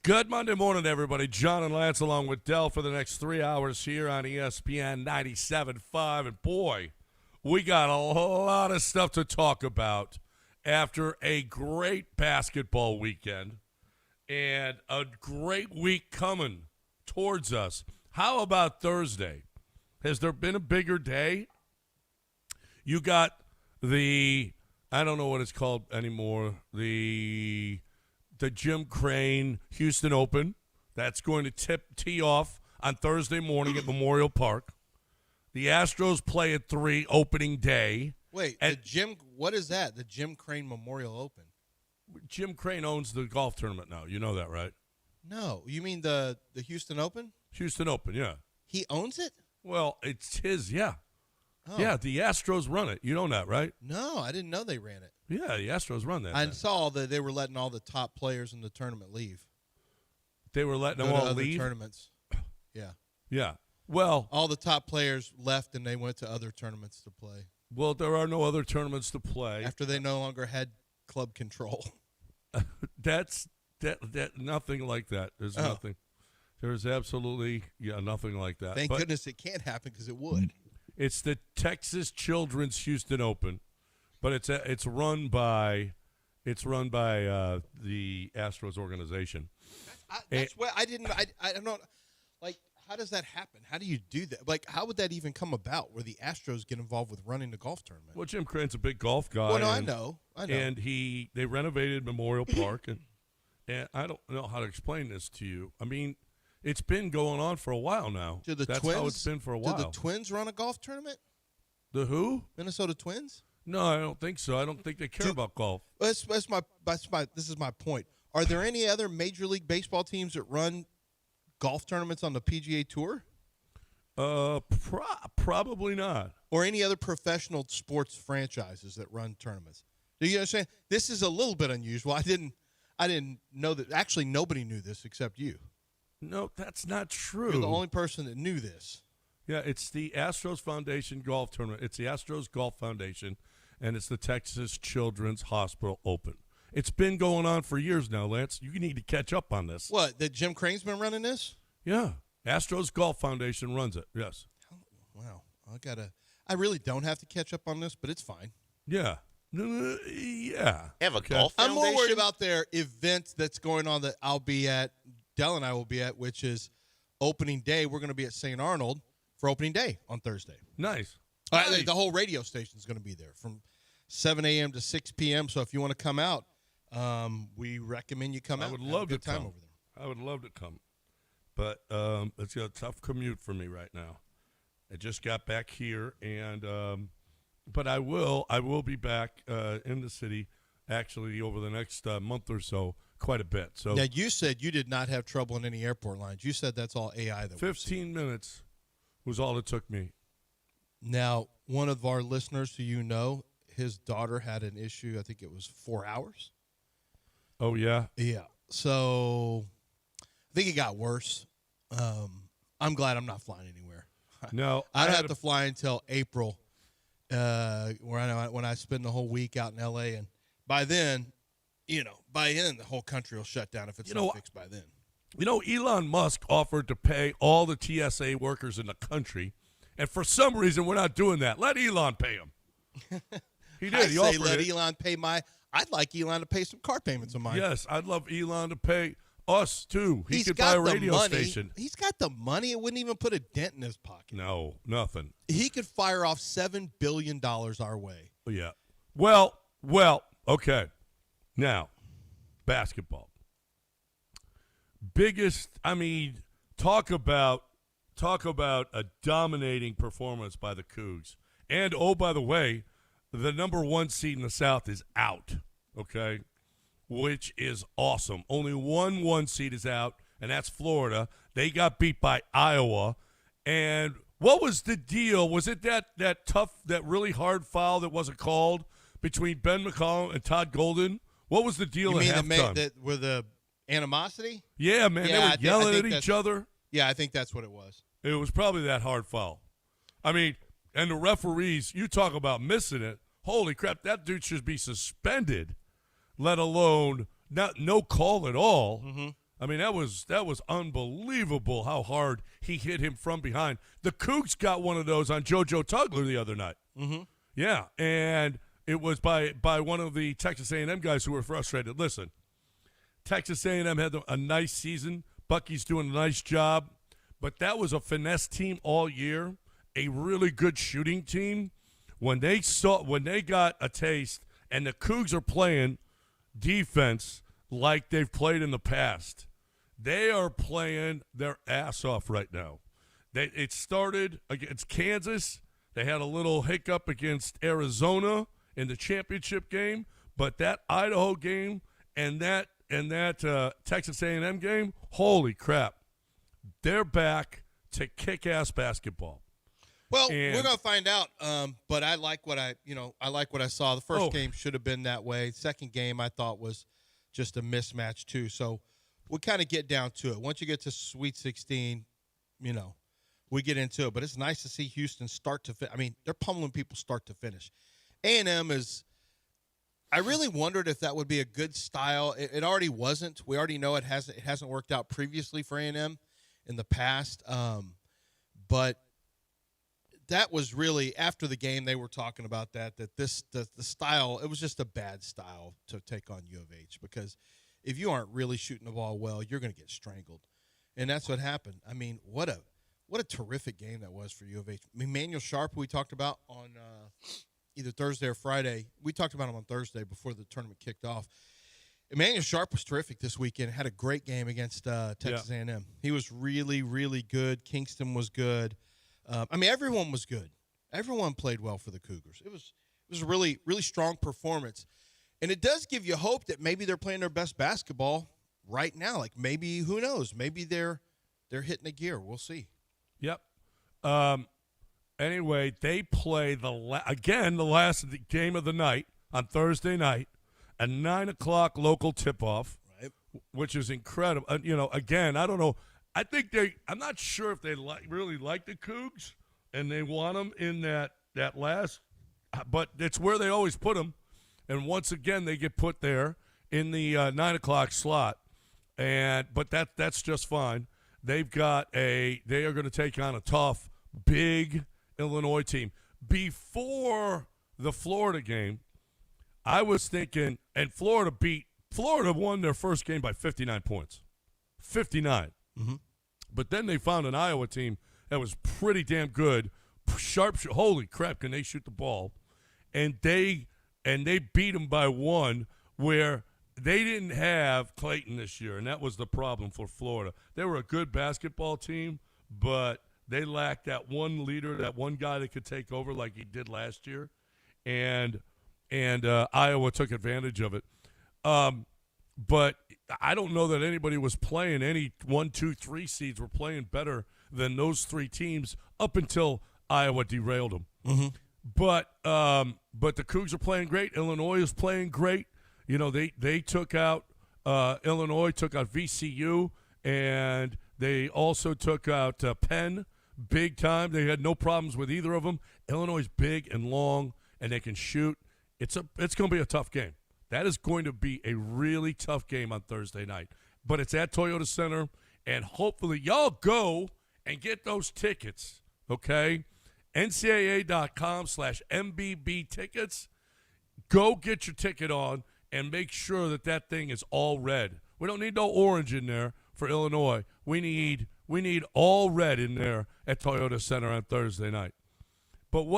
Good Monday morning, everybody. John and Lance along with Dell for the next 3 hours here on ESPN 97.5. And boy, we got a lot of stuff to talk about after a great basketball weekend and a great week coming towards us. How about Thursday? Has there been a bigger day? You got the, I don't know what it's called anymore, the Jim Crane Houston Open. That's going to tee off on Thursday morning at Memorial Park. The Astros play at 3 opening day. Wait, what is that? The Jim Crane Memorial Open? Jim Crane owns the golf tournament now. You know that, right? No. You mean the Houston Open? Houston Open, yeah. He owns it? Well, it's his, yeah. Oh. Yeah, the Astros run it. You know that, right? No, I didn't know they ran it. Yeah, the Astros run that. I saw that they were letting all the top players in the tournament leave. They were letting them Go to all other leave? tournaments. Yeah. Yeah. Well, all the top players left and they went to other tournaments to play. Well, there are no other tournaments to play. After they no longer had club control. That's nothing like that. There's nothing. There's absolutely nothing like that. Thank goodness it can't happen because it would. It's the Texas Children's Houston Open, but it's run by the Astros organization. That's what I don't know. Like, how does that happen? How do you do that? Like, how would that even come about where the Astros get involved with running the golf tournament? Well, Jim Crane's a big golf guy. Well, no, I know. And they renovated Memorial Park, and I don't know how to explain this to you. I mean, it's been going on for a while now. That's how it's been for a while. Do the Twins run a golf tournament? The who? Minnesota Twins? No, I don't think so. I don't think they care about golf. This is my point. Are there any other Major League Baseball teams that run golf tournaments on the PGA Tour? Probably not. Or any other professional sports franchises that run tournaments? Do you understand? This is a little bit unusual. I didn't know that. Actually, nobody knew this except you. No, that's not true. You're the only person that knew this. Yeah, it's the Astros Foundation Golf Tournament. It's the Astros Golf Foundation, and it's the Texas Children's Hospital Open. It's been going on for years now, Lance. You need to catch up on this. What, that Jim Crane's been running this? Yeah. Astros Golf Foundation runs it, yes. Wow. I really don't have to catch up on this, but it's fine. Yeah. Yeah. They have a golf foundation? I'm more worried about their event that's going on that I'll be at, Dell and I will be at, which is opening day. We're going to be at St. Arnold for opening day on Thursday. Nice. The whole radio station is going to be there from 7 a.m. to 6 p.m. So if you want to come out, we recommend you come out. I would love to come. Over there. I would love to come. But it's a tough commute for me right now. I just got back here, and but I will be back in the city actually over the next month or so. Quite a bit. So now, you said you did not have trouble in any airport lines. You said that's all AI. 15 minutes was all it took me. Now, one of our listeners who you know, his daughter had an issue. I think it was 4 hours. Oh, yeah? Yeah. So I think it got worse. I'm glad I'm not flying anywhere. No. I don't have to fly until April when I spend the whole week out in L.A. And by then, the whole country will shut down if it's not fixed by then. Elon Musk offered to pay all the TSA workers in the country, and for some reason we're not doing that. Let Elon pay them. He did. He offered let it. Elon pay I'd like Elon to pay some car payments on mine. Yes, I'd love Elon to pay us, too. He could buy got a radio the money. station. He's got the money. It wouldn't even put a dent in his pocket. No, nothing. He could fire off $7 billion our way. Yeah. Well, okay. Now, basketball. Talk about a dominating performance by the Cougs. And, oh, by the way, the number 1 seed in the South is out, okay, which is awesome. Only one seed is out, and that's Florida. They got beat by Iowa. And what was the deal? Was it that tough, that really hard foul that wasn't called between Ben McCollum and Todd Golden? What was the deal at halftime? With the animosity? Yeah, man. They were yelling at each other. Yeah, I think that's what it was. It was probably that hard foul. I mean, and the referees, you talk about missing it. Holy crap, that dude should be suspended, let alone no call at all. Mm-hmm. I mean, that was unbelievable how hard he hit him from behind. The Cougs got one of those on JoJo Tugler the other night. Mm-hmm. Yeah, and it was by one of the Texas A&M guys who were frustrated. Listen, Texas A&M had a nice season. Bucky's doing a nice job, but that was a finesse team all year, a really good shooting team. When they got a taste, and the Cougs are playing defense like they've played in the past. They are playing their ass off right now. It started against Kansas. They had a little hiccup against Arizona in the championship game, but that Idaho game and that Texas A&M game, holy crap, they're back to kick-ass basketball. Well, we're gonna find out. But I like what I saw. The first game should have been that way. Second game I thought was just a mismatch too. So we'll kind of get down to it. Once you get to Sweet 16, we get into it. But it's nice to see Houston start to I mean, they're pummeling people start to finish. A&M is. I really wondered if that would be a good style. It already wasn't. We already know it hasn't worked out previously for A&M in the past. But that was really after the game they were talking about the style, it was just a bad style to take on U of H, because if you aren't really shooting the ball well, you're going to get strangled. And that's what happened. I mean, what a terrific game that was for U of H. Emmanuel Sharp, we talked about on either Thursday or Friday. We talked about him on Thursday before the tournament kicked off. Emmanuel Sharp was terrific this weekend. Had a great game against Texas A&M. He was really, really good. Kingston was good. Everyone was good. Everyone played well for the Cougars. It was a really, really strong performance. And it does give you hope that maybe they're playing their best basketball right now. Like maybe, who knows, maybe they're hitting a gear. We'll see. Yep. Anyway, they play the last game of the night on Thursday night, a 9 o'clock local tip-off, right, which is incredible. Again, I don't know. I think I'm not sure if they really like the Cougs and they want them in that last, but it's where they always put them. And once again, they get put there in the 9 o'clock slot. But that's just fine. They are going to take on a tough, big Illinois team. Before the Florida game, I was thinking, and Florida won their first game by 59 points. 59. Mm-hmm. But then they found an Iowa team that was pretty damn good. Sharp, holy crap, can they shoot the ball? And they beat them by one, where they didn't have Clayton this year, and that was the problem for Florida. They were a good basketball team, but they lacked that one leader, that one guy that could take over like he did last year, and Iowa took advantage of it. But I don't know that anybody was playing. Any 1, 2, 3 seeds were playing better than those three teams up until Iowa derailed them. Mm-hmm. But the Cougs are playing great. Illinois is playing great. They took out Illinois, took out VCU, and they also took out Penn big time. They had no problems with either of them. Illinois is big and long, and they can shoot. It's going to be a tough game. That is going to be a really tough game on Thursday night. But it's at Toyota Center, and hopefully y'all go and get those tickets, okay? NCAA.com/MBB tickets. Go get your ticket on and make sure that thing is all red. We don't need no orange in there for Illinois. We need all red in there at Toyota Center on Thursday night. But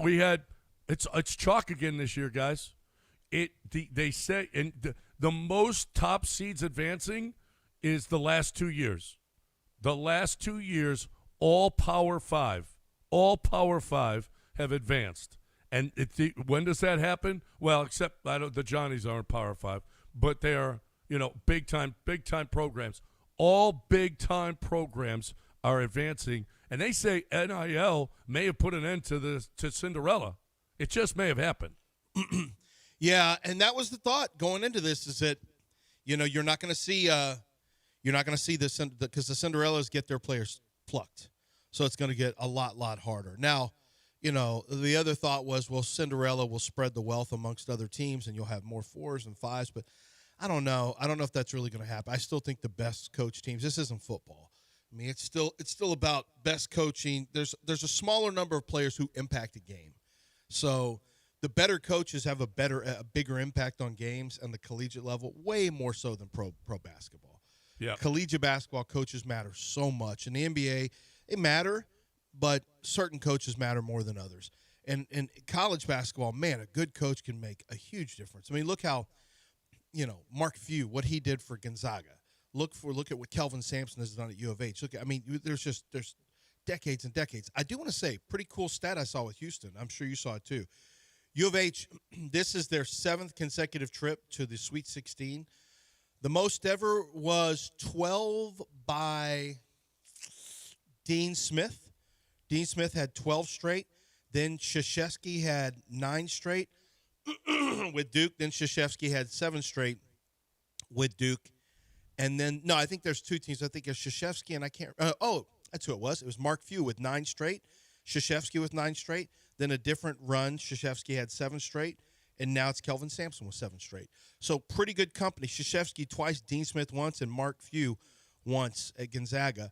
we had, it's chalk again this year, guys. They say, and the most top seeds advancing is the last 2 years. The last 2 years, all Power 5 have advanced. And when does that happen? Well, except the Johnnies aren't Power 5, but they are, big time programs. All big time programs are advancing, and they say NIL may have put an end to Cinderella. It just may have happened. Yeah, and that was the thought going into this, is that you're not going to see this, because the Cinderellas get their players plucked, so it's going to get a lot harder. Now, the other thought was, well, Cinderella will spread the wealth amongst other teams, and you'll have more 4s and 5s. But I don't know. I don't know if that's really going to happen. I still think the best coach teams. This isn't football. I mean, it's still about best coaching. There's a smaller number of players who impact a game, so the better coaches have a bigger impact on games and the collegiate level, way more so than pro basketball. Yeah, collegiate basketball coaches matter so much. In the NBA, they matter, but certain coaches matter more than others. And in college basketball, man, a good coach can make a huge difference. I mean, look how, Mark Few, what he did for Gonzaga. Look at what Kelvin Sampson has done at U of H. There's decades and decades. I do want to say, pretty cool stat I saw with Houston. I'm sure you saw it too. U of H, this is their 7th consecutive trip to the Sweet 16. The most ever was 12 by Dean Smith. Dean Smith had 12 straight. Then Krzyzewski had 9 straight with Duke. Then Krzyzewski had 7 straight with Duke. And then, no, I think there's 2 teams. I think it's Krzyzewski and I can't that's who it was. It was Mark Few with 9 straight. Krzyzewski with 9 straight. Then a different run. Krzyzewski had 7 straight. And now it's Kelvin Sampson with 7 straight. So pretty good company. Krzyzewski twice, Dean Smith once, and Mark Few once at Gonzaga,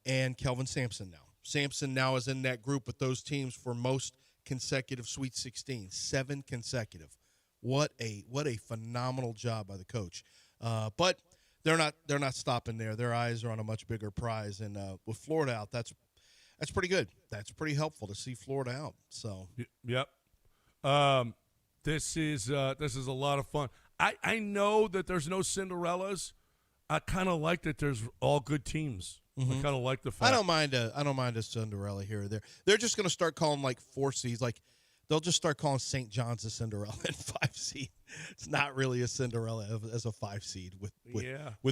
and Kelvin Sampson now. Sampson now is in that group with those teams for most consecutive Sweet 16, 7 consecutive. What a phenomenal job by the coach. But they're not stopping there. Their eyes are on a much bigger prize, and with Florida out, that's pretty good. That's pretty helpful to see Florida out. So yep. This is a lot of fun. I know that there's no Cinderellas. I kind of like that there's all good teams. Mm-hmm. I kind of like the fact. I don't mind a Cinderella here or there. They're just going to start calling like 4 seeds. Like they'll just start calling St. John's a Cinderella and 5 seed. It's not really a Cinderella as a 5 seed with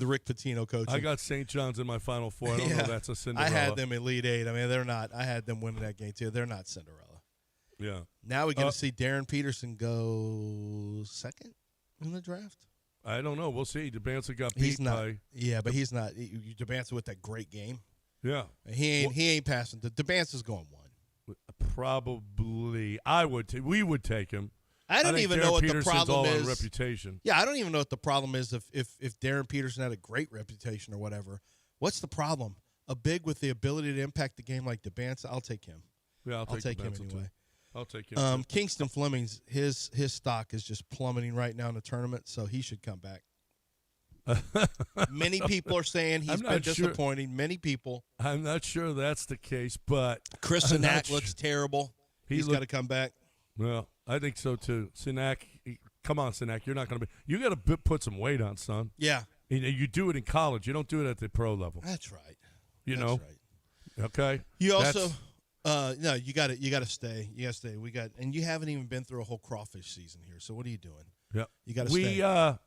Rick Pitino coaching. I got St. John's in my Final Four. I don't know that's a Cinderella. I had them Elite 8. I mean, they're not. I had them winning that game too. They're not Cinderella. Yeah. Now we get to see Darren Peterson go 2nd in the draft. I don't know. We'll see. DeBanza got beat by. Yeah, but he's not. DeBanza with that great game. Yeah. He ain't passing. DeBanza's going 1. Probably. We would take him. I don't even know what Peterson's the problem all is. On reputation. Yeah, I don't even know what the problem is if Darren Peterson had a great reputation or whatever. What's the problem? A big with the ability to impact the game like DeBanza, I'll take him. Yeah, I'll take him anyway. Too. I'll take him. Kingston Fleming's his stock is just plummeting right now in the tournament, so he should come back. Many people are saying he's been disappointing. Many people. I'm not sure that's the case, but Chris Sinak looks terrible. He's got to come back. Well, I think so too. Sinak, come on, Sinak, you're not going to be. You got to put some weight on, son. Yeah. You do it in college. You don't do it at the pro level. That's right. That's right. Okay. You also. No, you got to stay. You got to stay. And you haven't even been through a whole crawfish season here. So what are you doing? Yeah, you got to stay.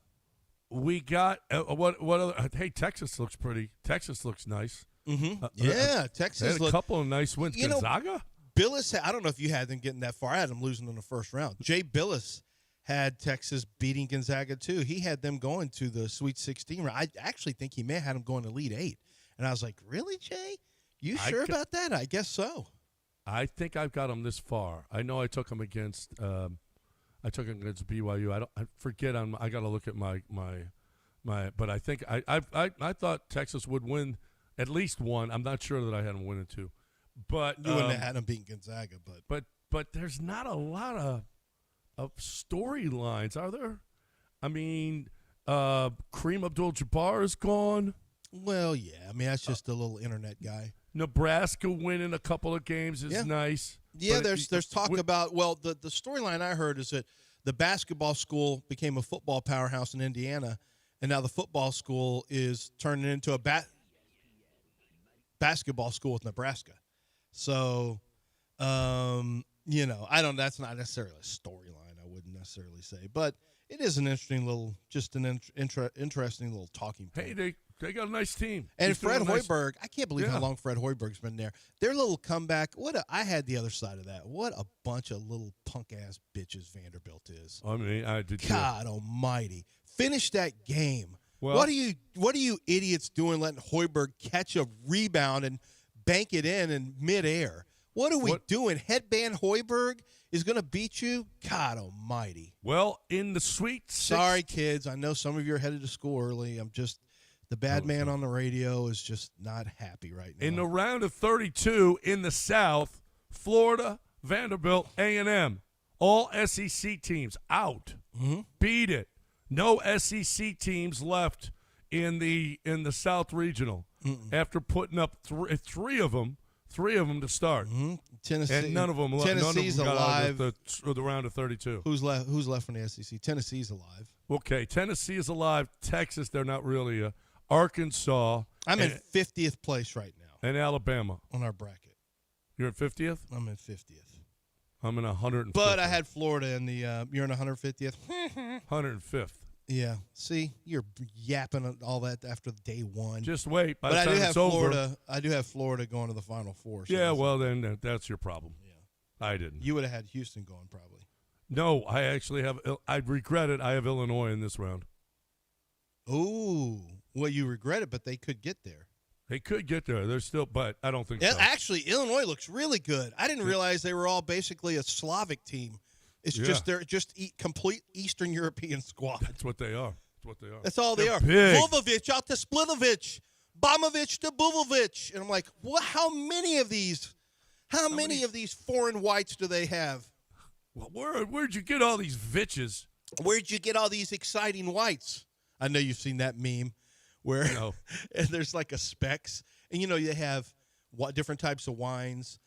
We got what other? Hey, Texas looks pretty. Texas looks nice. Mm-hmm. Texas had a couple of nice wins. Gonzaga. Billis. I don't know if you had them getting that far. I had them losing in the first round. Jay Billis had Texas beating Gonzaga too. He had them going to the Sweet 16. I actually think he may have had them going to Elite 8. And I was like, really, Jay? You sure about that? I guess so. I think I've got them this far. I know I took them against. I took them against BYU. I forget. I got to look at my. But I think I thought Texas would win at least 1. I'm not sure that I had them winning 2. But you wouldn't have had them beating Gonzaga. But there's not a lot of storylines, are there? I mean, Kareem Abdul-Jabbar is gone. Well, yeah. I mean, that's just a little internet guy. Nebraska winning a couple of games is nice. Yeah, there's talk about, well, the storyline I heard is that the basketball school became a football powerhouse in Indiana, and now the football school is turning into a basketball school with Nebraska. So, that's not necessarily a storyline, I wouldn't necessarily say. But it is an interesting little, interesting little talking point. Hey, they got a nice team. And Fred Hoiberg, I can't believe how long Fred Hoiberg's been there. Their little comeback, I had the other side of that. What a bunch of little punk-ass bitches Vanderbilt is. I mean, I did. God almighty. Finish that game. Well, what are you idiots doing letting Hoiberg catch a rebound and bank it in midair? What are we doing? Headband Hoiberg is going to beat you, God almighty. Well, in the Sweet 16. Sorry, kids. I know some of you are headed to school early. The bad man on the radio is just not happy right now. In the round of 32 in the South, Florida, Vanderbilt, A&M, all SEC teams out. Mm-hmm. Beat it. No SEC teams left in the South Regional after putting up three of them to start. Mm-hmm. Tennessee, and none of them Tennessee's got alive. Out of the round of 32. Who's left from the SEC? Tennessee's alive. Okay, Tennessee is alive. Texas, they're not really. Arkansas. I'm in 50th place right now. And Alabama. On our bracket. You're in 50th? I'm in 50th. I'm in 150th. But I had Florida in the you're in 150th? 105th. Yeah. See, you're yapping all that after day one. Just wait. But I do have Florida. I do have Florida going to the Final Four. So yeah, well, then that's your problem. Yeah. I didn't. You would have had Houston going probably. No, I actually have. I regret it. I have Illinois in this round. Ooh. Well, you regret it, but they could get there. They could get there. They're still, but I don't think so. Actually, Illinois looks really good. I didn't realize they were all basically a Slavic team. It's just they're just complete Eastern European squad. That's what they are. That's all they are. Big. Vovovic out to Splivovic, Bomovic to Buvovic, and I'm like, what? How many of these foreign whites do they have? Well, where'd you get all these Vitches? Where'd you get all these exciting whites? I know you've seen that meme where there's like a specs, and they have different types of wines,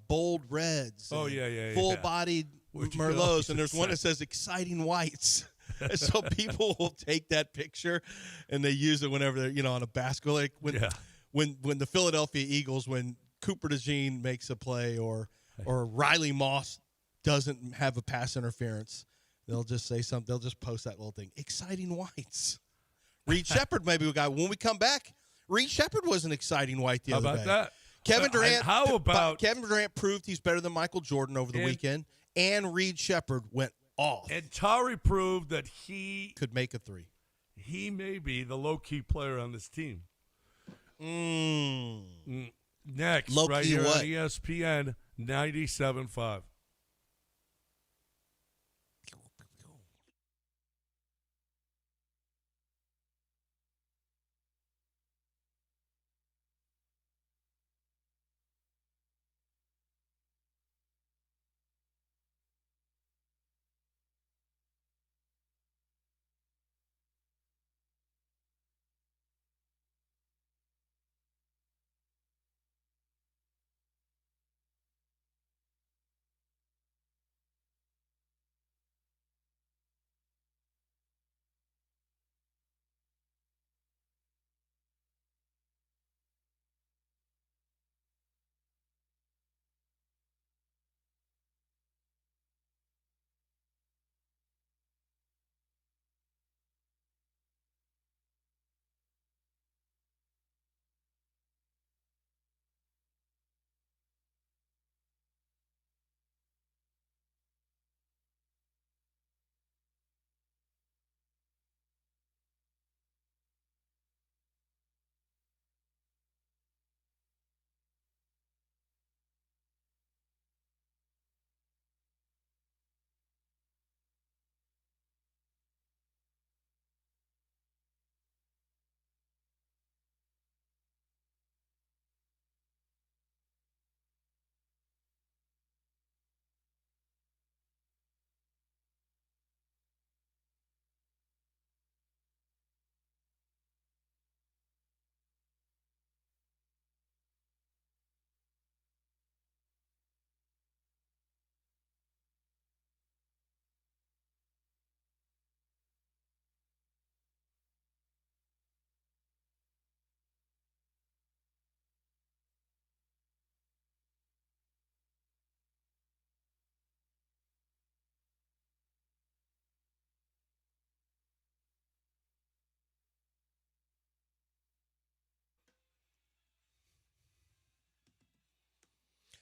bold reds. Oh yeah. Full-bodied Merlots, and there's one that says exciting whites. And so people will take that picture and they use it whenever they're on a basketball, like when the Philadelphia Eagles, when Cooper DeJean makes a play or Riley Moss doesn't have a pass interference, they'll just say something. They'll just post that little thing. Exciting whites. Reed Shepard, maybe we got when we come back. Reed Shepard was an exciting white the other day. How about that? Kevin Durant. How about Kevin Durant proved he's better than Michael Jordan over the weekend, and Reed Shepard went off. And Tari proved that he could make a three. He may be the low-key player on this team. Next, low-key right here what? on ESPN 97.5.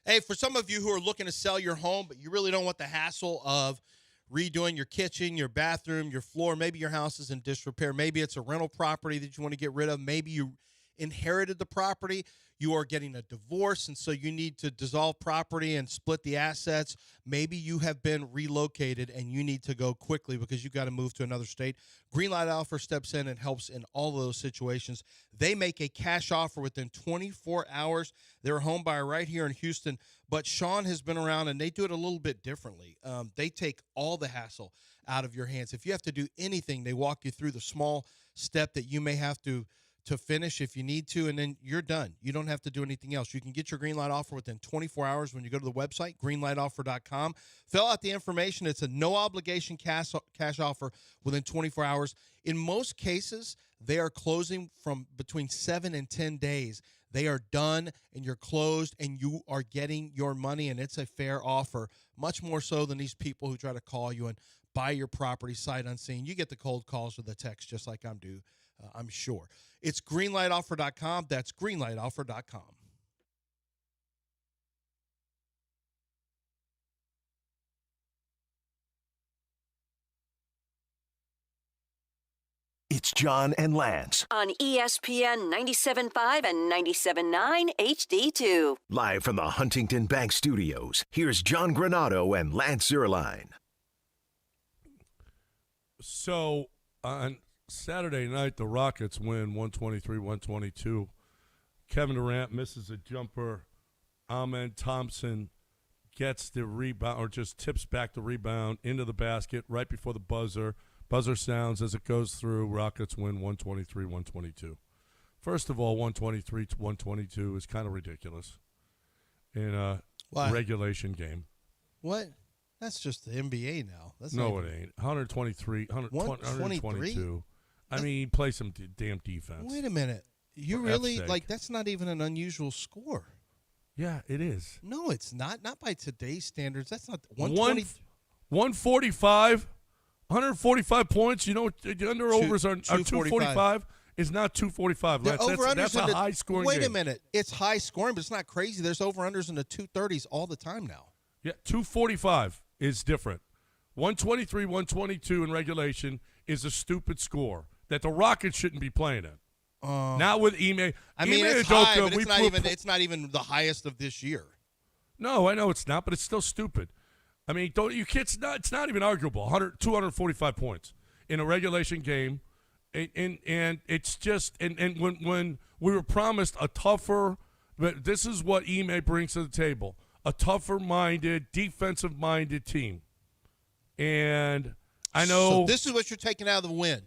Hey, for some of you who are looking to sell your home, but you really don't want the hassle of redoing your kitchen, your bathroom, your floor, maybe your house is in disrepair, maybe it's a rental property that you want to get rid of, maybe you inherited the property, you are getting a divorce, and so you need to dissolve property and split the assets. Maybe you have been relocated and you need to go quickly because you've got to move to another state. Greenlight Offer steps in and helps in all of those situations. They make a cash offer within 24 hours. They're a home buyer right here in Houston, but Sean has been around and they do it a little bit differently. They take all the hassle out of your hands. If you have to do anything, they walk you through the small step that you may have to finish if you need to, and then you're done. You don't have to do anything else. You can get your Greenlight Offer within 24 hours when you go to the website, greenlightoffer.com. Fill out the information. It's a no-obligation cash offer within 24 hours. In most cases, they are closing from between 7 and 10 days. They are done, and you're closed, and you are getting your money, and it's a fair offer, much more so than these people who try to call you and buy your property sight unseen. You get the cold calls or the text just like I'm due. I'm sure. It's greenlightoffer.com. That's greenlightoffer.com. It's John and Lance. On ESPN 97.5 and 97.9 HD2. Live from the Huntington Bank Studios, here's John Granado and Lance Zierlein. So, on Saturday night, the Rockets win 123-122. Kevin Durant misses a jumper. Ahmed Thompson gets the rebound, or just tips back the rebound into the basket right before the buzzer. Buzzer sounds as it goes through. Rockets win 123-122. First of all, 123-122 is kind of ridiculous in a regulation game. What? That's just the NBA now. That's no, it ain't. 122. I mean, play some damn defense. Wait a minute. You really, like, that's not even an unusual score. Yeah, it is. No, it's not. Not by today's standards. That's not 120. 145, 145 points. You know, the under-overs are 245. It's not 245. That's a high-scoring game. Wait a minute. It's high-scoring, but it's not crazy. There's over-unders in the 230s all the time now. Yeah, 245 is different. 123, 122 in regulation is a stupid score that the Rockets shouldn't be playing in. Not with Ime. I mean, it's high, but it's not even the highest of this year. No, I know it's not, but it's still stupid. I mean, it's not even arguable. 245 points in a regulation game, and it's just and when we were promised a tougher, but this is what Ime brings to the table: a tougher-minded, defensive-minded team. And I know. So this is what you're taking out of the win.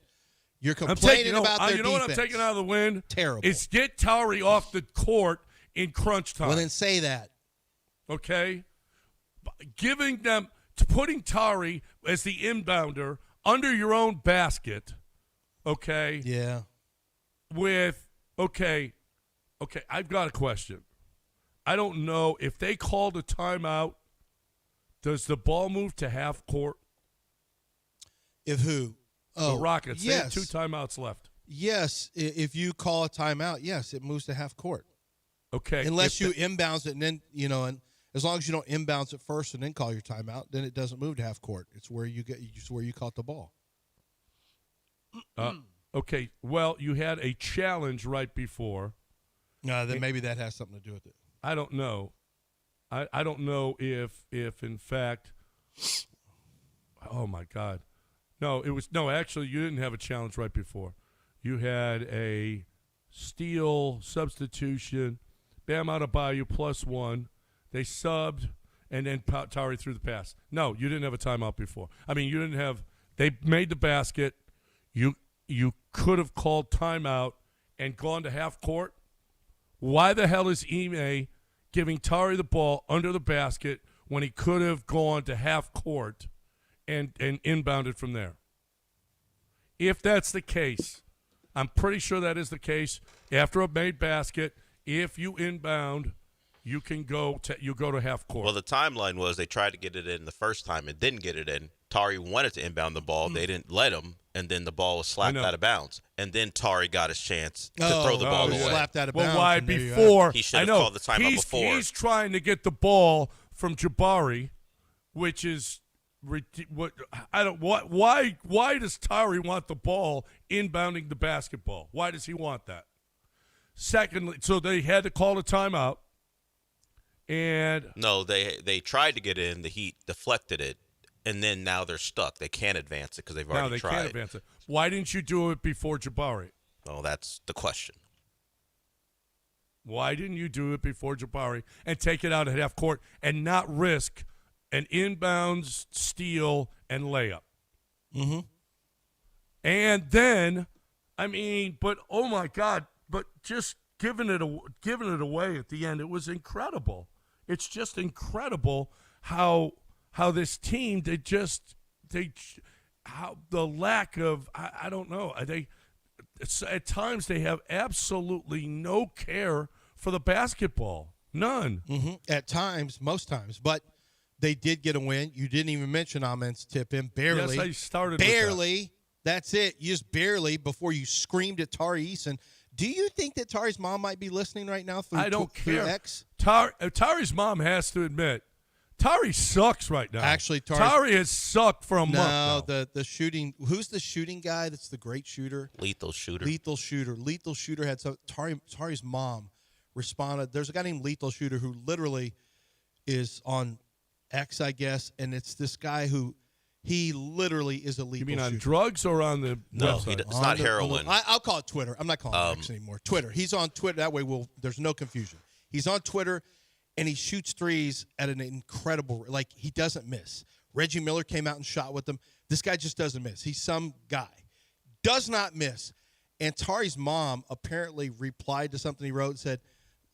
You're complaining about their defense. You know what I'm taking out of the win? Terrible. It's get Tari off the court in crunch time. Well, then say that. Okay? Putting Tari as the inbounder under your own basket, okay? Yeah. Okay, I've got a question. I don't know if they called a timeout, does the ball move to half court? If who? The Rockets. Yes. They have 2 timeouts left. Yes, if you call a timeout, yes, it moves to half court. Okay. Unless you inbounds it and then, and as long as you don't inbounds it first and then call your timeout, then it doesn't move to half court. It's where you caught the ball. Okay. Well, you had a challenge right before. Then maybe that has something to do with it. I don't know. I don't know if in fact. Oh my God. Actually, you didn't have a challenge right before. You had a steal substitution. Bam Adebayo +1. They subbed, and then Tari threw the pass. No, you didn't have a timeout before. I mean, you didn't have. They made the basket. You could have called timeout and gone to half court. Why the hell is Ime giving Tari the ball under the basket when he could have gone to half court and inbounded from there? If that's the case, I'm pretty sure that is the case. After a made basket, if you inbound, you can go to half court. Well, the timeline was they tried to get it in the first time and didn't get it in. Tari wanted to inbound the ball. They didn't let him, and then the ball was slapped out of bounds. And then Tari got his chance to throw the ball away. Slapped out of bounds. Well, why before? He should have called the timeout before. He's trying to get the ball from Jabari, which is why does Tari want the ball inbounding the basketball? Why does he want that? Secondly, so they had to call a timeout. And no, they tried to get in. The Heat deflected it, and then now they're stuck. They can't advance it because they've already tried. Now they can't advance it. Why didn't you do it before Jabari? Oh, that's the question. Why didn't you do it before Jabari and take it out at half court and not risk an inbounds steal and layup? Mm-hmm. And then, I mean, but oh my God, but just giving it away at the end, it was incredible. It's just incredible how this team how the lack of I don't know at times they have absolutely no care for the basketball, none. Mm-hmm. At times, most times, but they did get a win. You didn't even mention Amen's tip in barely. Yes, I started barely. With That's it. You just barely before you screamed at Tari Eason. Do you think that Tari's mom might be listening right now through I don't care. X? Tari's mom has to admit, Tari sucks right now. Actually, Tari has sucked for a month now. The shooting. Who's the shooting guy? That's the great shooter. Lethal shooter. Lethal shooter had some. Tari's mom responded. There's a guy named Lethal Shooter who literally is on X, I guess, and it's this guy who. He literally is a lethal You mean on shooter. drugs or on the No, website? it's not heroin. I'll call it Twitter. I'm not calling it X anymore. Twitter. He's on Twitter. That way, there's no confusion. He's on Twitter, and he shoots threes at an incredible – like, he doesn't miss. Reggie Miller came out and shot with him. This guy just doesn't miss. He's some guy. Does not miss. And Tari's mom apparently replied to something he wrote and said,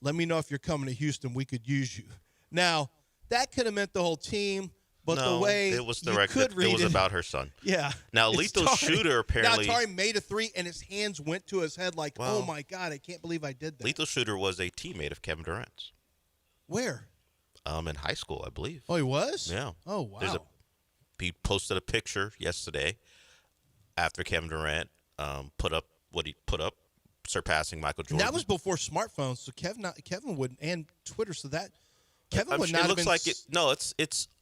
let me know if you're coming to Houston. We could use you. Now, that could have meant the whole team. But no, the way it was you directed, could read it was about her son. Yeah. Now, Lethal Shooter apparently. Now, Tari made a three, and his hands went to his head like, oh, my God, I can't believe I did that. Lethal Shooter was a teammate of Kevin Durant's. Where? In high school, I believe. Oh, he was? Yeah. Oh, wow. He posted a picture yesterday after Kevin Durant put up what he put up, surpassing Michael Jordan. And that was before smartphones, so Kevin wouldn't, and Twitter, so that Kevin would not it have looks been like it. No, it's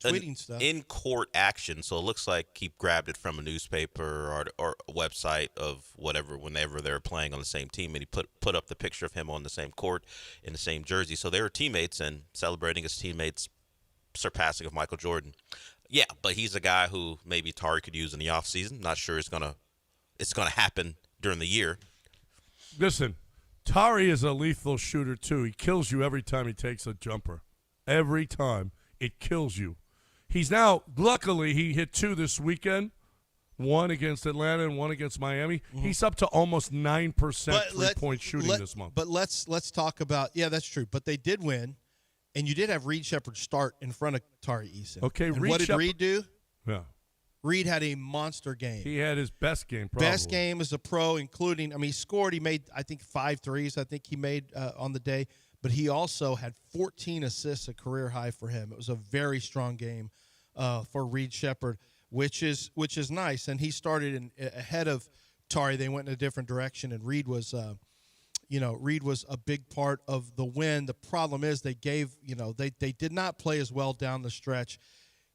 tweeting an stuff. in-court action, so it looks like he grabbed it from a newspaper or a website of whatever. Whenever they were playing on the same team, and he put up the picture of him on the same court in the same jersey. So they were teammates and celebrating his teammates' surpassing of Michael Jordan. Yeah, but he's a guy who maybe Tari could use in the offseason. Not sure it's gonna happen during the year. Listen, Tari is a lethal shooter too. He kills you every time he takes a jumper. Every time it kills you. He's now, luckily, he hit 2 this weekend, 1 against Atlanta and 1 against Miami. Mm-hmm. He's up to almost 9% three-point shooting this month. But let's talk about, yeah, that's true. But they did win, and you did have Reed Shepherd start in front of Tari Eason. Okay, and what did Reed do? Yeah. Reed had a monster game. He had his best game, probably. Best game as a pro, including, he scored. He made, I think, 5 threes, I think he made on the day. But he also had 14 assists, a career high for him. It was a very strong game for Reed Shepherd, which is nice. And he started ahead of Tari. They went in a different direction, and Reed was, Reed was a big part of the win. The problem is they did not play as well down the stretch.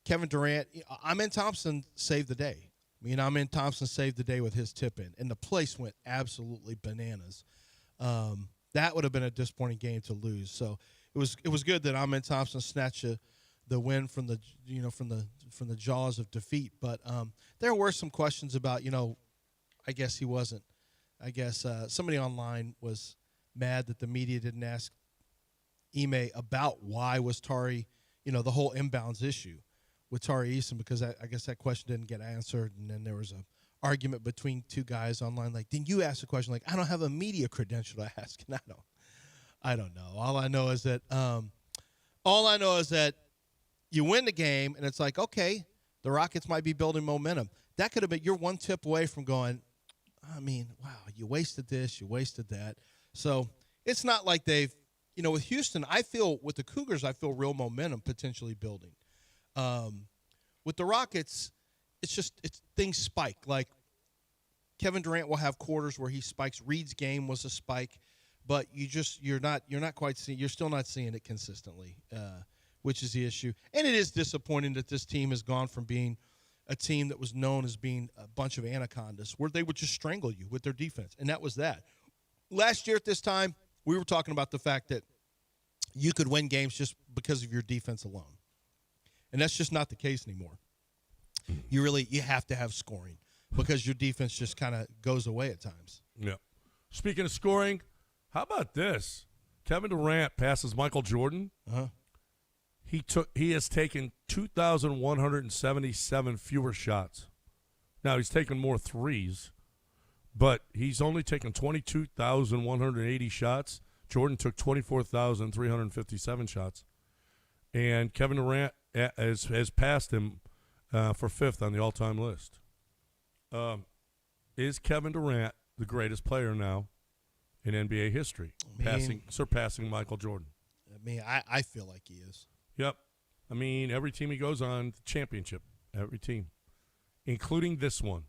Kevin Durant, Amen Thompson saved the day. Amen Thompson saved the day with his tip in, and the place went absolutely bananas. That would have been a disappointing game to lose. So it was good that Amen Thompson snatched the win from the from the jaws of defeat. But there were some questions about I guess he wasn't. I guess somebody online was mad that the media didn't ask Ime about why was Tari the whole inbounds issue with Tari Eason, because I guess that question didn't get answered, and then there was a argument between two guys online, like, then you ask a question, like, I don't have a media credential to ask, and I don't know. All I know is that you win the game, and it's like, okay, the Rockets might be building momentum. That could have been, you're one tip away from going, wow, you wasted this, you wasted that. So it's not like they've, with Houston, with the Cougars, I feel real momentum potentially building. With the Rockets, it's things spike. Like Kevin Durant will have quarters where he spikes. Reed's game was a spike, but you're still not seeing it consistently, which is the issue. And it is disappointing that this team has gone from being a team that was known as being a bunch of anacondas, where they would just strangle you with their defense, and that was that. Last year at this time, we were talking about the fact that you could win games just because of your defense alone. And that's just not the case anymore. You have to have scoring because your defense just kind of goes away at times. Yeah. Speaking of scoring, how about this? Kevin Durant passes Michael Jordan. Uh-huh. He has taken 2,177 fewer shots. Now, he's taken more threes, but he's only taken 22,180 shots. Jordan took 24,357 shots. And Kevin Durant has passed him for fifth on the all-time list. Is Kevin Durant the greatest player now in NBA history, surpassing Michael Jordan? I feel like he is. Yep. Every team he goes on, the championship, every team, including this one.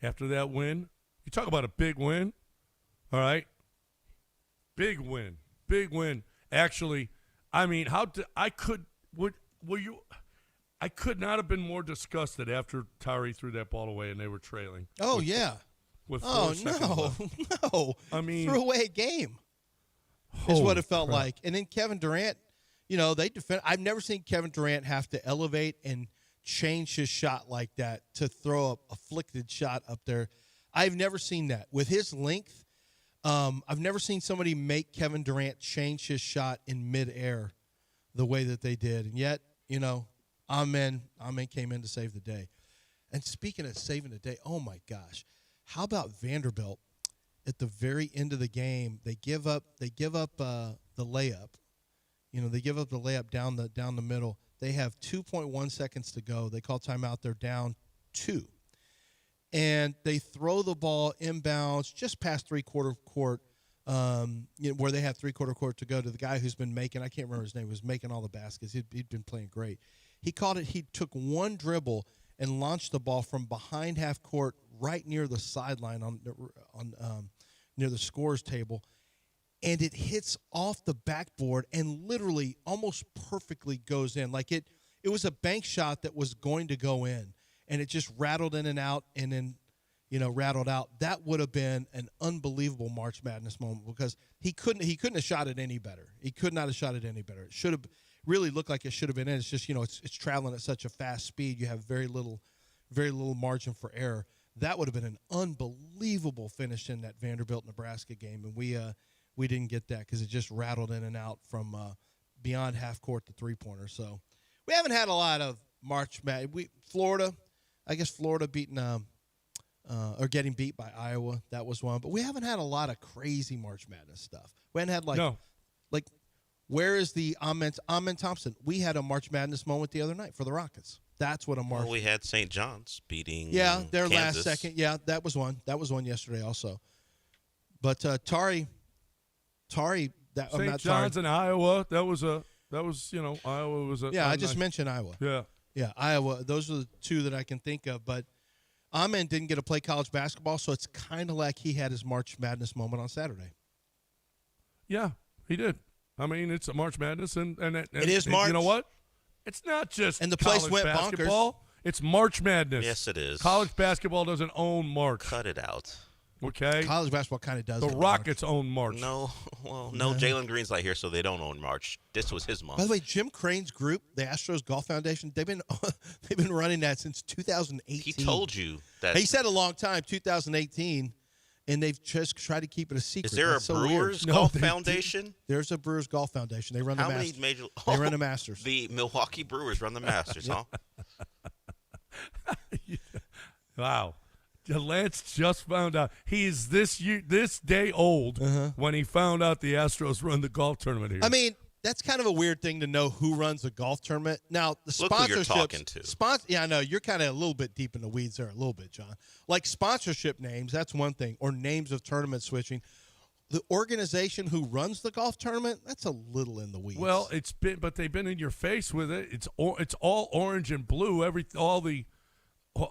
After that win, you talk about a big win, all right? Big win. Actually, I could not have been more disgusted after Tari threw that ball away and they were trailing. Oh, yeah. With 4 seconds left. No. Threw away a game is what it felt like. And then Kevin Durant, they defend. I've never seen Kevin Durant have to elevate and change his shot like that to throw a flicked shot up there. I've never seen that. With his length, I've never seen somebody make Kevin Durant change his shot in midair the way that they did. And yet, Amen came in to save the day. And speaking of saving the day, oh, my gosh. How about Vanderbilt at the very end of the game? They give up the layup. They give up the layup down the middle. They have 2.1 seconds to go. They call timeout. They're down 2. And they throw the ball inbounds just past three-quarter court, where they have three-quarter court to go to the guy who's been making, I can't remember his name, was making all the baskets. He'd been playing great. He caught it. He took one dribble and launched the ball from behind half court right near the sideline on near the scorer's table, and it hits off the backboard and literally almost perfectly goes in. Like it was a bank shot that was going to go in, and it just rattled in and out and then, rattled out. That would have been an unbelievable March Madness moment because he couldn't have shot it any better. He could not have shot it any better. It should have really looked like it should have been in. It's just, it's traveling at such a fast speed. You have very little margin for error. That would have been an unbelievable finish in that Vanderbilt-Nebraska game, and we didn't get that because it just rattled in and out from beyond half court to three-pointer. So we haven't had a lot of March Madness. Florida beating or getting beat by Iowa. That was one, but we haven't had a lot of crazy March Madness stuff. We haven't had where is the Amen Thompson? We had a March Madness moment the other night for the Rockets. That's what a March. Well, we had St. John's beating. Yeah, their Kansas. last second. Yeah, that was one. That was one yesterday also. But Tari. St. John's in Iowa. Iowa was a. Yeah, I just mentioned Iowa. Yeah, Iowa. Those are the two that I can think of. But Amen didn't get to play college basketball, so it's kind of like he had his March Madness moment on Saturday. Yeah, he did. It's a March Madness, and it is March. You know what? It's not just and the place college went basketball. bonkers. It's March Madness. Yes, it is. College basketball doesn't own March. Cut it out. Okay. College basketball kind of does. The Rockets own March. No, Jalen Green's not here, so they don't own March. This was his month. By the way, Jim Crane's group, the Astros Golf Foundation, they've been running that since 2018. He told you that. He said a long time, 2018, and they've just tried to keep it a secret. Is there That's a Brewers weird. Golf Foundation? There's a Brewers Golf Foundation. They run the Masters. They run the Masters. The Milwaukee Brewers run the Masters, huh? Wow. Lance just found out he's this day old when he found out the Astros run the golf tournament here. That's kind of a weird thing to know who runs a golf tournament. Now, the sponsorships. Look who you're talking to. Yeah, I know. You're kind of a little bit deep in the weeds there, a little bit, John. Like sponsorship names, that's one thing, or names of tournament switching. The organization who runs the golf tournament, that's a little in the weeds. Well, but they've been in your face with it. It's all orange and blue.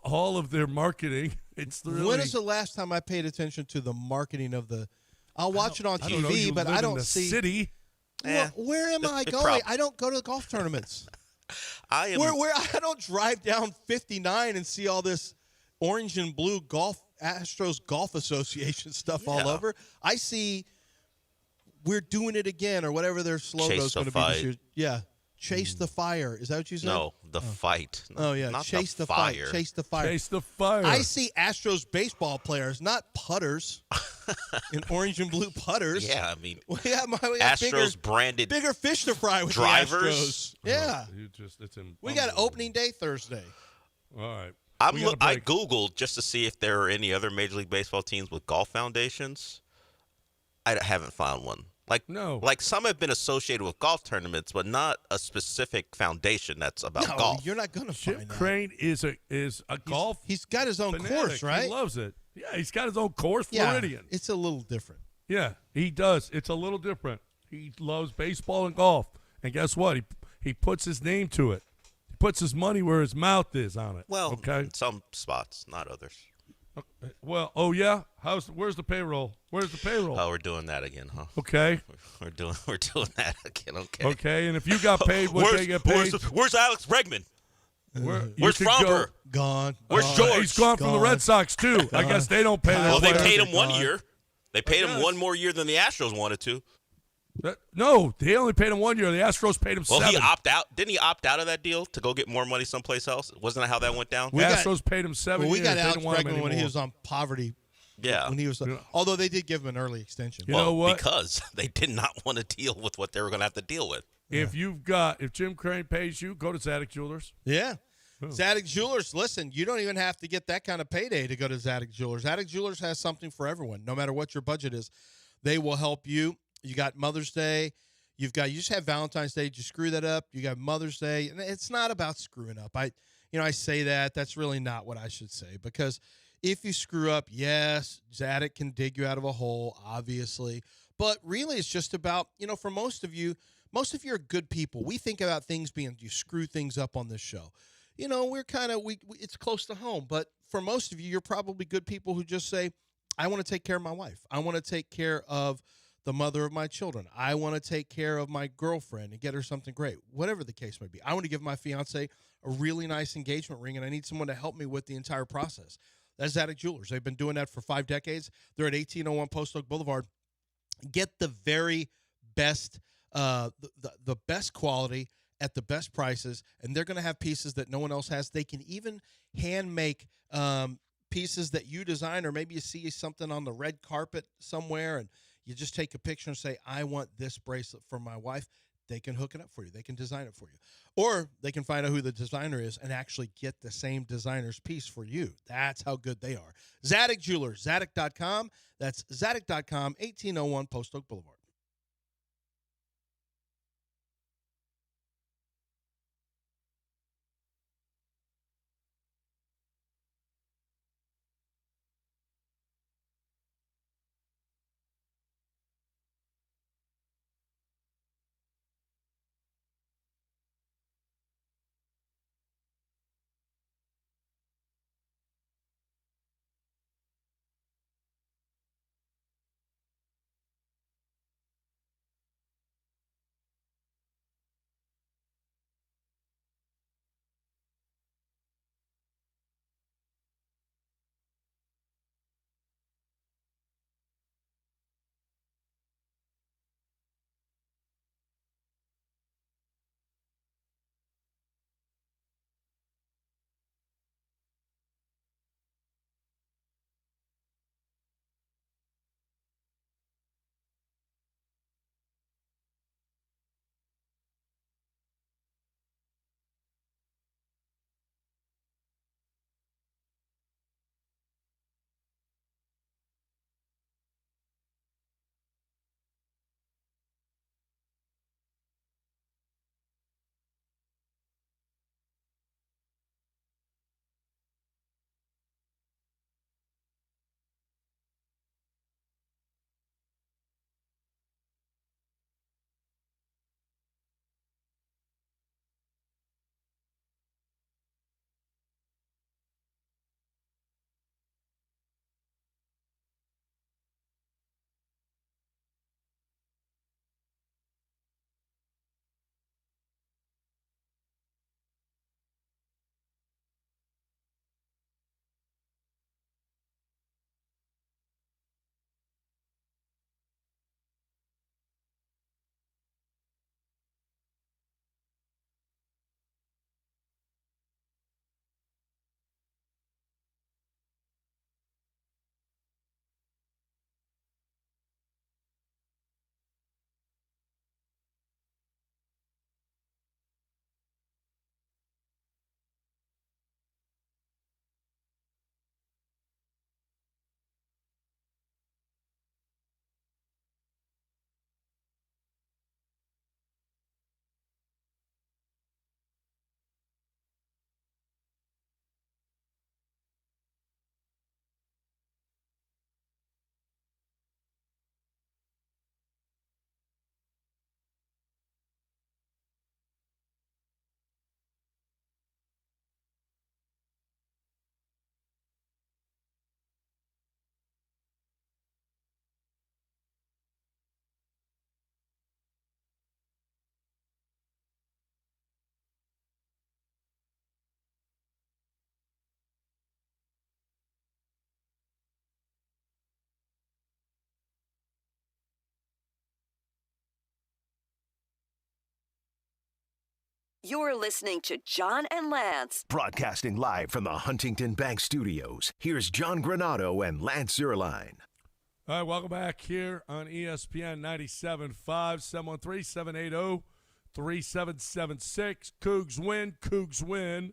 All of their marketing. It's really. When is the last time I paid attention to the marketing of the? I'll watch it on TV, but I don't see. City. Well, where am I going? I don't go to the golf tournaments. I am. Where I don't drive down 59 and see all this orange and blue golf Astros Golf Association stuff all over. I see we're doing it again, or whatever their slogan is going to be this year. Yeah. Chase the fire. Is that what you said? No, the fight. Oh, yeah. Not Chase the fire. fight. Chase the fire. Chase the fire. I see Astros baseball players, not putters, in orange and blue putters. Yeah, I mean, we got Astros branded bigger fish to fry with drivers. The Astros. Yeah. We got opening day Thursday. All right. I Googled just to see if there are any other Major League Baseball teams with golf foundations. I haven't found one. Like some have been associated with golf tournaments, but not a specific foundation that's about golf. You're not going to find that. Jim Crane is a golf. He's got his own fanatic. course, right? He loves it. Yeah, he's got his own course, Yeah, Floridian. it's a little different. Yeah, he does. It's a little different. He loves baseball and golf, and guess what? He puts his name to it. He puts his money where his mouth is on it. Well, okay. Some spots, not others. Well, oh yeah. Where's the payroll? Where's the payroll? Oh, we're doing that again, huh? Okay. We're doing that again. Okay. Okay, and if you got paid, what they get paid? Where's Alex Bregman? Where's you could Fromber? Gone. Where's George? He's gone from the Red Sox too. I guess they don't pay that. Well, they player. paid him 1 year. They paid him one more year than the Astros wanted to. No, they only paid him 1 year. The Astros paid him 7. Well, he opted out. Didn't he opt out of that deal to go get more money someplace else? Wasn't that how that went down? The Astros paid him 7 Well, we years. got They Alex didn't want him Bregman when he anymore. was on poverty. Yeah. When he was, although they did give him an early extension. You know what? Because they did not want to deal with what they were going to have to deal with. If Jim Crane pays you, go to Zadig Jewelers. Yeah. Zadig Jewelers, listen, you don't even have to get that kind of payday to go to Zadig Jewelers. Zadig Jewelers has something for everyone, no matter what your budget is. They will help you. You got Mother's Day. You just have Valentine's Day. You screw that up. You got Mother's Day. And it's not about screwing up. I say that. That's really not what I should say, because if you screw up, yes, Zadig can dig you out of a hole, obviously. But really, it's just about, for most of you are good people. We think about things being, you screw things up on this show. We're kind of, it's close to home. But for most of you, you're probably good people who just say, I want to take care of my wife. I want to take care of the mother of my children. I want to take care of my girlfriend and get her something great, whatever the case may be. I want to give my fiance a really nice engagement ring, and I need someone to help me with the entire process. That's Zadig Jewelers. They've been doing that for 5 decades. They're at 1801 Post Oak Boulevard. Get the very best, the best quality at the best prices, and they're going to have pieces that no one else has. They can even hand make pieces that you design, or maybe you see something on the red carpet somewhere, and you just take a picture and say, I want this bracelet for my wife. They can hook it up for you. They can design it for you. Or they can find out who the designer is and actually get the same designer's piece for you. That's how good they are. Zadig Jewelers, Zadig.com. That's Zadig.com, 1801 Post Oak Boulevard. You're listening to John and Lance. Broadcasting live from the Huntington Bank Studios, here's John Granado and Lance Zierlein. All right, welcome back here on ESPN 97.5, 713-780-3776. Cougs win.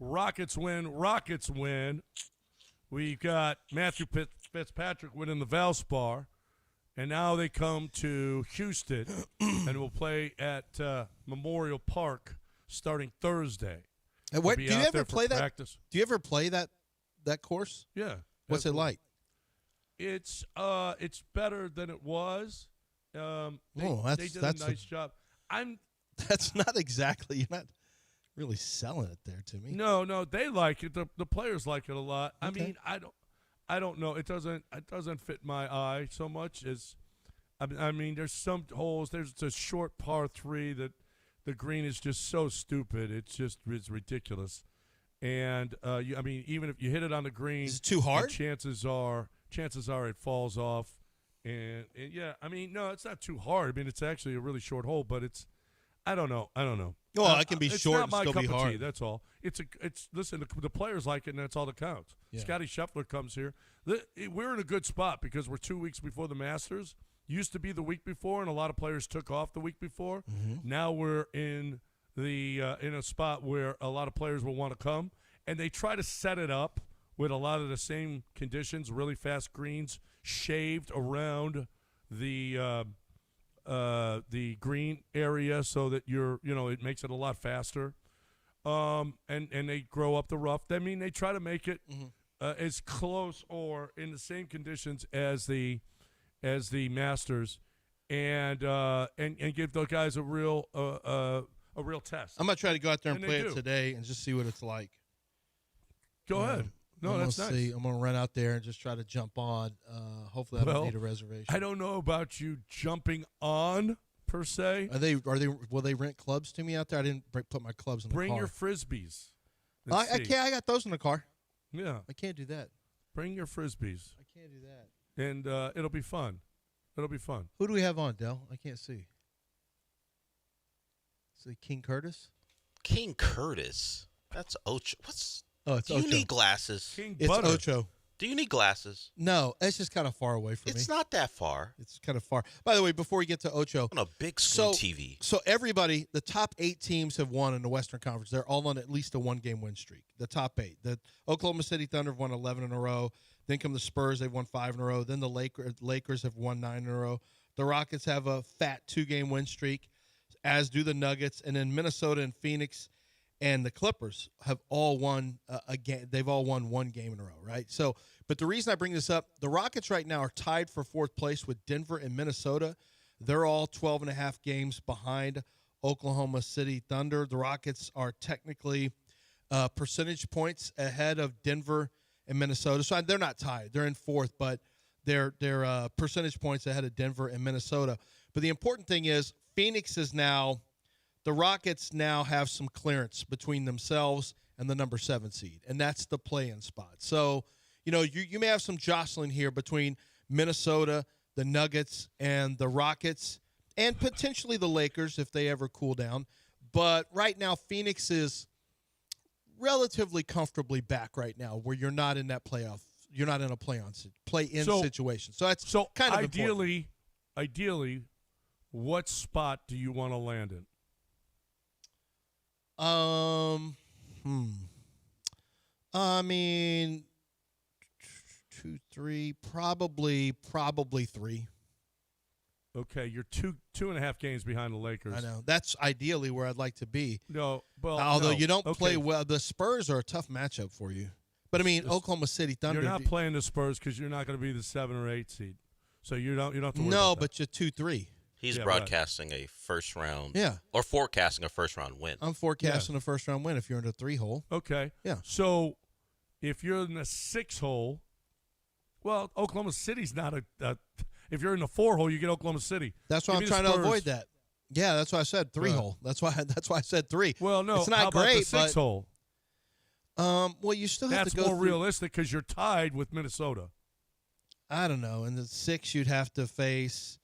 Rockets win. We've got Matthew Fitzpatrick winning the Valspar. And now they come to Houston and will play at Memorial Park starting Thursday. And do you ever play that? Practice. Do you ever play that course? Yeah. What's it like? It's better than it was. They did a nice job. That's not exactly. You're not really selling it there to me. No, they like it. The players like it a lot. Okay. I mean, I don't know. It doesn't fit my eye so much as. I mean, there's some holes. There's a short par 3 that the green is just so stupid. It's ridiculous. And even if you hit it on the green, is it too hard? Chances are it falls off. And yeah, I mean, no, it's not too hard. I mean, it's actually a really short hole, but it's. I don't know. Well, it can be short and still be hard. That's all. Listen, the players like it, and that's all that counts. Yeah. Scotty Scheffler comes here. We're in a good spot because we're 2 weeks before the Masters. Used to be the week before, and a lot of players took off the week before. Mm-hmm. Now we're in in a spot where a lot of players will want to come, and they try to set it up with a lot of the same conditions, really fast greens, shaved around the green area so that it makes it a lot faster. And they grow up the rough. I mean, they try to make it as close or in the same conditions as the Masters, and give those guys a real test. I'm gonna try to go out there and play it today and just see what it's like. Go ahead. No, that's nice. I'm gonna run out there and just try to jump on. Hopefully, I don't need a reservation. I don't know about you jumping on per se. Will they rent clubs to me out there? I didn't put my clubs in the car. Bring your frisbees. I can't. I got those in the car. Yeah, I can't do that. Bring your frisbees. I can't do that. And it'll be fun. It'll be fun. Who do we have on, Del? I can't see. Is it King Curtis? King Curtis. That's Ocho. What's? Oh, it's Do Ocho. you need glasses? It's Butter. Ocho. Do you need glasses? No, it's just kind of far away from me. It's not that far. It's kind of far. By the way, before we get to Ocho, On a big screen TV. So everybody, the top 8 teams have won in the Western Conference. They're all on at least a 1-game win streak. The top 8. The Oklahoma City Thunder have won 11 in a row. Then come the Spurs. They've won 5 in a row. Then the Lakers have won 9 in a row. The Rockets have a fat 2-game win streak, as do the Nuggets. And then Minnesota and Phoenix and the Clippers have all won again. They've all won 1 game in a row, right? So, but the reason I bring this up, the Rockets right now are tied for 4th place with Denver and Minnesota. They're all 12.5 games behind Oklahoma City Thunder. The Rockets are technically percentage points ahead of Denver and Minnesota. So they're not tied. They're in 4th, but they're percentage points ahead of Denver and Minnesota. But the important thing is Phoenix is now – the Rockets now have some clearance between themselves and the number 7 seed, and that's the play-in spot. So, you may have some jostling here between Minnesota, the Nuggets, and the Rockets, and potentially the Lakers if they ever cool down. But right now, Phoenix is relatively comfortably back right now where you're not in that playoff. You're not in a play-in situation. So that's kind of important. Ideally, what spot do you want to land in? I mean, 2, 3, probably 3. Okay, you're 2.5 games behind the Lakers. I know. That's ideally where I'd like to be. No, well, although no. you don't Okay. play well, the Spurs are a tough matchup for you. But I mean, Oklahoma City Thunder. You're not playing the Spurs because you're not going to be the 7 or 8 seed, so you don't have to worry No, about that. but you're 2, 3. He's Yeah, broadcasting a first round. Yeah. Or forecasting a first round win. I'm forecasting a first round win if you're in the 3 hole. Okay. Yeah. So if you're in the 6 hole, well, Oklahoma City's not a if you're in the 4 hole, you get Oklahoma City. That's why Give I'm me the trying to Spurs. avoid that. Yeah, that's why I said 3 hole. That's why I said 3. Well, no, it's not how about great, the 6 hole? Well, you still have That's to go more through. realistic because you're tied with Minnesota. I don't know. In the 6, you'd have to face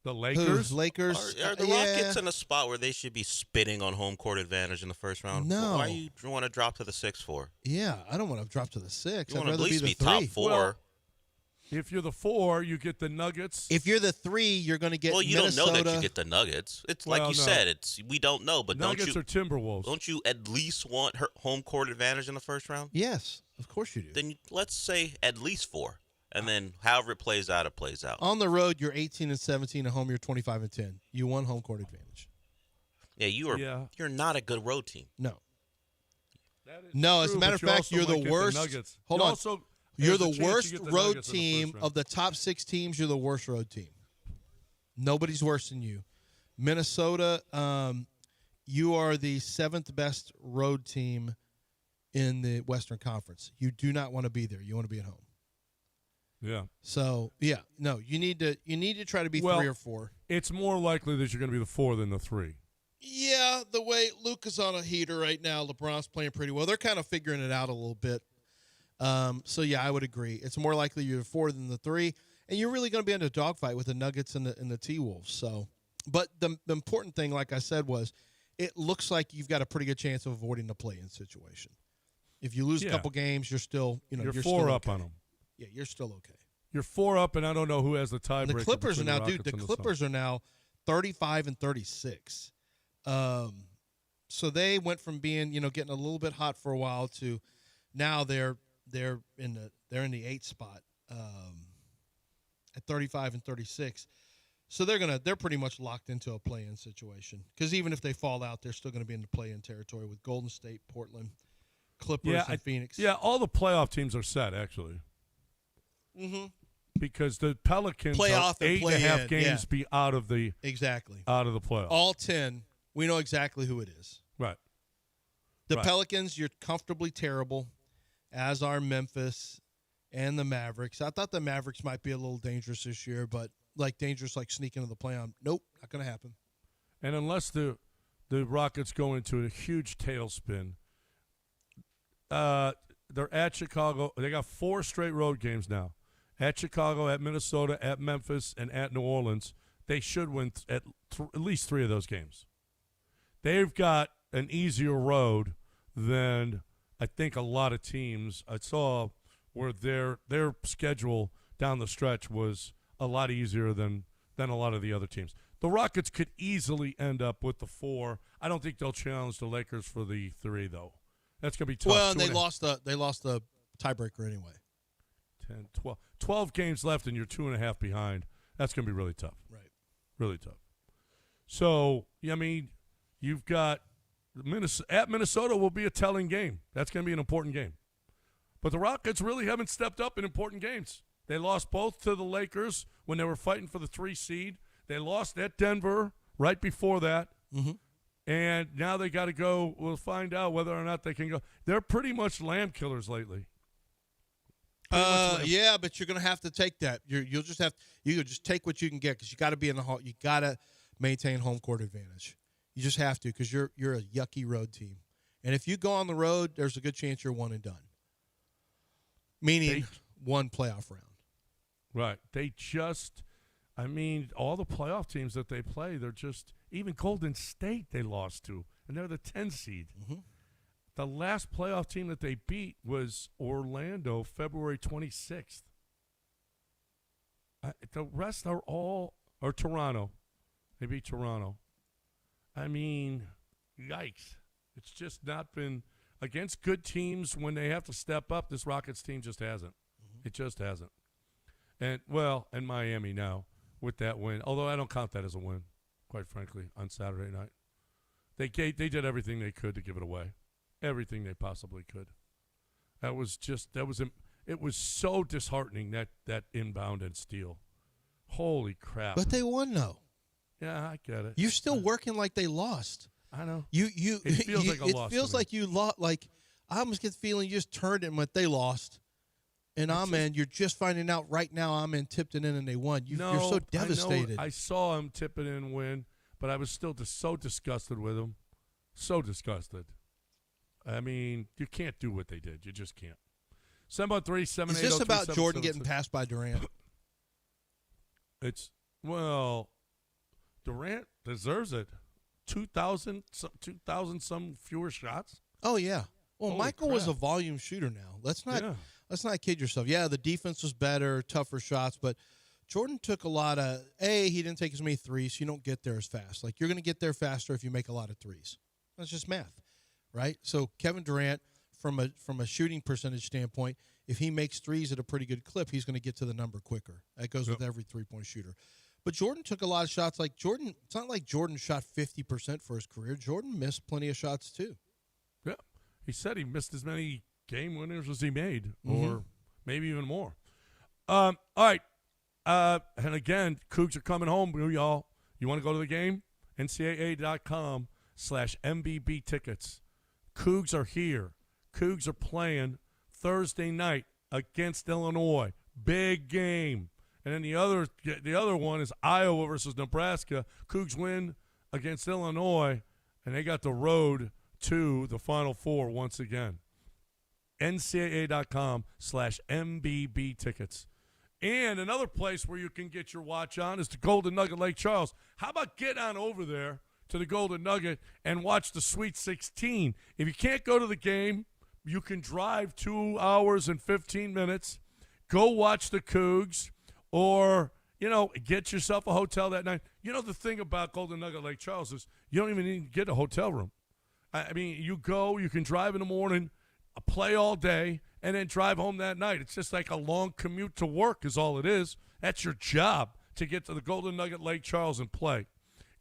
The Lakers? Lakers. Are the Rockets in a spot where they should be spitting on home court advantage in the first round? No. Why you want to drop to the 6 for? Yeah, I don't want to drop to the 6. You I'd want to at rather least be be the top 3. 4. Well, if you're the 4, you get the Nuggets. If you're the 3, you're going to get Well, you Minnesota. don't know that you get the Nuggets. It's like you said. We don't know, but Nuggets or Timberwolves. don't you at least want home court advantage in the first round? Yes, of course you do. Then let's say at least 4, and then however it plays out, it plays out. On the road, you're 18 and 17. At home, you're 25 and 10. You won home court advantage. Yeah, you're not a good road team. No. That is No, true, as a matter of but you fact, also you're might the get worst. Nuggets. Hold You on. also- You're there's a the chance worst you get the road Nuggets in the team first round. of the top 6 teams. You're the worst road team. Nobody's worse than you. Minnesota, you are the 7th best road team in the Western Conference. You do not want to be there. You want to be at home. Yeah. So, yeah, no, you need to try to be 3 or 4. It's more likely that you're going to be the 4 than the 3. Yeah, the way Luke is on a heater right now, LeBron's playing pretty well. They're kind of figuring it out a little bit. So, yeah, I would agree. It's more likely you're the 4 than the 3, and you're really going to be in a dogfight with the Nuggets and the T-Wolves. So, but the important thing, like I said, was it looks like you've got a pretty good chance of avoiding the play-in situation. If you lose a couple games, you're still, you're 4 still up okay. on them. Yeah, you're still okay. You're 4 up, and I don't know who has the tiebreaker. And the Clippers are now, between dude. The Rockets and Clippers are now 35 and 36. So they went from being, getting a little bit hot for a while to now they're in the 8th spot at 35 and 36. So they're pretty much locked into a play-in situation because even if they fall out, they're still going to be in the play-in territory with Golden State, Portland, Clippers, and Phoenix. Yeah, all the playoff teams are set actually. Mm-hmm. Because the Pelicans Playoff are and 8.5 play-in, games be out of the Exactly. playoffs. All 10, we know exactly who it is. Right. The Right. Pelicans, you're comfortably terrible, as are Memphis and the Mavericks. I thought the Mavericks might be a little dangerous this year, but dangerous like sneaking into the play-on. Nope, not going to happen. And unless the Rockets go into a huge tailspin, they're at Chicago. They got 4 straight road games now. At Chicago, at Minnesota, at Memphis, and at New Orleans. They should win at least 3 of those games. They've got an easier road than I think a lot of teams. I saw where their schedule down the stretch was a lot easier than a lot of the other teams. The Rockets could easily end up with the 4. I don't think they'll challenge the Lakers for the 3, though. That's going to be tough. Well, and they lost the tiebreaker anyway. 10, 12 games left, and you're 2.5 behind. That's going to be really tough. Right. Really tough. So, I mean, you've got at Minnesota will be a telling game. That's going to be an important game. But the Rockets really haven't stepped up in important games. They lost both to the Lakers when they were fighting for the 3 seed. They lost at Denver right before that. Mm-hmm. And now they got to go. We'll find out whether or not they can go. They're pretty much lamb killers lately. Yeah, but you're going to have to take that. You'll just take what you can get because you got to be in the hall. You got to maintain home court advantage. You just have to because you're a yucky road team. And if you go on the road, there's a good chance you're one and done. Meaning one playoff round. Right. All the playoff teams that they play, they're just, even Golden State they lost to, and they're the 10 seed. Mm-hmm. The last playoff team that they beat was Orlando, February 26th. The rest are all, or Toronto. They beat Toronto. I mean, yikes. It's just not been, against good teams when they have to step up, this Rockets team just hasn't. Mm-hmm. It just hasn't. And Miami now with that win, although I don't count that as a win, quite frankly, on Saturday night. They did everything they could to give it away. Everything they possibly could. It was so disheartening, that inbound and steal. Holy crap. But they won, though. Yeah, I get it. You're still working like they lost. I know. It feels like a loss It feels to me. like you lost. Like, I almost get the feeling you just turned it when they lost. And you're just finding out right now Amen tipped it in and they won. You're so devastated. I saw him tip it in and win, but I was still so disgusted with him. So disgusted. I mean, you can't do what they did. You just can't. 713-780-3777. Is this about Jordan getting passed by Durant? It's, well, Durant deserves it. 2,000 some fewer shots. Oh yeah. Well, Holy Michael was crap. a volume shooter now. Let's not Yeah. let's not kid yourself. Yeah, the defense was better, tougher shots, but Jordan took a lot of he didn't take as many threes, so you don't get there as fast. Like, you're going to get there faster if you make a lot of threes. That's just math, right? So Kevin Durant, from a shooting percentage standpoint, if he makes threes at a pretty good clip, he's going to get to the number quicker. That goes with every three-point shooter. But Jordan took a lot of shots. Like, Jordan, it's not like Jordan shot 50% for his career. Jordan missed plenty of shots too. Yeah. He said he missed as many game winners as he made, or maybe even more. All right. And again, Cougs are coming home, y'all. You want to go to the game? NCAA.com/MBB tickets. Cougs are here. Cougs are playing Thursday night against Illinois. Big game. And then the other one is Iowa versus Nebraska. Cougs win against Illinois, and they got the road to the Final Four once again. NCAA.com/MBB tickets. And another place where you can get your watch on is the Golden Nugget Lake Charles. How about get on over there to the Golden Nugget and watch the Sweet 16? If you can't go to the game, you can drive 2 hours and 15 minutes, go watch the Cougs, or, get yourself a hotel that night. The thing about Golden Nugget Lake Charles is you don't even need to get a hotel room. I mean, you can drive in the morning, play all day, and then drive home that night. It's just like a long commute to work is all it is. That's your job, to get to the Golden Nugget Lake Charles and play.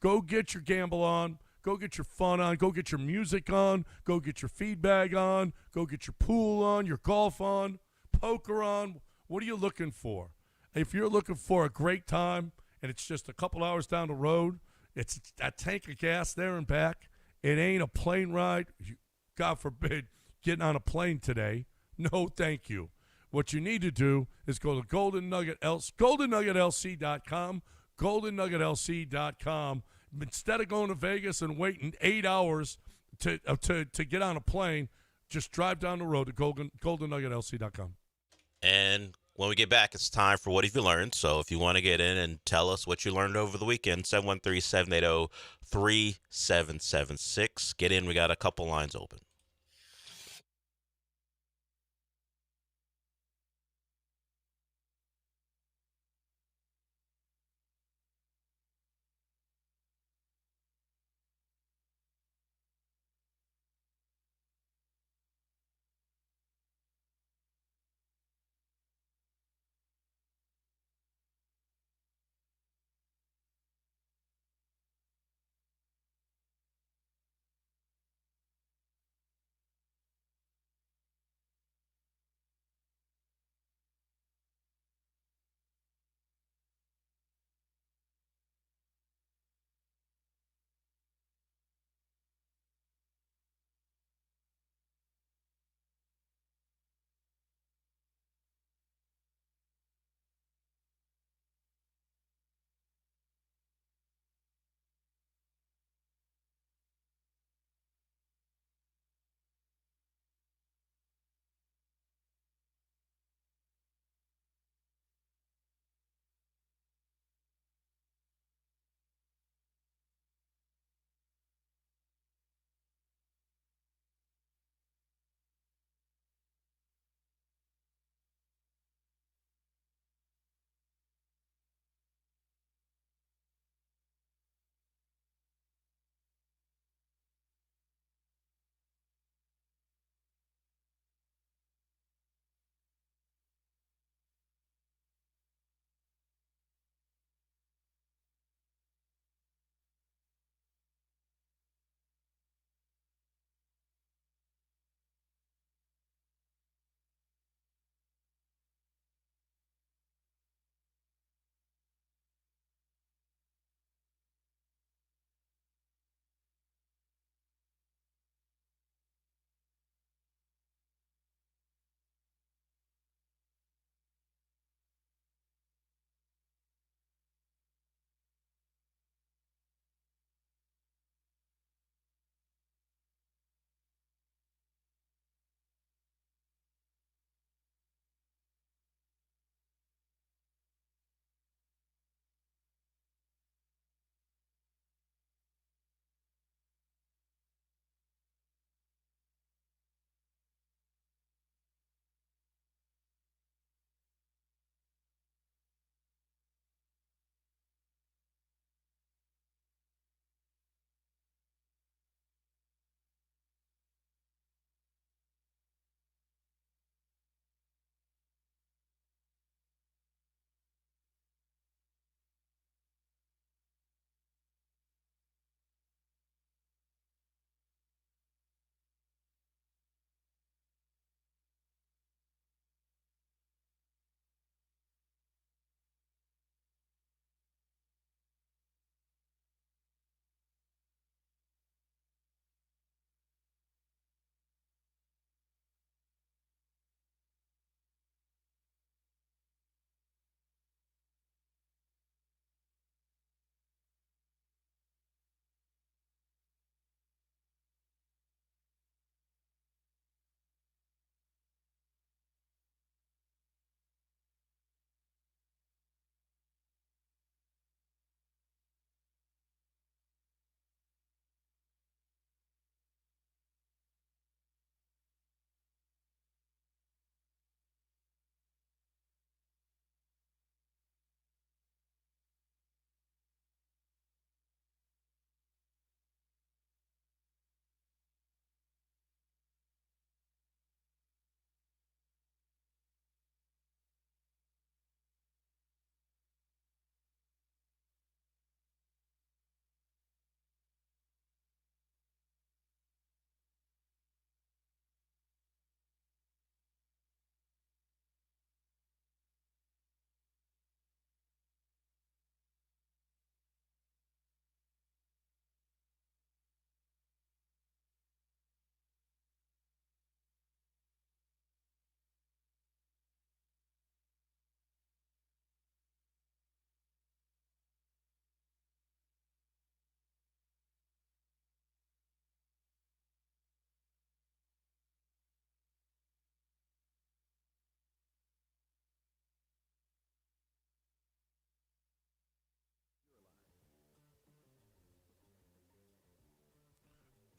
Go get your gamble on. Go get your fun on. Go get your music on. Go get your feed bag on. Go get your pool on, your golf on, poker on. What are you looking for? If you're looking for a great time and it's just a couple hours down the road, it's a tank of gas there and back. It ain't a plane ride. God forbid getting on a plane today. No, thank you. What you need to do is go to GoldenNuggetLC.com, GoldenNuggetLC.com. Instead of going to Vegas and waiting 8 hours to get on a plane, just drive down the road to GoldenNuggetLC.com. And when we get back, it's time for What Have You Learned? So if you want to get in and tell us what you learned over the weekend, 713-780-3776. Get in. We got a couple lines open.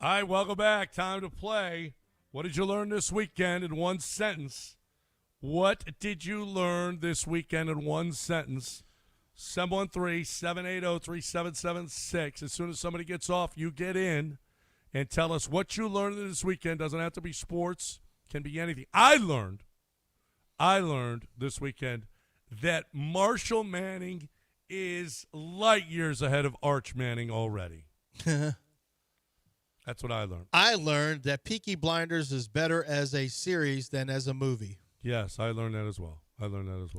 All right, welcome back. Time to play. What did you learn this weekend in one sentence? What did you learn this weekend in one sentence? 713-780-3776. As soon as somebody gets off, you get in and tell us what you learned this weekend. Doesn't have to be sports. Can be anything. I learned this weekend that Marshall Manning is light years ahead of Arch Manning already. That's what I learned. I learned that Peaky Blinders is better as a series than as a movie. Yes, I learned that as well.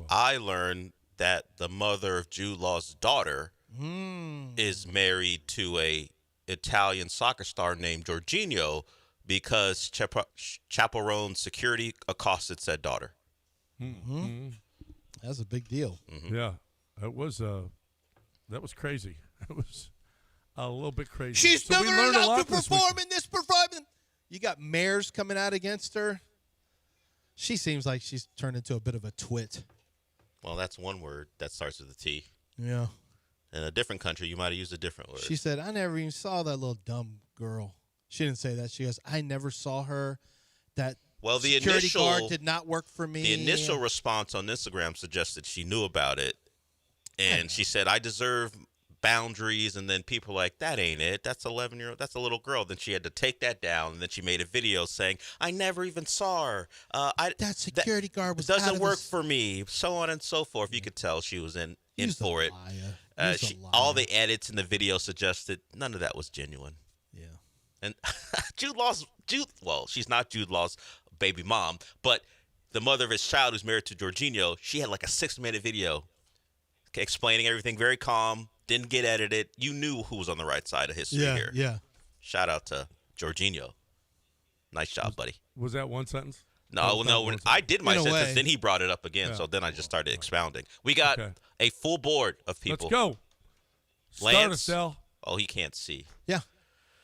I learned that the mother of Jude Law's daughter is married to a Italian soccer star named Jorginho because Chaperone security accosted said daughter. Mm-hmm. That's a big deal. Mm-hmm. Yeah, that was crazy. It was a little bit crazy. She's never allowed to perform in this performance. You got mayors coming out against her. She seems like she's turned into a bit of a twit. Well, that's one word that starts with a T. Yeah. In a different country, you might have used a different word. She said, I never even saw that little dumb girl. She didn't say that. She goes, I never saw her. That security guard did not work for me. The initial response on Instagram suggested she knew about it. And she said, I deserve boundaries. And then people were like, that ain't it. That's 11-year-old. That's a little girl. Then she had to take that down. And then she made a video saying, I never even saw her. That security guard was doesn't work for me. So on and so forth. You could tell she was in for it. All the edits in the video suggested none of that was genuine. Yeah. And well, she's not Jude Law's baby mom, but the mother of his child who's married to Jorginho, she had like a 6-minute video explaining everything, very calm, didn't get edited. You knew who was on the right side of history here. Yeah. Shout out to Jorginho. Nice job, buddy. Was that one sentence? No. I did my sentence, then he brought it up again, so then I just started expounding. We got a full board of people. Let's go. Lance, Start us, oh, he can't see. Yeah.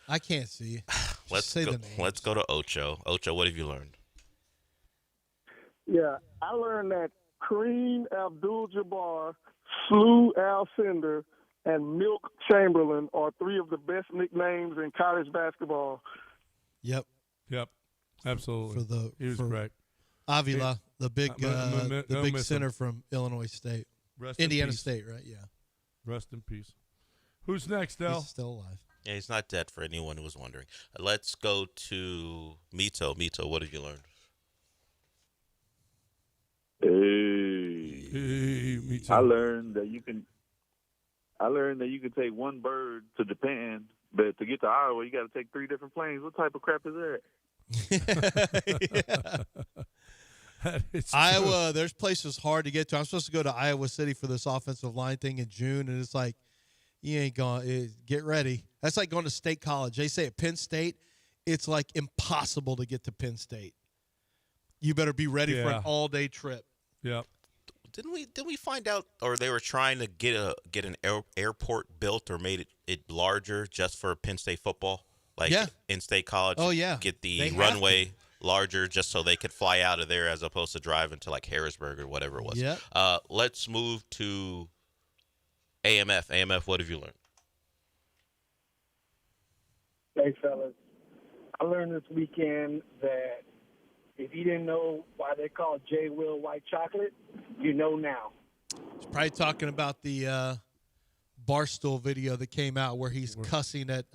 I can't see. Let's go to Ocho. Ocho, what have you learned? Yeah, I learned that Kareem Abdul-Jabbar, Slew Alcindor, and Milk Chamberlain are three of the best nicknames in college basketball. Yep. Absolutely. He was great. Avila, the big center from Illinois State. Indiana State, right? Yeah. Rest in peace. Who's next, Del? He's still alive. Yeah, he's not dead for anyone who was wondering. Let's go to Mito. Mito, what have you learned? Hey, Mito. I learned that you can take one bird to Japan, but to get to Iowa, you got to take 3 different planes. What type of crap is that? Iowa, there's places hard to get to. I'm supposed to go to Iowa City for this offensive line thing in June, and it's like, you ain't going. Get ready. That's like going to State College. They say at Penn State, it's like impossible to get to Penn State. You better be ready for an all-day trip. Yeah. Didn't we find out, or they were trying to get an airport built or made it larger just for Penn State football? Like in State College. Oh yeah. Get the runway larger just so they could fly out of there as opposed to driving to like Harrisburg or whatever it was. Yeah. Let's move to AMF. AMF, what have you learned? Hey, fellas. I learned this weekend that if you didn't know why they call J. Will white chocolate, you know now. He's probably talking about the Barstool video that came out where he's cussing at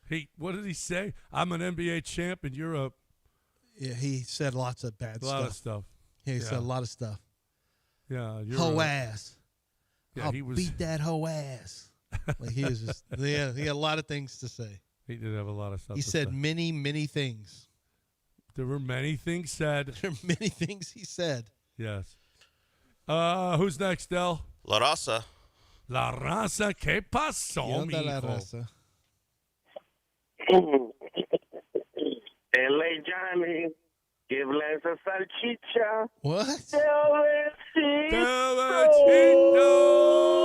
Hey, what did he say? I'm an NBA champ and you're a... Yeah, he said lots of bad stuff. A lot of stuff. Yeah, he said a lot of stuff. Yeah. Hoe ass. Yeah, I'll beat that hoe ass. Like he was just, he had a lot of things to say. He did have a lot of stuff He said many, many things. There were many things said. There were many things he said. Yes. Who's next, Del? La Raza. La Raza, ¿qué pasó, ¿Qué onda, la mijo? raza? L.A. Johnny, give Lance a salchicha. What?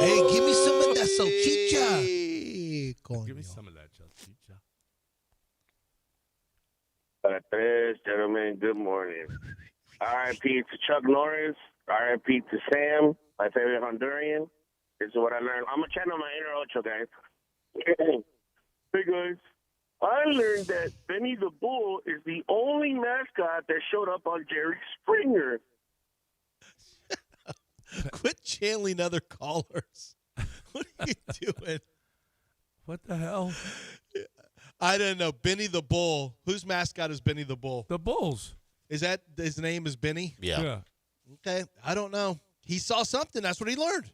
Hey, give me some of that salchicha. Give me some of that salchicha. Gentlemen, good morning. R.I.P. to Chuck Norris. R.I.P. to Sam, my favorite Honduran. This is what I learned. I'm going to channel my inner Ocho, guys. Hey, guys. I learned that Benny the Bull is the only mascot that showed up on Jerry Springer. Quit channeling other callers. What are you doing? What the hell? I don't know. Benny the Bull. Whose mascot is Benny the Bull? The Bulls. Is that his name is Benny? Yeah. Okay. I don't know. He saw something. That's what he learned.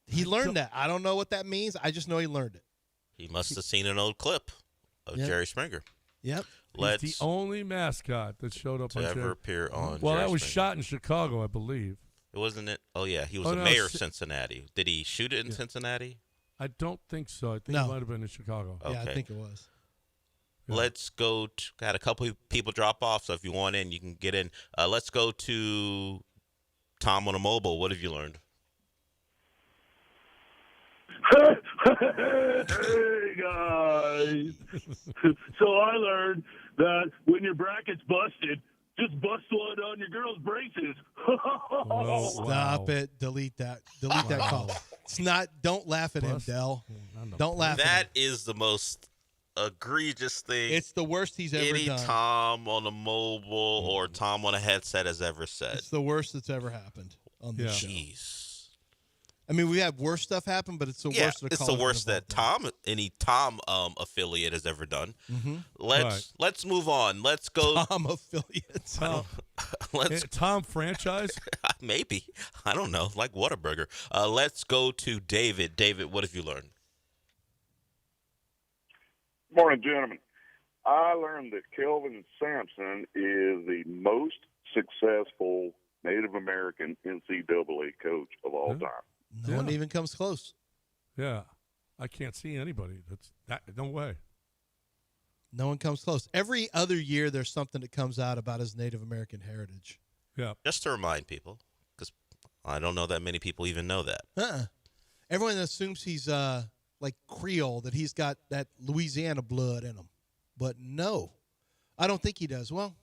He learned that. I don't know what that means. I just know he learned it. He must have seen an old clip of Jerry Springer. Yep. He's the only mascot that showed up on ever Jerry. appear on Well, Jerry that was Springer. shot in Chicago, I believe. It wasn't it? Oh, yeah. He was Oh, the no, mayor of Cincinnati. Did he shoot it in Cincinnati? I don't think so. I think No. it might have been in Chicago. Okay. Yeah, I think it was. Yeah. Let's go to – got a couple of people drop off, so if you want in, you can get in. Let's go to Tom on a mobile. What have you learned? Hey, guys. So I learned that when your bracket's busted, just bust one on your girl's braces. Oh, Stop it. Delete that. Delete that call. It's not. Don't laugh at him, Dell. Don't laugh at him. That is the most egregious thing It's the worst he's ever any done. Tom on a mobile or Tom on a headset has ever said. It's the worst that's ever happened on this show. Jeez. I mean, we have worse stuff happen, but it's the Yeah, worst. it's the worst that any Tom affiliate has ever done. Mm-hmm. Let's move on. Let's go. Tom affiliates. Tom franchise? Maybe. I don't know. Like Whataburger. Let's go to David. David, what have you learned? Morning, gentlemen. I learned that Kelvin Sampson is the most successful Native American NCAA coach of all time. No one even comes close. Yeah. I can't see anybody. No way. No one comes close. Every other year, there's something that comes out about his Native American heritage. Yeah. Just to remind people, because I don't know that many people even know that. Everyone assumes he's like Creole, that he's got that Louisiana blood in him. But no, I don't think he does. Well,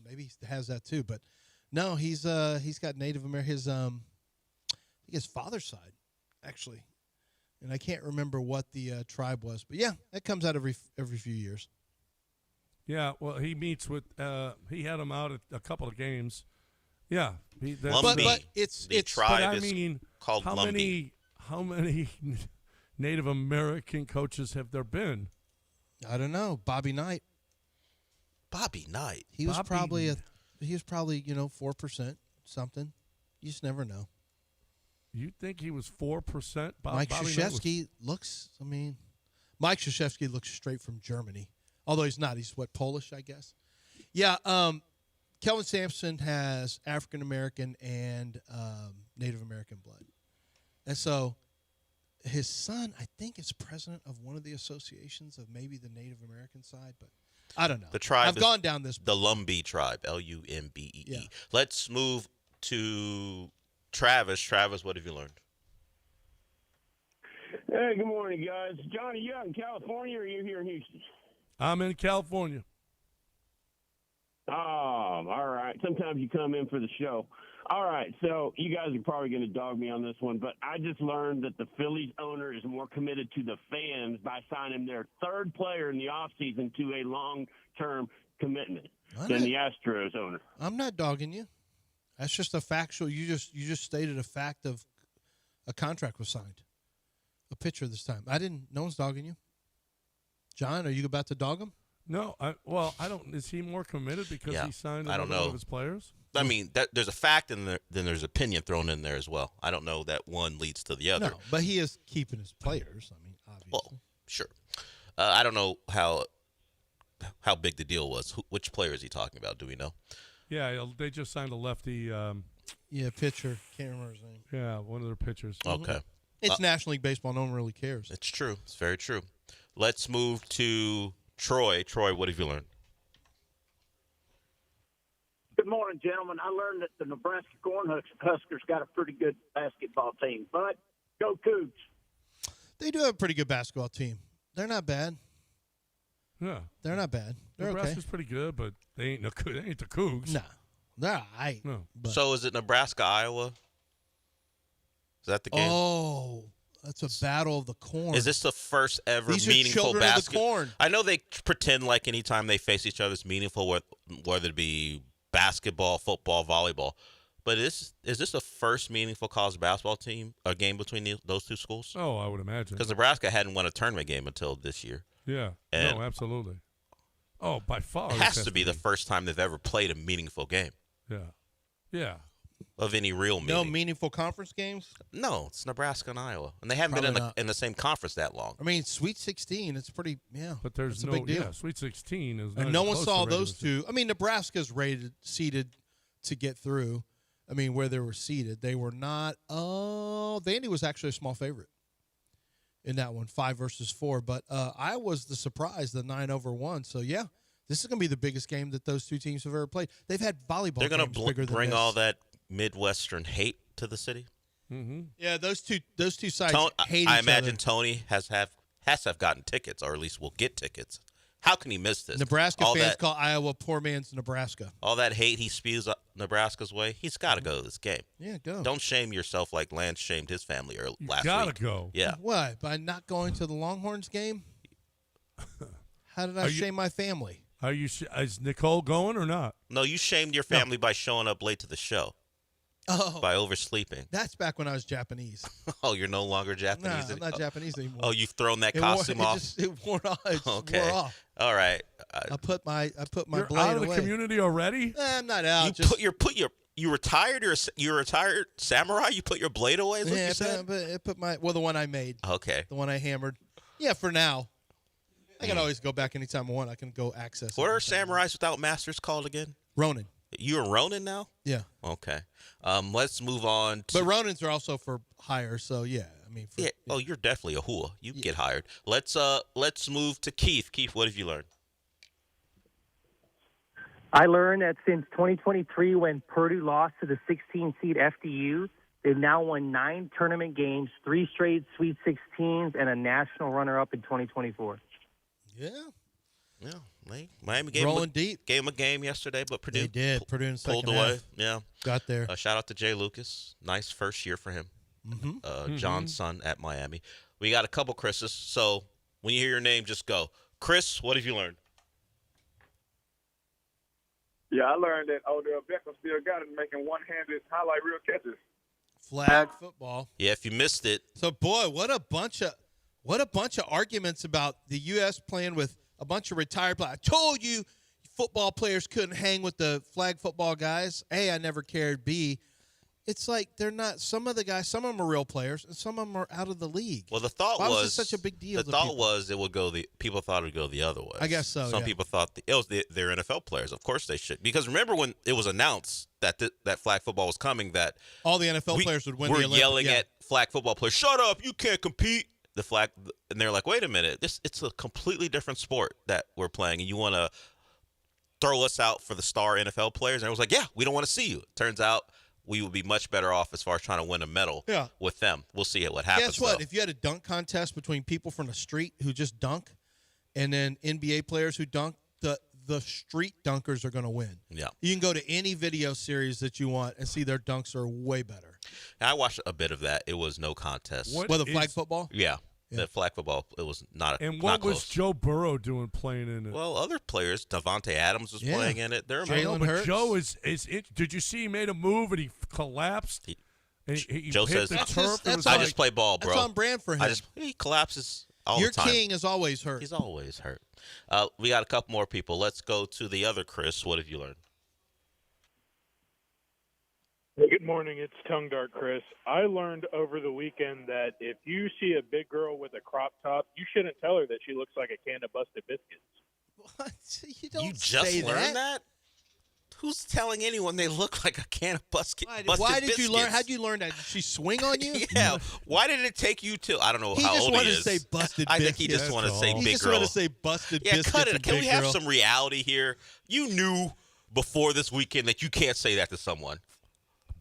maybe he has that too. But no, he's got Native American. His father's side, actually, and I can't remember what the tribe was. But yeah, that comes out every few years. Yeah, well, he meets with. He had him out at a couple of games. Yeah, Lumbee. But it's tribe but I mean, called Lumbee. How many Native American coaches have there been? I don't know. Bobby Knight. Bobby Knight. He was probably 4% something. You just never know. You think he was 4%? Mike Krzyzewski looks. I mean, Mike Krzyzewski looks straight from Germany. Although he's not. He's Polish, I guess. Yeah. Kelvin Sampson has African American and Native American blood, and so his son, I think, is president of one of the associations of maybe the Native American side, but I don't know. The tribe. I've gone down this. The Lumbee tribe. Lumbee. Yeah. Let's move to Travis. Travis, what have you learned? Hey, good morning, guys. Johnny, you out in California or are you here in Houston? I'm in California. Oh, all right. Sometimes you come in for the show. All right, so you guys are probably going to dog me on this one, but I just learned that the Phillies owner is more committed to the fans by signing their third player in the offseason to a long-term commitment than the Astros owner. I'm not dogging you. That's just a factual. You just stated a fact of a contract was signed. A pitcher this time. No one's dogging you. John, are you about to dog him? No, I don't. Is he more committed because he signed one of his players? I mean, there's a fact and then there's opinion thrown in there as well. I don't know that one leads to the other. No, but he is keeping his players. I mean, obviously. Well, sure. I don't know how big the deal was. Which player is he talking about? Do we know? Yeah, they just signed a lefty. Pitcher. Can't remember his name. Yeah, one of their pitchers. Okay. It's National League Baseball. No one really cares. It's true. It's very true. Let's move to Troy. Troy, what have you learned? Good morning, gentlemen. I learned that the Nebraska Cornhuskers got a pretty good basketball team, but go Cougs. They do have a pretty good basketball team. They're not bad. Yeah, they're not bad. They're Nebraska's pretty good, but they ain't They ain't the Cougs. No, they're all right. No. So is it Nebraska, Iowa? Is that the game? Oh, That's a battle of the corn. Is this the first ever These are meaningful children of the corn. I know they pretend like anytime they face each other it's meaningful, whether it be basketball, football, volleyball. But is this the first meaningful college basketball game between those two schools? Oh, I would imagine. Because Nebraska hadn't won a tournament game until this year. Yeah. And no, absolutely. Oh, by far. It has to be the first time they've ever played a meaningful game. Yeah. Yeah. Of any real meaning. No meaningful conference games? No, it's Nebraska and Iowa. And they haven't been in the same conference that long. I mean, Sweet 16, it's pretty, But there's a big deal. Yeah, Sweet 16 is not And no even one close saw to those regular two. I mean, Nebraska's seeded to get through. I mean, where they were seeded. They were not – Vandy was actually a small favorite in that one, 5-4. But Iowa's the surprise, the 9-1. So, yeah, this is going to be the biggest game that those two teams have ever played. They've had volleyball They're games bigger than bring this. all that Midwestern hate to the city? Mm-hmm. Yeah, those two sides hate each I other. imagine Tony has to have gotten tickets, or at least will get tickets. How can he miss this? Nebraska fans call Iowa poor man's Nebraska. All that hate he spews Nebraska's way, he's got to go to this game. Yeah, go. Don't shame yourself like Lance shamed his family last week. Gotta go. Yeah. What? By not going to the Longhorns game? How did I shame my family? Is Nicole going or not? No, you shamed your family by showing up late to the show. Oh. By oversleeping. That's back when I was Japanese. Oh, you're no longer Japanese? No, I'm not Japanese anymore. Oh, you've thrown that costume off? It wore off. Okay. Wore off. All right. I put my You're blade out of the away. community already? I'm not out. You retired? You're a retired samurai? You put your blade away is what you said? The one I made. Okay. The one I hammered. Yeah, for now. I can always go back anytime I want. I can go access What are samurais without masters called again? Ronin. You're a Ronin now? Yeah. Okay. Let's move on to... But Ronins are also for hire, so yeah. I mean, yeah. Oh, you're definitely a hua. You get hired. Let's move to Keith. Keith, what have you learned? I learned that since 2023, when Purdue lost to the 16 seed FDU, they've now won 9 tournament games, 3 straight Sweet 16s, and a national runner-up in 2024. Yeah. Yeah. Miami gave rolling deep. Gave him a game yesterday, but Purdue They did. Purdue in the pulled second away. half. Yeah. Got there. Shout out to Jay Lucas. Nice first year for him. Mm-hmm. John's son at Miami. We got a couple Chris's, so when you hear your name, just go. Chris, what have you learned? Yeah, I learned that Odell Beckham still got it making one-handed highlight reel catches. Flag football. Yeah, if you missed it. So, boy, what a bunch of arguments about the U.S. playing with a bunch of retired players. I told you football players couldn't hang with the flag football guys. A, I never cared. B, it's like they're not. Some of the guys, some of them are real players, and some of them are out of the league. Well, the thought Why was it such a big deal. The thought was it would go people thought it would go the other way. I guess so. Some people thought it was they're NFL players. Of course they should, because remember when it was announced that that flag football was coming, that all the NFL players would win. We're the Olympics. yelling at flag football players, "Shut up! You can't compete." The flag, and they're like, "Wait a minute! It's a completely different sport that we're playing, and you want to throw us out for the star NFL players?" And I was like, "Yeah, we don't want to see you." Turns out we would be much better off as far as trying to win a medal with them. We'll see what happens. Guess what? Though. If you had a dunk contest between people from the street who just dunk, and then NBA players who dunk, the street dunkers are going to win. Yeah. You can go to any video series that you want and see their dunks are way better. And I watched a bit of that. It was no contest. The flag football? Yeah. The flag football, it was not. And not what close. was Joe Burrow doing playing in it? Well, other players, Devontae Adams was playing in it. But Joe is. Did you see he made a move and he collapsed? He Joe hit says, the turf. "I just play ball, bro." That's on brand for him. He collapses all Your the time. king is always hurt. He's always hurt. We got a couple more people. Let's go to the other Chris. What have you learned? Hey, good morning. It's Tongue Dart Chris. I learned over the weekend that if you see a big girl with a crop top, you shouldn't tell her that she looks like a can of busted biscuits. What? You don't You just say learned that? Who's telling anyone they look like a can of busted Why did biscuits? you learn? How did you learn that? Did she swing on you? Yeah. Why did it take you to? I don't know He how just old wanted he to is. say busted I think biscuits. he just wanted to say He big just girl. wanted to say busted Yeah, biscuits. cut it. and Can we big have girl. some reality here? You knew before this weekend that you can't say that to someone.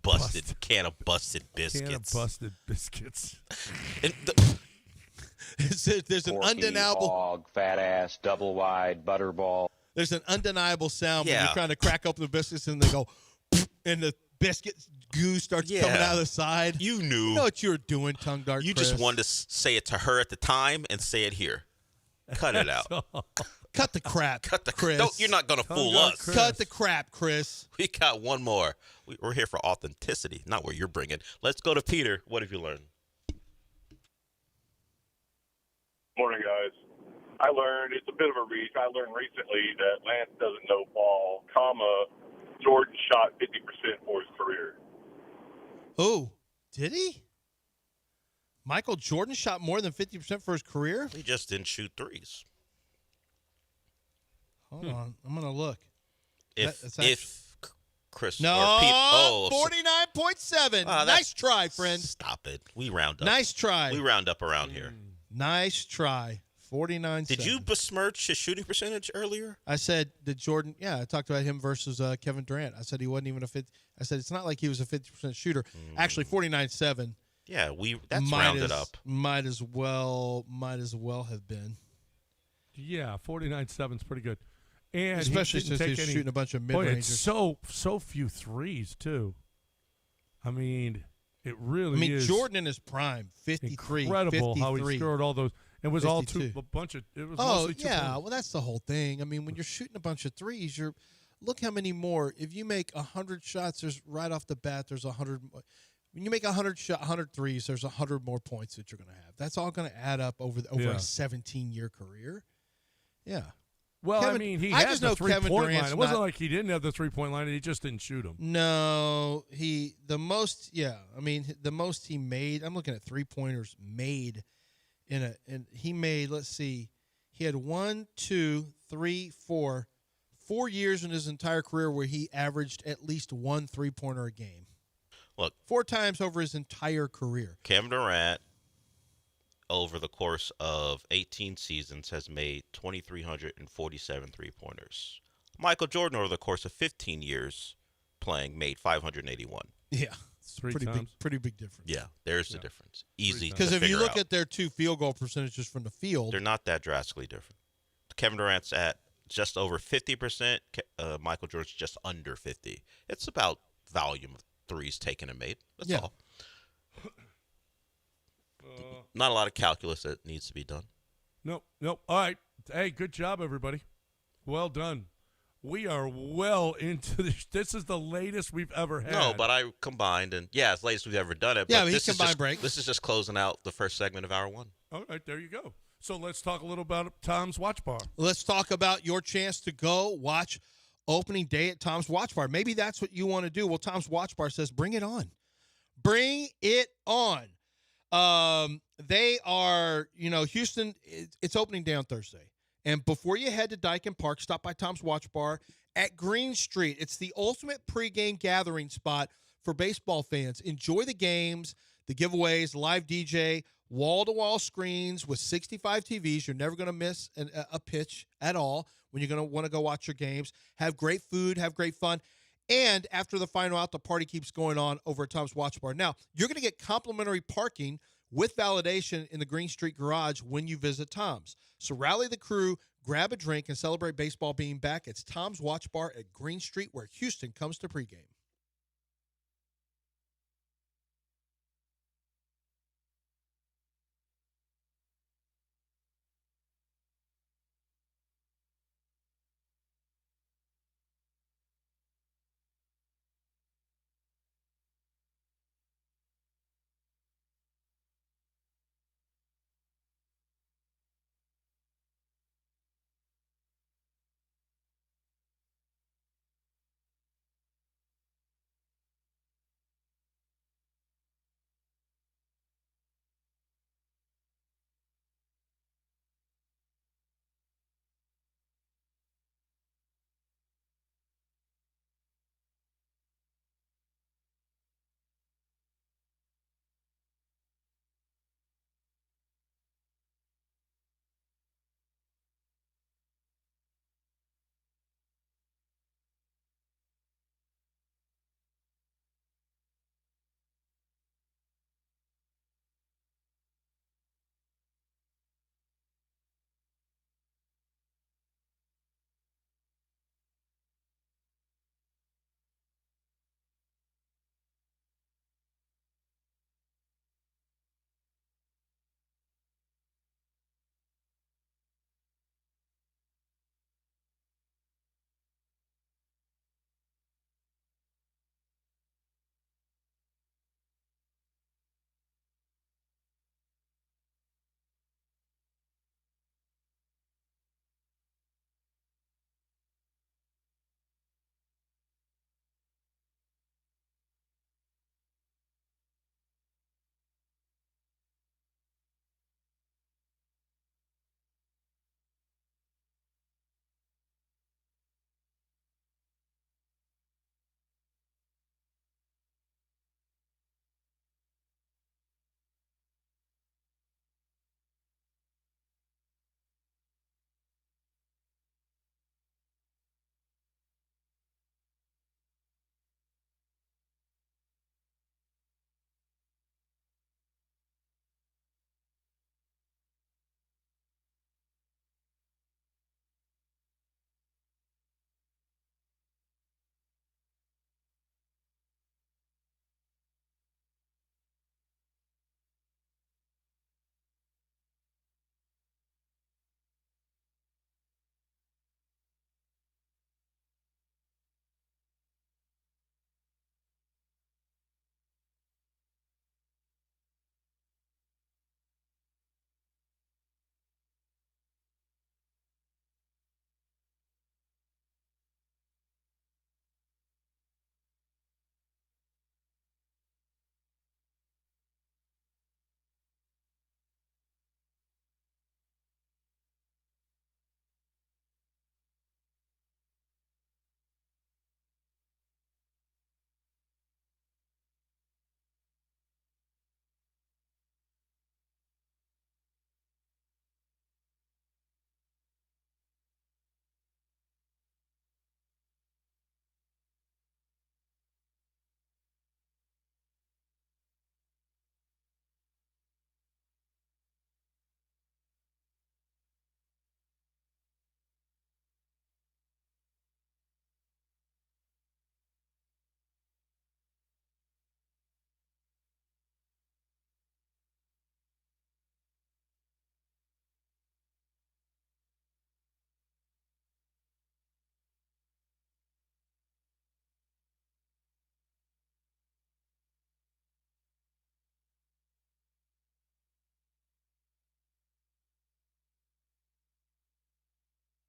Busted can of busted biscuits. Can of busted biscuits. And There's an undeniable hog, fat ass, double wide, butterball. There's an undeniable sound when Yeah. you're trying to crack open the biscuits and they go, and the biscuits goo starts coming out of the side. You knew. You know what you were doing, tongue dart. You Chris. just wanted to say it to her at the time and say it here. Cut it out. Cut the crap, Chris. No, you're not going to fool us. Chris. Cut the crap, Chris. We got one more. We're here for authenticity, not what you're bringing. Let's go to Peter. What have you learned? Morning, guys. I learned, it's a bit of a reach, I learned recently that Lance doesn't know ball, Jordan shot 50% for his career. Oh, did he? Michael Jordan shot more than 50% for his career? He just didn't shoot threes. Hold on. I'm going to look. If Chris no, or Pete. 49.7. Nice try, friend. Stop it. We round up. Nice try. We round up around here. Nice try. 49.7. Did you besmirch his shooting percentage earlier? I said that Jordan, I talked about him versus Kevin Durant. I said he wasn't even a 50. I said it's not like he was a 50% shooter. Actually, 49.7. Yeah, that's rounded up. Might as well have been. Yeah, 49.7 is pretty good. And especially since he's shooting a bunch of mid-rangers. So few threes, too. I mean, it really is. Jordan in his prime, 53. Incredible 53. how he scored all those. It was 52. a bunch of. It was mostly 2 yeah. Well, that's the whole thing. I mean, when you're shooting a bunch of threes, look how many more. If you make 100 shots, there's right off the bat, there's 100. When you make 100 threes, there's 100 more points that you're going to have. That's all going to add up over a 17-year career. Yeah. Well, he had the three-point line. It wasn't like he didn't have the three-point line, and he just didn't shoot them. No, the most he made, I'm looking at three-pointers made and he made, let's see, he had 4 years in his entire career where he averaged at least one three-pointer a game. Look. 4 times over his entire career. Kevin Durant, over the course of 18 seasons, has made 2,347 three-pointers. Michael Jordan, over the course of 15 years playing, made 581. Yeah, it's pretty big difference. Yeah, there's the difference. Easy to because if you figure look out. at their 2 field goal percentages from the field, they're not that drastically different. Kevin Durant's at just over 50%. Michael Jordan's just under 50. It's about volume of threes taken and made. That's all. Not a lot of calculus that needs to be done. Nope. All right. Hey, good job, everybody. Well done. We are well into this. This is the latest we've ever had. No, but I combined, and it's the latest we've ever done it. Yeah, but he combined break. This is just closing out the first segment of hour 1. All right, there you go. So let's talk a little about Tom's Watch Bar. Let's talk about your chance to go watch opening day at Tom's Watch Bar. Maybe that's what you want to do. Well, Tom's Watch Bar says bring it on. Bring it on. They are, Houston, it's opening day on Thursday. And before you head to Dyken Park, stop by Tom's Watch Bar at Green Street. It's the ultimate pregame gathering spot for baseball fans. Enjoy the games, the giveaways, live DJ, wall-to-wall screens with 65 TVs. You're never going to miss a pitch at all when you're going to want to go watch your games. Have great food, have great fun. And after the final out, the party keeps going on over at Tom's Watch Bar. Now, you're going to get complimentary parking with validation in the Green Street Garage when you visit Tom's. So rally the crew, grab a drink, and celebrate baseball being back. It's Tom's Watch Bar at Green Street, where Houston comes to pregame.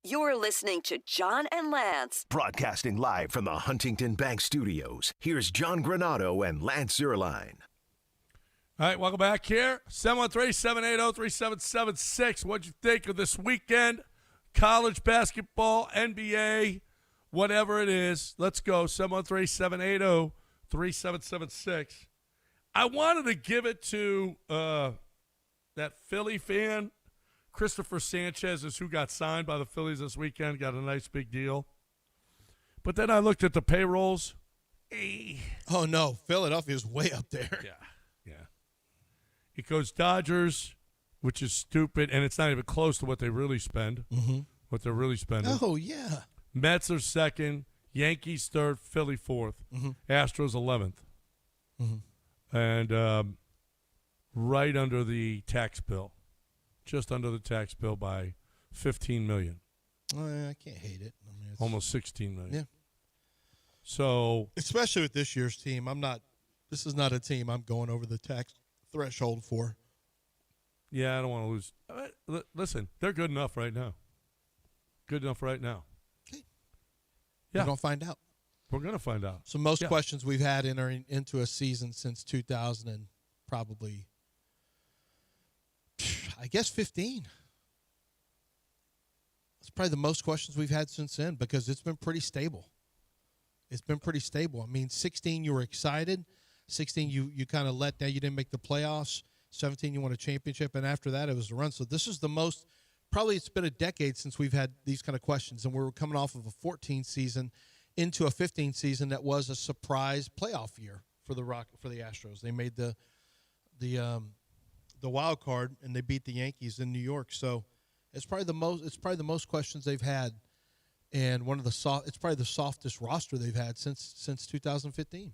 You're listening to John and Lance. Broadcasting live from the Huntington Bank Studios, here's John Granado and Lance Zierlein. All right, welcome back here. 713-780-3776. What'd you think of this weekend? College basketball, NBA, whatever it is. Let's go. 713-780-3776. I wanted to give it to that Philly fan. Christopher Sanchez is who got signed by the Phillies this weekend, got a nice big deal. But then I looked at the payrolls. Oh, no. Philadelphia's way up there. Yeah. It goes Dodgers, which is stupid, and it's not even close to what they really spend, what they're really spending. Oh, yeah. Mets are second, Yankees third, Philly fourth, Astros 11th. And right under the tax bill, just under the tax bill by $15 million. Oh, yeah, I can't hate it. I mean, it's almost $16 million. Yeah. So, especially with this year's team, this is not a team I'm going over the tax threshold for. Yeah, I don't want to lose. Listen, they're good enough right now. Good enough right now. Okay. Yeah. We're going to find out. We're going to find out. So most questions we've had entering into a season since 2000 and probably, I guess, 15. It's probably the most questions we've had since then because it's been pretty stable. I mean, 16, you were excited. 16, you kind of let down. You didn't make the playoffs. 17, you won a championship. And after that, it was a run. So this is the most – probably it's been a decade since we've had these kind of questions. And we're coming off of a 14 season into a 15 season that was a surprise playoff year for the Astros. They made the wild card, and they beat the Yankees in New York. So it's probably the most questions they've had. And it's probably the softest roster they've had since 2015.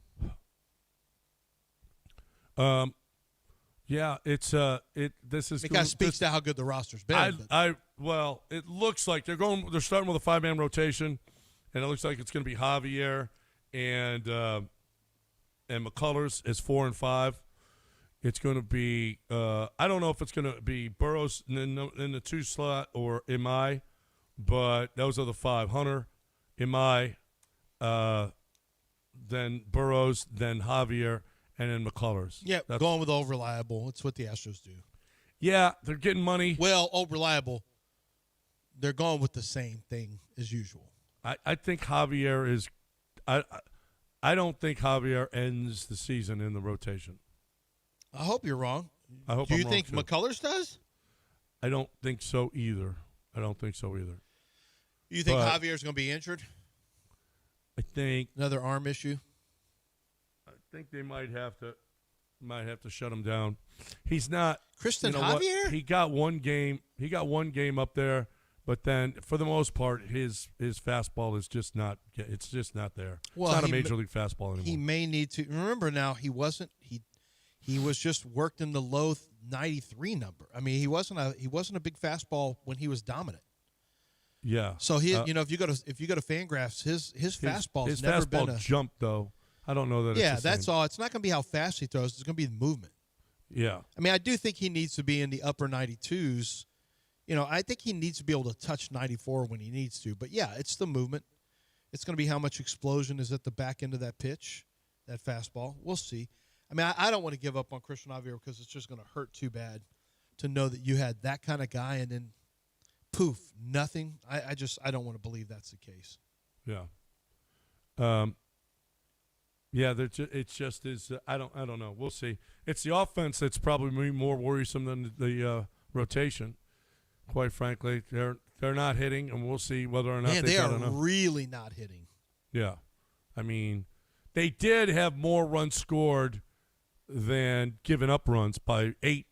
Yeah, this is. It kind of speaks to how good the roster's been. Well, it looks like they're starting with a 5-man rotation, and it looks like it's going to be Javier and McCullers as 4 and 5. It's going to be I don't know if it's going to be Burrows in the 2 slot or Imai, but those are the 5. Hunter, Imai, then Burrows, then Javier, and then McCullers. Yeah, going with old reliable. It's what the Astros do. Yeah, they're getting money. Well, old reliable, they're going with the same thing as usual. I think Javier is I don't think Javier ends the season in the rotation. I hope you're wrong. I hope Do I'm you wrong, think too. McCullers does? I don't think so either. You think Javier's going to be injured? I think another arm issue. I think they might have to shut him down. He's not Christian you know what? Javier. He got one game up there, but then for the most part, his fastball is just not. It's just not there. Well, it's not a major league fastball anymore. He may need to remember now. He wasn't. He was just worked in the low 93 number. I mean, he wasn't a big fastball when he was dominant. Yeah. So if you go to Fangraphs, his fastball's never been a jump though. I don't know that. Yeah, it's the that's same. all. It's not going to be how fast he throws. It's going to be the movement. Yeah. I mean, I do think he needs to be in the upper 92s. You know, I think he needs to be able to touch 94 when he needs to. But yeah, it's the movement. It's going to be how much explosion is at the back end of that pitch, that fastball. We'll see. I mean, I don't want to give up on Christian Javier because it's just going to hurt too bad to know that you had that kind of guy and then poof, nothing. I don't want to believe that's the case. Yeah. Yeah, it just is. I don't know. We'll see. It's the offense that's probably more worrisome than the rotation. Quite frankly, they're not hitting, and we'll see whether or not they are really not hitting. Yeah, I mean, they did have more runs scored than given up runs by 8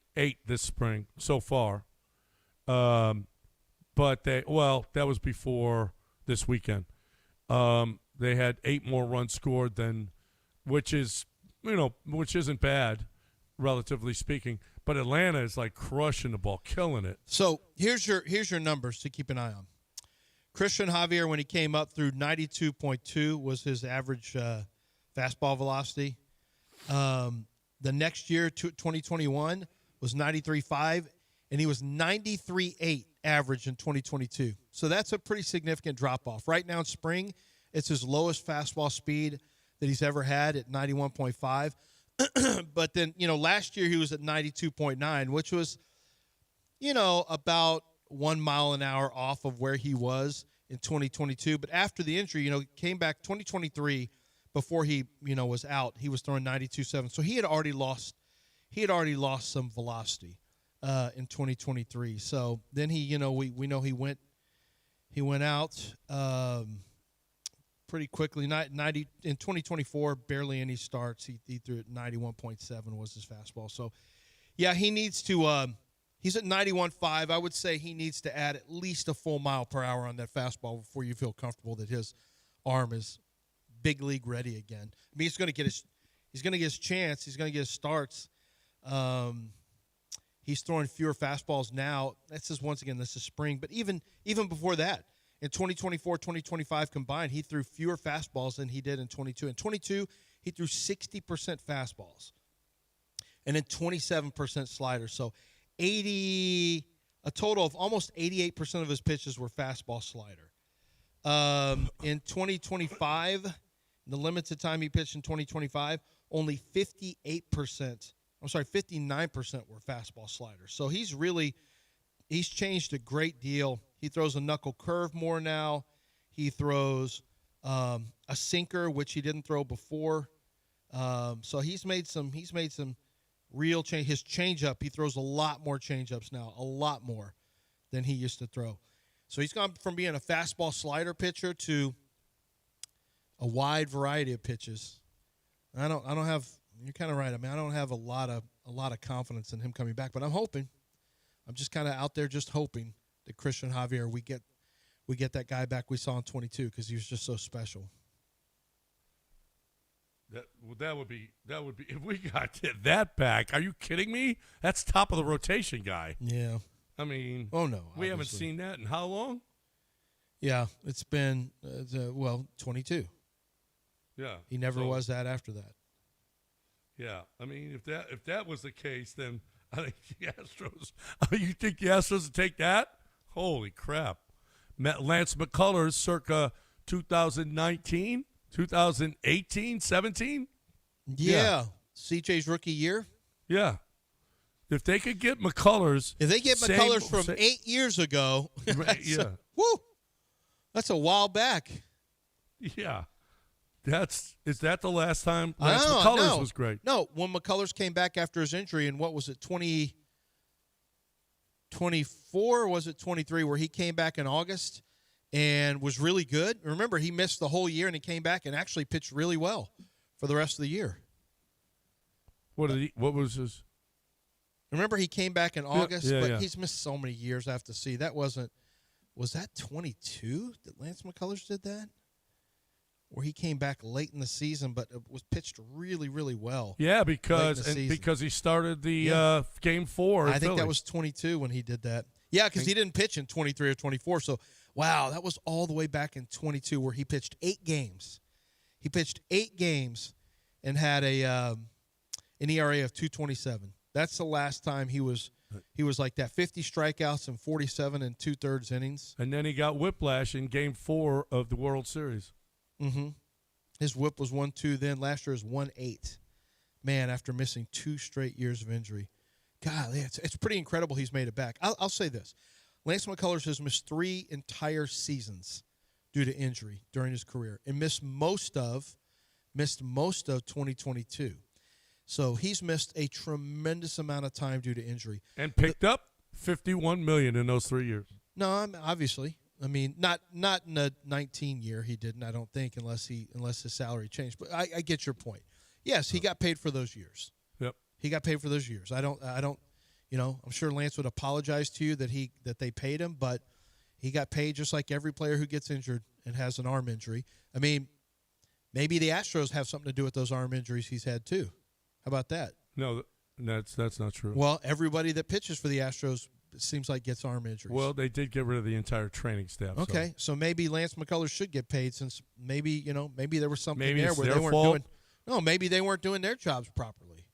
this spring so far. But that was before this weekend. They had 8 more runs scored than, which isn't bad, relatively speaking. But Atlanta is like crushing the ball, killing it. So here's your numbers to keep an eye on. Christian Javier, when he came up through 92.2, was his average fastball velocity. The next year, 2021, was 93.5, and he was 93.8 average in 2022. So that's a pretty significant drop-off. Right now in spring, it's his lowest fastball speed that he's ever had at 91.5. But then, last year he was at 92.9, which was, about 1 mile an hour off of where he was in 2022. But after the injury, came back 2023 before he, was out. He was throwing 92.7. So he had already lost some velocity in 2023. So then he, we know he went out pretty quickly. 90 in 2024, barely any starts. He threw at 91.7 was his fastball. So yeah, he needs to. He's at 91.5. I would say he needs to add at least a full mile per hour on that fastball before you feel comfortable that his arm is big league ready again. I mean, he's going to get his chance. He's going to get his starts. He's throwing fewer fastballs now. This is spring. But even before that, in 2024, 2025 combined, he threw fewer fastballs than he did in 22. In 22, he threw 60% fastballs and then 27% sliders. So a total of almost 88% of his pitches were fastball slider. In 2025, the limited time he pitched in 2025, only 59% were fastball sliders. So he's changed a great deal. He throws a knuckle curve more now. He throws a sinker, which he didn't throw before. So he's made some real change. His changeup, he throws a lot more changeups now, a lot more than he used to throw. So he's gone from being a fastball slider pitcher to a wide variety of pitches. I don't have. You're kind of right. I mean, I don't have a lot of confidence in him coming back, but I'm hoping. I'm just kind of out there, just hoping that Christian Javier, we get that guy back we saw in 22 because he was just so special. That would be if we got that back. Are you kidding me? That's top of the rotation guy. Yeah. I mean, oh no, we haven't seen that in how long? Yeah, it's been 22. Yeah, he never was that after that. Yeah, I mean, if that was the case, then I think the Astros. You think the Astros would take that? Holy crap! Lance McCullers, circa 2019, 2018, 17. Yeah, CJ's rookie year. Yeah. If they could get McCullers. If they get McCullers from 8 years ago. That's a while back. Yeah. Is that the last time Lance McCullers was great? No, when McCullers came back after his injury in, what was it, 2024 or was it 23, where he came back in August and was really good. Remember, he missed the whole year and he came back and actually pitched really well for the rest of the year. What was his? Remember, he came back in August, but he's missed so many years. I have to see. Was that 22 that Lance McCullers did that? Where he came back late in the season, but it was pitched really, really well. Yeah, because he started the Game 4. I think that was 22 when he did that. Yeah, because he didn't pitch in 23 or 24. So, wow, that was all the way back in 22 where he pitched 8 games. He pitched 8 games and had an ERA of 2.27. That's the last time he was like that. 50 strikeouts and 47 and 2/3 innings. And then he got whiplash in Game 4 of the World Series. Mm-hmm. His whip was 1.2 then. Last year was 1.8. Man, after missing 2 straight years of injury. Golly, it's pretty incredible he's made it back. I'll say this. Lance McCullers has missed 3 entire seasons due to injury during his career and missed most of 2022. So he's missed a tremendous amount of time due to injury. And picked up $51 million in those 3 years. No, obviously. I mean, not in the 19 year he didn't, I don't think, unless his salary changed. But I get your point. Yes, he got paid for those years. Yep. He got paid for those years. I don't I'm sure Lance would apologize to you that they paid him, but he got paid just like every player who gets injured and has an arm injury. I mean, maybe the Astros have something to do with those arm injuries he's had too. How about that? No, that's not true. Well, everybody that pitches for the Astros, it seems like, gets arm injuries. Well, they did get rid of the entire training staff. Okay, so maybe Lance McCullers should get paid, since maybe there was something maybe there where they weren't fault. doing. No, maybe they weren't doing their jobs properly.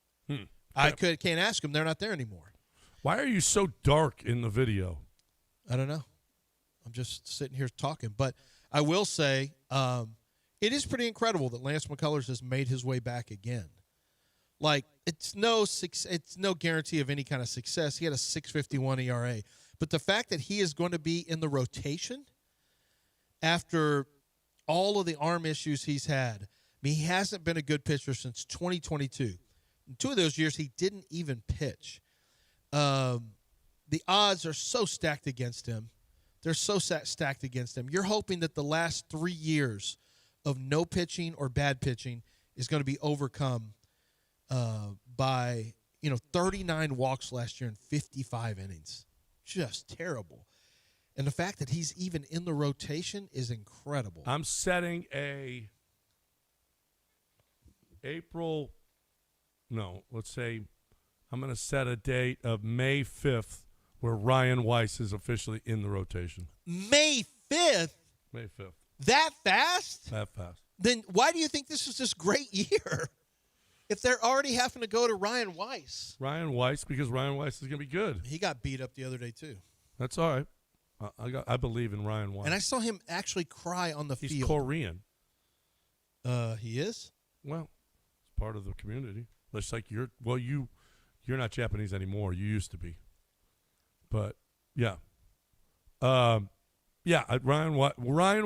I can't ask them; they're not there anymore. Why are you so dark in the video? I don't know. I'm just sitting here talking. But I will say it is pretty incredible that Lance McCullers has made his way back again. Like, it's no guarantee of any kind of success. He had a 6.51 ERA. But the fact that he is going to be in the rotation after all of the arm issues he's had, I mean, he hasn't been a good pitcher since 2022. In 2 of those years, he didn't even pitch. The odds are so stacked against him. They're so stacked against him. You're hoping that the last 3 years of no pitching or bad pitching is going to be overcome by 39 walks last year in 55 innings. Just terrible. And the fact that he's even in the rotation is incredible. I'm setting I'm going to set a date of May 5th where Ryan Weiss is officially in the rotation. May 5th? May 5th. That fast? That fast. Then why do you think this is this great year if they're already having to go to Ryan Weiss? Ryan Weiss, because Ryan Weiss is going to be good. He got beat up the other day, too. That's all right. I believe in Ryan Weiss. And I saw him actually cry on the field. He's Korean. He is? Well, it's part of the community. Just like you're not Japanese anymore. You used to be. But, yeah. Ryan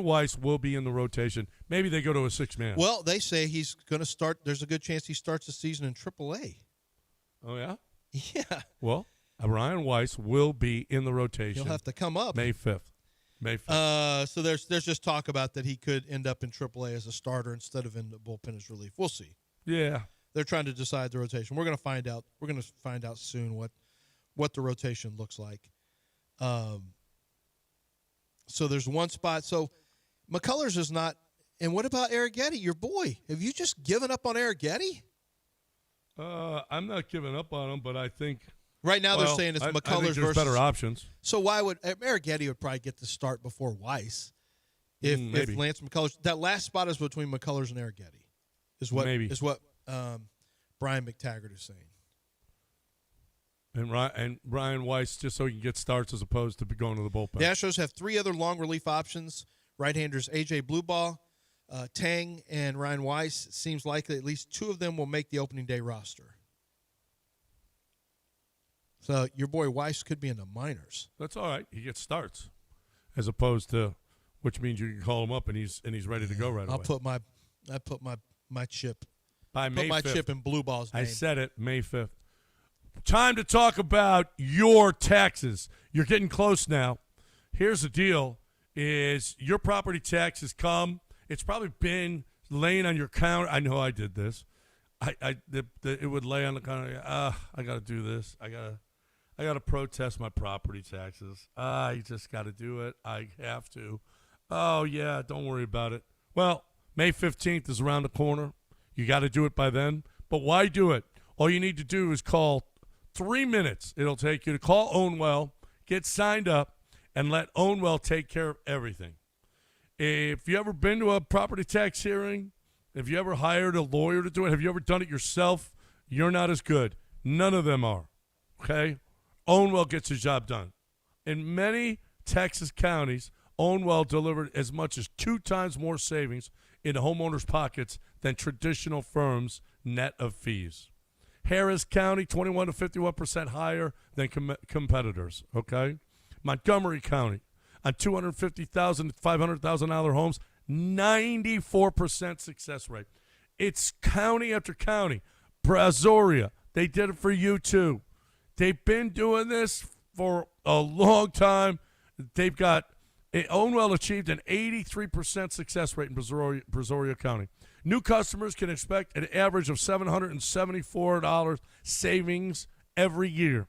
Weiss will be in the rotation. Maybe they go to a 6-man. Well, they say he's going to start. There's a good chance he starts the season in AAA. Oh, yeah? Yeah. Well, Ryan Weiss will be in the rotation. He'll have to come up. May 5th. So there's just talk about that he could end up in AAA as a starter instead of in the bullpen as relief. We'll see. Yeah. They're trying to decide the rotation. We're going to find out. We're going to find out soon what the rotation looks like. So there's one spot. So McCullers is not. And what about Arrighetti, your boy? Have you just given up on Arrighetti? I'm not giving up on him, but I think right now they're saying it's McCullers I think there's versus better options. So why would Arrighetti would probably get the start before Weiss if Lance McCullers? That last spot is between McCullers and Arrighetti. Is what Brian McTaggart is saying. And Ryan Weiss, just so he can get starts as opposed to going to the bullpen. The Astros have 3 other long relief options. Right-handers A.J. Blueball, Tang, and Ryan Weiss. It seems likely at least 2 of them will make the opening day roster. So your boy Weiss could be in the minors. That's all right. He gets starts, as opposed to, which means you can call him up and he's ready to go right away. I put my chip. By May 5th. Put my chip in Blueball's name. I said it, May 5th. Time to talk about your taxes. You're getting close now. Here's the deal: is your property taxes come? It's probably been laying on your counter. I know I did this. It would lay on the counter. I got to do this. I got to protest my property taxes. I just got to do it. I have to. Oh yeah, don't worry about it. Well, May 15th is around the corner. You got to do it by then. But why do it? All you need to do is call. 3 minutes it'll take you to call Ownwell, get signed up, and let Ownwell take care of everything. If you ever been to a property tax hearing, if you ever hired a lawyer to do it, have you ever done it yourself, you're not as good. None of them are, okay? Ownwell gets his job done. In many Texas counties, Ownwell delivered as much as 2 times more savings in homeowners' pockets than traditional firms net of fees. Harris County, 21 to 51% higher than competitors, okay? Montgomery County, on $250,000 to $500,000 homes, 94% success rate. It's county after county. Brazoria, they did it for you too. They've been doing this for a long time. They've got, Ownwell achieved an 83% success rate in Brazoria County. New customers can expect an average of $774 savings every year.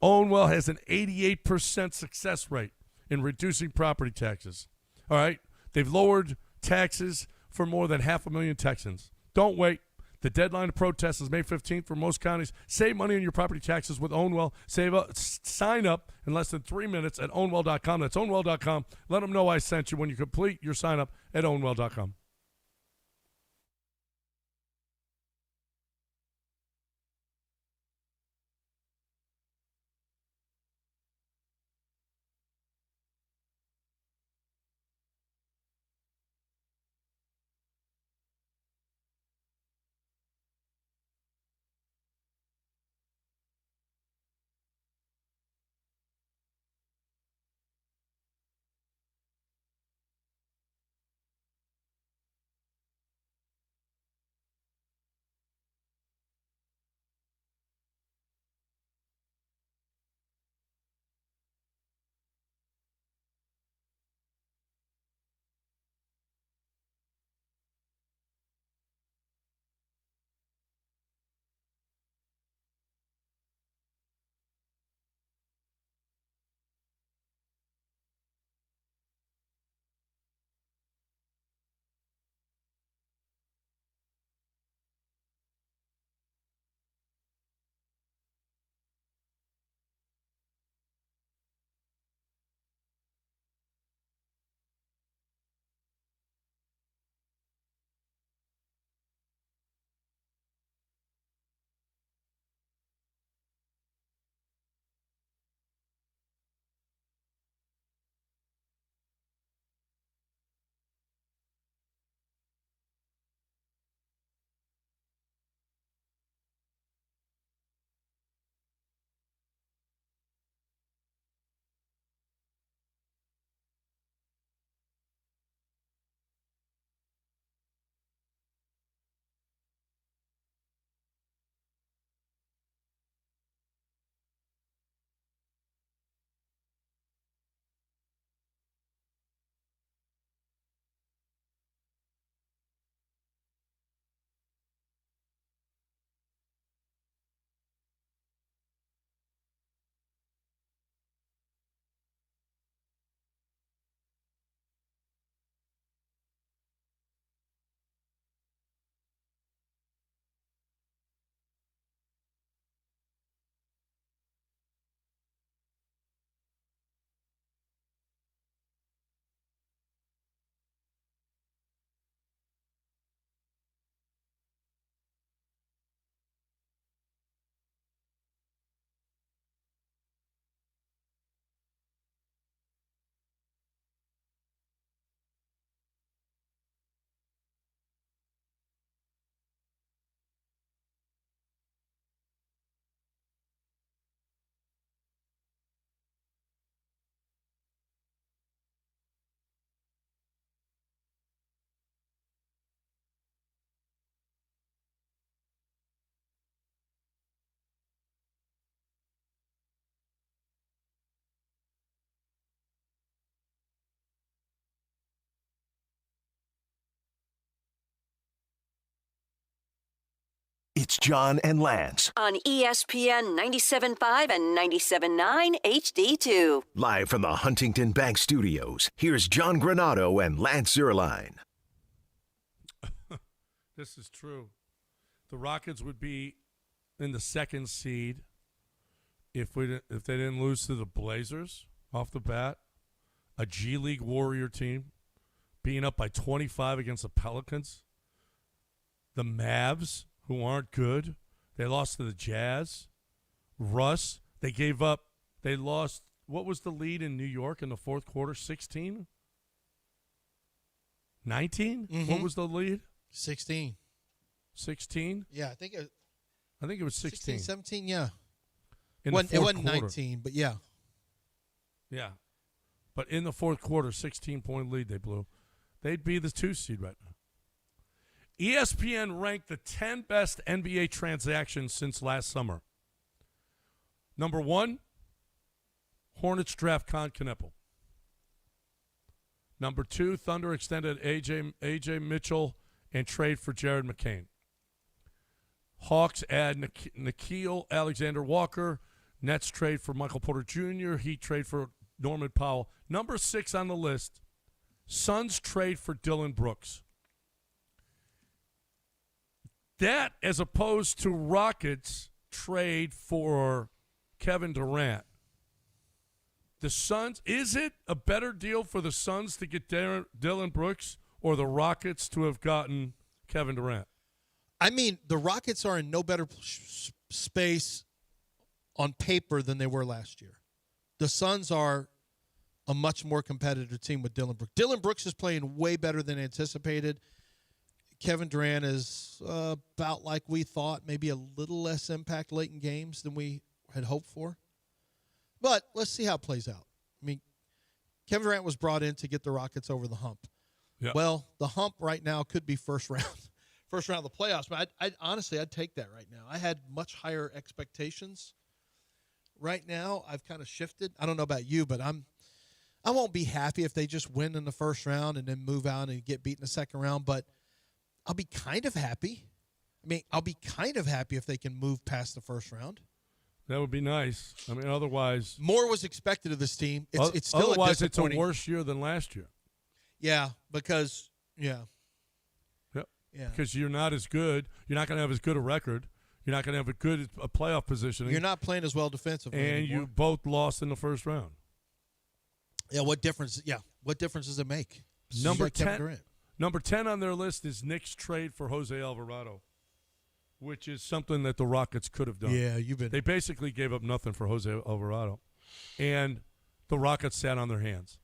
Ownwell has an 88% success rate in reducing property taxes. All right? They've lowered taxes for more than 500,000 Texans. Don't wait. The deadline to protest is May 15th for most counties. Save money on your property taxes with Ownwell. Sign up in less than 3 minutes at ownwell.com. That's ownwell.com. Let them know I sent you when you complete your sign up at ownwell.com. It's John and Lance. On ESPN 97.5 and 97.9 HD2. Live from the Huntington Bank Studios, here's John Granado and Lance Zierlein. This is true. The Rockets would be in the second seed if they didn't lose to the Blazers off the bat, a G League Warrior team, being up by 25 against the Pelicans, the Mavs, who aren't good. They lost to the Jazz. Russ, they lost, what was the lead in New York in the fourth quarter? 16? 19? Mm-hmm. What was the lead? 16. 16? Yeah, I think it was 16. 17, yeah. It wasn't 19, but yeah. Yeah. But in the fourth quarter, 16-point lead they blew. They'd be the 2 seed right now. ESPN ranked the 10 best NBA transactions since last summer. Number 1, Hornets draft Con Kneppel. Number 2, Thunder extended A.J. Mitchell and trade for Jared McCain. Hawks add Nickeil Alexander-Walker. Nets trade for Michael Porter Jr. Heat trade for Norman Powell. Number 6 on the list, Suns trade for Dylan Brooks. That, as opposed to Rockets trade for Kevin Durant. The Suns, is it a better deal for the Suns to get Dylan Brooks or the Rockets to have gotten Kevin Durant? I mean, the Rockets are in no better space on paper than they were last year. The Suns are a much more competitive team with Dylan Brooks. Dylan Brooks is playing way better than anticipated. Kevin Durant is about like we thought, maybe a little less impact late in games than we had hoped for. But let's see how it plays out. I mean, Kevin Durant was brought in to get the Rockets over the hump. Yep. Well, the hump right now could be first round of the playoffs. But I'd take that right now. I had much higher expectations. Right now, I've kind of shifted. I don't know about you, but I won't be happy if they just win in the first round and then move out and get beat in the second round. But I'll be kind of happy. I mean, I'll be kind of happy if they can move past the first round. That would be nice. I mean, otherwise, more was expected of this team. It's still otherwise it's a worse year than last year. Yeah, because Yep. Yeah. Because you're not as good. You're not going to have as good a record. You're not going to have a playoff positioning. You're not playing as well defensively and anymore. You both lost in the first round. Yeah, what difference? Yeah, what difference does it make? Number 10 on their list is Knicks trade for Jose Alvarado, which is something that the Rockets could have done. Yeah, They basically gave up nothing for Jose Alvarado, and the Rockets sat on their hands.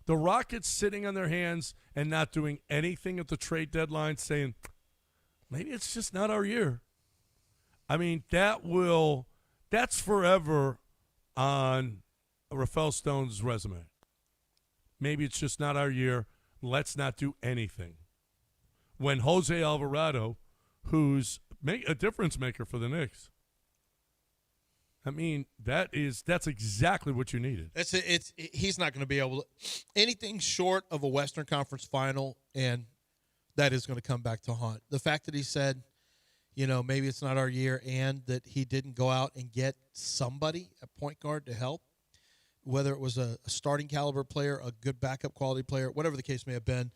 The Rockets sitting on their hands and not doing anything at the trade deadline, saying maybe it's just not our year. I mean, that's forever on Rafael Stone's resume. Maybe it's just not our year. Let's not do anything. When Jose Alvarado, who's a difference maker for the Knicks, I mean, that's exactly what you needed. He's not going to be able to anything short of a Western Conference final, and that is going to come back to haunt. The fact that he said, maybe it's not our year, and that he didn't go out and get somebody, a point guard, to help, whether it was a starting caliber player, a good backup quality player, whatever the case may have been,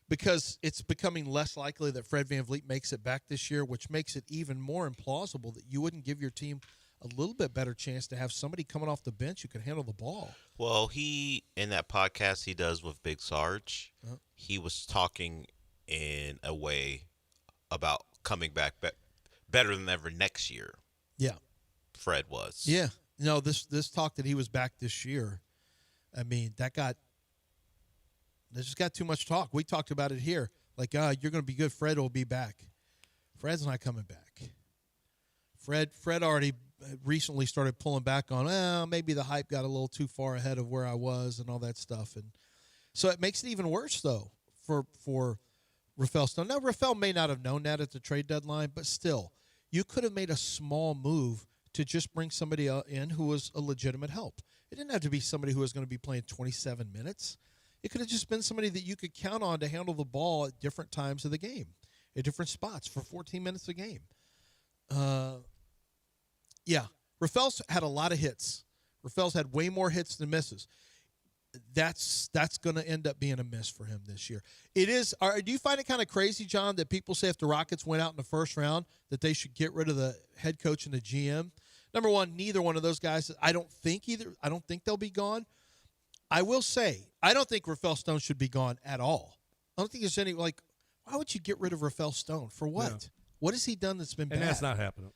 because it's becoming less likely that Fred VanVleet makes it back this year, which makes it even more implausible that you wouldn't give your team a little bit better chance to have somebody coming off the bench who can handle the ball. Well, in that podcast he does with Big Sarge, he was talking in a way about coming back better than ever next year. Yeah. Fred was. Yeah. No, this talk that he was back this year, I mean, this just got too much talk. We talked about it here. Like, you're going to be good. Fred will be back. Fred's not coming back. Fred already recently started pulling back on, maybe the hype got a little too far ahead of where I was and all that stuff. And so it makes it even worse, though, for Rafael Stone. Now, Rafael may not have known that at the trade deadline, but still, you could have made a small move to just bring somebody in who was a legitimate help. It didn't have to be somebody who was going to be playing 27 minutes. It could have just been somebody that you could count on to handle the ball at different times of the game, at different spots for 14 minutes a game. Yeah, Rafael's had a lot of hits. Rafael's had way more hits than misses. That's going to end up being a miss for him this year. It is. Do you find it kind of crazy, John, that people say if the Rockets went out in the first round that they should get rid of the head coach and the GM? Number one, neither one of those guys. I don't think they'll be gone. I will say I don't think Rafael Stone should be gone at all. I don't think there's any why would you get rid of Rafael Stone for what? Yeah. What has he done that's been bad? And that's not happening.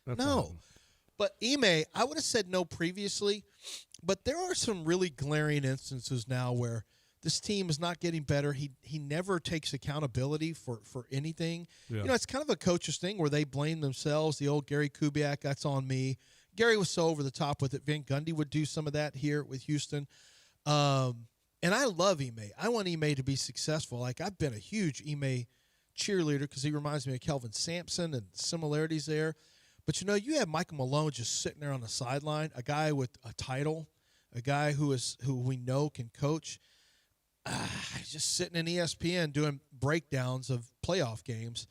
But Ime, I would have said no previously, but there are some really glaring instances now where this team is not getting better. He never takes accountability for anything. Yeah. It's kind of a coach's thing where they blame themselves. The old Gary Kubiak, that's on me. Gary was so over the top with it. Van Gundy would do some of that here with Houston. And I love Ime. I want Ime to be successful. I've been a huge Ime cheerleader because he reminds me of Kelvin Sampson and similarities there. But, you have Michael Malone just sitting there on the sideline, a guy with a title, a guy who we know can coach. Just sitting in ESPN doing breakdowns of playoff games.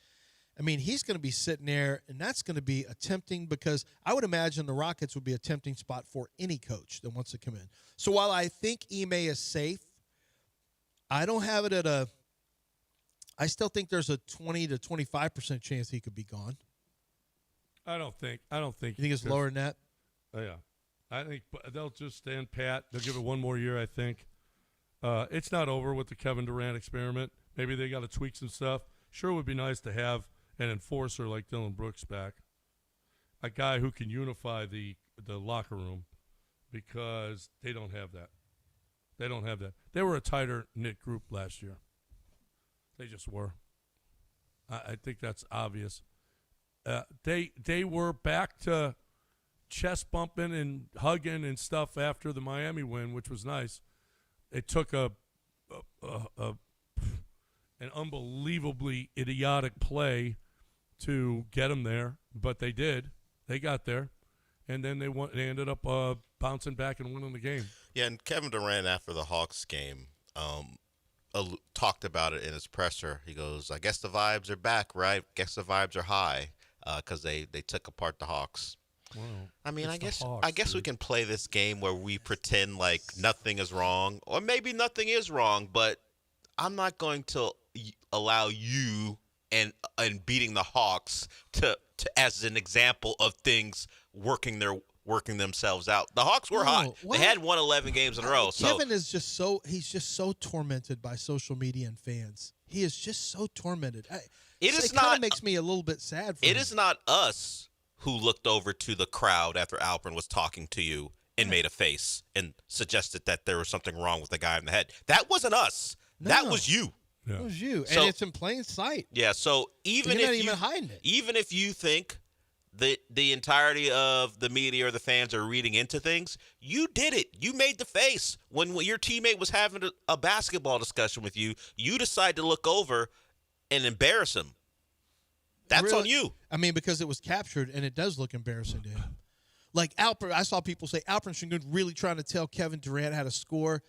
I mean, he's going to be sitting there, and that's going to be tempting because I would imagine the Rockets would be a tempting spot for any coach that wants to come in. So while I think Ime is safe, I don't have it I still think there's a 20 to 25% chance he could be gone. I don't think. You think it's lower than that? Yeah. I think they'll just stand pat. They'll give it one more year, I think. It's not over with the Kevin Durant experiment. Maybe they got to tweak some stuff. Sure, it would be nice to have an enforcer like Dylan Brooks back, a guy who can unify the locker room, because they don't have that. They were a tighter knit group last year. They just were. I think that's obvious. They were back to chest bumping and hugging and stuff after the Miami win, which was nice. It took an unbelievably idiotic play to get them there, but they did. They got there, and then they ended up bouncing back and winning the game. Yeah, and Kevin Durant after the Hawks game talked about it in his presser. He goes, "I guess the vibes are back, right? Guess the vibes are high." Because they took apart the Hawks. Wow. I mean, I guess we can play this game where we pretend like nothing is wrong, or maybe nothing is wrong, but I'm not going to allow you and beating the Hawks to as an example of things working themselves out. The Hawks were hot. They had won 11 games in a row. Kevin is just so tormented by social media and fans. He is just so tormented. It kind of makes me a little bit sad for him. It is not us who looked over to the crowd after Alpern was talking to you and made a face and suggested that there was something wrong with the guy in the head. That wasn't us. No. That was you. Yeah. It was you. And it's in plain sight. Yeah, so even if you think that the entirety of the media or the fans are reading into things, you did it. You made the face. When your teammate was having a basketball discussion with you, you decided to look over and embarrass him. That's on you. I mean, because it was captured, and it does look embarrassing to him. Like Alpern, I saw people say Alpern Sengun really trying to tell Kevin Durant how to score.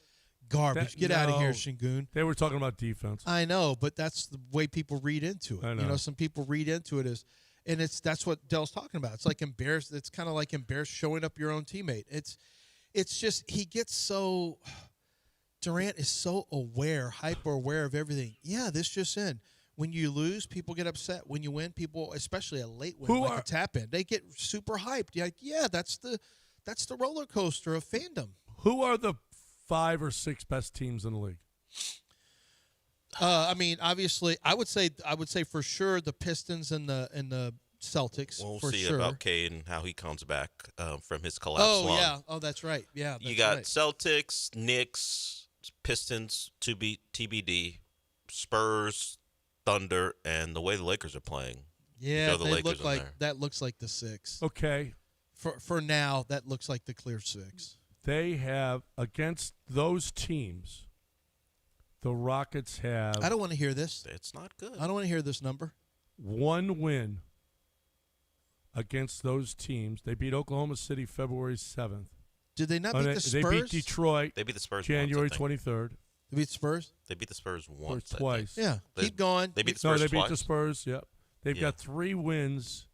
Garbage. Get out of here, Sengun. They were talking about defense. I know, but that's the way people read into it. I know. Some people read into it as, and that's what Dell's talking about. It's like embarrassed. It's kind of like embarrassed showing up your own teammate. It's just he gets so. Durant is so hyper aware of everything. Yeah, this just in. When you lose, people get upset. When you win, people, especially a late win, a tap in, they get super hyped. You're like, yeah, that's the roller coaster of fandom. Who are the 5 or 6 best teams in the league? I mean, obviously, I would say for sure the Pistons and the Celtics. We'll for see sure. about Cade and how he comes back from his collapse. Yeah. Oh, that's right. Yeah. You got Celtics, Knicks, Pistons to be TBD, Spurs, Thunder, and the way the Lakers are playing. Yeah, they look like that. Looks like the 6. Okay. For now, that looks like the clear 6. They have, against those teams, the Rockets have. I don't want to hear this. It's not good. I don't want to hear this number. 1 win against those teams. They beat Oklahoma City February 7th. Did they not beat the Spurs? They beat Detroit. They beat the Spurs January 23rd. They beat the Spurs? They beat the Spurs once. Or twice. Yeah. Keep going. They beat the Spurs they twice. beat the Spurs, yep. They've got 3 wins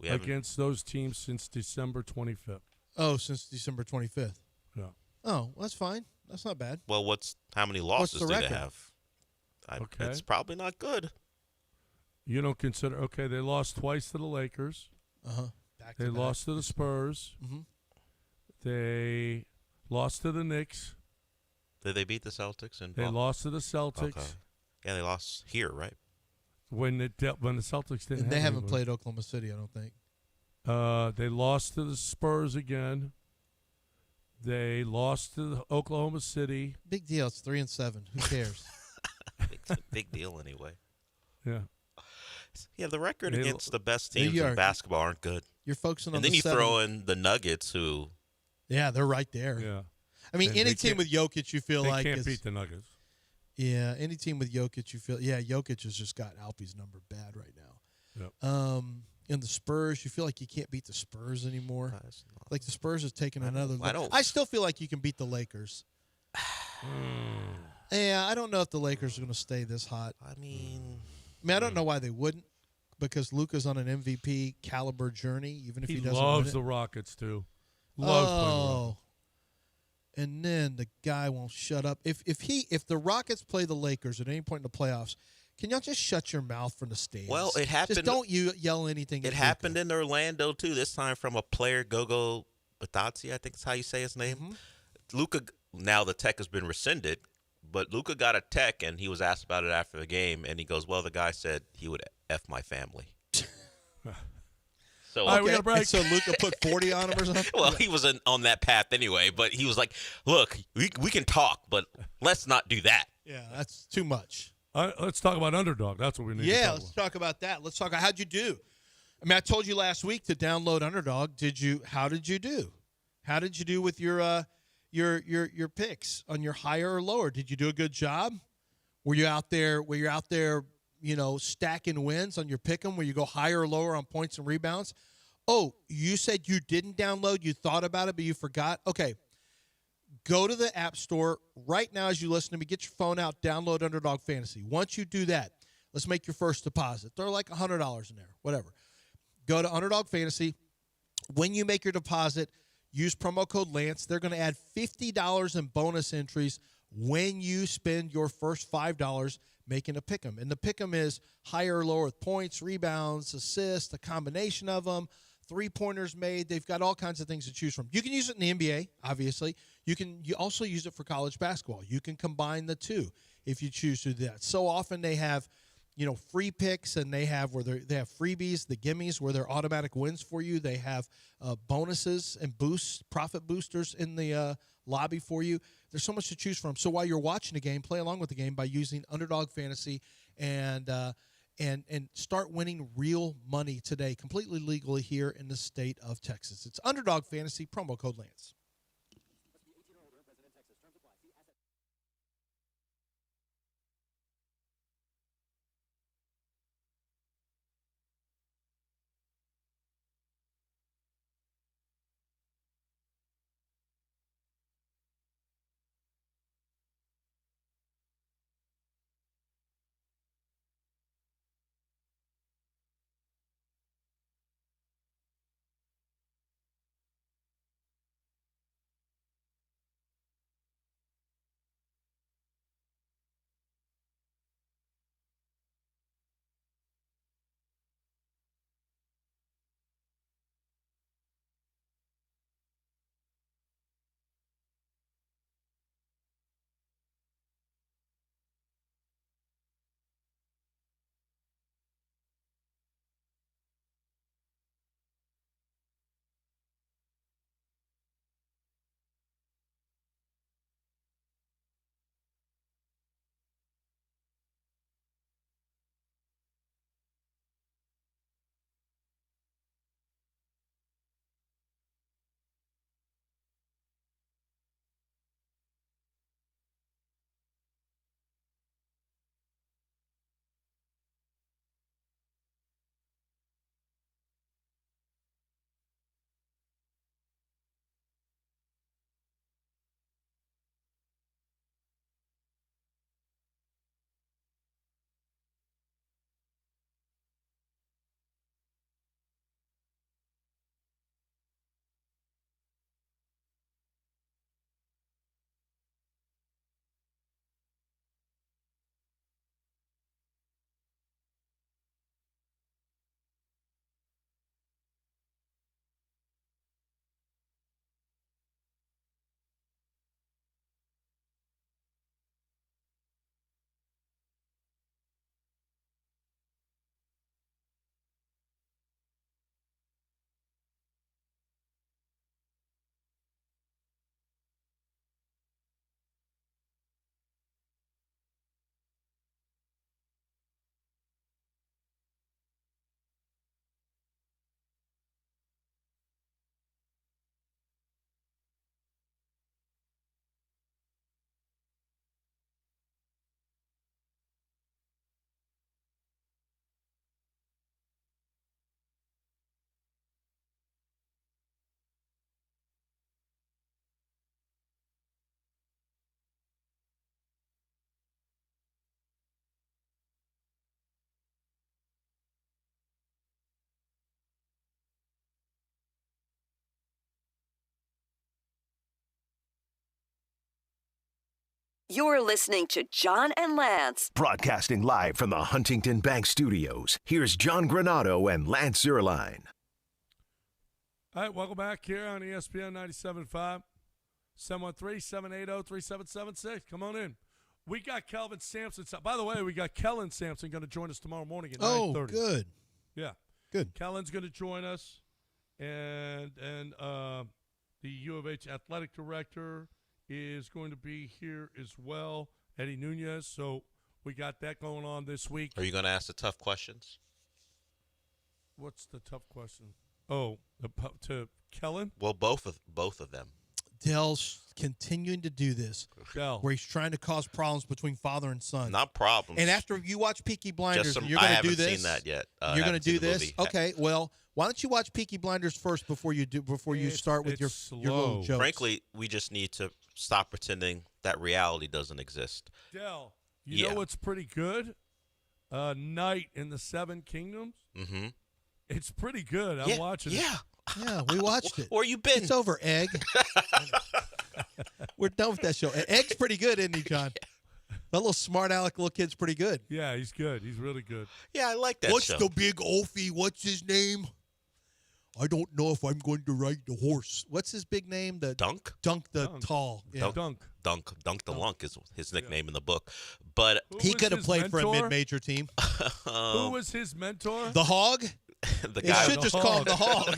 We haven't. against those teams since December 25th. Oh, since December 25th. Yeah. Oh, well, that's fine. That's not bad. Well, how many losses the do record? they have? Okay. It's probably not good. You don't consider they lost twice to the Lakers. Back They to back. lost to the Spurs. Mhm. They lost to the Knicks. Did they beat the Celtics? They lost to the Celtics. Okay. Yeah, they lost here, right? When the Celtics didn't. And they have haven't anybody. played Oklahoma City, I don't think. They lost to the Spurs again. They lost to Oklahoma City. Big deal. It's 3-7. Who cares? Big deal anyway. Yeah. Yeah, the record They- against the best There teams you in are. basketball aren't good. You're focusing on And then the you throw in the Nuggets, who Yeah, they're right there. Yeah. I mean, And any they team can't- with Jokic, you feel They like can't is, beat the Nuggets. Yeah, any team with Jokic, you feel. Yeah, Jokic has just got Alpe's number bad right now. Yep. In the Spurs, you feel like you can't beat the Spurs anymore. Like the Spurs has taken another. I don't- I still feel like you can beat the Lakers. Yeah, I don't know if the Lakers are going to stay this hot. I mean, I don't know why they wouldn't, because Luka's on an MVP caliber journey, even if he, doesn't loves win it. the Rockets too. Loves playing the Rockets. Oh, and then the guy won't shut up. If the Rockets play the Lakers at any point in the playoffs, can y'all just shut your mouth from the stands? Well, it happened. Just don't you yell anything. It at happened in Orlando too. This time from a player, Gogo Batazzi, I think is how you say his name. Mm-hmm. Luka. Now the tech has been rescinded, but Luka got a tech, and he was asked about it after the game, and he goes, "Well, the guy said he would f my family." So, All right, we got a break. And so Luka put 40 on him or something? well, he was on that path anyway, but he was like, "Look, we can talk, but let's not do that." Yeah, that's too much. Let's talk about Underdog. That's what we need to Yeah, talk let's about. talk about that. Let's talk about how'd you do. I mean, I told you last week to download Underdog. How did you do? How did you do with your picks on your higher or lower? Did you do a good job? Were you out there, stacking wins on your pick 'em where you go higher or lower on points and rebounds? Oh, you said you didn't download, you thought about it, but you forgot? Okay. Go to the App Store right now as you listen to me. Get your phone out, download Underdog Fantasy. Once you do that, let's make your first deposit. Throw like $100 in there, whatever. Go to Underdog Fantasy. When you make your deposit, use promo code Lance. They're going to add $50 in bonus entries when you spend your first $5 making a pick 'em. And the pick 'em is higher or lower with points, rebounds, assists, a combination of them, three-pointers made. They've got all kinds of things to choose from. You can use it in the NBA, obviously. You also use it for college basketball. You can combine the two if you choose to do that. So often they have free picks, and they have freebies, the gimmies, where they're automatic wins for you. They have bonuses and boosts, profit boosters in the lobby for you. There's so much to choose from. So while you're watching a game, play along with the game by using Underdog Fantasy and start winning real money today, completely legally here in the state of Texas. It's Underdog Fantasy, promo code Lance. You're listening to John and Lance. Broadcasting live from the Huntington Bank Studios, here's John Granado and Lance Zierlein. All right, welcome back here on ESPN 97.5, 713-780-3776. Come on in. We got Kelvin Sampson. By the way, we got Kellen Sampson going to join us tomorrow morning at 9:30. Oh, good. Yeah. Good. Kellen's going to join us, and the U of H athletic director is going to be here as well, Eddie Nunez. So we got that going on this week. Are you going to ask the tough questions? What's the tough question? Oh, to Kellen? Well, both of them. Dell's continuing to do this, Dell, where he's trying to cause problems between father and son. Not problems. And after you watch Peaky Blinders, you're I going to do haven't this. seen that yet. You're going to do this. Movie. Okay. Well, why don't you watch Peaky Blinders first before you start with your little jokes? Frankly, we just need to stop pretending that reality doesn't exist. Dell, you know what's pretty good? Night in the Seven Kingdoms. Mm-hmm. It's pretty good. I'm watching it. Yeah, we watched it. Where you been? It's over, Egg. We're done with that show. Egg's pretty good, isn't he, John? That little smart aleck little kid's pretty good. Yeah, he's good. He's really good. Yeah, I like that What's show. the big Oafy? What's his name? I don't know if I'm going to ride the horse. What's his big name? The Dunk? Dunk tall. Yeah. Dunk the Lunk is his nickname in the book. But he could have played for a mid-major team. Who was his mentor? The Hog? The They guy. should just call him the Hog.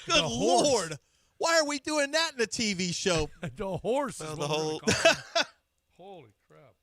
Good Lord. Why are we doing that in a TV show? The horse. Well, is the what we're whole. gonna call him. Holy crap.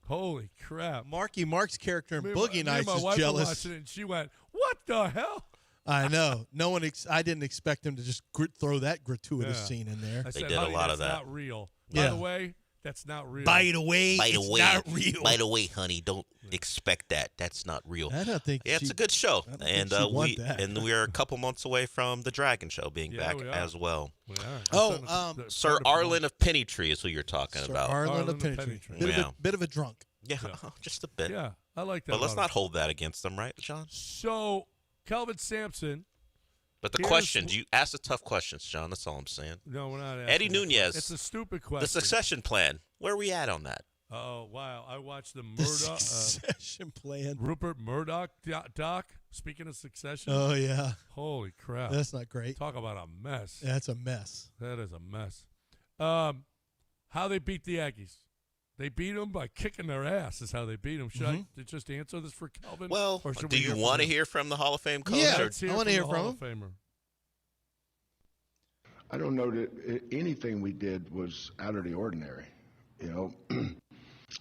Holy crap. Marky Mark's character in Me and Boogie my Nights is wife were jealous. watching it, and she went, "What the hell?" I know. No one. I didn't expect him to just throw that gratuitous Yeah. scene in there. I They said, did a "Honey, lot of that's that. not real." Yeah. By the way, that's not real. By the way, By the it's way, not real. By the way, honey, don't expect that. That's not real. I don't think. Yeah, it's she- a good show, I don't and think she'd want that. we are a couple months away from the Dragon Show being Yeah, back we are. as well. We are. Oh, Sir Arlen of Pennytree is who you're talking Sir about. Arlen Arlen of of Pennytree. Pennytree. Bit of a drunk. Yeah, just a bit. Yeah, I like that. But let's about not him. hold that against them, right, John? So, Kelvin Sampson. But the Here's- questions, you ask the tough questions, John. That's all I'm saying. No, we're not. Eddie asking that. Nunez. It's a stupid question. The succession plan. Where are we at on that? Oh wow! I watched the The Murdoch, succession plan. Rupert Murdoch doc. Speaking of Succession. Oh yeah, Holy crap! that's not great. Talk about a mess. That's a mess. That is a mess. How they beat the Aggies? They beat them by kicking their ass. Is how they beat them. Should I just answer this for Kelvin? Well, or should do we you hear want to from him? hear from the Hall of Fame coach? Yeah, or- Let's I wanna hear the from Hall of Famer. I don't know that anything we did was out of the ordinary. You know,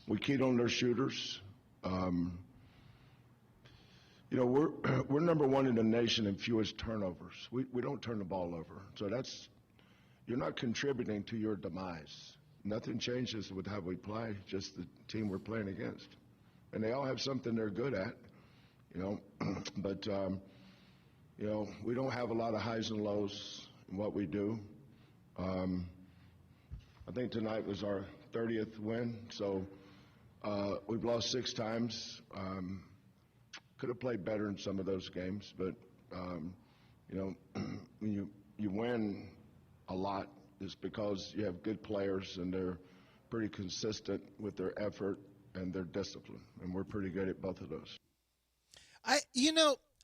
we keyed on their shooters. You know, we're number one in the nation in fewest turnovers. We don't turn the ball over. So you're not contributing to your demise. Nothing changes with how we play, just the team we're playing against. And they all have something they're good at, you know. But, you know, we don't have a lot of highs and lows in what we do. I think tonight was our 30th win, so we've lost 6 times. Could have played better in some of those games, but you know, when you win a lot, it's because you have good players and they're pretty consistent with their effort and their discipline, and we're pretty good at both of those. I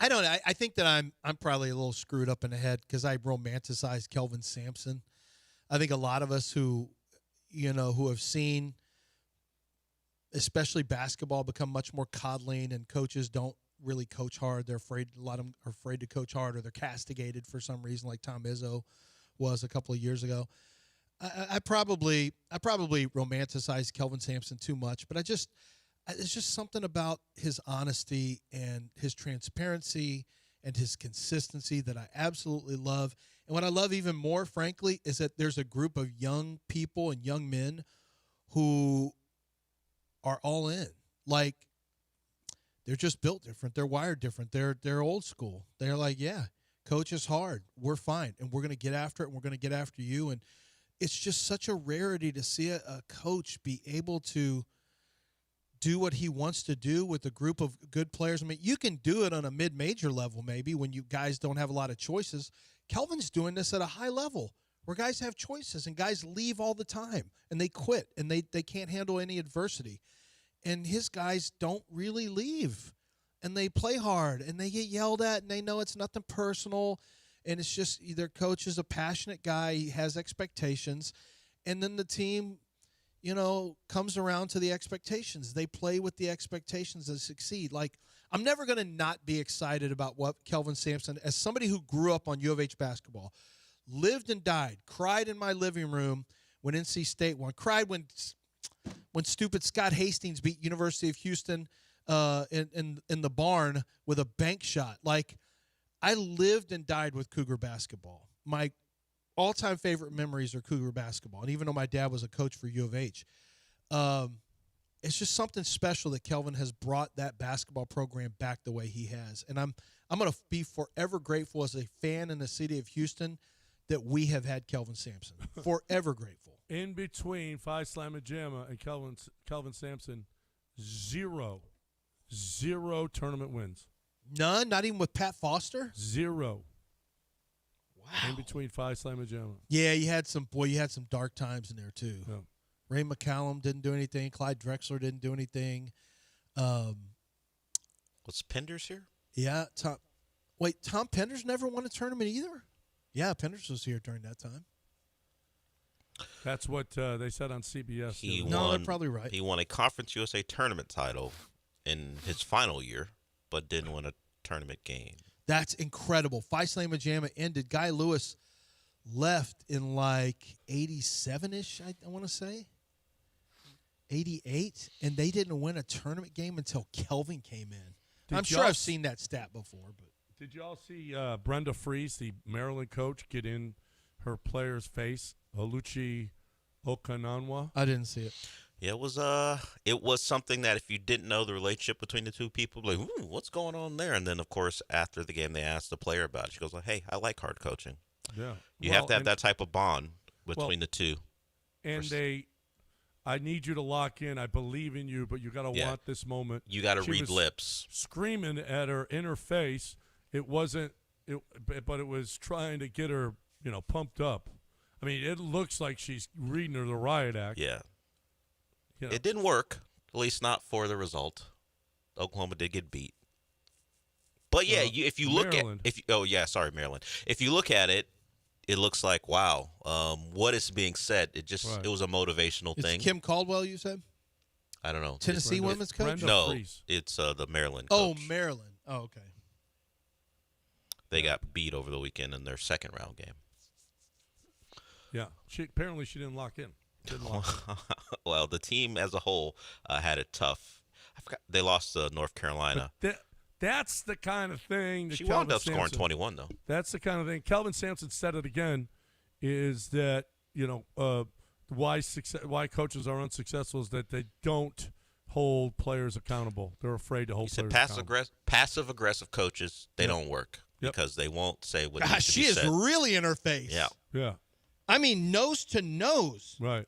don't know. I think that I'm probably a little screwed up in the head because I romanticize Kelvin Sampson. I think a lot of us who have seen, especially basketball, become much more coddling, and coaches don't really coach hard. They're afraid. A lot of them are afraid to coach hard, or they're castigated for some reason, like Tom Izzo was a couple of years ago. I probably romanticize Kelvin Sampson too much, but there's just something about his honesty and his transparency and his consistency that I absolutely love. And what I love even more, frankly, is that there's a group of young people and young men who are all in. Like, they're just built different. They're wired different. They're old school. They're like, yeah, coach is hard. We're fine. And we're going to get after it. And we're going to get after you. And it's just such a rarity to see a coach be able to do what he wants to do with a group of good players. I mean, you can do it on a mid-major level maybe when you guys don't have a lot of choices. Kelvin's doing this at a high level where guys have choices and guys leave all the time and they quit and they can't handle any adversity. And his guys don't really leave, and they play hard and they get yelled at and they know it's nothing personal. And it's just their coach is a passionate guy. He has expectations. And then the team, comes around to the expectations. They play with the expectations and succeed. Like, I'm never going to not be excited about what Kelvin Sampson, as somebody who grew up on U of H basketball, lived and died, cried in my living room when NC State won, cried when stupid Scott Hastings beat University of Houston in the barn with a bank shot. Like, I lived and died with Cougar basketball. My all-time favorite memories are Cougar basketball. And even though my dad was a coach for U of H, it's just something special that Kelvin has brought that basketball program back the way he has. And I'm going to be forever grateful as a fan in the city of Houston that we have had Kelvin Sampson. Forever grateful. In between Phi Slamma Jamma and Kelvin Sampson, zero tournament wins. None? Not even with Pat Foster? Zero. Wow. In between Phi Slamma Jamma. Yeah, you had some dark times in there too. Yeah. Ray McCallum didn't do anything. Clyde Drexler didn't do anything. Was Penders here? Yeah. Tom Penders never won a tournament either? Yeah, Penders was here during that time. That's what they said on CBS. They're probably right. He won a Conference USA tournament title in his final year, but didn't win a tournament game. That's incredible. Phi Slamma Jamma ended. Guy Lewis left in like 87-ish, I want to say. 88, and they didn't win a tournament game until Kelvin came in. I'm sure I've seen that stat before. But did y'all see Brenda Fries, the Maryland coach, get in her player's face, Oluchi Okananwa? I didn't see it. Yeah, it was something that if you didn't know the relationship between the two people, like, what's going on there? And then, of course, after the game, they asked the player about it. She goes, hey, I like hard coaching. Yeah. You have to have that type of bond between the two. And I need you to lock in. I believe in you, but you got to want this moment. You got to She read was lips. Screaming at her in her face. It wasn't, but it was trying to get her, pumped up. I mean, it looks like she's reading her the riot act. Yeah. It didn't work, at least not for the result. Oklahoma did get beat. But, yeah, if you look Maryland. Maryland. If you look at it, it looks like, wow, what is being said? It was a motivational thing. It's Kim Caldwell, you said? I don't know. Tennessee women's coach? Brenda No, Fries. it's the Maryland coach. coach. Oh, Maryland. Oh, okay. They got beat over the weekend in their second round game. Yeah. Apparently she didn't lock in. Well, the team as a whole had it tough. I forgot they lost to North Carolina. That's the kind of thing that She Kelvin wound up Sampson, scoring 21, though. That's the kind of thing. Kelvin Sampson said it again, is that, why coaches are unsuccessful is that they don't hold players accountable. They're afraid to hold players accountable. Passive-aggressive coaches, they don't work because they won't say what needs to she be is said. really in her face. Yeah. Yeah. I mean, nose to nose. Right.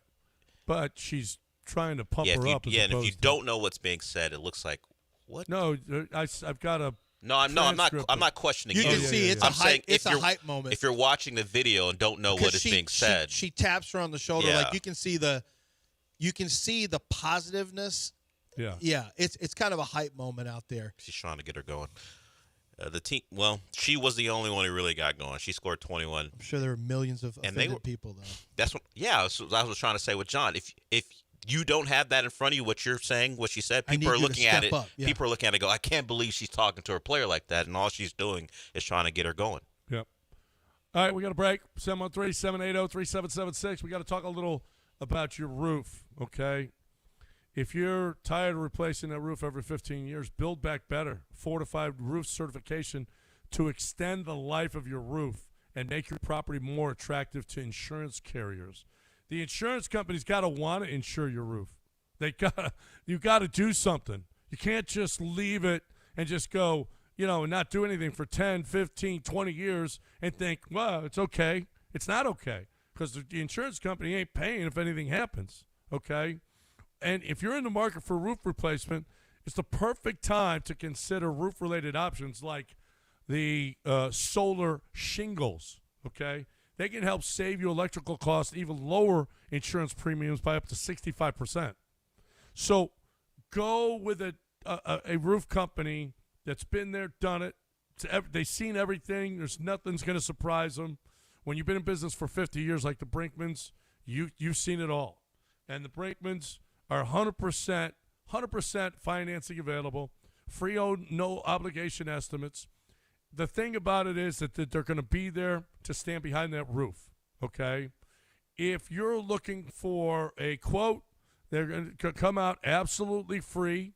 But she's trying to pump her up. And if you don't know what's being said, it looks like, what? No, I've got a. I'm not questioning you. You can see it's a hype moment. If you're watching the video and don't know what is being said, she taps her on the shoulder, like you can see the positiveness. Yeah. Yeah, it's kind of a hype moment out there. She's trying to get her going. The team, she was the only one who really got going. She scored 21. I'm sure there were millions of offended people, though. That's what. Yeah, I was trying to say with John. If you don't have that in front of you, what you're saying, what she said, people are looking at it. Yeah. People are looking at it and go, I can't believe she's talking to her player like that, and all she's doing is trying to get her going. Yep. All right, we got a break. 713-780-3776. We got to talk a little about your roof, okay? If you're tired of replacing that roof every 15 years, Build Back Better, fortified roof certification to extend the life of your roof and make your property more attractive to insurance carriers. The insurance company's got to want to insure your roof. You got to do something. You can't just leave it and just go, and not do anything for 10, 15, 20 years and think, well, it's okay. It's not okay because the insurance company ain't paying if anything happens, okay? And if you're in the market for roof replacement, it's the perfect time to consider roof-related options like the solar shingles, okay? They can help save you electrical costs, even lower insurance premiums by up to 65%. So go with a roof company that's been there, done it. They've seen everything. There's nothing's going to surprise them. When you've been in business for 50 years like the Brinkmans, you've seen it all. And the Brinkmans are 100% financing available, free no obligation estimates. The thing about it is that they're going to be there to stand behind that roof, okay? If you're looking for a quote, they're going to come out absolutely free,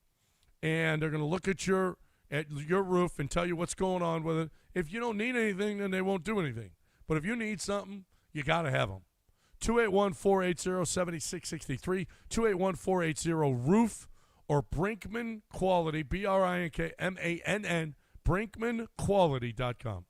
and they're going to look at your roof and tell you what's going on with it. If you don't need anything, then they won't do anything. But if you need something, you got to have them. 281-480-7663, 281-480-ROOF, or Brinkman Quality, BRINKMANN, BrinkmanQuality.com.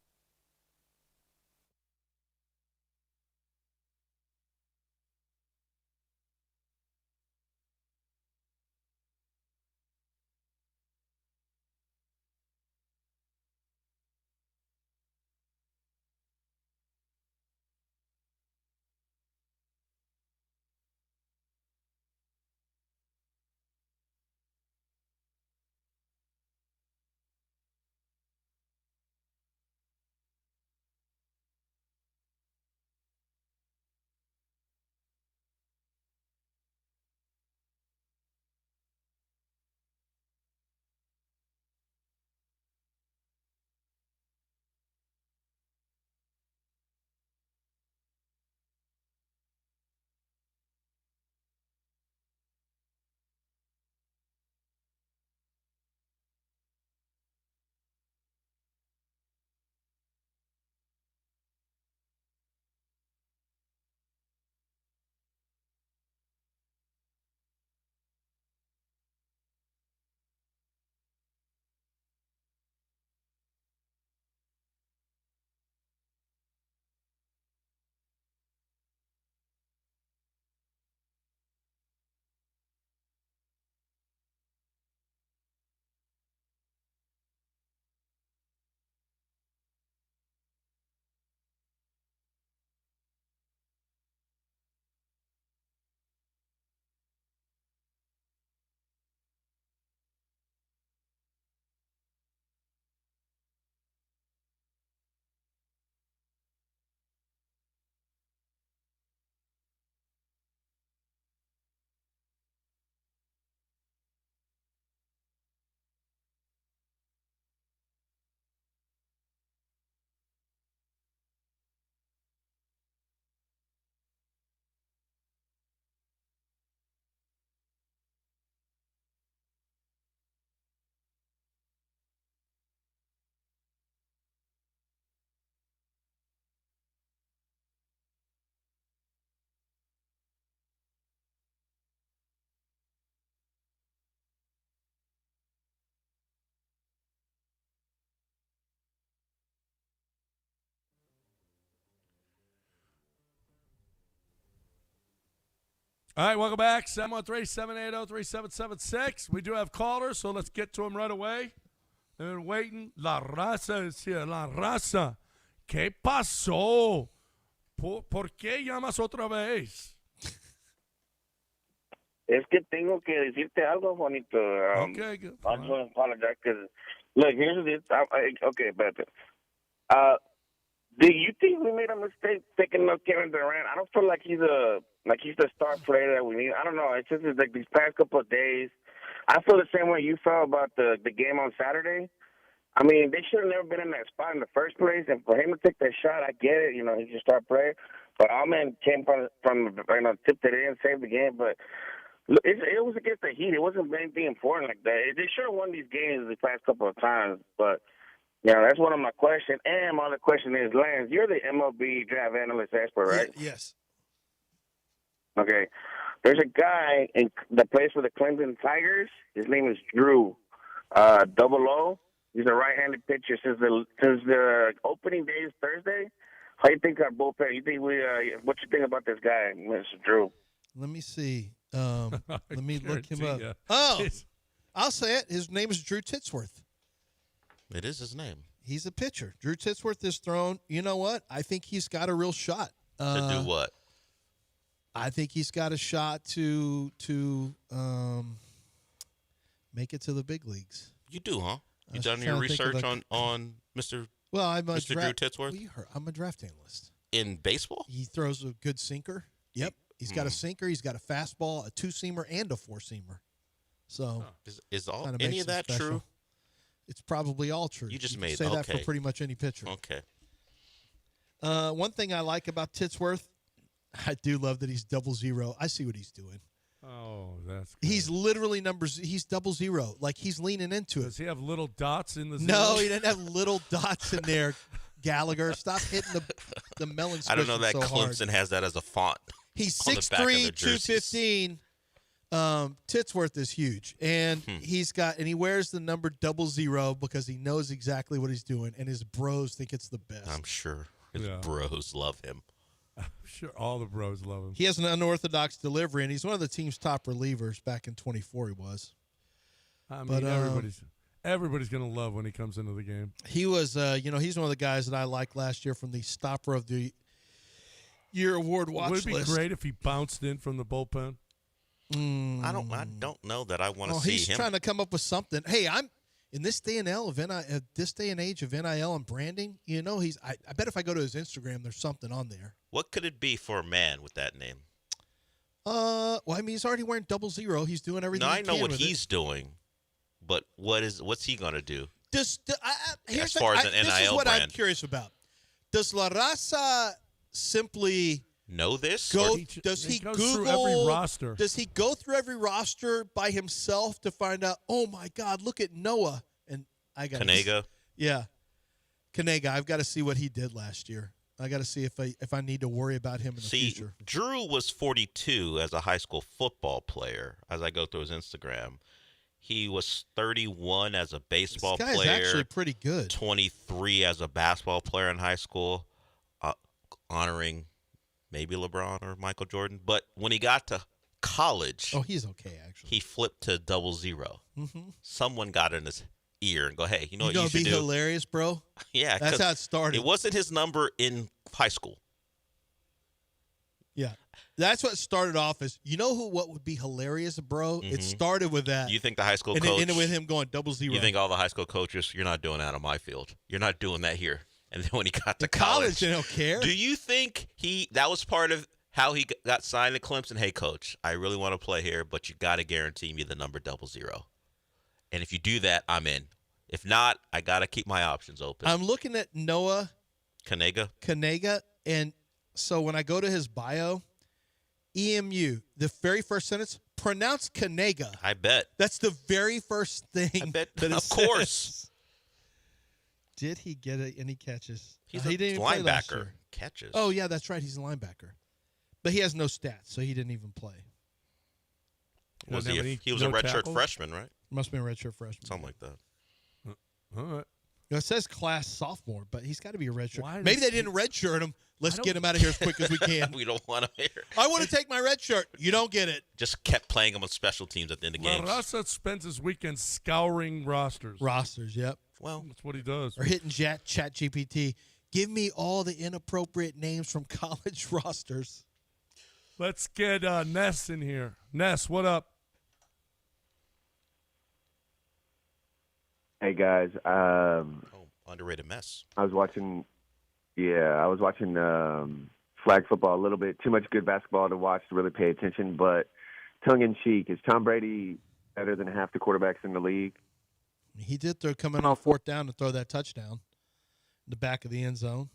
All right, welcome back. 713-780-3776. We do have callers, so let's get to them right away. They're waiting. La Raza is here. La Raza. ¿Qué pasó? ¿Por qué llamas otra vez? Es que tengo que decirte algo, Juanito. Okay, good. I just want to apologize because, look, here's this. Okay, but do you think we made a mistake picking up Kevin Durant? I don't feel like he's the star player that we need. I don't know. It's just like these past couple of days. I feel the same way you felt about the game on Saturday. I mean, they should have never been in that spot in the first place. And for him to take that shot, I get it. You know, he's a star player. But Allman came from tipped it in, saved the game. But look, it was against the Heat. It wasn't anything important like that. They should have won these games the past couple of times. But yeah, that's one of my questions. And my other question is, Lance, you're the MLB draft analyst expert, right? Yes. Okay. There's a guy that plays for the Clemson Tigers. His name is Drew, double O. He's a right-handed pitcher. Since the opening day is Thursday, how you think our bullpen? What you think about this guy, Mr. Drew? Let me see. Let me look him up. Oh, I'll say it. His name is Drew Titsworth. It is his name. He's a pitcher. Drew Titsworth is thrown. You know what? I think he's got a real shot. To do what? I think he's got a shot to make it to the big leagues. You do, huh? You done your research on Mr. Mr. Drew Titsworth? Well, I'm a draft analyst. In baseball? He throws a good sinker. Yep. He's got a sinker. He's got a fastball, a 2-seamer, and a 4-seamer. So is all any of that true? It's probably all true. You just can made say that for pretty much any pitcher. Okay. One thing I like about Titsworth, I do love that he's 00. I see what he's doing. Oh, that's good. He's literally he's 00. Like, he's leaning into it. Does he have little dots in the No, he doesn't have little dots in there, Gallagher. Stop hitting the melon squisher. I don't know that so Clemson hard. has that as a font. He's on the back of 6'3", their jerseys. 215. Titsworth is huge. And he wears the number 00 because he knows exactly what he's doing, and his bros think it's the best. I'm sure his bros love him. I'm sure all the bros love him. He has an unorthodox delivery, and he's one of the team's top relievers. Back in 24, he was. I mean, everybody's going to love when he comes into the game. He was, he's one of the guys that I liked last year from the Stopper of the Year award watch list. Would it be great if he bounced in from the bullpen? I don't know that I want to see him. He's trying to come up with something. Hey, I'm in this day and age of NIL and branding. I bet if I go to his Instagram, there's something on there. What could it be for a man with that name? Well, I mean, he's already wearing 00. He's doing everything. No, I know what he's doing, but what's he gonna do? As far as an NIL this is what brand. I'm curious about. Does La Raza simply know this? Does he goes Google through every roster? Does he go through every roster by himself to find out? Oh my God, look at Noah and I got Kanega. Yeah, Kanega. I've got to see what he did last year. I got to see if I need to worry about him in the future. Drew was 42 as a high school football player. As I go through his Instagram, he was 31 as a baseball this guy's player. Actually, pretty good. 23 as a basketball player in high school, honoring maybe LeBron or Michael Jordan. But when he got to college, he's okay actually. He flipped to 00. Mm-hmm. Someone got in his ear and go, "Hey, you know what you should do?" Hilarious, bro. Yeah, that's how it started. It wasn't his number in high school. Yeah, that's what started off as. What would be hilarious, bro? Mm-hmm. It started with that. You think the high school coach? And it ended with him going 00. You think all the high school coaches? You're not doing that on my field. You're not doing that here. And then when he got to college, they don't care. Do you think that was part of how he got signed to Clemson? Hey, coach, I really want to play here, but you got to guarantee me the number 00. And if you do that, I'm in. If not, I got to keep my options open. I'm looking at Noah Kanega, and so when I go to his bio, EMU, the very first sentence, pronounce Kanega. I bet. That's the very first thing. I bet. That of course. Did he get any catches? He's he a didn't play last linebacker. year. Catches. Oh, yeah, that's right. He's a linebacker. But he has no stats, so he didn't even play. Was he was a redshirt freshman, right? Must have been a redshirt freshman. Something like that. All right. It says class sophomore, but he's got to be a redshirt. Maybe they didn't redshirt him. Let's get him out of here as quick as we can. We don't want him here. I want to take my red shirt. You don't get it. Just kept playing him on special teams at the end of games. La Raza spends his weekend scouring rosters. Yep. Well, that's what he does. Or hitting chat GPT. Give me all the inappropriate names from college rosters. Let's get Ness in here. Ness, what up? Hey guys, underrated mess. I was watching flag football a little bit. Too much good basketball to watch to really pay attention. But tongue in cheek, is Tom Brady better than half the quarterbacks in the league? He did come in on fourth down to throw that touchdown in the back of the end zone,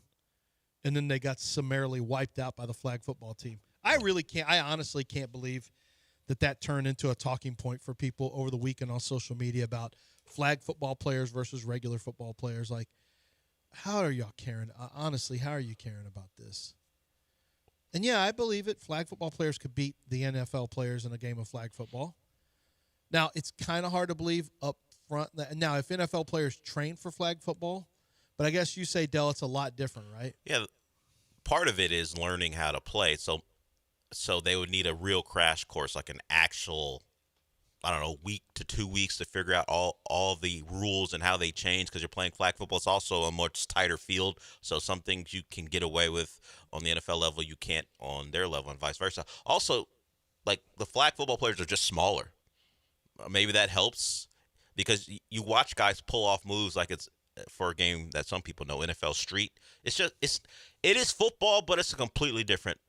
and then they got summarily wiped out by the flag football team. I honestly can't believe that turned into a talking point for people over the weekend on social media about flag football players versus regular football players. Like, how are y'all caring? Honestly, how are you caring about this? And, yeah, I believe it. Flag football players could beat the NFL players in a game of flag football. Now, it's kind of hard to believe up front. Now, if NFL players train for flag football, but I guess you say, Dell, it's a lot different, right? Yeah, part of it is learning how to play. So they would need a real crash course, like an actual I don't know, week to 2 weeks to figure out all the rules and how they change because you're playing flag football. It's also a much tighter field, so some things you can get away with on the NFL level you can't on their level and vice versa. Also, like the flag football players are just smaller. Maybe that helps because you watch guys pull off moves like it's for a game that some people know, NFL Street. It is football, but it's a completely different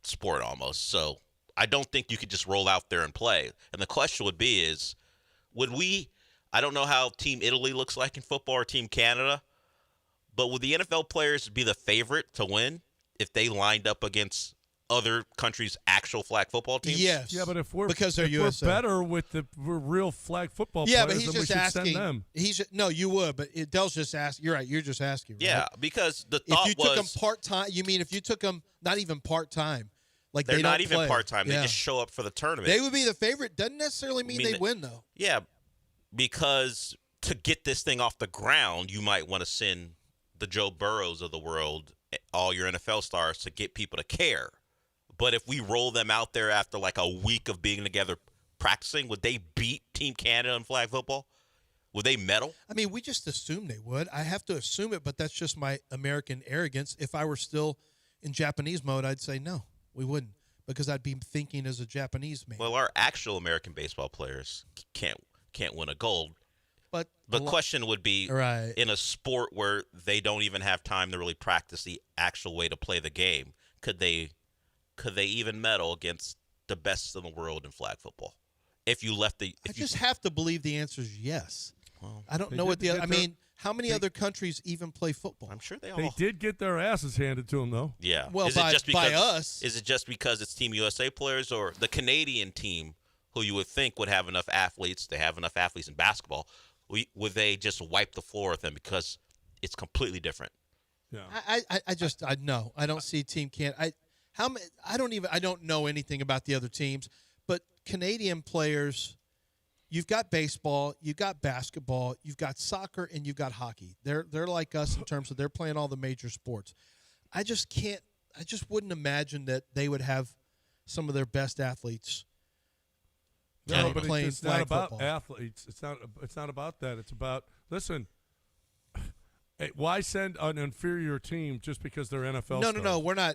sport almost. So I don't think you could just roll out there and play. And the question would be would we – I don't know how Team Italy looks like in football or Team Canada, but would the NFL players be the favorite to win if they lined up against other countries' actual flag football teams? Yes. Yeah, but if we're USA. better with the real flag football yeah, players, but he's then we just should asking. send them. No, you would, but Dell's just asking. You're right. You're just asking. Right? Yeah, because the thought if you took them part-time, you mean if you took them not even part-time, like they're they not don't even play. part-time. Yeah. They just show up for the tournament. They would be the favorite. Doesn't necessarily mean they win, though. Yeah, because to get this thing off the ground, you might want to send the Joe Burrows of the world, all your NFL stars, to get people to care. But if we roll them out there after like a week of being together practicing, would they beat Team Canada in flag football? Would they medal? I mean, we just assume they would. I have to assume it, but that's just my American arrogance. If I were still in Japanese mode, I'd say no, we wouldn't, because I'd be thinking as a Japanese man. Well, our actual American baseball players can't win a gold. But the question would be, right, in a sport where they don't even have time to really practice the actual way to play the game, could they even medal against the best in the world in flag football? If you left the, I just have to believe the answer is yes. Well, I don't know what the other. I mean, how many other countries even play football? I'm sure they all. They did get their asses handed to them, though. Yeah. Well, by us. Is it just because it's Team USA players or the Canadian team, who you would think would have enough athletes? They have enough athletes in basketball. Would they just wipe the floor with them because it's completely different? Yeah. I know. I don't see Team Canada. I don't know anything about the other teams, but Canadian players, you've got baseball, you've got basketball, you've got soccer, and you've got hockey. They're like us in terms of they're playing all the major sports. I just wouldn't imagine that they would have some of their best athletes. No, but playing it's not about football. athletes. It's not about that. It's about, listen, why send an inferior team just because they're NFL stars? No, we're not.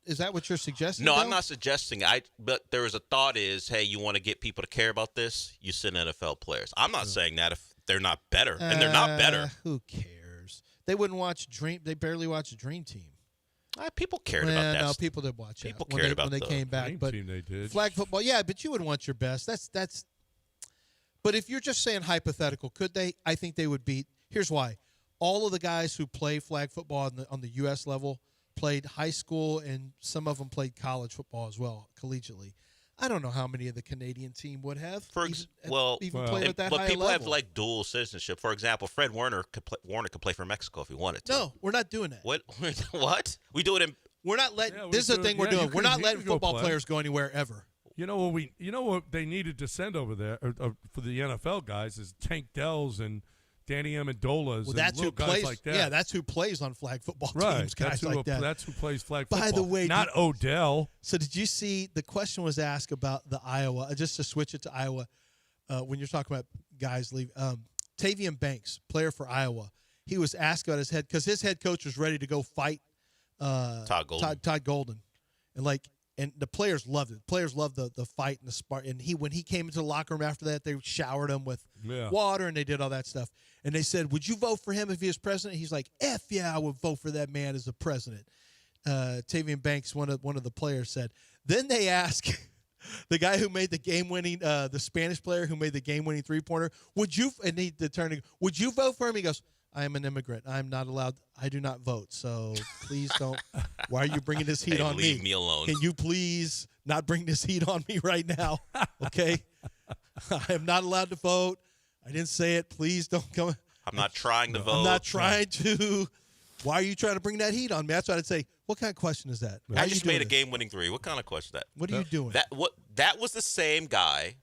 Is that what you're suggesting? No, though? I'm not suggesting. But there was a thought is, hey, you want to get people to care about this, you send NFL players. I'm not saying that if they're not better, and they're not better. Who cares? They wouldn't watch Dream. They barely watch Dream Team. People cared about that. No, people did watch it. People cared about when they came back. Dream But Team they did. flag football, yeah. But you would want your best. That's. But if you're just saying hypothetical, could they? I think they would beat. Here's why: all of the guys who play flag football on the U.S. level played high school, and some of them played college football as well, collegiately. I don't know how many of the Canadian team would have. Played at that but high people level. have like dual citizenship. For example, Fred Warner could play for Mexico if he wanted to. No, we're not doing that. What? What? We do it in. We're not letting. Yeah, this is the thing we're doing. We're not letting football play. players go anywhere ever. You know what they needed to send over there for the NFL guys is Tank Dells and Danny Amendolas Well, that's and who guys plays. like that. Yeah, that's who plays on flag football right. teams. Guys like that. That's who plays flag football. By the way, not Odell. So did you see the question was asked about the Iowa? Just to switch it to Iowa, when you're talking about guys leave, Tavian Banks, player for Iowa, he was asked about his head because his head coach was ready to go fight Todd Golden, and the players loved it. Players loved the fight and the spark. And when he came into the locker room after that, they showered him with water and they did all that stuff. And they said, "Would you vote for him if he was president?" He's like, "F yeah, I would vote for that man as the president." Tavian Banks, one of the players, said. Then they asked the guy who made the game-winning, the Spanish player who made the game-winning three-pointer, would you vote for him? He goes, "I am an immigrant. I'm not allowed. I do not vote. So please don't. Why are you bringing this heat on me? Leave me alone. Can you please not bring this heat on me right now? Okay? I am not allowed to vote. I didn't say it. Please don't come. I'm not trying to vote. I'm not trying to. Why are you trying to bring that heat on me?" That's what I'd say. What kind of question is that? I just made a game-winning three. What kind of question is that? What are you doing? That was the same guy.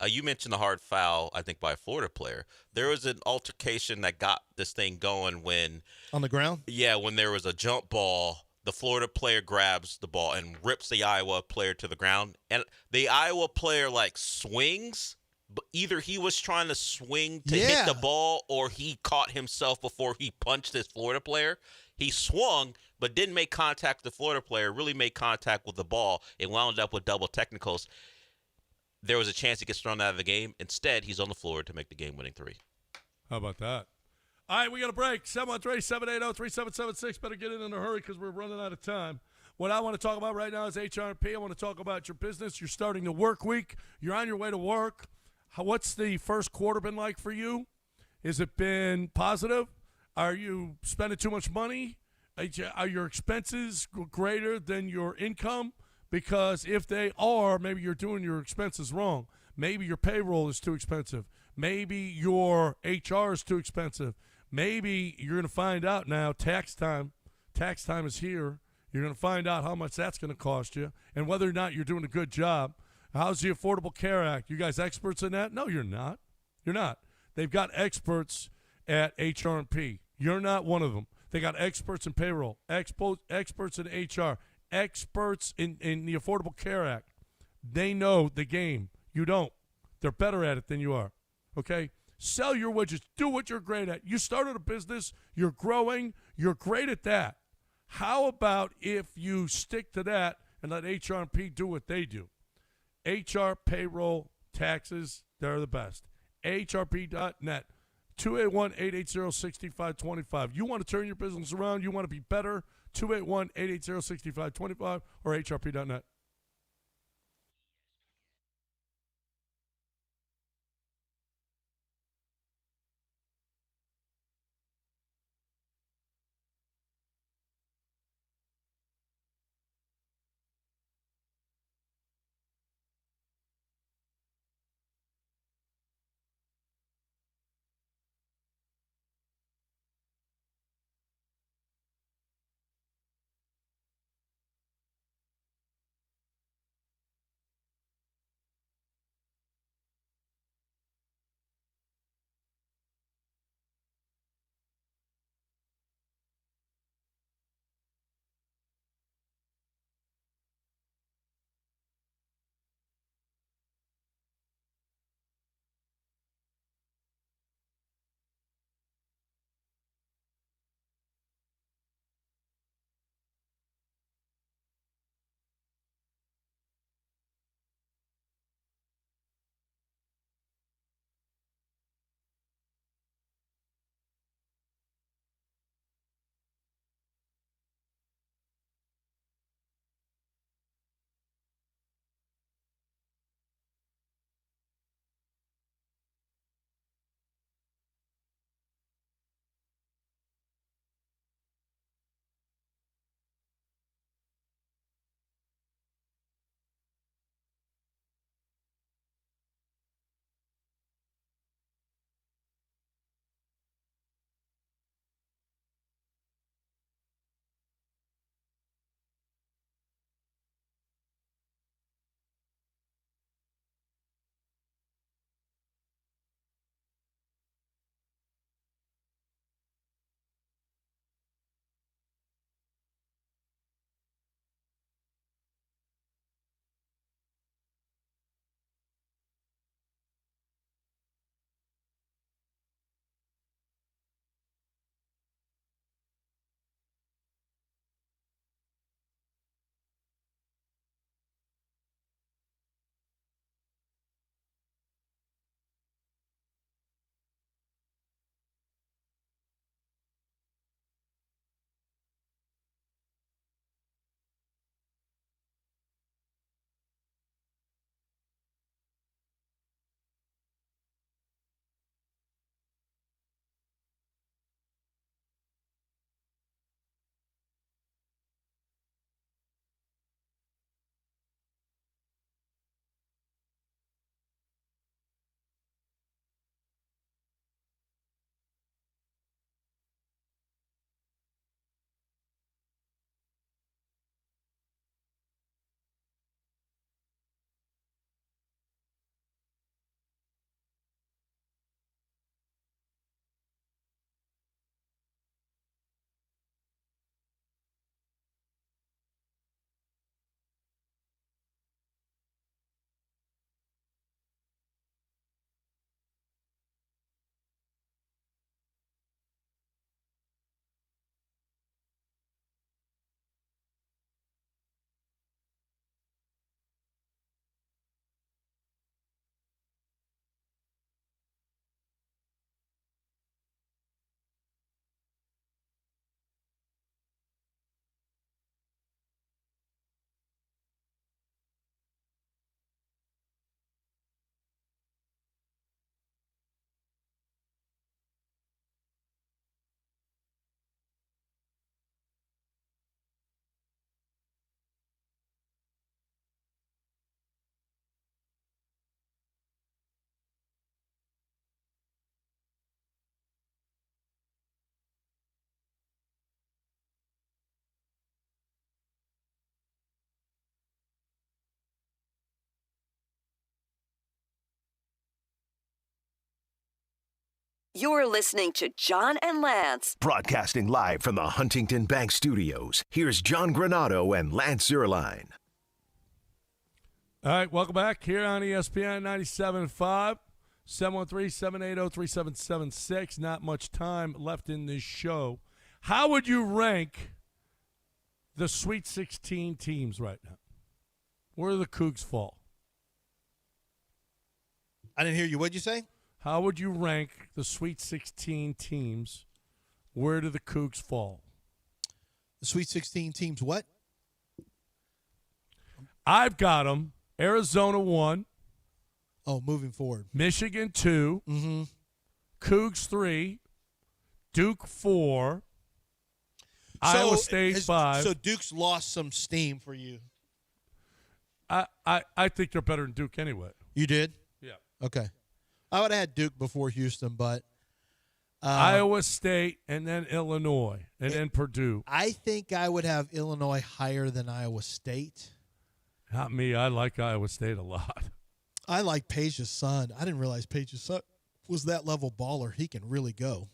You mentioned the hard foul, I think, by a Florida player. There was an altercation that got this thing going when on the ground. Yeah, when there was a jump ball, the Florida player grabs the ball and rips the Iowa player to the ground, and the Iowa player swings, but either he was trying to swing to hit the ball or he caught himself before he punched his Florida player. He swung but didn't make contact with the Florida player, really made contact with the ball. It wound up with double technicals. There was a chance he gets thrown out of the game. Instead, he's on the floor to make the game-winning three. How about that? All right, we got a break. 713-780-3776. Better get in a hurry because we're running out of time. What I want to talk about right now is HRP. I want to talk about your business. You're starting the work week. You're on your way to work. What's the first quarter been like for you? Has it been positive? Are you spending too much money? Are your expenses greater than your income? Because if they are, maybe you're doing your expenses wrong. Maybe your payroll is too expensive. Maybe your HR is too expensive. Maybe you're going to find out now tax time. Tax time is here. You're going to find out how much that's going to cost you and whether or not you're doing a good job. How's the Affordable Care Act? You guys experts in that? No, you're not. You're not. They've got experts at HR&P. You're not one of them. They got experts in payroll, experts in HR, experts in the Affordable Care Act. They know the game. You don't. They're better at it than you are. Okay? Sell your widgets. Do what you're great at. You started a business. You're growing. You're great at that. How about if you stick to that and let HR&P do what they do? HR, payroll, taxes, they're the best. HRP.net, 281-880-6525. You want to turn your business around? You want to be better? 281-880-6525 or HRP.net. You're listening to John and Lance. Broadcasting live from the Huntington Bank Studios, here's John Granado and Lance Zierlein. All right, welcome back here on ESPN 97.5, 713-780-3776. Not much time left in this show. How would you rank the Sweet 16 teams right now? Where do the Cougs fall? I didn't hear you. What'd you say? How would you rank the Sweet 16 teams? Where do the Cougs fall? The Sweet 16 teams what? I've got them. Arizona 1. Oh, moving forward. Michigan 2. Mm-hmm. Cougs 3. Duke 4. Iowa State 5. So Duke's lost some steam for you. I think they're better than Duke anyway. You did? Yeah. Okay. I would have had Duke before Houston, but Iowa State and then Illinois and then Purdue. I think I would have Illinois higher than Iowa State. Not me. I like Iowa State a lot. I like Page's son. I didn't realize Page's son was that level baller. He can really go.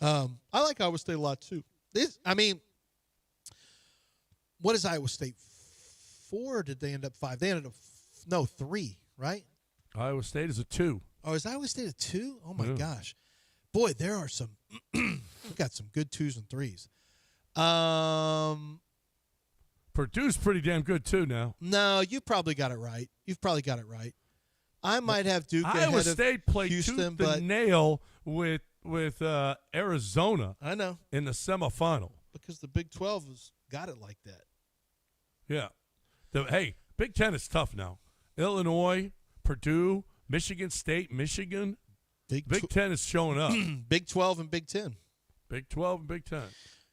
I like Iowa State a lot too. What is Iowa State? 4 or did they end up 5? They ended up 3, right? Iowa State is a 2. Oh, is Iowa State a 2? Oh my gosh. Boy, there are some we got some good 2s and 3s. Purdue's pretty damn good too now. No, you probably got it right. You've probably got it right. I might have Duke ahead Iowa of State played Houston, tooth but and nail with Arizona. I know. In the semifinal. Because the Big 12 has got it like that. Yeah. Hey, Big Ten is tough now. Illinois, Purdue, Michigan State, Michigan. Big Ten is showing up. Big 12 and Big 10. Big 12 and Big 10.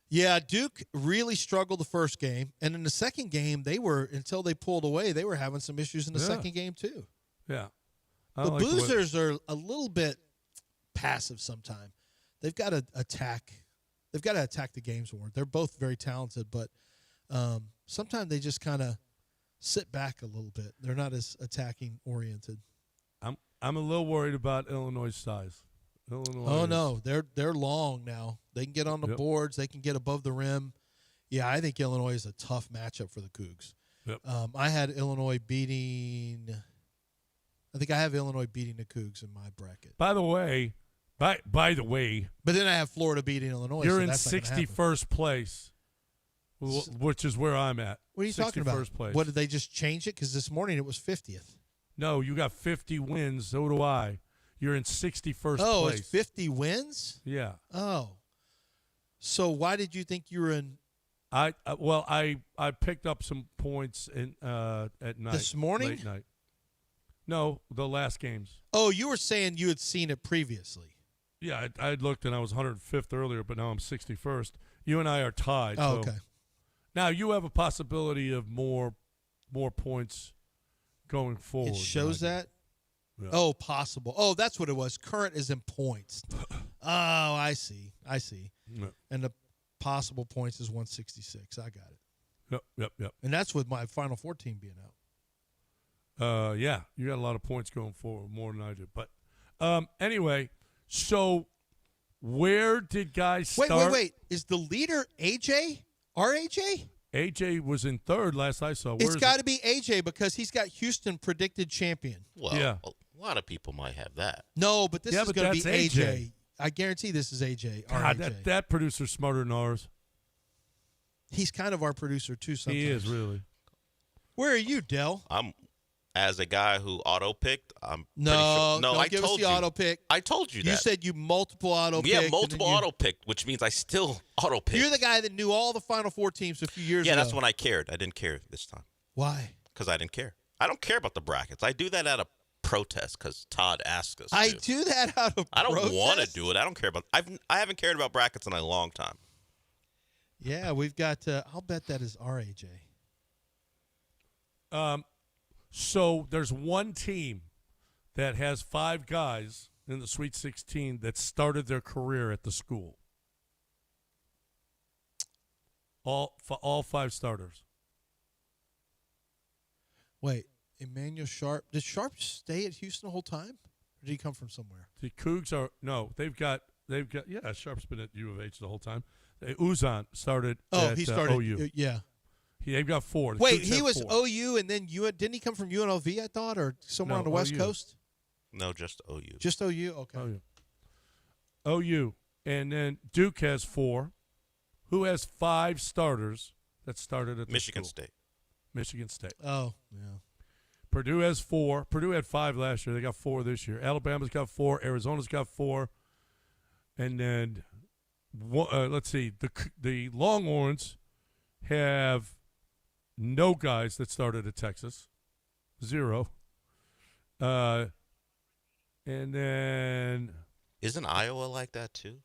Yeah, Duke really struggled the first game. And in the second game, until they pulled away, they were having some issues in the second game too. Yeah. The Boozers are a little bit passive sometimes. They've got to attack. They've got to attack the games more. They're both very talented, but sometimes they just kind of sit back a little bit. They're not as attacking oriented. I'm a little worried about Illinois' size. Illinois. Oh no, they're long now. They can get on the boards. They can get above the rim. Yeah, I think Illinois is a tough matchup for the Cougs. Yep. I had Illinois beating. I think I have Illinois beating the Cougs in my bracket. By the way. But then I have Florida beating Illinois. You're so in that's 61st place, which is where I'm at. What are you talking about? Place. What, did they just change it? Because this morning it was 50th. No, you got 50 wins. So do I. You're in 61st place. Oh, it's 50 wins? Yeah. Oh. So why did you think you were in? I picked up some points at night. This morning? Late night. No, the last games. Oh, you were saying you had seen it previously. Yeah, I looked and I was 105th earlier, but now I'm 61st. You and I are tied. Oh, so. okay. Now you have a possibility of more points going forward. It shows that? Yeah. Oh, possible. Oh, that's what it was. Current is in points. Oh, I see. Yeah. And the possible points is 166. I got it. Yep. And that's with my Final Four team being out. Yeah, you got a lot of points going forward, more than I do. But anyway, so where did guys start? Wait. Is the leader AJ? RAJ? AJ was in third last I saw. It's got to be AJ because he's got Houston predicted champion. Well, yeah. a lot of people might have that. No, but this is going to be AJ. AJ. I guarantee this is AJ. God, RAJ. that producer's smarter than ours. He's kind of our producer too sometimes. He is, really. Where are you, Dell? As a guy who auto-picked, I'm No, pretty sure. No, don't I give told us the you. auto-pick. I told you that. You said you multiple auto-picked. Yeah, multiple auto-picked, which means I still auto-picked. You're the guy that knew all the Final Four teams a few years ago. Yeah, that's when I cared. I didn't care this time. Why? Because I didn't care. I don't care about the brackets. I do that out of protest because Todd asked us I to. do that out of I don't protest? want to do it. I don't care about I haven't cared about brackets in a long time. Yeah, we've got I'll bet that is RAJ. So there's one team that has 5 guys in the Sweet 16 that started their career at the school. All 5 starters. Wait, Emmanuel Sharp. Did Sharp stay at Houston the whole time? did he come from somewhere? The Cougs are they've got Sharp's been at U of H the whole time. Uzan started. Oh, he started. OU. Yeah. They've got 4. The Wait, Cougs he have was 4. OU, and then didn't he come from UNLV? I thought, or somewhere No, on the West OU. Coast. No, just OU. Just OU. Okay. OU, and then Duke has 4. Who has 5 starters that started at the Michigan school? State. Michigan State. Oh, yeah. Purdue has 4. Purdue had 5 last year. They got 4 this year. Alabama's got 4. Arizona's got 4. And then, let's see, the Longhorns have no guys that started at Texas. 0. And then Isn't Iowa like that too?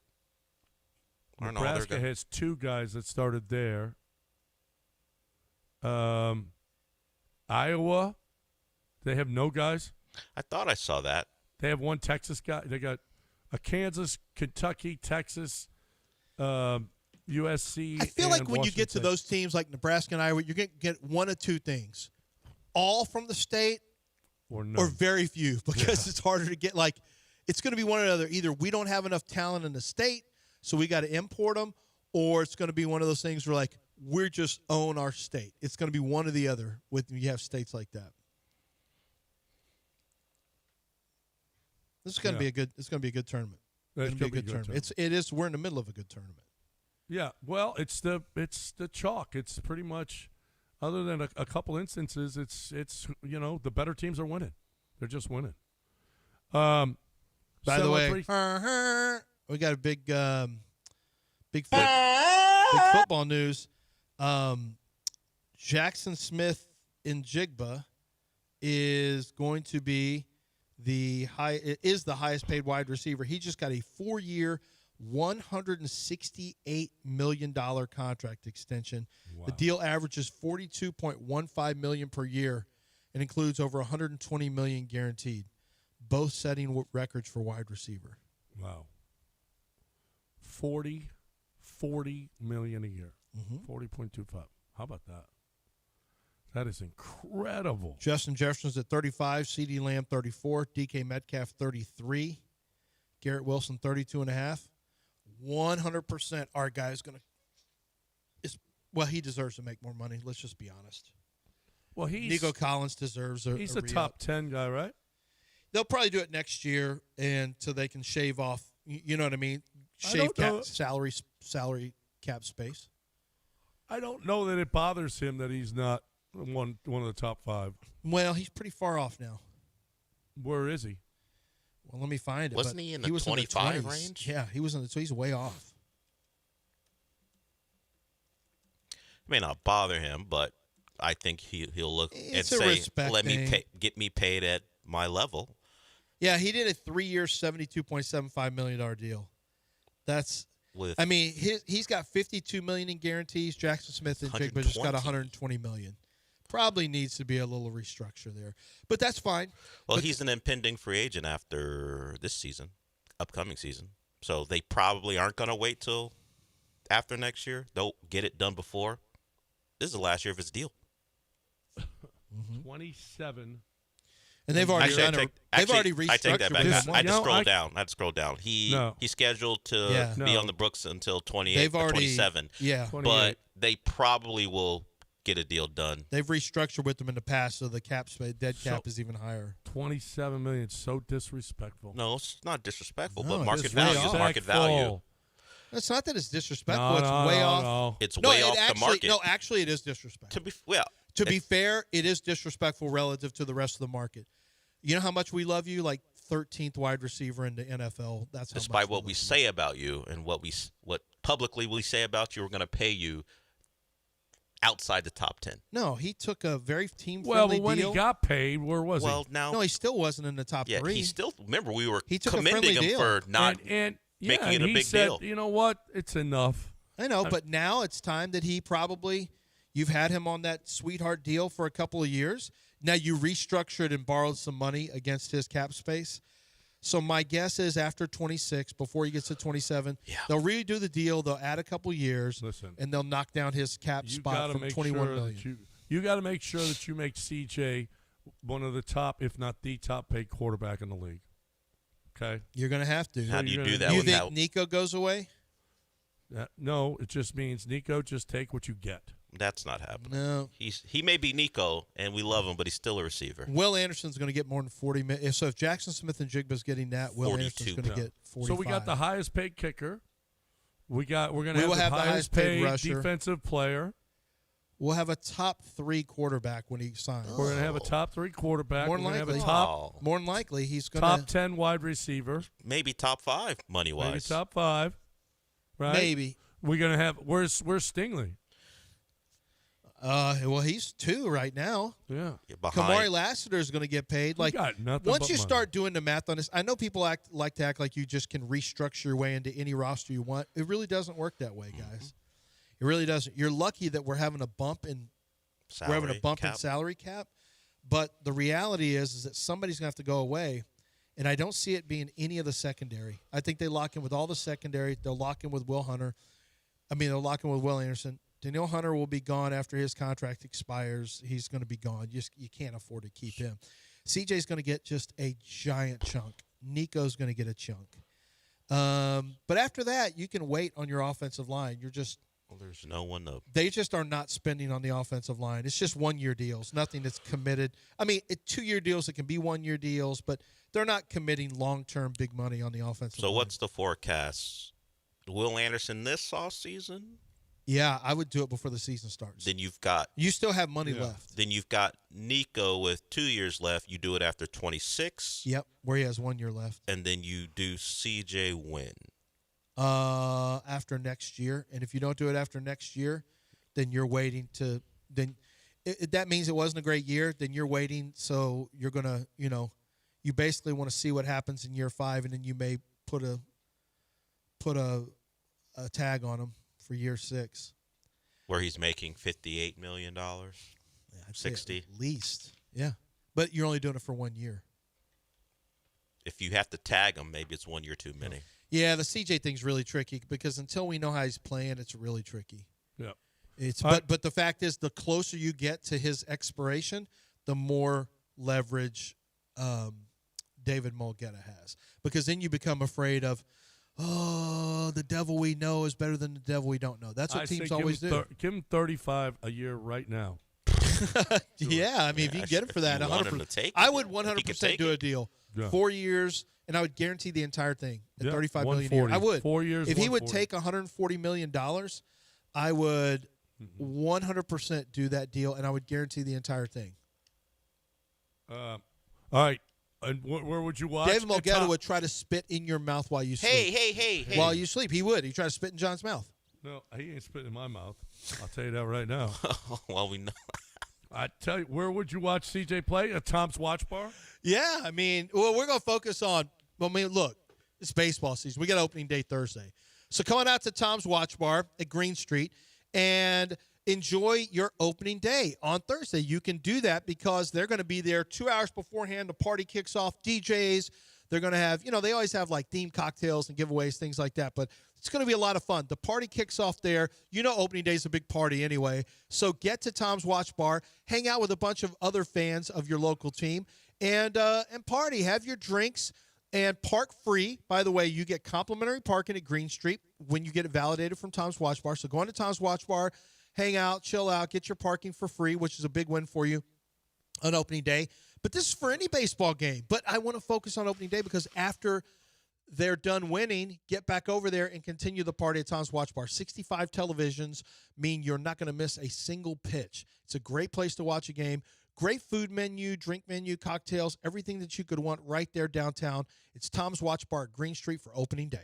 Aren't all their Nebraska guys- has 2 guys that started there. Iowa, they have no guys. I thought I saw that. They have 1 Texas guy. They got a Kansas, Kentucky, Texas, USC. I feel like and when you Washington get to State. those teams like Nebraska and Iowa, you're going to get one of 2 things: all from the state, or very few, because it's harder to get. Like, it's going to be one or the other. Either we don't have enough talent in the state, so we got to import them, or it's going to be one of those things where like we're just own our state. It's going to be one or the other when you have states like that. This is going to be a good. It's going to be a good tournament. It's It's going to be a good tournament. It is. We're in the middle of a good tournament. Yeah, well, it's the chalk. It's pretty much, other than a couple instances, it's the better teams are winning. They're just winning. By the way, 7-3. we got a big football news. Jackson Smith in Jigba is going to be the highest paid wide receiver. He just got a 4-year, $168 million contract extension. Wow. The deal averages $42.15 million per year and includes over $120 million guaranteed, both setting records for wide receiver. Wow. 40 million a year. 40.25. How about that? That is incredible. Justin Jefferson's at 35, CeeDee Lamb 34, DK Metcalf 33, Garrett Wilson 32.5. 100% our guy is going to he deserves to make more money. Let's just be honest. Well, Nico Collins deserves a He's a re-up. top 10 guy, right? They'll probably do it next year, and so they can shave off. You know what I mean? Shave salary cap space. I don't know that it bothers him that he's not one of the top 5. Well, he's pretty far off now. Where is he? Well, let me find it. Wasn't but he in the was 25 in the 20s. range? Yeah, he was in the. So he's way off. It may not bother him, but I think he'll look It's and a say, respect "Let me thing. get me paid at my level." Yeah, he did a 3-year, $72.75 million deal. That's. With I mean, he's got $52 million in guarantees. Jackson Smith and Jigba just got 120. $120 million. Probably needs to be a little restructure there, but that's fine. Well, But he's an impending free agent after this season, upcoming season. So they probably aren't going to wait till after next year. They'll get it done before. This is the last year of his deal. 27. And they've already Actually, done they've already restructured. I take that back. with him. I had to scroll down. No. He's scheduled to be No. on the books until 28 They've or already- 27. yeah. But they probably will get a deal done. They've restructured with them in the past, so the dead cap is even higher. 27 million. So disrespectful. No, it's not disrespectful, No, but it market is way value is off. market value. It's not that it's disrespectful. No, it's no, way no, off. no. It's No, way it off actually, the market. No, actually, it is disrespectful. To be fair, it is disrespectful relative to the rest of the market. You know how much we love you? Like 13th wide receiver in the NFL. That's how Despite much what we say about you and what publicly we say about you, we're going to pay you outside the top 10. No, he took a very team-friendly Well, but when deal. he got paid, where was Well, he? now No, he still wasn't in the top yeah, 3. he still remember we were He took a commending friendly him deal. for not and making and it a he big said, deal. You know what? It's enough. I know, but now it's time that he probably – you've had him on that sweetheart deal for a couple of years. Now you restructured and borrowed some money against his cap space. So my guess is after 26, before he gets to 27, they'll redo the deal. They'll add a couple years, and they'll knock down his cap spot from $21 million. You got to make sure that you make CJ one of the top, if not the top paid quarterback in the league. Okay. You're going to have to. How do you do that? You think Nico goes away? No, it just means Nico, just take what you get. That's not happening. No. He may be Nico, and we love him, but he's still a receiver. Will Anderson's going to get more than 40 minutes. So if Jackson Smith and Jigba's getting that, Will Anderson's going to get 45. So we got the highest paid kicker. We're going to have the highest paid rusher. defensive player. We'll have a top 3 quarterback when he signs. We're going to have a top 3 quarterback. More than likely. More than likely, he's going to top 10 wide receiver. Maybe top 5 money wise. Maybe top 5. Right? Maybe. We're going to have where's Stingley? Well, he's 2 right now. Yeah. Kamari Lassiter is going to get paid. Like got nothing once but you money. start doing the math on this, I know people like to act like you just can restructure your way into any roster you want. It really doesn't work that way, guys. It really doesn't. You're lucky that we're having a bump in salary cap, but the reality is that somebody's going to have to go away, and I don't see it being any of the secondary. I think they lock in with all the secondary. They'll lock in with Will Hunter. They'll lock in with Will Anderson. Danielle Hunter will be gone after his contract expires. He's going to be gone. You can't afford to keep him. CJ's going to get just a giant chunk. Nico's going to get a chunk. But after that, you can wait on your offensive line. There's no one to. They just are not spending on the offensive line. It's just 1-year deals, nothing that's committed. 2-year deals, it can be 1-year deals, but they're not committing long-term big money on the offensive line. So what's the forecast? Will Anderson this offseason? Yeah, I would do it before the season starts. Then you still have money left. Then you've got Nico with 2 years left. You do it after 26. Yep, where he has 1 year left. And then you do CJ when? After next year. And if you don't do it after next year, then you're waiting to that means it wasn't a great year. Then you're waiting, so you're gonna you basically want to see what happens in year 5, and then you may put a tag on him for year 6, where he's making $58 million, 60 at least. Yeah, but you're only doing it for 1 year. If you have to tag him, maybe it's 1 year too many. Yeah, the CJ thing's really tricky because until we know how he's playing, it's really tricky. Yep. But the fact is, the closer you get to his expiration, the more leverage David Mulgeta has, because then you become afraid of, the devil we know is better than the devil we don't know. That's what teams always do. Give him 35 a year right now. Yeah, if you can get him for that, 100%. I would 100% do a deal. Yeah. 4 years, and I would guarantee the entire thing at $35 million a year. 140. I would. 4 years, if he would 140. take $140 million, I would 100% do that deal, and I would guarantee the entire thing. All right. And where would you watch? David Mulgeta would try to spit in your mouth while you sleep. Hey. While you sleep, he would. He'd try to spit in John's mouth. No, he ain't spitting in my mouth. I'll tell you that right now. Well, we know. I tell you, where would you watch CJ play? At Tom's Watch Bar? Yeah, we're going to focus on, look, it's baseball season. We got opening day Thursday. So come on out to Tom's Watch Bar at Green Street and enjoy your opening day on Thursday. You can do that because they're going to be there 2 hours beforehand. The party kicks off. DJs, they're going to have, they always have like themed cocktails and giveaways, things like that. But it's going to be a lot of fun. The party kicks off there. Opening day is a big party anyway. So get to Tom's Watch Bar, hang out with a bunch of other fans of your local team, and party. Have your drinks and park free. By the way, you get complimentary parking at Green Street when you get it validated from Tom's Watch Bar. So go into Tom's Watch Bar, hang out, chill out, get your parking for free, which is a big win for you on opening day. But this is for any baseball game. But I want to focus on opening day because after they're done winning, get back over there and continue the party at Tom's Watch Bar. 65 televisions mean you're not going to miss a single pitch. It's a great place to watch a game. Great food menu, drink menu, cocktails, everything that you could want right there downtown. It's Tom's Watch Bar at Green Street for opening day.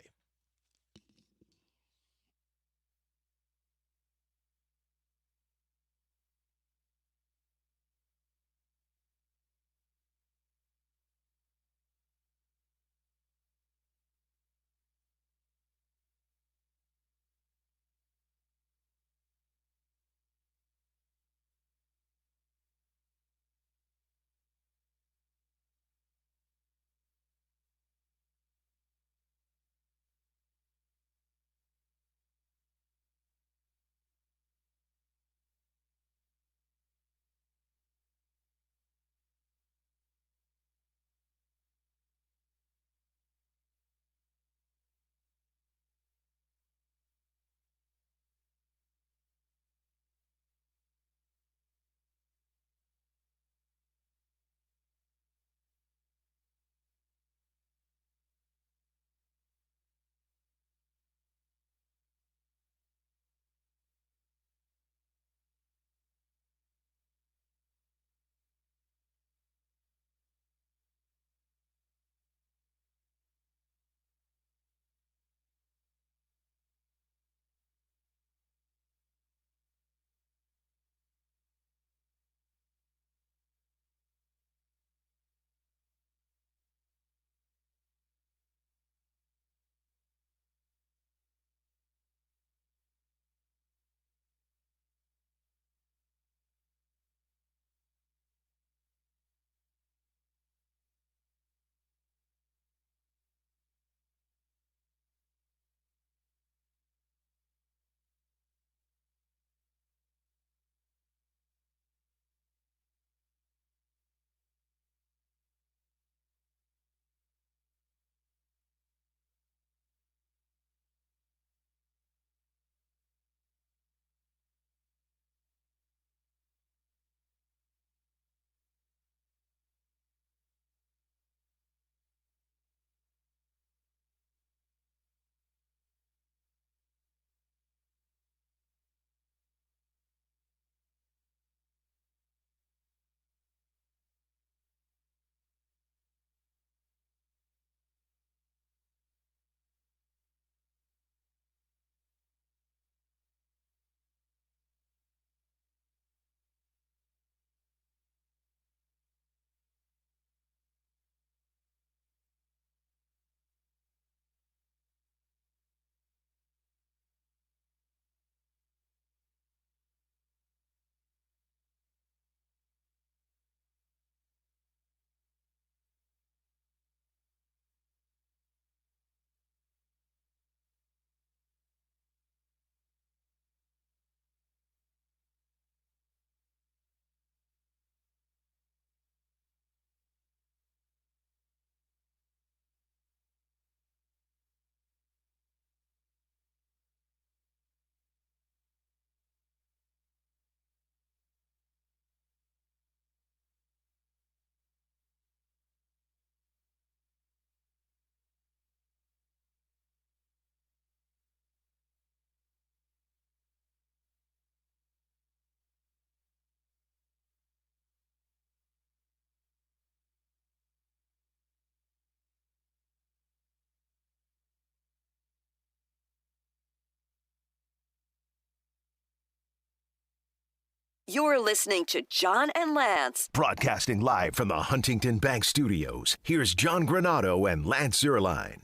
You're listening to John and Lance. Broadcasting live from the Huntington Bank Studios, here's John Granado and Lance Zierlein.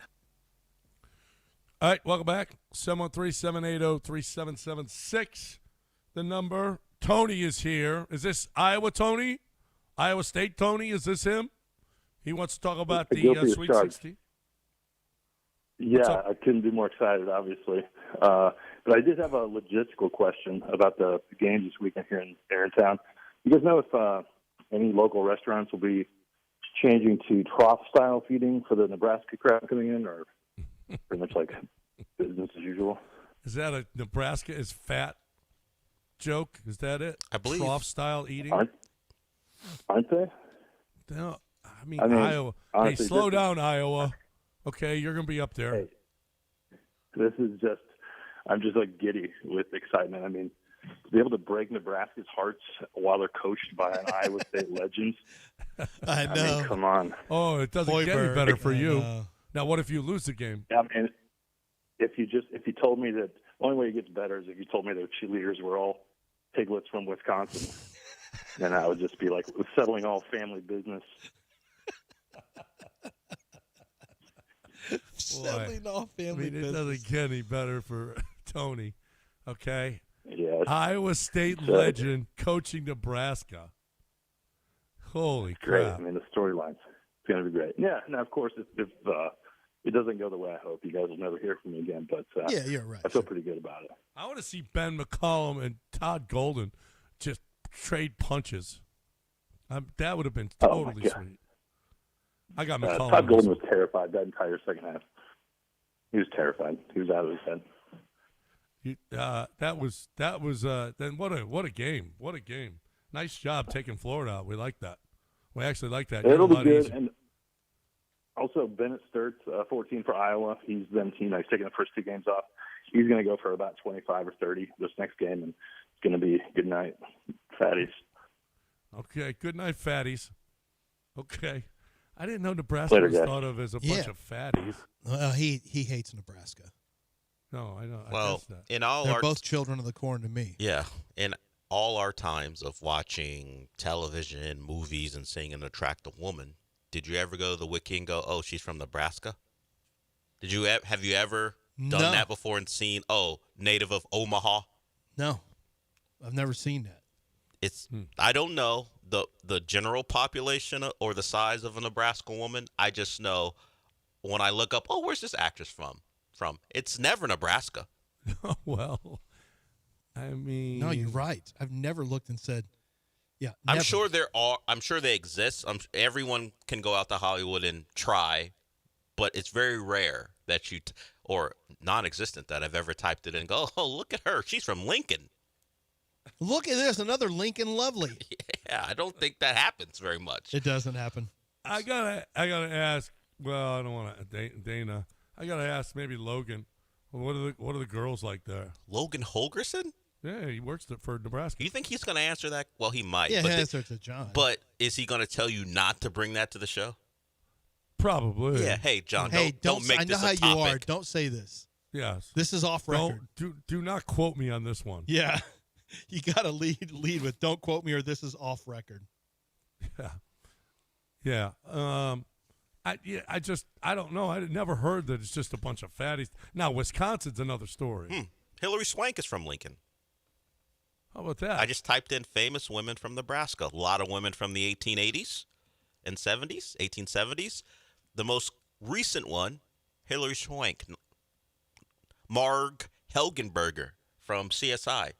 All right, welcome back. 713-780-3776. The number. Tony is here. Is this Iowa Tony? Iowa State Tony? Is this him? He wants to talk about the Sweet 16. Yeah, I couldn't be more excited, obviously. But I did have a logistical question about the games this weekend here in town. You guys know if any local restaurants will be changing to trough-style feeding for the Nebraska crowd coming in, or pretty much like business as usual? Is that a Nebraska is fat joke? Is that it? I believe. Trough-style eating? Aren't they? No, I mean Iowa. Honestly, hey, slow down, Iowa. Okay, you're going to be up there. Hey, this is just, I'm just like giddy with excitement. I mean, to be able to break Nebraska's hearts while they're coached by an Iowa State legend. I know. mean, come on. Oh, it doesn't get any better for you. Now, what if you lose the game? Yeah, and if you told me that the only way it gets better is if you told me that cheerleaders were all piglets from Wisconsin, then I would just be like settling all family business. Settling all family business. It doesn't get any better for Tony. Okay. Yes. Iowa State legend coaching Nebraska. Holy Great. crap. I mean, the storyline's going to be great. Yeah. Now, of course, if it doesn't go the way I hope, you guys will never hear from me again. But yeah, you're right. I feel pretty good about it. I want to see Ben McCollum and Todd Golden just trade punches. That would have been totally sweet. I got McCollum. Todd Golden was terrified that entire second half. He was terrified. He was out of his head. That was then what a game. What a game. Nice job taking Florida out. We like that. We actually like that. It'll be good. And also Bennett Sturtz, 14 for Iowa. He's taking the first two games off. He's going to go for about 25 or 30 this next game, and it's going to be good night, fatties. Okay, good night, fatties. Okay. I didn't know Nebraska was thought of as a bunch of fatties. Well, he hates Nebraska. No, I know. Well, they're both children of the corn to me. Yeah, in all our times of watching television, movies, and seeing an attractive woman, did you ever go to the wiki and go, "Oh, she's from Nebraska"? Have you ever done that before and seen, "Oh, native of Omaha"? No, I've never seen that. I don't know the general population or the size of a Nebraska woman. I just know when I look up, where's this actress from? It's never Nebraska. Well, I mean, no, you're right. I've never looked and said, yeah. I'm sure I'm sure they exist. Everyone can go out to Hollywood and try, but it's very rare that or non-existent that I've ever typed it in and go, oh, look at her. She's from Lincoln. Look at this, another Lincoln Lovely. Yeah, I don't think that happens very much. It doesn't happen. I gotta ask. Well, I don't want to, Dana. I gotta ask maybe Logan. What are the girls like there? Logan Holgerson? Yeah, he works for Nebraska. You think he's gonna answer that? Well, he might. Yeah, he'll answer to John. But is he gonna tell you not to bring that to the show? Probably. Yeah. Hey, John. Hey, don't make I know this how a topic. you are. Don't say this. Yes. This is off record. Do not quote me on this one. Yeah. You got to lead with "Don't quote me" or "This is off record." Yeah. I don't know. I never heard that it's just a bunch of fatties. Now Wisconsin's another story. Hillary Swank is from Lincoln. How about that? I just typed in famous women from Nebraska. A lot of women from the 1880s and 1870s. The most recent one, Hillary Swank. Marg Helgenberger from CSI.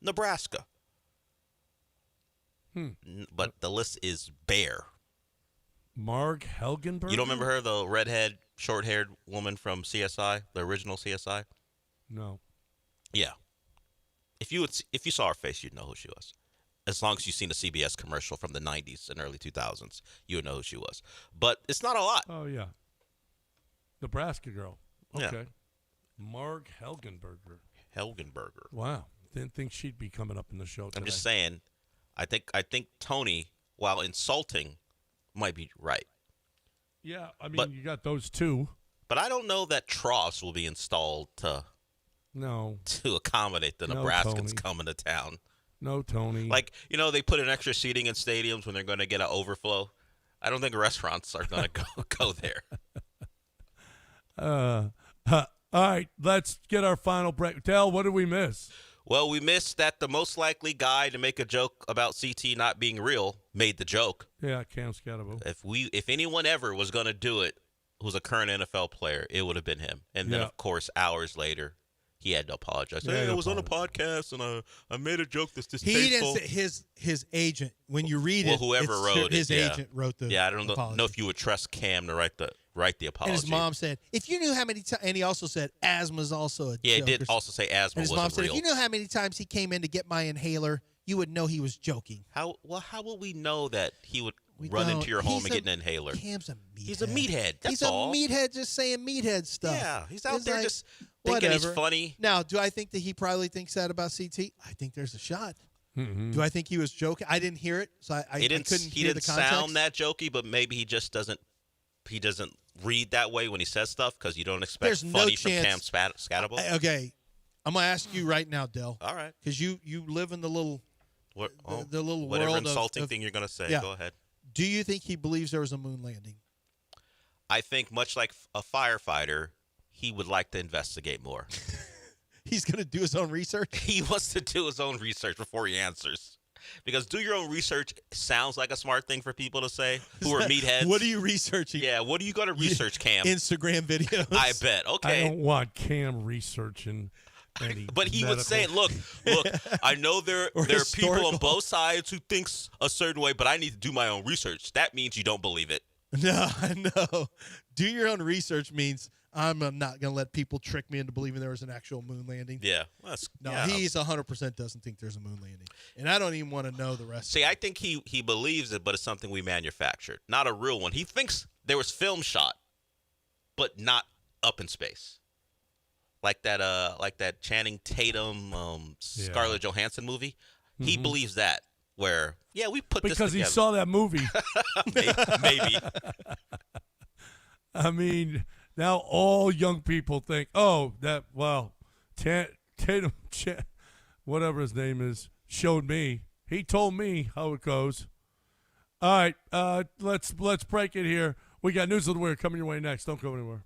Nebraska. But the list is bare. Marg Helgenberger? You don't remember her, the redhead, short-haired woman from CSI, the original CSI? No. Yeah. If you saw her face, you'd know who she was. As long as you've seen a CBS commercial from the 90s and early 2000s, you would know who she was. But it's not a lot. Oh, yeah. Nebraska girl. Okay. Yeah. Marg Helgenberger. Wow. Didn't think she'd be coming up in the show today. I'm just saying, I think Tony, while insulting, might be right. Yeah, I mean, you got those two. But I don't know that troughs will be installed to accommodate the Nebraskans coming to town. No, Tony. Like, they put in extra seating in stadiums when they're going to get an overflow. I don't think restaurants are going to go there. All right, let's get our final break. Dell, what did we miss? Well, we missed that the most likely guy to make a joke about CT not being real made the joke. Yeah, Cam Scatterbo. If anyone ever was going to do it, who's a current NFL player, it would have been him. And then, of course, hours later, he had to apologize. Yeah, hey, I was on a podcast and I made a joke that's distasteful. He didn't say his agent. When you read it, whoever wrote his it, agent wrote the. Yeah, I don't apology. know if you would trust Cam to write the apology. And his mom said, "If you knew how many times," and he also said, "Asthma's also a." Yeah, he joke. did also say asthma and his wasn't mom said, real. "If you knew how many times he came in to get my inhaler, you would know he was joking." How will we know that he would run don't. into your home He's and get an inhaler? Cam's a meathead. He's a meathead. That's he's all. a meathead just saying meathead stuff. Yeah, he's out It's there like, just thinking he's whatever. funny. Now, do I think that he probably thinks that about CT? I think there's a shot. Mm-hmm. Do I think he was joking? I didn't hear it, so I couldn't He hear the didn't context. sound that jokey, but maybe he just doesn't. He doesn't read that way when he says stuff because you don't expect There's no funny from Cam chance- Scatterbo. Okay, I'm gonna ask you right now, Dell. All right. Because you live in the little the little whatever world insulting of, thing you're going to say. yeah. Go ahead. Do you think he believes there was a moon landing? I think much like a firefighter, he would like to investigate more. He's gonna do his own research. He wants to do his own research before he answers. Because do your own research sounds like a smart thing for people to say who are meatheads. What are you researching? Yeah, what are you going to research, Cam? Instagram videos. I bet. Okay. I don't want Cam researching any But he would medical- say, look, I know there are people on both sides who thinks a certain way, but I need to do my own research. That means you don't believe it. No, do your own research means I'm not going to let people trick me into believing there was an actual moon landing. Yeah. He's 100% doesn't think there's a moon landing. And I don't even want to know the rest. See, I think he believes it, but it's something we manufactured, not a real one. He thinks there was film shot, but not up in space. Like that Channing Tatum, Scarlett Johansson movie. He believes that. Where we put this because he together. saw that movie. Maybe. I mean, now all young people think, Tatum, whatever his name is, showed me. He told me how it goes. All right, let's break it here. We got News of the Weird coming your way next. Don't go anywhere.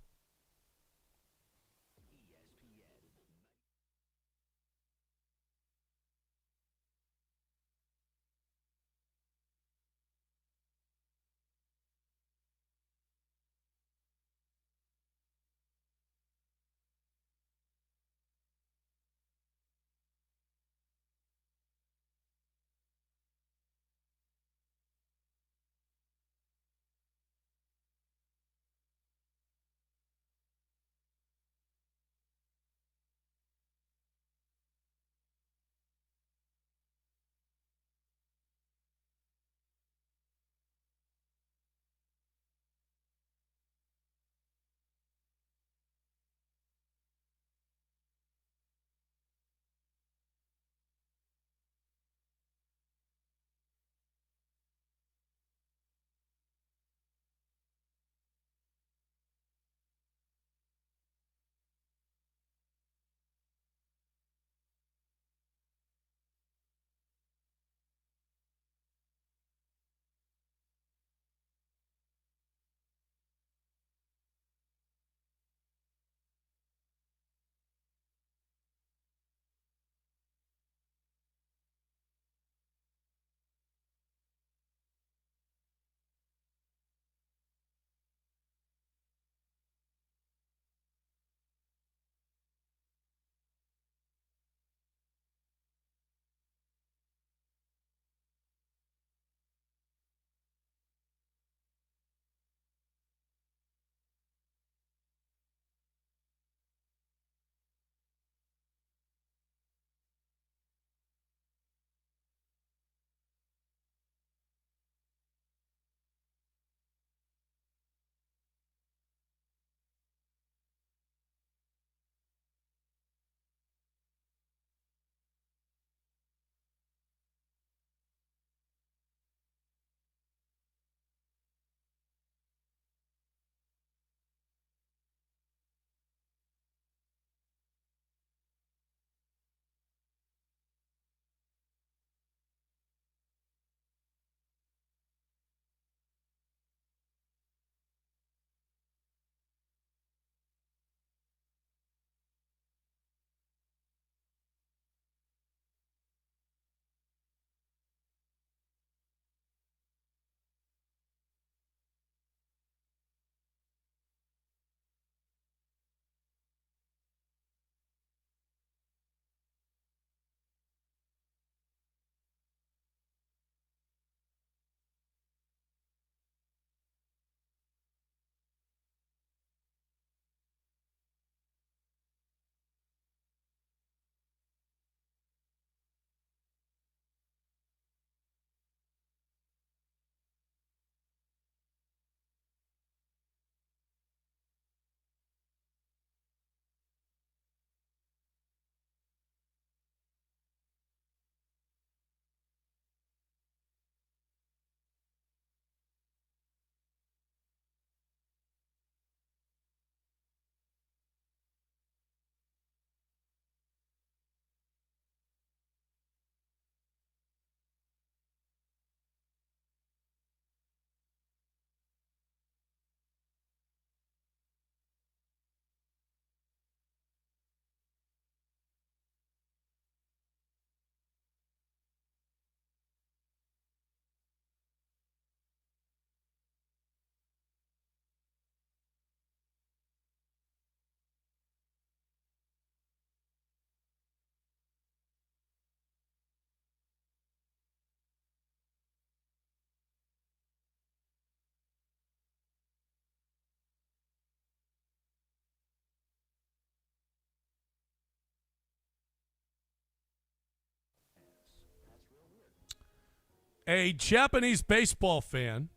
A Japanese baseball fan,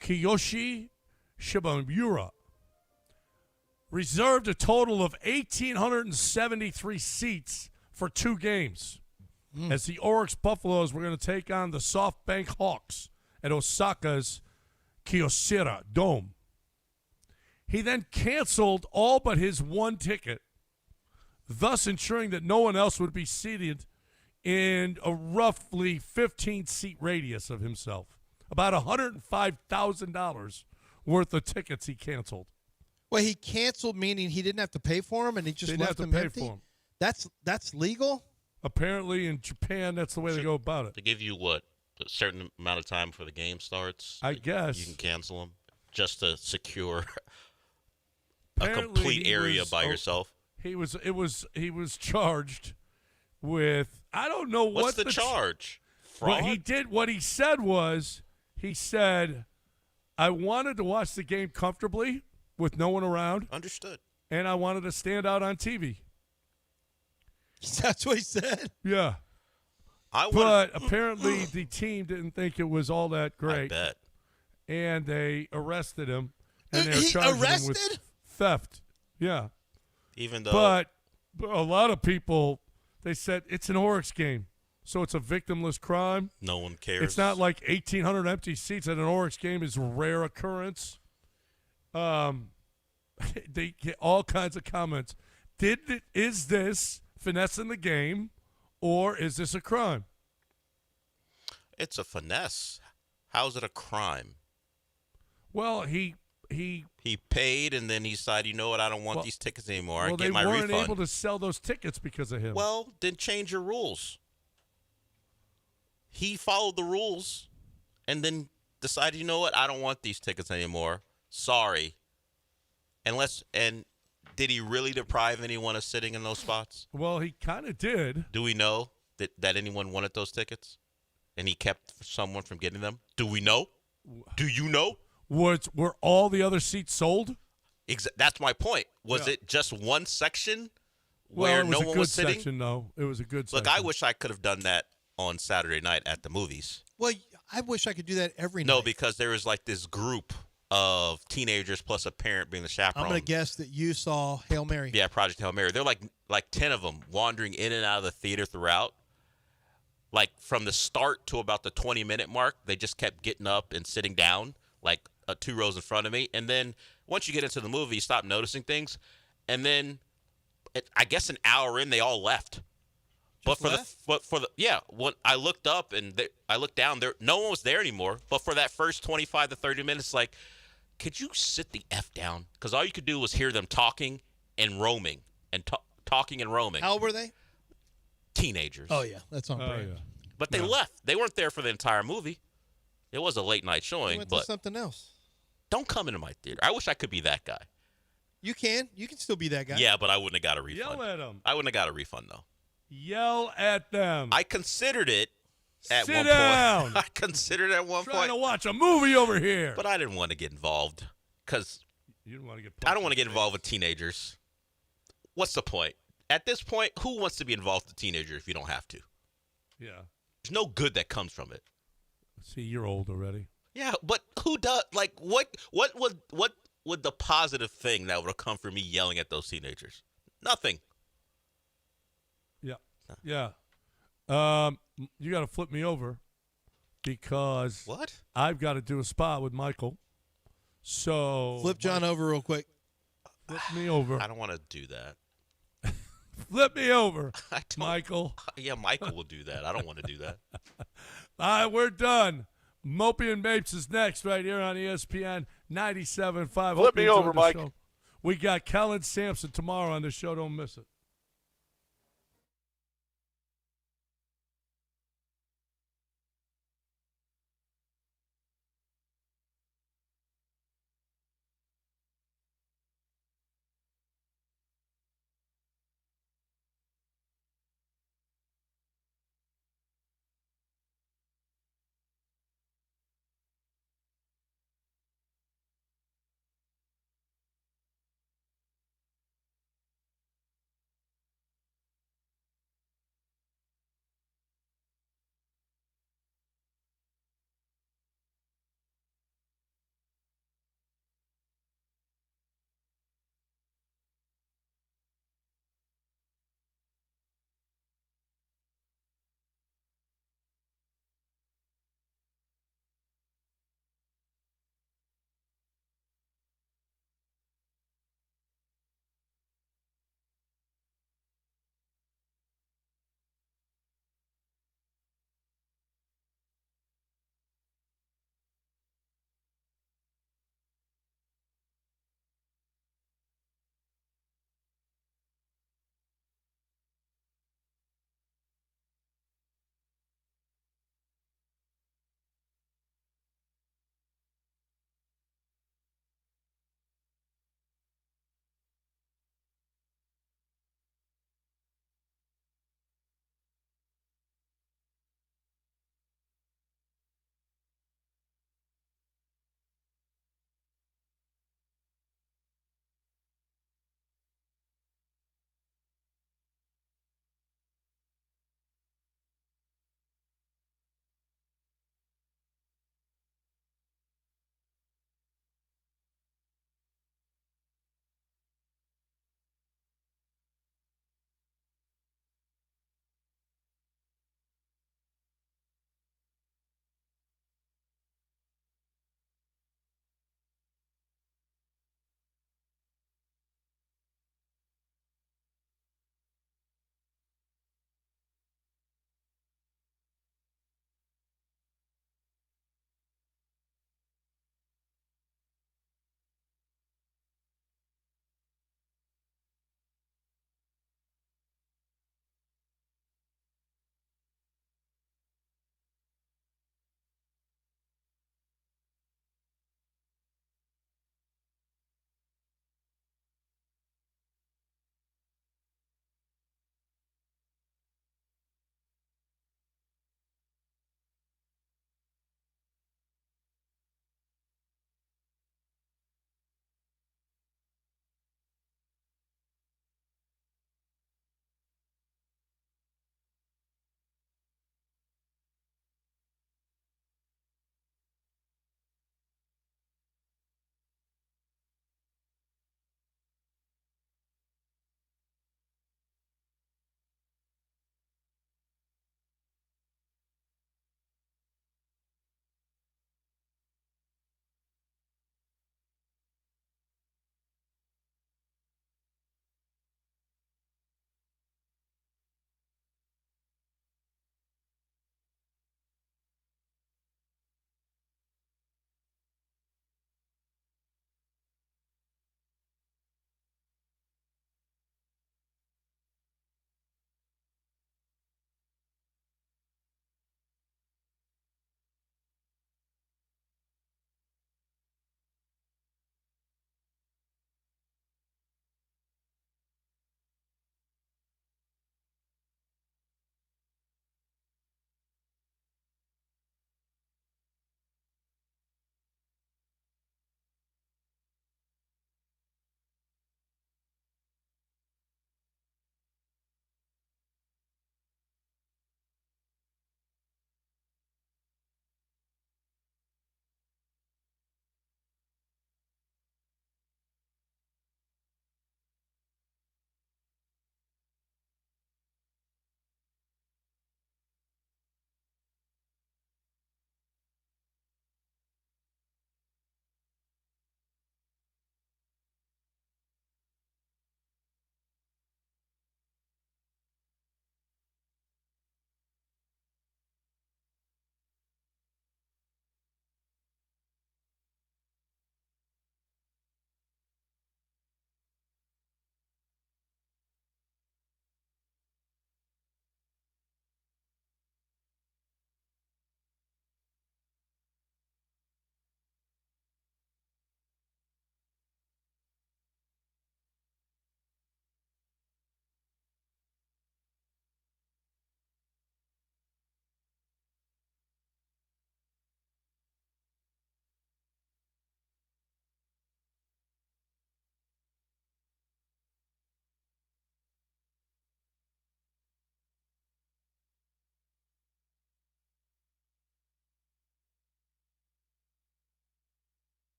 Kiyoshi Shibamura, reserved a total of 1,873 seats for 2 games as the Oryx Buffaloes were going to take on the SoftBank Hawks at Osaka's Kyocera Dome. He then canceled all but his 1 ticket, thus ensuring that no one else would be seated in a roughly 15-seat radius of himself. About $105,000 worth of tickets he canceled. Well, he canceled, meaning he didn't have to pay for them, and he just Didn't left have to them pay empty? for 'em. That's legal? Apparently in Japan, that's the way they go about it. They give you what, a certain amount of time before the game starts? I guess. You can cancel them just to secure Apparently a complete he area was- by oh, yourself. He was charged with, I don't know What's what the charge? What Fraud? he did, what he said was, he said, I wanted to watch the game comfortably with no one around. Understood. And I wanted to stand out on TV. That's what he said? Yeah. But apparently the team didn't think it was all that great. I bet. And they arrested him. And they're He charging him arrested? with theft. Yeah. Even though. But a lot of people, they said it's an Oryx game, so it's a victimless crime. No one cares. It's not like 1,800 empty seats at an Oryx game is a rare occurrence. They get all kinds of comments. Is this finessing the game, or is this a crime? It's a finesse. How's it a crime? Well, he paid, and then he decided, you know what, I don't want these tickets anymore. I get my they refund. weren't able to sell those tickets because of him. Well, then change your rules. He followed the rules and then decided, you know what, I don't want these tickets anymore. Sorry. And did he really deprive anyone of sitting in those spots? Well, he kind of did. Do we know that anyone wanted those tickets? And he kept someone from getting them? Do we know? Do you know? Were all the other seats sold? That's my point. Was it just one section Well, where it was no a one good was sitting? section, though. It was a good Look, section. I wish I could have done that on Saturday night at the movies. Well, I wish I could do that every night. No, because there was like this group of teenagers plus a parent being the chaperone. I'm going to guess that you saw Hail Mary. Yeah, Project Hail Mary. They're like 10 of them wandering in and out of the theater throughout. Like from the start to about the 20-minute mark, they just kept getting up and sitting down, like 2 rows in front of me. And then once you get into the movie, you stop noticing things. And then I guess an hour in, they all left. When I looked up and I looked down, no one was there anymore. But for that first 25 to 30 minutes, like, could you sit the F down? Because all you could do was hear them talking and roaming and talking and roaming. How old were they? Teenagers. Oh, yeah. That's on brand. But they left. They weren't there for the entire movie. It was a late night They showing, went to but something else. don't come into my theater. I wish I could be that guy. You can. You can still be that guy. Yeah, but I wouldn't have got a refund. Yell at them. I wouldn't have got a refund, though. Yell at them. I considered it at Sit one down. point. I considered it at one Trying point. to watch a movie over here. But I didn't want to get involved because You didn't want to get. I don't want to get involved with teenagers. What's the point? At this point, who wants to be involved with a teenager if you don't have to? Yeah. There's no good that comes from it. See, you're old already. Yeah, but who does? Like, what would the positive thing that would have come from me yelling at those teenagers? Nothing. Yeah. Yeah. You got to flip me over because what? I've got to do a spot with Michael. So Flip John over real quick. Flip me over. I don't want to do that. Flip me over, Michael. Yeah, Michael will do that. I don't want to do that. All right, we're done. Mopey and Mapes is next right here on ESPN 97.5. Flip me over, Mike. Show. We got Kellen Sampson tomorrow on the show. Don't miss it.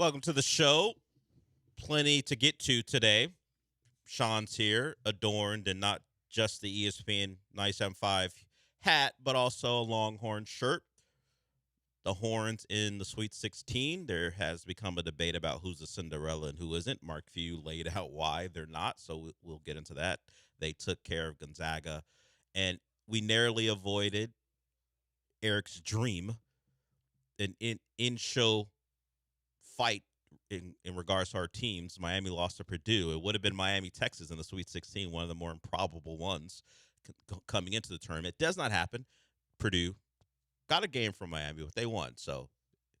Welcome to the show. Plenty to get to today. Sean's here, adorned in not just the ESPN 975 hat, but also a Longhorn shirt. The Horns in the Sweet 16. There has become a debate about who's a Cinderella and who isn't. Mark Few laid out why they're not, so we'll get into that. They took care of Gonzaga, and we narrowly avoided Eric's dream, an in-show fight in regards to our teams. Miami lost to Purdue. It would have been Miami, Texas in the Sweet 16, one of the more improbable ones coming into the tournament. It does not happen. Purdue got a game from Miami, but they won. So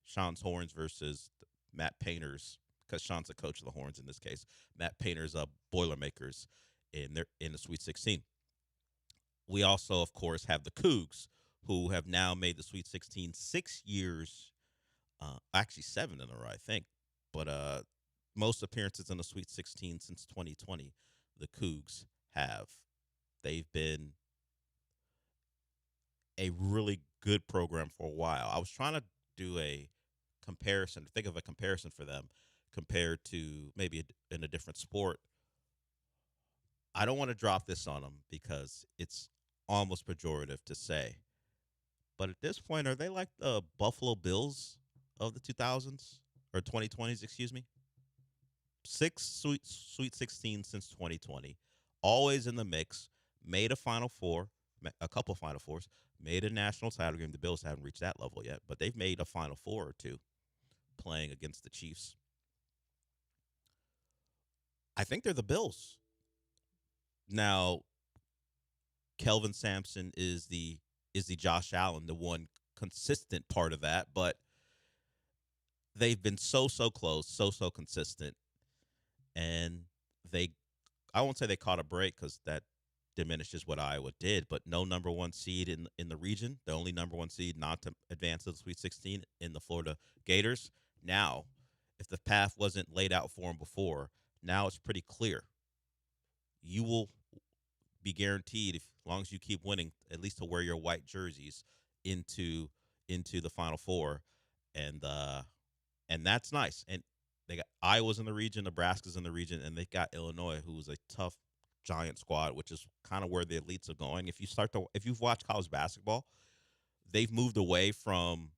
Sean's Horns versus Matt Painter's, because Sean's the coach of the Horns in this case. Matt Painter's Boilermakers in the Sweet 16. We also, of course, have the Cougs, who have now made the Sweet 16 6 years, actually 7 in a row, I think. But most appearances in the Sweet 16 since 2020, the Cougs have. They've been a really good program for a while. I was trying to do a comparison, think of a comparison for them compared to maybe in a different sport. I don't want to drop this on them because it's almost pejorative to say. But at this point, are they like the Buffalo Bills of the 2000s or 2020s, excuse me? 6 Sweet 16 since 2020, always in the mix, made a Final Four, a couple of Final Fours, made a national title game. The Bills haven't reached that level yet, but they've made a Final Four or two playing against the Chiefs. I think they're the Bills. Now, Kelvin Sampson is the Josh Allen, the one consistent part of that, but they've been so close, so consistent, and I won't say they caught a break because that diminishes what Iowa did, but no number one seed in the region, the only number one seed not to advance to the Sweet 16 in the Florida Gators. Now, if the path wasn't laid out for them before, now it's pretty clear. You will be guaranteed, as long as you keep winning, at least to wear your white jerseys into the Final Four, and that's nice. And they got Iowa's in the region, Nebraska's in the region, and they got Illinois, who's a tough giant squad, which is kind of where the elites are going. If you've watched college basketball, they've moved away from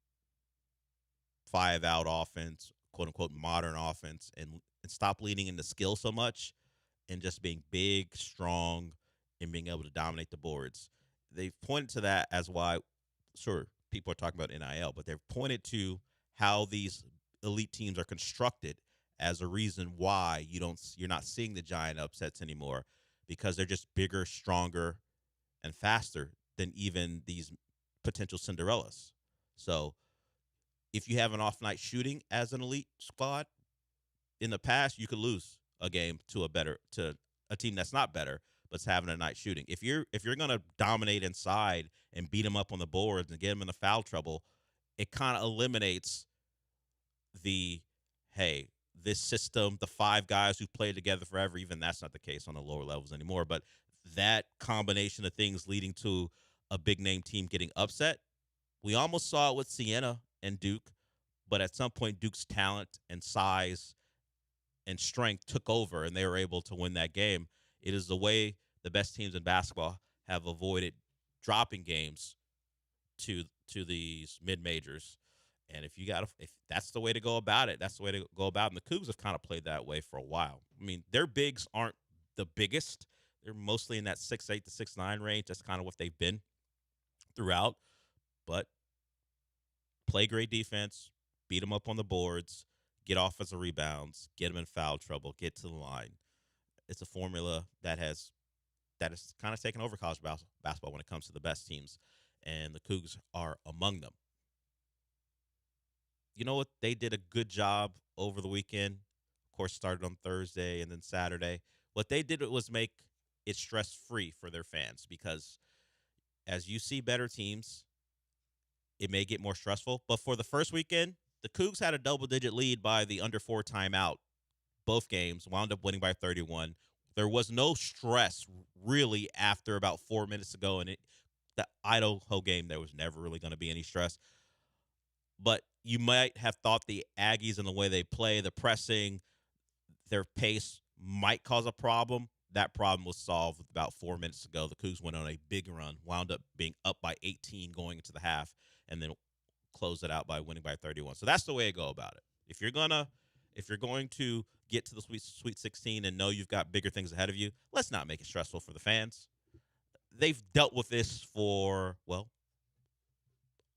5-out offense, quote unquote modern offense, and stop leaning into skill so much and just being big, strong, and being able to dominate the boards. They've pointed to that as why, sure, people are talking about NIL, but they've pointed to how these elite teams are constructed as a reason why you're not seeing the giant upsets anymore, because they're just bigger, stronger, and faster than even these potential Cinderellas. So if you have an off night shooting as an elite squad, in the past you could lose a game to a team that's not better, but's having a night shooting. If you're going to dominate inside and beat them up on the boards and get them in the foul trouble, it kind of eliminates this system, the 5 guys who played together forever. Even that's not the case on the lower levels anymore. But that combination of things leading to a big name team getting upset, we almost saw it with Siena and Duke, but at some point Duke's talent and size and strength took over, and they were able to win that game. It is the way the best teams in basketball have avoided dropping games to these mid-majors. And if that's the way to go about it, that's the way to go about it. And the Cougs have kind of played that way for a while. I mean, their bigs aren't the biggest. They're mostly in that 6'8" to 6'9" range. That's kind of what they've been throughout. But play great defense, beat them up on the boards, get offensive rebounds, get them in foul trouble, get to the line. It's a formula that has kind of taken over college basketball when it comes to the best teams, and the Cougs are among them. You know what? They did a good job over the weekend. Of course, started on Thursday and then Saturday. What they did was make it stress-free for their fans, because as you see better teams, it may get more stressful. But for the first weekend, the Cougs had a double-digit lead by the under 4 timeout. Both games wound up winning by 31. There was no stress really after about 4 minutes ago. And the Idaho game, there was never really going to be any stress. But you might have thought the Aggies and the way they play, the pressing, their pace might cause a problem. That problem was solved about 4 minutes ago. The Cougs went on a big run, wound up being up by 18 going into the half, and then closed it out by winning by 31. So that's the way to go about it. If you're going to get to the Sweet 16 and know you've got bigger things ahead of you, let's not make it stressful for the fans. They've dealt with this for, well,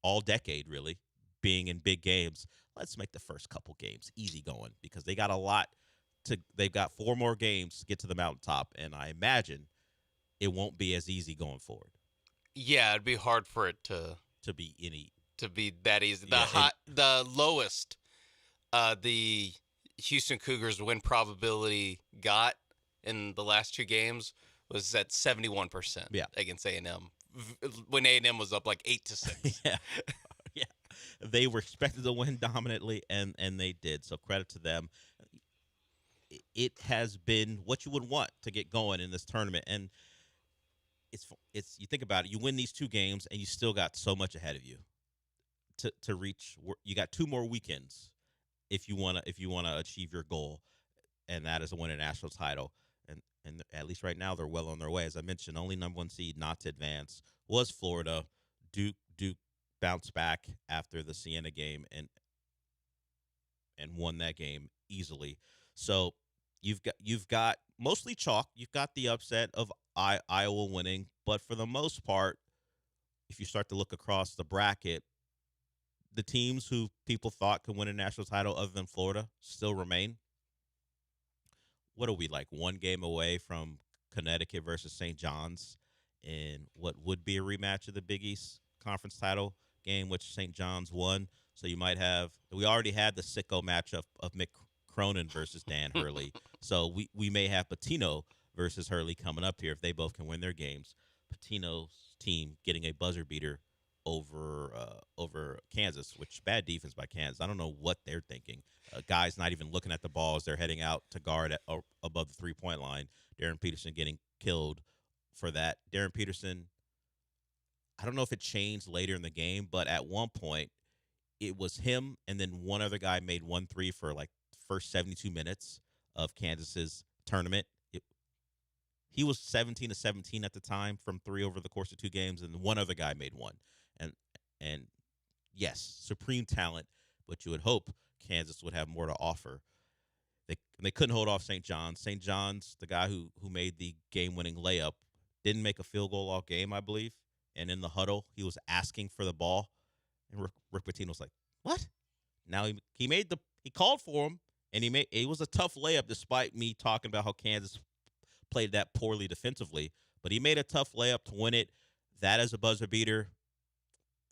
all decade, really, being in big games. Let's make the first couple games easy going because they got a lot they've got 4 more games to get to the mountaintop, and I imagine it won't be as easy going forward. Yeah, it'd be hard for it to be that easy. The lowest the Houston Cougars win probability got in the last 2 games was at 71%. Yeah. Against A&M when A&M was up like 8-6. Yeah. Yeah. They were expected to win dominantly, and they did. So credit to them. It has been what you would want to get going in this tournament, and it's you think about it. You win these 2 games, and you still got so much ahead of you to reach. You got 2 more weekends if you wanna achieve your goal, and that is to win a national title. And at least right now they're well on their way. As I mentioned, only number 1 seed not to advance was Florida. Duke bounced back after the Siena game and won that game easily. So you've got mostly chalk. You've got the upset of Iowa winning, but for the most part, if you start to look across the bracket, the teams who people thought could win a national title other than Florida still remain. What are we, like 1 game away from Connecticut versus St. John's in what would be a rematch of the Big East Conference title game, which St. John's won. So you might have – we already had the sicko matchup of Mick Cronin versus Dan Hurley. So we may have Patino versus Hurley coming up here if they both can win their games. Patino's team getting a buzzer beater over Kansas, which bad defense by Kansas. I don't know what they're thinking. Guys not even looking at the ball as they're heading out to guard above the 3-point line. Darren Peterson getting killed for that. Darren Peterson, I don't know if it changed later in the game, but at one point it was him and then one other guy made 1 3 for like first 72 minutes of Kansas's tournament. He was 17-17 at the time from 3 over the course of 2 games, and one other guy made 1. And yes, supreme talent, but you would hope Kansas would have more to offer. They couldn't hold off St. John's. St. John's, the guy who made the game-winning layup, didn't make a field goal all game, I believe. And in the huddle, he was asking for the ball, and Rick Pitino was like, "What?" Now he called for him, and it was a tough layup despite me talking about how Kansas played that poorly defensively. But he made a tough layup to win it. That is a buzzer beater.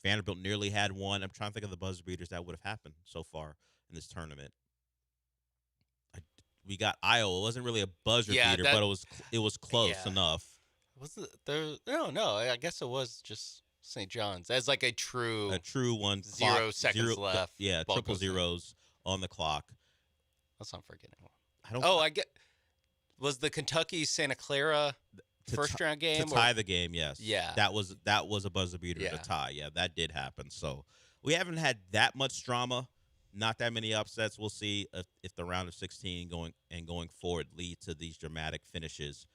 Vanderbilt nearly had 1. I'm trying to think of the buzzer beaters that would have happened so far in this tournament. We got Iowa. It wasn't really a buzzer beater, but it was close enough. Was it there? No. I guess it was just St. John's as like a true one. 0 seconds left. Yeah, triple zeros on the clock. Unless I'm forgetting one. I get. Was the Kentucky Santa Clara first round game to tie the game? Yes. Yeah. That was a buzzer beater to tie. Yeah, that did happen. So we haven't had that much drama. Not that many upsets. We'll see if the round of 16 going forward lead to these dramatic finishes.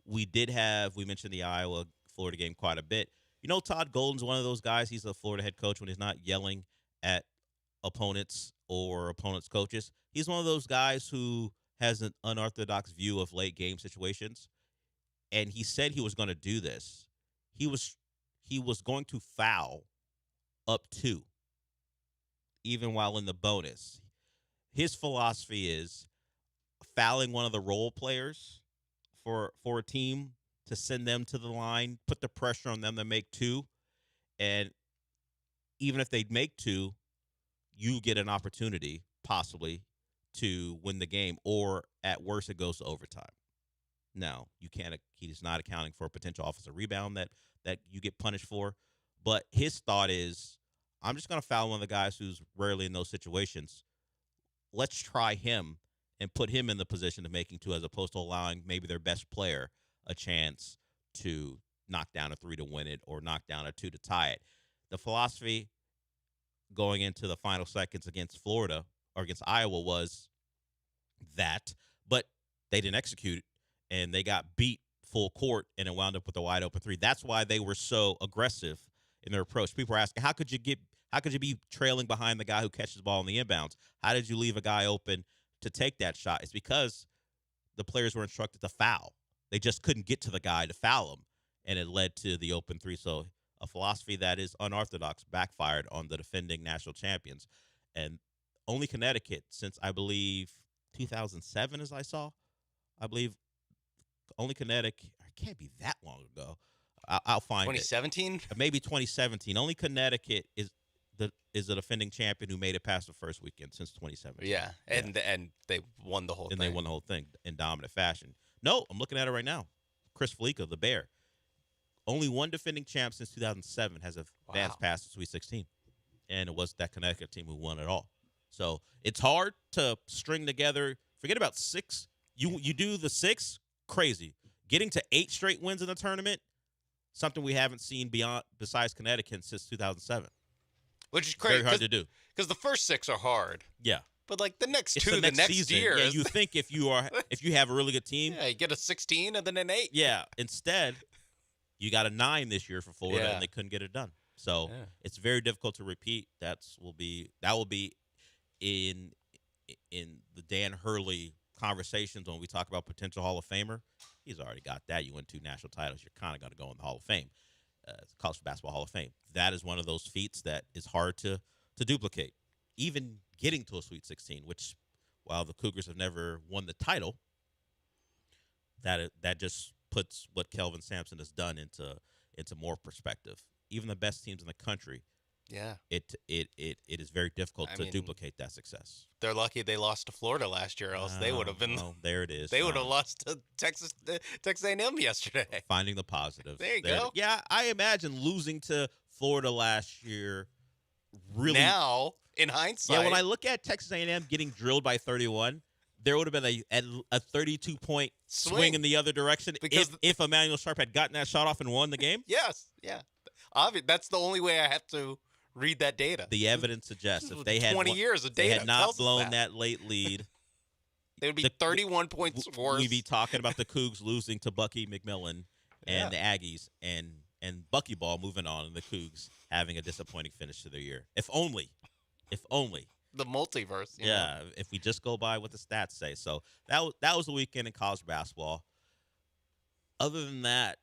We mentioned the Iowa-Florida game quite a bit. You know, Todd Golden's one of those guys. He's a Florida head coach when he's not yelling at opponents or opponents' coaches. He's one of those guys who has an unorthodox view of late game situations. And he said he was going to do this. He was going to foul up 2. Even while in the bonus. His philosophy is fouling one of the role players for a team to send them to the line, put the pressure on them to make 2. And even if they make 2, you get an opportunity, possibly, to win the game. Or at worst, it goes to overtime. Now, he's not accounting for a potential offensive rebound that you get punished for. But his thought is, I'm just going to foul one of the guys who's rarely in those situations. Let's try him and put him in the position of making 2 as opposed to allowing maybe their best player a chance to knock down a 3 to win it or knock down a 2 to tie it. The philosophy, going into the final seconds against Florida or against Iowa was that, but they didn't execute it, and they got beat full court, and it wound up with a wide open three. That's why they were so aggressive in their approach. People were asking, how could you be trailing behind the guy who catches the ball in the inbounds? How did you leave a guy open to take that shot? It's because the players were instructed to foul. They just couldn't get to the guy to foul him, and it led to the open three. So a philosophy that is unorthodox backfired on the defending national champions. And only Connecticut since, I believe, 2007, as I saw, I believe only Connecticut, it can't be that long ago. I'll find 2017? Maybe 2017. Only Connecticut is the defending champion who made it past the first weekend since 2017. Yeah, and they won the whole thing. And they won the whole thing in dominant fashion. No, I'm looking at it right now. Chris Felica, the Bear. Only one defending champ since 2007 has advanced past the Sweet 16. And it was that Connecticut team who won it all. So it's hard to string together. Forget about 6. You do the 6, crazy. Getting to 8 straight wins in the tournament, something we haven't seen besides Connecticut since 2007. Which is crazy. Very hard to do. Because the first 6 are hard. Yeah. But like the next It's two, the next season. year. Yeah, you think if you have a really good team. Yeah, you get a 16 and then an 8. Yeah. Instead, you got a 9 this year for Florida, and they couldn't get it done. So it's very difficult to repeat. That will be in the Dan Hurley conversations when we talk about potential Hall of Famer. He's already got that. You win 2 national titles, you're kind of going to go in the Hall of Fame, College Basketball Hall of Fame. That is one of those feats that is hard to duplicate. Even getting to a Sweet 16, which, while the Cougars have never won the title, that just puts what Kelvin Sampson has done into more perspective. Even the best teams in the country, it is very difficult to duplicate that success. They're lucky they lost to Florida last year, else they would have been. Well, there it is. They would have lost to Texas A&M yesterday. Finding the positives. There you go. Yeah, I imagine losing to Florida last year. Really, now in hindsight, when I look at Texas A&M getting drilled by 31, there would have been a 32-point swing in the other direction if Emmanuel Sharp had gotten that shot off and won the game. Yes, yeah. That's the only way I have to read that data. The evidence suggests if they had 20 years of data, they had not blown that late lead, they would be 31 points worse. We'd be talking about the Cougs losing to Bucky McMillan and the Aggies, and Buckyball moving on, and the Cougs having a disappointing finish to their year. If only. The multiverse. Yeah, if we just go by what the stats say. So that was the weekend in college basketball. Other than that,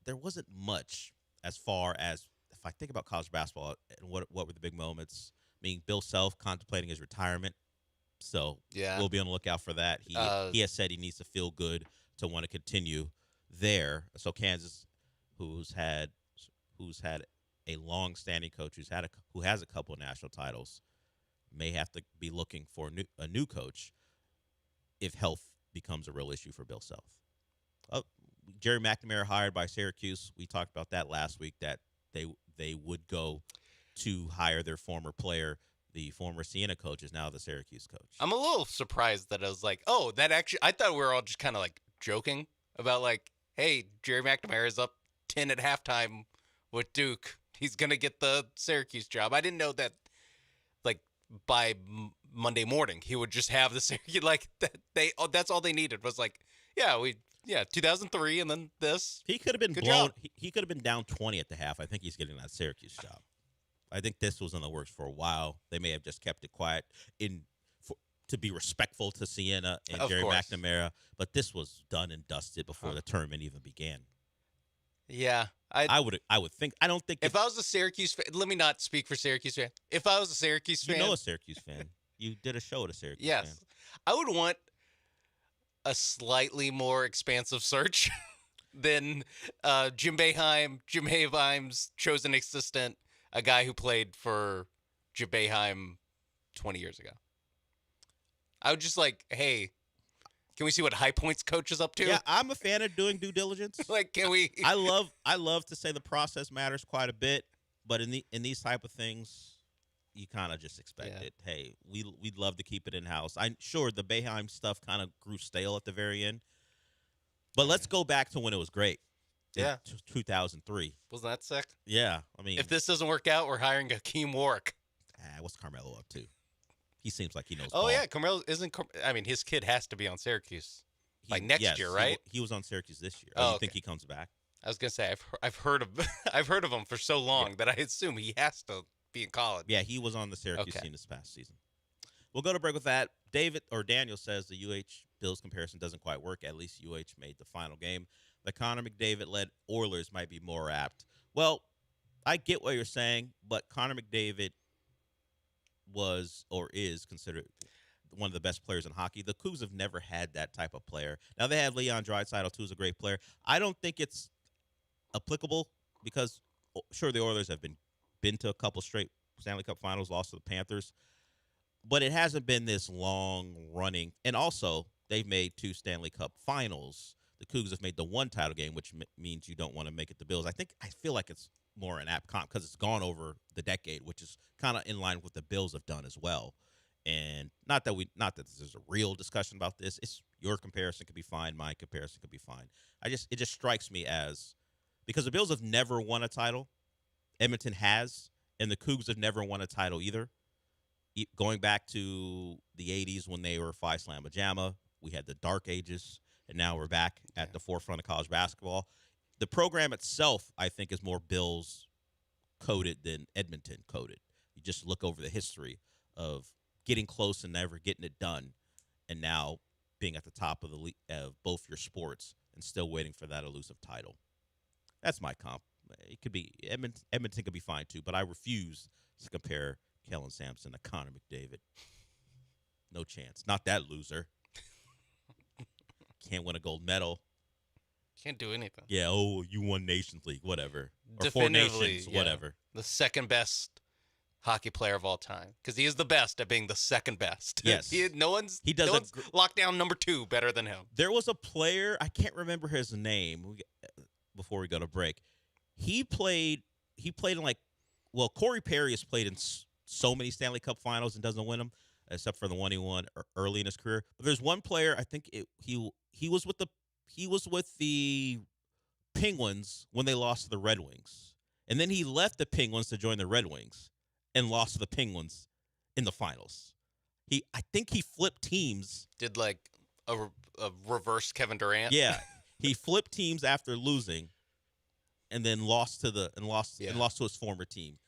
there wasn't much as far as, if I think about college basketball and what were the big moments. I mean, Bill Self contemplating his retirement. So we'll be on the lookout for that. He has said he needs to feel good to want to continue there. So Kansas, who's had a long-standing coach who has a couple of national titles, may have to be looking for a new coach if health becomes a real issue for Bill Self. Jerry McNamara hired by Syracuse. We talked about that last week, that they would go to hire their former player. The former Siena coach is now the Syracuse coach. I'm a little surprised that I was like, oh, that actually, I thought we were all just kind of like joking about like, hey, Jerry McNamara is up 10 at halftime with Duke. He's going to get the Syracuse job. I didn't know that, like, by Monday morning, he would just have the Syracuse, like, that's all they needed was like, 2003 and then this. He could have been Good blown. job. He could have been down 20 at the half. I think he's getting that Syracuse job. I think this was in the works for a while. They may have just kept it quiet to be respectful to Siena and Of Jerry course. McNamara, but this was done and dusted before the tournament even began. Yeah. I would think. I don't think if I was a Syracuse fan, let me not speak for Syracuse fan. If I was a Syracuse fan. You know a Syracuse fan. You did a show at a Syracuse fan. Yes. I would want a slightly more expansive search than Jim Boeheim's chosen assistant, a guy who played for Jim Boeheim 20 years ago. I would just like, hey, can we see what High Point's coach is up to? Yeah, I'm a fan of doing due diligence. Like, can we? I love to say the process matters quite a bit, but in these type of things, you kind of just expect it. Hey, we'd love to keep it in house. I'm sure the Boeheim stuff kind of grew stale at the very end, but let's go back to when it was great. Yeah. 2003. Wasn't that sick? Yeah, I mean, If this doesn't work out, we're hiring Hakeem Warwick. What's Carmelo up to? He seems like he knows. Oh ball. yeah, Carmelo isn't. I mean, his kid has to be on Syracuse next year, right? He was on Syracuse this year. Oh, you think he comes back? I was gonna say I've heard of I've heard of him for so long that I assume he has to be in college. Yeah, he was on the Syracuse team this past season. We'll go to break with that. Daniel says the UH Bills comparison doesn't quite work. At least UH made the final game. The Connor McDavid-led Oilers might be more apt. Well, I get what you're saying, but Connor McDavid was or is considered one of the best players in hockey. The Cougs have never had that type of player. Now, they have Leon Draisaitl, too, who's a great player. I don't think it's applicable because, sure, the Oilers have been to a couple straight Stanley Cup finals, lost to the Panthers, but it hasn't been this long running. And also, they've made 2 Stanley Cup finals. The Cougs have made the 1 title game, which means you don't want to make it the Bills. I feel like it's more an apt comp because it's gone over the decade, which is kind of in line with what the Bills have done as well. And not that there's a real discussion about this. It's your comparison could be fine, my comparison could be fine. It just strikes me as because the Bills have never won a title, Edmonton has, and the Cougs have never won a title either. Going back to the 80s when they were Phi Slamma Jamma, we had the dark ages, and now we're back at the forefront of college basketball. The program itself, I think, is more Bills coded than Edmonton coded. You just look over the history of getting close and never getting it done, and now being at the top of the of both your sports and still waiting for that elusive title. That's my comp. It could be Edmonton could be fine too, but I refuse to compare Kellen Sampson to Connor McDavid. No chance. Not that loser. Can't win a gold medal. Can't do anything. Yeah, you won Nations League, whatever. Or Definitively, 4 Nations, whatever. The second best hockey player of all time because he is the best at being the second best. Yes. No one's locked down number 2 better than him. There was a player, I can't remember his name before we go to break. He played in Corey Perry has played in so many Stanley Cup finals and doesn't win them, except for the one he won early in his career. But there's one player, I think he was with the Penguins when they lost to the Red Wings. And then he left the Penguins to join the Red Wings and lost to the Penguins in the finals. I think he flipped teams. Did like a reverse Kevin Durant? Yeah. He flipped teams after losing and then lost to his former team.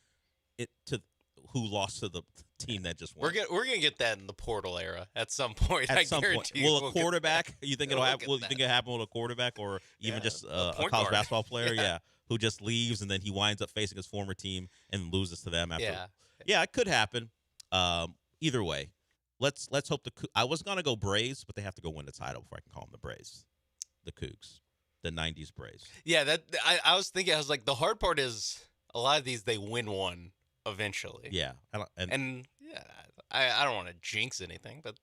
Who lost to the team that just won. We're gonna get that in the portal era at some point. At some point, will a quarterback? You think it'll happen? You think it happen with a quarterback or even just a college basketball player? Yeah, who just leaves and then he winds up facing his former team and loses to them after. Yeah, it could happen. Either way, let's hope I was gonna go Braves, but they have to go win the title before I can call them the Braves, the Cougs, the '90s Braves. Yeah, I was thinking. I was like, the hard part is a lot of these they win one eventually. Yeah. And I don't want to jinx anything, but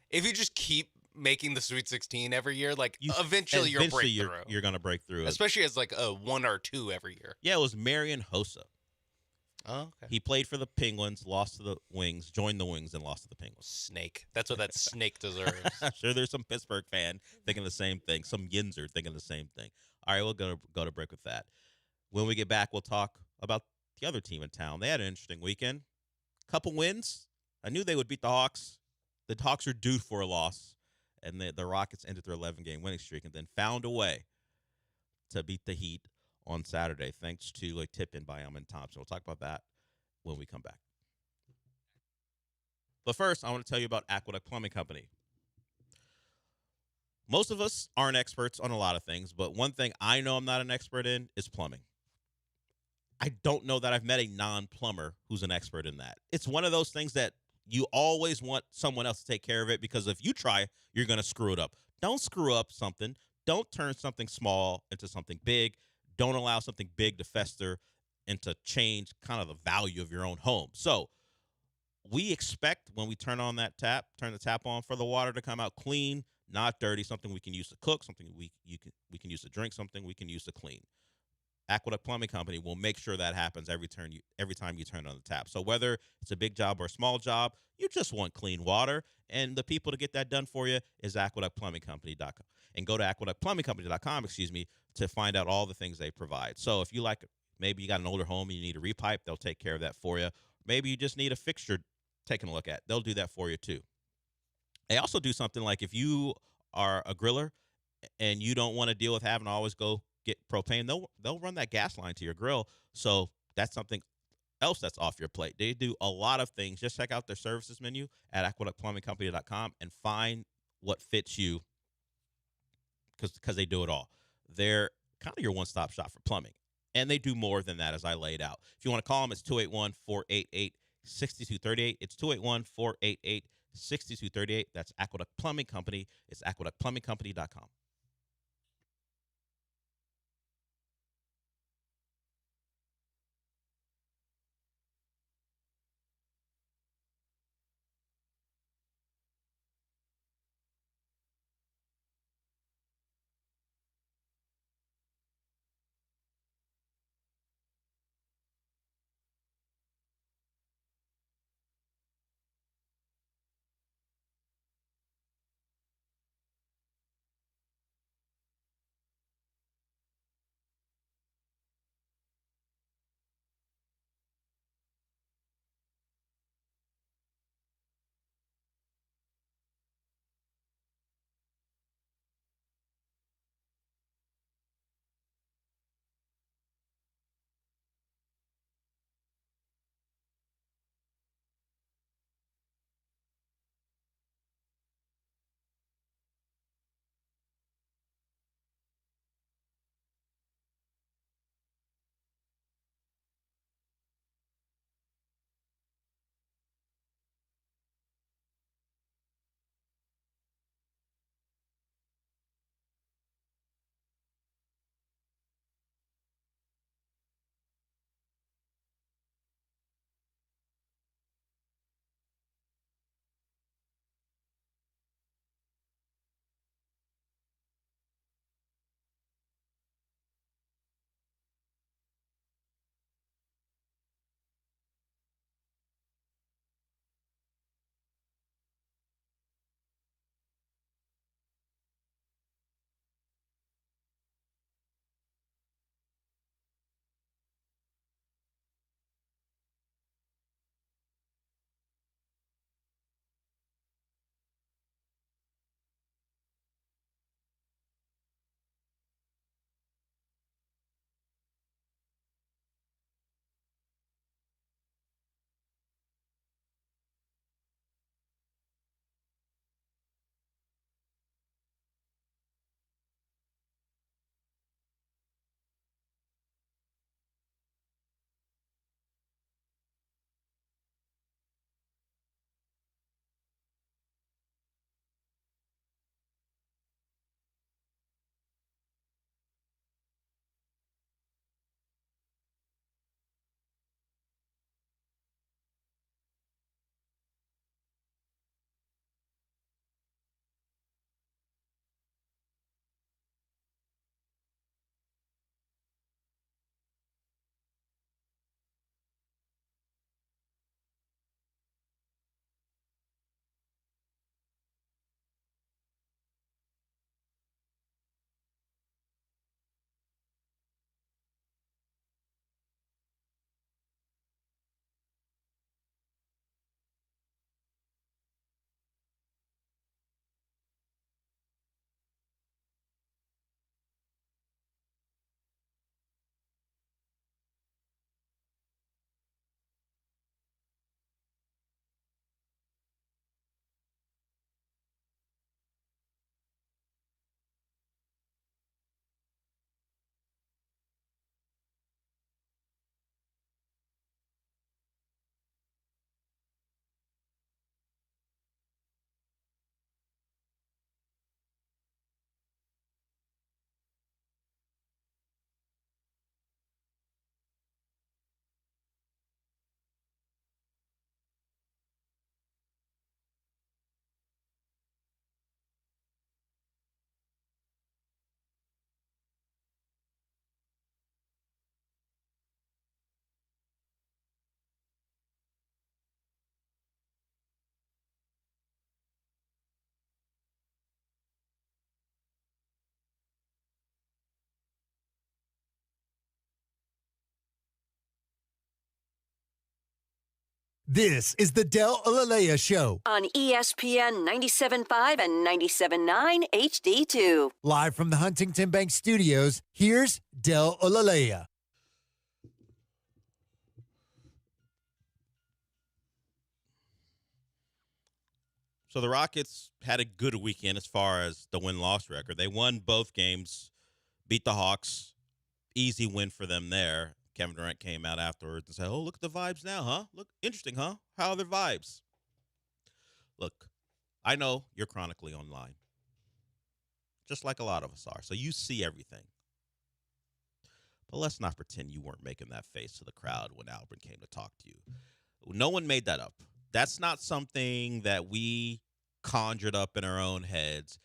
if you just keep making the Sweet 16 every year, like eventually you'll break through. You're going to break through. Especially as like a 1 or 2 every year. Yeah, it was Marian Hossa. Oh, okay. He played for the Penguins, lost to the Wings, joined the Wings, and lost to the Penguins. Snake. That's what that snake deserves. I'm sure there's some Pittsburgh fan thinking the same thing. Some Yinzer thinking the same thing. All right, we'll go to break with that. When we get back, we'll talk about the other team in town. They had an interesting weekend. Couple wins. I knew they would beat the Hawks. The Hawks are due for a loss. And the Rockets ended their 11-game winning streak and then found a way to beat the Heat on Saturday, thanks to a tip-in by Amin Thompson. We'll talk about that when we come back. But first, I want to tell you about Aqueduct Plumbing Company. Most of us aren't experts on a lot of things, but one thing I know I'm not an expert in is plumbing. I don't know that I've met a non-plumber who's an expert in that. It's one of those things that you always want someone else to take care of it because if you try, you're going to screw it up. Don't screw up something. Don't turn something small into something big. Don't allow something big to fester and to change kind of the value of your own home. So we expect when we turn the tap on for the water to come out clean, not dirty, something we can use to cook, something we can use to drink, something we can use to clean. Aqueduct Plumbing Company will make sure that happens every time you turn on the tap. So whether it's a big job or a small job, you just want clean water, and the people to get that done for you is aqueductplumbingcompany.com. And go to aqueductplumbingcompany.com, to find out all the things they provide. So if you maybe you got an older home and you need a repipe, they'll take care of that for you. Maybe you just need a fixture taken a look at. They'll do that for you too. They also do something like if you are a griller and you don't want to deal with having to always go get propane, they'll run that gas line to your grill. So that's something else that's off your plate. They do a lot of things. Just check out their services menu at aqueductplumbingcompany.com and find what fits you, because they do it all. They're kind of your one-stop shop for plumbing. And they do more than that, as I laid out. If you want to call them, it's 281-488-6238. It's 281-488-6238. That's Aqueduct Plumbing Company. It's aqueductplumbingcompany.com. This is the Del Alalea Show. On ESPN 97.5 and 97.9 HD2. Live from the Huntington Bank Studios, here's Del Alalea. So the Rockets had a good weekend as far as the win-loss record. They won both games, beat the Hawks. Easy win for them there. Kevin Durant came out afterwards and said, "Oh, look at the vibes now, huh? Look, interesting, huh? How are their vibes?" Look, I know you're chronically online, just like a lot of us are, so you see everything. But let's not pretend you weren't making that face to the crowd when Albert came to talk to you. No one made that up. That's not something that we conjured up in our own heads.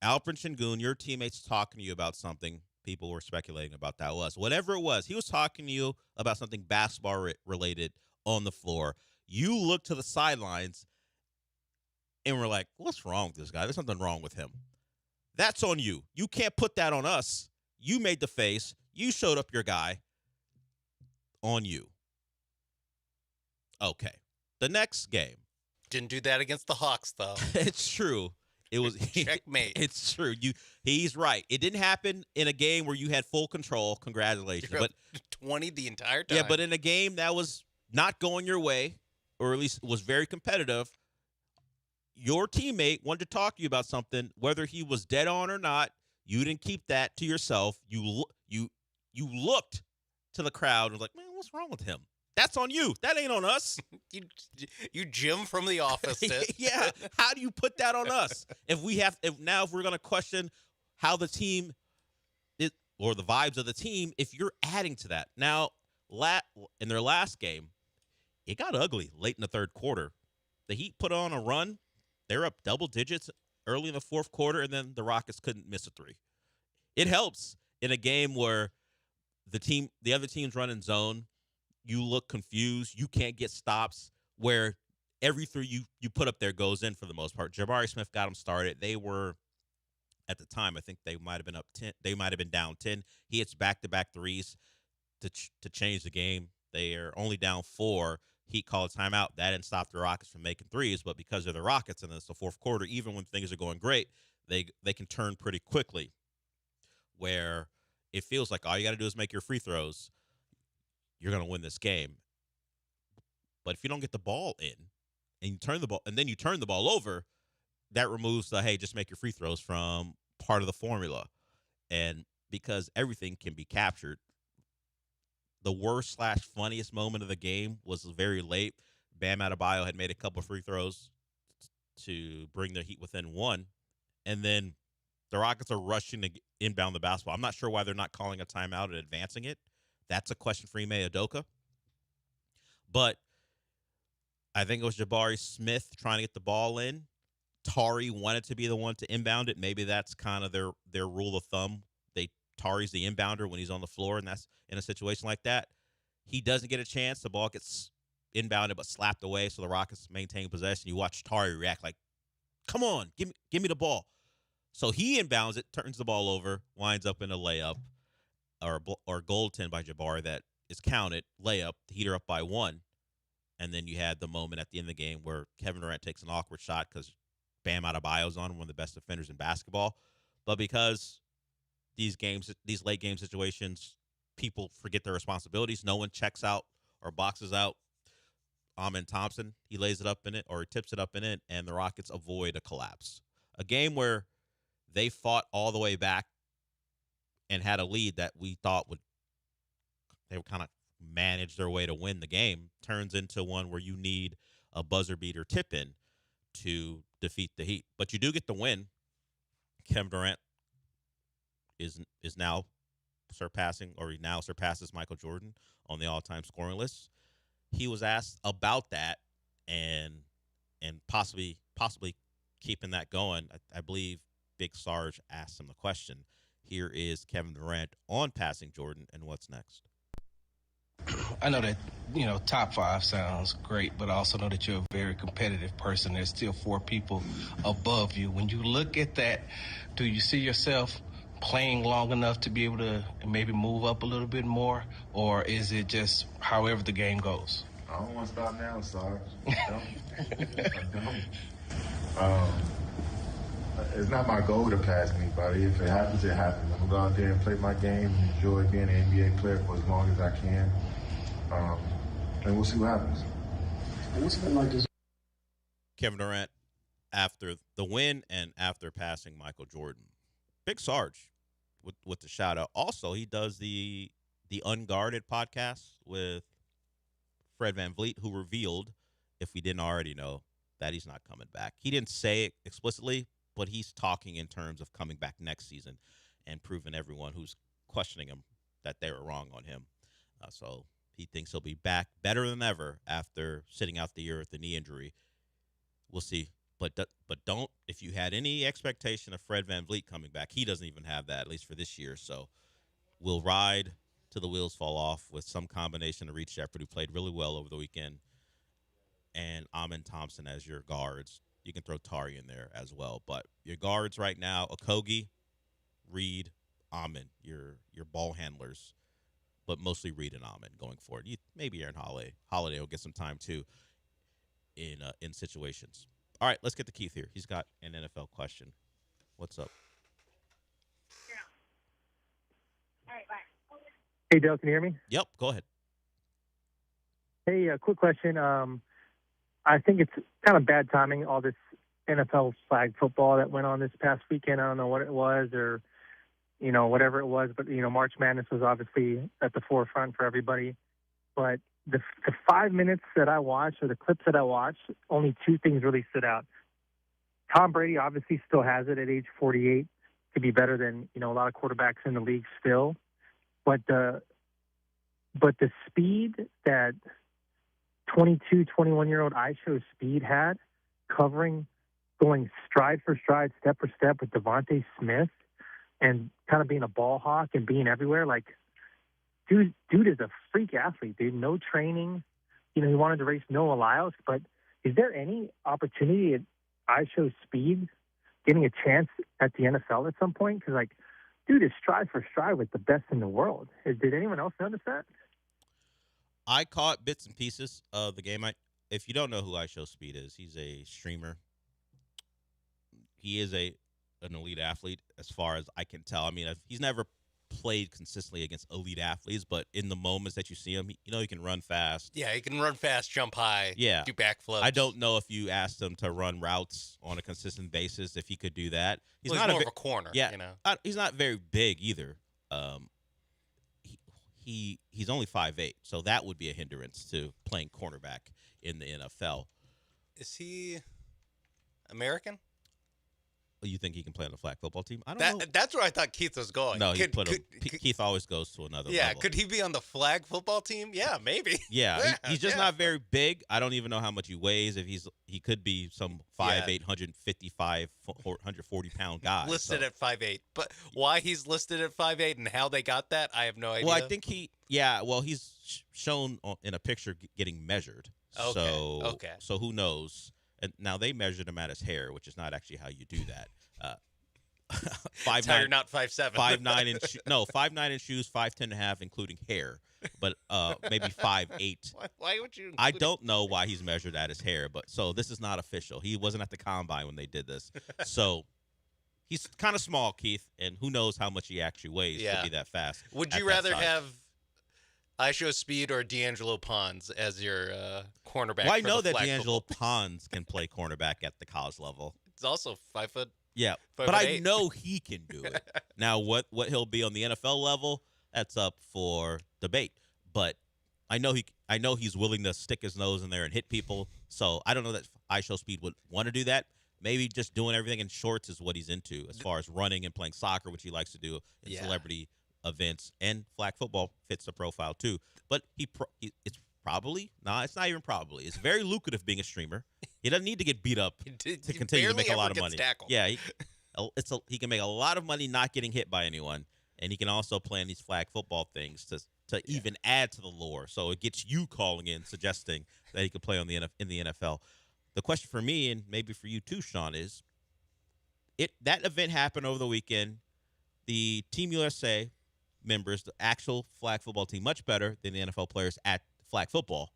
Alperen Sengun, your teammates talking to you about something. People were speculating about that was. Whatever it was, he was talking to you about something basketball related on the floor. You looked to the sidelines and were like, what's wrong with this guy? There's something wrong with him. That's on you. You can't put that on us. You made the face. You showed up your guy. On you. Okay. The next game. Didn't do that against the Hawks, though. It's true. It was checkmate. It's true. He's right. It didn't happen in a game where you had full control. Congratulations. You're but 20 the entire time. Yeah, but in a game that was not going your way, or at least was very competitive, your teammate wanted to talk to you about something, whether he was dead on or not. You didn't keep that to yourself. You looked to the crowd and was like, man, what's wrong with him? That's on you. That ain't on us. You Jim from The Office. Yeah. How do you put that on us? If we're going to question how the team is, or the vibes of the team, if you're adding to that. Now, in their last game, it got ugly late in the third quarter. The Heat put on a run. They were up double digits early in the fourth quarter, and then the Rockets couldn't miss a three. It helps in a game where the other team's running zone. You look confused. You can't get stops where every three you put up there goes in for the most part. Jabari Smith got them started. They were, at the time, I think they might have been up 10. They might have been down 10. He hits back-to-back threes to change the game. They are only down 4. Heat called timeout. That didn't stop the Rockets from making threes, but because they're the Rockets and it's the fourth quarter, even when things are going great, they can turn pretty quickly where it feels like all you got to do is make your free throws. You're going to win this game. But if you don't get the ball in and you turn the ball over, that removes the, hey, just make your free throws from part of the formula. And because everything can be captured, the worst / funniest moment of the game was very late. Bam Adebayo had made a couple free throws to bring the Heat within 1. And then the Rockets are rushing to inbound the basketball. I'm not sure why they're not calling a timeout and advancing it. That's a question for Ime Udoka. But I think it was Jabari Smith trying to get the ball in. Tari wanted to be the one to inbound it. Maybe that's kind of their rule of thumb. Tari's the inbounder when he's on the floor, and that's in a situation like that. He doesn't get a chance. The ball gets inbounded but slapped away, so the Rockets maintain possession. You watch Tari react like, come on, give me the ball. So he inbounds it, turns the ball over, winds up in a layup or goaltend by Jabari that is counted, layup, the Heat are up by 1. And then you had the moment at the end of the game where Kevin Durant takes an awkward shot because Bam Adebayo's on, one of the best defenders in basketball. But because these late game situations, people forget their responsibilities. No one checks out or boxes out Amen Thompson. He lays it up in it or tips it up in it, and the Rockets avoid a collapse. A game where they fought all the way back and had a lead that we thought they would kind of manage their way to win the game, turns into one where you need a buzzer beater tip in to defeat the Heat. But you do get the win. Kevin Durant is now surpassing, or he now surpasses Michael Jordan on the all-time scoring list. He was asked about that and possibly keeping that going. I believe Big Sarge asked him the question. Here is Kevin Durant on passing Jordan and what's next. I know that, top 5 sounds great, but I also know that you're a very competitive person. There's still 4 people above you. When you look at that, do you see yourself playing long enough to be able to maybe move up a little bit more, or is it just however the game goes? I don't want to stop now, Sarge. I don't. It's not my goal to pass anybody. If it happens, it happens. I'm going to go out there and play my game, enjoy being an NBA player for as long as I can. And we'll see what happens. What's it been like this? Kevin Durant, after the win and after passing Michael Jordan. Big Sarge with the shout out. Also, he does the Unguarded podcast with Fred VanVleet, who revealed, if we didn't already know, that he's not coming back. He didn't say it explicitly, but he's talking in terms of coming back next season and proving everyone who's questioning him that they were wrong on him. So he thinks he'll be back better than ever after sitting out the year with the knee injury. We'll see. But don't, if you had any expectation of Fred VanVleet coming back, he doesn't even have that, at least for this year. So we'll ride till the wheels fall off with some combination of Reed Shepherd, who played really well over the weekend, and Amin Thompson as your guards. You can throw Tari in there as well. But your guards right now, Okogie, Reed, Amin, your ball handlers, but mostly Reed and Amin going forward. Maybe Aaron Holiday will get some time too in situations. All right, let's get to Keith here. He's got an NFL question. What's up? Hey, Dale, can you hear me? Yep, go ahead. Hey, quick question. I think it's kind of bad timing, all this NFL flag football that went on this past weekend. I don't know what it was or, whatever it was. But, March Madness was obviously at the forefront for everybody. But the 5 minutes that I watched or the clips that I watched, only two things really stood out. Tom Brady obviously still has it at age 48 to be better than, a lot of quarterbacks in the league still. But the speed that 22, 21-year-old ISO Speed had, covering, going stride for stride, step for step with Devontae Smith, and kind of being a ball hawk and being everywhere. Like, dude is a freak athlete, dude. No training. He wanted to race Noah Lyles, but is there any opportunity at ISO Speed getting a chance at the NFL at some point? Because, dude is stride for stride with the best in the world. Did anyone else notice that? I caught bits and pieces of the game. If you don't know who ISO Speed is, he's a streamer. He is an elite athlete as far as I can tell. I mean, he's never played consistently against elite athletes, but in the moments that you see him, he can run fast. Yeah, he can run fast, jump high, do backflips. I don't know if you asked him to run routes on a consistent basis, if he could do that. He's not more of a corner. Yeah, he's not very big either. He's only 5'8", so that would be a hindrance to playing cornerback in the NFL. Is he American? You think he can play on the flag football team? I don't know. That's where I thought Keith was going. No, Keith always goes to another level. Yeah, could he be on the flag football team? Yeah, maybe. Yeah, he's just not very big. I don't even know how much he weighs. If he could be some 5'8", 155, 140-pound guy. Listed at 5'8". But why he's listed at 5'8" and how they got that, I have no idea. Well, I think he's shown in a picture getting measured. Okay. So who knows? And now they measured him at his hair, which is not actually how you do that. 5'9", you're not 5'7". 5'9" in 5'9" in shoes, 5'10" and a half, including hair. But maybe 5'8". Why would you? I don't know why he's measured at his hair, but so this is not official. He wasn't at the combine when they did this, so he's kind of small, Keith, and who knows how much he actually weighs to be that fast. Would you rather have ISO Speed or D'Angelo Pons as your cornerback? Well, I know that D'Angelo Pons can play cornerback at the college level. It's also 5 foot. Yeah, but I know he can do it. Now, what he'll be on the NFL level, that's up for debate. But I know he's willing to stick his nose in there and hit people. So I don't know that ISO Speed would want to do that. Maybe just doing everything in shorts is what he's into, as far as running and playing soccer, which he likes to do in celebrity events, and flag football fits the profile too. But it's not even probably. It's very lucrative being a streamer. He doesn't need to get beat up to continue to make a lot of money. Tackled. Yeah, he can make a lot of money not getting hit by anyone, and he can also plan these flag football things to even add to the lore. So it gets you calling in, suggesting that he could play in the NFL. The question for me, and maybe for you too, Sean, is that event happened over the weekend. The Team USA members, the actual flag football team, much better than the NFL players at flag football.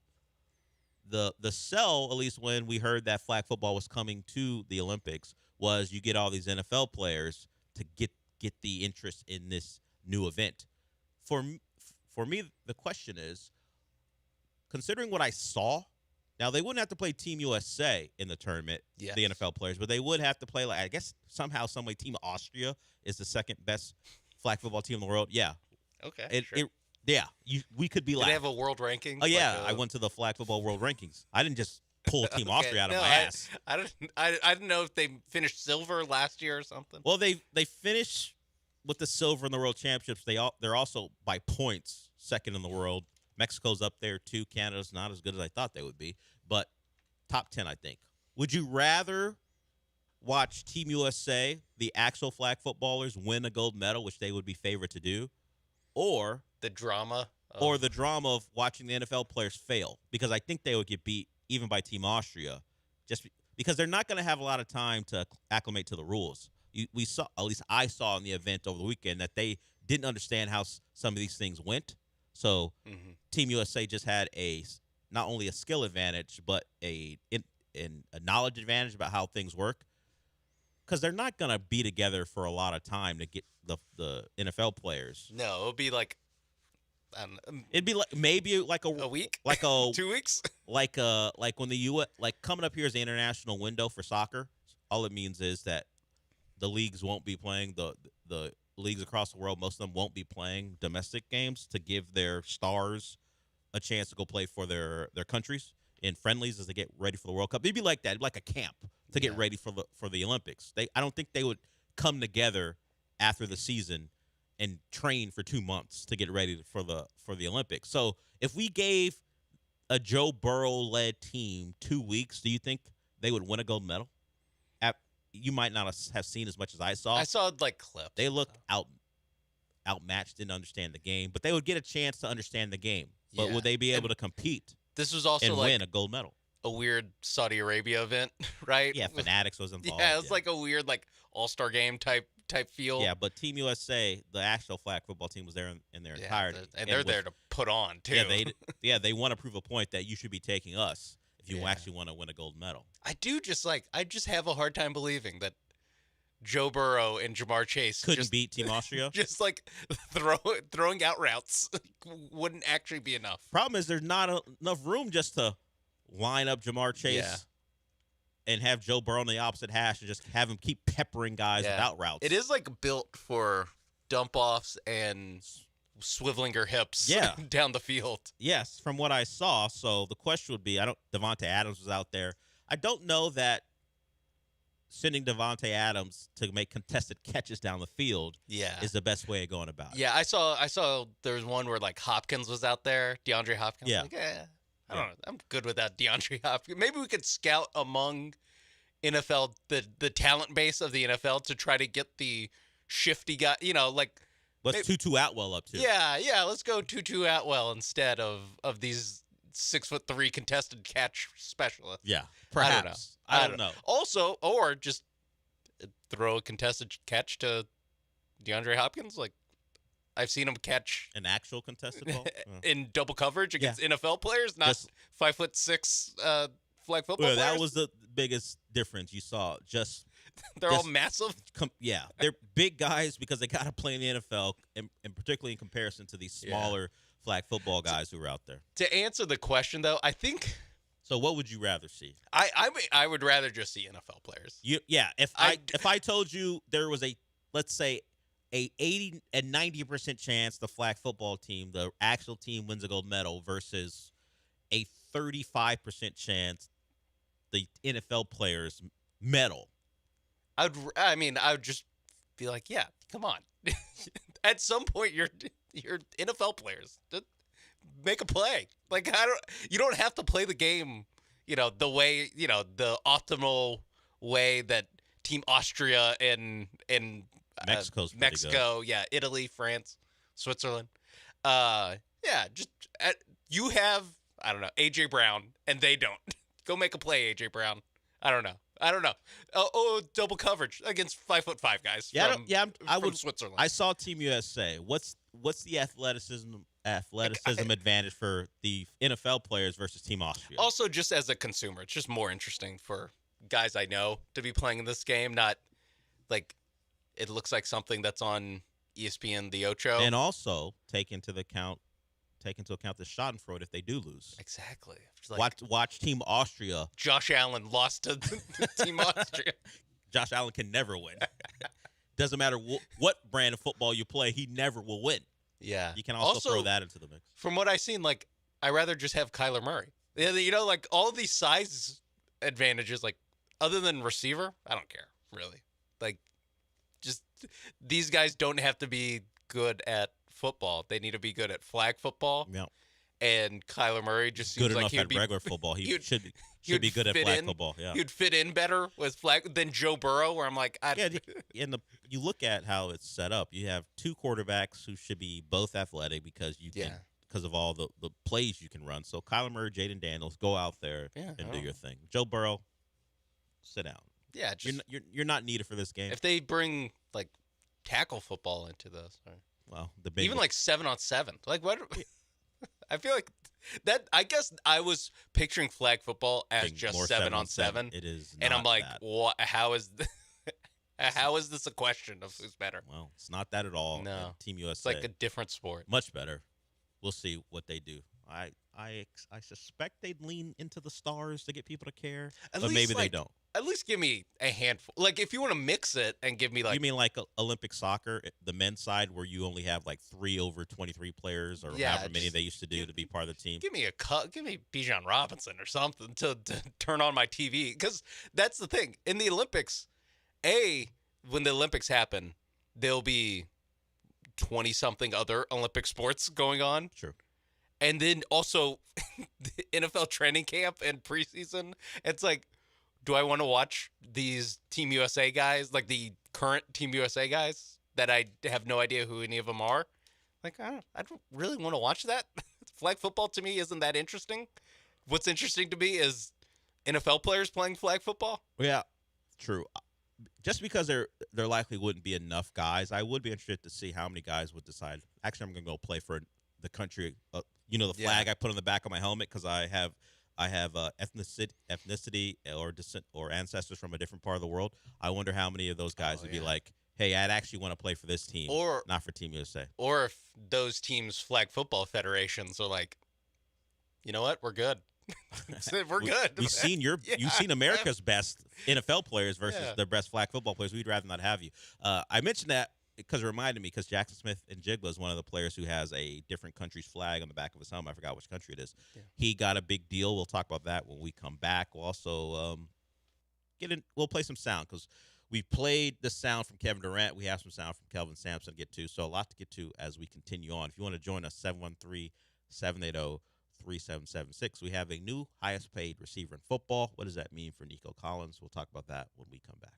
The sell, at least when we heard that flag football was coming to the Olympics, was you get all these NFL players to get the interest in this new event. For me, the question is, considering what I saw, now they wouldn't have to play Team USA in the tournament, Yes. the NFL players, but they would have to play, like, I guess somehow, some way, Team Austria is the second best flag football team in the world. Yeah. Okay, sure. We could be Do like, they have a world ranking? oh yeah, I went to the flag football world rankings. I didn't just pull Team Austria out of my ass. I didn't know if they finished silver last year or something. Well, they finish with the silver in the world championships. They're also by points second in the world. Mexico's up there too. Canada's not as good as I thought they would be, but top 10, I think. Would you rather watch Team USA, the actual flag footballers, win a gold medal, which they would be favored to do, or the drama of watching the NFL players fail? Because I think they would get beat even by Team Austria, just because they're not going to have a lot of time to acclimate to the rules. We saw, at least I saw in the event over the weekend, that they didn't understand how some of these things went. So Team USA just had not only a skill advantage, but a knowledge advantage about how things work. Because they're not going to be together for a lot of time to get the NFL players. No, it would be like, I don't know, it'd be like maybe like a week, like a 2 weeks, like when the like coming up here is the international window for soccer. All it means is that the leagues won't be playing the leagues across the world. Most of them won't be playing domestic games to give their stars a chance to go play for their countries in friendlies as they get ready for the World Cup. It'd be like that, like a camp to get ready for the Olympics. I don't think they would come together after the season and train for 2 months to get ready for the Olympics. So if we gave a Joe Burrow-led team 2 weeks, do you think they would win a gold medal? You might not have seen as much as I saw. I saw like clips. They looked outmatched, didn't understand the game, but they would get a chance to understand the game. But would they be able to compete? This was also and like win a gold medal. A weird Saudi Arabia event, right? Yeah, Fanatics was involved. Yeah, it was like a weird like all-star game type feel. Yeah, but Team USA, the actual flag football team, was there in their entirety, and they're there to put on too. Yeah, they want to prove a point that you should be taking us if you actually want to win a gold medal. I just have a hard time believing that Joe Burrow and Jamar Chase couldn't beat Team Austria. Just like throwing out routes wouldn't actually be enough. Problem is, there's not enough room just to line up Jamar Chase and have Joe Burrow on the opposite hash and just have him keep peppering guys without routes. It is like built for dump offs and swiveling your hips down the field. Yes, from what I saw. So the question would be, Devontae Adams was out there. I don't know that sending Devontae Adams to make contested catches down the field is the best way of going about it. Yeah, I saw there was one where like Hopkins was out there, DeAndre Hopkins. Yeah. Like, I don't know. I'm good with that DeAndre Hopkins. Maybe we could scout among NFL the talent base of the NFL to try to get the shifty guy, like what's Tutu Atwell up to? Yeah, let's go Tutu Atwell instead of these 6'3" contested catch specialists. Yeah, perhaps. I don't know. Also, or just throw a contested catch to DeAndre Hopkins. Like, I've seen him catch an actual contested ball in double coverage against NFL players, not 5'6" flag football players. That was the biggest difference you saw. They're all massive. They're big guys because they got to play in the NFL, and particularly in comparison to these smaller flag football guys who are out there. To answer the question, though, I think. So, what would you rather see? I would rather just see NFL players. If I told you there was let's say, a 80 and 90% chance the flag football team, the actual team, wins a gold medal versus a 35% chance the NFL players medal. I would just be like, yeah, come on. At some point, you're NFL players. Make a play. Like, you don't have to play the game, the way, the optimal way that Team Austria and Mexico, Italy, France, Switzerland. You have, I don't know, AJ Brown, and they don't. Go make a play, AJ Brown. I don't know. Double coverage against 5'5" guys. From Switzerland. I saw Team USA. What's the athleticism athleticism advantage for the NFL players versus Team Austria. Also, just as a consumer, it's just more interesting for guys I know to be playing in this game, not like it looks like something that's on ESPN The Ocho. And also take into account the Schadenfreude if they do lose. Exactly. Like, watch Team Austria. Josh Allen lost to Team Austria. Josh Allen can never win. Doesn't matter what brand of football you play, he never will win. Yeah. You can also throw that into the mix. From what I've seen, like, I'd rather just have Kyler Murray. You know, like, all of these size advantages, like, other than receiver, I don't care, really. Like, just these guys don't have to be good at football. They need to be good at flag football. Yeah. And Kyler Murray just seems good like enough at regular football. He should be good at fit flag in. football. Yeah. He'd fit in better with flag than Joe Burrow, where I'm like, you look at how it's set up. You have two quarterbacks who should be both athletic because of all the plays you can run. So Kyler Murray, Jaden Daniels, go out there and do your thing. Joe Burrow, sit down. Yeah, you're not needed for this game. If they bring like tackle football into this, well, even like 7-on-7, like what? I feel like that. I guess I was picturing flag football as just 7-on-7. It is, and I'm like, that. what? How is this a question of who's better? Well, it's not that at all. No, Team USA. It's like a different sport. Much better. We'll see what they do. I suspect they'd lean into the stars to get people to care, but maybe they don't. At least give me a handful. Like, if you want to mix it and give me like... You mean like Olympic soccer, the men's side, where you only have like 3 over 23 players or however many they used to do to be part of the team? Give me Bijan Robinson or something to turn on my TV. Because that's the thing. In the Olympics, when the Olympics happen, there'll be 20-something other Olympic sports going on. True. And then also the NFL training camp and preseason. It's like... Do I want to watch these Team USA guys, like the current Team USA guys that I have no idea who any of them are? Like, I don't really want to watch that. Flag football to me isn't that interesting. What's interesting to me is NFL players playing flag football. Yeah, true. Just because there likely wouldn't be enough guys, I would be interested to see how many guys would decide, actually, I'm going to go play for the country, the flag I put on the back of my helmet because I have ethnicity or descent or ancestors from a different part of the world. I wonder how many of those guys would be like, hey, I'd actually want to play for this team, or not for Team USA. Or if those teams' flag football federations are like, you know what, we're good. We're good. You've seen America's best NFL players versus their best flag football players. We'd rather not have you. I mentioned that because it reminded me, because Jackson Smith-Njigba is one of the players who has a different country's flag on the back of his helmet. I forgot which country it is. Yeah. He got a big deal. We'll talk about that when we come back. We'll also we'll play some sound because we played the sound from Kevin Durant. We have some sound from Kelvin Sampson to get to. So a lot to get to as we continue on. If you want to join us, 713-780-3776. We have a new highest paid receiver in football. What does that mean for Nico Collins? We'll talk about that when we come back.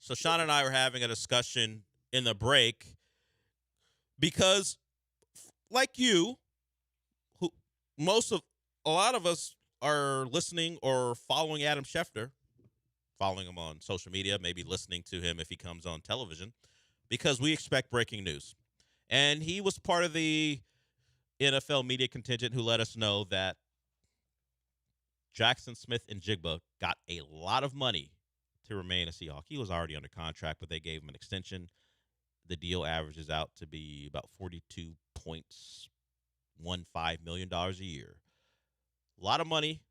So Sean and I were having a discussion in the break because, like you, a lot of us are listening or following Adam Schefter, following him on social media, maybe listening to him if he comes on television, because we expect breaking news. And he was part of the NFL media contingent who let us know that Jackson Smith and Jigba got a lot of money to remain a Seahawk. He was already under contract, but they gave him an extension. The deal averages out to be about $42.15 million a year. A lot of money.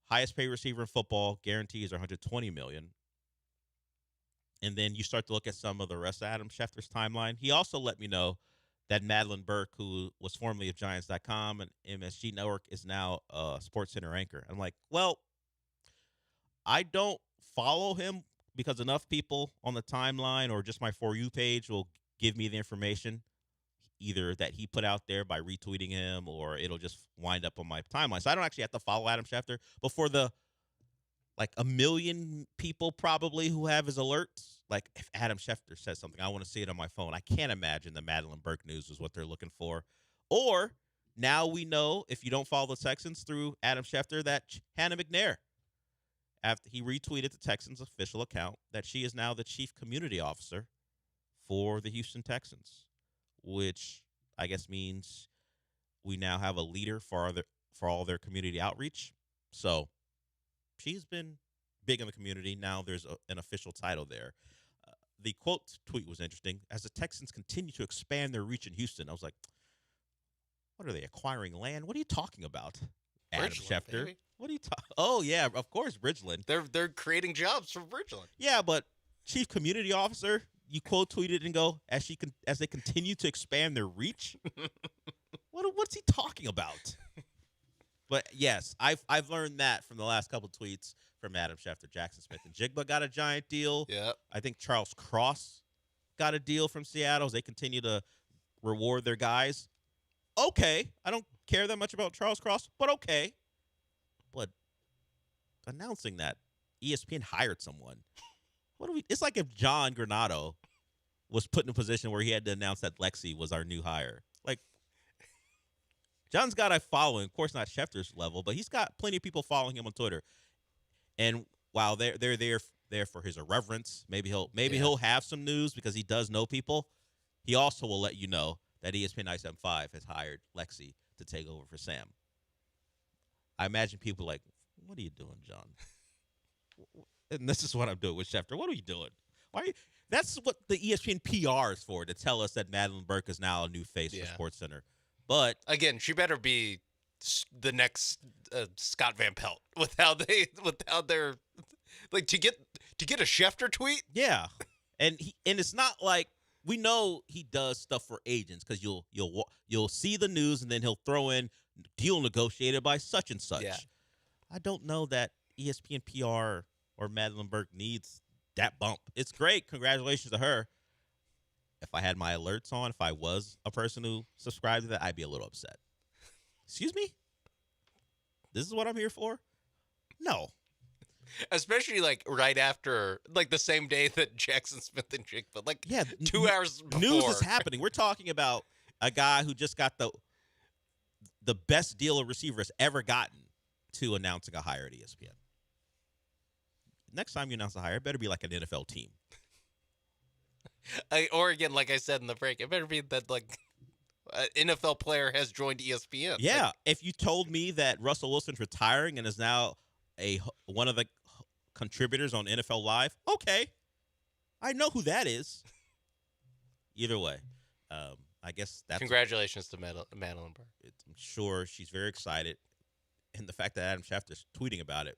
Highest paid receiver in football. Guarantees are $120 million. And then you start to look at some of the rest of Adam Schefter's timeline. He also let me know that Madeline Burke, who was formerly of Giants.com and MSG Network, is now a SportsCenter anchor. I'm like, well, I don't follow him because enough people on the timeline or just my For You page will give me the information, either that he put out there by retweeting him or it'll just wind up on my timeline. So I don't actually have to follow Adam Schefter. But for the, like, 1 million people probably who have his alerts, like if Adam Schefter says something, I want to see it on my phone. I can't imagine the Madeline Burke news is what they're looking for. Or now we know, if you don't follow the Texans through Adam Schefter, that Hannah McNair, after he retweeted the Texans' official account, that she is now the chief community officer for the Houston Texans, which I guess means we now have a leader for all their community outreach. So she's been big in the community. Now there's an official title there. The quote tweet was interesting. As the Texans continue to expand their reach in Houston, I was like, what are they, acquiring land? What are you talking about, Adam Schefter? Baby. What are you talking? Oh, yeah, of course, Bridgeland. They're creating jobs for Bridgeland. Yeah, but chief community officer, you quote tweeted and go, as they continue to expand their reach? What's he talking about? But yes, I've learned that from the last couple of tweets from Adam Schefter. Jackson Smith and Jigba got a giant deal. Yeah. I think Charles Cross got a deal from Seattle as they continue to reward their guys. Okay. I don't care that much about Charles Cross, but okay. But announcing that ESPN hired someone. It's like if John Granado was put in a position where he had to announce that Lexi was our new hire. Like, John's got a following, of course not Schefter's level, but he's got plenty of people following him on Twitter. And while they're there for his irreverence, maybe he'll have some news because he does know people. He also will let you know that ESPN 975 has hired Lexi to take over for Sam. I imagine people like, what are you doing, John? And this is what I'm doing with Schefter. What are you doing? That's what the ESPN PR is for, to tell us that Madeline Burke is now a new face for SportsCenter. But again, she better be the next Scott Van Pelt with how they're like to get a Schefter tweet. Yeah, and it's not like, we know he does stuff for agents because you'll see the news and then he'll throw in deal negotiated by such and such. Yeah. I don't know that ESPN PR or Madeline Burke needs that bump. It's great. Congratulations to her. If I had my alerts on, if I was a person who subscribed to that, I'd be a little upset. Excuse me? This is what I'm here for? No. Especially like right after, like the same day that Jackson Smith and Jigba, like 2 hours before. News is happening. We're talking about a guy who just got the best deal a receiver has ever gotten to announcing a hire at ESPN. Next time you announce a hire, it better be like an NFL team. Or again, like I said in the break, it better be that like an NFL player has joined ESPN. Yeah, if you told me that Russell Wilson's retiring and is now one of the contributors on NFL Live, okay, I know who that is. Either way, I guess that's congratulations to Madeline Burke. I'm sure she's very excited, and the fact that Adam Schefter's tweeting about it,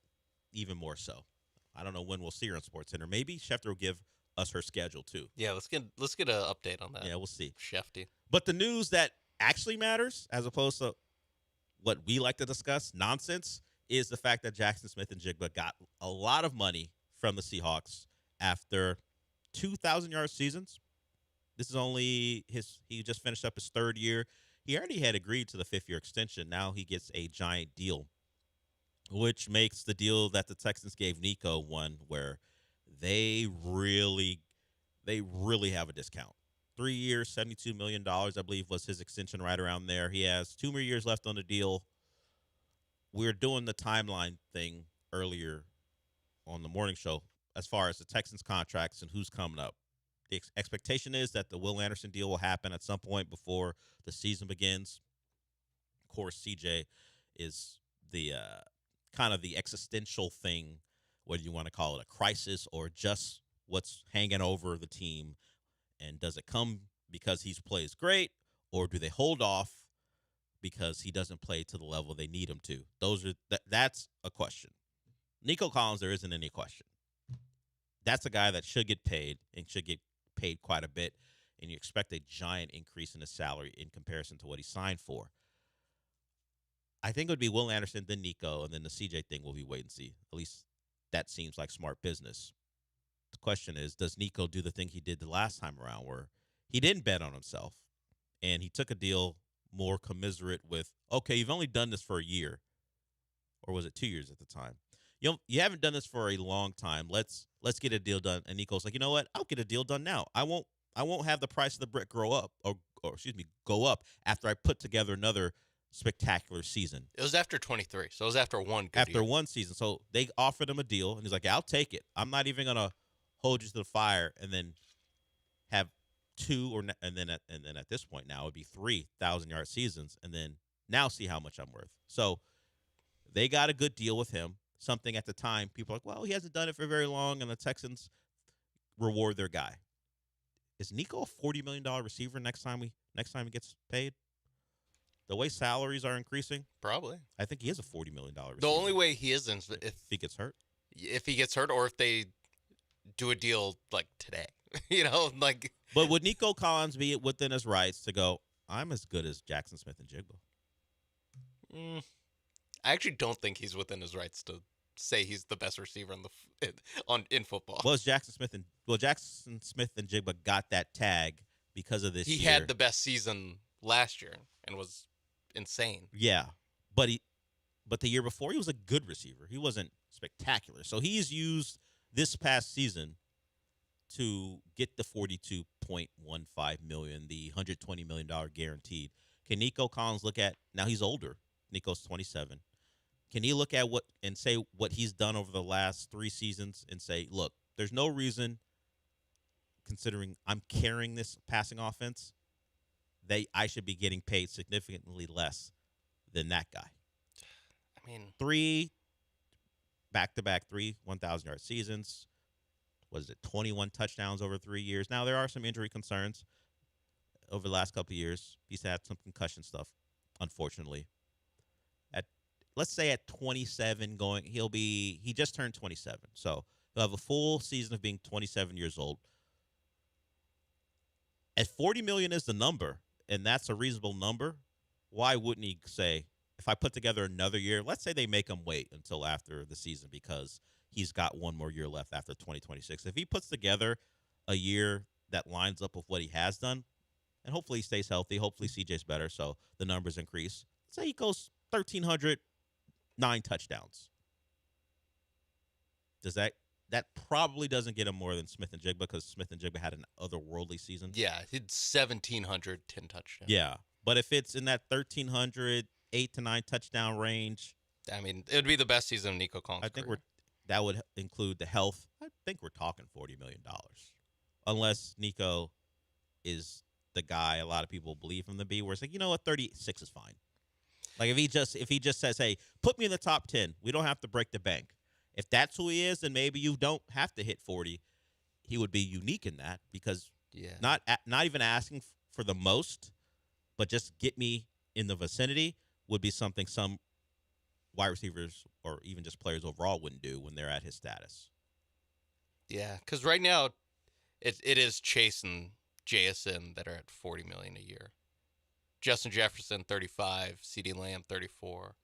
even more so. I don't know when we'll see her on SportsCenter. Maybe Schefter will give us her schedule too. Yeah, let's get an update on that. Yeah, we'll see. Shefty. But the news that actually matters, as opposed to what we like to discuss, nonsense, is the fact that Jackson Smith and Jigba got a lot of money from the Seahawks after 2,000-yard seasons. This is only he just finished up his third year. He already had agreed to the fifth-year extension. Now he gets a giant deal, which makes the deal that the Texans gave Nico one where they really have a discount. 3 years, $72 million, I believe, was his extension right around there. He has 2 more years left on the deal. We were doing the timeline thing earlier on the morning show as far as the Texans contracts and who's coming up. The expectation is that the Will Anderson deal will happen at some point before the season begins. Of course, CJ is the kind of the existential thing, whether you want to call it a crisis or just what's hanging over the team. And does it come because he plays great, or do they hold off because he doesn't play to the level they need him to? That's a question. Nico Collins, there isn't any question. That's a guy that should get paid and should get paid quite a bit, and you expect a giant increase in his salary in comparison to what he signed for. I think it would be Will Anderson, then Nico, and then the CJ thing will be wait and see. At least that seems like smart business. The question is, does Nico do the thing he did the last time around where he didn't bet on himself and he took a deal more commiserate with, okay, you've only done this for a year, or was it 2 years at the time? You haven't done this for a long time. Let's get a deal done. And Nico's like, you know what? I'll get a deal done now. I won't have the price of the brick go up after I put together another spectacular season. It was after 23, so it was after one good year. One season. So they offered him a deal, and he's like, I'll take it. I'm not even going to hold you to the fire and then have and then at this point now it would be 3,000-yard seasons, and then now see how much I'm worth. So they got a good deal with him. Something at the time people are like, well, he hasn't done it for very long, and the Texans reward their guy. Is Nico a $40 million receiver next time he gets paid? The way salaries are increasing, probably. I think he is a $40 million receiver. The only way he isn't if he gets hurt. If he gets hurt, or if they do a deal like today, like. But would Nico Collins be within his rights to go, I'm as good as Jackson Smith and Jigba? I actually don't think he's within his rights to say he's the best receiver in football. Jackson Smith and Jigba got that tag because of this year. He had the best season last year and was insane. Yeah, but the year before he was a good receiver. He wasn't spectacular. So he's used this past season to get the $42.15 million, the $120 million guaranteed. Can Nico Collins look at now? He's older. Nico's 27. Can he look at what he's done over the last 3 seasons and say, look, there's no reason, considering I'm carrying this passing offense, I should be getting paid significantly less than that guy. I mean, 3 back-to-back 1,000-yard seasons. Was it 21 touchdowns over 3 years? Now, there are some injury concerns over the last couple of years. He's had some concussion stuff, unfortunately. Let's say at 27 he just turned 27. So he'll have a full season of being 27 years old. At $40 million is the number, and that's a reasonable number. Why wouldn't he say, if I put together another year, let's say they make him wait until after the season because he's got 1 more year left after 2026. If he puts together a year that lines up with what he has done, and hopefully he stays healthy, hopefully CJ's better, so the numbers increase. Let's say he goes 1,300, 9 touchdowns. Does that probably doesn't get him more than Smith and Jigba because Smith and Jigba had an otherworldly season? Yeah, he did 1,700, 10 touchdowns. Yeah, but if it's in that 1,300, 8 to 9 touchdown range, I mean, it would be the best season of Nico Collins' I think career. that would include the health. I think we're talking $40 million, unless Nico is the guy a lot of people believe him to be. Where it's like, 36 is fine. Like if he just says, "Hey, put me in the top 10. We don't have to break the bank." If that's who he is, then maybe you don't have to hit 40. He would be unique in that because not even asking for the most, but just get me in the vicinity would be something some wide receivers or even just players overall wouldn't do when they're at his status. Yeah, because right now it is Chase and JSN that are at $40 million a year. Justin Jefferson 35, CeeDee Lamb 34.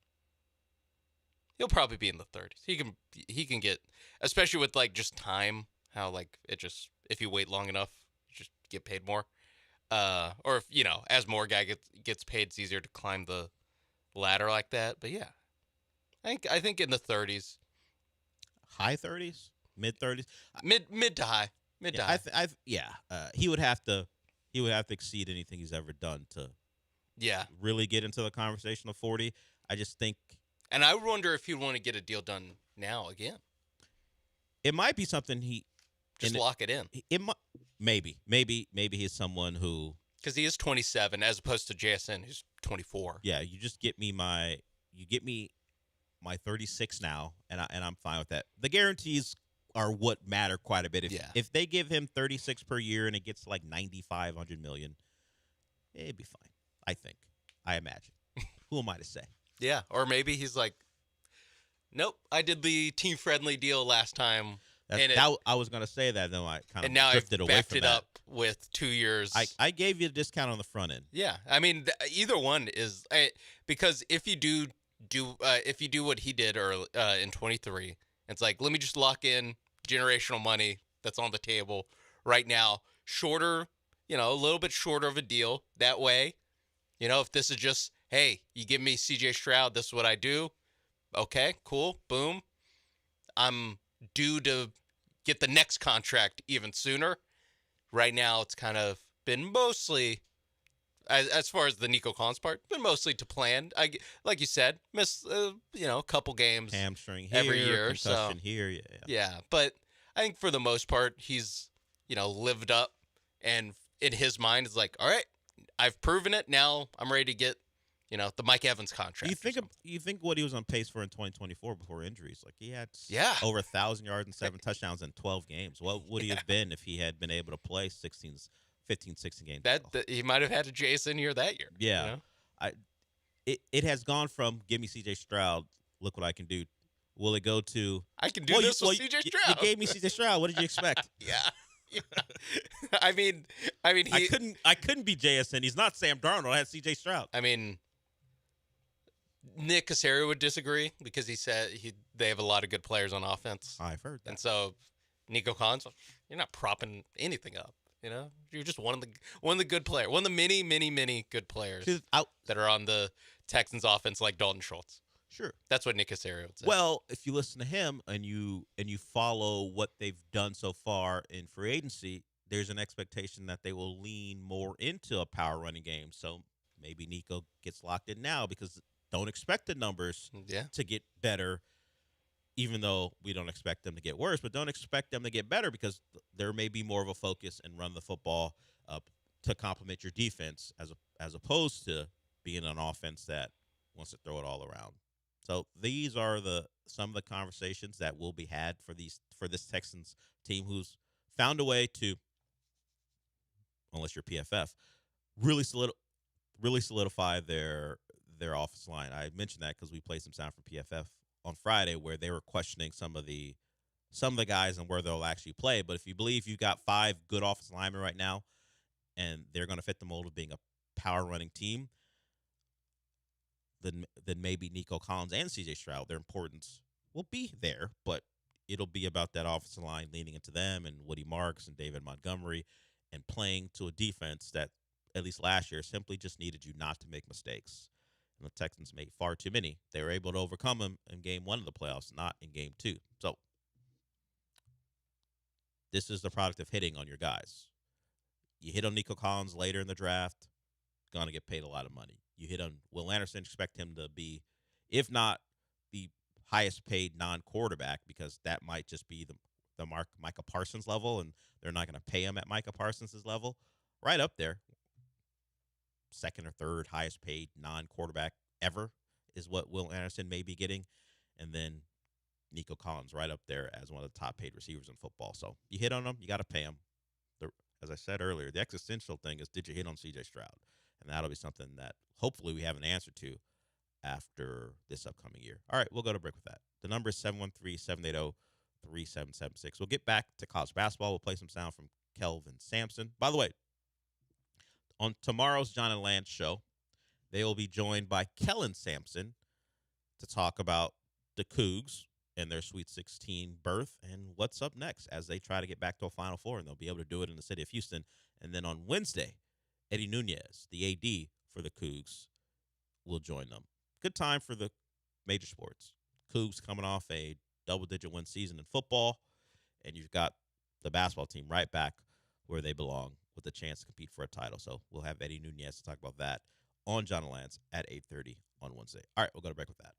He'll probably be in the 30s. He can get, especially with like just time, how like it just if you wait long enough, you just get paid more. Or if as more guy gets paid, it's easier to climb the ladder like that. But yeah, I think in the 30s, high 30s. mid-30s. Mid to high. Mid to high. He would have to exceed anything he's ever done to really get into the conversation of 40. I just think, and I wonder if he'd want to get a deal done now again. It might be something he just lock it in. It might, maybe he's someone who, because he is 27 as opposed to JSN who's 24. Yeah, you just get me my 36 now, and I'm fine with that. The guarantees are what matter quite a bit. If they give him 36 per year and it gets like 95, 100 million, it'd be fine. I imagine. Who am I to say? Yeah, or maybe he's like, nope, I did the team-friendly deal last time. I was going to say that, though I kind of drifted away from that. And now I've backed it up with 2 years. I gave you a discount on the front end. Yeah, I mean, either one is because if you do what he did in 23, it's like, let me just lock in generational money that's on the table right now. Shorter, a little bit shorter of a deal. That way, if this is just, hey, you give me CJ Stroud, this is what I do. Okay, cool, boom. I'm due to get the next contract even sooner. Right now, it's kind of been mostly, as far as the Nico Collins part, been mostly to plan. Like you said, miss a couple games, hamstring here, every year, concussion here, yeah. But I think for the most part, he's lived up, and in his mind, it's like, all right, I've proven it. Now I'm ready to get the Mike Evans contract. You think what he was on pace for in 2024 before injuries? Like he had over 1,000 yards and 7 touchdowns in 12 games. What would he have been if he had been able to play 15, 16 games? That he might have had a Jason here that year. Yeah, it has gone from give me CJ Stroud, look what I can do. Will it go to I can do this with CJ Stroud? You gave me CJ Stroud. What did you expect? Yeah. I mean, I couldn't be JSN. He's not Sam Darnold. I had CJ Stroud. I mean, Nick Caserio would disagree because he said they have a lot of good players on offense. I've heard that. And so Nico Collins, you're not propping anything up. You're just one of the good players, one of the many good players that are on the Texans offense, like Dalton Schultz. Sure, that's what Nick Caserio would say. Well, if you listen to him and you follow what they've done so far in free agency, there's an expectation that they will lean more into a power running game. So maybe Nico gets locked in now because don't expect the numbers to get better, even though we don't expect them to get worse. But don't expect them to get better because there may be more of a focus and run the football to complement your defense as opposed to being an offense that wants to throw it all around. So these are some of the conversations that will be had for this Texans team who's found a way to, unless you're PFF, really solidify their offensive line. I mentioned that because we played some sound from PFF on Friday where they were questioning some of the guys and where they'll actually play. But if you believe you've got 5 good offensive linemen right now and they're going to fit the mold of being a power running team, then maybe Nico Collins and CJ Stroud, their importance will be there, but it'll be about that offensive line leaning into them and Woody Marks and David Montgomery and playing to a defense that, at least last year, simply just needed you not to make mistakes. And the Texans made far too many. They were able to overcome them in game 1 of the playoffs, not in game 2. So this is the product of hitting on your guys. You hit on Nico Collins later in the draft, going to get paid a lot of money. You hit on Will Anderson, expect him to be, if not the highest paid non-quarterback, because that might just be the Micah Parsons level, and they're not going to pay him at Micah Parsons' level. Right up there. Second or third highest paid non-quarterback ever is what Will Anderson may be getting. And then Nico Collins right up there as one of the top paid receivers in football. So you hit on them, you got to pay them. As I said earlier, the existential thing is, did you hit on CJ Stroud? And that'll be something that hopefully we have an answer to after this upcoming year. All right, we'll go to break with that. The number is 713-780-3776. We'll get back to college basketball. We'll play some sound from Kelvin Sampson. By the way, on tomorrow's John and Lance show, they will be joined by Kellen Sampson to talk about the Cougs and their Sweet 16 berth and what's up next as they try to get back to a Final Four, and they'll be able to do it in the city of Houston. And then on Wednesday, Eddie Nunez, the AD for the Cougs, will join them. Good time for the major sports. Cougs coming off a double-digit win season in football, and you've got the basketball team right back where they belong with a chance to compete for a title. So we'll have Eddie Nunez to talk about that on John and Lance at 8:30 on Wednesday. All right, we'll go to break with that.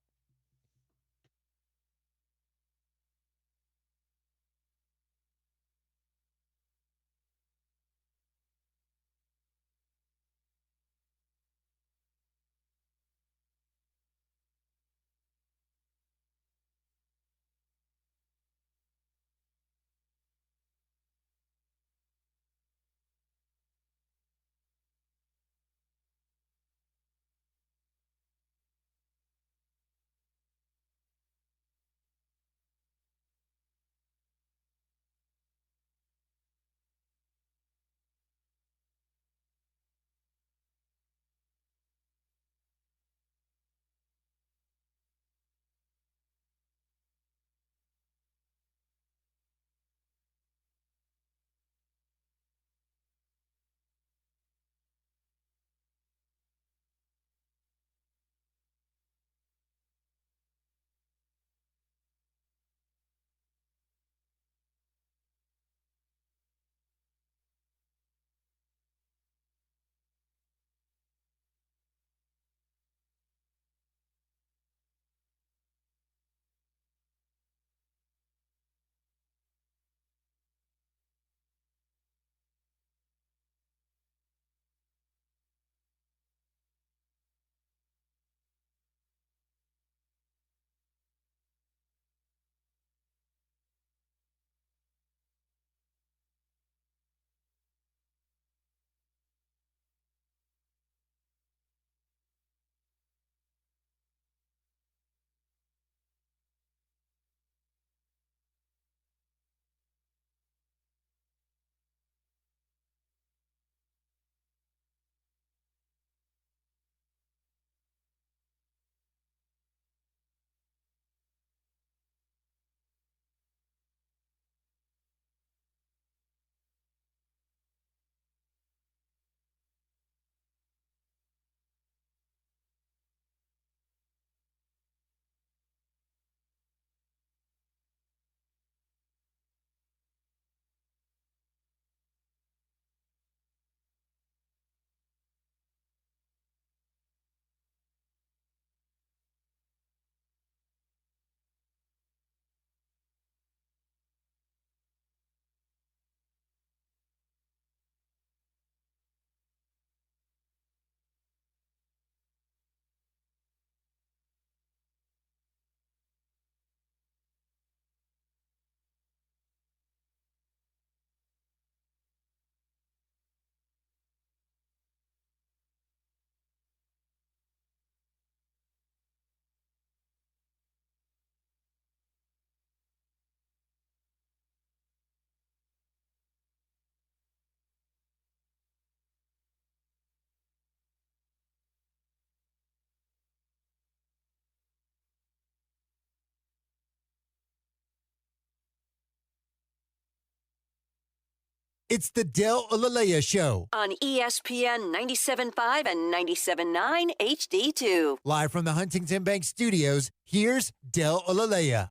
It's the Del Olalea Show. On ESPN 97.5 and 97.9 HD2. Live from the Huntington Bank Studios, here's Del Olalea.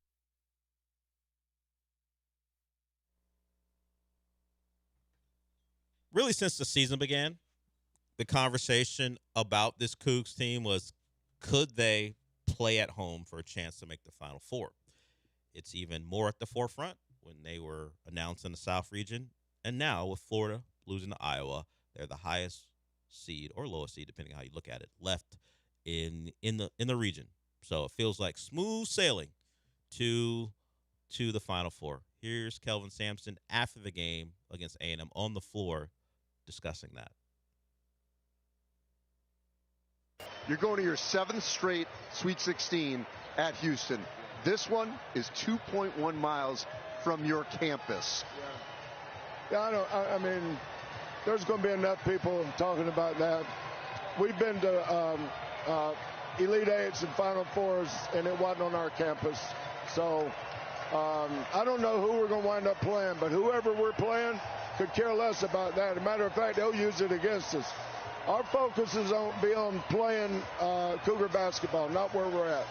Really, since the season began, the conversation about this Cougs team was, could they play at home for a chance to make the Final Four? It's even more at the forefront when they were announced in the South region. And now with Florida losing to Iowa, they're the highest seed or lowest seed, depending on how you look at it, left in the region. So it feels like smooth sailing to the Final Four. Here's Kelvin Sampson after the game against A&M on the floor discussing that. You're going to your 7th straight Sweet 16 at Houston. This one is 2.1 miles from your campus. Yeah, I mean, there's going to be enough people talking about that. We've been to Elite Eights and Final Fours, and it wasn't on our campus. So I don't know who we're going to wind up playing, but whoever we're playing could care less about that. As a matter of fact, they'll use it against us. Our focus is on playing Cougar basketball, not where we're at.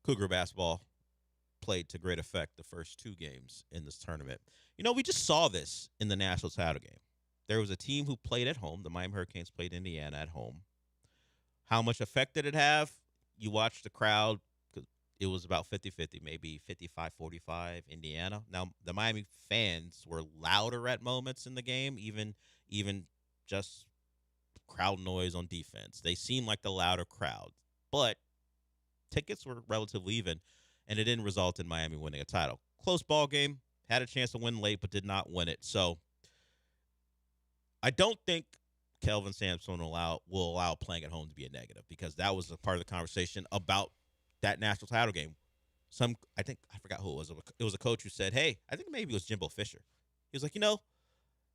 Cougar basketball played to great effect the first 2 games in this tournament. We just saw this in the national title game. There was a team who played at home. The Miami Hurricanes played Indiana at home. How much effect did it have? You watched the crowd. It was about 50-50, maybe 55-45 Indiana. Now, the Miami fans were louder at moments in the game, even just crowd noise on defense. They seemed like the louder crowd. But tickets were relatively even, and it didn't result in Miami winning a title. Close ball game, had a chance to win late, but did not win it. So I don't think Kelvin Sampson will allow playing at home to be a negative, because that was a part of the conversation about that national title game. I forgot who it was. It was a coach who said, hey, I think maybe it was Jimbo Fisher. He was like,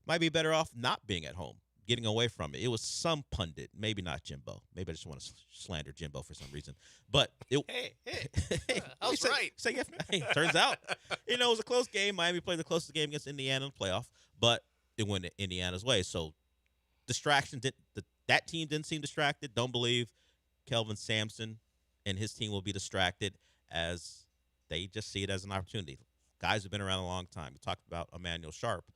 might be better off not being at home, getting away from it. It was some pundit, maybe not Jimbo. Maybe I just want to slander Jimbo for some reason. But hey, I was right. Turns out, it was a close game. Miami played the closest game against Indiana in the playoff, but it went Indiana's way. So distraction that team didn't seem distracted. Don't believe Kelvin Sampson and his team will be distracted, as they just see it as an opportunity. Guys have been around a long time. We talked about Emmanuel Sharp,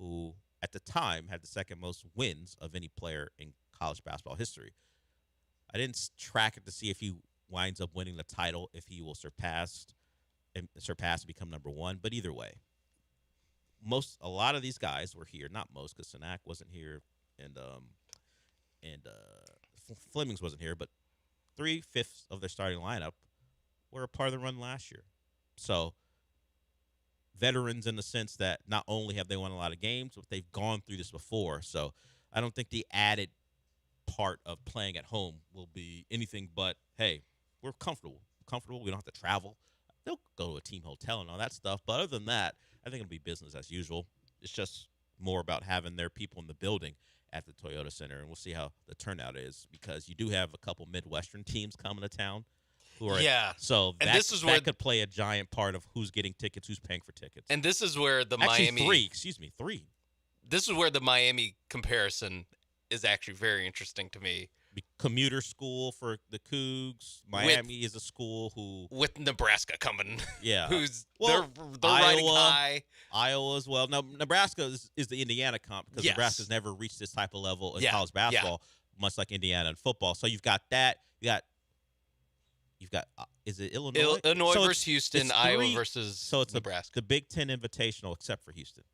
who at the time had the second most wins of any player in college basketball history. I didn't track it to see if he winds up winning the title, if he will surpass and become number 1. But either way, a lot of these guys were here. Not most, because Sanak wasn't here, and Flemings wasn't here, but 3/5 of their starting lineup were a part of the run last year. So veterans in the sense that not only have they won a lot of games, but they've gone through this before. So I don't think the added part of playing at home will be anything but, hey, we're comfortable. We don't have to travel. They'll go to a team hotel and all that stuff. But other than that, I think it'll be business as usual. It's just more about having their people in the building at the Toyota Center, and we'll see how the turnout is, because you do have a couple Midwestern teams coming to town. So that could play a giant part of who's getting tickets, who's paying for tickets. And this is where three. This is where the Miami comparison is actually very interesting to me. Commuter school for the Cougs. Miami is a school with Nebraska coming. Yeah, they're riding high. Iowa as well. Now Nebraska is the Indiana comp, because Nebraska's never reached this type of level in college basketball, much like Indiana in football. So you've got that. You've got is it Illinois? Illinois versus Houston, Iowa versus Nebraska. The Big Ten Invitational, except for Houston.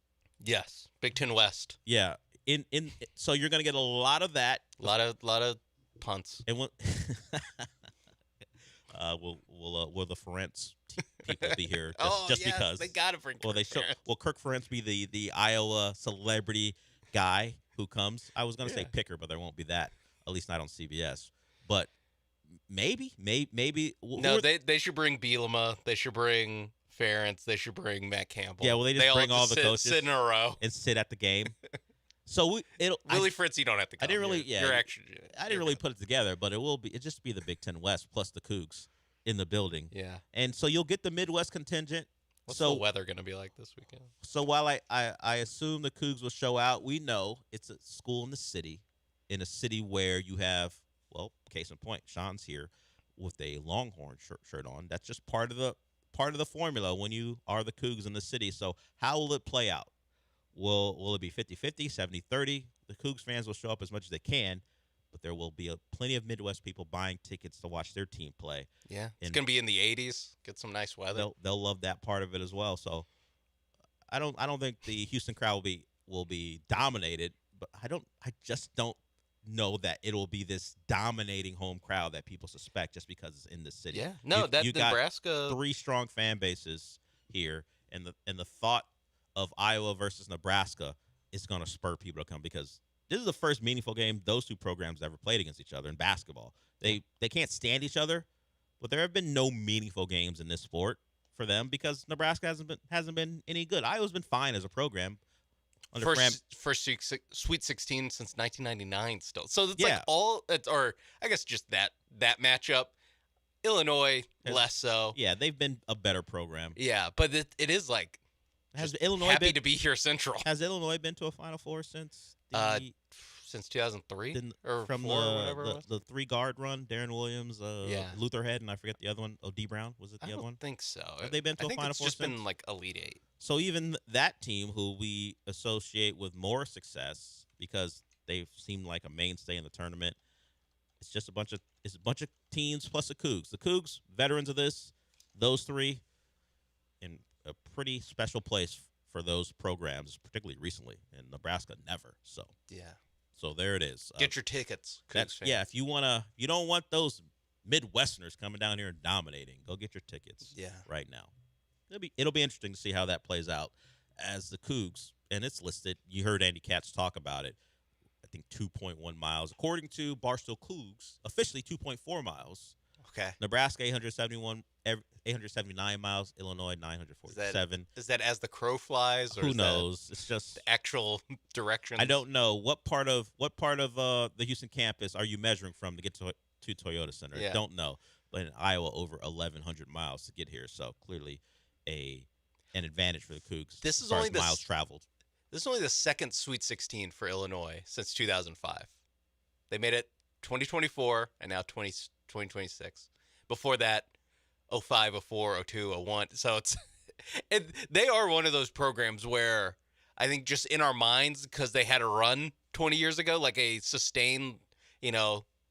Yes, Big Ten West. Yeah, so you're going to get a lot of that. A lot of punts. And will the Ferentz people be here just because they got to bring? Kirk Ferentz be the Iowa celebrity guy who comes? I was going to say Picker, but there won't be that. At least not on CBS. But maybe. No, they should bring Bielema. They should bring Ferentz. They should bring Matt Campbell. Yeah, well, they just bring all the coaches, sit in a row, and sit at the game. So Willie Fritz, you don't have to come. I didn't really, I didn't really put it together, but it'll just be the Big Ten West plus the Cougs in the building. Yeah, and so you'll get the Midwest contingent. What's the weather going to be like this weekend? So while I assume the Cougs will show out, we know it's a school in a city where you have, well, case in point, Sean's here with a Longhorn shirt on. That's just part of the formula when you are the Cougs in the city. So how will it play out? Will it be 50-50, 70-30? The Cougs fans will show up as much as they can, but there will be plenty of Midwest people buying tickets to watch their team play. Yeah, it's going to be in the 80s. Get some nice weather. They'll love that part of it as well. So I don't think the Houston crowd will be dominated, but I just don't know that it'll be this dominating home crowd that people suspect just because it's in the city. Yeah, no, you Nebraska got 3 strong fan bases here, and the thought of Iowa versus Nebraska is going to spur people to come, because this is the first meaningful game those two programs ever played against each other in basketball. They can't stand each other, but there have been no meaningful games in this sport for them because Nebraska hasn't been any good. Iowa's been fine as a program. First Sweet 16 since 1999 still. So it's or I guess just that matchup. Illinois less so. Yeah, they've been a better program. Yeah, but it is like has Illinois happy to be here Central. Has Illinois been to a Final Four since since 2003 or from 4 or whatever it was. the 3-guard run, Darren Williams, Luther Head, and I forget the other one. D Brown, was it the other one? I think so. Have they been to a Final Four it's just since? been like Elite Eight. So even that team, who we associate with more success because they've seemed like a mainstay in the tournament, it's a bunch of teams plus the Cougs. The Cougs, veterans of this, those three, in a pretty special place for those programs, particularly recently. And Nebraska never. So So there it is. Get your tickets. If you don't want those Midwesterners coming down here and dominating, go get your tickets. Right now. It'll be interesting to see how that plays out as the Cougs, and it's listed. You heard Andy Katz talk about it. I think 2.1 miles, according to Barstool Cougs, officially 2.4 miles. Okay. Nebraska 879 miles, Illinois 947. Is that as the crow flies, or who knows? It's just the actual direction. I don't know what part of the Houston campus are you measuring from to get to Toyota Center. I don't know, but in Iowa, over 1,100 miles to get here, so clearly an advantage for the Cougs. This is as far only as miles traveled. This is only the second Sweet 16 for Illinois since 2005. They made it 2024 and now 2026. Before that, 05, 04, 02, 01. So they are one of those programs where I think just in our minds, because they had a run 20 years ago, like a sustained,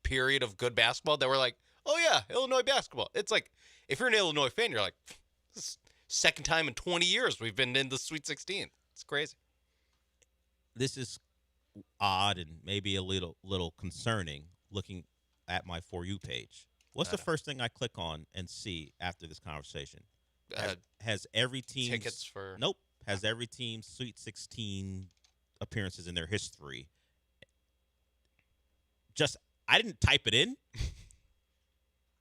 period of good basketball, that we're like, oh yeah, Illinois basketball. It's like, if you're an Illinois fan, you're like, this is second time in 20 years we've been in the Sweet 16. It's crazy. This is odd and maybe a little concerning looking at my For You page. What's the first thing I click on and see after this conversation? Has every team tickets for? Nope. Has every team Sweet 16 appearances in their history? I didn't type it in.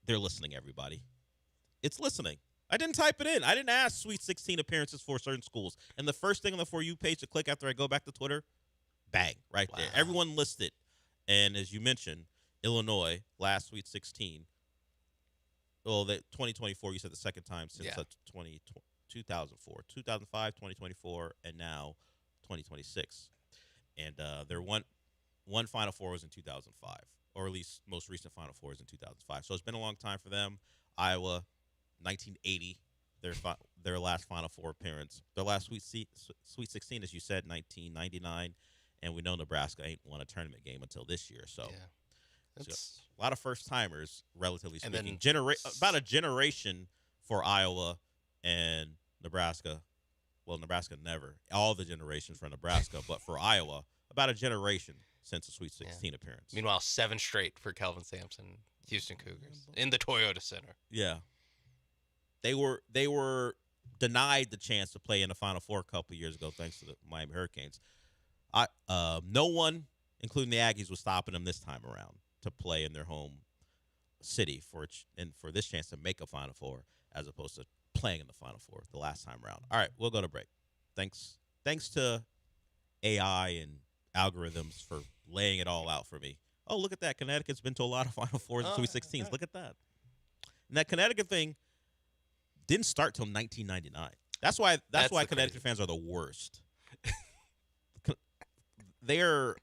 They're listening, everybody. It's listening. I didn't type it in. I didn't ask Sweet 16 appearances for certain schools. And the first thing on the For You page to click after I go back to Twitter, bang, right there. Everyone listed. And as you mentioned, Illinois, last Sweet 16. Well, 2024, you said the second time since 2004. 2005, 2024, and now 2026. And their one Final Four was in 2005, or at least most recent Final Four is in 2005. So it's been a long time for them. Iowa, 1980, their last Final Four appearance. Their last Sweet 16, as you said, 1999. And we know Nebraska ain't won a tournament game until this year. So, so a lot of first-timers, relatively speaking. About a generation for Iowa and Nebraska. Well, Nebraska never. All the generations for Nebraska. But for Iowa, about a generation since the Sweet 16 appearance. Meanwhile, 7 straight for Kelvin Sampson, Houston Cougars, in the Toyota Center. Yeah. They were denied the chance to play in the Final Four a couple years ago thanks to the Miami Hurricanes. No one, including the Aggies, was stopping them this time around to play in their home city for this chance to make a Final Four as opposed to playing in the Final Four the last time around. All right, we'll go to break. Thanks to AI and algorithms for laying it all out for me. Oh, look at that. Connecticut's been to a lot of Final Fours and Sweet 16s. Look at that. And that Connecticut thing didn't start till 1999. That's why Connecticut fans are the worst. They're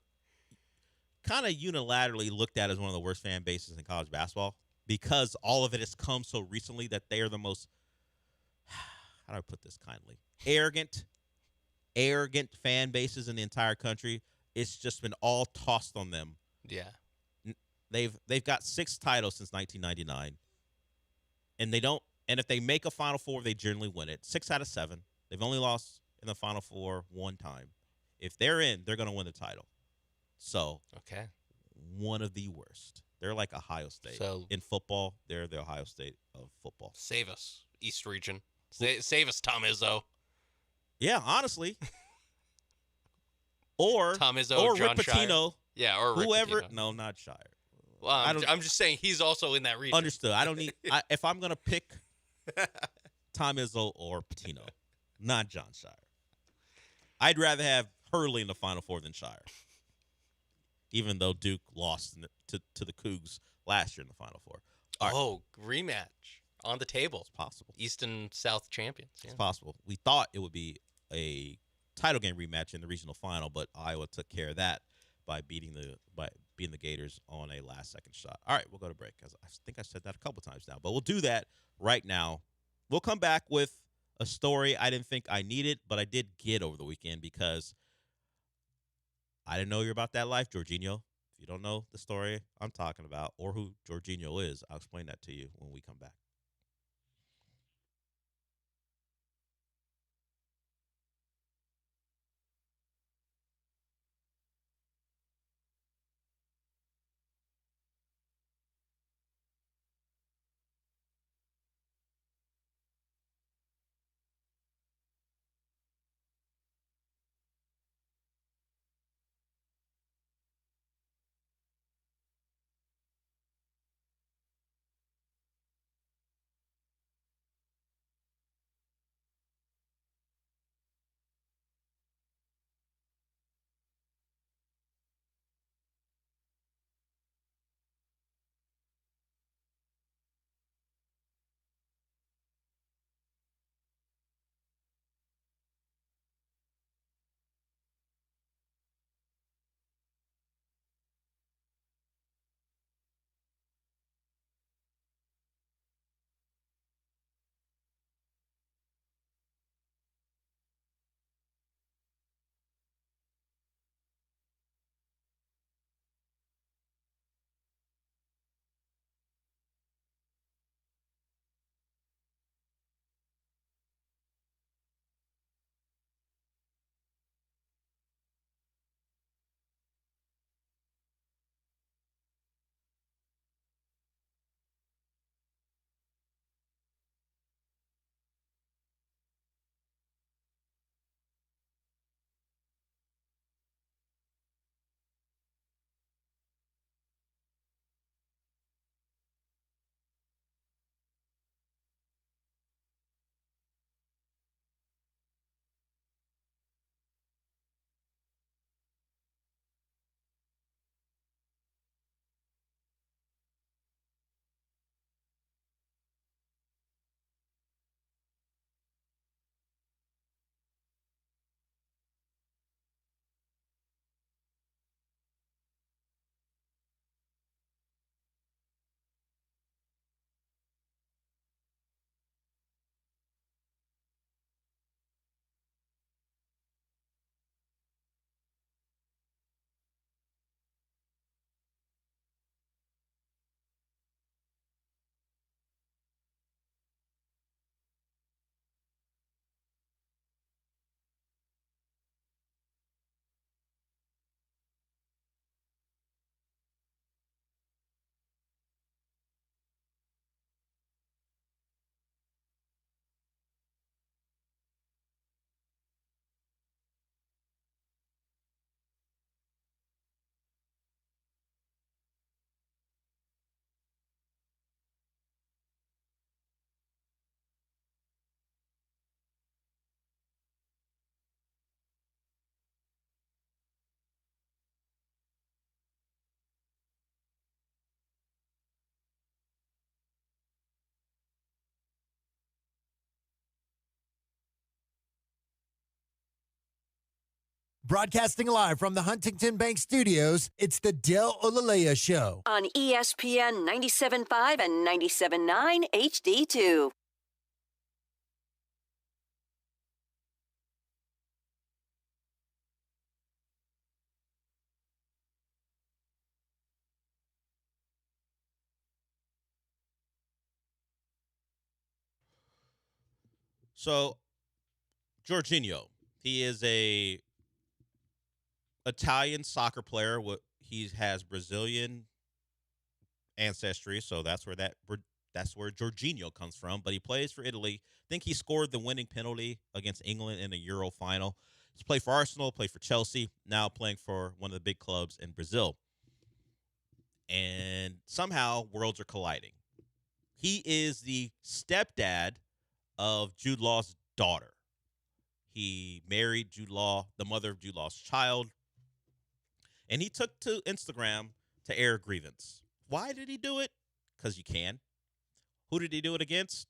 kind of unilaterally looked at as one of the worst fan bases in college basketball because all of it has come so recently that they are the most, how do I put this kindly, arrogant fan bases in the entire country. It's just been all tossed on them. Yeah. They've got 6 titles since 1999, and if they make a Final Four, they generally win it. 6 out of 7. They've only lost in the Final Four one time. If they're in, they're going to win the title. So, one of the worst. They're like Ohio State. So, in football, they're the Ohio State of football. Save us, East Region. Save us, Tom Izzo. Yeah, honestly. Or Tom Izzo, or John Rick Pitino. Shire. Yeah, or Rick whoever. Pitino. No, not Shire. Well, I'm just saying he's also in that region. Understood. I don't need. If I'm going to pick Tom Izzo or Pitino, not John Shire. I'd rather have Hurley in the Final Four than Shire. Even though Duke lost to the Cougs last year in the Final Four. Oh, rematch on the table. It's possible. East and South champions. Yeah. It's possible. We thought it would be a title game rematch in the regional final, but Iowa took care of that by beating the Gators on a last-second shot. All right, we'll go to break because I think I said that a couple times now, but we'll do that right now. We'll come back with a story I didn't think I needed, but I did get over the weekend because I didn't know you're about that life, Jorginho. If you don't know the story I'm talking about or who Jorginho is, I'll explain that to you when we come back. Broadcasting live from the Huntington Bank Studios, it's the Del Olaleya Show. On ESPN 97.5 and 97.9 HD2. So, Jorginho, he is a Italian soccer player. He has Brazilian ancestry, so that's where Jorginho comes from. But he plays for Italy. I think he scored the winning penalty against England in a Euro final. He's played for Arsenal, played for Chelsea, now playing for one of the big clubs in Brazil. And somehow worlds are colliding. He is the stepdad of Jude Law's daughter. He married Jude Law, the mother of Jude Law's child. And he took to Instagram to air grievance. Why did he do it? Because you can. Who did he do it against?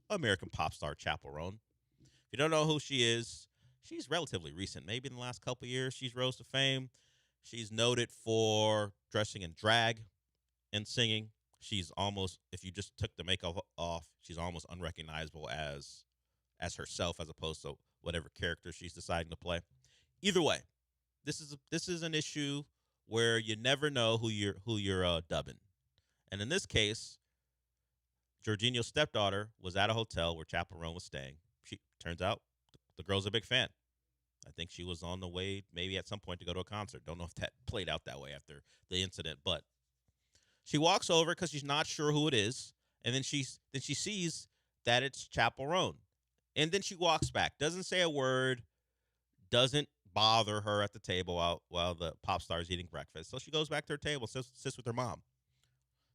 American pop star Chappell Roan. If you don't know who she is she's relatively recent. Maybe in the last couple of years, she's rose to fame. She's noted for dressing in drag and singing. She's almost, if you just took the makeup off, she's almost unrecognizable as herself, as opposed to whatever character she's deciding to play. Either way, this is an issue where you never know who you're dubbing. And in this case, Jorginho's stepdaughter was at a hotel where Chaperone was staying. She turns out the girl's a big fan. I think she was on the way maybe at some point to go to a concert. Don't know if that played out that way after the incident, but she walks over because she's not sure who it is, and then she sees that it's Chaperone. And then she walks back, doesn't say a word, doesn't bother her at the table while the pop star is eating breakfast. So she goes back to her table, sits with her mom.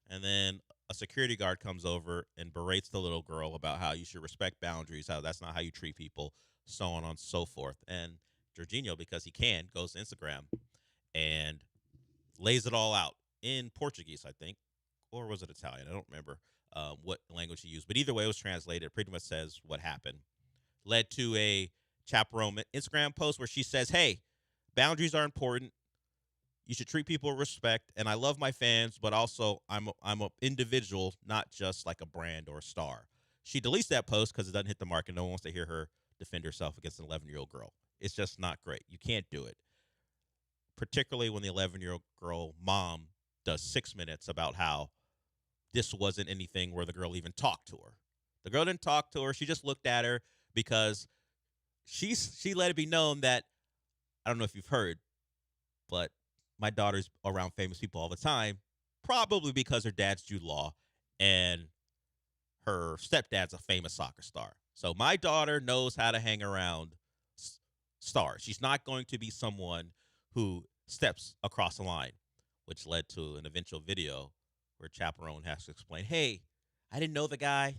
And then a security guard comes over and berates the little girl about how you should respect boundaries, how that's not how you treat people, so on and so forth. And Jorginho, because he can, goes to Instagram and lays it all out in Portuguese, I think. Or was it Italian? I don't remember what language he used. But either way, it was translated. It pretty much says what happened. Led to a Chaperone Instagram post where she says, hey, boundaries are important. You should treat people with respect, and I love my fans, but also I'm an individual, not just like a brand or a star. She deletes that post because it doesn't hit the mark, and no one wants to hear her defend herself against an 11-year-old girl. It's just not great. You can't do it, particularly when the 11-year-old girl mom does 6 minutes about how this wasn't anything where the girl even talked to her. The girl didn't talk to her. She just looked at her because she let it be known that, I don't know if you've heard, but my daughter's around famous people all the time, probably because her dad's Jude Law and her stepdad's a famous soccer star. So my daughter knows how to hang around stars. She's not going to be someone who steps across the line, which led to an eventual video where Chaperone has to explain, hey, I didn't know the guy.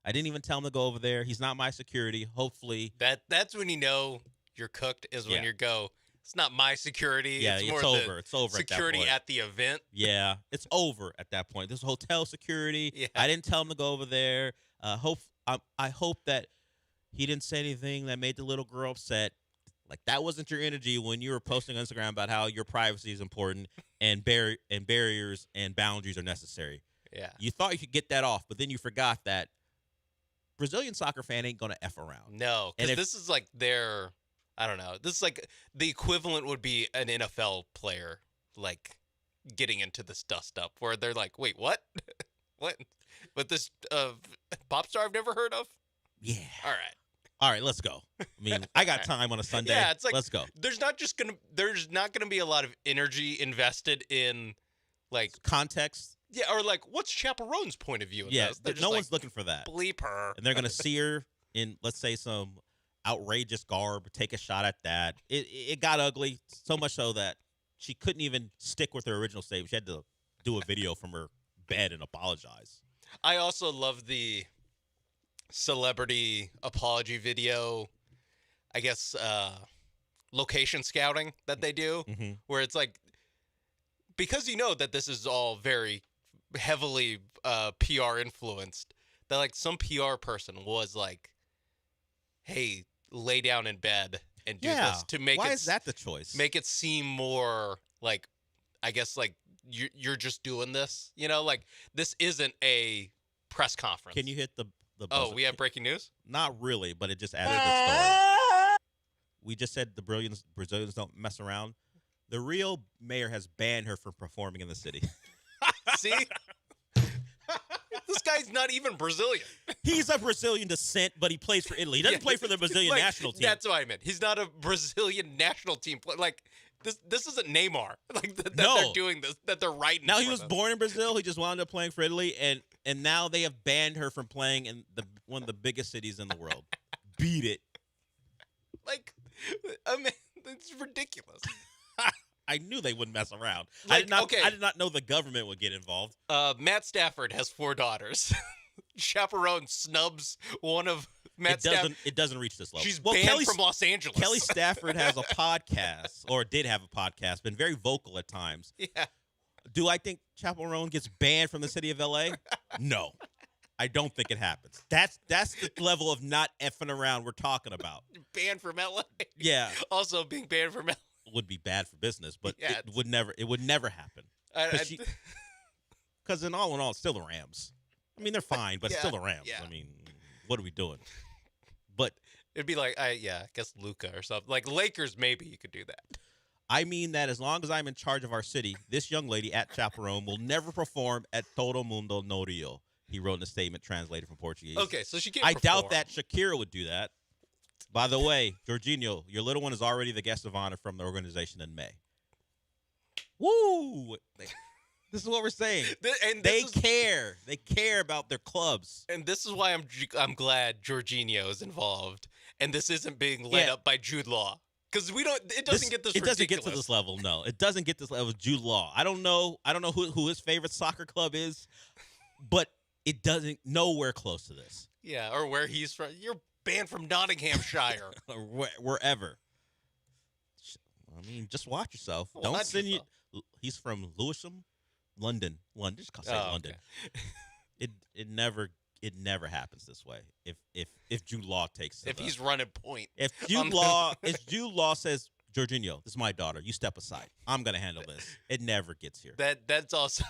I didn't even tell him to go over there. He's not my security. Hopefully. That's when you know you're cooked, is when you go, it's not my security. Yeah, it's more over. It's over security at that point. at the event. Yeah, it's over at that point. This is hotel security. Yeah. I didn't tell him to go over there. I hope that he didn't say anything that made the little girl upset. Like, that wasn't your energy when you were posting on Instagram about how your privacy is important and barriers and boundaries are necessary. Yeah. You thought you could get that off, but then you forgot that Brazilian soccer fan ain't going to F around. No, because this is like their, I don't know. This is like the equivalent would be an NFL player, like, getting into this dust up where they're like, wait, what? What? But this pop star I've never heard of? Yeah. All right, let's go. I mean, I got time on a Sunday. Yeah, it's like, let's go. There's not gonna be a lot of energy invested in, like, context. Yeah, or like, what's Chaperone's point of view? Yeah, no one's looking for that. Bleep her. And they're gonna see her in, let's say, some outrageous garb, take a shot at that. It got ugly, so much so that she couldn't even stick with her original statement. She had to do a video from her bed and apologize. I also love the celebrity apology video, I guess, location scouting that they do, where it's like, because you know that this is all very heavily PR influenced, that like some PR person was like, hey, lay down in bed and do this to make why is that the choice? Make it seem more like, I guess, like you're just doing this, you know, like this isn't a press conference. Can you hit the Oh, we have breaking news? Not really, but it just added the story. We just said the Brazilians don't mess around. The real mayor has banned her from performing in the city. See? This guy's not even Brazilian. He's of Brazilian descent, but he plays for Italy. He doesn't play for the Brazilian national team. That's what I meant. He's not a Brazilian national team player. Like, this isn't Neymar. Like, they're doing this, that they're writing. Now, he was born in Brazil. He just wound up playing for Italy, and now they have banned her from playing in one of the biggest cities in the world. Beat it. Like, I mean, it's ridiculous. I knew they wouldn't mess around. Like, I did not know the government would get involved. Matt Stafford has 4 daughters. Chaperone snubs one of Matt Stafford. It doesn't reach this level. She's banned from Los Angeles. Kelly Stafford has a podcast, or did have a podcast, been very vocal at times. Yeah. Do I think Chaperone gets banned from the city of L.A.? No. I don't think it happens. That's the level of not effing around we're talking about. Banned from LA. Yeah. Also being banned from LA would be bad for business, but Yeah, it would never happen. Because in all, it's still the Rams. I mean, they're fine, but it's still the Rams. yeah. I mean, what are we doing? But it'd be like, I guess Luca or something. Like Lakers, maybe you could do that. I mean that as long as I'm in charge of our city, this young lady at Chaperone will never perform at Todo Mundo No Rio. He wrote in a statement translated from Portuguese. Okay, so she can't I perform. doubt that Shakira would do that. By the way, Jorginho, your little one is already the guest of honor from the organization in May. Woo! This is what we're saying. They care. They care about their clubs. And this is why I'm glad Jorginho is involved, and this isn't being led up by Jude Law. Because it doesn't get this. It ridiculous. doesn't get to this level. No, it doesn't get this level of Jude Law. I don't know who his favorite soccer club is, but it doesn't nowhere close to this. Yeah, or where he's from. You're banned from Nottinghamshire or wherever. I mean, just watch yourself. Don't send you. He's from Lewisham, London. Just say London. Okay. It never happens this way. If Jude Law takes it. If he's running point. If Jude Law says, Jorginho, this is my daughter. You step aside. I'm gonna handle this. It never gets here. That's also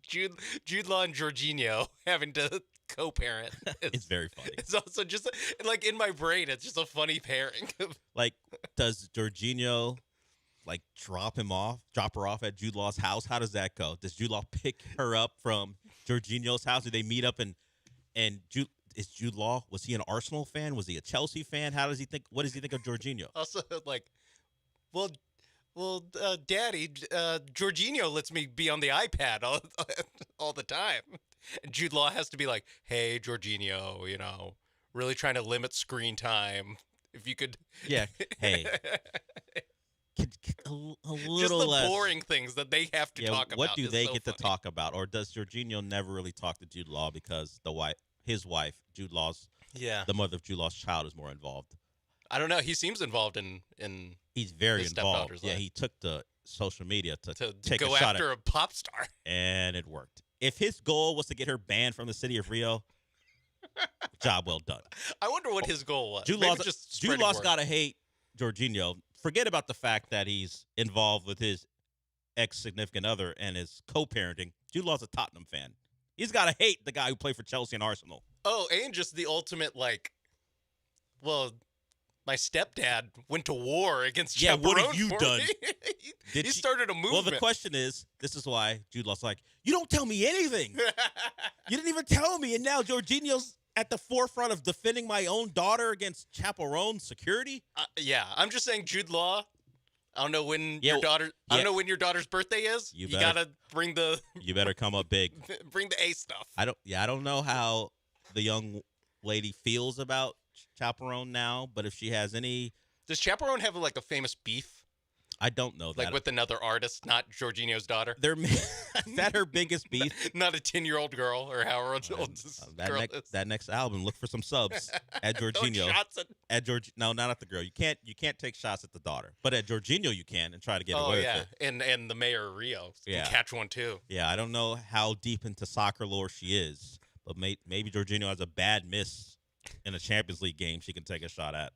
Jude Law and Jorginho having to co-parent. It's very funny. It's also just like in my brain, it's just a funny pairing. Like, does Jorginho drop her off at Jude Law's house? How does that go? Does Jude Law pick her up from Jorginho's house? Do they meet up and is Jude Law, was he an Arsenal fan? Was he a Chelsea fan? What does he think of Jorginho? Also, Daddy, Jorginho lets me be on the iPad all the time. And Jude Law has to be like, hey, Jorginho, really trying to limit screen time. If you could. Yeah. Hey. A little just the less boring things that they have to talk about. What do they get to talk about? Or does Jorginho never really talk to Jude Law because his wife, Jude Law's, the mother of Jude Law's child, is more involved? I don't know. He seems involved in He's very his involved. stepdaughter's Yeah, life. he took to social media to take go a shot after at a pop star, and it worked. If his goal was to get her banned from the city of Rio, job well done. I wonder what his goal was. Jude Law's got to hate Jorginho. Forget about the fact that he's involved with his ex-significant other and is co-parenting. Jude Law's a Tottenham fan. He's got to hate the guy who played for Chelsea and Arsenal. Oh, and just the ultimate, my stepdad went to war against Yeah, what Chaperone have you for done? me. He started a movement. Well, the question is, this is why Jude Law's like, you don't tell me anything. You didn't even tell me, and now Jorginho's at the forefront of defending my own daughter against Chaperone security. Yeah, I'm just saying, Jude Law. I don't know when your daughter. I don't know when your daughter's birthday is. You gotta bring the. You better come up big. Bring the A stuff. I don't know how the young lady feels about Chaperone now, but if she has any, does Chaperone have a famous beef? I don't know that. Like with another artist, not Jorginho's daughter. Is that her biggest beef? Not a 10-year-old girl or however old this girl is. That next album, look for some subs at Jorginho. No, not at the girl. You can't take shots at the daughter, but at Jorginho you can and try to get away with it. And the mayor of Rio can catch one too. Yeah, I don't know how deep into soccer lore she is, but maybe Jorginho has a bad miss in a Champions League game she can take a shot at.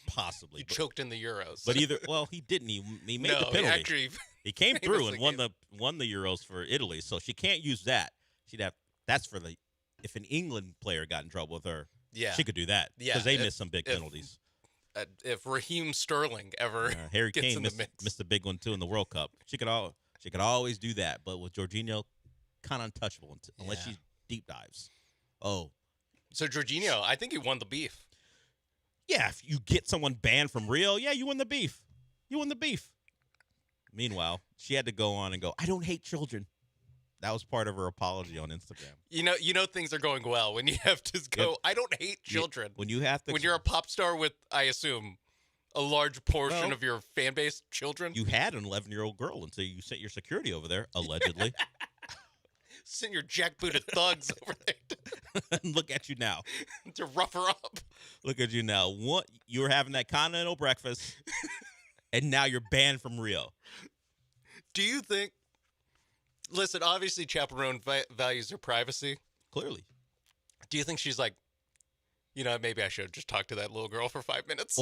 Possibly. He choked in the Euros. But he didn't. He made the penalty. He came through and won the Euros for Italy. So she can't use that. That's for if an England player got in trouble with her. Yeah, she could do that. Yeah, because they missed some big penalties. If Raheem Sterling ever Harry gets Kane in the mix. missed a big one too in the World Cup. She could always do that. But with Jorginho, kind of untouchable unless she deep dives. Oh, so Jorginho, I think he won the beef. Yeah, if you get someone banned from Rio, you win the beef. Meanwhile, she had to go on and go, I don't hate children. That was part of her apology on Instagram. You know things are going well when you have to go, I don't hate children. When you have to, when you're a pop star with, I assume, a large portion of your fan base children. You had an 11-year-old girl until you sent your security over there, allegedly. Send your jackbooted thugs over there. Look at you now. To rough her up. Look at you now. You were having that continental breakfast, and now you're banned from Rio. Do you think Listen, obviously, chaperone values her privacy. Clearly. Do you think she's like, maybe I should have just talked to that little girl for 5 minutes?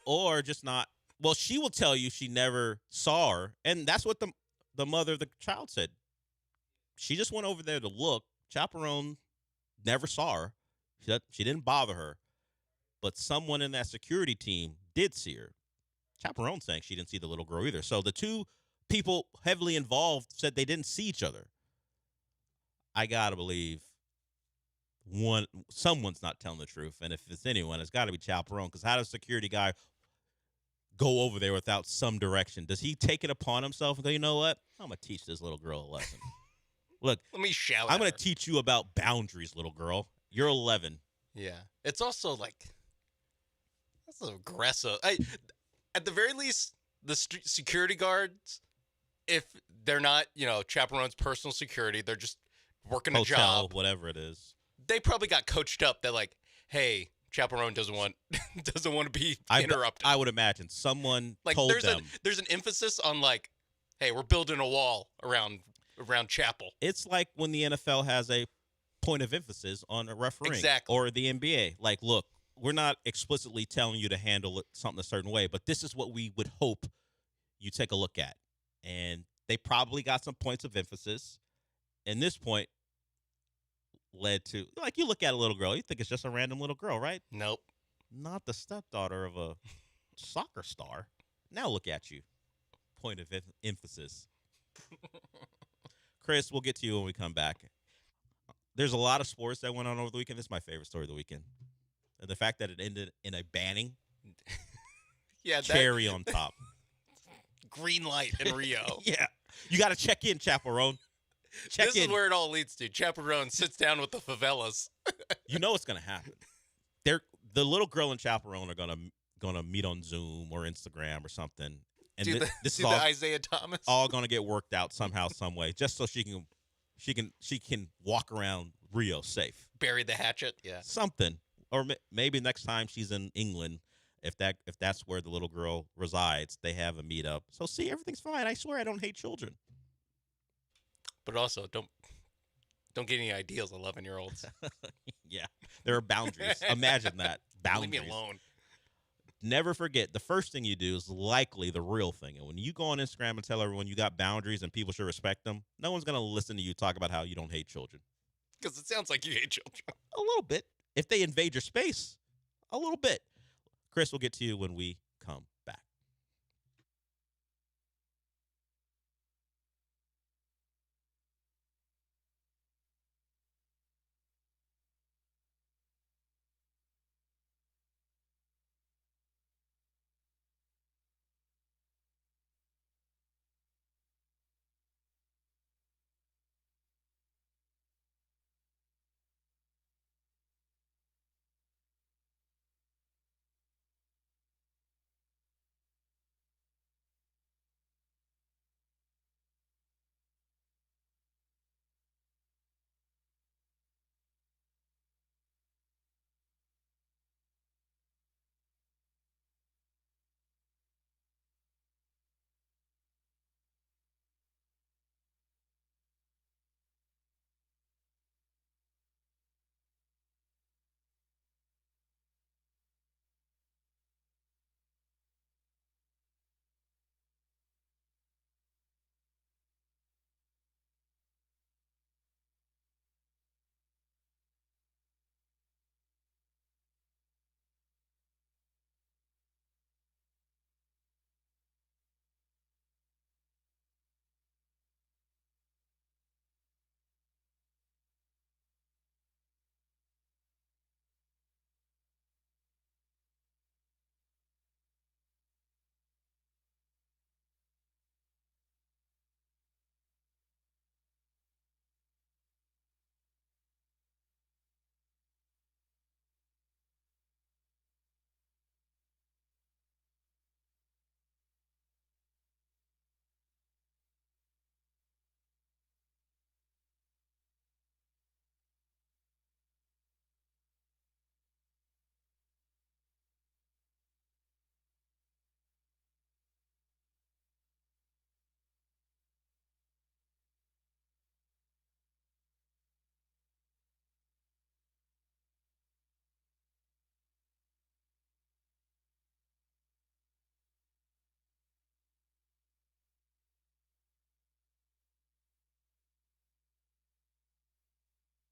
Or just not. Well, she will tell you she never saw her, and that's what the mother of the child said. She just went over there to look. Chaperone never saw her. She didn't bother her, but someone in that security team did see her. Chaperone saying she didn't see the little girl either. So the two people heavily involved said they didn't see each other. I gotta believe someone's not telling the truth, and if it's anyone, it's got to be Chaperone. Because how does a security guy go over there without some direction? Does he take it upon himself and go, you know what? I'm gonna teach this little girl a lesson. Look, let me shout. I'm gonna teach you about boundaries, little girl. You're 11. Yeah, it's also like that's aggressive. At the very least, the security guards, if they're not, Chaperone's personal security, they're just working a job, whatever it is. They probably got coached up that like, hey, Chaperone doesn't want to be interrupted. I would imagine someone told them. There's an emphasis on like, hey, we're building a wall around Chapel. It's like when the NFL has a point of emphasis on a refereeing, exactly, or the NBA. Like, look, we're not explicitly telling you to handle something a certain way, but this is what we would hope you take a look at. And they probably got some points of emphasis. And this point led to, like, you look at a little girl, you think it's just a random little girl, right? Nope. Not the stepdaughter of a soccer star. Now look at you. Point of emphasis. Chris, we'll get to you when we come back. There's a lot of sports that went on over the weekend. This is my favorite story of the weekend. And the fact that it ended in a banning. Yeah, cherry on top. Green light in Rio. Yeah. You got to check in, Chaperone. This is where it all leads to. Chaperone sits down with the favelas. You know what's going to happen. The little girl and Chaperone are gonna meet on Zoom or Instagram or something. And this is all, the Isaiah Thomas. All going to get worked out somehow, some way, just so she can walk around Rio safe. Bury the hatchet, yeah. Something, or maybe next time she's in England, if that's where the little girl resides, they have a meetup. So see, everything's fine. I swear, I don't hate children. But also, don't get any ideals, 11-year-olds. Yeah, there are boundaries. Imagine that. Boundaries. Leave me alone. Never forget, the first thing you do is likely the real thing. And when you go on Instagram and tell everyone you got boundaries and people should respect them, no one's going to listen to you talk about how you don't hate children. Because it sounds like you hate children. A little bit. If they invade your space, a little bit. Chris, we'll get to you when we come back.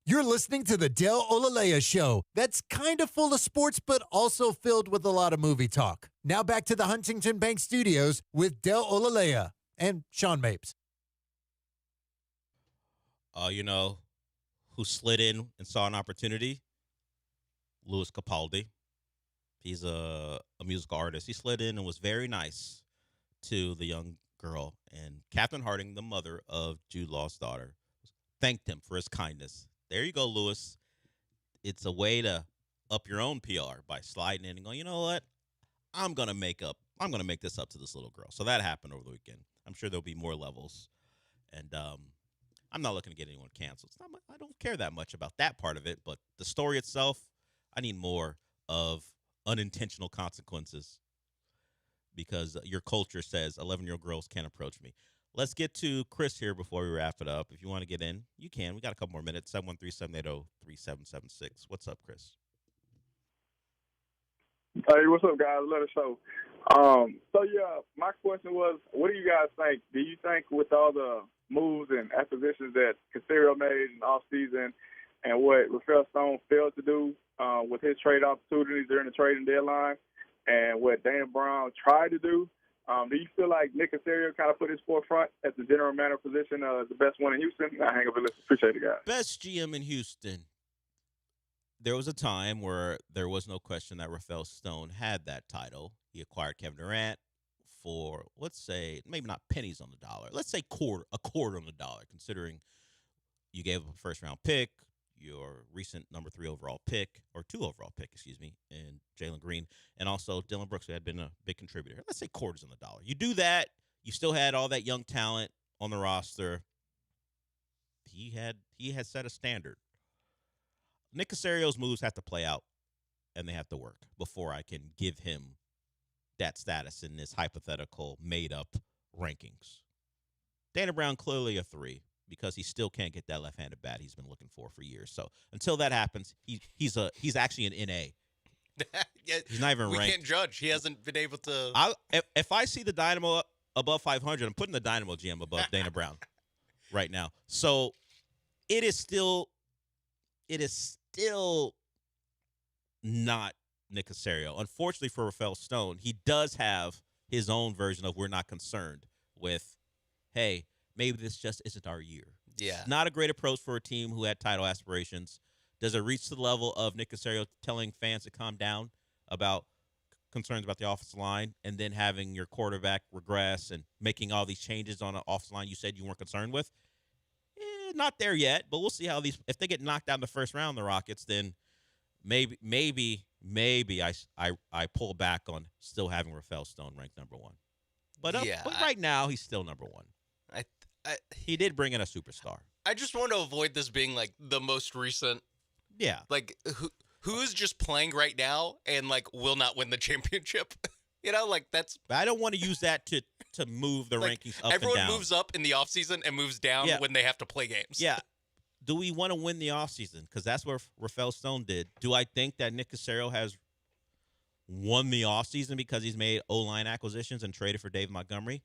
You're listening to the Del Olalea Show. That's kind of full of sports, but also filled with a lot of movie talk. Now back to the Huntington Bank Studios with Del Olalea and Sean Mapes. You know who slid in and saw an opportunity? Louis Capaldi. He's a musical artist. He slid in and was very nice to the young girl. And Catherine Harding, the mother of Jude Law's daughter, thanked him for his kindness. There you go, Louis. It's a way to up your own PR by sliding in and going, you know what? I'm gonna make this up to this little girl. So that happened over the weekend. I'm sure there'll be more levels. And I'm not looking to get anyone canceled. I don't care that much about that part of it, but the story itself, I need more of unintentional consequences because your culture says 11-year-old girls can't approach me. Let's get to Chris here before we wrap it up. If you want to get in, you can. We got a couple more minutes. 713-780-3776. What's up, Chris? Hey, what's up, guys? Let us show. My question was, what do you guys think? Do you think with all the moves and acquisitions that Caserio made in the offseason and what Rafael Stone failed to do with his trade opportunities during the trading deadline and what Dana Brown tried to do, do you feel like Nick Caserio kind of put his forefront at the general manager position as the best one in Houston? I hang up and listen. Appreciate it, guys. Best GM in Houston. There was a time where there was no question that Rafael Stone had that title. He acquired Kevin Durant for, let's say, maybe not pennies on the dollar. Let's say a quarter on the dollar, considering you gave up a first-round pick, your recent number 3 overall pick, or 2 overall pick, and Jalen Green, and also Dylan Brooks, who had been a big contributor. Let's say quarters on the dollar. You do that, you still had all that young talent on the roster. He had set a standard. Nick Caserio's moves have to play out, and they have to work before I can give him that status in this hypothetical, made-up rankings. Dana Brown, clearly a 3, because he still can't get that left-handed bat he's been looking for years. So until that happens, he's actually an NA. Yeah, he's not even ranked. We can't judge. He hasn't been able to. If I see the Dynamo above 500, I'm putting the Dynamo GM above Dana Brown right now. So it is still not Nick Caserio. Unfortunately for Rafael Stone, he does have his own version of we're not concerned with, hey, maybe this just isn't our year. Yeah. Not a great approach for a team who had title aspirations. Does it reach the level of Nick Caserio telling fans to calm down about concerns about the offensive line and then having your quarterback regress and making all these changes on an offensive line you said you weren't concerned with? Not there yet, but we'll see how if they get knocked out in the first round, the Rockets, then maybe I pull back on still having Rafael Stone ranked number 1. But right now, he's still number 1. He did bring in a superstar. I just want to avoid this being like the most recent. Yeah. Like who is just playing right now and like will not win the championship? That's. I don't want to use that to move the rankings up and down. Everyone moves up in the offseason and moves down when they have to play games. Yeah. Do we want to win the offseason? Because that's what Rafael Stone did. Do I think that Nick Caserio has won the offseason because he's made O-line acquisitions and traded for Dave Montgomery?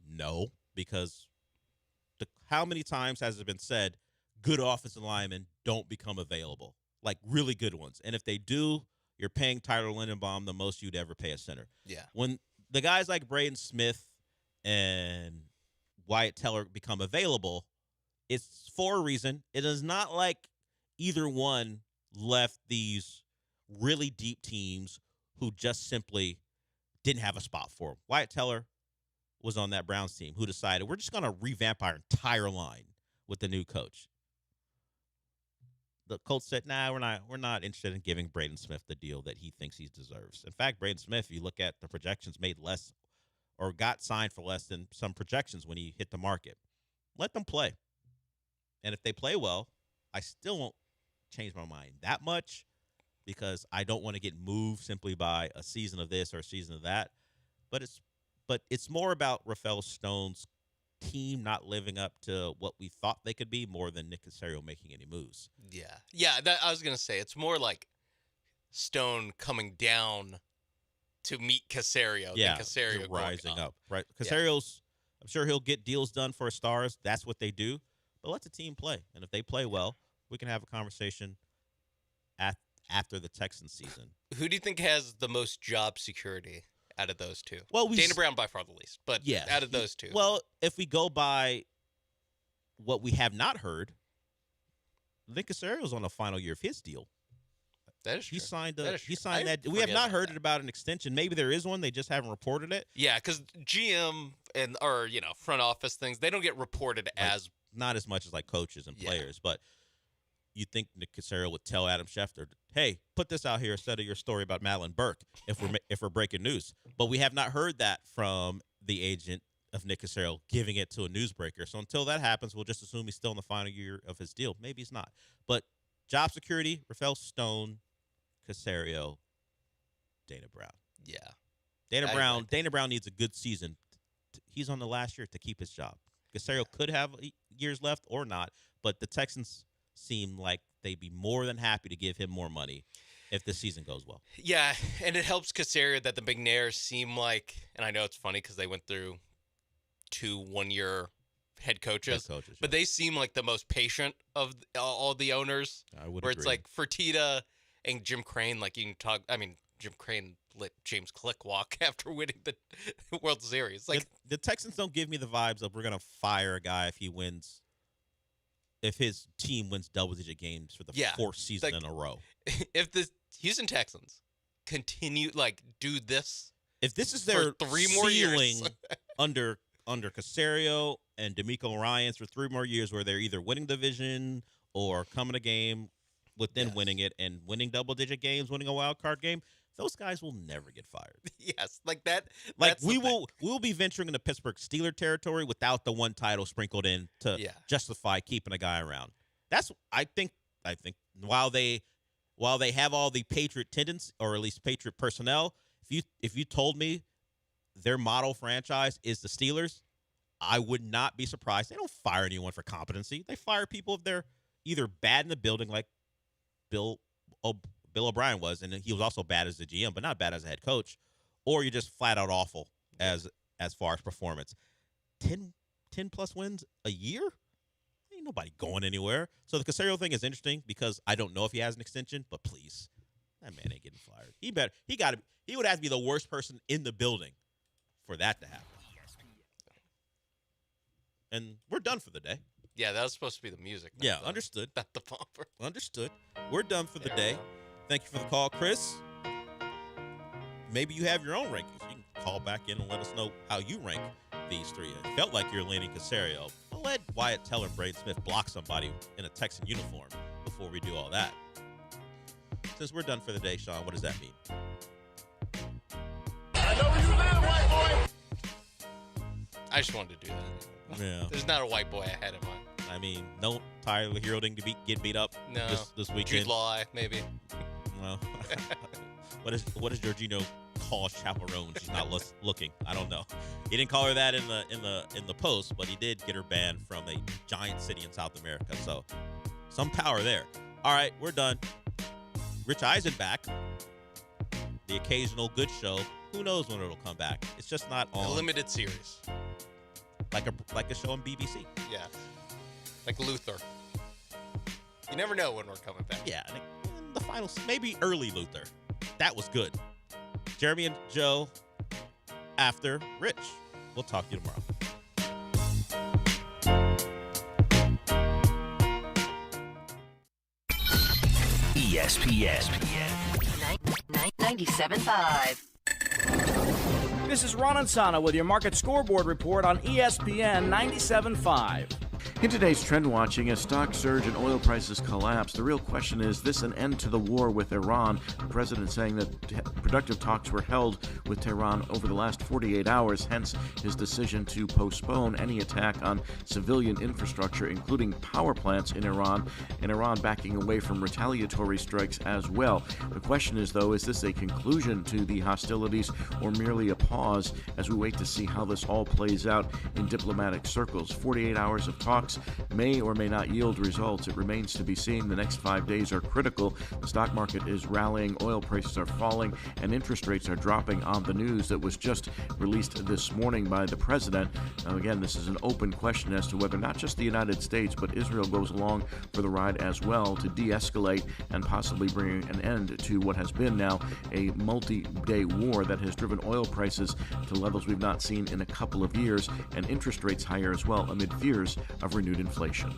No, because how many times has it been said good offensive linemen don't become available? Like really good ones. And if they do, you're paying Tyler Lindenbaum the most you'd ever pay a center. Yeah. When the guys like Braden Smith and Wyatt Teller become available, it's for a reason. It is not like either one left these really deep teams who just simply didn't have a spot for him. Wyatt Teller was on that Browns team who decided we're just going to revamp our entire line with the new coach. The Colts said, nah, we're not interested in giving Braden Smith the deal that he thinks he deserves. In fact, Braden Smith, if you look at the projections, made less or got signed for less than some projections when he hit the market. Let them play. And if they play well, I still won't change my mind that much because I don't want to get moved simply by a season of this or a season of that. But it's more about Rafael Stone's team not living up to what we thought they could be more than Nick Caserio making any moves. Yeah. I was gonna say it's more like Stone coming down to meet Caserio than Caserio rising up. Right, Caserio's. I'm sure he'll get deals done for stars. That's what they do. But let the team play, and if they play well, we can have a conversation after the Texans season. Who do you think has the most job security out of those two? Well, Dana Brown by far the least, but out of those two. Well, if we go by what we have not heard, Nick Caserio's on the final year of his deal. That is true. He signed That is true. that. We have not heard about an extension. Maybe there is one. They just haven't reported it. Yeah, because GM or front office things, they don't get reported as not as much as like coaches and players. But you think Nick Caserio would tell Adam Schefter, "Hey, put this out here instead of your story about Madeline Burke if we're breaking news." But we have not heard that from the agent of Nick Caserio giving it to a newsbreaker. So until that happens, we'll just assume he's still in the final year of his deal. Maybe he's not. But job security: Rafael Stone, Caserio, Dana Brown. Yeah. Dana Brown needs a good season. He's on the last year to keep his job. Caserio could have years left or not, but the Texans seem like they'd be more than happy to give him more money if the season goes well. Yeah, and it helps Caserio that the McNairs seem like, and I know it's funny because they went through 2 one-year head coaches, but they seem like the most patient of all the owners. I would where agree. It's like Fertitta and Jim Crane, like you can talk. I mean, Jim Crane let James Click walk after winning the World Series. Like the Texans don't give me the vibes of we're gonna fire a guy if his team wins double-digit games for the 4th season in a row. If the Houston Texans continue do this, if this is their for 3 more ceiling years under Caserio and D'Amico Ryans for 3 more years, where they're either winning division or coming a game within winning it and winning double-digit games, winning a wild card game, those guys will never get fired. Yes, like that. Like we'll be venturing into Pittsburgh Steeler territory without the one title sprinkled in to justify keeping a guy around. That's I think while they have all the Patriot tendencies, or at least Patriot personnel, if you told me their model franchise is the Steelers, I would not be surprised. They don't fire anyone for competency. They fire people if they're either bad in the building, like Bill O'Brien was, and he was also bad as a GM, but not bad as a head coach, or you're just flat out awful as far as performance. 10 plus wins a year? Ain't nobody going anywhere. So the Caserio thing is interesting because I don't know if he has an extension, but please, that man ain't getting fired. He would have to be the worst person in the building for that to happen. And we're done for the day. Yeah, that was supposed to be the music. Understood. Not the bumper. Understood. We're done for the day. Thank you for the call, Chris. Maybe you have your own rankings. You can call back in and let us know how you rank these 3. It felt like you're leaning Caserio. I'll let Wyatt Teller and Braden Smith block somebody in a Texan uniform before we do all that. Since we're done for the day, Sean, what does that mean? I know where you live, white boy. I just wanted to do that. Yeah. There's not a white boy I had in mind. I mean, no Tyler Hero didn't get beat up this weekend. Jude Law, maybe. Well, what does Jorginho call Chaperone? She's not looking. I don't know. He didn't call her that in the post, but he did get her banned from a giant city in South America. So some power there. All right, we're done. Rich Eisen back. The occasional good show. Who knows when it'll come back? It's just not on a limited series. Like a show on BBC. Yeah. Like Luther. You never know when we're coming back. Yeah. In the finals, maybe early Luther. That was good. Jeremy and Joe after Rich. We'll talk to you tomorrow. ESPN 97.5. This is Ron Ansana with your market scoreboard report on ESPN 97.5. In today's trend watching, as stocks surge and oil prices collapse, the real question is this an end to the war with Iran? The president saying that productive talks were held with Tehran over the last 48 hours, hence his decision to postpone any attack on civilian infrastructure, including power plants in Iran, and Iran backing away from retaliatory strikes as well. The question is, though, is this a conclusion to the hostilities or merely a pause as we wait to see how this all plays out in diplomatic circles? 48 hours of talk talks may or may not yield results. It remains to be seen. The next 5 days are critical. The stock market is rallying, oil prices are falling, and interest rates are dropping on the news that was just released this morning by the president. Now, again, this is an open question as to whether not just the United States, but Israel goes along for the ride as well to de-escalate and possibly bring an end to what has been now a multi-day war that has driven oil prices to levels we've not seen in a couple of years, and interest rates higher as well amid fears of renewed inflation.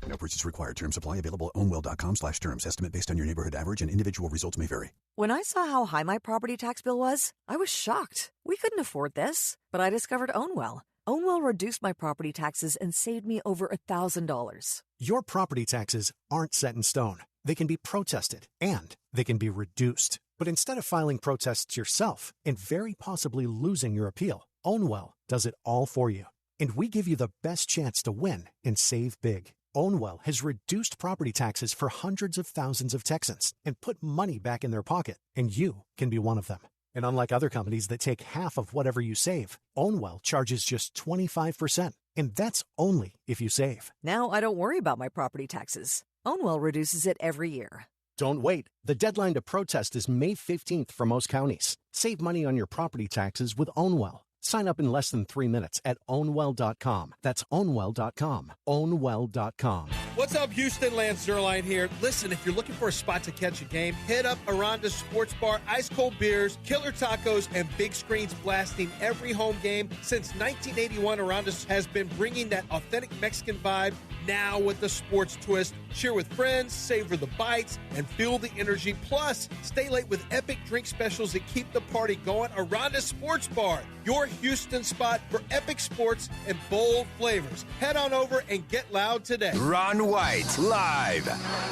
No purchase required. Terms apply. Available at ownwell.com/terms. Estimate based on your neighborhood average and individual results may vary. When I saw how high my property tax bill was, I was shocked. We couldn't afford this. But I discovered Ownwell. Ownwell reduced my property taxes and saved me over $1,000. Your property taxes aren't set in stone. They can be protested, and they can be reduced. But instead of filing protests yourself and very possibly losing your appeal, Ownwell does it all for you. And we give you the best chance to win and save big. Ownwell has reduced property taxes for hundreds of thousands of Texans and put money back in their pocket, and you can be one of them. And unlike other companies that take half of whatever you save, Ownwell charges just 25%, and that's only if you save. Now I don't worry about my property taxes. Ownwell reduces it every year. Don't wait. The deadline to protest is May 15th for most counties. Save money on your property taxes with Ownwell. Sign up in less than 3 minutes at ownwell.com. That's ownwell.com. Ownwell.com. What's up, Houston? Lance Zerline here. Listen, if you're looking for a spot to catch a game, hit up Aranda's Sports Bar, ice cold beers, killer tacos, and big screens blasting every home game. Since 1981, Aranda's has been bringing that authentic Mexican vibe, now with the sports twist. Cheer with friends, savor the bites, and feel the energy. Plus, stay late with epic drink specials that keep the party going. Aranda's Sports Bar, your Houston spot for epic sports and bold flavors. Head on over and get loud today. Ron White, live.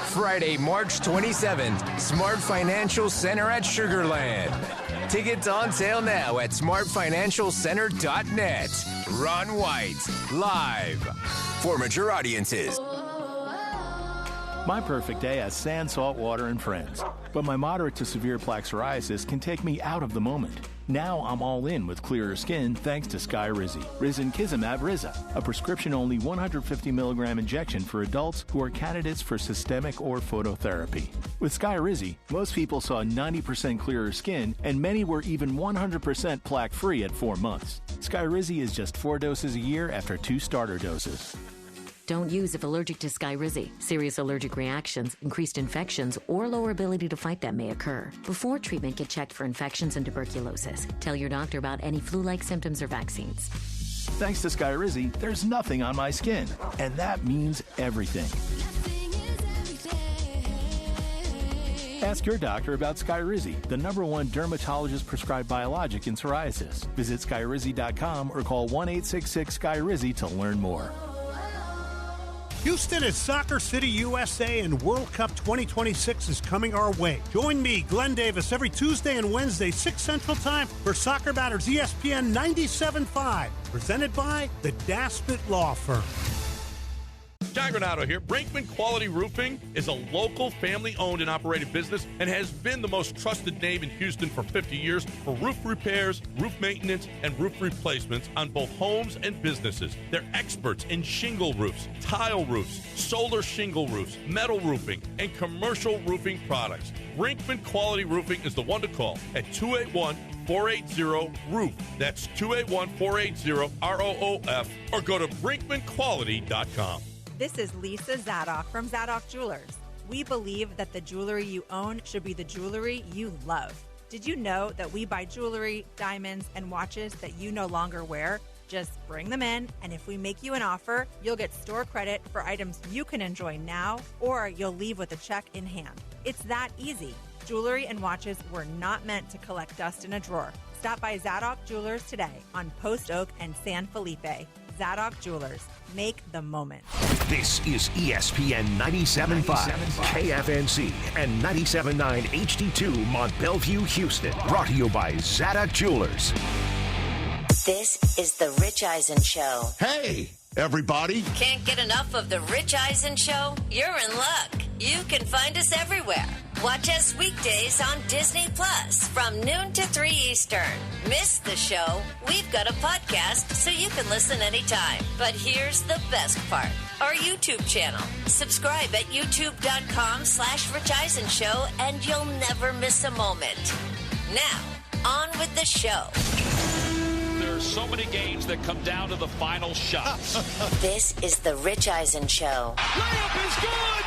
Friday, March 27th, Smart Financial Center at Sugar Land. Tickets on sale now at smartfinancialcenter.net. Ron White, live. For mature audiences. My perfect day has sand, salt water, and friends. But my moderate to severe plaque psoriasis can take me out of the moment. Now I'm all in with clearer skin thanks to Skyrizi. Risankizumab Riza, a prescription-only 150 milligram injection for adults who are candidates for systemic or phototherapy. With Skyrizi, most people saw 90% clearer skin, and many were even 100% plaque-free at 4 months. Skyrizi is just 4 doses a year after 2 starter doses. Don't use if allergic to Skyrizi. Serious allergic reactions, increased infections, or lower ability to fight them may occur. Before treatment, get checked for infections and tuberculosis. Tell your doctor about any flu-like symptoms or vaccines. Thanks to Skyrizi, there's nothing on my skin, and that means everything. Ask your doctor about Skyrizi, the #1 dermatologist-prescribed biologic in psoriasis. Visit Skyrizi.com or call 1-866-SKYRIZI to learn more. Houston is Soccer City, USA, and World Cup 2026 is coming our way. Join me, Glenn Davis, every Tuesday and Wednesday, 6 Central Time, for Soccer Matters ESPN 97.5, presented by the Daspit Law Firm. John Granado here. Brinkman Quality Roofing is a local family-owned and operated business and has been the most trusted name in Houston for 50 years for roof repairs, roof maintenance, and roof replacements on both homes and businesses. They're experts in shingle roofs, tile roofs, solar shingle roofs, metal roofing, and commercial roofing products. Brinkman Quality Roofing is the one to call at 281-480-ROOF. That's 281-480-ROOF, or go to brinkmanquality.com. This is Lisa Zadok from Zadok Jewelers. We believe that the jewelry you own should be the jewelry you love. Did you know that we buy jewelry, diamonds, and watches that you no longer wear? Just bring them in, and if we make you an offer, you'll get store credit for items you can enjoy now, or you'll leave with a check in hand. It's that easy. Jewelry and watches were not meant to collect dust in a drawer. Stop by Zadok Jewelers today on Post Oak and San Felipe. Zadok Jewelers. Make the moment. This is ESPN 97.5, KFNC, and 97.9 HD2 Mont Bellevue, Houston. Brought to you by Zadok Jewelers. This is The Rich Eisen Show. Hey, everybody. Can't get enough of The Rich Eisen Show? You're in luck. You can find us everywhere. Watch us weekdays on Disney Plus from noon to 3 Eastern. Miss the show? We've got a podcast so you can listen anytime. But here's the best part. Our YouTube channel. Subscribe at youtube.com/Rich Eisen Show, and you'll never miss a moment. Now, on with the show. There are so many games that come down to the final shots. This is the Rich Eisen Show. Layup is good!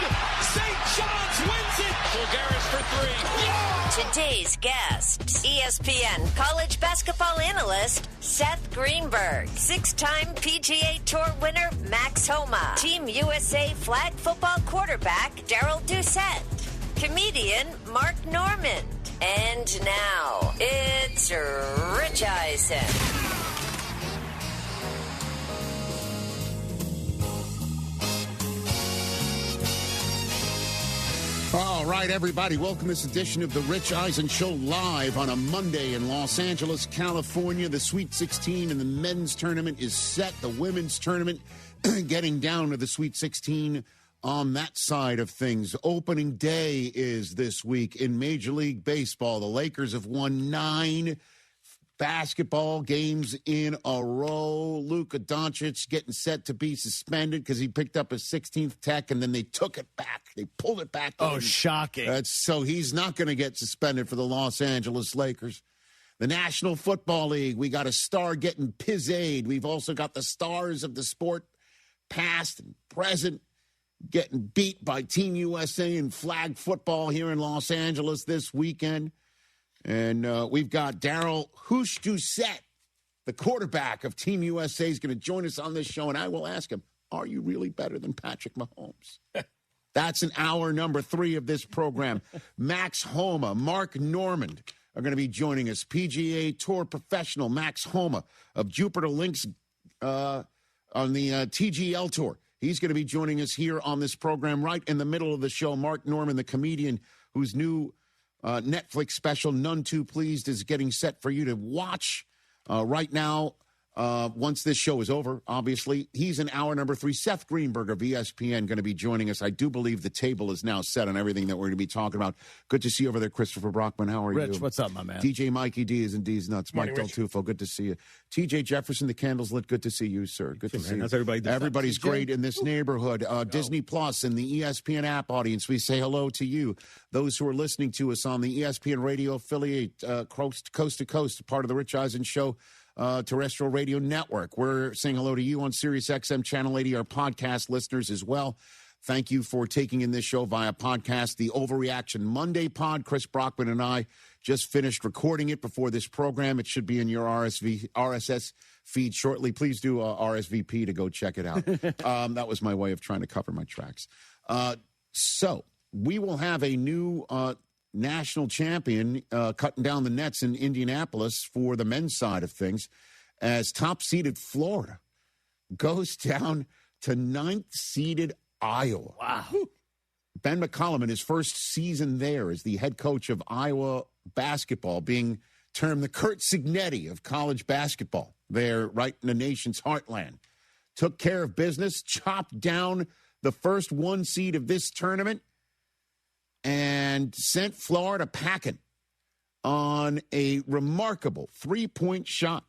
St. John's wins it! Bulgaris for three. Yeah! Today's guests, ESPN college basketball analyst Seth Greenberg, 6-time PGA Tour winner Max Homa, Team USA flag football quarterback Daryl Doucette, comedian Mark Norman, and now it's Rich Eisen. All right, everybody, welcome to this edition of the Rich Eisen Show live on a Monday in Los Angeles, California. The Sweet 16 in the men's tournament is set. The women's tournament getting down to the Sweet 16 on that side of things. Opening day is this week in Major League Baseball. The Lakers have won 9 basketball games in a row. Luka Doncic getting set to be suspended because he picked up his 16th tech, and then they took it back. They pulled it back. Oh, shocking. So he's not going to get suspended for the Los Angeles Lakers. The National Football League, we got a star getting pizzade. We've also got the stars of the sport, past and present, getting beat by Team USA in flag football here in Los Angeles this weekend. And we've got Daryl Doucette, the quarterback of Team USA, is going to join us on this show, and I will ask him, are you really better than Patrick Mahomes? That's in hour number 3 of this program. Max Homa, Mark Norman are going to be joining us. PGA Tour professional Max Homa of Jupiter Links on the TGL Tour. He's going to be joining us here on this program right in the middle of the show. Mark Norman, the comedian whose new Netflix special, None Too Pleased, is getting set for you to watch right now. Once this show is over, obviously. He's in hour number 3. Seth Greenberg of ESPN going to be joining us. I do believe the table is now set on everything that we're going to be talking about. Good to see you over there, Christopher Brockman. How are you? Rich, what's up, my man? DJ Mikey D is in D's Nuts. Morning, Mike Del Tufo, good to see you. TJ Jefferson, the candles lit. Good to see you, sir. Good to see you. How's everybody doing? Everybody's great in this neighborhood. Disney Plus and the ESPN app audience, we say hello to you. Those who are listening to us on the ESPN radio affiliate, coast to coast, part of the Rich Eisen Show terrestrial radio network. We're saying hello to you on Sirius XM Channel 80, our podcast listeners as well. Thank you for taking in this show via podcast. The Overreaction Monday pod, Chris Brockman and I just finished recording it before this program. It should be in your RSS feed shortly. Please do RSVP to go check it out. That was my way of trying to cover my tracks. So we will have a new national champion cutting down the nets in Indianapolis for the men's side of things as top-seeded Florida goes down to 9th-seeded Iowa. Wow. Ben McCollum, in his first season there as the head coach of Iowa basketball, being termed the Kurt Signetti of college basketball there right in the nation's heartland, took care of business, chopped down the first 1 seed of this tournament, and sent Florida packing on a remarkable 3-point shot.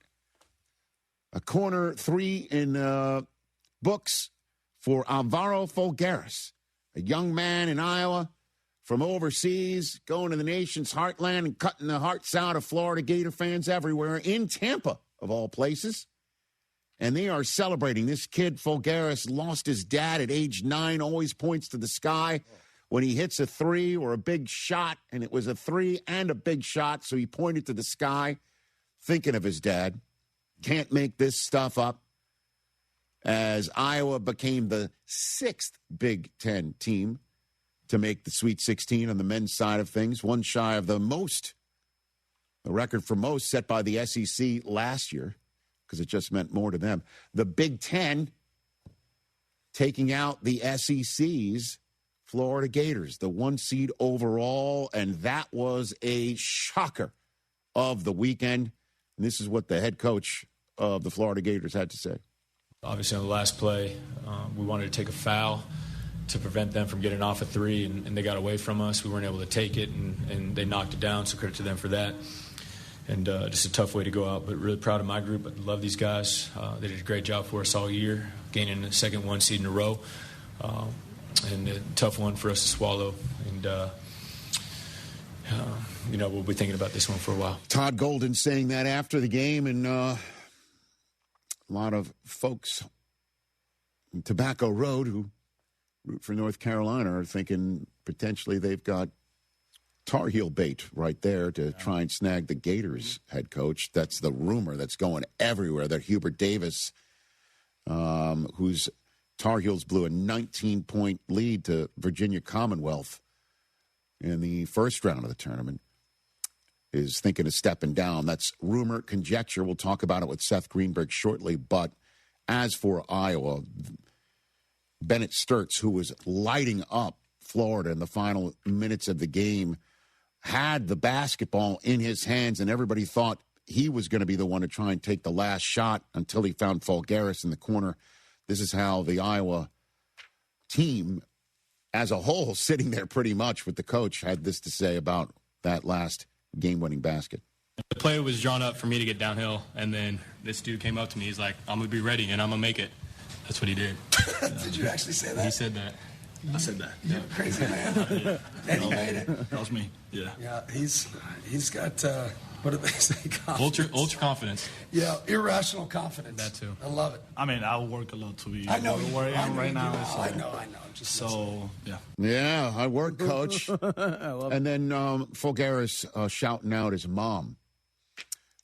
A corner 3 in books for Alvaro Folgueras, a young man in Iowa from overseas, going to the nation's heartland and cutting the hearts out of Florida Gator fans everywhere, in Tampa, of all places. And they are celebrating. This kid, Folgueras, lost his dad at age 9, always points to the sky when he hits a 3 or a big shot, and it was a 3 and a big shot, so he pointed to the sky, thinking of his dad. Can't make this stuff up, as Iowa became the 6th Big Ten team to make the Sweet 16 on the men's side of things, one shy of the record for most set by the SEC last year, because it just meant more to them. The Big Ten taking out the SEC's Florida Gators, the 1 seed overall, and that was a shocker of the weekend. And this is what the head coach of the Florida Gators had to say. Obviously, on the last play, we wanted to take a foul to prevent them from getting off a 3, and they got away from us. We weren't able to take it, and they knocked it down, so credit to them for that. just a tough way to go out. But really proud of my group. I love these guys. They did a great job for us all year, gaining the second 1 seed in a row. And a tough one for us to swallow. And, we'll be thinking about this one for a while. Todd Golden saying that after the game, and a lot of folks in Tobacco Road who root for North Carolina are thinking potentially they've got Tar Heel bait right there to try and snag the Gators head coach. That's the rumor that's going everywhere, that Hubert Davis, whose Tar Heels blew a 19-point lead to Virginia Commonwealth in the first round of the tournament, is thinking of stepping down. That's rumor, conjecture. We'll talk about it with Seth Greenberg shortly. But as for Iowa, Bennett Sturtz, who was lighting up Florida in the final minutes of the game, had the basketball in his hands, and everybody thought he was going to be the one to try and take the last shot until he found Fulgaris in the corner. This is how the Iowa team as a whole, sitting there pretty much with the coach, had this to say about that last game-winning basket. The play was drawn up for me to get downhill, and then this dude came up to me. He's like, I'm going to be ready, and I'm going to make it. That's what he did. Did you actually say that? He said that. I said that. You're crazy, man. And he made it. That was me. Yeah. Yeah, he's got, what do they say? Confidence. Ultra confidence. Yeah, irrational confidence. That too. I love it. I mean, I work a lot to be I know where I am right now. So. I know. Just so, yeah. Yeah, I work, coach. I love and then Fulgaris shouting out his mom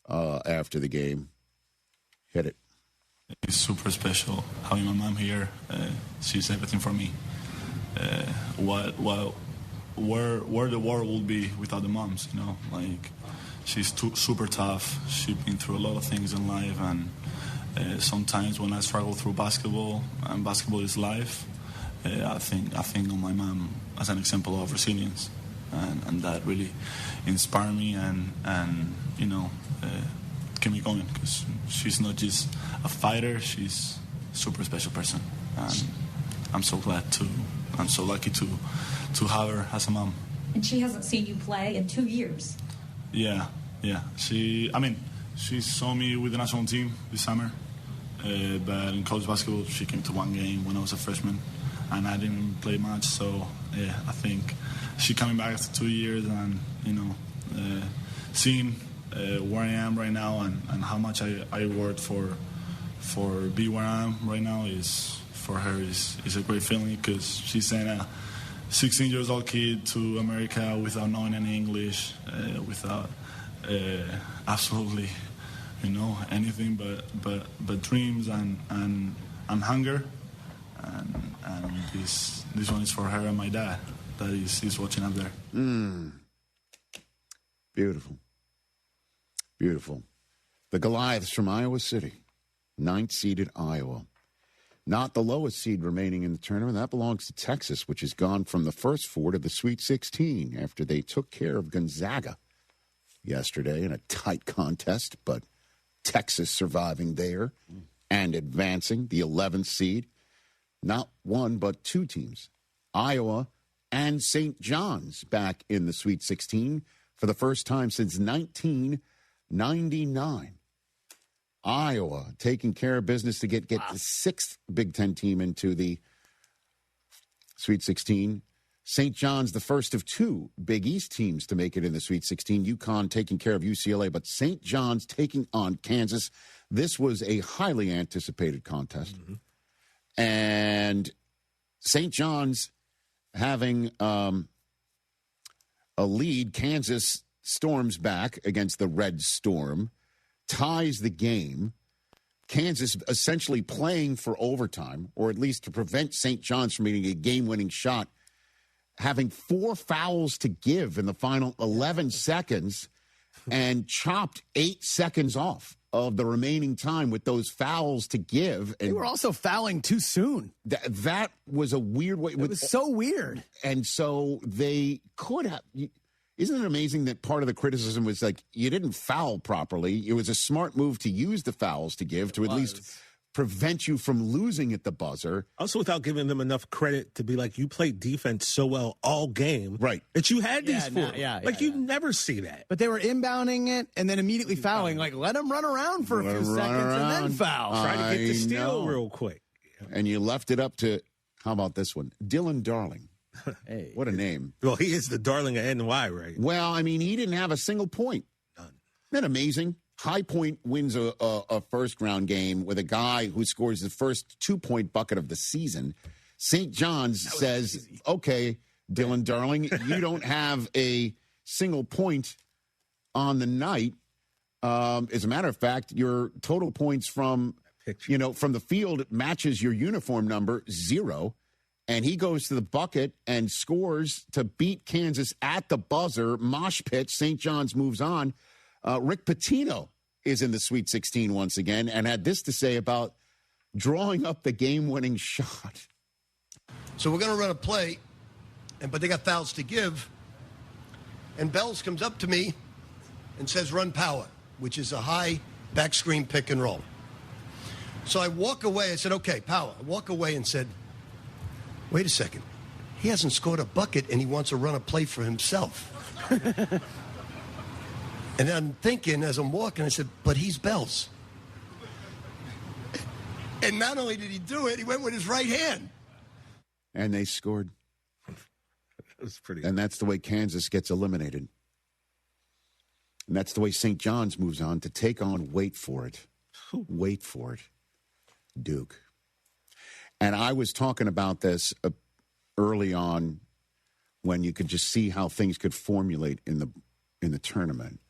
after the game. Hit it. It's super special having my mom here. She's everything for me. Where the world will be without the moms, you know? Like, she's super tough. She's been through a lot of things in life, and sometimes when I struggle through basketball, and basketball is life, I think of my mom as an example of resilience, and that really inspired me and keep me going, because she's not just a fighter, she's a super special person, and I'm so lucky to have her as a mom. And she hasn't seen you play in 2 years. Yeah. She saw me with the national team this summer, but in college basketball she came to one game when I was a freshman, and I didn't play much. So yeah, I think she coming back after 2 years, and seeing where I am right now and how much I worked for be where I am right now is for her is a great feeling, because she sent a 16-year-old kid to America without knowing any English, without absolutely, anything but dreams and hunger, and this one is for her and my dad that is watching up there. Beautiful. The Goliaths from Iowa City, 9th-seeded Iowa. Not the lowest seed remaining in the tournament. That belongs to Texas, which has gone from the first four to the Sweet 16 after they took care of Gonzaga yesterday in a tight contest, but Texas surviving there and advancing, the 11th seed. Not one, but two teams, Iowa and St. John's, back in the Sweet 16 for the first time since 1999. Iowa taking care of business to get the sixth Big Ten team into the Sweet 16. St. John's, the first of two Big East teams to make it in the Sweet 16. UConn taking care of UCLA, but St. John's taking on Kansas. This was a highly anticipated contest. And St. John's having a lead. Kansas storms back against the Red Storm, ties the game. Kansas essentially playing for overtime, or at least to prevent St. John's from getting a game-winning shot, having 4 fouls to give in the final 11 seconds and chopped 8 seconds off of the remaining time with those fouls to give. And they were also fouling too soon. That was a weird way. It was so weird. And so they could have... Isn't it amazing that part of the criticism was like, you didn't foul properly? It was a smart move to use the fouls to give to at least prevent you from losing at the buzzer. Also, without giving them enough credit to be like, you played defense so well all game. Right. That you had these four. You yeah. never see that. But they were inbounding it and then immediately fouling. Like, let them run around for a few seconds and then foul. Try to get the steal real quick. And you left it up to, how about this one? Dylan Darling. Hey. What a name. Well, he is the darling of NY, right? Well, I mean, he didn't have a single point. None. Isn't that amazing? High Point wins a first-round game with a guy who scores the first 2-point bucket of the season. St. John's says, okay, Dylan Darling, you don't have a single point on the night. As a matter of fact, your total points from the field matches your uniform number, 0. And he goes to the bucket and scores to beat Kansas at the buzzer. Mosh pit. St. John's moves on. Rick Pitino is in the Sweet 16 once again and had this to say about drawing up the game-winning shot. So we're going to run a play, but they got fouls to give. And Bells comes up to me and says, run power, which is a high back screen pick and roll. So I walk away. I said, okay, power. I walk away and said, wait a second. He hasn't scored a bucket, and he wants to run a play for himself. And I'm thinking as I'm walking, I said, but he's Bells. And not only did he do it, he went with his right hand. And they scored. That was pretty. And that's the way Kansas gets eliminated. And that's the way St. John's moves on to take on, wait for it, Duke. And I was talking about this early on when you could just see how things could formulate in the tournament.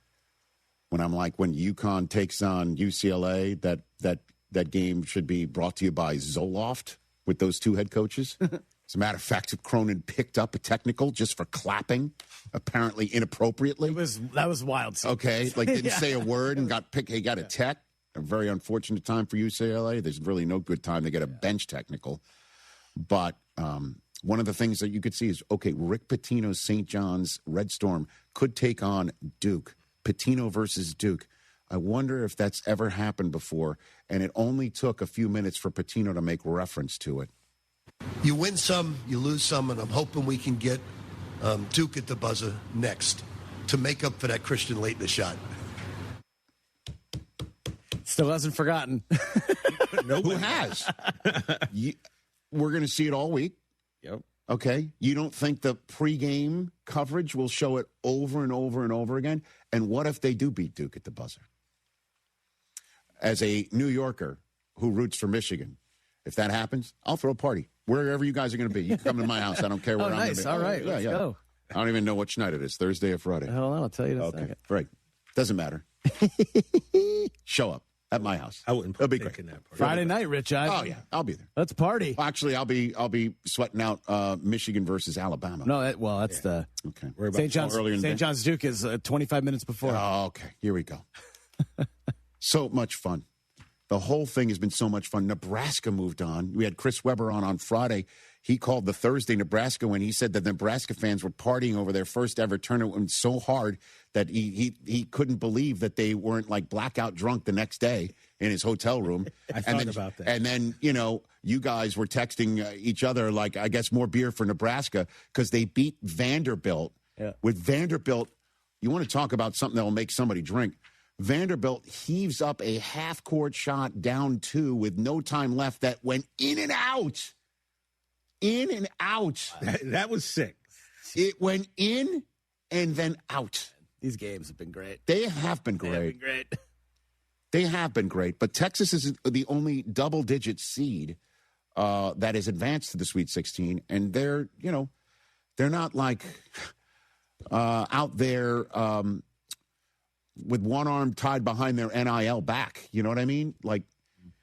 When I'm like, when UConn takes on UCLA, that game should be brought to you by Zoloft with those two head coaches. As a matter of fact, Cronin picked up a technical just for clapping, apparently inappropriately. That was wild. Okay, didn't say a word and got picked. He got a tech. A very unfortunate time for UCLA. There's really no good time to get a bench technical. But one of the things that you could see is, okay, Rick Pitino's St. John's Red Storm could take on Duke. Pitino versus Duke. I wonder if that's ever happened before, and it only took a few minutes for Pitino to make reference to it. You win some, you lose some, and I'm hoping we can get Duke at the buzzer next to make up for that Christian Laettner shot. Still hasn't forgotten. Who has? We're going to see it all week. Yep. Okay. You don't think the pregame coverage will show it over and over and over again? And what if they do beat Duke at the buzzer? As a New Yorker who roots for Michigan, if that happens, I'll throw a party. Wherever you guys are going to be. You can come to my house. I don't care where I'm going to be. All right. Let's go. I don't even know which night it is, Thursday or Friday. Hold on. I'll tell you in a Okay. second. Right. Doesn't matter. Show up at my house. I wouldn't It'll be great. in that part. Friday night, Rich. Oh, yeah. I'll be there. Let's party. Well, actually, I'll be sweating out Michigan versus Alabama. No, that's the Okay. St. John's Duke is 25 minutes before. Oh, okay. Here we go. So much fun. The whole thing has been so much fun. Nebraska moved on. We had Chris Webber on Friday. He called the Thursday Nebraska win. He said that Nebraska fans were partying over their first ever tournament so hard that he couldn't believe that they weren't like blackout drunk the next day in his hotel room. I thought about that. And then, you guys were texting each other, like, I guess more beer for Nebraska because they beat Vanderbilt. Yeah. With Vanderbilt, you want to talk about something that will make somebody drink. Vanderbilt heaves up a half-court shot down 2 with no time left that went in and out. In and out. That was sick. It went in and then out. These games have been great. They have been great. They have been great. But Texas is the only double-digit seed that has advanced to the Sweet 16. And they're not like out there with one arm tied behind their NIL back. You know what I mean?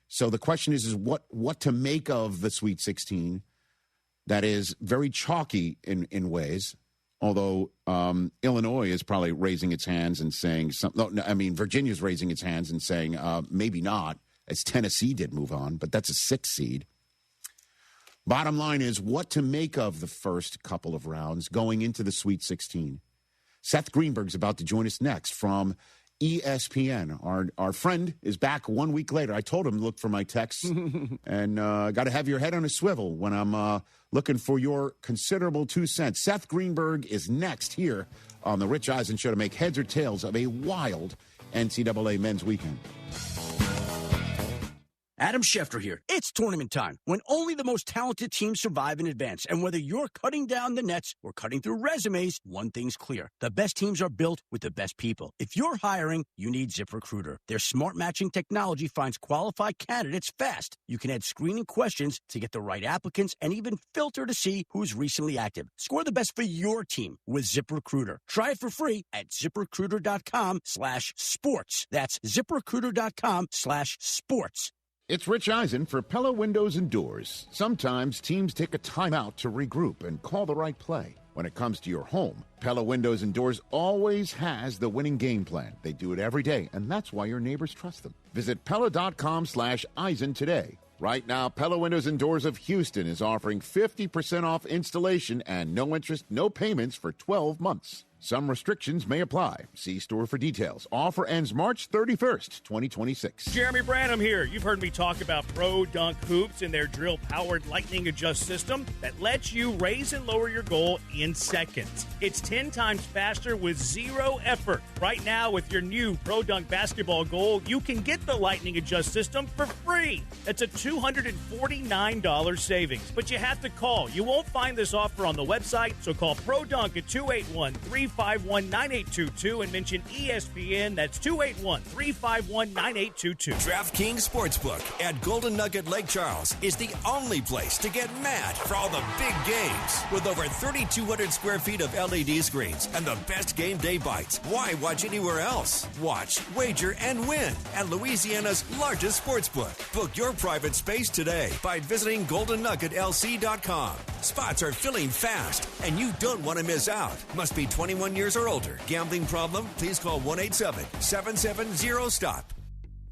So the question is what to make of the Sweet 16 that is very chalky in ways, although Illinois is probably raising its hands and saying something. No, I mean, Virginia's raising its hands and saying maybe not, as Tennessee did move on, but that's a 6th seed. Bottom line is what to make of the first couple of rounds going into the Sweet 16. Seth Greenberg's about to join us next from ESPN. Our friend is back 1 week later. I told him, look for my texts. And got to have your head on a swivel when I'm looking for your considerable 2 cents. Seth Greenberg is next here on the Rich Eisen Show to make heads or tails of a wild NCAA men's weekend. Adam Schefter here. It's tournament time, when only the most talented teams survive in advance. And whether you're cutting down the nets or cutting through resumes, one thing's clear. The best teams are built with the best people. If you're hiring, you need ZipRecruiter. Their smart matching technology finds qualified candidates fast. You can add screening questions to get the right applicants and even filter to see who's recently active. Score the best for your team with ZipRecruiter. Try it for free at ZipRecruiter.com/sports. That's ZipRecruiter.com/sports. It's Rich Eisen for Pella Windows and Doors. Sometimes teams take a timeout to regroup and call the right play. When it comes to your home, Pella Windows and Doors always has the winning game plan. They do it every day, and that's why your neighbors trust them. Visit Pella.com/Eisen today. Right now, Pella Windows and Doors of Houston is offering 50% off installation and no interest, no payments for 12 months. Some restrictions may apply. See store for details. Offer ends March 31st, 2026. Jeremy Branham here. You've heard me talk about Pro Dunk Hoops and their drill-powered lightning adjust system that lets you raise and lower your goal in seconds. It's 10 times faster with zero effort. Right now, with your new Pro Dunk basketball goal, you can get the lightning adjust system for free. That's a $249 savings. But you have to call. You won't find this offer on the website, so call Pro Dunk at 281-351-9822 and mention ESPN. That's 281-351-9822. DraftKings Sportsbook at Golden Nugget Lake Charles is the only place to get mad for all the big games. With over 3,200 square feet of LED screens and the best game day bites, why watch anywhere else? Watch, wager, and win at Louisiana's largest sportsbook. Book your private space today by visiting GoldenNuggetLC.com. Spots are filling fast, and you don't want to miss out. Must be 21 years or older. Gambling problem? Please call 1-877-770-STOP.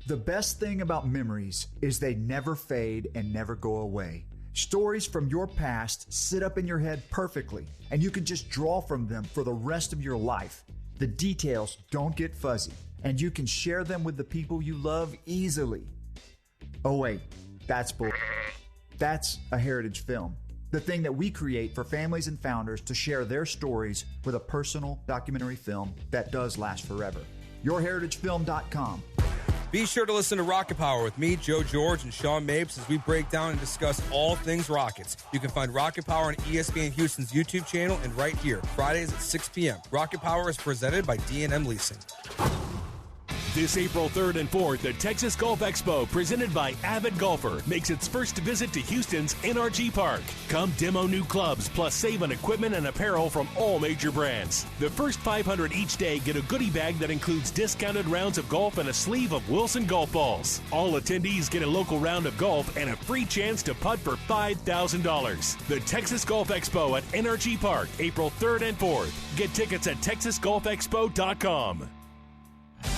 The best thing about memories is they never fade and never go away. Stories from your past sit up in your head perfectly, and you can just draw from them for the rest of your life. The details don't get fuzzy, and you can share them with the people you love easily. Oh wait, that's bull. That's a heritage film. The thing that we create for families and founders to share their stories with a personal documentary film that does last forever. YourHeritageFilm.com. Be sure to listen to Rocket Power with me, Joe George, and Sean Mapes as we break down and discuss all things Rockets. You can find Rocket Power on ESPN Houston's YouTube channel and right here, Fridays at 6 p.m. Rocket Power is presented by D&M Leasing. This April 3rd and 4th, the Texas Golf Expo, presented by Avid Golfer, makes its first visit to Houston's NRG Park. Come demo new clubs, plus save on equipment and apparel from all major brands. The first 500 each day get a goodie bag that includes discounted rounds of golf and a sleeve of Wilson golf balls. All attendees get a local round of golf and a free chance to putt for $5,000. The Texas Golf Expo at NRG Park, April 3rd and 4th. Get tickets at TexasGolfExpo.com.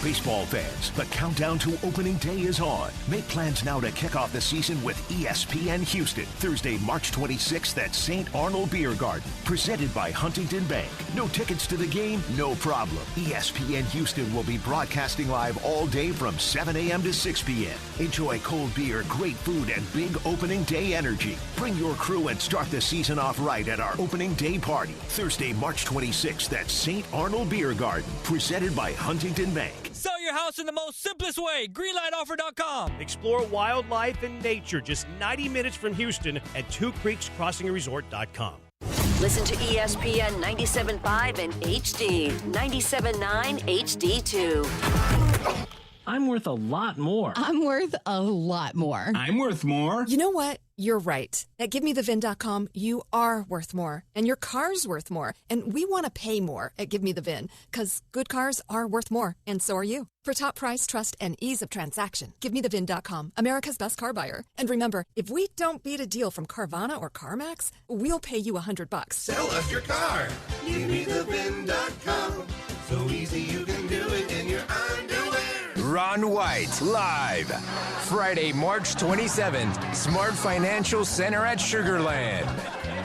Baseball fans, the countdown to opening day is on. Make plans now to kick off the season with ESPN Houston. Thursday, March 26th at St. Arnold Beer Garden. Presented by Huntington Bank. No tickets to the game? No problem. ESPN Houston will be broadcasting live all day from 7 a.m. to 6 p.m. Enjoy cold beer, great food, and big opening day energy. Bring your crew and start the season off right at our opening day party. Thursday, March 26th at St. Arnold Beer Garden. Presented by Huntington Bank. Sell your house in the most simplest way. Greenlightoffer.com. Explore wildlife and nature just 90 minutes from Houston at Two Creeks Crossingresort.com. Listen to ESPN 97.5 and HD, 97.9 HD2. I'm worth a lot more. I'm worth a lot more. I'm worth more. You know what? You're right. At GiveMeTheVin.com, you are worth more. And your car's worth more. And we want to pay more at GiveMeTheVin, because good cars are worth more. And so are you. For top price, trust, and ease of transaction, GiveMeTheVin.com, America's best car buyer. And remember, if we don't beat a deal from Carvana or CarMax, we'll pay you $100. Sell us your car. GiveMeTheVin.com. So easy you can do it in your underwear. Ron White, live. Friday, March 27th, Smart Financial Center at Sugar Land.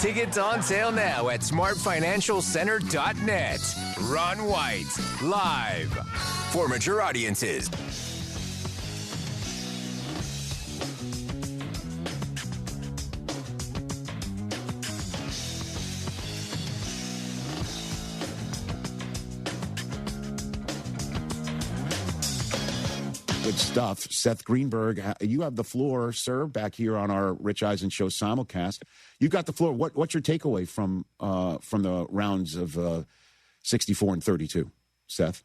Tickets on sale now at smartfinancialcenter.net. Ron White, live. for mature audiences. Good stuff. Seth Greenberg, you have the floor, sir, back here on our Rich Eisen Show simulcast. You got the floor. What's your takeaway from the rounds of 64 and 32, Seth?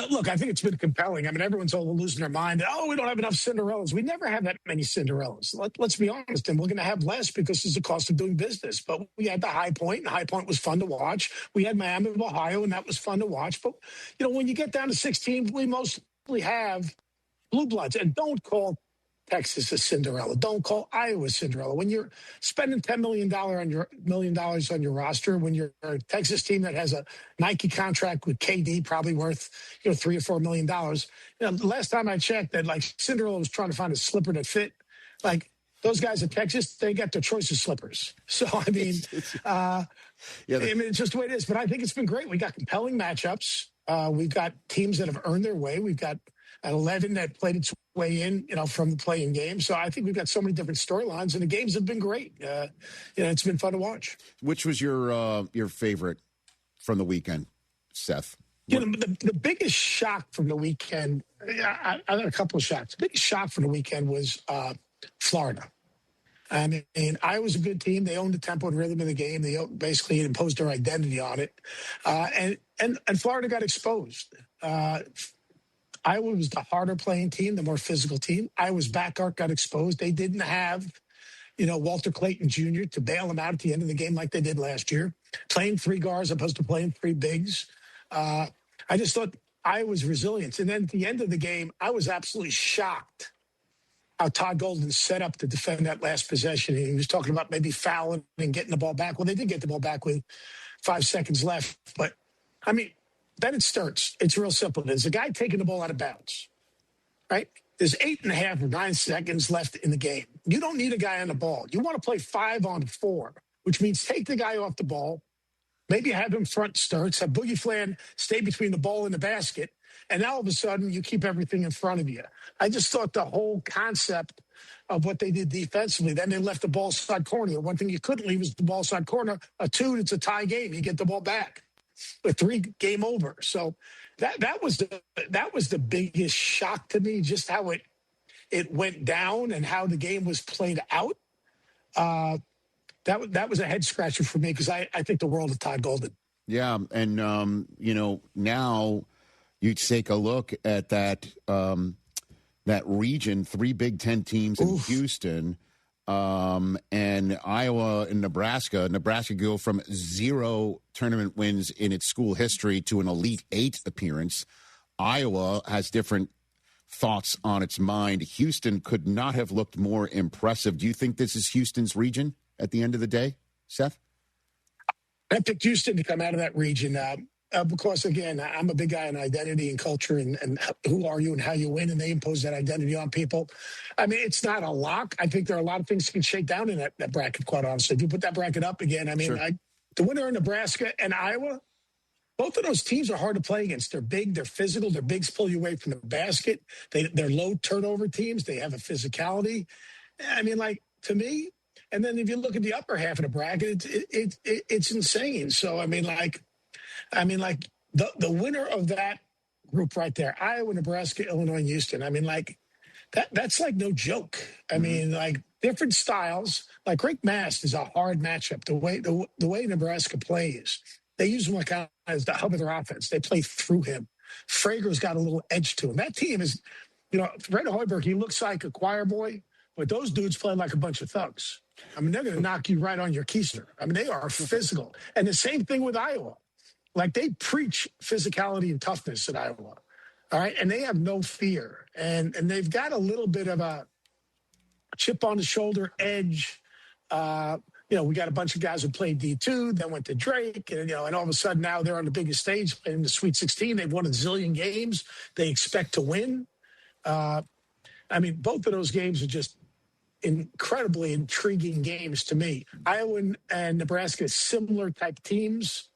Look, I think it's been compelling. I mean, everyone's all losing their mind. Oh, we don't have enough Cinderellas. We never have that many Cinderellas. Let's be honest, and we're going to have less because it's the cost of doing business. But we had the High Point, and High Point was fun to watch. We had Miami of Ohio, and that was fun to watch. But, when you get down to 16, we mostly have blue bloods. And don't call Texas a Cinderella. Don't call Iowa a Cinderella. When you're spending $10 million on your roster, when you're a Texas team that has a Nike contract with KD, probably worth $3 or $4 million. The last time I checked, that Cinderella was trying to find a slipper that fit. Those guys at Texas, they got their choice of slippers. So I mean, it's just the way it is. But I think it's been great. We got compelling matchups. We've got teams that have earned their way. We've got 11 that played its way in, from the playing game. So I think we've got so many different storylines, and the games have been great. It's been fun to watch. Which was your favorite from the weekend, Seth? The biggest shock from the weekend, I got a couple of shocks. The biggest shock from the weekend was Florida. I mean, Iowa's a good team. They owned the tempo and rhythm of the game. They basically imposed their identity on it. And Florida got exposed. Iowa was the harder playing team, the more physical team. Iowa's backcourt got exposed. They didn't have, Walter Clayton Jr. to bail them out at the end of the game like they did last year, playing three guards opposed to playing three bigs. I just thought Iowa's resilience. And then at the end of the game, I was absolutely shocked how Todd Golden set up to defend that last possession. He was talking about maybe fouling and getting the ball back. Well, they did get the ball back with 5 seconds left. But, I mean, then it starts. It's real simple. There's a guy taking the ball out of bounds, right? There's 8.5 or 9 seconds left in the game. You don't need a guy on the ball. You want to play 5-on-4, which means take the guy off the ball, maybe have him front starts, have Boogie Flan stay between the ball and the basket, and now all of a sudden you keep everything in front of you. I just thought the whole concept of what they did defensively, then they left the ball side corner. The one thing you couldn't leave is the ball side corner. A 2, it's a tie game. You get the ball back. A 3, game over. So that was the biggest shock to me, just how it went down and how the game was played out. That was a head scratcher for me because I think the world of Todd Golden. Yeah, and now you take a look at that region, 3 Big Ten teams in Houston. And Iowa and Nebraska. Nebraska go from 0 tournament wins in its school history to an Elite 8 appearance. Iowa has different thoughts on its mind. Houston could not have looked more impressive. Do you think this is Houston's region at the end of the day, Seth? I picked Houston to come out of that region because, again, I'm a big guy on identity and culture and who are you and how you win, and they impose that identity on people. I mean, it's not a lock. I think there are a lot of things that can shake down in that bracket, quite honestly. If you put that bracket up again, I mean, sure. The winner in Nebraska and Iowa, both of those teams are hard to play against. They're big, they're physical, their bigs pull you away from the basket. They're low turnover teams. They have a physicality. I mean, to me, and then if you look at the upper half of the bracket, it's insane. So, I mean, the winner of that group right there, Iowa, Nebraska, Illinois, and Houston. I mean, that's no joke. I mean, different styles. Rick Mast is a hard matchup. The way Nebraska plays, they use him as the hub of their offense. They play through him. Frager's got a little edge to him. That team is, Fred Hoiberg, he looks like a choir boy, but those dudes play like a bunch of thugs. I mean, they're going to knock you right on your keister. I mean, they are physical. And the same thing with Iowa. They preach physicality and toughness at Iowa. All right. And they have no fear. And they've got a little bit of a chip on the shoulder edge. We got a bunch of guys who played D2, then went to Drake, and all of a sudden now they're on the biggest stage in the Sweet 16. They've won a zillion games. They expect to win. I mean, both of those games are just incredibly intriguing games to me. Iowa and Nebraska, similar type teams.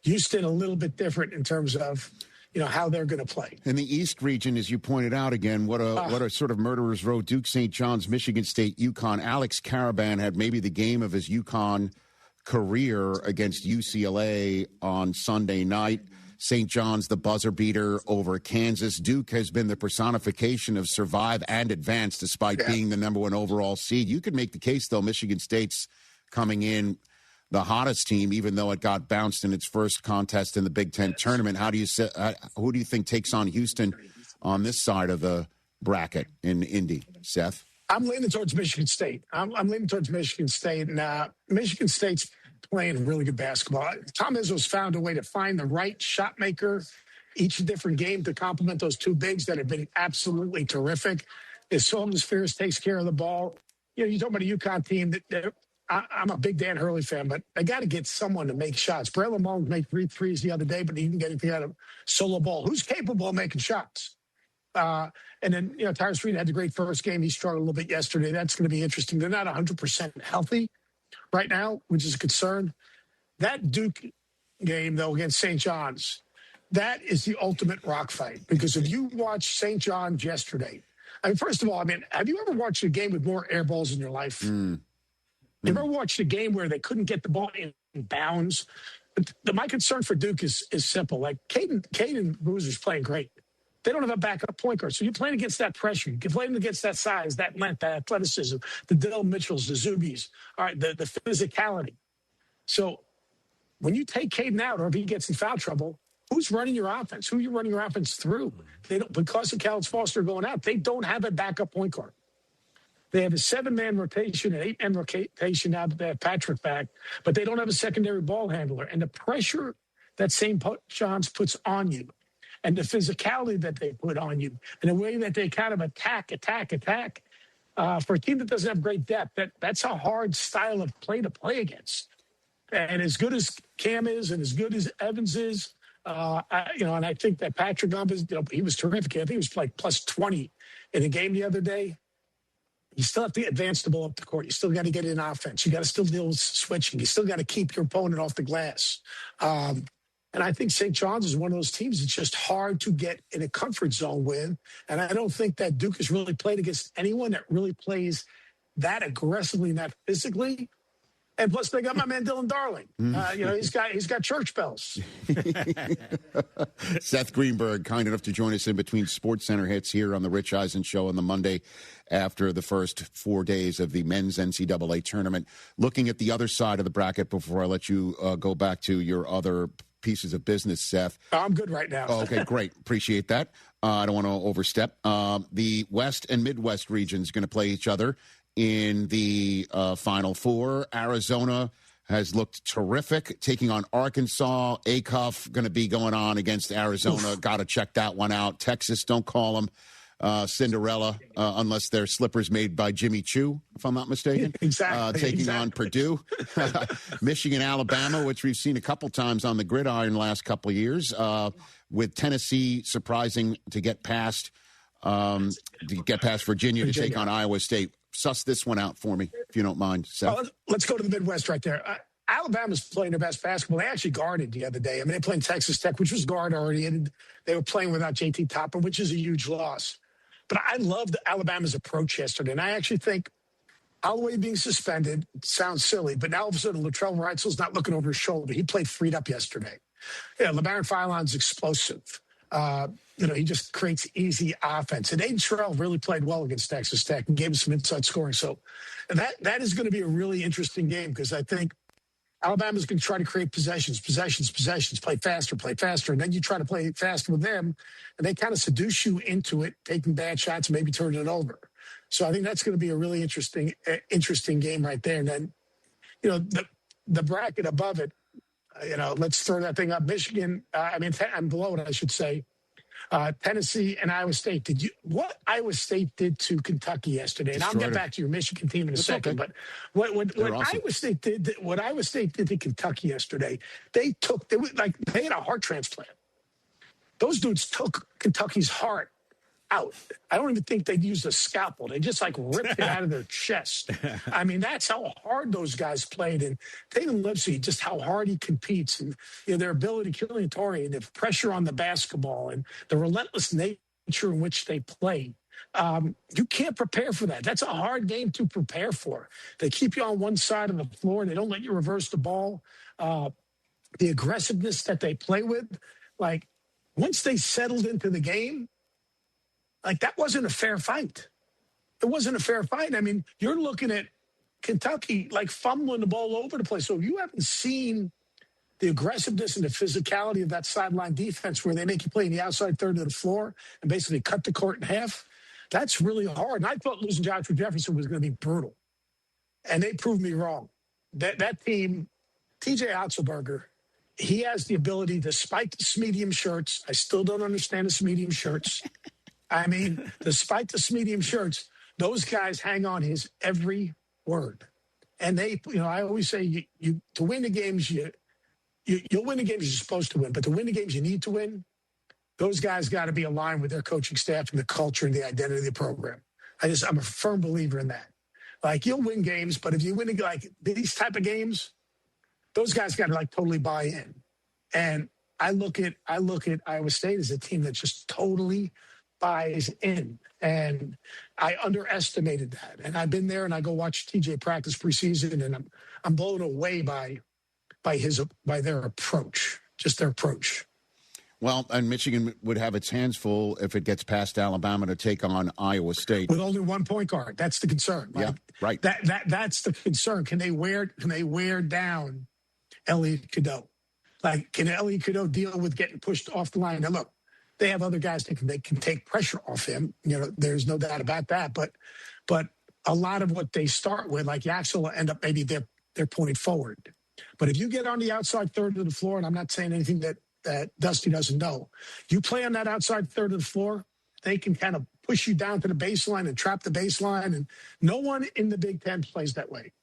Houston, a little bit different in terms of, how they're going to play. In the East region, as you pointed out again, what a sort of murderer's row. Duke, St. John's, Michigan State, UConn. Alex Caravan had maybe the game of his UConn career against UCLA on Sunday night. St. John's, the buzzer beater over Kansas. Duke has been the personification of survive and advance despite being the number one overall seed. You could make the case, though, Michigan State's coming in the hottest team, even though it got bounced in its first contest in the Big Ten tournament. Who do you think takes on Houston on this side of the bracket in Indy, Seth? I'm leaning towards Michigan State. I'm leaning towards Michigan State. And Michigan State's playing really good basketball. Tom Izzo's found a way to find the right shot maker each different game to complement those two bigs that have been absolutely terrific. As Solomon Spears takes care of the ball. You talk about a UConn team that I'm a big Dan Hurley fan, but I got to get someone to make shots. Braylon Mullins made 3 threes the other day, but he didn't get anything out of solo ball. Who's capable of making shots? And then, Tyrese Reed had the great first game. He struggled a little bit yesterday. That's going to be interesting. They're not 100% healthy right now, which is a concern. That Duke game, though, against St. John's, that is the ultimate rock fight. Because if you watch St. John's yesterday, first of all, have you ever watched a game with more air balls in your life? You ever watched a game where they couldn't get the ball in bounds? But my concern for Duke is simple. Like, Caden Boozer's playing great. They don't have a backup point guard. So you're playing against that pressure. You're playing against that size, that length, that athleticism, the Dylan Mitchells, the Zubis, all right, the physicality. So when you take Caden out or if he gets in foul trouble, who's running your offense? Who are you running your offense through? They don't, because of Callis Foster going out, they don't have a backup point guard. They have a 7-man rotation, an 8-man rotation now that they have Patrick back, but they don't have a secondary ball handler. And the pressure that St. John's puts on you and the physicality that they put on you and the way that they kind of attack, for a team that doesn't have great depth, that's a hard style of play to play against. And as good as Cam is and as good as Evans is, and I think that Patrick Gump he was terrific. I think he was like plus 20 in the game the other day. You still have to advance the ball up the court. You still got to get in offense. You got to still deal with switching. You still got to keep your opponent off the glass. And I think St. John's is one of those teams that's just hard to get in a comfort zone with. And I don't think that Duke has really played against anyone that really plays that aggressively and that physically. And plus, they got my man Dylan Darling. He's got church bells. Seth Greenberg, kind enough to join us in between Sports Center hits here on the Rich Eisen Show on the Monday after the first 4 days of the men's NCAA tournament. Looking at the other side of the bracket before I let you go back to your other pieces of business, Seth. I'm good right now. Okay, great. Appreciate that. I don't want to overstep. The West and Midwest regions going to play each other in the Final Four. Arizona has looked terrific, taking on Arkansas. Acuff going to be going on against Arizona. Got to check that one out. Texas, don't call them Cinderella unless they're slippers made by Jimmy Choo, if I'm not mistaken. Exactly. Taking on Purdue. Michigan, Alabama, which we've seen a couple times on the gridiron last couple of years, with Tennessee surprising to get past Virginia to take on Iowa State. Suss this one out for me, if you don't mind, Seth. Let's go to the Midwest right there. Alabama's playing their best basketball. They actually guarded the other day. They're playing Texas Tech, which was guard already, and they were playing without JT Toppin, which is a huge loss. But I loved Alabama's approach yesterday, and I actually think Holloway being suspended sounds silly, but now all of a sudden Latrell Reitzel's not looking over his shoulder. He played freed up yesterday. Yeah, LeBaron Philon's explosive. He just creates easy offense. And Aiden Terrell really played well against Texas Tech and gave him some inside scoring. So that is going to be a really interesting game because I think Alabama's going to try to create possessions, play faster. And then you try to play faster with them, and they kind of seduce you into it, taking bad shots and maybe turning it over. So I think that's going to be a really interesting game right there. And then, the bracket above it, let's throw that thing up. Michigan, I'm below it, I should say. Tennessee and Iowa State. What Iowa State did to Kentucky yesterday? And I'll get back to your Michigan team in a second. Okay. But what awesome. Iowa State did to Kentucky yesterday, they had a heart transplant. Those dudes took Kentucky's heart out. I don't even think they'd use a scalpel. They just like ripped it out of their chest. I mean, that's how hard those guys played. And Tatum Lipsey, just how hard he competes, and their ability to kill the Torrey, and the pressure on the basketball, and the relentless nature in which they play. You can't prepare for that. That's a hard game to prepare for. They keep you on one side of the floor. They don't let you reverse the ball. The aggressiveness that they play with, like once they settled into the game, like that wasn't a fair fight. It wasn't a fair fight. I mean, you're looking at Kentucky like fumbling the ball over the place. So if you haven't seen the aggressiveness and the physicality of that sideline defense where they make you play in the outside third of the floor and basically cut the court in half, that's really hard. And I thought losing Joshua Jefferson was going to be brutal. And they proved me wrong. That team, TJ Otzelberger, he has the ability, despite the medium shirts, I still don't understand the medium shirts. I mean, despite the medium shirts, those guys hang on his every word. And they, I always say you to win the games, you'll win the games you're supposed to win, but to win the games you need to win, those guys got to be aligned with their coaching staff and the culture and the identity of the program. I'm a firm believer in that. Like, you'll win games, but if you win like these type of games, those guys got to like totally buy in. And I look at Iowa State as a team that just totally buys in. And I underestimated that. And I've been there, and I go watch TJ practice preseason, and I'm blown away by their approach, just their approach. Well, and Michigan would have its hands full if it gets past Alabama to take on Iowa State with only 1 point guard. That's the concern. Like, yeah, right. That's the concern. Can they wear down Elliot Cadeau? Like, can Elliot Cadeau deal with getting pushed off the line? Now, look, they have other guys that can take pressure off him. There's no doubt about that. But a lot of what they start with, like Yaxel, will end up maybe they're pointing forward. But if you get on the outside third of the floor, and I'm not saying anything that Dusty doesn't know, you play on that outside third of the floor, they can kind of push you down to the baseline and trap the baseline. And no one in the Big Ten plays that way.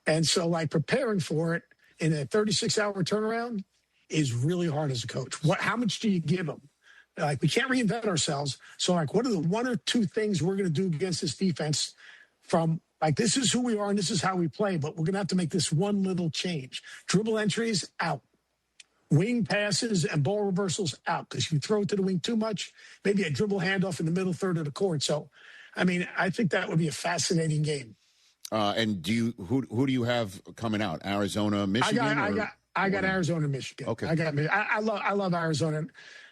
And so, like, preparing for it in a 36-hour turnaround is really hard as a coach. How much do you give them? Like, we can't reinvent ourselves. So, like, what are the one or two things we're going to do against this defense from, like, this is who we are and this is how we play, but we're going to have to make this one little change. Dribble entries, out. Wing passes and ball reversals, out. Because if you throw it to the wing too much, maybe a dribble handoff in the middle third of the court. So, I mean, I think that would be a fascinating game. And who do you have coming out? Arizona, Michigan? I got Arizona, Michigan. Okay. I love Arizona.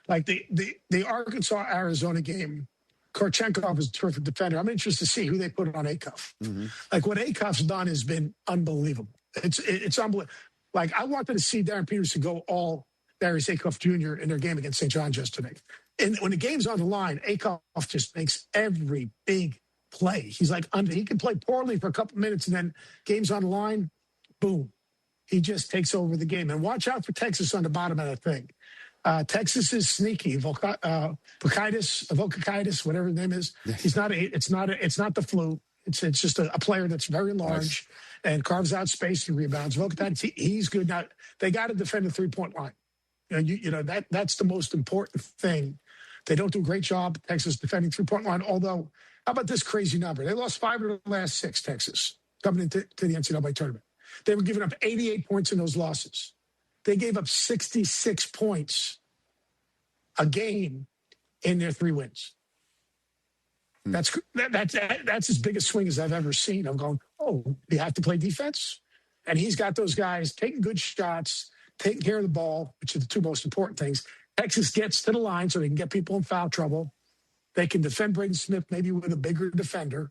Like the Arkansas Arizona game, Korchenkov is a terrific defender. I'm interested to see who they put on Acuff. Mm-hmm. Like, what Acuff's done has been unbelievable. It's unbelievable. Like, I wanted to see Darren Peterson go all Darius Acuff Jr. in their game against St. John's yesterday. And when the game's on the line, Acuff just makes every big play. He's like, he can play poorly for a couple minutes, and then game's on the line, boom. He just takes over the game. And watch out for Texas on the bottom of that thing. Texas is sneaky. Vokaitis, whatever his name is. Yes. It's not the flu. It's just a player that's very large and carves out space and rebounds. Vokaitis, he's good. Now, they got to defend the 3-point line. That's the most important thing. They don't do a great job, Texas, defending 3-point line. Although, how about this crazy number? They lost 5 of the last 6, Texas, coming into the NCAA tournament. They were giving up 88 points in those losses. They gave up 66 points a game in their 3 wins. That's as big a swing as I've ever seen. I'm going, you have to play defense? And he's got those guys taking good shots, taking care of the ball, which are the 2 most important things. Texas gets to the line so they can get people in foul trouble. They can defend Braden Smith maybe with a bigger defender,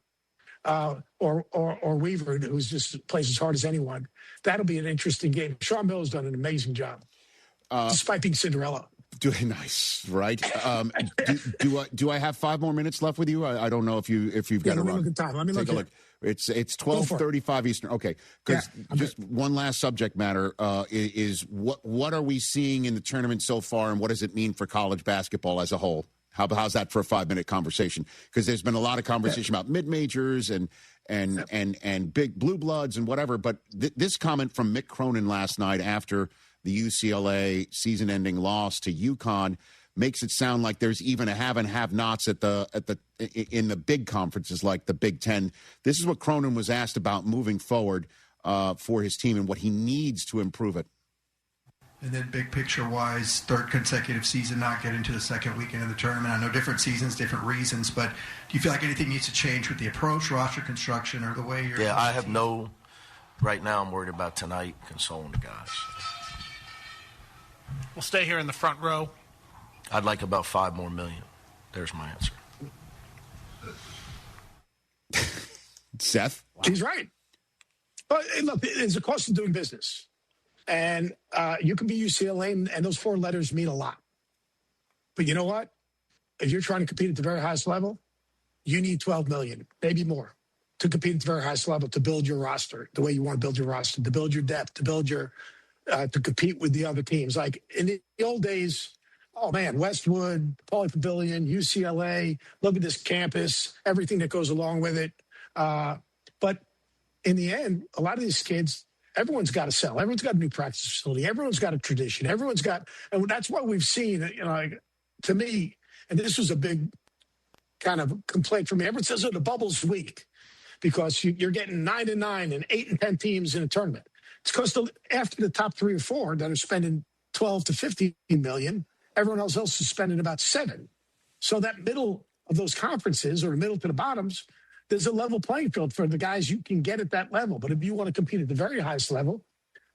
or Weaver, who's just plays as hard as anyone. That'll be an interesting game. Sean Miller's done an amazing job, despite being Cinderella. Nice, right? Do I have 5 more minutes left with you? I don't know if you've got to run. Let me take a look. It's 12:35 Eastern. Okay, because just one last subject matter is what are we seeing in the tournament so far, and what does it mean for college basketball as a whole? How's that for a 5-minute conversation? Because there's been a lot of conversation about mid-majors and big blue bloods and whatever. But this comment from Mick Cronin last night after the UCLA season-ending loss to UConn, makes it sound like there's even a have and have-nots in the big conferences like the Big Ten. This is what Cronin was asked about moving forward for his team and what he needs to improve it. And then big picture-wise, third consecutive season not getting to the second weekend of the tournament. I know different seasons, different reasons, but do you feel like anything needs to change with the approach, roster construction, or the way you're... Yeah, I have no... Right now I'm worried about tonight, consoling the guys. We'll stay here in the front row. I'd like about $5 more million. There's my answer. Seth? He's right. But look, it's a cost of doing business. And you can be UCLA, and those four letters mean a lot. But you know what? If you're trying to compete at the very highest level, you need $12 million, maybe more, to compete at the very highest level, to build your roster the way you want to build your roster, to build your depth, to build your to compete with the other teams. Like in the old days, oh man, Westwood, Pauley Pavilion, UCLA, look at this campus, everything that goes along with it. But in the end, a lot of these kids, everyone's got to sell. Everyone's got a new practice facility. Everyone's got a tradition. Everyone's got, and that's what we've seen, like, to me, and this was a big kind of complaint for me. Everyone says, oh, the bubble's weak because you're getting 9 and 9 and 8 and 10 teams in a tournament. It's because after the top 3 or 4 that are spending 12 to 15 million, everyone else is spending about 7. So that middle of those conferences, or the middle to the bottoms, there's a level playing field for the guys you can get at that level. But if you want to compete at the very highest level,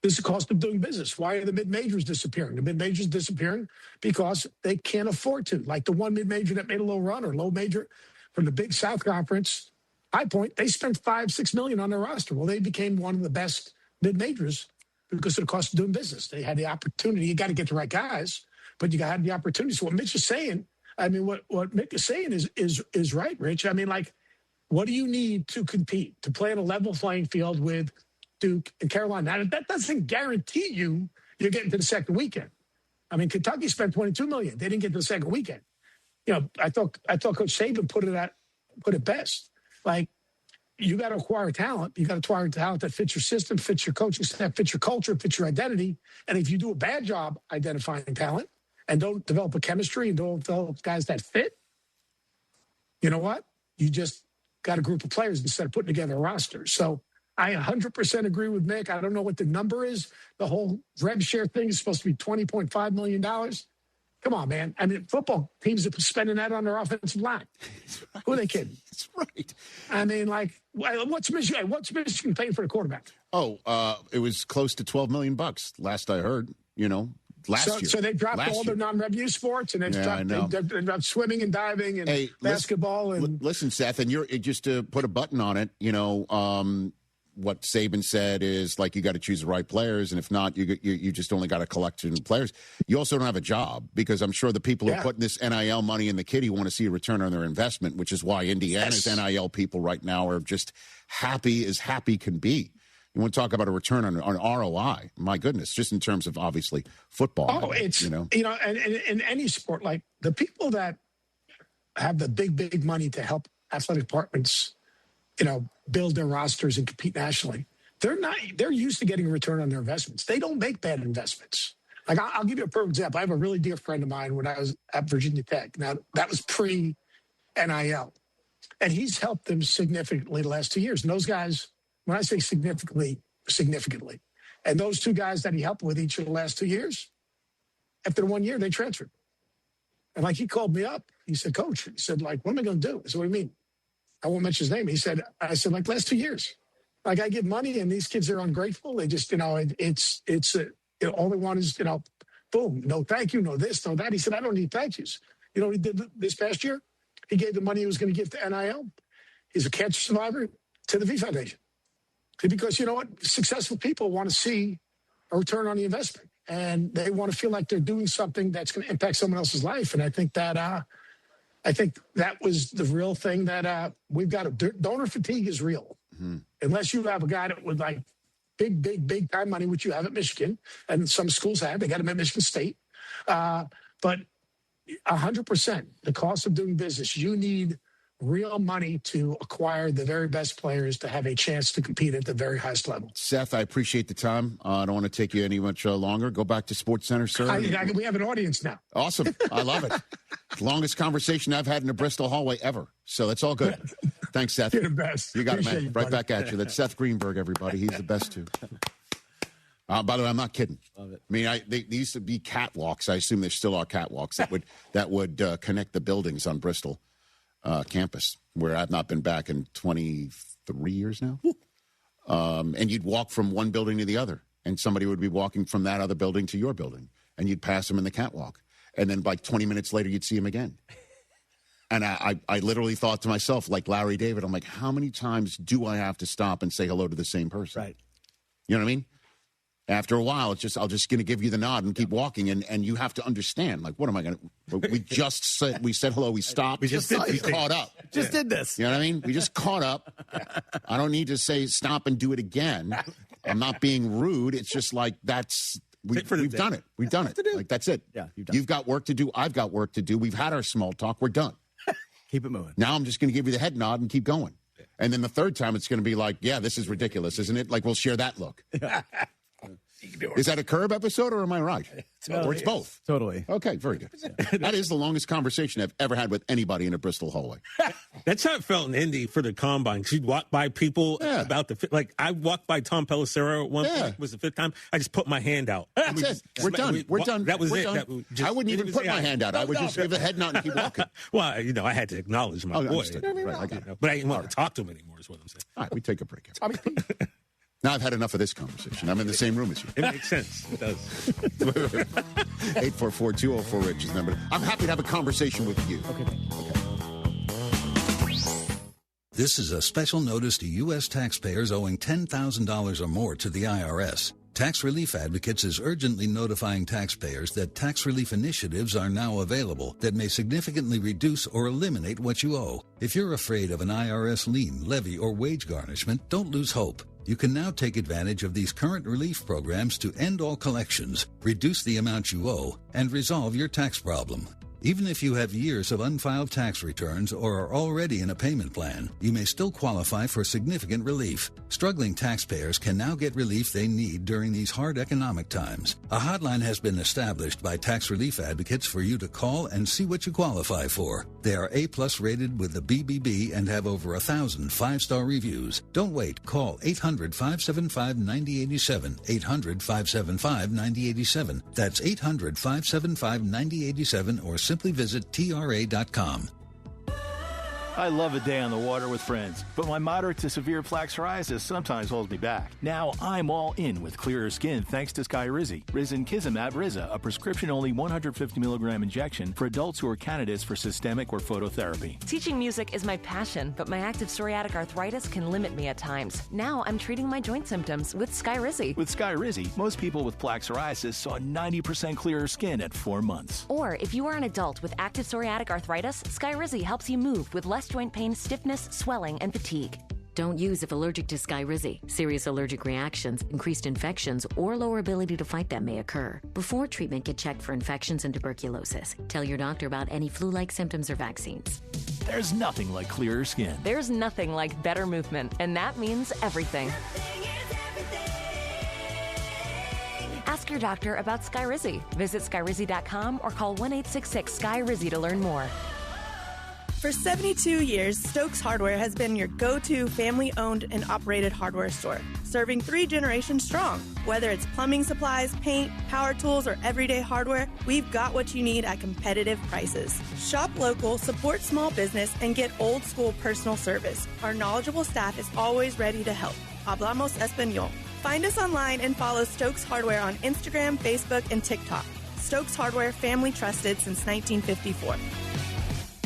there's the cost of doing business. Why are the mid-majors disappearing? The mid-majors disappearing because they can't afford to. Like the one mid-major that made a low run, or low major from the Big South Conference, High Point, they spent $5-6 million on their roster. Well, they became one of the best mid-majors because of the cost of doing business. They had the opportunity. You got to get the right guys, but you got to have the opportunity. So what Mitch is saying, I mean, what Mick is saying is right, Rich. I mean, like, what do you need to compete, to play on a level playing field with Duke and Carolina? Now, that doesn't guarantee you're getting to the second weekend. I mean, Kentucky spent $22 million. They didn't get to the second weekend. You know, I thought Coach Saban put it best. Like, you got to acquire talent. You got to acquire talent that fits your system, fits your coaching staff, fits your culture, fits your identity. And if you do a bad job identifying talent and don't develop a chemistry and don't develop guys that fit, you know what? You just got a group of players instead of putting together a roster. So I 100% agree with Mick. I don't know what the number is. The whole rev share thing is supposed to be $20.5 million. Come on, man. I mean, football teams are spending that on their offensive line. Right. Who are they kidding? That's right. I mean, like, what's Michigan paying for the quarterback? Oh, it was close to $12 million last I heard, last year. So they dropped all their non-revenue sports, and they dropped swimming and diving and basketball. Listen, Seth, and you're just to put a button on it, what Saban said is, like, you got to choose the right players, and if not, you just only got a collection of players. You also don't have a job, because I'm sure the people who are putting this NIL money in the kitty want to see a return on their investment, which is why Indiana's NIL people right now are just happy as happy can be. You want to talk about a return on ROI? My goodness, just in terms of, obviously, football. Oh, it's, and in any sport, like, the people that have the big money to help athletic departments, build their rosters and compete nationally, they're used to getting a return on their investments. They don't make bad investments. Like, I'll give you a perfect example. I have a really dear friend of mine when I was at Virginia Tech. Now, that was pre-NIL. And he's helped them significantly the last 2 years. And those guys, when I say significantly. And those 2 guys that he helped with each of the last 2 years, after 1 year, they transferred. And, like, he called me up. He said, Coach, he said, like, what am I going to do? I said, what do you mean? I won't mention his name. I said, like, last 2 years. Like, I give money, and these kids are ungrateful. They just, all they want is, boom, no thank you, no this, no that. He said, I don't need thank yous. You know what he did this past year? He gave the money he was going to give to NIL. He's a cancer survivor, to the V Foundation. Because, you know what? Successful people want to see a return on the investment, and they want to feel like they're doing something that's going to impact someone else's life. And I think that was the real thing that we've got. Donor fatigue is real. Mm-hmm. Unless you have a guy that with, like, big time money, which you have at Michigan, and some schools have. They got them at Michigan State. But 100%, the cost of doing business, you need real money to acquire the very best players to have a chance to compete at the very highest level. Seth, I appreciate the time. I don't want to take you any much longer. Go back to SportsCenter, sir. We have an audience now. Awesome. I love it. Longest conversation I've had in a Bristol hallway ever. So that's all good. Thanks, Seth. You're the best. You got it, Appreciate man. you, Right buddy. back at you. That's Seth Greenberg, everybody. He's the best, too. By the way, I'm not kidding. Love it. I mean, they used to be catwalks. I assume there still are catwalks that would connect the buildings on Bristol campus, where I've not been back in 23 years now. And you'd walk from one building to the other, and somebody would be walking from that other building to your building, and you'd pass them in the catwalk. And then like 20 minutes later, you'd see him again. And I literally thought to myself, like Larry David, I'm like, how many times do I have to stop and say hello to the same person? Right. You know what I mean? After a while, it's just I'll just going to give you the nod and keep walking, and you have to understand. Like, what am I going to? We just said hello. We stopped. We caught up. Just did this. You know what I mean? We just caught up. I don't need to say stop and do it again. I'm not being rude. It's just like we've done it. We've done it. Like that's it. Yeah, you've got work to do. I've got work to do. We've had our small talk. We're done. Keep it moving. Now I'm just going to give you the head nod and keep going. And then the third time, it's going to be like, yeah, this is ridiculous, isn't it? Like we'll share that look. Is that a Curb episode or am I right? Or it's both? Totally. Okay, very good. That is the longest conversation I've ever had with anybody in a Bristol hallway. That's how it felt in Indy for the combine. You'd walk by people about like I walked by Tom Pelissero at one point. Was the fifth time. I just put my hand out. That's it. We're done. We're done. That was We're it. done. I wouldn't even put my hand out. I would just give a head nod and keep walking. Well, I had to acknowledge my boy. But I didn't want to talk to him anymore is what I'm saying. All right, we take a break. Now I've had enough of this conversation. I'm in the same room as you. It makes sense. It does. 844-204-RICH is the number. I'm happy to have a conversation with you. Okay. This is a special notice to U.S. taxpayers owing $10,000 or more to the IRS. Tax Relief Advocates is urgently notifying taxpayers that tax relief initiatives are now available that may significantly reduce or eliminate what you owe. If you're afraid of an IRS lien, levy, or wage garnishment, don't lose hope. You can now take advantage of these current relief programs to end all collections, reduce the amount you owe, and resolve your tax problem. Even if you have years of unfiled tax returns or are already in a payment plan, you may still qualify for significant relief. Struggling taxpayers can now get relief they need during these hard economic times. A hotline has been established by Tax Relief Advocates for you to call and see what you qualify for. They are A+ rated with the BBB and have over 1,000 5-star reviews. Don't wait. Call 800-575-9087. 800-575-9087. That's 800-575-9087 or simply visit TRA.com. I love a day on the water with friends, but my moderate to severe plaque psoriasis sometimes holds me back. Now I'm all in with clearer skin thanks to Skyrizi. Risankizumab Riza, a prescription-only 150 milligram injection for adults who are candidates for systemic or phototherapy. Teaching music is my passion, but my active psoriatic arthritis can limit me at times. Now I'm treating my joint symptoms with Skyrizi. With Skyrizi, most people with plaque psoriasis saw 90% clearer skin at 4 months. Or if you are an adult with active psoriatic arthritis, Skyrizi helps you move with less joint pain, stiffness, swelling, and fatigue. Don't use if allergic to Skyrizi. Serious allergic reactions, increased infections, or lower ability to fight them may occur. Before treatment, get checked for infections and tuberculosis. Tell your doctor about any flu-like symptoms or vaccines. There's nothing like clearer skin. There's nothing like better movement, and that means everything. Ask your doctor about Skyrizi. Visit Skyrizi.com or call 1-866-SKY-RIZZI to learn more. For 72 years, Stokes Hardware has been your go-to family-owned and operated hardware store, serving 3 generations strong. Whether it's plumbing supplies, paint, power tools, or everyday hardware, we've got what you need at competitive prices. Shop local, support small business, and get old-school personal service. Our knowledgeable staff is always ready to help. Hablamos Espanol. Find us online and follow Stokes Hardware on Instagram, Facebook, and TikTok. Stokes Hardware, family trusted since 1954.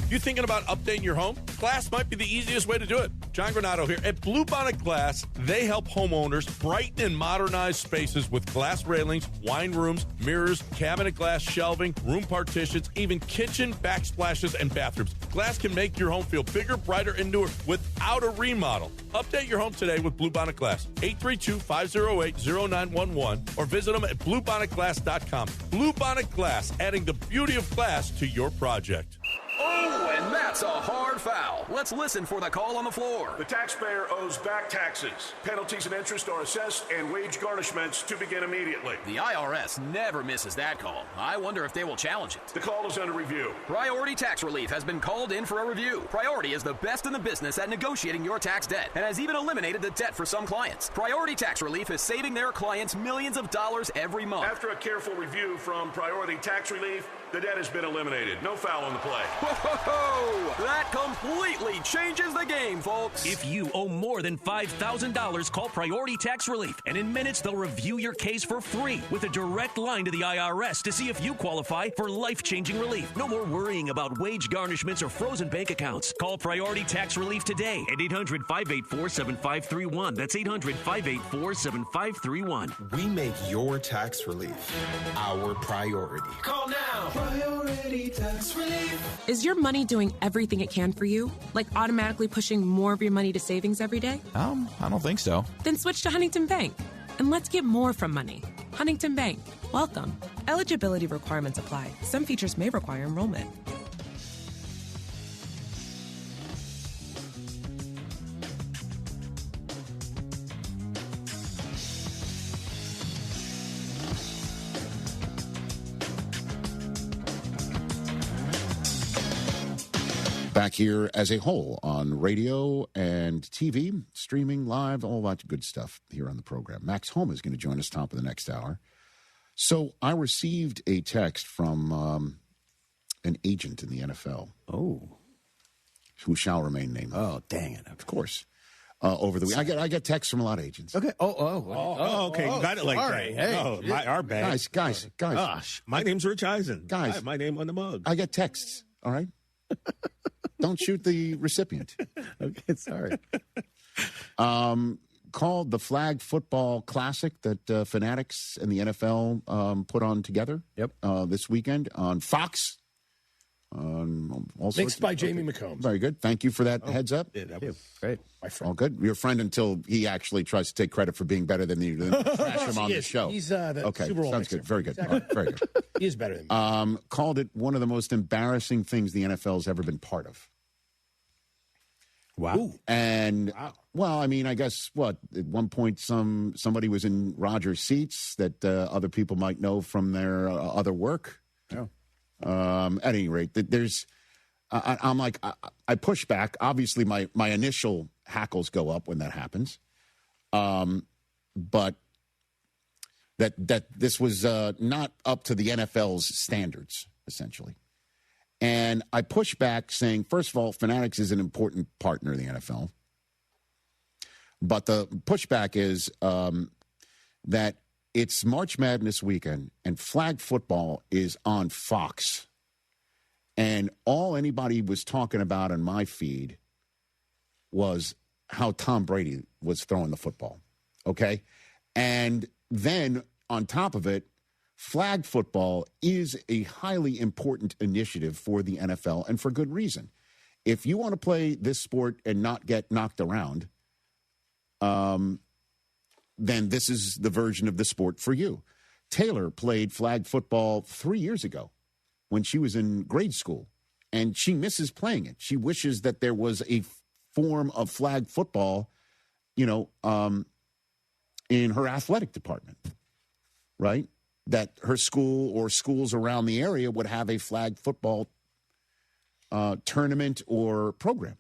You thinking about updating your home? Glass might be the easiest way to do it. John Granato here. At Bluebonnet Glass, they help homeowners brighten and modernize spaces with glass railings, wine rooms, mirrors, cabinet glass shelving, room partitions, even kitchen backsplashes and bathrooms. Glass can make your home feel bigger, brighter, and newer without a remodel. Update your home today with Bluebonnet Glass. 832-508-0911 or visit them at bluebonnetglass.com. Bluebonnet Glass, adding the beauty of glass to your project. Oh, and that That's a hard foul. Let's listen for the call on the floor. The taxpayer owes back taxes. Penalties and interest are assessed and wage garnishments to begin immediately. The IRS never misses that call. I wonder if they will challenge it. The call is under review. Priority Tax Relief has been called in for a review. Priority is the best in the business at negotiating your tax debt and has even eliminated the debt for some clients. Priority Tax Relief is saving their clients millions of dollars every month. After a careful review from Priority Tax Relief, the debt has been eliminated. No foul on the play. Whoa! That completely changes the game, folks. If you owe more than $5,000, call Priority Tax Relief, and in minutes they'll review your case for free with a direct line to the IRS to see if you qualify for life-changing relief. No more worrying about wage garnishments or frozen bank accounts. Call Priority Tax Relief today at 800-584-7531. That's 800-584-7531. We make your tax relief our priority. Call now. Priority Tax Relief. Is your money doing everything it can for you? Like automatically pushing more of your money to savings every day? I don't think so. Then switch to Huntington Bank. And let's get more from money. Huntington Bank. Welcome. Eligibility requirements apply. Some features may require enrollment. Back here as a whole on radio and TV, streaming, live, all that good stuff here on the program. Max Homa is going to join us top of the next hour. So I received a text from an agent in the NFL. Oh. Who shall remain nameless. Oh, dang it. Of course. Over the week. I get texts from a lot of agents. Okay. Okay. You got it like sorry. that. Hey. Our bad. Guys. Gosh. My name's Rich Eisen. Guys. My name on the mug. I get texts, all right? Don't shoot the recipient. Okay, sorry. Called the Flag Football Classic that Fanatics and the NFL put on together this weekend on Fox. Mixed by Jamie McCombs. Very good. Thank you for that heads up. Yeah, that was great. My friend. All good. Your friend until he actually tries to take credit for being better than you. Then trash him on the show. He's the Super Bowl sounds mixer. good. Very good. Exactly. All right, very good. He is better than me. Called it one of the most embarrassing things the NFL's ever been part of. Wow. Ooh. And, well, I mean, I guess, at one point somebody was in Rogers' seats that other people might know from their other work. Yeah. At any rate, there's, I'm like, I push back. Obviously, my initial hackles go up when that happens. But that this was not up to the NFL's standards, essentially. And I push back saying, first of all, Fanatics is an important partner of the NFL. But the pushback is that it's March Madness weekend and flag football is on Fox. And all anybody was talking about on my feed was how Tom Brady was throwing the football. Okay? And then on top of it, flag football is a highly important initiative for the NFL, and for good reason. If you want to play this sport and not get knocked around, then this is the version of the sport for you. Taylor played flag football 3 years ago when she was in grade school, and she misses playing it. She wishes that there was a form of flag football, in her athletic department, right? That her school or schools around the area would have a flag football tournament or program.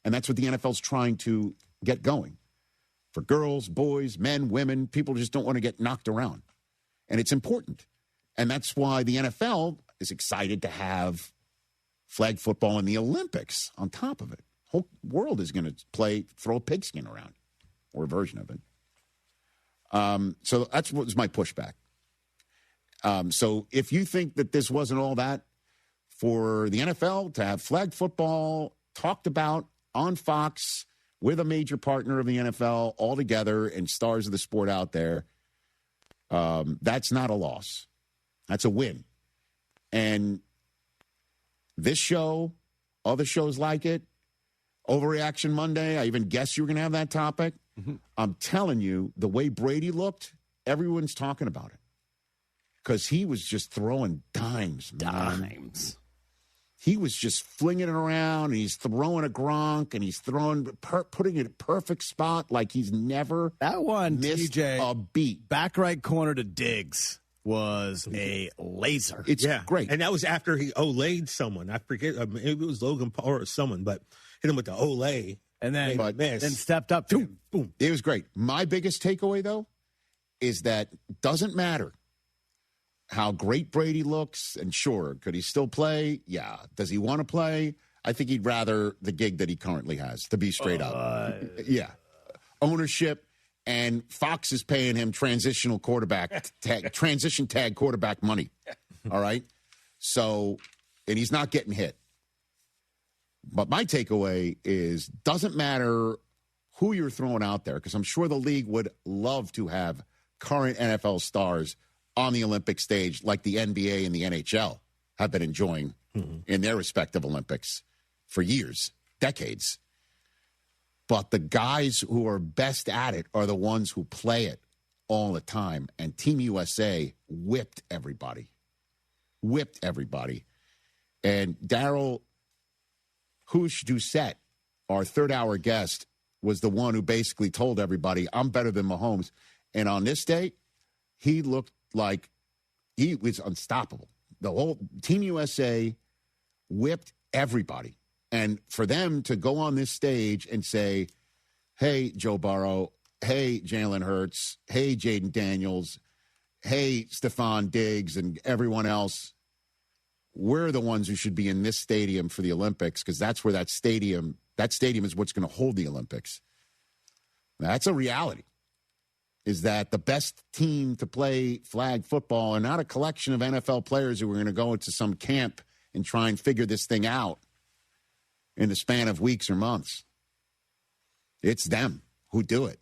And that's what the NFL's trying to get going. For girls, boys, men, women, people just don't want to get knocked around. And it's important. And that's why the NFL is excited to have flag football in the Olympics on top of it. Whole world is going to throw a pigskin around, or a version of it. So that's what was my pushback. So if you think that this wasn't all that, for the NFL to have flag football talked about on Fox with a major partner of the NFL all together and stars of the sport out there, that's not a loss. That's a win. And this show, other shows like it, Overreaction Monday, I even guessed you were going to have that topic. Mm-hmm. I'm telling you, the way Brady looked, everyone's talking about it. Because he was just throwing dimes, man. he was just flinging it around, and he's throwing a Gronk, and he's putting it in a perfect spot like he's never that one missed TJ, a beat. Back right corner to Diggs was a laser. It's great. And that was after he Olayed someone. I forget, maybe it was Logan Paul or someone, but hit him with the Olay. And then stepped up to him. Boom. It was great. My biggest takeaway, though, is that it doesn't matter how great Brady looks, and sure, could he still play? Yeah. Does he want to play? I think he'd rather the gig that he currently has, to be straight up. Yeah. Ownership, and Fox is paying him transition tag quarterback money. All right? So, and he's not getting hit. But my takeaway is, doesn't matter who you're throwing out there, because I'm sure the league would love to have current NFL stars on the Olympic stage like the NBA and the NHL have been enjoying in their respective Olympics for years, decades. But the guys who are best at it are the ones who play it all the time. And Team USA whipped everybody. And Daryl Doucette, our third-hour guest, was the one who basically told everybody, I'm better than Mahomes. And on this day, he looked like he was unstoppable. The whole Team USA whipped everybody. And for them to go on this stage and say, hey, Joe Burrow, hey, Jalen Hurts, hey, Jaden Daniels, hey, Stephon Diggs, and everyone else, we're the ones who should be in this stadium for the Olympics, because that's where that stadium is what's going to hold the Olympics. That's a reality, is that the best team to play flag football are not a collection of NFL players who are going to go into some camp and try and figure this thing out in the span of weeks or months. It's them who do it.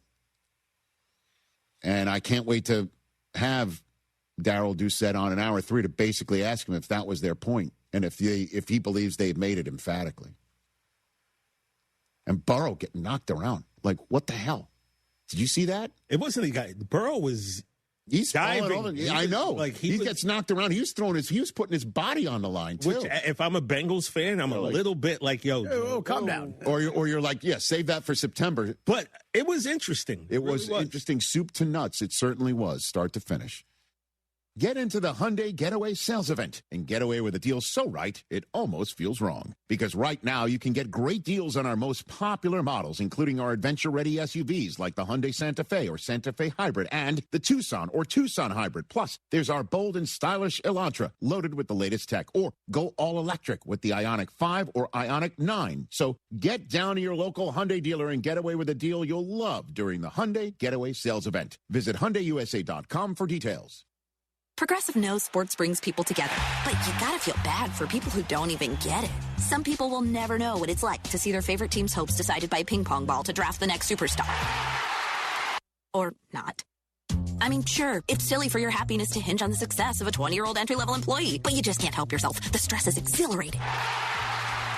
And I can't wait to have Daryl Doucette on in hour 3 to basically ask him if that was their point and if he believes they've made it emphatically. And Burrow getting knocked around. Like, what the hell? Did you see that? It wasn't the guy. Burrow was diving. I know. Like he gets knocked around. He was putting his body on the line too. Which, if I'm a Bengals fan, I'm a little bit like, yo, calm down. Or you're like, yeah, save that for September. But it was interesting. It was interesting, soup to nuts. It certainly was, start to finish. Get into the Hyundai Getaway Sales Event and get away with a deal so right, it almost feels wrong. Because right now, you can get great deals on our most popular models, including our adventure-ready SUVs like the Hyundai Santa Fe or Santa Fe Hybrid and the Tucson or Tucson Hybrid. Plus, there's our bold and stylish Elantra, loaded with the latest tech. Or go all-electric with the Ioniq 5 or Ioniq 9. So get down to your local Hyundai dealer and get away with a deal you'll love during the Hyundai Getaway Sales Event. Visit HyundaiUSA.com for details. Progressive knows sports brings people together, but you gotta feel bad for people who don't even get it. Some people will never know what it's like to see their favorite team's hopes decided by a ping pong ball to draft the next superstar. Or not. I mean, sure, it's silly for your happiness to hinge on the success of a 20-year-old entry-level employee, but you just can't help yourself. The stress is exhilarating.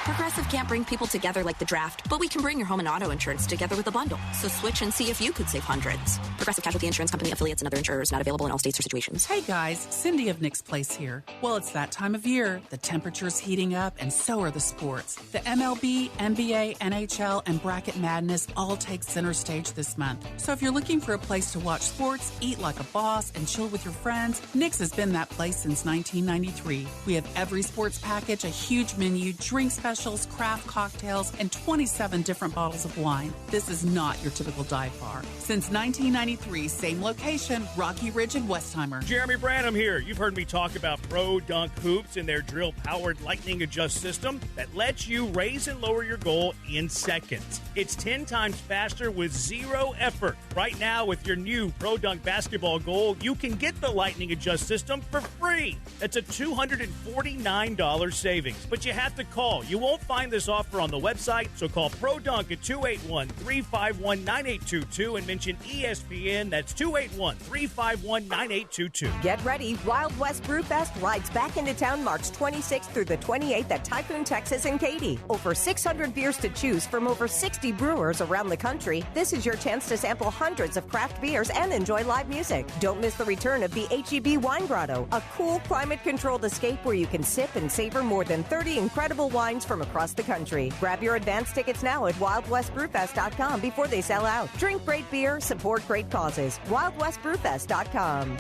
Progressive can't bring people together like the draft, but we can bring your home and auto insurance together with a bundle. So switch and see if you could save hundreds. Progressive Casualty Insurance Company, affiliates, and other insurers not available in all states or situations. Hey guys, Cindy of Nick's Place here. Well, it's that time of year. The temperature's heating up, and so are the sports. The MLB, NBA, NHL, and Bracket Madness all take center stage this month. So if you're looking for a place to watch sports, eat like a boss, and chill with your friends, Nick's has been that place since 1993. We have every sports package, a huge menu, drink specials, craft cocktails, and 27 different bottles of wine. This is not your typical dive bar. Since 1993, same location, Rocky Ridge and Westheimer. Jeremy Branham here. You've heard me talk about Pro Dunk Hoops and their drill-powered lightning adjust system that lets you raise and lower your goal in seconds. It's 10 times faster with zero effort. Right now, with your new Pro Dunk basketball goal, you can get the lightning adjust system for free. That's a $249 savings, but you have to call. You won't won't find this offer on the website, so call ProDunk at 281-351-9822 and mention ESPN. That's 281-351-9822. Get ready. Wild West Brewfest rides back into town March 26th through the 28th at Typhoon, Texas and Katy. Over 600 beers to choose from over 60 brewers around the country. This is your chance to sample hundreds of craft beers and enjoy live music. Don't miss the return of the H-E-B Wine Grotto, a cool climate-controlled escape where you can sip and savor more than 30 incredible wines from across the country. Grab your advance tickets now at wildwestbrewfest.com before they sell out. Drink great beer, support great causes. wildwestbrewfest.com.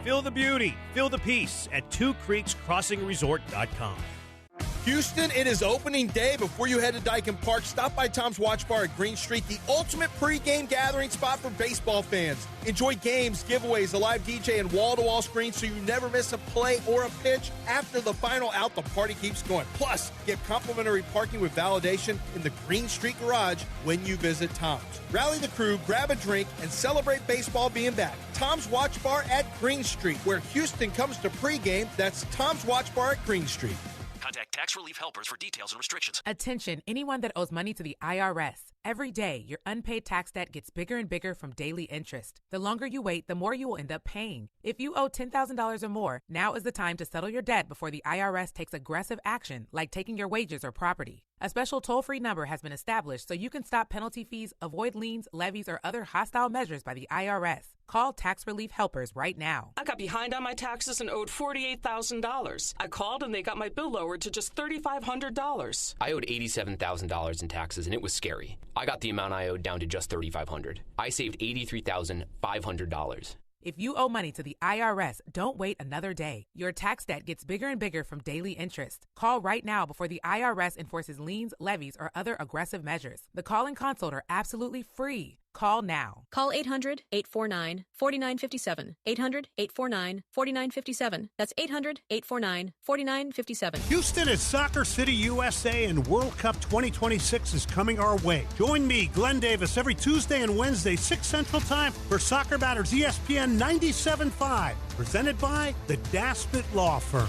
Feel the beauty, feel the peace at twocreekscrossingresort.com. Houston, it is opening day. Before you head to Dyken Park, stop by Tom's Watch Bar at Green Street, the ultimate pregame gathering spot for baseball fans. Enjoy games, giveaways, a live DJ, and wall-to-wall screens so you never miss a play or a pitch. After the final out, the party keeps going. Plus, get complimentary parking with validation in the Green Street Garage when you visit Tom's. Rally the crew, grab a drink, and celebrate baseball being back. Tom's Watch Bar at Green Street, where Houston comes to pregame. That's Tom's Watch Bar at Green Street. Contact Tax Relief Helpers for details and restrictions. Attention, anyone that owes money to the IRS. Every day, your unpaid tax debt gets bigger and bigger from daily interest. The longer you wait, the more you will end up paying. If you owe $10,000 or more, now is the time to settle your debt before the IRS takes aggressive action, like taking your wages or property. A special toll-free number has been established so you can stop penalty fees, avoid liens, levies, or other hostile measures by the IRS. Call Tax Relief Helpers right now. I got behind on my taxes and owed $48,000. I called and they got my bill lowered to just $3,500. I owed $87,000 in taxes and it was scary. I got the amount I owed down to just $3,500. I saved $83,500. If you owe money to the IRS, don't wait another day. Your tax debt gets bigger and bigger from daily interest. Call right now before the IRS enforces liens, levies, or other aggressive measures. The call and consult are absolutely free. Call now. Call 800-849-4957. 800-849-4957. That's 800-849-4957. Houston is Soccer City, USA, and World Cup 2026 is coming our way. Join me, Glenn Davis, every Tuesday and Wednesday, 6 Central Time for Soccer Matters ESPN 97.5. Presented by the Daspit Law Firm.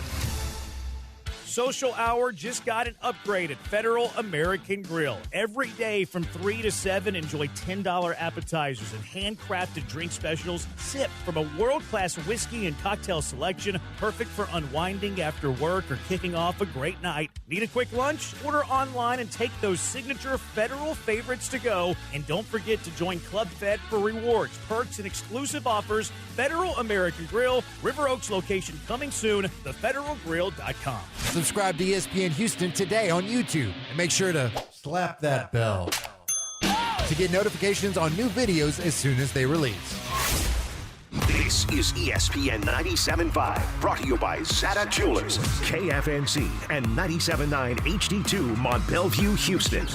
Social Hour just got an upgrade at Federal American Grill. Every day from 3 to 7, enjoy $10 appetizers and handcrafted drink specials. Sip from a world-class whiskey and cocktail selection, perfect for unwinding after work or kicking off a great night. Need a quick lunch? Order online and take those signature Federal favorites to go. And don't forget to join Club Fed for rewards, perks, and exclusive offers. Federal American Grill, River Oaks location coming soon, thefederalgrill.com. Subscribe to ESPN Houston today on YouTube and make sure to slap that bell to get notifications on new videos as soon as they release. This is ESPN 97.5, brought to you by Zata Jewelers, KFNC, and 97.9 HD2 Mont Bellevue, Houston.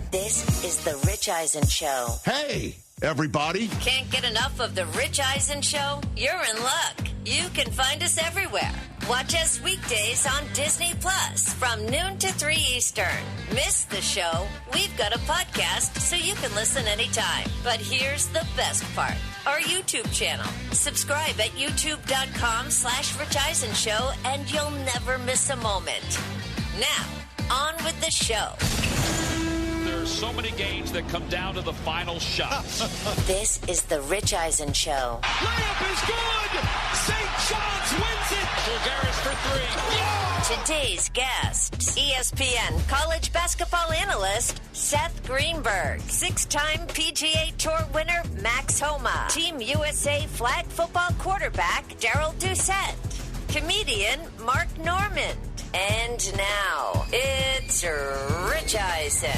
This is the Rich Eisen Show. Hey, everybody. Can't get enough of the Rich Eisen Show? You're in luck. You can find us everywhere. Watch us weekdays on Disney Plus from noon to 3 Eastern. Miss the show? We've got a podcast so you can listen anytime. But here's the best part. Our YouTube channel. Subscribe at youtube.com/Rich Eisen Show and you'll never miss a moment. Now, on with the show. There's so many games that come down to the final shot. This is the Rich Eisen Show. Layup is good! St. John's wins it! Bulgaris for three. Today's guests, ESPN college basketball analyst Seth Greenberg, 6-time PGA Tour winner Max Homa, Team USA flag football quarterback Daryl Doucette, comedian Mark Norman, and now it's Rich Eisen.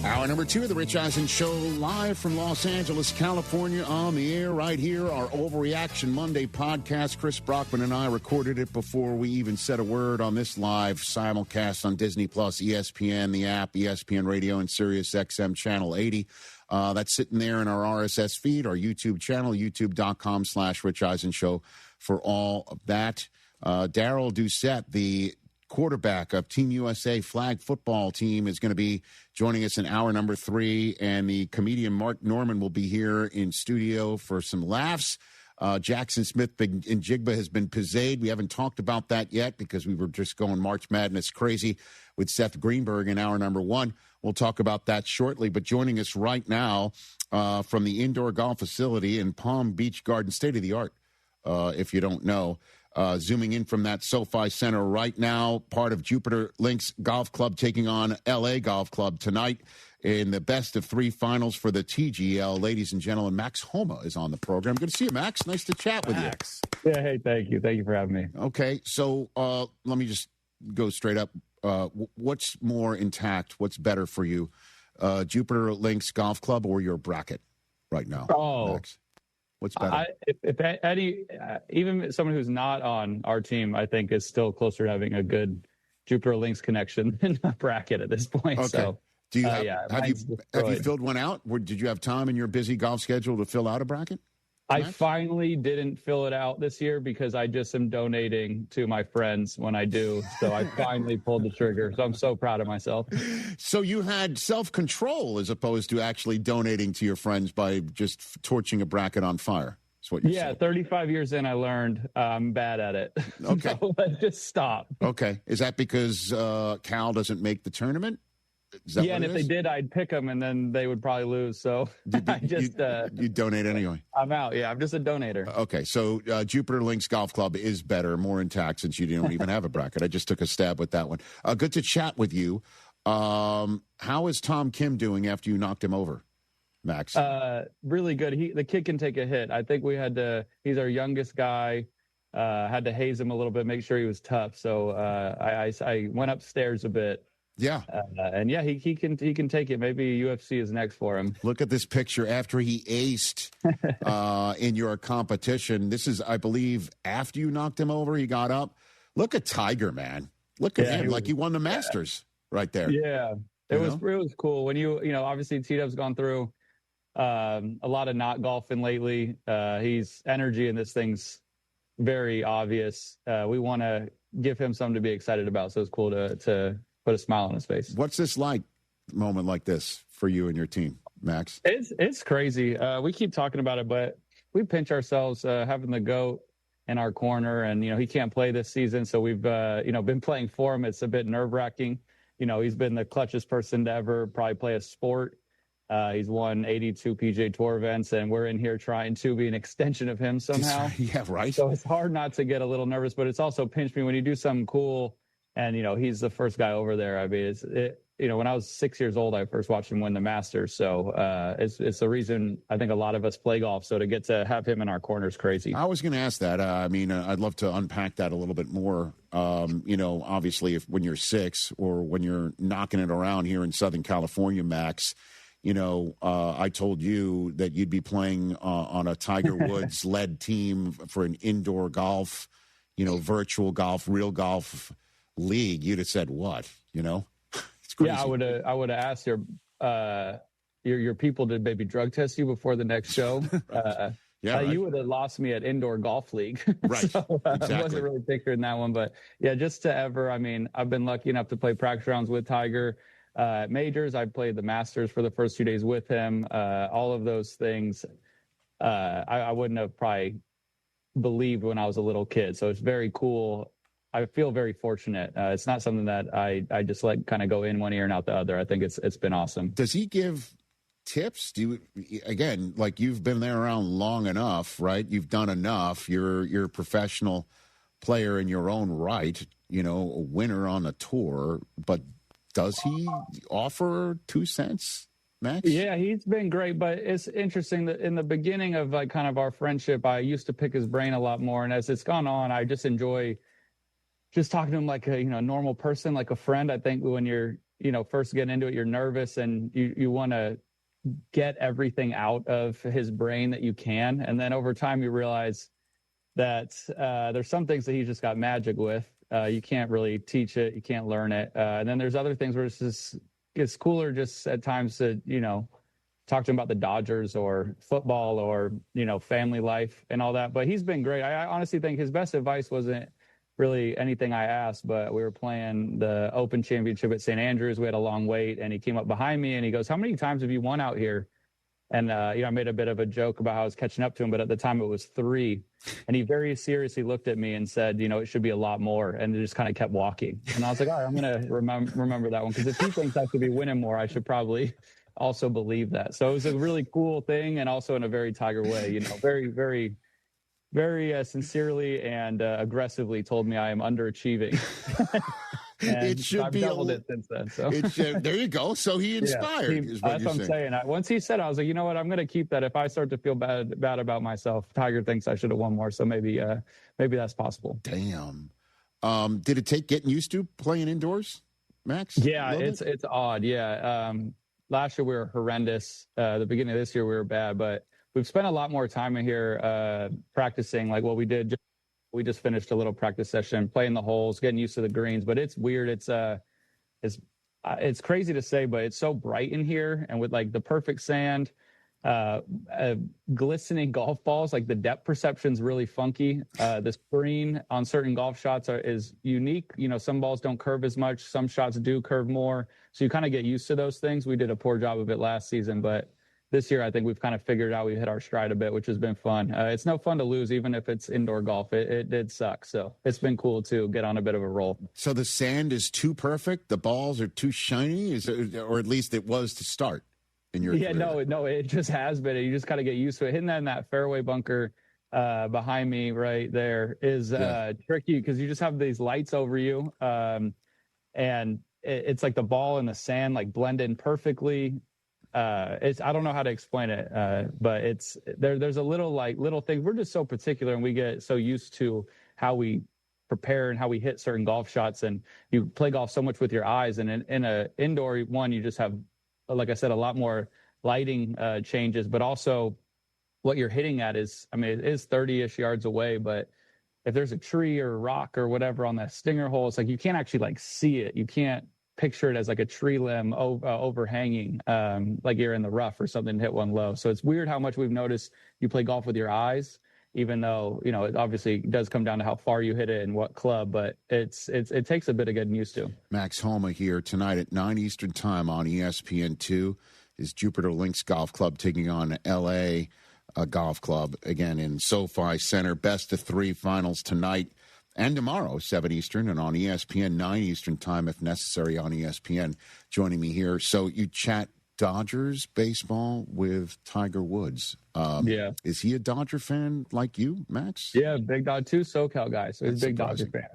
Hour number 2 of the Rich Eisen Show, live from Los Angeles, California, on the air right here. Our Overreaction Monday podcast. Chris Brockman and I recorded it before we even said a word on this live simulcast on Disney Plus, ESPN, the app, ESPN Radio, and Sirius XM Channel 80. That's sitting there in our RSS feed, our YouTube channel, youtube.com/Rich Eisen Show for all of that. Daryl Doucette, the quarterback of Team USA flag football team, is going to be joining us in hour number 3. And the comedian Mark Norman will be here in studio for some laughs. Jackson Smith in Jigba has been pizzade. We haven't talked about that yet because we were just going March Madness crazy with Seth Greenberg in hour number 1. We'll talk about that shortly. But joining us right now from the indoor golf facility in Palm Beach Garden, state-of-the-art, if you don't know, zooming in from that SoFi Center right now, part of Jupiter Links Golf Club taking on LA Golf Club tonight in the best of 3 finals for the TGL. Ladies and gentlemen, Max Homa is on the program. Good to see you, Max. Nice to chat with you. Yeah, hey, thank you. Thank you for having me. Okay, so let me just go straight up. What's more intact? What's better for you, Jupiter Links Golf Club or your bracket right now, Max? What's better? If Eddie, even someone who's not on our team, I think is still closer to having a good Jupiter Links connection than a bracket at this point. Okay. So, do you have you filled one out? Did you have time in your busy golf schedule to fill out a bracket? I finally didn't fill it out this year because I just am donating to my friends when I do. So I finally pulled the trigger. So I'm so proud of myself. So you had self-control as opposed to actually donating to your friends by just torching a bracket on fire. That's what you're saying. 35 years in, I learned I'm bad at it. Okay. So let's just stop. Okay. Is that because Cal doesn't make the tournament? And if they did, I'd pick them, and then they would probably lose. So you donate anyway. I'm out. Yeah, I'm just a donator. Okay, so Jupiter Links Golf Club is better, more intact since you don't even have a bracket. I just took a stab with that one. Good to chat with you. How is Tom Kim doing after you knocked him over, Max? Really good. The kid can take a hit. I think we had to. He's our youngest guy. Had to haze him a little bit, make sure he was tough. So I went upstairs a bit. Yeah. He can take it. Maybe UFC is next for him. Look at this picture after he aced in your competition. This is, I believe, after you knocked him over, he got up. Look at Tiger, man. Look at him. Like he won the Masters right there. Yeah. It was cool. When obviously T-Dub's gone through a lot of not golfing lately. He's energy in this thing's very obvious. We want to give him something to be excited about. So it's cool to put a smile on his face. What's this like, moment like this for you and your team, Max? It's crazy. We keep talking about it, but we pinch ourselves having the GOAT in our corner, and he can't play this season, so we've been playing for him. It's a bit nerve-wracking. He's been the clutchest person to ever probably play a sport. He's won 82 PGA Tour events, and we're in here trying to be an extension of him somehow. Yeah, right. So it's hard not to get a little nervous, but it's also pinched me when you do something cool. And, he's the first guy over there. I mean, when I was 6 years old, I first watched him win the Masters. So it's the reason I think a lot of us play golf. So to get to have him in our corner is crazy. I was going to ask that. I'd love to unpack that a little bit more. Obviously, when you're 6 or when you're knocking it around here in Southern California, Max, I told you that you'd be playing on a Tiger Woods-led team for an indoor golf, virtual golf, real golf league. You'd have said what? It's crazy. Yeah, I would have asked your people to maybe drug test you before the next show. Right. Right. You would have lost me at indoor golf league. Right. So, exactly. I wasn't really picturing that one, but yeah, just to ever. I've been lucky enough to play practice rounds with Tiger. Majors, I played the Masters for the first 2 days with him. All of those things, I wouldn't have probably believed when I was a little kid. So it's very cool. I feel very fortunate. It's not something that I just let kind of go in one ear and out the other. I think it's been awesome. Does he give tips? Again, like you've been there around long enough, right? You've done enough. You're a professional player in your own right, a winner on the tour, but does he offer 2 cents, Max? Yeah, he's been great, but it's interesting that in the beginning of kind of our friendship, I used to pick his brain a lot more. And as it's gone on, I just enjoy just talking to him like a normal person, like a friend. I think when you're first getting into it, you're nervous and you want to get everything out of his brain that you can, and then over time you realize that there's some things that he's just got magic with. You can't really teach it, you can't learn it, and then there's other things where it's cooler just at times to talk to him about the Dodgers or football or family life and all that. But he's been great. I honestly think his best advice wasn't really anything I asked, but we were playing the Open Championship at St. Andrews. We had a long wait, and he came up behind me and he goes, "How many times have you won out here?" And, I made a bit of a joke about how I was catching up to him, but at the time it was 3. And he very seriously looked at me and said, it should be a lot more. And just kind of kept walking. And I was like, all right, I'm going to remember that one. Because if he thinks I should be winning more, I should probably also believe that. So it was a really cool thing, and also in a very Tiger way, very, very, very sincerely and aggressively told me I am underachieving. It should I've be doubled it since then. So there you go. So he inspired. Is what that's you're what I'm saying. Once he said, I was like, you know what? I'm going to keep that. If I start to feel bad about myself, Tiger thinks I should have won more. So maybe that's possible. Damn. Did it take getting used to playing indoors, Max? Yeah, it's odd. Yeah. Last year we were horrendous. The beginning of this year we were bad, but we've spent a lot more time in here practicing. Like what we did. We just finished a little practice session, playing the holes, getting used to the greens. But it's weird. It's crazy to say, but it's so bright in here, and with like the perfect sand, glistening golf balls. Like the depth perception's really funky. The screen on certain golf shots is unique. Some balls don't curve as much. Some shots do curve more. So you kind of get used to those things. We did a poor job of it last season, but this year, I think we've kind of figured out we hit our stride a bit, which has been fun. It's no fun to lose, even if it's indoor golf. It did suck. So it's been cool to get on a bit of a roll. So the sand is too perfect? The balls are too shiny? Or at least it was to start in your career? No, it just has been. You just got to get used to it. Hitting that in that fairway bunker behind me right there is tricky because you just have these lights over you. And it's like the ball and the sand like blend in perfectly. I don't know how to explain it, but it's there's a little thing. We're just so particular, and we get so used to how we prepare and how we hit certain golf shots, and you play golf so much with your eyes. And in a indoor one, you just have, like I said, a lot more lighting changes, but also what you're hitting at is, it is 30-ish yards away, but if there's a tree or a rock or whatever on that stinger hole, it's like you can't actually like see it. You can't picture it as like a tree limb overhanging, like you're in the rough or something, hit one low. So it's weird how much we've noticed you play golf with your eyes, even though, it obviously does come down to how far you hit it and what club, but it takes a bit of getting used to. Max Homa here tonight at 9 Eastern time on ESPN2. His Jupiter Links Golf Club taking on LA Golf Club again in SoFi Center. Best of 3 finals tonight and tomorrow, 7 Eastern, and on ESPN, 9 Eastern time, if necessary, on ESPN. Joining me here. So you chat Dodgers baseball with Tiger Woods. Yeah. Is he a Dodger fan like you, Max? Yeah, big Dodger, too, SoCal guy. So he's a big Dodger fan.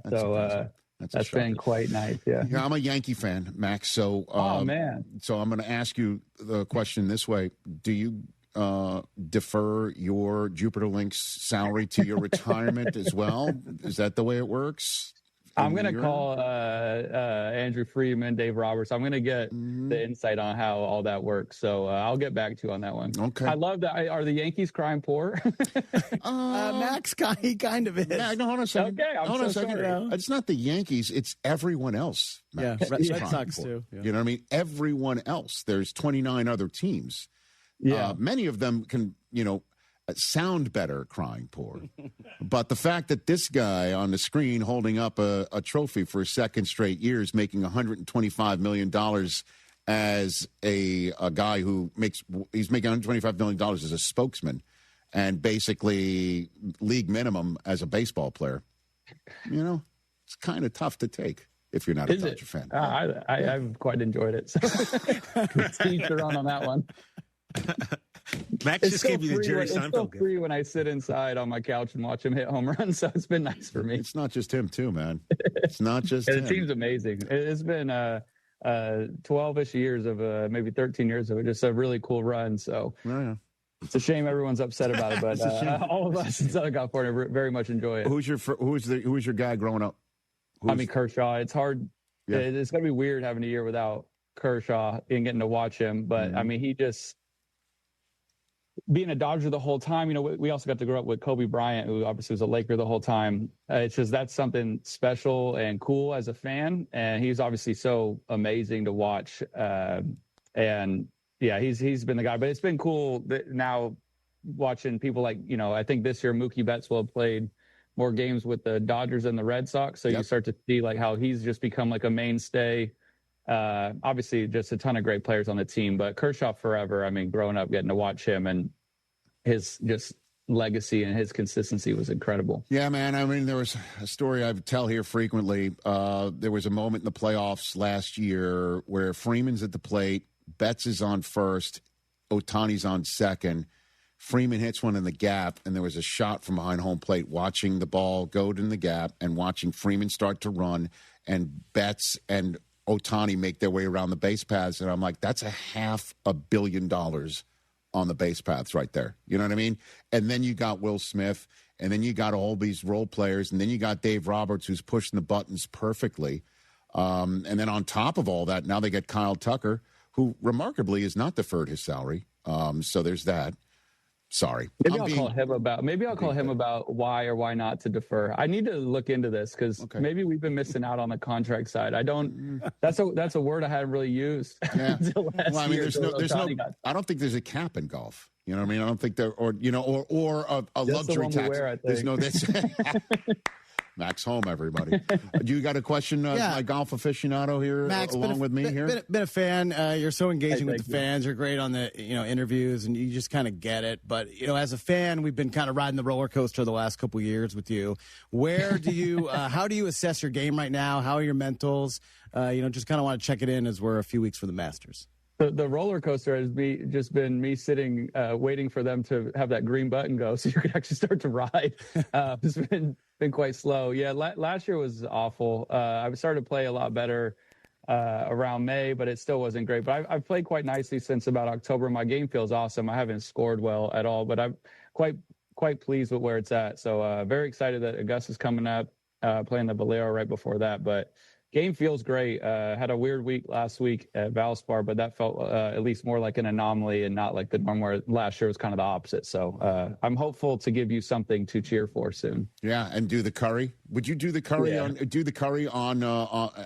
That's been quite nice, yeah. I'm a Yankee fan, Max. So, man. So I'm going to ask you the question this way. Do you defer your Jupiter Links salary to your retirement as well? Is that the way it works? I'm going to call Andrew Friedman, Dave Roberts. I'm going to get the insight on how all that works. So I'll get back to you on that one. Okay. I love that. Are the Yankees crying poor? Max, he kind of is. Yeah, no, hold on a second. Okay, I'm so sorry. It's not the Yankees. It's everyone else. Max. Yeah, Red Sox too. Yeah. You know what I mean? Everyone else. There's 29 other teams. Yeah. Many of them can, sound better crying poor. But the fact that this guy on the screen holding up a trophy for a second straight year is making $125 million as a guy who he's making $125 million as a spokesman and basically league minimum as a baseball player, it's kind of tough to take if you're not a Dodger fan. I've quite enjoyed it. So each their own on that one. Max just gave you the Jerry Seinfeld. It's so free when I sit inside on my couch and watch him hit home runs, so it's been nice for me. It's not just him, too, man. It's not just him. The team's amazing. It's been 12-ish years of maybe 13 years of it, just a really cool run. So it's a shame everyone's upset about it, but all of us in Southern California very much enjoy it. Who's your guy growing up? Kershaw. It's hard. Yeah. It's going to be weird having a year without Kershaw and getting to watch him, but he just being a Dodger the whole time. We also got to grow up with Kobe Bryant, who obviously was a Laker the whole time. It's just that's something special and cool as a fan, and he's obviously so amazing to watch. And yeah, he's been the guy. But it's been cool that now watching people like I think this year Mookie Betts will have played more games with the Dodgers and the Red Sox. So you start to see like how he's just become like a mainstay. Obviously just a ton of great players on the team, but Kershaw forever. I mean, growing up, getting to watch him and his just legacy and his consistency was incredible. Yeah, man. I mean, there was a story I tell here frequently. There was a moment in the playoffs last year where Freeman's at the plate, Betts is on first, Ohtani's on second. Freeman hits one in the gap, and there was a shot from behind home plate watching the ball go in the gap and watching Freeman start to run, and Betts and Ohtani make their way around the base paths. And I'm like, that's $500 million on the base paths right there. You know what I mean? And then you got Will Smith, and then you got all these role players, and then you got Dave Roberts, who's pushing the buttons perfectly. And then on top of all that, now they get Kyle Tucker, who remarkably has not deferred his salary. So there's that. Sorry. Maybe I'll call him about why or why not to defer. I need to look into this because maybe we've been missing out on the contract side. That's a word I hadn't really used. Yeah. Well, I mean, I don't think there's a cap in golf. You know what I mean? I don't think there, or a luxury tax. There's no this. Max Home, everybody. You got a question, my golf aficionado here, Max, along with me here? Been a fan. You're so engaging with the fans. You're great on the interviews, and you just kind of get it. But as a fan, we've been kind of riding the roller coaster the last couple of years with you. Where do you, how do you assess your game right now? How are your mentals? Just kind of want to check it in as we're a few weeks for the Masters. The roller coaster has just been me sitting, waiting for them to have that green button go so you can actually start to ride. It's been quite slow. Yeah, last year was awful. I started to play a lot better around May, but it still wasn't great. But I've played quite nicely since about October. My game feels awesome. I haven't scored well at all, but I'm quite pleased with where it's at. So very excited that Augusta's coming up, playing the Valero right before that. But game feels great. Had a weird week last week at Valspar, but that felt at least more like an anomaly and not like the norm where last year was kind of the opposite. So I'm hopeful to give you something to cheer for soon. Yeah, and do the curry. Would you do the curry on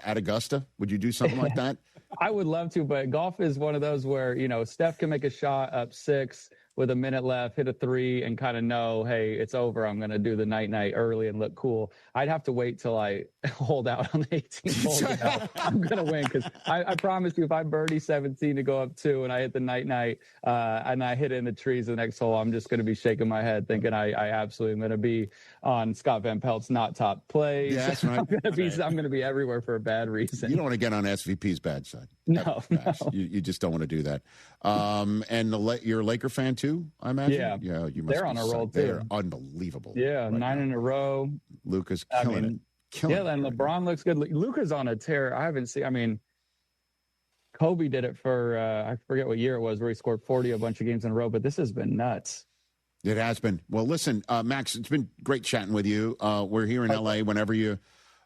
at Augusta? Would you do something like that? I would love to, but golf is one of those where Steph can make a shot up 6 with a minute left, hit a 3, and kind of know, hey, it's over. I'm going to do the night early and look cool. I'd have to wait till I hold out on the 18th hole. I'm going to win because I promise you, if I birdie 17 to go up 2 and I hit the night and I hit it in the trees the next hole, I'm just going to be shaking my head thinking I absolutely am going to be on Scott Van Pelt's not top plays. Yeah, that's right. I'm going to be everywhere for a bad reason. You don't want to get on SVP's bad side. No. You just don't want to do that. And you're a Laker fan too, I imagine? Yeah. You must. They're on a roll too. They're unbelievable. Yeah, right 9 in a row. Luka's killing it. And LeBron looks good. Luka's on a tear. I haven't seen. I mean, Kobe did it for I forget what year it was, where he scored 40 a bunch of games in a row. But this has been nuts. It has been. Well, listen, Max, it's been great chatting with you. We're here in LA. Whenever you're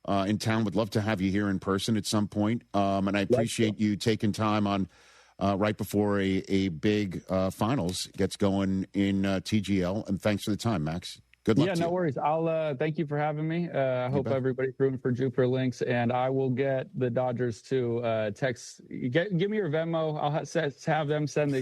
in town, would love to have you here in person at some point. And I appreciate you taking time on right before a big finals gets going in TGL. And thanks for the time, Max. Good luck. Yeah, no worries. I'll thank you for having me. I hope everybody's rooting for Jupiter Lynx, and I will get the Dodgers to text. Give me your Venmo. I'll have them send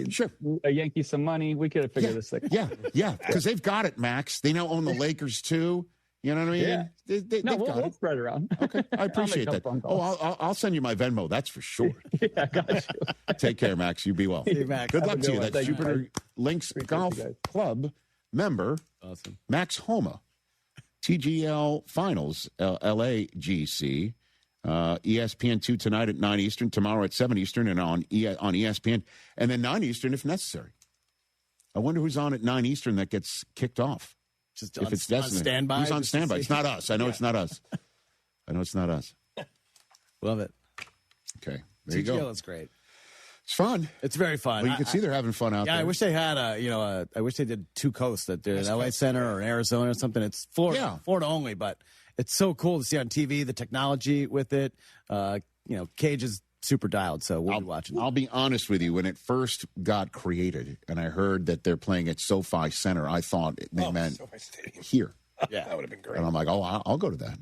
a Yankee some money. We could figure this thing. Yeah, because they've got it, Max. They now own the Lakers too. You know what I mean? Yeah. We'll spread around. Okay, I appreciate that. I'll send you my Venmo. That's for sure. Yeah, I got you. Take care, Max. You be well. See you, Max. Good luck to you. That's Jupiter Lynx Golf Club member, awesome, Max Homa. TGL Finals, LAGC. ESPN2 tonight at 9 Eastern, tomorrow at 7 Eastern, and on ESPN, and then 9 Eastern if necessary. I wonder who's on at 9 Eastern that gets kicked off. Just if it's on standby. Who's on standby? It's not us. I know it's not us. Love it. Okay, there you go. TGL is great. It's fun. It's very fun. Well, you can see they're having fun out there. I wish they had I wish they did 2 coasts, that did LA Center or Arizona or something. It's Florida only, but it's so cool to see on TV the technology with it. Cage is super dialed, so we'll be watching. I'll be honest with you. When it first got created, and I heard that they're playing at SoFi Center, I thought they meant here. Yeah, that would have been great. And I'm like, I'll go to that.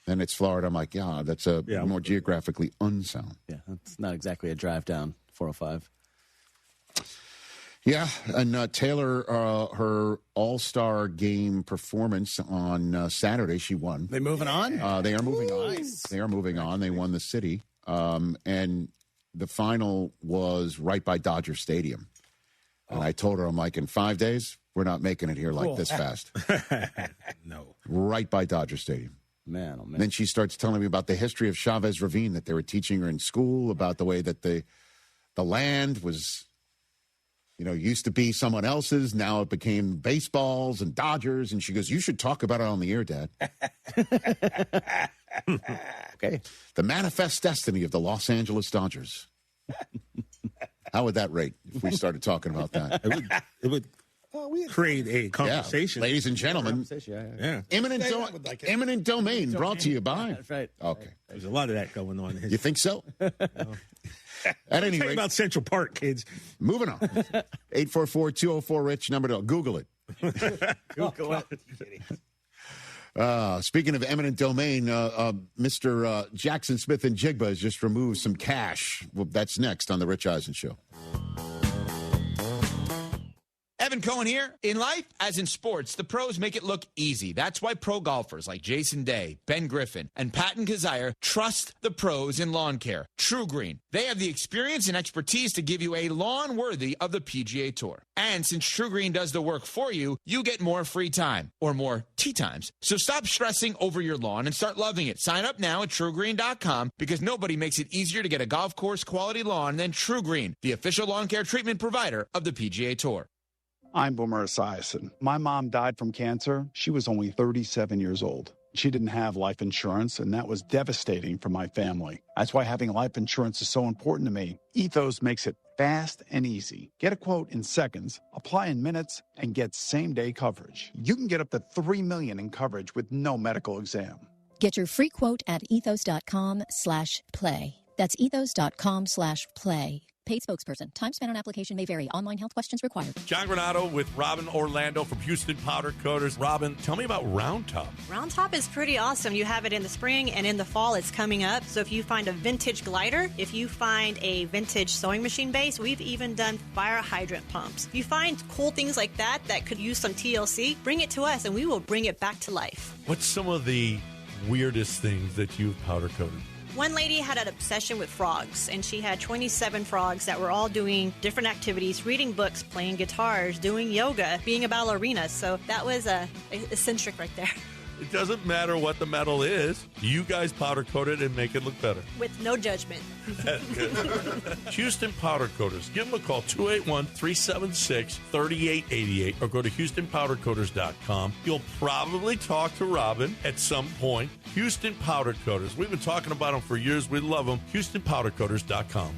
Then it's Florida. I'm like, that's more geographically unsound. Yeah, it's not exactly a drive down 405. Yeah, and Taylor, her all-star game performance on Saturday, she won. They moving on? They are moving on. Nice. They are moving on. They won the city. And the final was right by Dodger Stadium. And I told her, I'm like, in 5 days, we're not making it here like this fast. No. Right by Dodger Stadium. Man, oh, man. And then she starts telling me about the history of Chavez Ravine that they were teaching her in school, about the way that the land was, used to be someone else's. Now it became baseballs and Dodgers. And she goes, you should talk about it on the air, Dad. Okay. The manifest destiny of the Los Angeles Dodgers. How would that rate if we started talking about that? It would create a conversation. Yeah. Ladies and gentlemen, yeah. Eminent domain brought to you by. That's right. Okay. There's a lot of that going on. You think so? At any rate, about Central Park, kids. Moving on. 844-204-RICH, number to Google it. Google it. Speaking of eminent domain, Mr. Jackson Smith and Jigba has just removed some cash. Well, that's next on the Rich Eisen Show. Evan Cohen here. In life, as in sports, the pros make it look easy. That's why pro golfers like Jason Day, Ben Griffin, and Patton Kazire trust the pros in lawn care. True Green. They have the experience and expertise to give you a lawn worthy of the PGA Tour. And since True Green does the work for you, you get more free time, or more tee times. So stop stressing over your lawn and start loving it. Sign up now at TrueGreen.com because nobody makes it easier to get a golf course quality lawn than True Green, the official lawn care treatment provider of the PGA Tour. I'm Boomer Esiason. My mom died from cancer. She was only 37 years old. She didn't have life insurance, and that was devastating for my family. That's why having life insurance is so important to me. Ethos makes it fast and easy. Get a quote in seconds, apply in minutes, and get same-day coverage. You can get up to $3 million in coverage with no medical exam. Get your free quote at ethos.com/play. That's ethos.com/play. Paid spokesperson. Time spent on application may vary. Online health questions required. John Granato with Robin Orlando from Houston Powder Coaters. Robin, tell me about Round Top. Round Top is pretty awesome. You have it in the spring and in the fall. It's coming up. So if you find a vintage glider, if you find a vintage sewing machine base, we've even done fire hydrant pumps. If you find cool things like that that could use some TLC, bring it to us and we will bring it back to life. What's some of the weirdest things that you've powder coated? One lady had an obsession with frogs, and she had 27 frogs that were all doing different activities, reading books, playing guitars, doing yoga, being a ballerina. So that was eccentric right there. It doesn't matter what the metal is. You guys powder coat it and make it look better. With no judgment. Houston Powder Coaters. Give them a call, 281-376-3888, or go to HoustonPowderCoaters.com. You'll probably talk to Robin at some point. Houston Powder Coaters. We've been talking about them for years. We love them. HoustonPowderCoaters.com.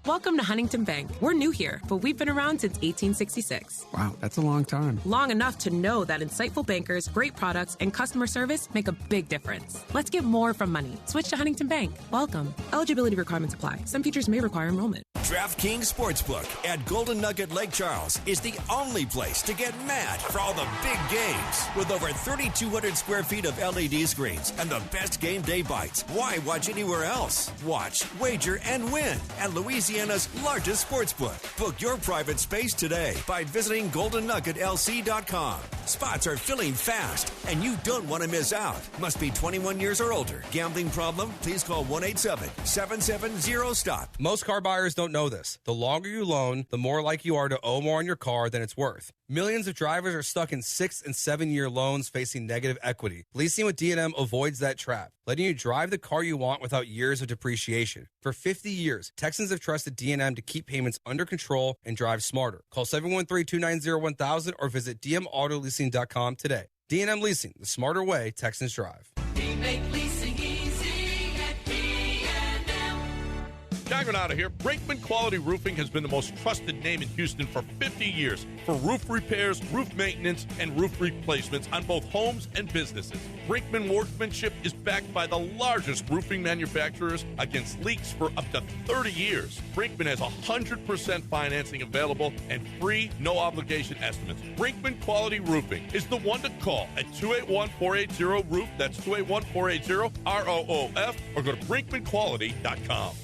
Welcome to Huntington Bank. We're new here, but we've been around since 1866. Wow, that's a long time. Long enough to know that insightful bankers, great products, and customer service make a big difference. Let's get more from money. Switch to Huntington Bank. Welcome. Eligibility requirements apply. Some features may require enrollment. DraftKings Sportsbook at Golden Nugget Lake Charles is the only place to get mad for all the big games. With over 3,200 square feet of LED screens and the best game day bites, why watch anywhere else? Watch, wager, and win at Louisiana's largest sportsbook. Book your private space today by visiting GoldenNuggetLC.com. Spots are filling fast, and you don't want to miss out. Must be 21 years or older. Gambling problem? Please call 1-877-770-STOP. Most car buyers don't know this. The longer you loan, the more likely you are to owe more on your car than it's worth. Millions of drivers are stuck in 6- and 7-year loans facing negative equity. Leasing with D&M avoids that trap, letting you drive the car you want without years of depreciation. For 50 years, Texans have trusted D&M to keep payments under control and drive smarter. Call 713-290-1000 or visit dmautoleasing.com today. D&M Leasing, the smarter way Texans drive. We make leasing easy at D&M. John Granato here. Brinkman Quality Roofing has been the most trusted name in Houston for 50 years for roof repairs, roof maintenance, and roof replacements on both homes and businesses. Brinkman workmanship is backed by the largest roofing manufacturers against leaks for up to 30 years. Brinkman has 100% financing available and free, no-obligation estimates. Brinkman Quality Roofing is the one to call at 281-480-ROOF. That's 281-480-ROOF, or go to BrinkmanQuality.com.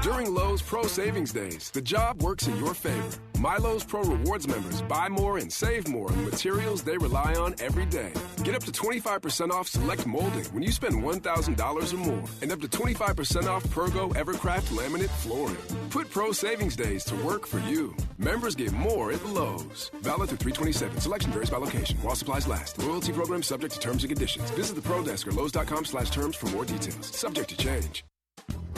During Lowe's Pro Savings Days, the job works in your favor. My Lowe's Pro Rewards members buy more and save more on the materials they rely on every day. Get up to 25% off select molding when you spend $1,000 or more, and up to 25% off Pergo Evercraft laminate flooring. Put Pro Savings Days to work for you. Members get more at Lowe's. Valid through 3/27. Selection varies by location. While supplies last. Loyalty program subject to terms and conditions. Visit the Pro Desk or Lowes.com/terms for more details. Subject to change.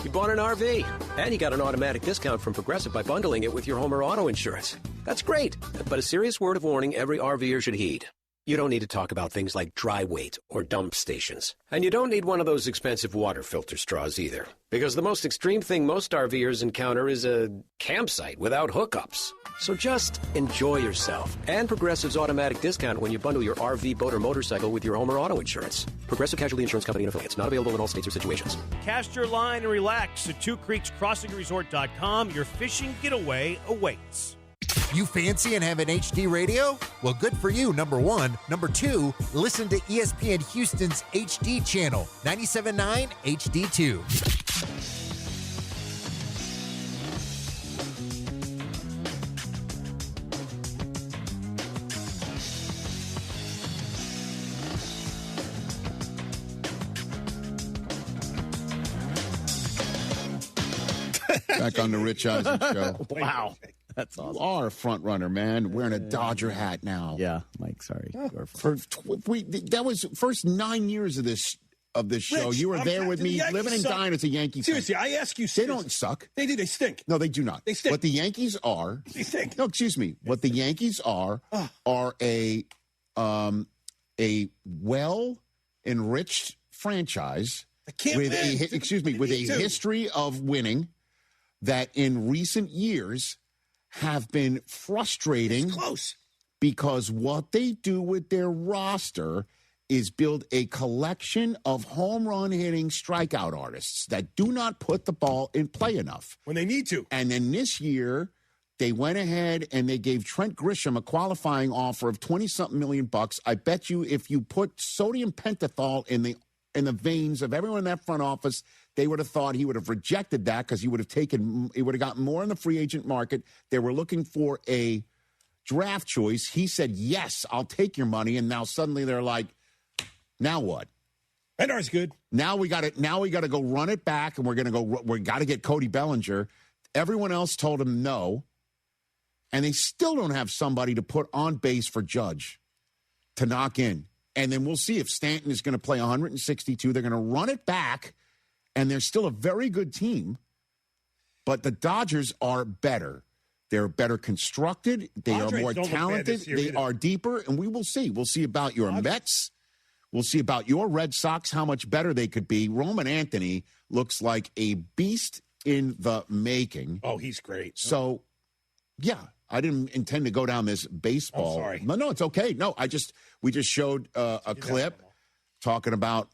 You bought an RV, and you got an automatic discount from Progressive by bundling it with your home or auto insurance. That's great, but a serious word of warning every RVer should heed. You don't need to talk about things like dry weight or dump stations. And you don't need one of those expensive water filter straws either. Because the most extreme thing most RVers encounter is a campsite without hookups. So just enjoy yourself. And Progressive's automatic discount when you bundle your RV, boat, or motorcycle with your home or auto insurance. Progressive Casualty Insurance Company and affiliates. Not available in all states or situations. Cast your line and relax at twocreekscrossingresort.com. Your fishing getaway awaits. You fancy and have an HD radio? Well, good for you, number one. Number two, listen to ESPN Houston's HD channel, 97.9 HD2. Back on the Rich Eisen show. Wow. That's awesome. You are a front runner, man. Wearing a Dodger hat now. Yeah, Mike, sorry. That was first 9 years of this show. Rich, you were there with me, Yankees living and suck. dying as a Yankee fan. Seriously, I ask you They don't suck. They do. They stink. No, they do not. They stink. What the Yankees are. They stink. No, excuse me. What the Yankees are a well-enriched franchise with a history of winning that in recent years have been frustrating. It's close. Because what they do with their roster is build a collection of home run hitting strikeout artists that do not put the ball in play enough. When they need to. And then this year, they went ahead and they gave Trent Grisham a qualifying offer of $20-something million. I bet you if you put sodium pentothal in the veins of everyone in that front office, they would have thought he would have rejected that because he would have gotten more in the free agent market. They were looking for a draft choice. He said, yes, I'll take your money. And now suddenly they're like, now what? Bendar's good. Now we got to go run it back, and we got to get Cody Bellinger. Everyone else told him no. And they still don't have somebody to put on base for Judge to knock in. And then we'll see if Stanton is going to play 162. They're going to run it back, and they're still a very good team. But the Dodgers are better. They're better constructed. They are more talented. They are deeper, and we will see. We'll see about your Mets. We'll see about your Red Sox, how much better they could be. Roman Anthony looks like a beast in the making. Oh, he's great. So, yeah. I didn't intend to go down this baseball. I'm sorry. No, it's okay. No, we just showed a clip talking about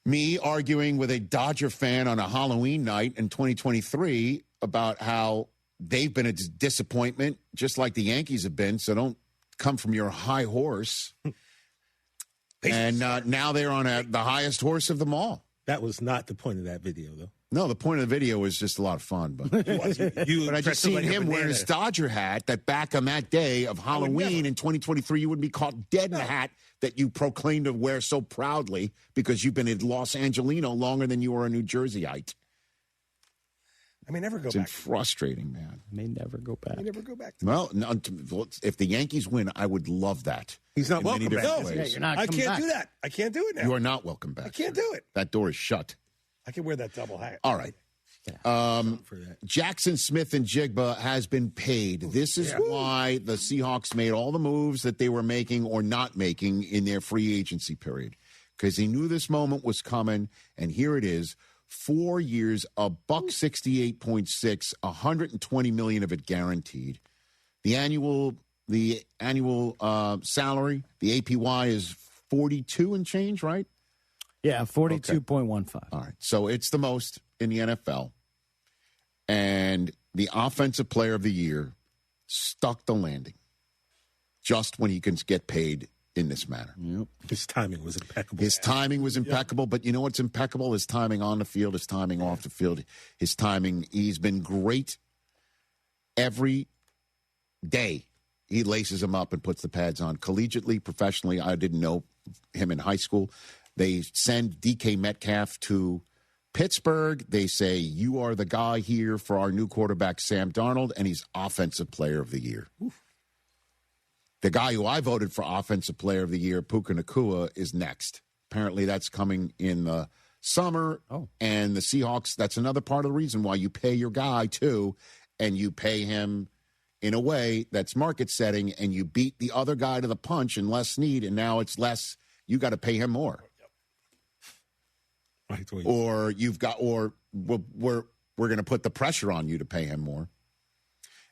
me arguing with a Dodger fan on a Halloween night in 2023 about how they've been a disappointment, just like the Yankees have been. So don't come from your high horse. And now they're on the highest horse of them all. That was not the point of that video, though. No, the point of the video was just a lot of fun. But, but I just seen him wearing his Dodger hat that back on that day of Halloween in 2023, you wouldn't be caught dead in a hat that you proclaimed to wear so proudly because you've been in Los Angelino longer than you were a New Jerseyite. I may never go back. It's frustrating, man. May never go back. Well, no, if the Yankees win, I would love that. He's not welcome back. No, I can't do that. I can't do it now. You are not welcome back. I can't do it. That door is shut. I can wear that double hat. All right. Jackson Smith and Jigba has been paid. This is why the Seahawks made all the moves that they were making or not making in their free agency period, because they knew this moment was coming, and here it is. 4 years, $168.6, $120 million of it guaranteed. The annual salary, the APY is 42 and change, right? Yeah, 42.15. Okay. All right. So it's the most in the NFL. And the offensive player of the year stuck the landing just when he can get paid in this manner. Yep. His timing was impeccable. His timing was impeccable, but you know what's impeccable? His timing on the field, his timing off the field, his timing. He's been great every day. He laces them up and puts the pads on. Collegiately, professionally, I didn't know him in high school. They send DK Metcalf to Pittsburgh. They say, you are the guy here for our new quarterback, Sam Darnold, and he's Offensive Player of the Year. Oof. The guy who I voted for Offensive Player of the Year, Puka Nacua, is next. Apparently that's coming in the summer. Oh. And the Seahawks, that's another part of the reason why you pay your guy, too, and you pay him in a way that's market setting, and you beat the other guy to the punch in less need, and now it's less, you got to pay him more. Or we're going to put the pressure on you to pay him more.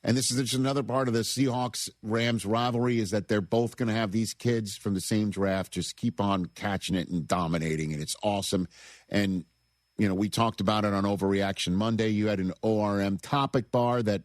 And this is just another part of the Seahawks-Rams rivalry is that they're both going to have these kids from the same draft just keep on catching it and dominating, and it's awesome. And, you know, we talked about it on Overreaction Monday. You had an ORM topic bar that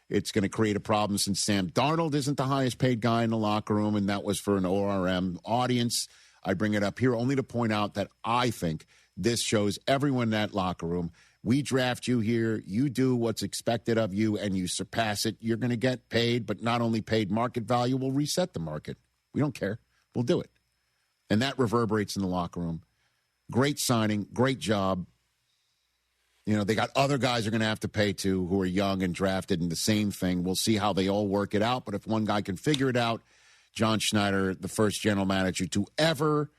it's going to create a problem since Sam Darnold isn't the highest-paid guy in the locker room, and that was for an ORM audience. I bring it up here only to point out that I think this shows everyone in that locker room, we draft you here, you do what's expected of you, and you surpass it. You're going to get paid, but not only paid market value, we'll reset the market. We don't care. We'll do it. And that reverberates in the locker room. Great signing, great job. You know, they got other guys they're going to have to pay to who are young and drafted, and the same thing. We'll see how they all work it out, but if one guy can figure it out, John Schneider, the first general manager to ever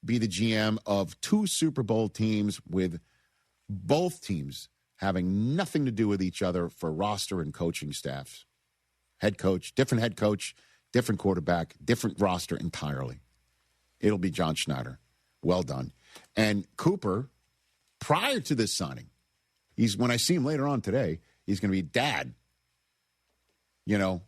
be the GM of 2 Super Bowl teams with both teams having nothing to do with each other for roster and coaching staffs. Head coach, different quarterback, different roster entirely. It'll be John Schneider. Well done. And Cooper, prior to this signing, when I see him later on today, he's going to be Dad. You know,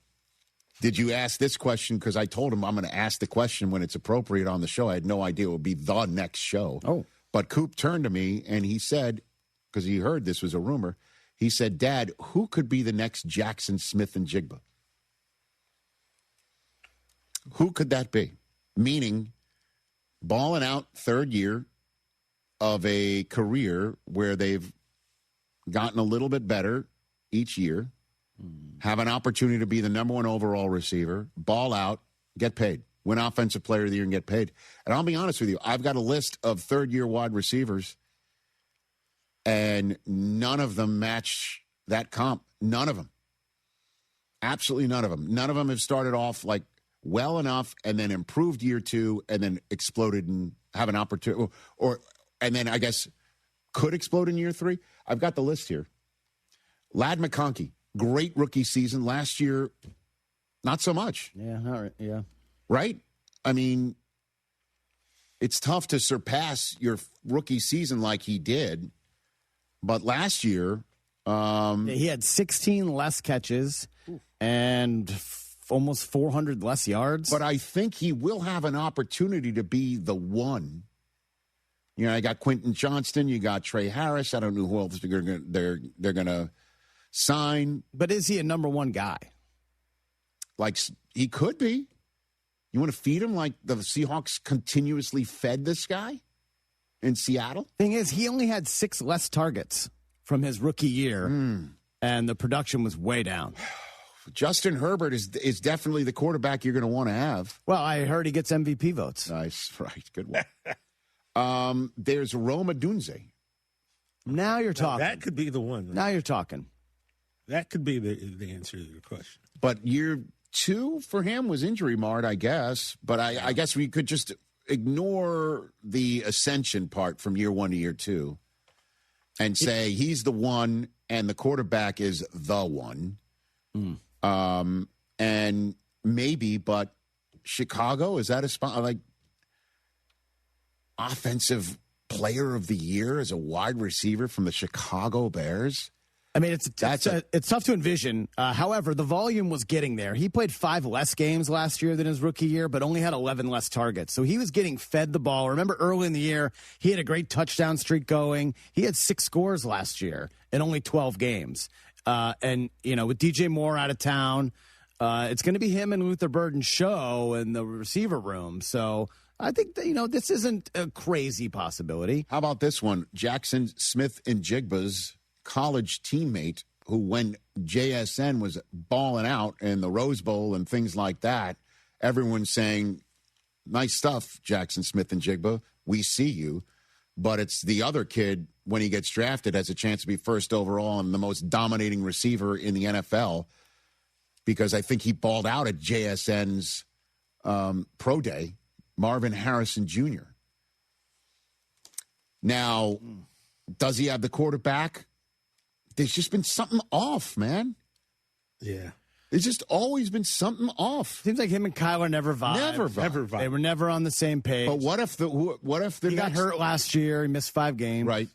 did you ask this question? Because I told him I'm going to ask the question when it's appropriate on the show. I had no idea it would be the next show. Oh. But Coop turned to me and he said, because he heard this was a rumor, he said, Dad, who could be the next Jackson Smith and Jigba? Who could that be? Meaning, balling out third year of a career where they've gotten a little bit better each year, have an opportunity to be the number 1 overall receiver, ball out, get paid, win Offensive Player of the Year and get paid. And I'll be honest with you, I've got a list of third-year wide receivers, and none of them match that comp. None of them. Absolutely none of them. None of them have started off like well enough and then improved year 2 and then exploded and have an opportunity and then I guess could explode in year 3. I've got the list here. Ladd McConkey, great rookie season. Last year, not so much. Yeah, all right. Yeah. Right? I mean, it's tough to surpass your rookie season like he did. But last year, he had 16 less catches and almost 400 less yards. But I think he will have an opportunity to be the one. You know, I got Quentin Johnston, you got Trey Harris. I don't know who else they're going to sign. But is he a number 1 guy? Like, he could be. You want to feed him like the Seahawks continuously fed this guy in Seattle? Thing is, he only had 6 less targets from his rookie year, and the production was way down. Justin Herbert is definitely the quarterback you're going to want to have. Well, I heard he gets MVP votes. Nice, right, good one. There's Roma Dunze. Now you're talking. That could be the one. Right? Now you're talking. That could be the answer to your question. But year 2 for him was injury marred, I guess. But I guess we could just ignore the ascension part from year 1 to year 2 and say he's the one and the quarterback is the one. And maybe, but Chicago, is that a spot like Offensive Player of the Year as a wide receiver from the Chicago Bears? I mean, it's tough to envision. However, the volume was getting there. He played 5 less games last year than his rookie year, but only had 11 less targets. So he was getting fed the ball. Remember early in the year, he had a great touchdown streak going. He had 6 scores last year in only 12 games. And, you know, with DJ Moore out of town, It's going to be him and Luther Burden's show in the receiver room. So I think that, this isn't a crazy possibility. How about this one? Jackson Smith and Jigba's college teammate, who when JSN was balling out in the Rose Bowl and things like that, everyone's saying, nice stuff, Jackson Smith and Jigba. We see you. But it's the other kid, when he gets drafted, has a chance to be first overall and the most dominating receiver in the NFL, because I think he balled out at JSN's pro day, Marvin Harrison Jr. Now, does he have the quarterback? There's just been something off, man. Yeah. There's just always been something off. Seems like him and Kyler never vibed. Never vibed. They were never on the same page. But what if he got hurt last year? He missed 5 games. Right.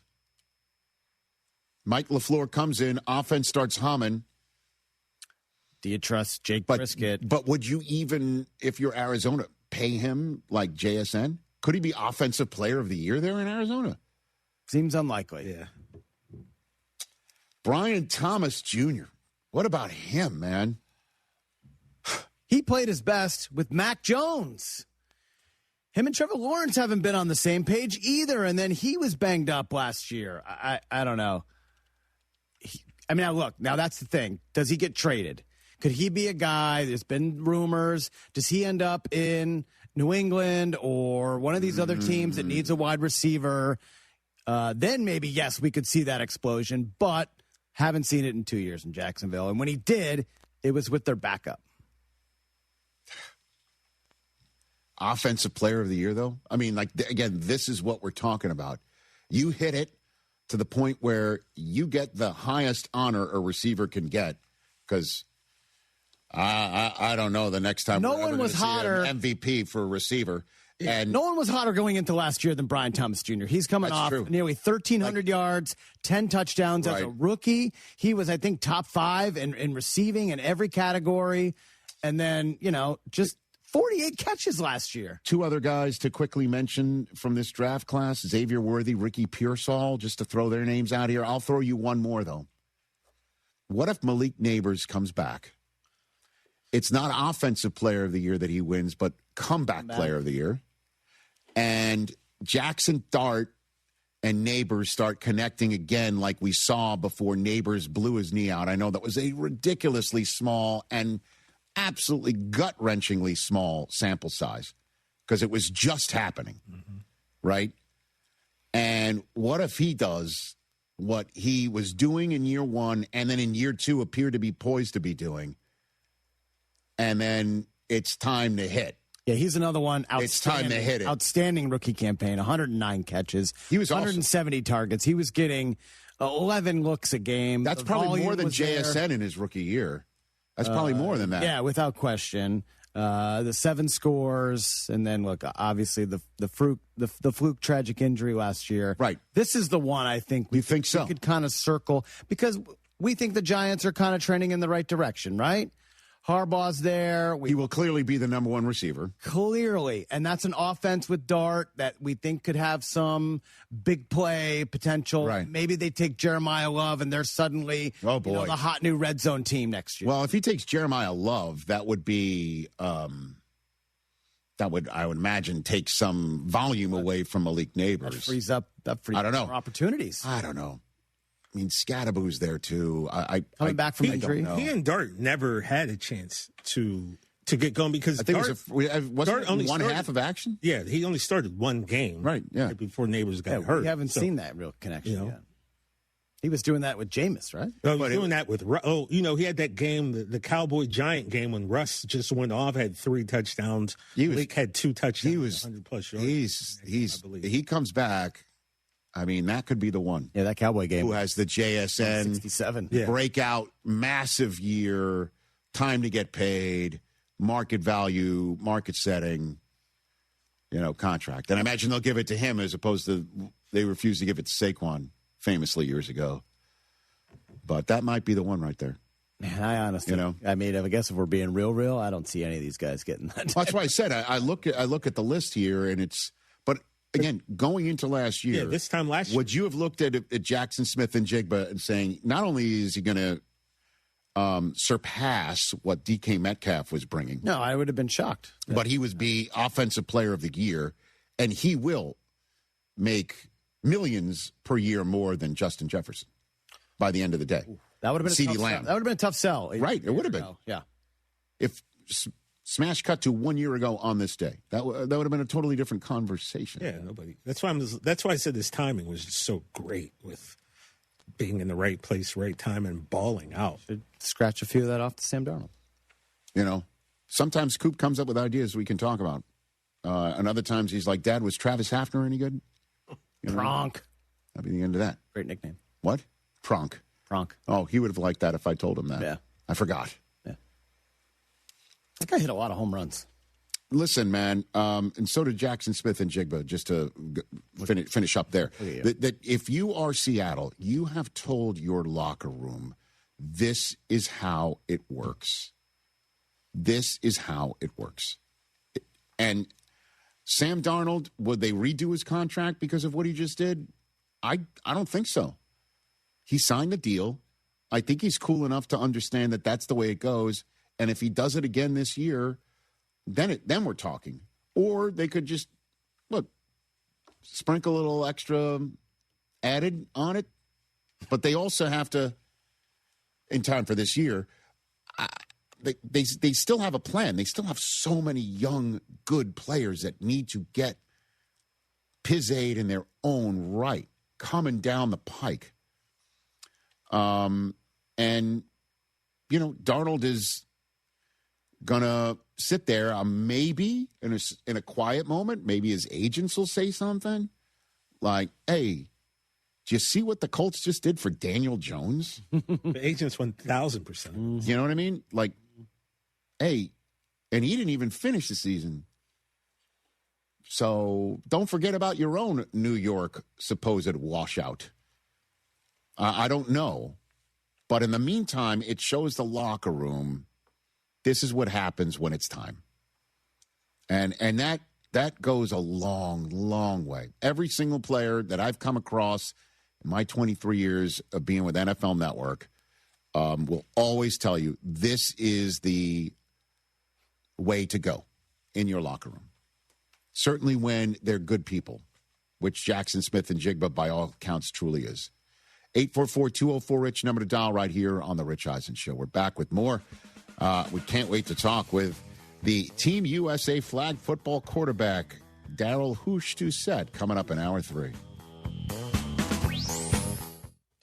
Mike LaFleur comes in, offense starts humming. Do you trust Jake Brisket? But would you even, if you're Arizona, pay him like JSN? Could he be offensive player of the year there in Arizona? Seems unlikely. Yeah. Brian Thomas Jr. What about him, man? He played his best with Mac Jones. Him and Trevor Lawrence haven't been on the same page either, and then he was banged up last year. I don't know. Now that's the thing. Does he get traded? Could he be a guy? There's been rumors. Does he end up in New England or one of these other teams that needs a wide receiver? Then maybe, yes, we could see that explosion, but haven't seen it in 2 years in Jacksonville. And when he did, it was with their backup. Offensive player of the year, though? I mean, again, this is what we're talking about. You hit it to the point where you get the highest honor a receiver can get, because I don't know the next time no we're one was hotter an MVP for a receiver. And no one was hotter going into last year than Brian Thomas Jr. He's coming off nearly 1,300 yards, 10 touchdowns as a rookie. He was, I think, top 5 in receiving in every category. And then, just 48 catches last year. 2 other guys to quickly mention from this draft class, Xavier Worthy, Ricky Pearsall, just to throw their names out here. I'll throw you one more, though. What if Malik Neighbors comes back? It's not offensive player of the year that he wins, but comeback player of the year. And Jackson Dart and Neighbors start connecting again like we saw before Neighbors blew his knee out. I know that was a ridiculously small and absolutely gut-wrenchingly small sample size because it was just happening, right? And what if he does what he was doing in year 1 and then in year 2 appeared to be poised to be doing, and then it's time to hit? Yeah, he's another one. It's time to hit it. Outstanding rookie campaign, 109 catches. He was 170 targets. He was getting 11 looks a game. That's probably more than JSN in his rookie year. That's probably more than that. Yeah, without question. The 7 scores, and then look, obviously the fluke tragic injury last year. Right. This is the one I think we could kind of circle, because we think the Giants are kind of trending in the right direction, right? Harbaugh's there. He will clearly be the number 1 receiver. Clearly. And that's an offense with Dart that we think could have some big play potential. Right. Maybe they take Jeremiah Love and they're suddenly the hot new red zone team next year. Well, if he takes Jeremiah Love, that would be I would imagine, take some volume away from Malik Neighbors. That frees up more opportunities. I don't know. I mean, Scadaboo's there too. Coming back from injury. He and Dart never had a chance to get going because I think Dart only one half of action. Yeah, he only started 1 game. Right. Yeah. Before Neighbors got hurt. We haven't seen that real connection yet. He was doing that with Jameis, right? He was doing that with he had that game, the Cowboy Giant game, when Russ just went off, had 3 touchdowns. Malik had 2 touchdowns. He was 100+ yards. He comes back. I mean, that could be the one. Yeah, that Cowboy game. Who has the JSN 67 breakout, massive year, time to get paid, market value, market setting, contract. And I imagine they'll give it to him as opposed to they refused to give it to Saquon famously years ago. But that might be the one right there. Man, I honestly, I guess if we're being real, I don't see any of these guys getting that. That's why I said I look at the list here, and it's. But again, going into last year, this time last year, would you have looked at Jackson Smith and Jigba and saying, not only is he going to surpass what DK Metcalf was bringing. No, I would have been shocked. But he would be Offensive Player of the Year, and he will make millions per year more than Justin Jefferson by the end of the day. That would have been CeeDee a tough Lamb. sell. That would have been a tough sell. Right, it would have been. Yeah. If smash cut to 1 year ago on this day, that would have been a totally different conversation. Yeah, nobody. That's why I said this timing was just so great with being in the right place, right time, and balling out. Should scratch a few of that off to Sam Darnold. You know, sometimes Coop comes up with ideas we can talk about. And other times he's like, Dad, was Travis Hafner any good? You know? Pronk. That'd be the end of that. Great nickname. What? Pronk. Pronk. Oh, he would have liked that if I told him that. Yeah. I forgot. Yeah. That guy hit a lot of home runs. Listen, man, and so did Jackson Smith and Jigba, just to finish up there. That if you are Seattle, you have told your locker room, this is how it works. This is how it works. And Sam Darnold, would they redo his contract because of what he just did? I don't think so. He signed the deal. I think he's cool enough to understand that that's the way it goes. And if he does it again this year, then we're talking. Or they could just, sprinkle a little extra added on it. But they also have to, in time for this year, they still have a plan. They still have so many young, good players that need to get pizzade in their own right, coming down the pike. And, Darnold is going to sit there, maybe in a quiet moment. Maybe his agents will say something like, hey, do you see what the Colts just did for Daniel Jones? The agents 1,000%. You know what I mean? Like, hey, and he didn't even finish the season. So don't forget about your own New York supposed washout. I don't know. But in the meantime, it shows the locker room this is what happens when it's time. And that goes a long, long way. Every single player that I've come across in my 23 years of being with NFL Network will always tell you this is the way to go in your locker room. Certainly when they're good people, which Jackson Smith and Jigba by all accounts truly is. 844-204-RICH, number to dial right here on The Rich Eisen Show. We're back with more. We can't wait to talk with the Team USA flag football quarterback, Daryl Hoosh-Doucette, coming up in hour 3.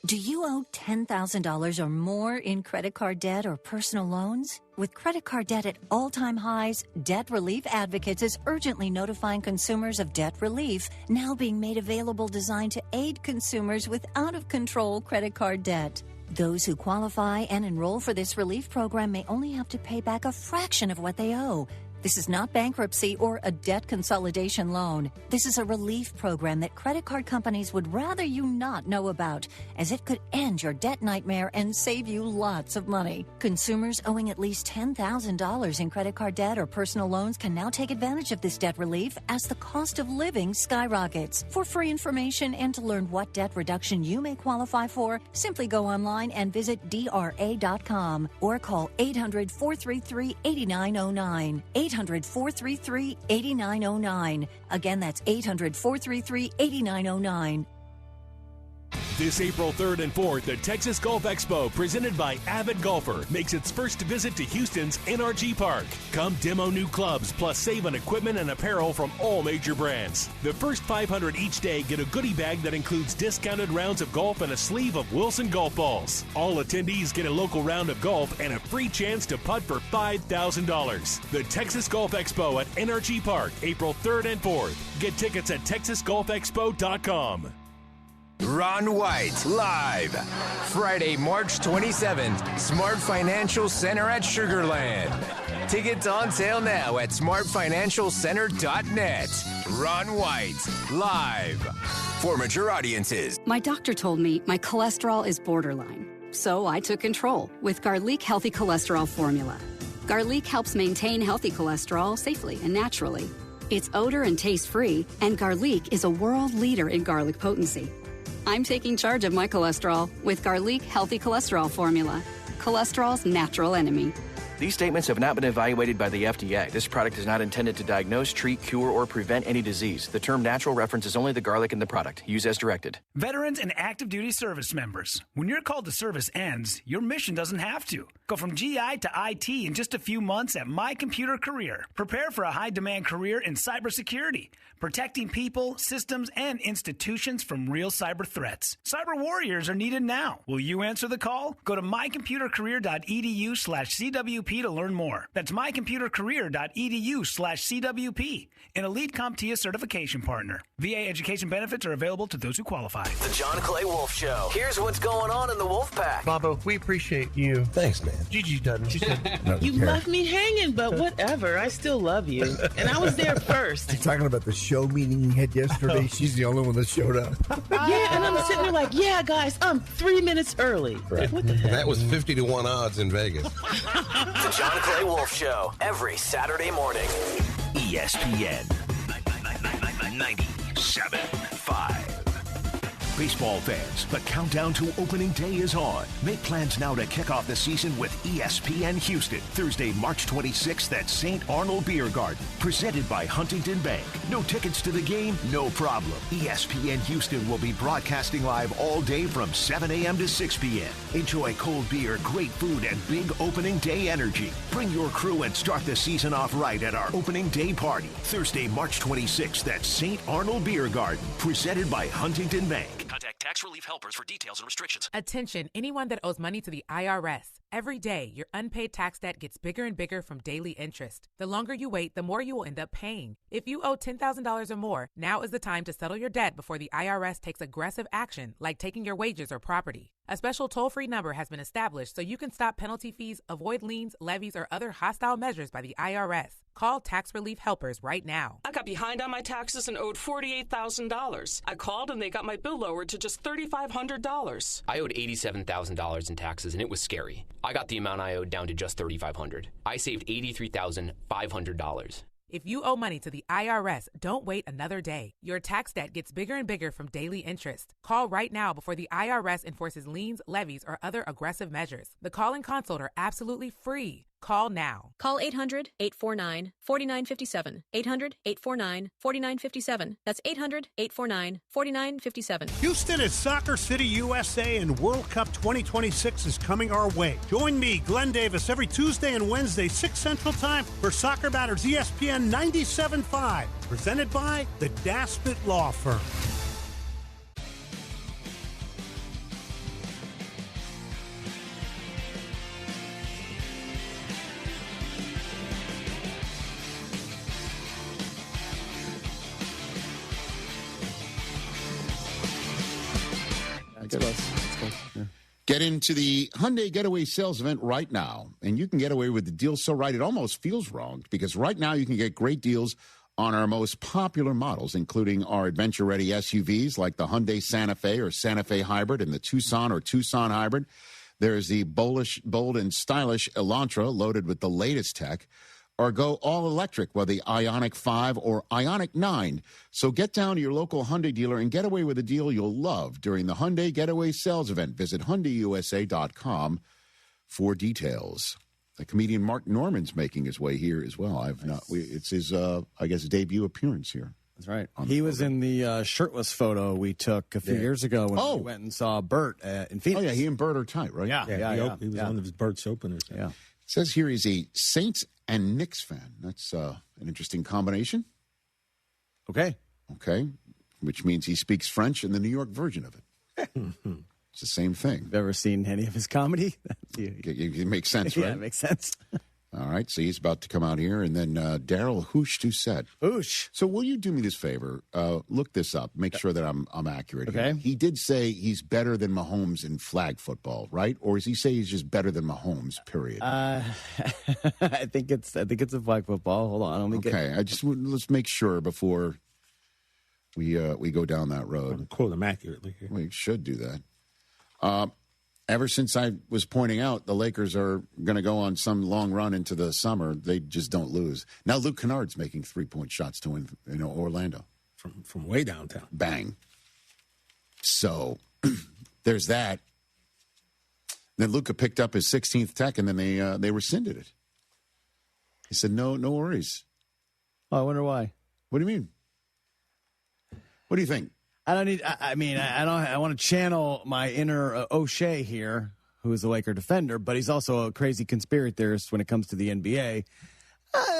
Do you owe $10,000 or more in credit card debt or personal loans? With credit card debt at all-time highs, Debt Relief Advocates is urgently notifying consumers of debt relief now being made available designed to aid consumers with out-of-control credit card debt. Those who qualify and enroll for this relief program may only have to pay back a fraction of what they owe. This is not bankruptcy or a debt consolidation loan. This is a relief program that credit card companies would rather you not know about, as it could end your debt nightmare and save you lots of money. Consumers owing at least $10,000 in credit card debt or personal loans can now take advantage of this debt relief as the cost of living skyrockets. For free information and to learn what debt reduction you may qualify for, simply go online and visit DRA.com or call 800-433-8909. 800-433-8909. Again, that's 800-433-8909. This April 3rd and 4th, the Texas Golf Expo, presented by Avid Golfer, makes its first visit to Houston's NRG Park. Come demo new clubs, plus save on equipment and apparel from all major brands. The first 500 each day get a goodie bag that includes discounted rounds of golf and a sleeve of Wilson golf balls. All attendees get a local round of golf and a free chance to putt for $5,000. The Texas Golf Expo at NRG Park, April 3rd and 4th. Get tickets at texasgolfexpo.com. Ron White, live. Friday, March 27th, Smart Financial Center at Sugar Land. Tickets on sale now at smartfinancialcenter.net. Ron White, live. For mature audiences. My doctor told me my cholesterol is borderline. So I took control with Garlic Healthy Cholesterol Formula. Garlic helps maintain healthy cholesterol safely and naturally. It's odor and taste-free, and Garlic is a world leader in garlic potency. I'm taking charge of my cholesterol with Garlic Healthy Cholesterol Formula. cholesterol's natural enemy. These statements have not been evaluated by the FDA. This product is not intended to diagnose, treat, cure, or prevent any disease. The term natural references only the garlic in the product. Use as directed. Veterans and active duty service members, when your call to service ends, your mission doesn't have to. Go from GI to IT in just a few months at My Computer Career. Prepare for a high-demand career in cybersecurity, protecting people, systems, and institutions from real cyber threats. Cyber warriors are needed now. Will you answer the call? Go to mycomputercareer.edu/CWP to learn more. That's mycomputercareer.edu/CWP, an elite CompTIA certification partner. VA education benefits are available to those who qualify. The John Clay Wolf Show. Here's what's going on in the Wolf Pack. Bobo, we appreciate you. Thanks, man. Gigi doesn't. She said, You left me hanging, but whatever. I still love you. And I was there first. You're talking about the show meeting you had yesterday. She's the only one that showed up. Yeah, and I'm sitting there like, yeah, guys, I'm 3 minutes early. Right. What the heck? That was 50 to 1 odds in Vegas. The John Clay Wolf Show, every Saturday morning. ESPN 97.5. Baseball fans, the countdown to opening day is on. Make plans now to kick off the season with ESPN Houston. Thursday, March 26th at St. Arnold Beer Garden. Presented by Huntington Bank. No tickets to the game? No problem. ESPN Houston will be broadcasting live all day from 7 a.m. to 6 p.m. Enjoy cold beer, great food, and big opening day energy. Bring your crew and start the season off right at our opening day party. Thursday, March 26th at St. Arnold Beer Garden. Presented by Huntington Bank. Contact Tax Relief Helpers for details and restrictions. Attention, anyone that owes money to the IRS. Every day, your unpaid tax debt gets bigger and bigger from daily interest. The longer you wait, the more you will end up paying. If you owe $10,000 or more, now is the time to settle your debt before the IRS takes aggressive action, like taking your wages or property. A special toll-free number has been established so you can stop penalty fees, avoid liens, levies, or other hostile measures by the IRS. Call Tax Relief Helpers right now. I got behind on my taxes and owed $48,000. I called and they got my bill lowered to just $3,500. I owed $87,000 in taxes and it was scary. I got the amount I owed down to just $3,500. I saved $83,500. If you owe money to the IRS, don't wait another day. Your tax debt gets bigger and bigger from daily interest. Call right now before the IRS enforces liens, levies, or other aggressive measures. The call and consult are absolutely free. Call now. Call 800-849-4957. 800-849-4957. That's 800-849-4957. Houston is Soccer City, USA, and World Cup 2026 is coming our way. Join me, Glenn Davis, every Tuesday and Wednesday, 6 Central Time, for Soccer Matters ESPN 97.5. Presented by the Daspit Law Firm. Get into the Hyundai Getaway Sales event right now, and you can get away with the deal so right it almost feels wrong, because right now you can get great deals on our most popular models, including our adventure-ready SUVs like the Hyundai Santa Fe or Santa Fe Hybrid and the Tucson or Tucson Hybrid. There's the bold and stylish Elantra loaded with the latest tech, or go all-electric with the Ioniq 5 or Ioniq 9. So get down to your local Hyundai dealer and get away with a deal you'll love during the Hyundai Getaway Sales event. Visit HyundaiUSA.com for details. The comedian Mark Norman's making his way here as well. It's his, I guess, debut appearance here. That's right. He was in the shirtless photo we took a few years ago when we went and saw Bert in Phoenix. Oh, yeah, he and Bert are tight, right? Yeah. He was one of his Bert's openers. Yeah. It says here he's a Saints and Knicks fan. That's an interesting combination. Okay. Which means he speaks French and the New York version of it. It's the same thing. Ever seen any of his comedy? It makes sense, right? Yeah, it makes sense. All right, so he's about to come out here, and then Daryl Hoosh. So will you do me this favor? Look this up. Make sure that I'm accurate. Okay. Here. He did say he's better than Mahomes in flag football, right? Or does he say he's just better than Mahomes? Period. I think it's a flag football. Hold on, let's make sure before we go down that road. I'll quote him accurately here. We should do that. Ever since I was pointing out the Lakers are going to go on some long run into the summer, they just don't lose. Now Luke Kennard's making 3-point shots to win, Orlando. From way downtown. Bang. So there's that. Then Luka picked up his 16th tech, and then they rescinded it. He said, no worries. Oh, I wonder why. What do you mean? What do you think? I don't need. I want to channel my inner O'Shea here, who is a Laker defender, but he's also a crazy conspiracy theorist when it comes to the NBA.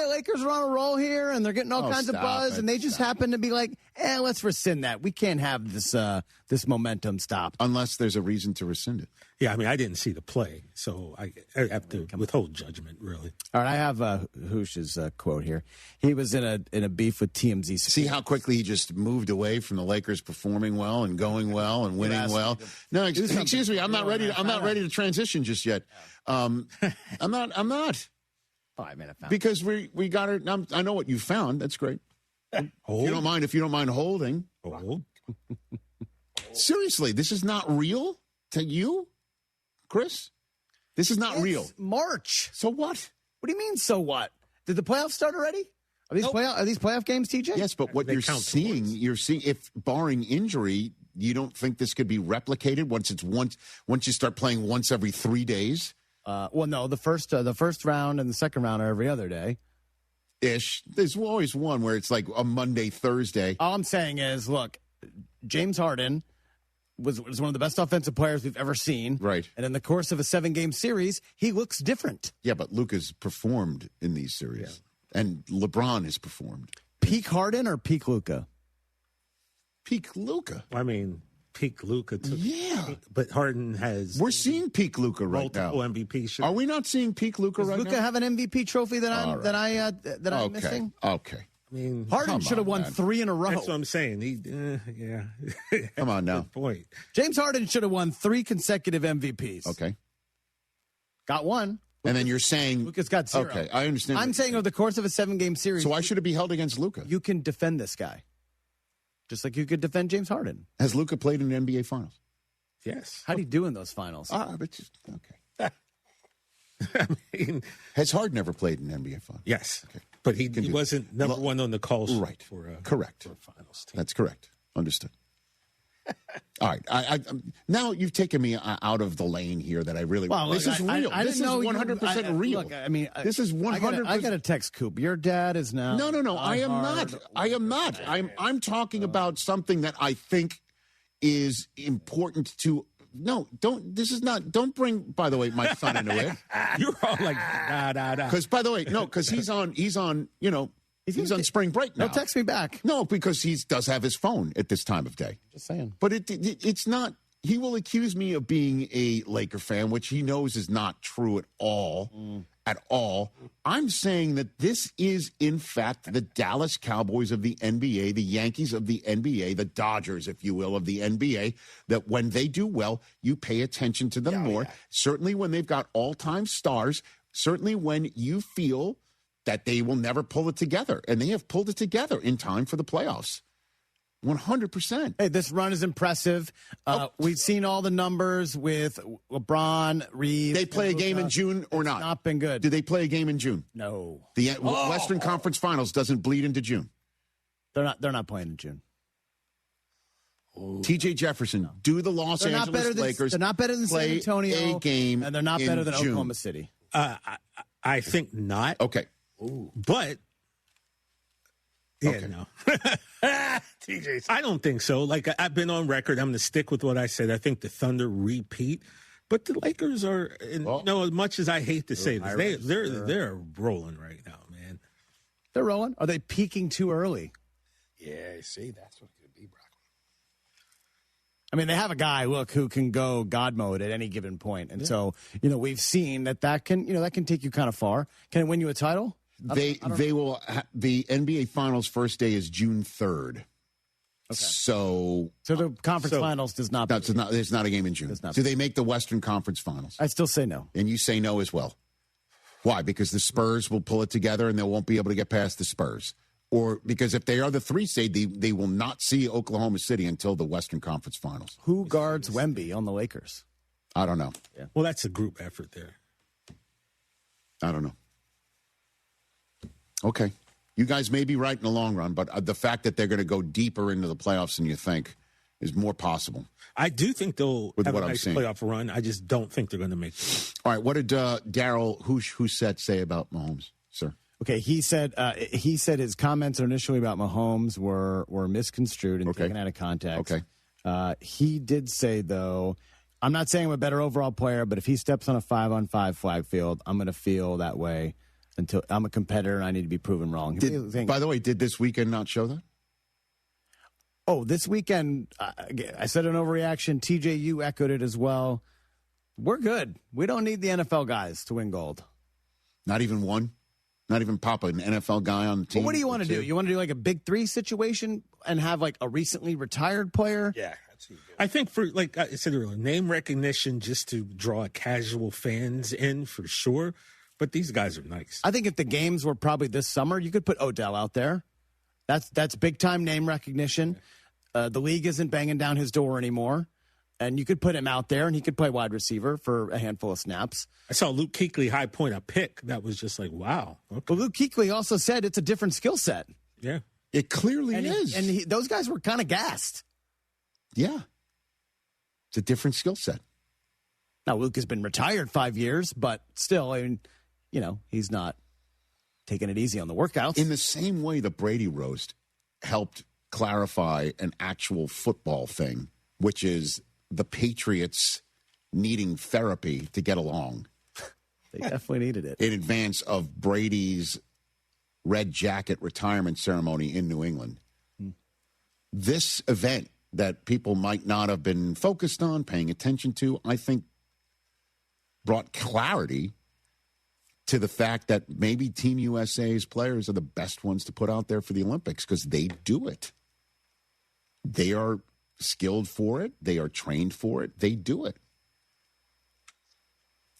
Lakers are on a roll here, and they're getting all kinds of buzz, and they just happen to be like, let's rescind that. We can't have this momentum stop. Unless there's a reason to rescind it. Yeah, I mean, I didn't see the play, so I have to withhold judgment, really. All right, I have Hoosh's quote here. He was in a beef with TMZ. See how quickly he just moved away from the Lakers performing well and going well and winning well. No, excuse me, I'm not ready to transition just yet. I'm not. Oh, I mean, I found because we got it. I know what you found. That's great. If you don't mind holding. Hold. Seriously, this is not real to you, Chris? This is not real. March. So what? What do you mean, so what? Did the playoffs start already? Are these playoff games, TJ? Yes, but what you're seeing, if barring injury, you don't think this could be replicated once you start playing once every 3 days? Well, no, the first round and the second round are every other day. Ish. There's always one where it's like a Monday, Thursday. All I'm saying is, look, James Harden was one of the best offensive players we've ever seen. Right. And in the course of a 7-game series, he looks different. Yeah, but Luka's performed in these series. Yeah. And LeBron has performed. Peak Harden or peak Luka? Peak Luka. I mean, peak Luka. Yeah. But Harden has... We're seeing peak Luka right now. Multiple MVP. Are we not seeing peak Luka right now? Does Luka have an MVP trophy that I'm missing? Okay. I mean, Harden should have won 3 in a row. That's what I'm saying. Yeah. Come on now. Good point. James Harden should have won 3 consecutive MVPs. Okay. Got one. And then you're saying... Luka's got 0. Okay, I understand. I'm saying over the course of a 7-game series... So why should it be held against Luka? You can defend this guy. Just like you could defend James Harden. Has Luka played in the NBA Finals? Yes. How'd he do in those finals? Okay. I mean, has Harden ever played in the NBA Finals? Yes. Okay. But he wasn't number one on the calls. Right. Correct. For finals team. That's correct. Understood. All right. I now you've taken me out of the lane here that I really... Well, this is real. This is 100% real. Look, I mean... This is 100%... I got to text Coop. Your dad is now... No. I am not. I'm talking about something that I think is important to... No, don't. This is not... Don't bring, by the way, my son into it. You're all like, nah. Because, by the way, no, because he's on, he's on spring break now. No, text me back. No, because he does have his phone at this time of day. Just saying. But it's not... He will accuse me of being a Laker fan, which he knows is not true at all. At all. I'm saying that this is, in fact, the Dallas Cowboys of the NBA, the Yankees of the NBA, the Dodgers, if you will, of the NBA, that when they do well, you pay attention to them more. Yeah. Certainly when they've got all-time stars, certainly when you feel that they will never pull it together. And they have pulled it together in time for the playoffs. 100%. Hey, this run is impressive. We've seen all the numbers with LeBron, Reeves. They play a game in June or not? Not been good. Do they play a game in June? No. The Western Conference Finals doesn't bleed into June. They're not playing in June. TJ Jefferson, do the Los Angeles Lakers. They're not better than San Antonio. A game, and they're not better than June. Oklahoma City. I think not. Okay. Ooh. But no. TJ, I don't think so. Like, I've been on record. I'm going to stick with what I said. I think the Thunder repeat. But the Lakers are, as much as I hate to say this, they're rolling right now, man. They're rolling? Are they peaking too early? Yeah, see, that's what it could be, Brock. I mean, they have a guy, who can go God mode at any given point. And so, we've seen that can take you kind of far. Can it win you a title? They will. The NBA Finals first day is June 3rd. Okay. So the conference finals does not. There's not a game in June. Do they make the Western Conference Finals? I still say no. And you say no as well. Why? Because the Spurs will pull it together and they won't be able to get past the Spurs. Or because if they are the 3 seed, they will not see Oklahoma City until the Western Conference Finals. Who guards Wemby on the Lakers? I don't know. Yeah. Well, that's a group effort there. I don't know. Okay. You guys may be right in the long run, but the fact that they're going to go deeper into the playoffs than you think is more possible. I do think they'll have a what nice playoff run. I just don't think they're going to make it. All right, what did Daryl Husett say about Mahomes, sir? Okay, he said his comments initially about Mahomes were misconstrued and taken out of context. Okay. He did say, though, I'm not saying I'm a better overall player, but if he steps on a 5-on-5 flag field, I'm going to feel that way until I'm a competitor and I need to be proven wrong. By the way, did this weekend not show that? Oh, this weekend, I said an overreaction. TJ, you echoed it as well. We're good. We don't need the NFL guys to win gold. Not even one? Not even pop an NFL guy on the team? Well, what do you want to do? You want to do like a big three situation and have like a recently retired player? Yeah. I think for, like I said earlier, name recognition just to draw casual fans in for sure. But these guys are nice. I think if the games were probably this summer, you could put Odell out there. That's big-time name recognition. The league isn't banging down his door anymore. And you could put him out there, and he could play wide receiver for a handful of snaps. I saw Luke Kuechly high point a pick. That was just like, wow. Okay. But Luke Kuechly also said it's a different skill set. Yeah. It clearly is. And those guys were kind of gassed. Yeah. It's a different skill set. Now, Luke has been retired 5 years, but still, I mean, you know, he's not taking it easy on the workouts. In the same way the Brady roast helped clarify an actual football thing, which is the Patriots needing therapy to get along. They definitely needed it. In advance of Brady's red jacket retirement ceremony in New England. This event that people might not have been focused on, paying attention to, I think brought clarity to the fact that maybe Team USA's players are the best ones to put out there for the Olympics because they do it. They are skilled for it. They are trained for it. They do it.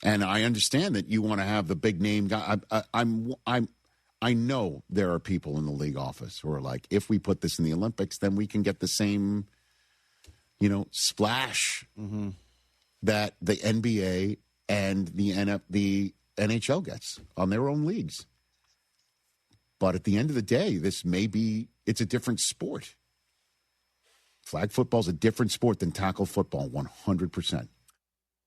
And I understand that you want to have the big name guy. I know there are people in the league office who are like, if we put this in the Olympics, then we can get the same, splash that the NBA and the NHL gets on their own leagues. But at the end of the day, it's a different sport. Flag football is a different sport than tackle football, 100%.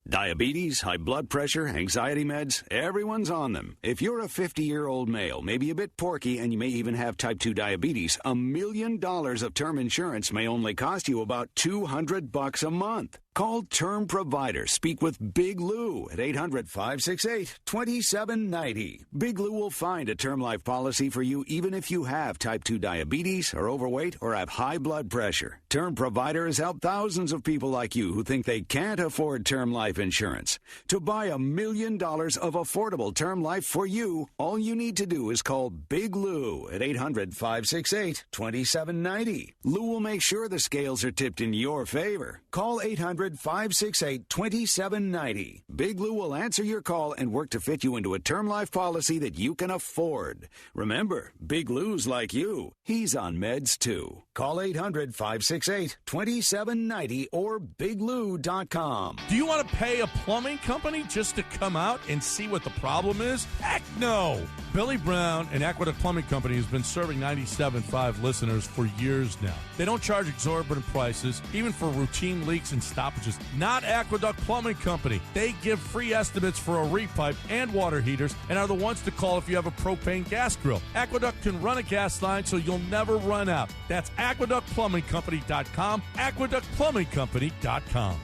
Diabetes, high blood pressure, anxiety meds, everyone's on them. If you're a 50-year-old male, maybe a bit porky, and you may even have type 2 diabetes, $1 million of term insurance may only cost you about $200 a month. Call Term Provider. Speak with Big Lou at 800-568-2790. Big Lou will find a term life policy for you even if you have type 2 diabetes, are overweight, or have high blood pressure. Term Provider has helped thousands of people like you who think they can't afford term life insurance. To buy $1 million of affordable term life for you, all you need to do is call Big Lou at 800-568-2790. Lou will make sure the scales are tipped in your favor. Call 800-568-2790. Big Lou will answer your call and work to fit you into a term life policy that you can afford. Remember, Big Lou's like you. He's on meds too. Call 800-568-2790 or biglou.com. Do you want to pay a plumbing company just to come out and see what the problem is? Heck no! Billy Brown and Aqueduct Plumbing Company has been serving 97.5 listeners for years now. They don't charge exorbitant prices, even for routine leaks and stoppages. Not Aqueduct Plumbing Company. They give free estimates for a repipe and water heaters and are the ones to call if you have a propane gas grill. Aqueduct can run a gas line so you'll never run out. That's aqueductplumbingcompany.com, aqueductplumbingcompany.com.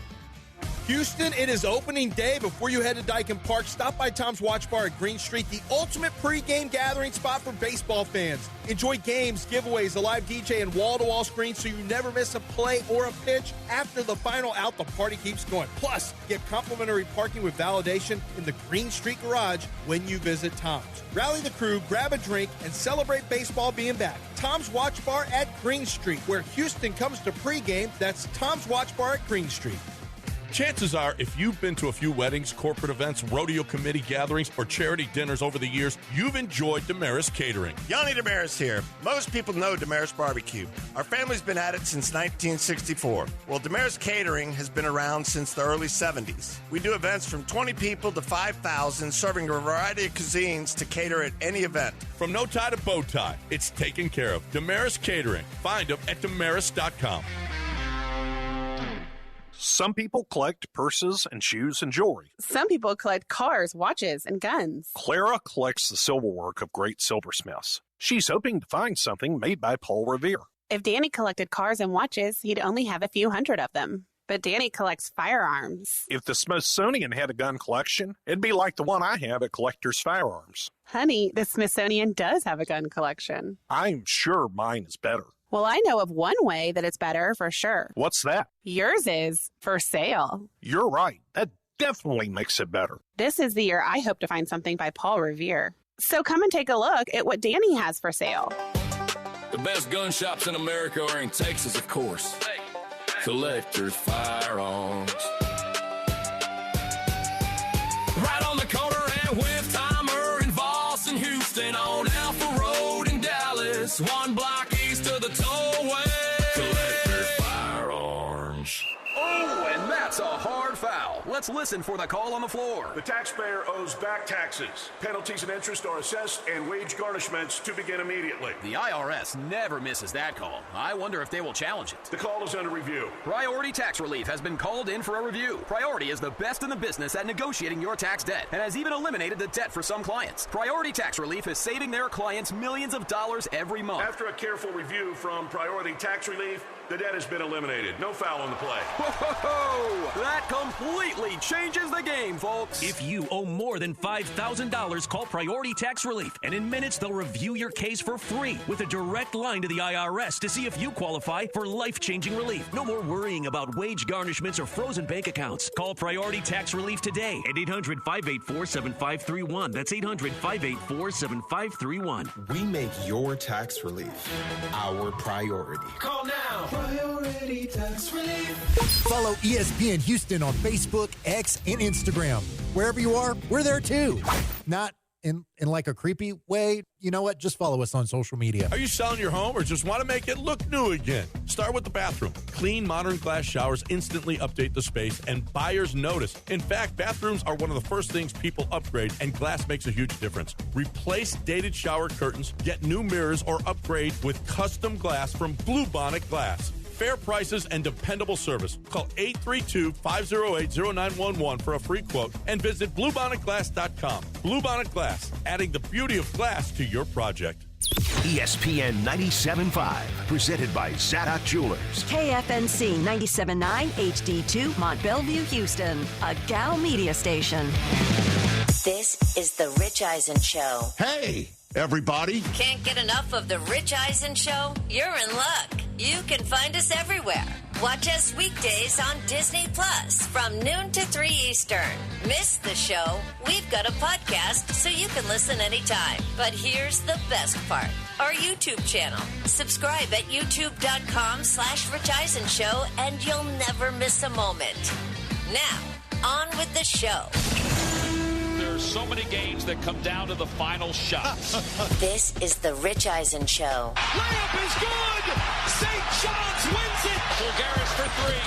Houston, it is opening day. Before you head to Dyken Park, stop by Tom's Watch Bar at Green Street, the ultimate pregame gathering spot for baseball fans. Enjoy games, giveaways, a live DJ, and wall-to-wall screens so you never miss a play or a pitch. After the final out, the party keeps going. Plus, get complimentary parking with validation in the Green Street Garage when you visit Tom's. Rally the crew, grab a drink, and celebrate baseball being back. Tom's Watch Bar at Green Street, where Houston comes to pregame. That's Tom's Watch Bar at Green Street. Chances are, if you've been to a few weddings, corporate events, rodeo committee gatherings, or charity dinners over the years, you've enjoyed Damaris Catering. Yanni Damaris here. Most people know Damaris Barbecue. Our family's been at it since 1964. Well, Damaris Catering has been around since the early 70s. We do events from 20 people to 5,000, serving a variety of cuisines to cater at any event. From no tie to bow tie, it's taken care of. Damaris Catering. Find them at damaris.com. Some people collect purses and shoes and jewelry. Some people collect cars, watches, and guns. Clara collects the silverwork of great silversmiths. She's hoping to find something made by Paul Revere. If Danny collected cars and watches, he'd only have a few hundred of them. But Danny collects firearms. If the Smithsonian had a gun collection, it'd be like the one I have at Collector's Firearms. Honey, the Smithsonian does have a gun collection. I'm sure mine is better. Well, I know of one way that it's better for sure. What's that? Yours is for sale. You're right. That definitely makes it better. This is the year I hope to find something by Paul Revere. So come and take a look at what Danny has for sale. The best gun shops in America are in Texas, of course. Collector's Firearms. Right on the corner at Westheimer and Voss and Houston on Alpha Road in Dallas. One block east of the tollway. Collector's Firearms. Oh, and that's a hard foul. Let's listen for the call on the floor. The taxpayer owes back taxes. Penalties and interest are assessed and wage garnishments to begin immediately. The IRS never misses that call. I wonder if they will challenge it. The call is under review. Priority Tax Relief has been called in for a review. Priority is the best in the business at negotiating your tax debt and has even eliminated the debt for some clients. Priority Tax Relief is saving their clients millions of dollars every month. After a careful review from Priority Tax Relief, the debt has been eliminated. No foul on the play. Whoa! That completely changes the game, folks. If you owe more than $5,000, call Priority Tax Relief, and in minutes they'll review your case for free with a direct line to the IRS to see if you qualify for life-changing relief. No more worrying about wage garnishments or frozen bank accounts. Call Priority Tax Relief today at 800-584-7531. That's 800-584-7531. We make your tax relief our priority. Call now. Priority Tax Relief. Follow ESPN Houston on Facebook, X, and Instagram. Wherever you are, we're there too. Not in like a creepy way. You know what? Just follow us on social media. Are you selling your home or just want to make it look new again? Start with the bathroom. Clean, modern glass showers instantly update the space, and buyers notice. In fact, bathrooms are one of the first things people upgrade, and glass makes a huge difference. Replace dated shower curtains, get new mirrors, or upgrade with custom glass from Bluebonnet Glass. Fair prices and dependable service. Call 832-508-0911 for a free quote and visit BluebonnetGlass.com. Bluebonnet Glass, adding the beauty of glass to your project. ESPN 97.5, presented by Zadok Jewelers. KFNC 97.9 HD2 Mont Bellevue, Houston, a Gal Media station. This is The Rich Eisen Show. Hey, everybody. Can't get enough of The Rich Eisen Show? You're in luck. You can find us everywhere. Watch us weekdays on Disney Plus from noon to 3 Eastern. Miss the show? We've got a podcast so you can listen anytime. But here's the best part. Our YouTube channel. Subscribe at youtube.com/Rich Eisen Show and you'll never miss a moment. Now, on with the show. There's so many games that come down to the final shot. This is The Rich Eisen Show. Layup is good! St. John's wins it! Bulgaris for three.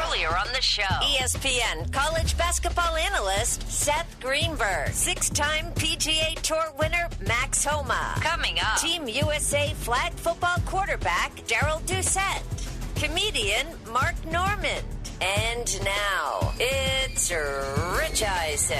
Earlier on the show, ESPN college basketball analyst Seth Greenberg. 6-time PGA Tour winner Max Homa. Coming up, Team USA flag football quarterback Daryl Doucette. Comedian Mark Norman. And now, it's Rich Eisen.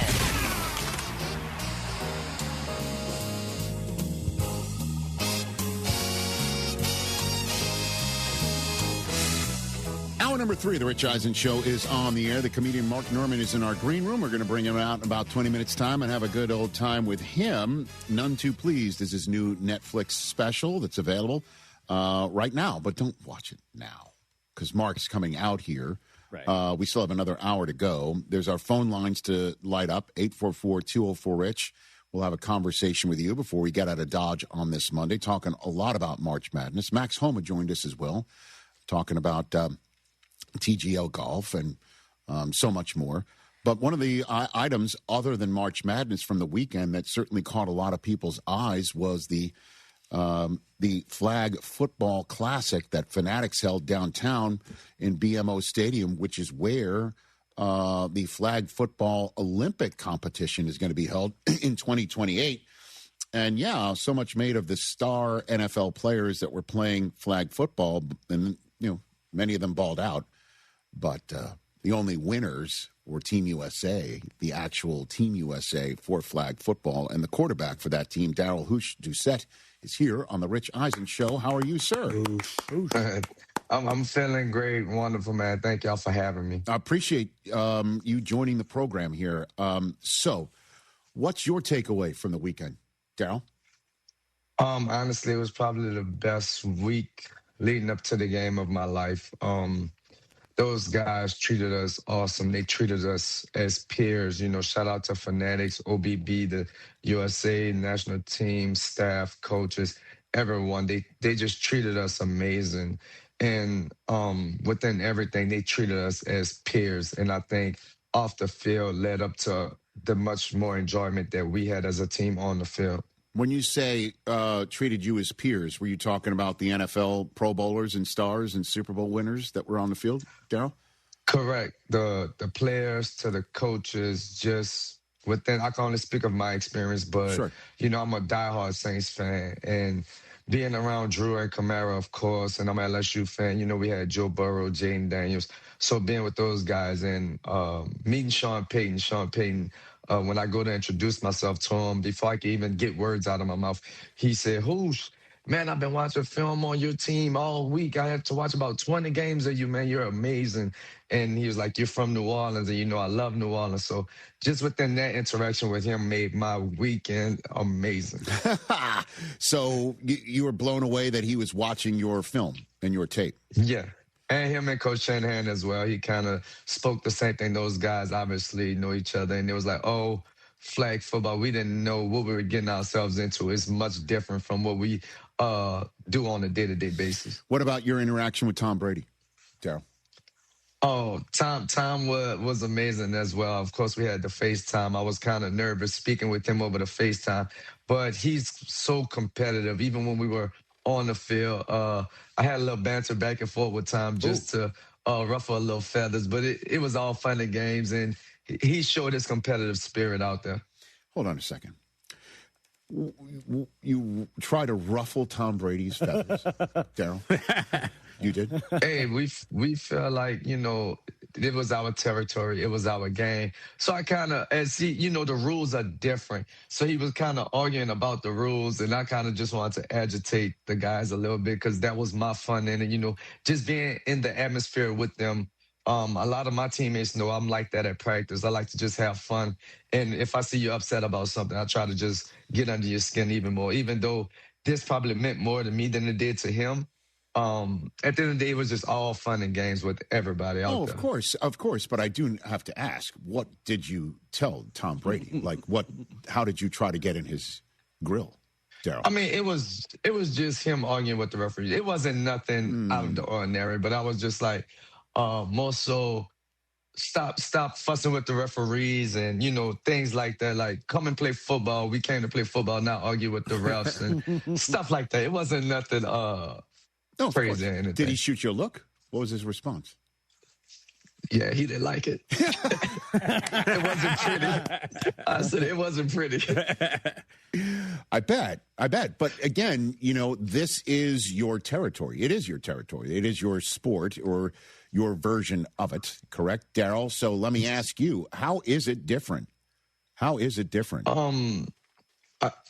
Hour number 3 of the Rich Eisen Show is on the air. The comedian Mark Norman is in our green room. We're going to bring him out in about 20 minutes' time and have a good old time with him. None Too Pleased is his new Netflix special that's available right now. But don't watch it now because Mark's coming out here. Right. We still have another hour to go. There's our phone lines to light up, 844-204-RICH. We'll have a conversation with you before we get out of Dodge on this Monday, talking a lot about March Madness. Max Homa joined us as well, talking about TGL golf and so much more. But one of the items other than March Madness from the weekend that certainly caught a lot of people's eyes was the Flag Football Classic that Fanatics held downtown in BMO Stadium, which is where the Flag Football Olympic competition is going to be held in 2028. And, yeah, so much made of the star NFL players that were playing flag football, and, you know, many of them balled out. But the only winners were Team USA, the actual Team USA for flag football, and the quarterback for that team, Darrell Doucette, is here on the Rich Eisen Show. How are you, sir? I'm feeling great. Wonderful, man. Thank y'all for having me. I appreciate you joining the program here. So, what's your takeaway from the weekend, Darrell? Honestly, it was probably the best week leading up to the game of my life. Those guys treated us awesome. They treated us as peers. You know, shout out to Fanatics, OBB, the USA national team, staff, coaches, everyone. They just treated us amazing. And within everything, they treated us as peers. And I think off the field led up to the much more enjoyment that we had as a team on the field. When you say treated you as peers, were you talking about the NFL Pro Bowlers and stars and Super Bowl winners that were on the field, Darrell? Correct. The players to the coaches, just within, I can only speak of my experience, but, Sure. You know, I'm a diehard Saints fan. And being around Drew and Kamara, of course, and I'm an LSU fan, you know, we had Joe Burrow, Jaden Daniels. So being with those guys and meeting Sean Payton, when I go to introduce myself to him, before I can even get words out of my mouth, he said, "Whoosh, man, I've been watching film on your team all week. I have to watch about 20 games of you, man. You're amazing." And he was like, "You're from New Orleans, and you know I love New Orleans." So just within that interaction with him made my weekend amazing. So you were blown away that he was watching your film and your tape. Yeah. And him and Coach Shanahan as well. He kind of spoke the same thing. Those guys obviously know each other. And it was like, oh, flag football. We didn't know what we were getting ourselves into. It's much different from what we do on a day-to-day basis. What about your interaction with Tom Brady, Darrell? Oh, Tom was amazing as well. Of course, we had the FaceTime. I was kind of nervous speaking with him over the FaceTime. But he's so competitive. Even when we were on the field, I had a little banter back and forth with Tom just to ruffle a little feathers. But it was all fun and games, and he showed his competitive spirit out there. Hold on a second. You try to ruffle Tom Brady's feathers, Darrell? You did? Hey, we felt like, you know, it was our territory. It was our game. So I kind of, the rules are different. So he was kind of arguing about the rules, and I kind of just wanted to agitate the guys a little bit because that was my fun in it, you know, just being in the atmosphere with them. A lot of my teammates know I'm like that at practice. I like to just have fun. And if I see you upset about something, I try to just get under your skin even more, even though this probably meant more to me than it did to him. At the end of the day, it was just all fun and games with everybody out there. Of course. But I do have to ask, what did you tell Tom Brady? Like, how did you try to get in his grill, Darrell? I mean, it was just him arguing with the referee. It wasn't nothing out of the ordinary, but I was just like, more so, stop fussing with the referees and, you know, things like that. Like, come and play football. We came to play football, not argue with the refs and stuff like that. It wasn't nothing crazy. Did he shoot you a look? What was his response? Yeah, he didn't like it. It wasn't pretty. I said it wasn't pretty. I bet. But again, you know, this is your territory. It is your territory. It is your sport or your version of it, correct, Darrell? So let me ask you, how is it different? How is it different?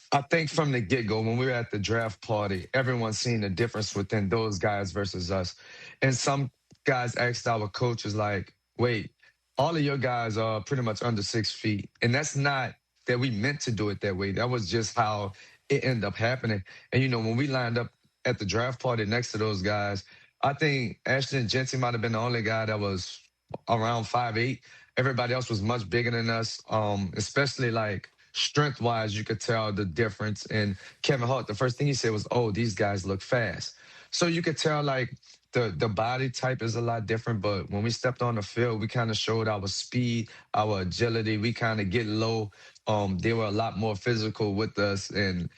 I think from the get-go, when we were at the draft party, everyone's seen the difference within those guys versus us. And some guys asked our coaches, like, wait, all of your guys are pretty much under 6 feet. And that's not that we meant to do it that way. That was just how it ended up happening. And, you know, when we lined up at the draft party next to those guys, I think Ashton Jensen might have been the only guy that was around 5'8". Everybody else was much bigger than us, especially like strength-wise, you could tell the difference. And Kevin Hart, the first thing he said was, oh, these guys look fast. So you could tell like the body type is a lot different. But when we stepped on the field, we kind of showed our speed, our agility. We kind of get low. They were a lot more physical with us. And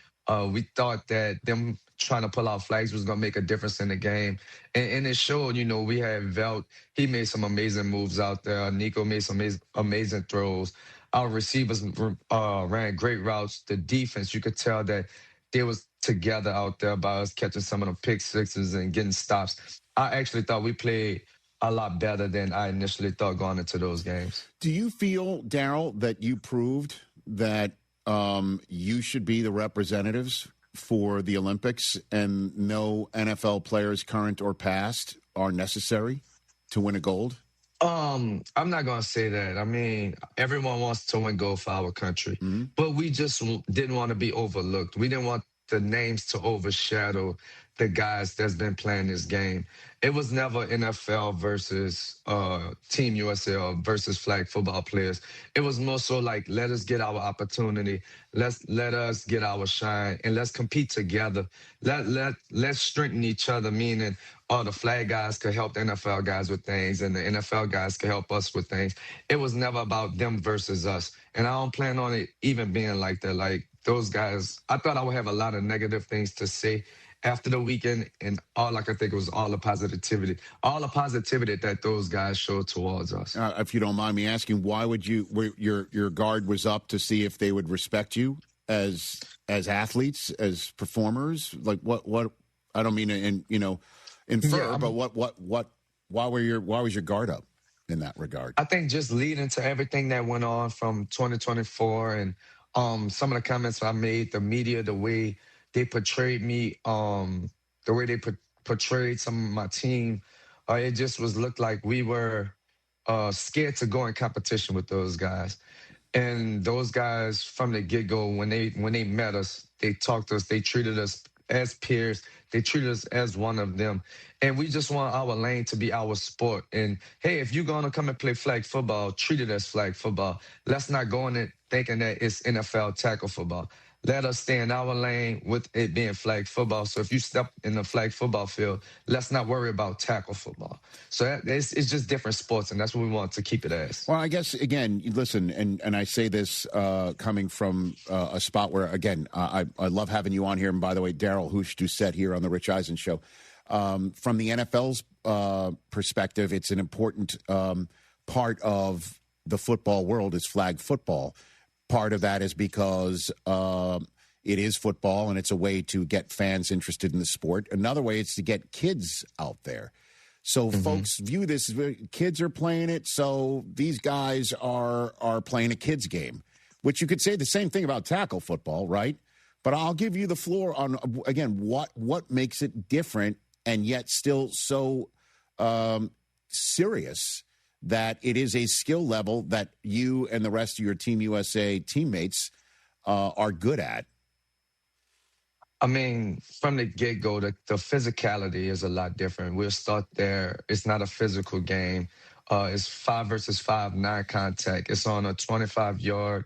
we thought that them trying to pull out flags was going to make a difference in the game. And it showed, you know, we had Velt. He made some amazing moves out there. Nico made some amazing throws. Our receivers ran great routes. The defense, you could tell that they was together out there by us catching some of the pick sixes and getting stops. I actually thought we played a lot better than I initially thought going into those games. Do you feel, Daryl, that you proved that you should be the representatives for the Olympics and no NFL players, current or past, are necessary to win a gold? I'm not going to say that. I mean, everyone wants to win gold for our country, but we just didn't want to be overlooked. We didn't want the names to overshadow the guys that's been playing this game. It was never NFL versus Team USA or versus flag football players. It was more so like, let us get our opportunity. Let us get our shine, and let's compete together. Let's strengthen each other, meaning the flag guys could help the NFL guys with things, and the NFL guys could help us with things. It was never about them versus us. And I don't plan on it even being like that. Like, those guys, I thought I would have a lot of negative things to say after the weekend, and all I could think was all the positivity that those guys showed towards us. If you don't mind me asking, why would your guard was up to see if they would respect you as athletes, as performers? Like what? I don't mean to infer, but why was your guard up in that regard? I think just leading to everything that went on from 2024 and some of the comments I made, the media, the way they portrayed me, the way they portrayed some of my team, it just looked like we were scared to go in competition with those guys. And those guys from the get-go, when they met us, they talked to us, they treated us as peers, they treated us as one of them. And we just want our lane to be our sport. And hey, if you're going to come and play flag football, treat it as flag football. Let's not go in it thinking that it's NFL tackle football. Let us stay in our lane with it being flag football. So if you step in the flag football field, let's not worry about tackle football. So it's just different sports, and that's what we want to keep it as. Well, I guess, again, listen, and I say this coming from a spot where, again, I love having you on here. And by the way, Daryl Housh-Doucette here on The Rich Eisen Show. From the NFL's perspective, it's an important part of the football world is flag football. Part of that is because it is football and it's a way to get fans interested in the sport. Another way is to get kids out there. So folks view this as kids are playing it, so these guys are playing a kids game, which you could say the same thing about tackle football, right? But I'll give you the floor on, again, what makes it different and yet still so serious that it is a skill level that you and the rest of your Team USA teammates are good at. I mean, from the get-go, the physicality is a lot different. We'll start there. It's not a physical game. It's 5 versus 5 non-contact. It's on a 25-yard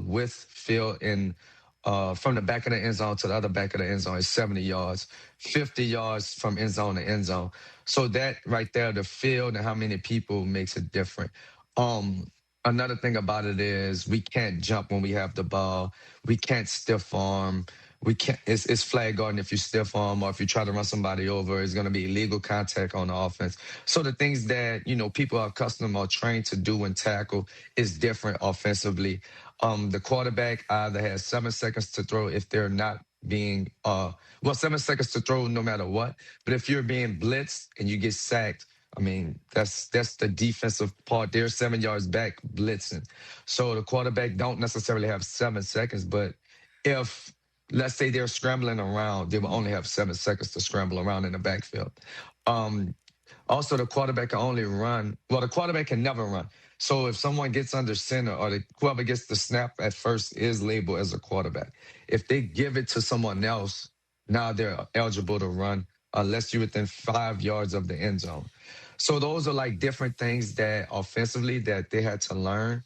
width field in from the back of the end zone to the other back of the end zone is 70 yards, 50 yards from end zone to end zone. So that right there, the field and how many people makes it different. Another thing about it is we can't jump when we have the ball. We can't stiff arm. We can't. It's flag guarding if you stiff arm or if you try to run somebody over. It's going to be illegal contact on the offense. So the things that people are accustomed or trained to do and tackle is different offensively. The quarterback either has 7 seconds to throw if they're not being 7 seconds to throw no matter what. But if you're being blitzed and you get sacked, I mean, that's the defensive part. They're 7 yards back blitzing. So the quarterback don't necessarily have 7 seconds, but if let's say they're scrambling around, they will only have 7 seconds to scramble around in the backfield. Also, the quarterback can only run. Well, the quarterback can never run. So if someone gets under center or whoever gets the snap at first is labeled as a quarterback. If they give it to someone else, now they're eligible to run unless you're within 5 yards of the end zone. So those are like different things that offensively that they had to learn.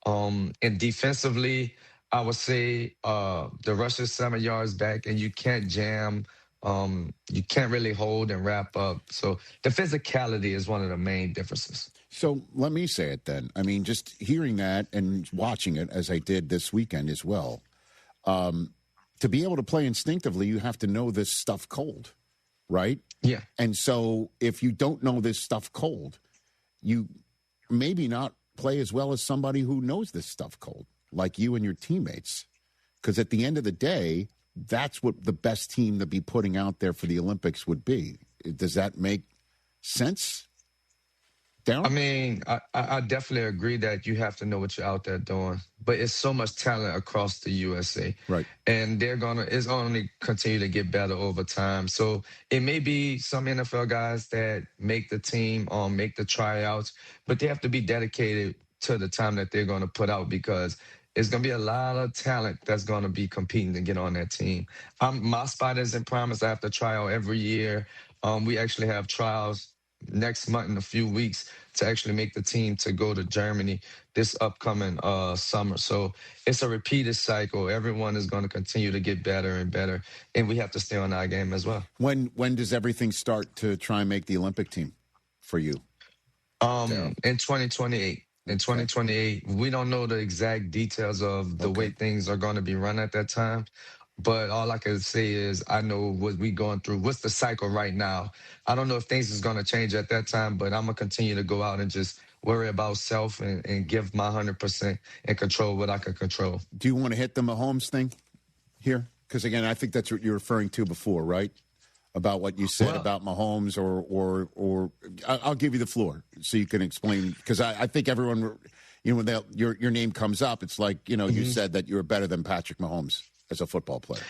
And defensively, I would say the rush is 7 yards back and you can't jam. You can't really hold and wrap up. So the physicality is one of the main differences. So let me say it then. I mean, just hearing that and watching it as I did this weekend as well, to be able to play instinctively, you have to know this stuff cold, right? Yeah. And so if you don't know this stuff cold, you maybe not play as well as somebody who knows this stuff cold, like you and your teammates. Because at the end of the day, that's what the best team to be putting out there for the Olympics would be. Does that make sense? Darryl? I mean, I definitely agree that you have to know what you're out there doing, but it's so much talent across the USA, right? And it's only continue to get better over time. So it may be some NFL guys that make the team, make the tryouts, but they have to be dedicated to the time that they're going to put out because it's going to be a lot of talent that's going to be competing to get on that team. My spot isn't promised. I have to try out every year. We actually have trials next month in a few weeks to actually make the team to go to Germany this upcoming summer. So it's a repeated cycle. Everyone is going to continue to get better and better, and we have to stay on our game as well. When does everything start to try and make the Olympic team for you? In 2028. In 2028, we don't know the exact details of the way things are going to be run at that time. But all I can say is I know what we're going through. What's the cycle right now? I don't know if things is going to change at that time, but I'm going to continue to go out and just worry about self and give my 100% and control what I can control. Do you want to hit the Mahomes thing here? Because, again, I think that's what you're referring to before, right? About what you said about Mahomes or I'll give you the floor so you can explain. Because I think everyone, when your name comes up, it's like, you said that you're better than Patrick Mahomes as a football player,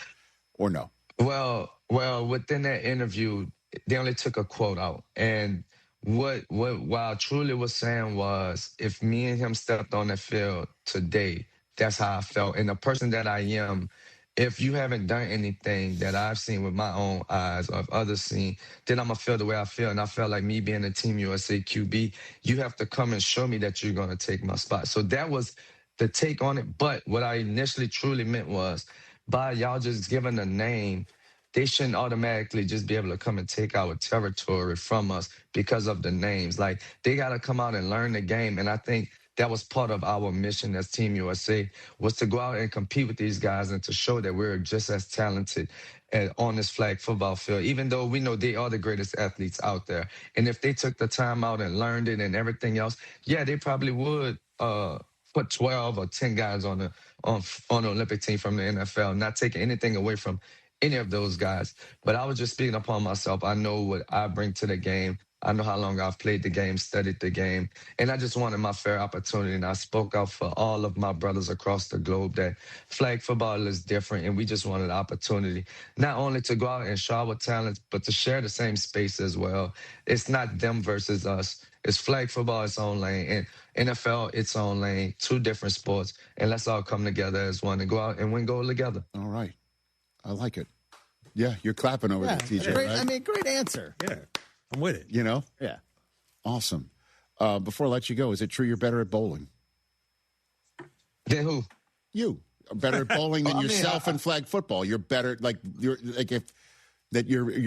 or no? Well, within that interview, they only took a quote out. And what I truly was saying was, if me and him stepped on the field today, that's how I felt. And the person that I am, if you haven't done anything that I've seen with my own eyes or if others seen, then I'm going to feel the way I feel. And I felt like me being a Team USA QB, you have to come and show me that you're going to take my spot. So that was the take on it. But what I initially truly meant was, by y'all just giving a name, they shouldn't automatically just be able to come and take our territory from us because of the names. Like, they got to come out and learn the game. And I think that was part of our mission as Team USA, was to go out and compete with these guys and to show that we're just as talented on this flag football field, even though we know they are the greatest athletes out there. And if they took the time out and learned it and everything else, yeah, they probably would put 12 or 10 guys on the Olympic team from the NFL, not taking anything away from any of those guys. But I was just speaking upon myself. I know what I bring to the game. I know how long I've played the game, studied the game, and I just wanted my fair opportunity. And I spoke out for all of my brothers across the globe that flag football is different, and we just wanted the opportunity not only to go out and show our talents, but to share the same space as well. It's not them versus us. It's flag football, its own lane, and NFL, its own lane, two different sports, and let's all come together as one and go out and win gold together. All right. I like it. Yeah, you're clapping over there, TJ. Great, right? I mean, great answer. Yeah, I'm with it. Yeah. Awesome. Before I let you go, is it true you're better at bowling? Than who? You are better at bowling than yourself in flag football. You're better, you're.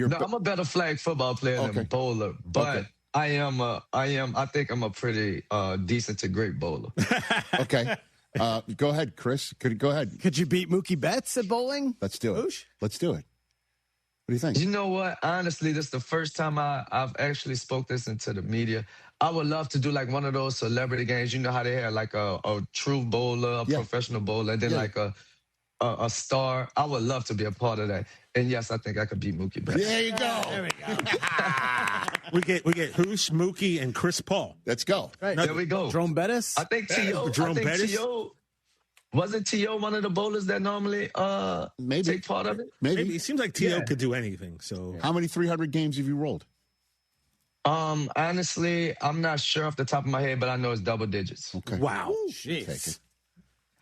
No, I'm a better flag football player than bowler, but I think I'm a pretty decent to great bowler. Okay. Go ahead, Chris. Go ahead. Could you beat Mookie Betts at bowling? Let's do it. Let's do it. What do you think? You know what? Honestly, this is the first time I've actually spoke this into the media. I would love to do like one of those celebrity games. You know how they have like a true bowler, a professional bowler, and then like a star. I would love to be a part of that. And yes, I think I could beat Mookie Betts. There you go. There we go. we get Hoosh, Mookie, and Chris Paul. Let's go. Right. There we go. Jerome Bettis? I think T.O. Wasn't T.O. one of the bowlers that normally take part of it? Maybe. It seems like T.O. could do anything. So, how many 300 games have you rolled? Honestly, I'm not sure off the top of my head, but I know it's double digits. Okay. Wow. Jeez.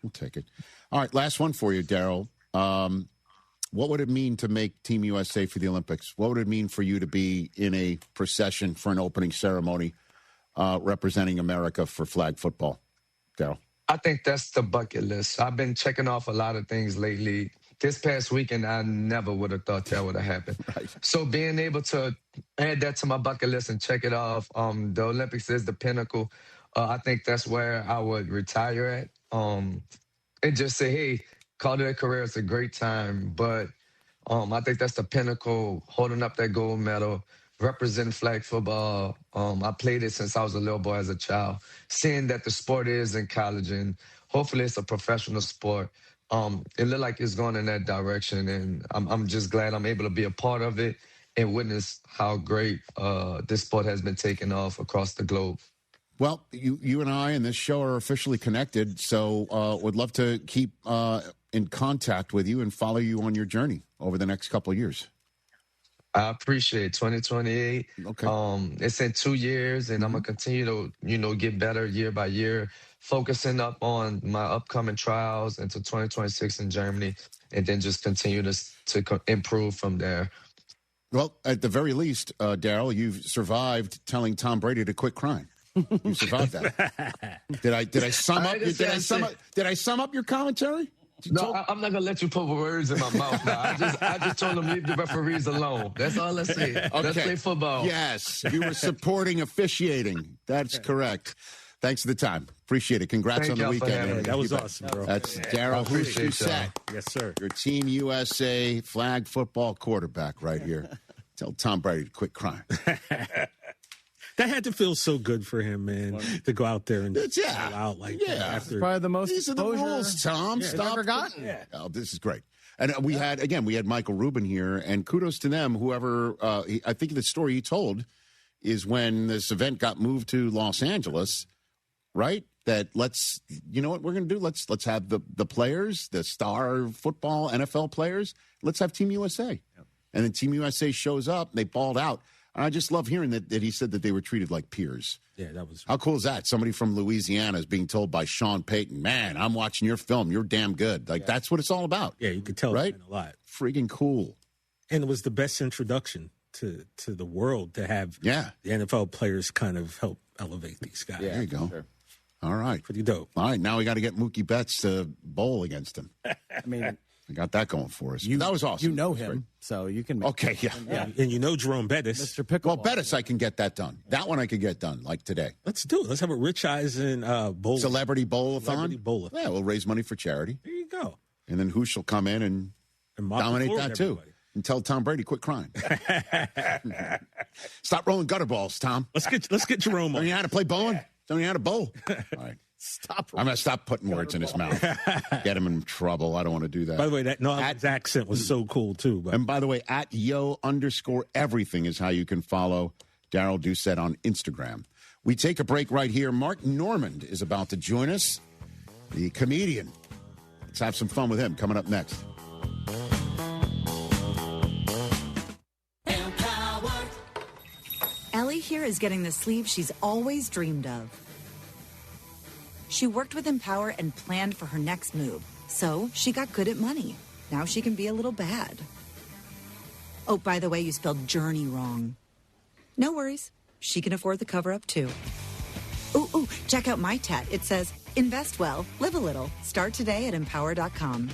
We'll take it. All right, last one for you, Darryl. What would it mean to make Team USA for the Olympics? What would it mean for you to be in a procession for an opening ceremony representing America for flag football? Darryl? I think that's the bucket list. I've been checking off a lot of things lately. This past weekend, I never would have thought that would have happened. Right. So being able to add that to my bucket list and check it off, the Olympics is the pinnacle. I think that's where I would retire at and just say, hey, call it a career. It's a great time. But I think that's the pinnacle, holding up that gold medal, representing flag football. I played it since I was a little boy as a child. Seeing that the sport is in college and hopefully it's a professional sport. It looked like it's going in that direction, and I'm just glad I'm able to be a part of it and witness how great this sport has been taken off across the globe. Well, you and I and this show are officially connected, so would love to keep in contact with you and follow you on your journey over the next couple of years. I appreciate 2028. Okay. It's in 2 years, and I'm going to continue to, get better year by year, focusing up on my upcoming trials into 2026 in Germany, and then just continue to improve from there. Well, at the very least, Daryl, you've survived telling Tom Brady to quit crying. You survived that. Did I sum up your commentary? No, I'm not gonna let you put words in my mouth. Now. I just told them leave the referees alone. That's all I say. Okay. Let's play football. Yes, you were supporting officiating. That's correct. Thanks for the time. Appreciate it. Congrats on the weekend. That was awesome, bro. That's Daryl Houshouset. Yes, sir. Your Team USA flag football quarterback right here. Tell Tom Brady to quit crying. That had to feel so good for him, man, to go out there and yeah, out like after. Probably the most These are the rules, Tom. Stop forgotten. Yeah. Oh, this is great. And we had Michael Rubin here, and kudos to them. Whoever, I think the story he told is when this event got moved to Los Angeles, right? That you know what we're going to do? Let's have the players, the star football NFL players. Let's have Team USA. Yep. And then Team USA shows up. They balled out. And I just love hearing that he said that they were treated like peers. Yeah, that was... How cool is that? Somebody from Louisiana is being told by Sean Payton, man, I'm watching your film. You're damn good. That's what it's all about. Yeah, you could tell right? a lot. Freaking cool. And it was the best introduction to the world to have the NFL players kind of help elevate these guys. Yeah, there you go. Sure. All right. Pretty dope. All right, now we got to get Mookie Betts to bowl against him. I mean... We got that going for us. That was awesome. You know him, so you can make okay, yeah. And you know Jerome Bettis. Mr. Pickleball. Well, Bettis, I can get that done. That one I could get done, like today. Let's do it. Let's have a Rich Eisen bowl. Celebrity bowl-a-thon? Celebrity bowl-a-thon. Yeah, we'll raise money for charity. There you go. And then Hoosh will come in and dominate that, too. And tell Tom Brady, quit crying. Stop rolling gutter balls, Tom. Let's get Jerome on. Don't you know how to play bowling? Don't you know how to bowl? All right. Stop. I'm going to stop putting words in his mouth. Get him in trouble. I don't want to do that. By the way, that accent was so cool, too. But. And by the way, at @yo_everything is how you can follow Daryl Doucette on Instagram. We take a break right here. Mark Normand is about to join us, the comedian. Let's have some fun with him coming up next. Ellie here is getting the sleeve she's always dreamed of. She worked with Empower and planned for her next move, so she got good at money. Now she can be a little bad. Oh, by the way, you spelled journey wrong. No worries. She can afford the cover-up, too. Ooh, check out my tat. It says, invest well, live a little. Start today at empower.com.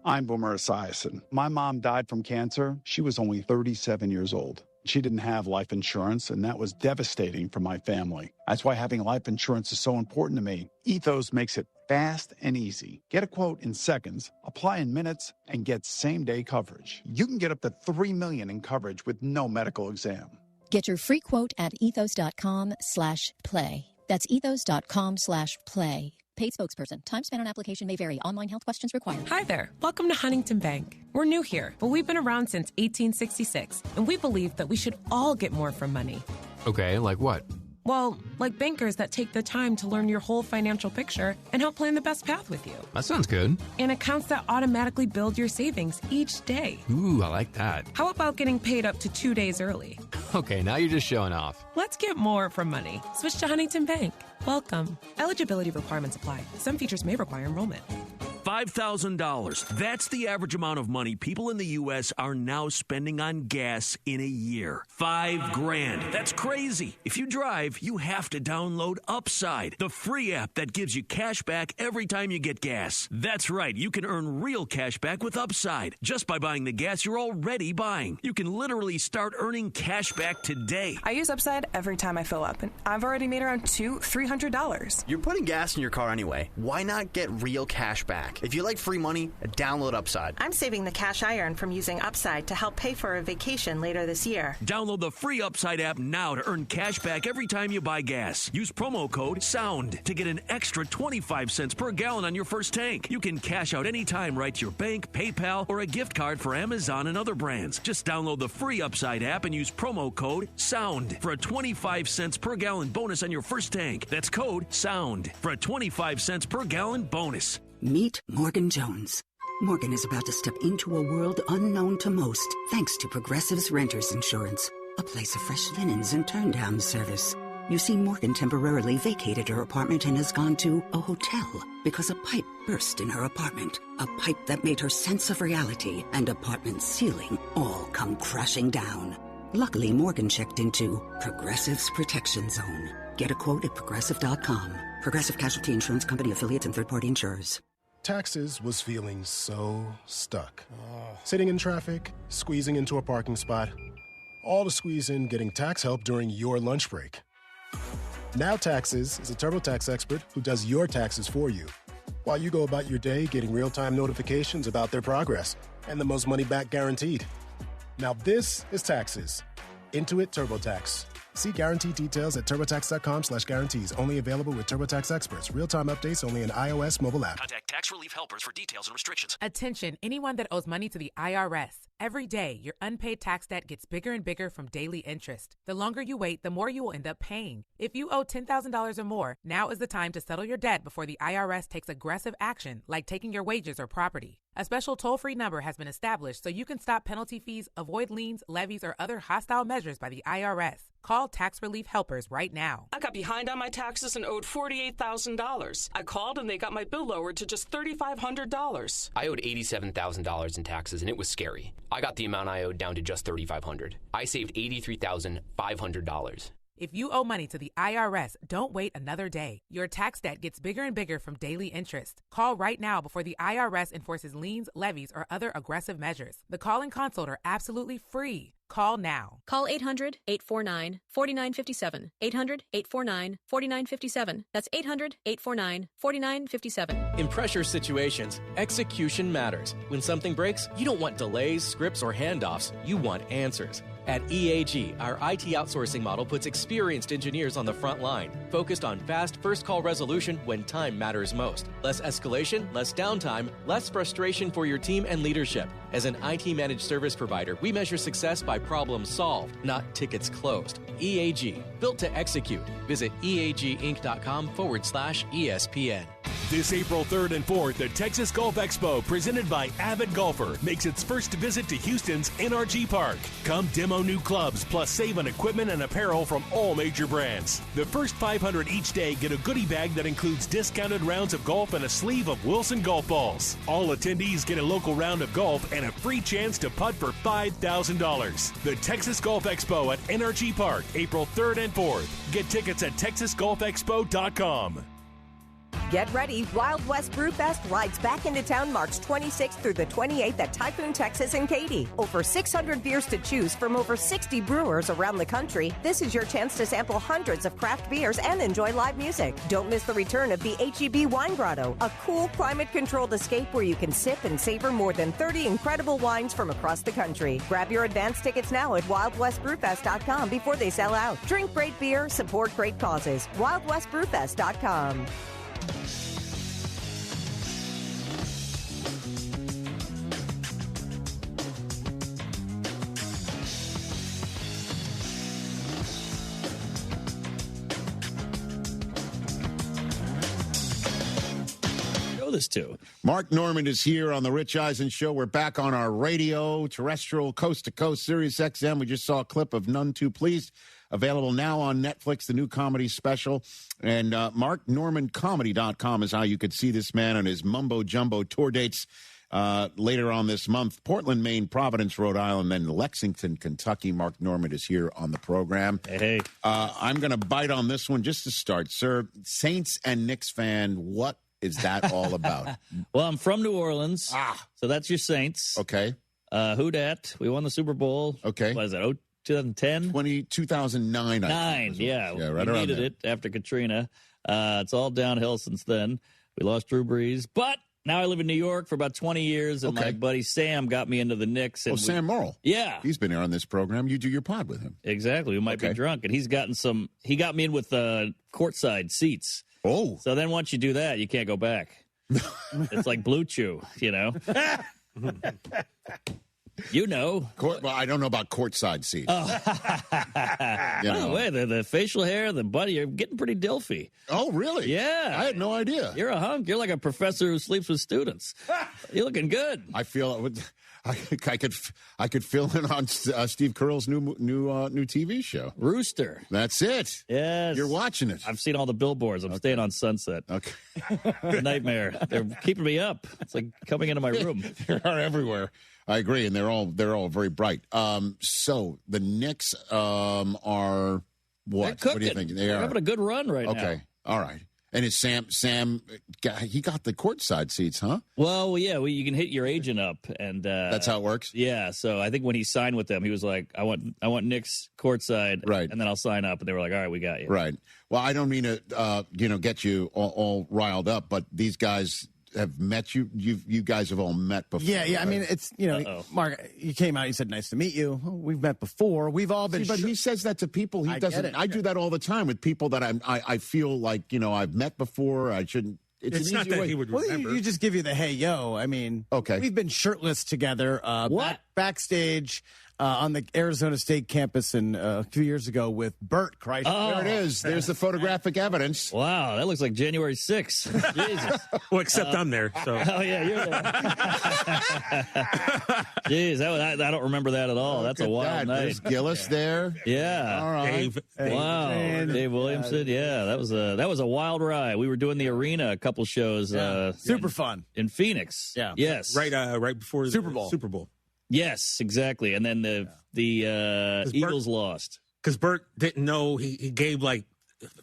I'm Boomer Esiason. My mom died from cancer. She was only 37 years old. She didn't have life insurance, and that was devastating for my family. That's why having life insurance is so important to me. Ethos makes it fast and easy. Get a quote in seconds, apply in minutes, and get same-day coverage. You can get up to $3 million in coverage with no medical exam. Get your free quote at ethos.com/play. That's ethos.com/play. Paid spokesperson. Time spent on application may vary. Online health questions required. Hi there. Welcome to Huntington Bank. We're new here, but we've been around since 1866, and we believe that we should all get more from money. Okay, like what? Well, like bankers that take the time to learn your whole financial picture and help plan the best path with you. That sounds good. And accounts that automatically build your savings each day. Ooh, I like that. How about getting paid up to 2 days early? Okay, now you're just showing off. Let's get more from money. Switch to Huntington Bank. Welcome. Eligibility requirements apply. Some features may require enrollment. $5,000. That's the average amount of money people in the U.S. are now spending on gas in a year. $5,000. That's crazy. If you drive, you have to download Upside, the free app that gives you cash back every time you get gas. That's right. You can earn real cash back with Upside just by buying the gas you're already buying. You can literally start earning cash back today. I use Upside every time I fill up, and I've already made around $200-300. You're putting gas in your car anyway. Why not get real cash back? back. If you like free money, download Upside. I'm saving the cash I earn from using Upside to help pay for a vacation later this year. Download the free Upside app now to earn cash back every time you buy gas. Use promo code SOUND to get an extra 25 cents per gallon on your first tank. You can cash out anytime right to your bank, PayPal, or a gift card for Amazon and other brands. Just download the free Upside app and use promo code SOUND for a 25 cents per gallon bonus on your first tank. That's code SOUND for a 25 cents per gallon bonus. Meet Morgan Jones. Morgan is about to step into a world unknown to most, thanks to Progressive's Renters Insurance, a place of fresh linens and turn-down service. You see, Morgan temporarily vacated her apartment and has gone to a hotel because a pipe burst in her apartment. A pipe that made her sense of reality and apartment ceiling all come crashing down. Luckily, Morgan checked into Progressive's Protection Zone. Get a quote at Progressive.com. Progressive Casualty Insurance Company affiliates and third-party insurers. Taxes was feeling so stuck. Sitting in traffic, squeezing into a parking spot, all to squeeze in getting tax help during your lunch break. Now Taxes is a TurboTax expert who does your taxes for you, while you go about your day getting real-time notifications about their progress and the most money back guaranteed. Now this is Taxes. Intuit TurboTax. See guarantee details at TurboTax.com/guarantees. Only available with TurboTax experts. Real-time updates only in iOS mobile app. Contact Tax Relief Helpers for details and restrictions. Attention, anyone that owes money to the IRS. Every day, your unpaid tax debt gets bigger and bigger from daily interest. The longer you wait, the more you will end up paying. If you owe $10,000 or more, now is the time to settle your debt before the IRS takes aggressive action, like taking your wages or property. A special toll-free number has been established so you can stop penalty fees, avoid liens, levies, or other hostile measures by the IRS. Call Tax Relief Helpers right now. I got behind on my taxes and owed $48,000. I called and they got my bill lowered to just $3,500. I owed $87,000 in taxes and it was scary. I got the amount I owed down to just $3,500. I saved $83,500. If you owe money to the IRS, don't wait another day. Your tax debt gets bigger and bigger from daily interest. Call right now before the IRS enforces liens, levies, or other aggressive measures. The call and consult are absolutely free. Call now. Call 800-849-4957. 800-849-4957. That's 800-849-4957. In pressure situations, execution matters. When something breaks, you don't want delays, scripts, or handoffs. You want answers. At EAG, our IT outsourcing model puts experienced engineers on the front line, focused on fast first-call resolution when time matters most. Less escalation, less downtime, less frustration for your team and leadership. As an IT managed service provider, we measure success by problems solved, not tickets closed. EAG, built to execute. Visit eaginc.com/ESPN. This April 3rd and 4th, the Texas Golf Expo, presented by Avid Golfer, makes its first visit to Houston's NRG Park. Come demo new clubs, plus save on equipment and apparel from all major brands. The first 500 each day get a goodie bag that includes discounted rounds of golf and a sleeve of Wilson golf balls. All attendees get a local round of golf and a free chance to putt for $5,000. The Texas Golf Expo at NRG Park, April 3rd and 4th. Get tickets at TexasGolfExpo.com. Get ready, Wild West Brewfest rides back into town March 26th through the 28th at Typhoon, Texas in Katy. Over 600 beers to choose from over 60 brewers around the country. This is your chance to sample hundreds of craft beers and enjoy live music. Don't miss the return of the H-E-B Wine Grotto, a cool climate-controlled escape where you can sip and savor more than 30 incredible wines from across the country. Grab your advance tickets now at WildWestBrewfest.com before they sell out. Drink great beer, support great causes. WildWestBrewfest.com. This to. Mark Norman is here on the Rich Eisen Show. We're back on our radio, terrestrial, coast-to-coast, Sirius XM. We just saw a clip of None Too Pleased, available now on Netflix, the new comedy special. And MarkNormanComedy.com is how you could see this man on his mumbo-jumbo tour dates later on this month. Portland, Maine, Providence, Rhode Island, then Lexington, Kentucky. Mark Norman is here on the program. Hey. I'm going to bite on this one just to start. Sir, Saints and Knicks fan, what is that all about? Well, I'm from New Orleans, so that's your Saints. Okay. Who dat? We won the Super Bowl. Okay. What is that, 2010? 2009, I think. Yeah, right we around needed there. it after Katrina. It's all downhill since then. We lost Drew Brees, but Now I live in New York for about 20 years, and my buddy Sam got me into the Knicks. And Sam Morrill. Yeah. He's been here on this program. You do your pod with him. Exactly. We might be drunk. And he got me in with courtside seats. Oh. So then once you do that, you can't go back. It's like Blue Chew, you know? You know. Well, I don't know about courtside seats. Oh. By the way, the facial hair, the body, you're getting pretty dilfy. Oh, really? Yeah. I had no idea. You're a hunk. You're like a professor who sleeps with students. You're looking good. I feel I could fill in on Steve Carell's new TV show. Rooster. That's it. Yes. You're watching it. I've seen all the billboards. I'm staying on Sunset. Okay. It's a nightmare. They're keeping me up. It's like coming into my room. They are everywhere. I agree, and they're all very bright. So the Knicks are what? What do you think? They're having a good run right now. Okay, all right. And is Sam? He got the courtside seats, huh? Well, yeah. You can hit your agent up, and that's how it works. Yeah. So I think when he signed with them, he was like, "I want Knicks courtside, right? And then I'll sign up." And they were like, "All right, we got you." Right. Well, I don't mean to, get you all riled up, but these guys have met you. You guys have all met before. Yeah. Right? I mean, it's Mark. You came out. You said, "Nice to meet you." Oh, we've met before. We've all been. But he says that to people. He doesn't. I do that all the time with people that I feel like I've met before. I shouldn't. It's not that he would remember. Well, you just give you the hey yo. I mean, okay. We've been shirtless together. Backstage. On the Arizona State campus a few years ago with Bert Kreischer. Oh, there it is. There's the photographic evidence. Wow, that looks like January 6th. Jesus. Well, except I'm there. So. Oh, yeah, you're there. Jeez, I don't remember that at all. That's a wild night. There's Gillis there. Yeah. All right. Dave Williamson. Yeah, that was a wild ride. We were doing the arena, a couple shows. Super fun. In Phoenix. Yeah. Yes. Right before the Super Bowl. Yes, exactly. And then the Eagles lost. Because Bert didn't know he gave like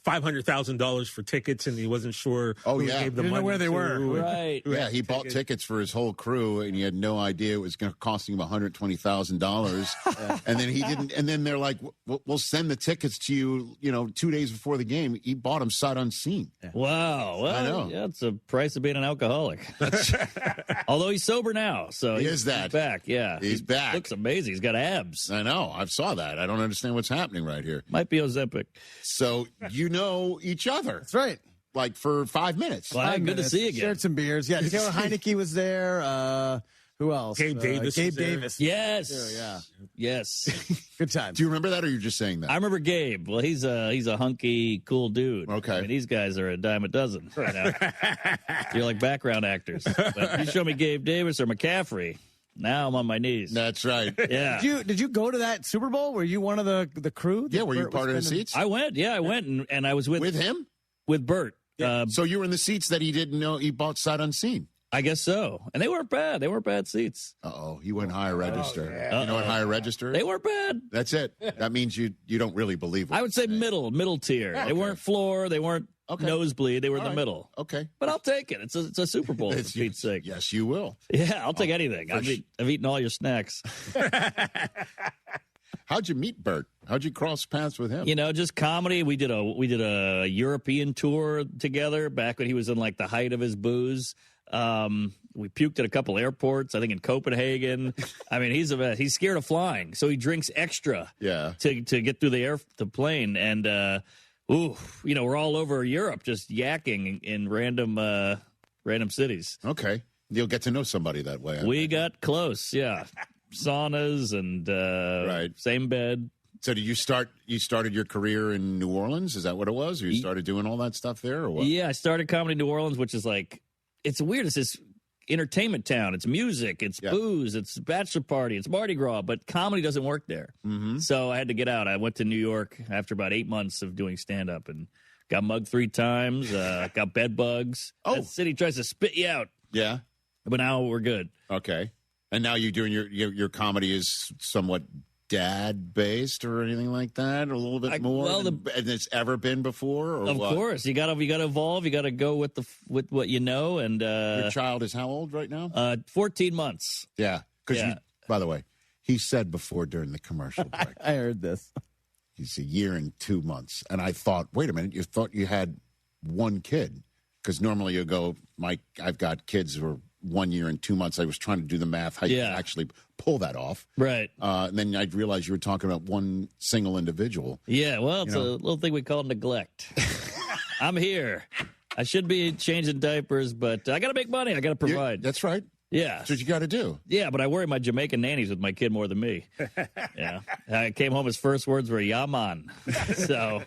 $500,000 for tickets, and he wasn't sure. Oh, who yeah. gave the Didn't money know where they were. Right. Yeah, he bought tickets for his whole crew, and he had no idea it was going to cost him $120,000. And then he didn't. And then they're like, "We'll send the tickets to you, 2 days before the game." He bought them sight unseen. Wow. Well, I know. Yeah, it's the price of being an alcoholic. Although he's sober now, so he's back. Yeah, he's back. Looks amazing. He's got abs. I know. I saw that. I don't understand what's happening right here. Might be Ozempic. So know each other. That's right. Like for 5 minutes. Well, good to see you again. Shared some beers. Yeah, Taylor Heineke was there. Who else? Gabe Davis. Gabe Davis. Yes. Sure, yeah. Yes. Good time. Do you remember that, or are you just saying that? I remember Gabe. Well, he's a hunky, cool dude. Okay. I mean, these guys are a dime a dozen. You're like background actors. But you show me Gabe Davis or McCaffrey, now I'm on my knees. That's right. Yeah. Did you go to that Super Bowl? Were you one of the crew? Yeah, were you part of the seats? I went. Yeah, I went, and I was with him? With Bert. Yeah. So you were in the seats that he didn't know he bought sight unseen? I guess so. And they weren't bad. They weren't bad seats. Uh-oh. He went higher register. Yeah. You know what higher register is? They weren't bad. That's it. That means you don't really believe it. I would say middle tier. Okay. They weren't floor. They weren't nosebleed. They were in the middle. Okay. But I'll take it. It's a Super Bowl, for Pete's sake. Yes, you will. Yeah, I'll take anything. I've eaten all your snacks. How'd you meet Bert? How'd you cross paths with him? Just comedy. We did a European tour together back when he was in like the height of his booze. We puked at a couple airports, I think in Copenhagen. I mean, he's scared of flying, so he drinks extra. Yeah. To get through the plane, and we're all over Europe just yakking in random cities. Okay, you'll get to know somebody that way. We got close, yeah. Saunas and same bed. So did you started your career in New Orleans? Is that what it was? Or you started doing all that stuff there, or what? Yeah, I started comedy in New Orleans, which is like, it's weird. It's this entertainment town. It's music. It's booze. It's bachelor party. It's Mardi Gras. But comedy doesn't work there. Mm-hmm. So I had to get out. I went to New York after about 8 months of doing stand-up and got mugged 3 times, got bed bugs. Oh. That city tries to spit you out. Yeah. But now we're good. Okay. And now you're doing your comedy is somewhat dad-based or anything like that? A little bit more than it's ever been before? Or of what? course. You gotta evolve. You gotta go with what you know. And your child is how old right now? 14 months. Yeah. Because by the way, he said before during the commercial break. I heard this. He's a year and 2 months. And I thought, wait a minute, you thought you had one kid. Because normally you go, Mike, I've got kids who are 1 year and 2 months. I was trying to do the math, how you can actually pull that off. Right. And then I'd realize you were talking about one single individual. Yeah, well, it's a little thing we call neglect. I'm here. I should be changing diapers, but I got to make money. I got to provide. That's right. Yeah. That's what you got to do. Yeah, but I worry my Jamaican nannies with my kid more than me. Yeah. I came home, his first words were, "Yeah, man." So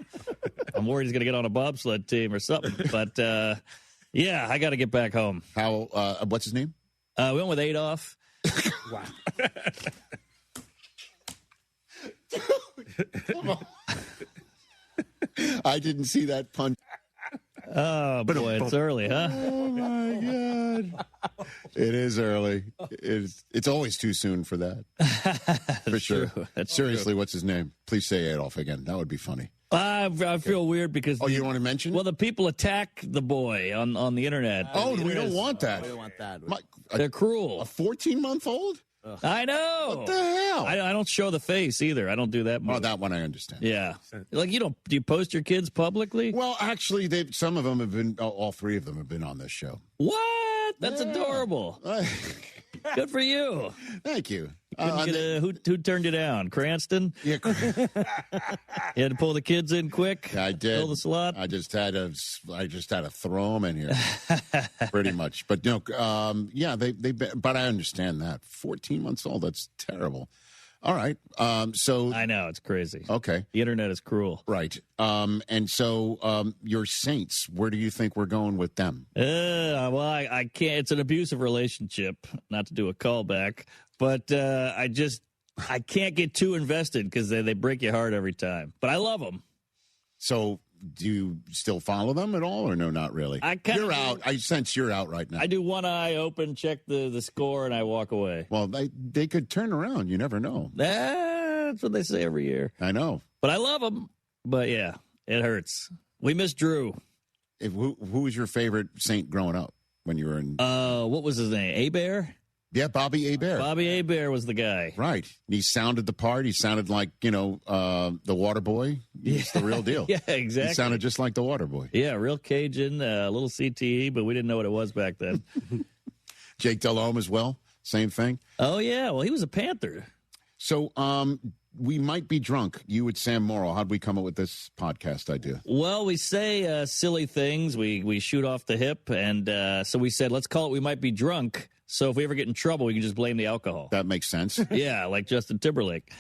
I'm worried he's going to get on a bobsled team or something. But, yeah, I got to get back home. How? What's his name? We went with Adolf. Wow. Come on. I didn't see that pun. Oh, boy, it's early, huh? Oh, my God. It is early. It's always too soon for that. For sure. True. That's Seriously, true. What's his name? Please say Adolf again. That would be funny. I feel weird because... Oh, you want to mention? Well, the people attack the boy on the internet. We don't want that. We don't want that. They're cruel. A 14-month-old? I know. What the hell? I don't show the face either. I don't do that much. Oh, that one I understand. Yeah. Like, do you post your kids publicly? Well, actually, some of them have been, all three of them have been on this show. What? That's adorable. Good for you. Thank you. Who turned you down? Cranston? Yeah. You had to pull the kids in quick? I did. Fill the slot? I just had to throw them in here, pretty much. But no, but I understand that 14 months old. That's terrible. All right. So I know it's crazy. Okay. The internet is cruel. Right. And so your Saints, where do you think we're going with them? Well, I can't. It's an abusive relationship. Not to do a callback, but I can't get too invested because they break your heart every time. But I love them. So do you still follow them at all, or no, not really? You're out. I sense you're out right now. I do one eye open, check the score, and I walk away. Well, they could turn around. You never know. That's what they say every year. I know. But I love them. But, yeah, it hurts. We miss Drew. Who was your favorite Saint growing up when you were in? What was his name? Hebert? Yeah, Bobby Hebert. Bobby Hebert was the guy. Right. He sounded the part. He sounded like, the water boy. He's the real deal. Yeah, exactly. He sounded just like the water boy. Yeah, real Cajun, a little CTE, but we didn't know what it was back then. Jake Delhomme as well. Same thing. Oh, yeah. Well, he was a Panther. So we might be drunk. You with Sam Morrill. How'd we come up with this podcast idea? Well, we say silly things. We shoot off the hip. And so we said, let's call it We Might Be Drunk. So if we ever get in trouble, we can just blame the alcohol. That makes sense. Yeah, like Justin Timberlake.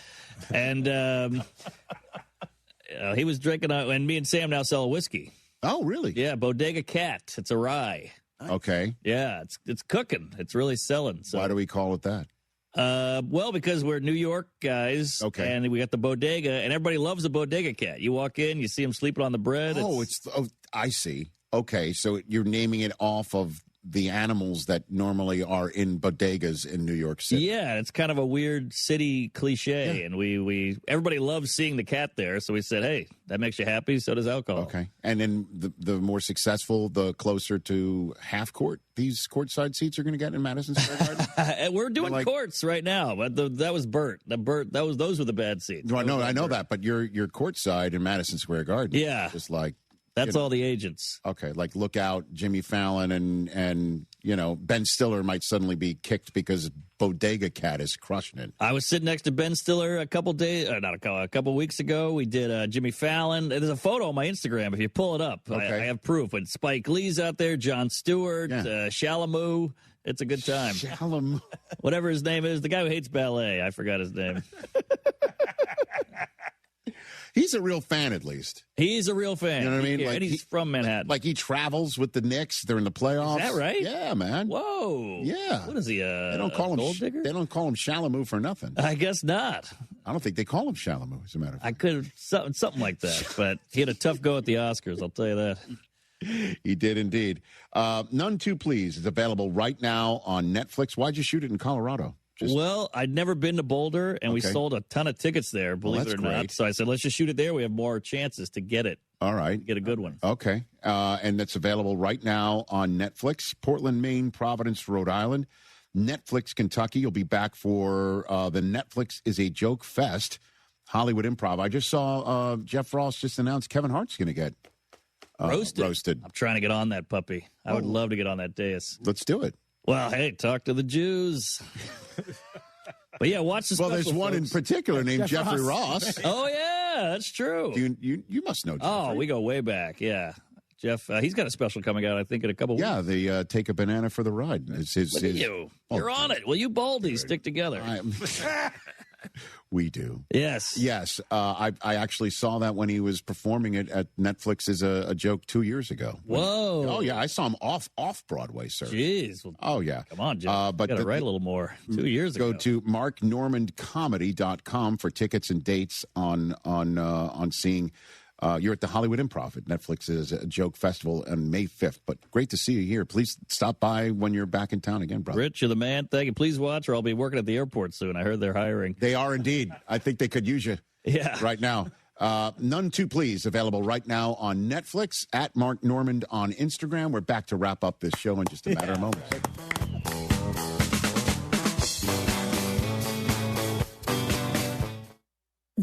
And he was drinking, and me and Sam now sell a whiskey. Oh, really? Yeah, Bodega Cat. It's a rye. Okay. Yeah, it's cooking. It's really selling. So. Why do we call it that? Well, because we're New York guys. Okay. And we got the bodega, and everybody loves the Bodega Cat. You walk in, you see them sleeping on the bread. I see. Okay, so you're naming it off of the animals that normally are in bodegas in New York City. Yeah, it's kind of a weird city cliche, and we everybody loves seeing the cat there, so we said, hey, that makes you happy, so does alcohol. Okay, and then the more successful, the closer to half court these courtside seats are going to get in Madison Square Garden. We're doing courts right now, but that was Burt. Those were the bad seats. Well, no, I know that, but you're courtside in Madison Square Garden. Yeah, just like. That's all the agents. Okay, like look out, Jimmy Fallon and Ben Stiller might suddenly be kicked because Bodega Cat is crushing it. I was sitting next to Ben Stiller a couple weeks ago. We did Jimmy Fallon. There's a photo on my Instagram if you pull it up. Okay. I have proof. But Spike Lee's out there, Jon Stewart, Chalamet. It's a good time. Chalamet. Whatever his name is, the guy who hates ballet. I forgot his name. He's a real fan, at least. He's a real fan. You know what I mean? And he's from Manhattan. Like he travels with the Knicks. They're in the playoffs. Is that right? Yeah, man. Whoa. Yeah. What is he? They don't call him gold digger? They don't call him Chalamet for nothing. I guess not. I don't think they call him Chalamet, as a matter of fact. I could something like that, but he had a tough go at the Oscars. I'll tell you that. He did indeed. None Too Pleased is available right now on Netflix. Why'd you shoot it in Colorado? Well, I'd never been to Boulder, and we sold a ton of tickets there, believe it or not. So I said, let's just shoot it there. We have more chances to get it. All right. Get a good one. Okay. And that's available right now on Netflix. Portland, Maine, Providence, Rhode Island. Netflix, Kentucky. You'll be back for the Netflix is a Joke Fest, Hollywood Improv. I just saw Jeff Ross just announced Kevin Hart's going to get Roasted. I'm trying to get on that puppy. I would love to get on that dais. Let's do it. Well, hey, talk to the Jews. But yeah, watch the special, there's one in particular named Jeffrey Ross. Oh, yeah, that's true. You must know Jeffrey. Oh, we go way back, yeah. Jeff, he's got a special coming out, I think, in a couple weeks. Yeah, the Take a Banana for the Ride. Look at you. You're on it. Well, you baldies stick together. We do. Yes. Yes. I actually saw that when he was performing it at Netflix as a joke 2 years ago. Whoa. Oh, yeah. I saw him off Broadway, sir. Jeez. Well, oh, yeah. Come on, Jeff. Got to write a little more. 2 years ago. Go to marknormandcomedy.com for tickets and dates on seeing... you're at the Hollywood Improv at Netflix's Joke Festival on May 5th. But great to see you here. Please stop by when you're back in town again, brother. Rich, you're the man. Thank you. Please watch, or I'll be working at the airport soon. I heard they're hiring. They are indeed. I think they could use you right now. None Too Please, available right now on Netflix, at Mark Normand on Instagram. We're back to wrap up this show in just a matter of moments.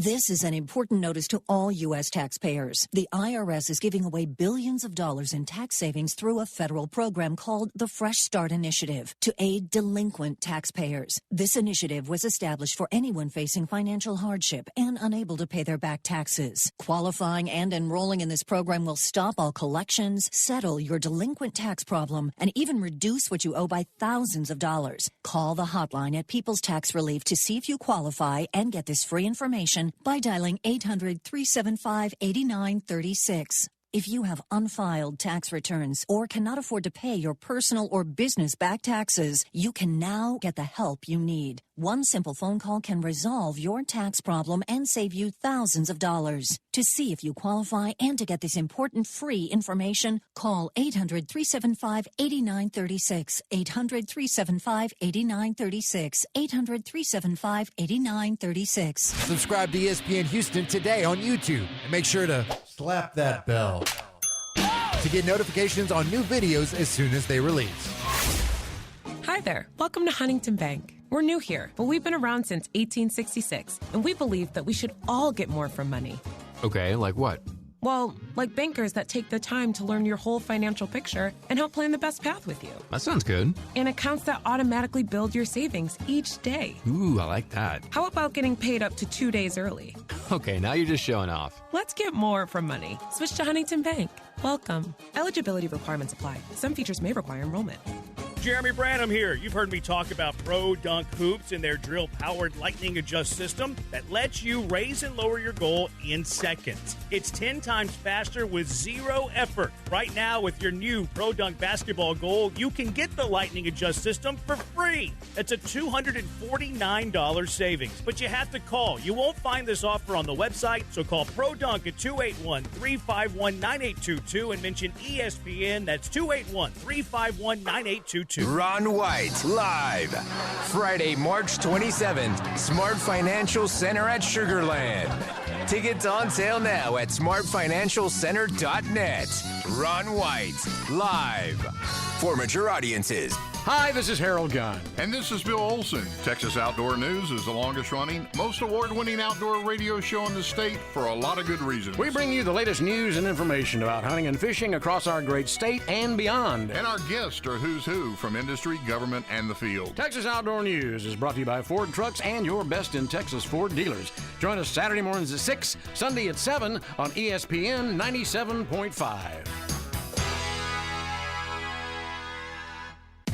This is an important notice to all U.S. taxpayers. The IRS is giving away billions of dollars in tax savings through a federal program called the Fresh Start Initiative to aid delinquent taxpayers. This initiative was established for anyone facing financial hardship and unable to pay their back taxes. Qualifying and enrolling in this program will stop all collections, settle your delinquent tax problem, and even reduce what you owe by thousands of dollars. Call the hotline at People's Tax Relief to see if you qualify and get this free information by dialing 800-375-8936. If you have unfiled tax returns or cannot afford to pay your personal or business back taxes, you can now get the help you need. One simple phone call can resolve your tax problem and save you thousands of dollars. To see if you qualify and to get this important free information, call 800-375-8936, 800-375-8936, 800-375-8936. Subscribe to ESPN Houston today on YouTube and make sure to slap that bell to get notifications on new videos as soon as they release. Hi there. Welcome to Huntington Bank. We're new here, but we've been around since 1866, and we believe that we should all get more from money. Okay, like what? Well, like bankers that take the time to learn your whole financial picture and help plan the best path with you. That sounds good. And accounts that automatically build your savings each day. Ooh, I like that. How about getting paid up to 2 days early? Okay, now you're just showing off. Let's get more from money. Switch to Huntington Bank. Welcome. Eligibility requirements apply. Some features may require enrollment. Jeremy Branham here. You've heard me talk about Pro Dunk Hoops and their drill-powered lightning adjust system that lets you raise and lower your goal in seconds. It's 10 times faster with zero effort. Right now, with your new Pro Dunk basketball goal, you can get the lightning adjust system for free. That's a $249 savings, but you have to call. You won't find this offer on the website, so call Pro Dunk at 281-351-9822 and mention ESPN. That's 281-351-9822. Ron White, live. Friday, March 27th, Smart Financial Center at Sugar Land. Tickets on sale now at smartfinancialcenter.net. Ron White, live. For mature audiences. Hi, this is Harold Gunn. And this is Bill Olson. Texas Outdoor News is the longest-running, most award-winning outdoor radio show in the state for a lot of good reasons. We bring you the latest news and information about hunting and fishing across our great state and beyond. And our guests are who's who from industry, government, and the field. Texas Outdoor News is brought to you by Ford Trucks and your best in Texas Ford dealers. Join us Saturday mornings at 6, Sunday at 7 on ESPN 97.5.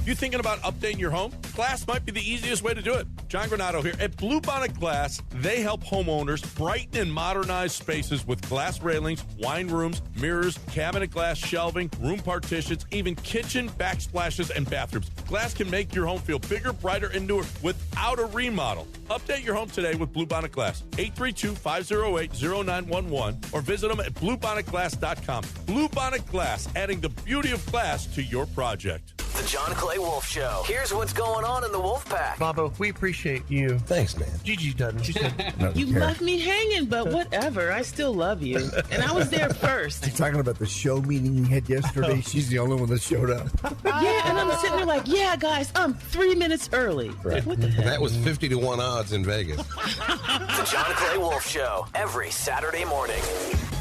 You thinking about updating your home? Glass might be the easiest way to do it. John Granato here. At Bluebonnet Glass, they help homeowners brighten and modernize spaces with glass railings, wine rooms, mirrors, cabinet glass shelving, room partitions, even kitchen backsplashes and bathrooms. Glass can make your home feel bigger, brighter, and newer without a remodel. Update your home today with Bluebonnet Glass. 832-508-0911 or visit them at bluebonnetglass.com. Bluebonnet Glass, adding the beauty of glass to your project. The John Clay Wolf Show. Here's what's going on in the Wolf Pack. Bobo, we appreciate you. Thanks, man. Gigi doesn't. She said, no, you left me hanging, but whatever. I still love you. And I was there first. You're talking about the show meeting you had yesterday? She's the only one that showed up. Yeah, and I'm sitting there like, yeah, guys, I'm 3 minutes early. Right. What the heck? That was 50-1 odds in Vegas. The John Clay Wolf Show. Every Saturday morning.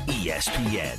ESPN.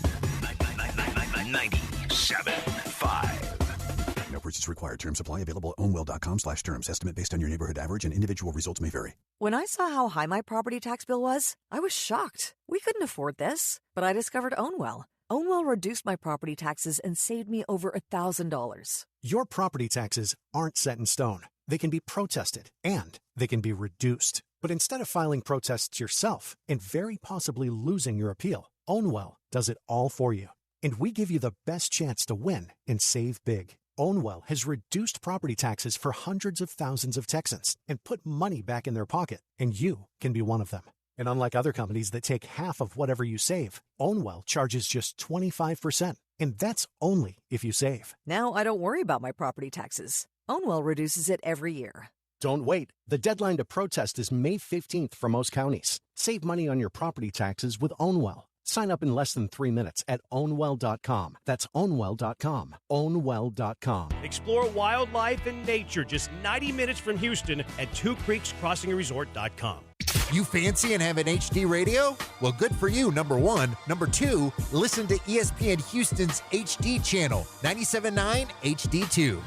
97.5. No purchase required. Terms apply. Available at ownwell.com/terms. Estimate based on your neighborhood average and individual results may vary. When I saw how high my property tax bill was, I was shocked. We couldn't afford this. But I discovered Ownwell. Ownwell reduced my property taxes and saved me over $1,000. Your property taxes aren't set in stone. They can be protested, and they can be reduced. But instead of filing protests yourself and very possibly losing your appeal, Ownwell does it all for you. And we give you the best chance to win and save big. Ownwell has reduced property taxes for hundreds of thousands of Texans and put money back in their pocket, and you can be one of them. And unlike other companies that take half of whatever you save, Ownwell charges just 25%, and that's only if you save. Now I don't worry about my property taxes. Ownwell reduces it every year. Don't wait. The deadline to protest is May 15th for most counties. Save money on your property taxes with Ownwell. Sign up in less than 3 minutes at ownwell.com. That's ownwell.com. Ownwell.com. Explore wildlife and nature just 90 minutes from Houston at twocreekscrossingresort.com. You fancy and have an HD radio? Well, good for you, number one. Number two, listen to ESPN Houston's HD channel, 97.9 HD2.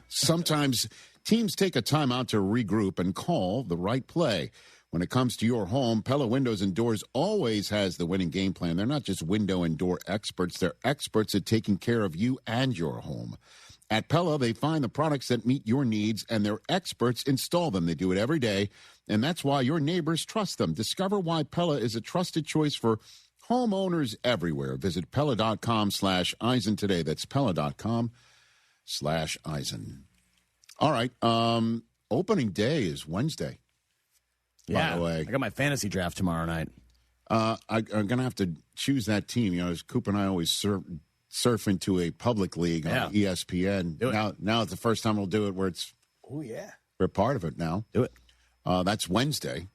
Sometimes teams take a timeout to regroup and call the right play. When it comes to your home, Pella Windows and Doors always has the winning game plan. They're not just window and door experts. They're experts at taking care of you and your home. At Pella, they find the products that meet your needs, and their experts install them. They do it every day, and that's why your neighbors trust them. Discover why Pella is a trusted choice for homeowners everywhere. Visit Pella.com/Eisen today. That's Pella.com/Eisen. All right. Opening day is Wednesday. Yeah, by the way. I got my fantasy draft tomorrow night. I'm going to have to choose that team. You know, as Coop and I always surf into a public league on ESPN. Now it's the first time we'll do it where it's we're part of it now. Do it. That's Wednesday.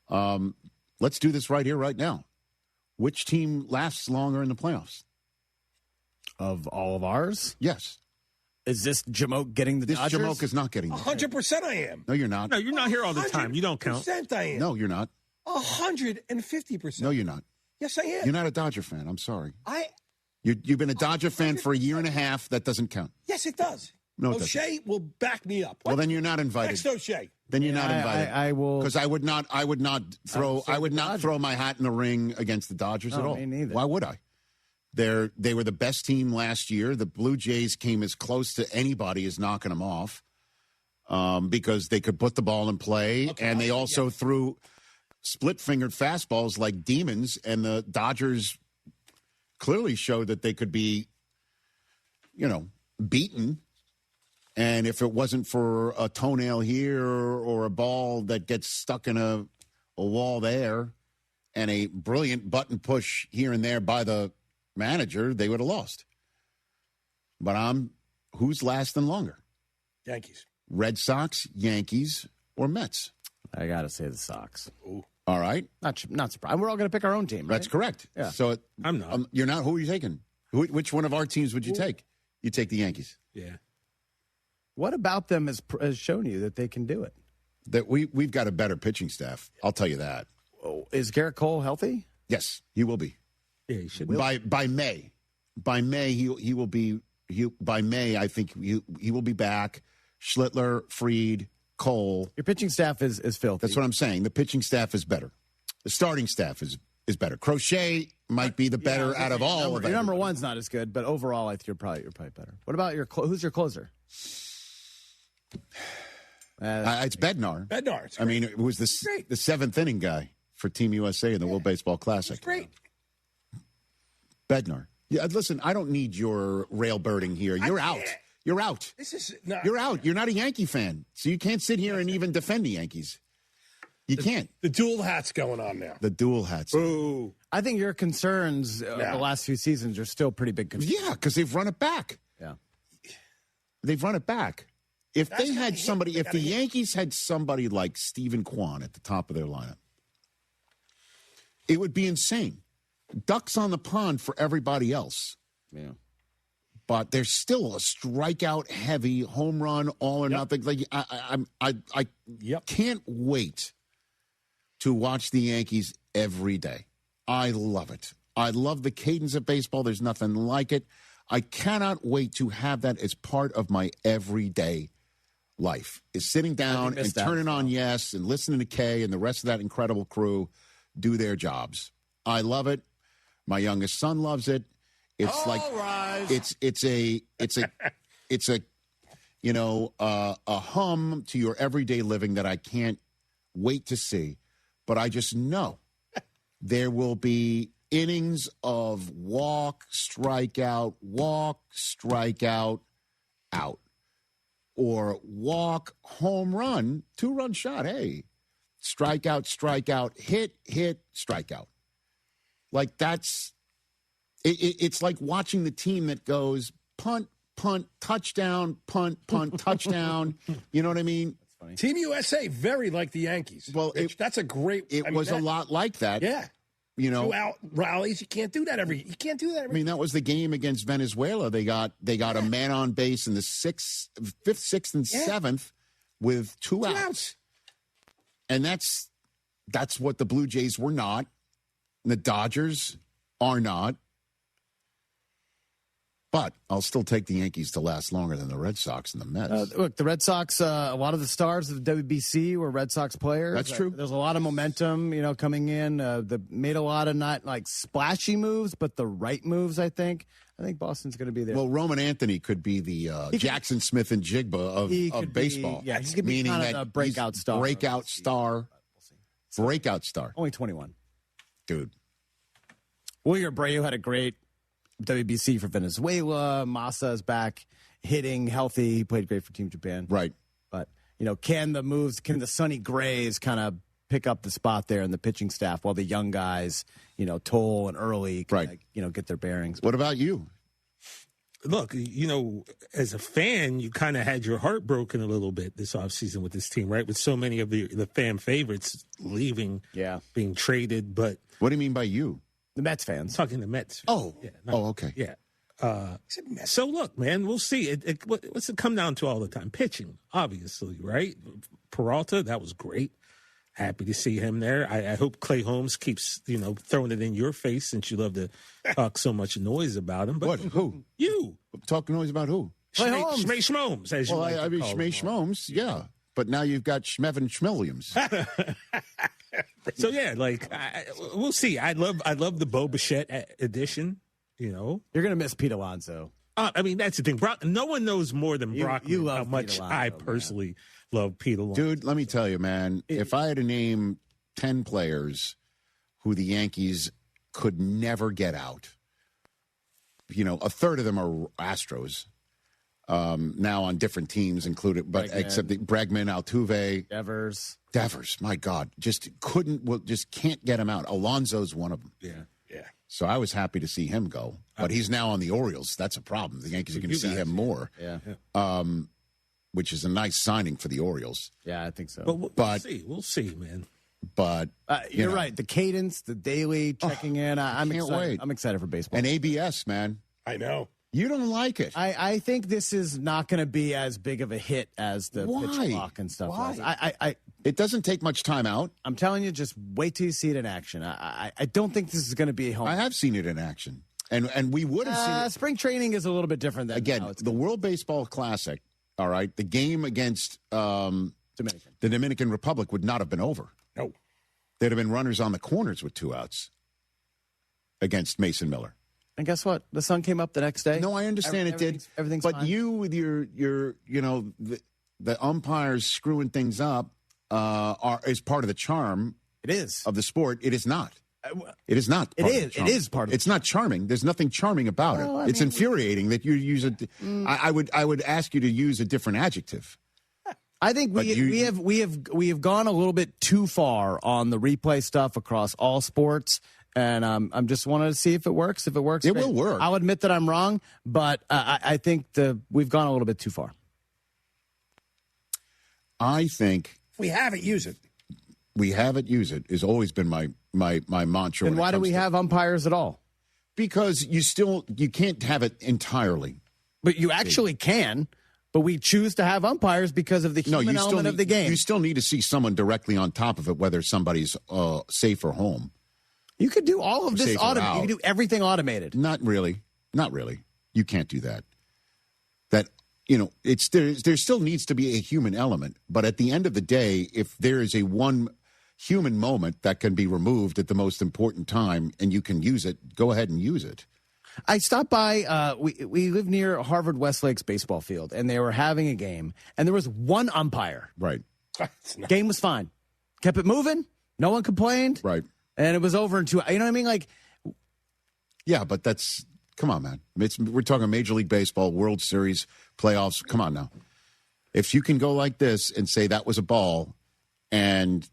Let's do this right here, right now. Which team lasts longer in the playoffs? Of all of ours? Yes. Is this Jamoke getting the Dodgers? This Jamoke is not getting the 100% I am. No, you're not. No, you're not here all the time. You don't count. 100% I am. No, you're not. 150%. No, you're not. Yes, I am. You're not a Dodger fan. I'm sorry. You've been a Dodger fan for a year and a half. That doesn't count. Yes, it does. No, it O'Shea will back me up. Well, then you're not invited. Next O'Shea. Then you're not invited. I will, because I would not throw my hat in the ring against the Dodgers at all. Me neither. Why would I? They were the best team last year. The Blue Jays came as close to anybody as knocking them off because they could put the ball in play, and they also threw split-fingered fastballs like demons, and the Dodgers clearly showed that they could be, beaten. And if it wasn't for a toenail here or a ball that gets stuck in a wall there and a brilliant button push here and there by the manager, they would have lost. But who's lasting longer? Yankees. Red Sox, Yankees, or Mets? I got to say the Sox. Ooh. All right. Not surprised. We're all going to pick our own team, right? That's correct. Yeah. So I'm not. You're not? Who are you taking? Which one of our teams would you take? You take the Yankees. Yeah. What about them has shown you that they can do it? That we've got a better pitching staff. I'll tell you that. Oh, is Garrett Cole healthy? Yes, he will be. Yeah, he should be. By May. By May he will be. By May I think he will be back. Schlittler, Fried, Cole. Your pitching staff is filthy. That's what I'm saying. The pitching staff is better. The starting staff is better. Crochet might be the better out of all. Your number one's not as good, but overall I think you're probably better. What about who's your closer? It's Bednar. Bednar. I mean, it was the seventh inning guy for Team USA in the World Baseball Classic. Great. Bednar. Yeah, listen, I don't need your railbirding here. You're out. You're out. You're out. You're not a Yankee fan, so you can't sit here and even defend the Yankees. You can't. The dual hats going on now. The dual hats. Ooh. I think your concerns the last few seasons are still pretty big concerns. Yeah, because they've run it back. Yeah. They've run it back. If they had somebody, if the Yankees had somebody like Stephen Kwan at the top of their lineup, It would be insane. Ducks on the pond for everybody else. Yeah. But there's still a strikeout-heavy home run, all or nothing. Like I can't wait to watch the Yankees every day. I love it. I love the cadence of baseball. There's nothing like it. I cannot wait to have that as part of my everyday life. Is sitting down and turning on Yes and listening to Kay and the rest of that incredible crew do their jobs. I love it. My youngest son loves it. It's it's a a hum to your everyday living that I can't wait to see. But I just know there will be innings of walk, strikeout, out. Or walk, home run, 2-run shot. Hey, strikeout, hit, strikeout. Like that's, it's like watching the team that goes punt, touchdown, punt, touchdown. You know what I mean? Team USA, very like the Yankees. Well, that's a great. It was a lot like that. Yeah. You know, throughout rallies, you can't do that every. I mean, that was the game against Venezuela. They got a man on base in the fifth, sixth, and seventh with two outs. And that's what the Blue Jays were not. And the Dodgers are not. But I'll still take the Yankees to last longer than the Red Sox and the Mets. Look, the Red Sox, a lot of the stars of the WBC were Red Sox players. That's true. There's a lot of momentum, coming in. They made a lot of not like splashy moves, but the right moves, I think. I think Boston's going to be there. Well, Roman Anthony could be the Jackson Smith and Jigba of baseball. He could be meaning kind that of a breakout star. Breakout star. Only 21. Dude. William Abreu had a great WBC for Venezuela. Massa is back hitting healthy. He played great for Team Japan. Right. But, can the Sonny Grays kind of pick up the spot there in the pitching staff while the young guys, Toll and Early, get their bearings. What about you? Look, as a fan, you kind of had your heart broken a little bit this offseason with this team, right? With so many of the fan favorites leaving, being traded. But what do you mean by you? The Mets fans. Talking to Mets. Oh. Okay. Yeah. So, look, man, we'll see. What's it come down to all the time? Pitching, obviously, right? Peralta, that was great. Happy to see him there. I hope Clay Holmes keeps, throwing it in your face since you love to talk so much noise about him. But what? Who? You. Talking noise about who? Clay Holmes. Schmay Schmomes, as you like to call Schmay Schmomes, yeah. But now you've got Schmevin Schmilliams. So we'll see. I love the Bo Bichette edition. You're gonna miss Pete Alonso. That's the thing. No one knows more than Brock you love how much Pete Alonso, I personally love Pete Alonso. Dude, let me tell you, man. If I had to name 10 players who the Yankees could never get out, a third of them are Astros. Now on different teams included, but except Bregman, Altuve, Devers, my God, just can't get him out. Alonso's one of them. Yeah. So I was happy to see him go, but he's now on the Orioles. That's a problem. The Yankees are going to see him more. Yeah. Which is a nice signing for the Orioles. Yeah, I think so. But we'll see, man. But you're right. The cadence, the daily checking in. I'm can't excited. wait. I'm excited for baseball. And ABS, man. I know. You don't like it. I think this is not going to be as big of a hit as the pitch clock and stuff. Why? It doesn't take much time out. I'm telling you, just wait till you see it in action. I don't think this is going to be a home. I have seen it in action. And we would have seen it. Spring training is a little bit different than again, the World Baseball Classic, all right, the game against the Dominican Republic would not have been over. No. There'd have been runners on the corners with 2 outs against Mason Miller. And guess what? The sun came up the next day. No, I understand it did. Everything's but fine. you with your the umpires screwing things up is part of the charm. It is of the sport. It is not. It is not. It is. It is part of. It's not charming. There's nothing charming about it. It's infuriating that you use it. I would ask you to use a different adjective. I think we have gone a little bit too far on the replay stuff across all sports. And I'm just wanted to see if it works. If it works, it will work. I'll admit that I'm wrong, but I think we've gone a little bit too far. I think we have it. Use it. We have it. Use it has always been my my mantra. Then why do we have umpires at all? Because you can't have it entirely. But you actually can. But we choose to have umpires because of the human element of the game. You still need to see someone directly on top of it, whether somebody's safe or home. You could do all of this automated. You could do everything automated. Not really. Not really. You can't do that. There still needs to be a human element. But at the end of the day, if there is a one human moment that can be removed at the most important time and you can use it, go ahead and use it. I stopped by, we live near Harvard Westlake's baseball field, and they were having a game, and there was one umpire. Right. Game was fine. Kept it moving. No one complained. Right. And it was over in 2 hours. You know what I mean? Like, yeah, but come on, man. We're talking Major League Baseball, World Series, playoffs. Come on now. If you can go like this and say that was a ball and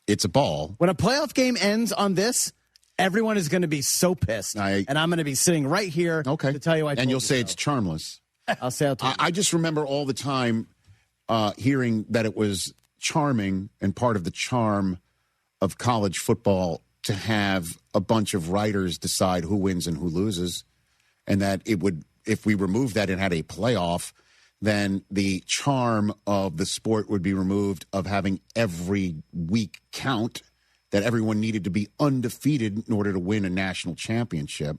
it's a ball. When a playoff game ends on this, everyone is going to be so pissed. And I'm going to be sitting right here to tell you I told And you'll you say so. it's charmless. I'll say I just remember all the time hearing that it was charming and part of the charm of college football to have a bunch of writers decide who wins and who loses. And that it would, if we removed that and had a playoff, then the charm of the sport would be removed of having every week count, that everyone needed to be undefeated in order to win a national championship.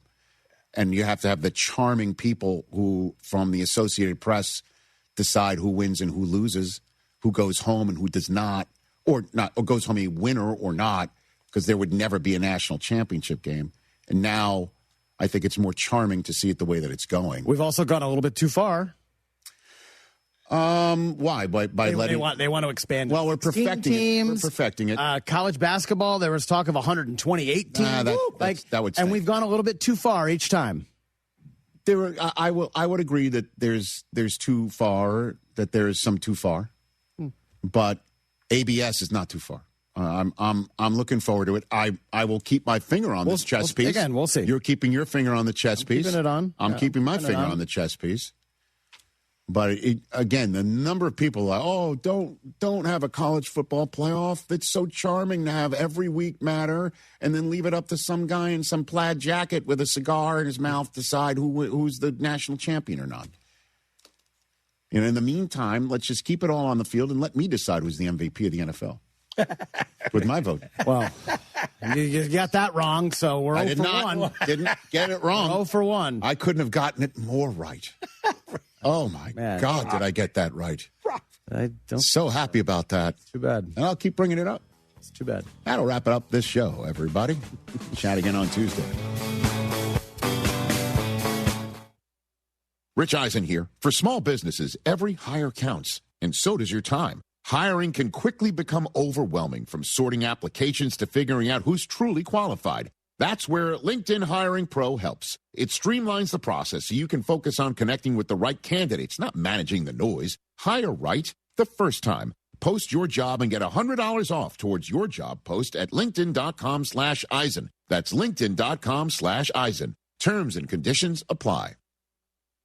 And you have to have the charming people who, from the Associated Press, decide who wins and who loses, who goes home and who does not, or goes home a winner or not, because there would never be a national championship game. And now I think it's more charming to see it the way that it's going. We've also gone a little bit too far. Why? They want to expand. Well, we're perfecting teams. it. We're perfecting it. College basketball, there was talk of 128 teams. That would stink. And we've gone a little bit too far each time. I would agree that there's too far, that there is some too far, but ABS is not too far. I'm looking forward to it. I will keep my finger on this chess piece. Again, we'll see. You're keeping your finger on the chess piece. Keeping it on. I'm keeping my finger on the chess piece. But again, the number of people like, don't have a college football playoff. It's so charming to have every week matter, and then leave it up to some guy in some plaid jacket with a cigar in his mouth decide who's the national champion or not. In the meantime, let's just keep it all on the field and let me decide who's the MVP of the NFL with my vote. Well, you got that wrong, so we're 0 for 1. Didn't get it wrong. 0 for 1. I couldn't have gotten it more right. Oh, my God, did I get that right? I don't. So happy about that. Too bad. And I'll keep bringing it up. It's too bad. That'll wrap it up this show, everybody. Chat again on Tuesday. Rich Eisen here. For small businesses, every hire counts, and so does your time. Hiring can quickly become overwhelming, from sorting applications to figuring out who's truly qualified. That's where LinkedIn Hiring Pro helps. It streamlines the process so you can focus on connecting with the right candidates, not managing the noise. Hire right the first time. Post your job and get $100 off towards your job post at linkedin.com/Eisen. That's linkedin.com/Eisen. Terms and conditions apply.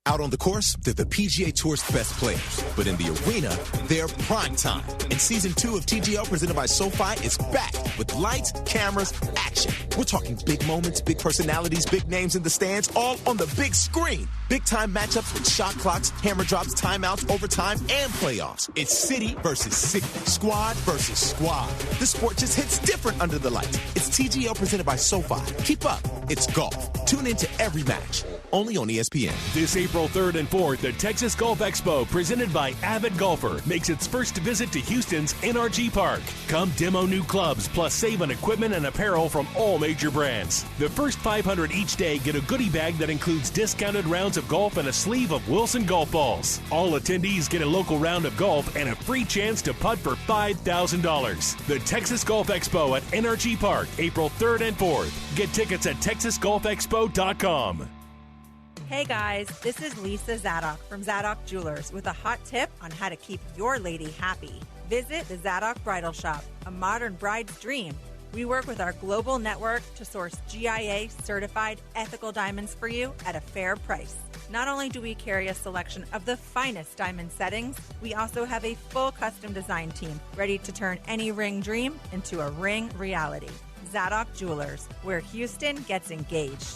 Out on the course, they're the PGA Tour's best players. But in the arena, they're prime time. And Season 2 of TGL presented by SoFi is back with lights, cameras, action. We're talking big moments, big personalities, big names in the stands, all on the big screen. Big-time matchups with shot clocks, hammer drops, timeouts, overtime, and playoffs. It's city versus city, squad versus squad. The sport just hits different under the lights. It's TGL presented by SoFi. Keep up. It's golf. Tune into every match. Only on ESPN. This April 3rd and 4th, the Texas Golf Expo, presented by Avid Golfer, makes its first visit to Houston's NRG Park. Come demo new clubs, plus save on equipment and apparel from all major brands. The first 500 each day get a goodie bag that includes discounted rounds of golf and a sleeve of Wilson golf balls. All attendees get a local round of golf and a free chance to putt for $5,000. The Texas Golf Expo at NRG Park, April 3rd and 4th. Get tickets at texasgolfexpo.com. Hey guys, this is Lisa Zadok from Zadok Jewelers with a hot tip on how to keep your lady happy. Visit the Zadok Bridal Shop, a modern bride's dream. We work with our global network to source GIA certified ethical diamonds for you at a fair price. Not only do we carry a selection of the finest diamond settings, we also have a full custom design team ready to turn any ring dream into a ring reality. Zadok Jewelers, where Houston gets engaged.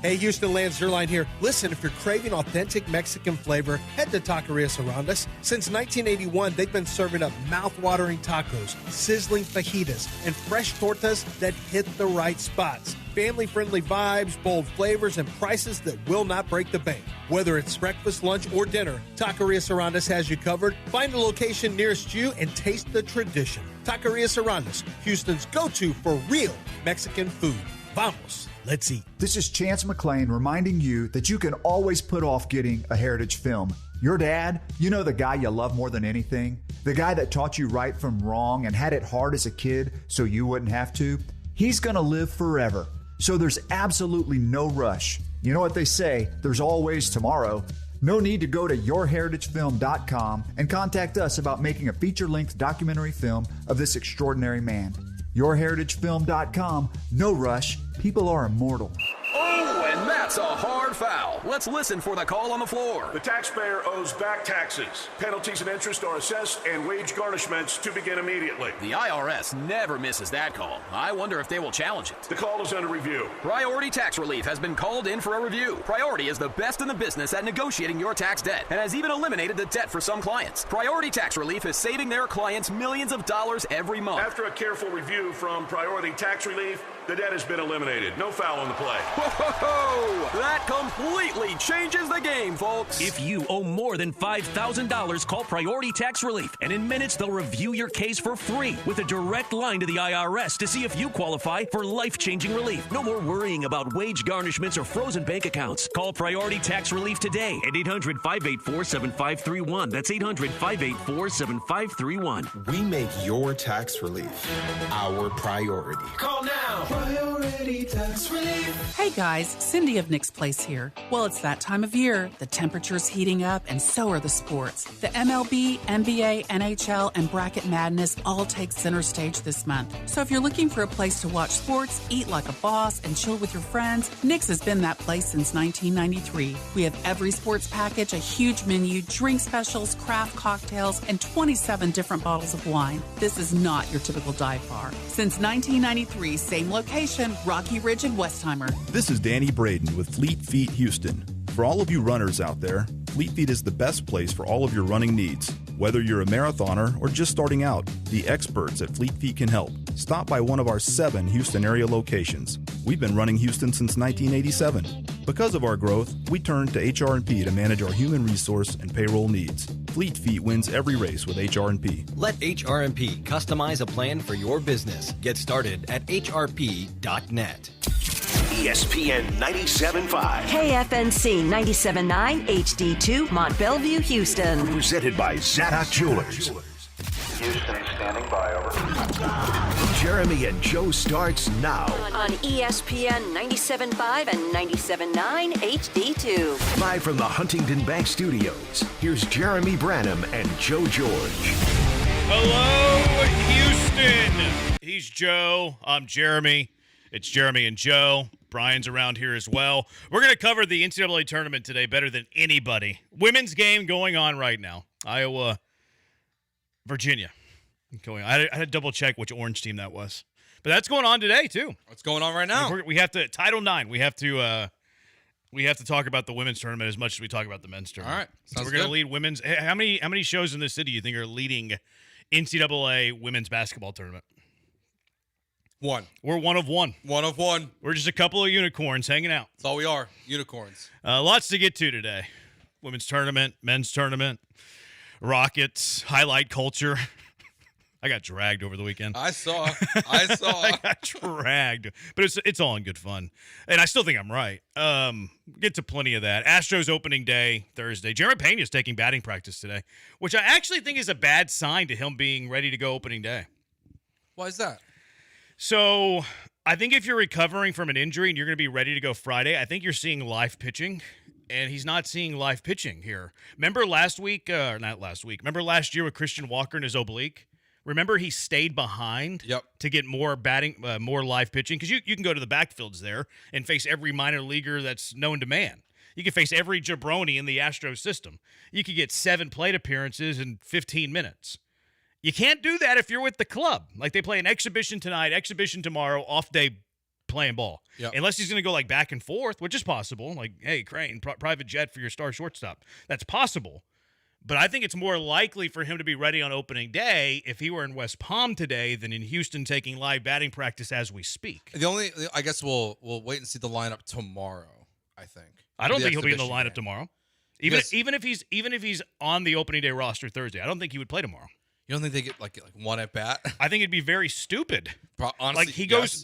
Hey, Houston, Lance Zerline here. Listen, if you're craving authentic Mexican flavor, head to Taqueria Sarandas. Since 1981, they've been serving up mouth-watering tacos, sizzling fajitas, and fresh tortas that hit the right spots. Family-friendly vibes, bold flavors, and prices that will not break the bank. Whether it's breakfast, lunch, or dinner, Taqueria Sarandas has you covered. Find a location nearest you and taste the tradition. Taqueria Sarandas, Houston's go-to for real Mexican food. Vamos, let's eat. This is Chance McClain reminding you that you can always put off getting a Heritage film. Your dad, you know, the guy you love more than anything, the guy that taught you right from wrong and had it hard as a kid so you wouldn't have to, he's going to live forever. So there's absolutely no rush. You know what they say, there's always tomorrow. No need to go to yourheritagefilm.com and contact us about making a feature-length documentary film of this extraordinary man. yourheritagefilm.com, no rush, people are immortal. Oh, and that's a hard foul. Let's listen for the call on the floor. The taxpayer owes back taxes. Penalties and interest are assessed and wage garnishments to begin immediately. The IRS never misses that call. I wonder if they will challenge it. The call is under review. Priority Tax Relief has been called in for a review. Priority is the best in the business at negotiating your tax debt and has even eliminated the debt for some clients. Priority Tax Relief is saving their clients millions of dollars every month. After a careful review from Priority Tax Relief, the debt has been eliminated. No foul on the play. Whoa! That completely changes the game, folks. If you owe more than $5,000, call Priority Tax Relief, and in minutes they'll review your case for free with a direct line to the IRS to see if you qualify for life-changing relief. No more worrying about wage garnishments or frozen bank accounts. Call Priority Tax Relief today at 800-584-7531. That's 800-584-7531. We make your tax relief our priority. Call now. Priority Tax Relief. Hey guys, Cindy of Nick's Place here. Well, it's that time of year. The temperature's heating up and so are the sports. The MLB, NBA, NHL, and Bracket Madness all take center stage this month. So if you're looking for a place to watch sports, eat like a boss, and chill with your friends, Nick's has been that place since 1993. We have every sports package, a huge menu, drink specials, craft cocktails, and 27 different bottles of wine. This is not your typical dive bar. Since 1993, same location, Rocky Ridge and Westheimer. This is Danny Braden with Fleet Feet Houston. For all of you runners out there, Fleet Feet is the best place for all of your running needs. Whether you're a marathoner or just starting out, the experts at Fleet Feet can help. Stop by one of our 7 Houston area locations. We've been running Houston since 1987. Because of our growth, we turned to HR&P to manage our human resource and payroll needs. Fleet Feet wins every race with HR&P. Let HR&P customize a plan for your business. Get started at hrp.net. ESPN 97.5. KFNC 97.9 HD2 Mont Bellevue, Houston. Presented by Zadok Jewelers. Houston standing by, over. Jeremy and Joe starts now. On ESPN 97.5 and 97.9 HD2. Live from the Huntington Bank Studios, here's Jeremy Branham and Joe George. Hello, Houston. He's Joe. I'm Jeremy. It's Jeremy and Joe. Brian's around here as well. We're going to cover the NCAA tournament today better than anybody. Women's game going on right now. Iowa, Virginia. I had to double check which orange team that was. But that's going on today, too. What's going on right now? We have to, Title IX, we have to talk about the women's tournament as much as we talk about the men's tournament. All right. So we're going to lead women's. How many shows in this city do you think are leading NCAA women's basketball tournament? One. We're one of one. One of one. We're just a couple of unicorns hanging out. That's all we are. Unicorns. Lots to get to today. Women's tournament, men's tournament, Rockets, highlight culture. I got dragged over the weekend. I saw. I got dragged. But it's all in good fun. And I still think I'm right. Get to plenty of that. Astros opening day, Thursday. Jeremy Pena is taking batting practice today, which I actually think is a bad sign to him being ready to go opening day. Why is that? So I think if you're recovering from an injury and you're going to be ready to go Friday, I think you're seeing live pitching, and he's not seeing live pitching here. Remember last week, not last week, remember last year with Christian Walker and his oblique? Remember he stayed behind to get more more live pitching? Because you can go to the backfields there and face every minor leaguer that's known to man. You can face every jabroni in the Astros system. You could get 7 plate appearances in 15 minutes. You can't do that if you're with the club. Like they play an exhibition tonight, exhibition tomorrow, off day playing ball. Yep. Unless he's going to go like back and forth, which is possible. Like, hey, Crane, private jet for your star shortstop. That's possible. But I think it's more likely for him to be ready on opening day if he were in West Palm today than in Houston taking live batting practice as we speak. I guess we'll wait and see the lineup tomorrow. I think. I don't think he'll be in the lineup game. tomorrow. Even if he's on the opening day roster Thursday, I don't think he would play tomorrow. You don't think they get like one at bat? I think it'd be very stupid. Honestly, like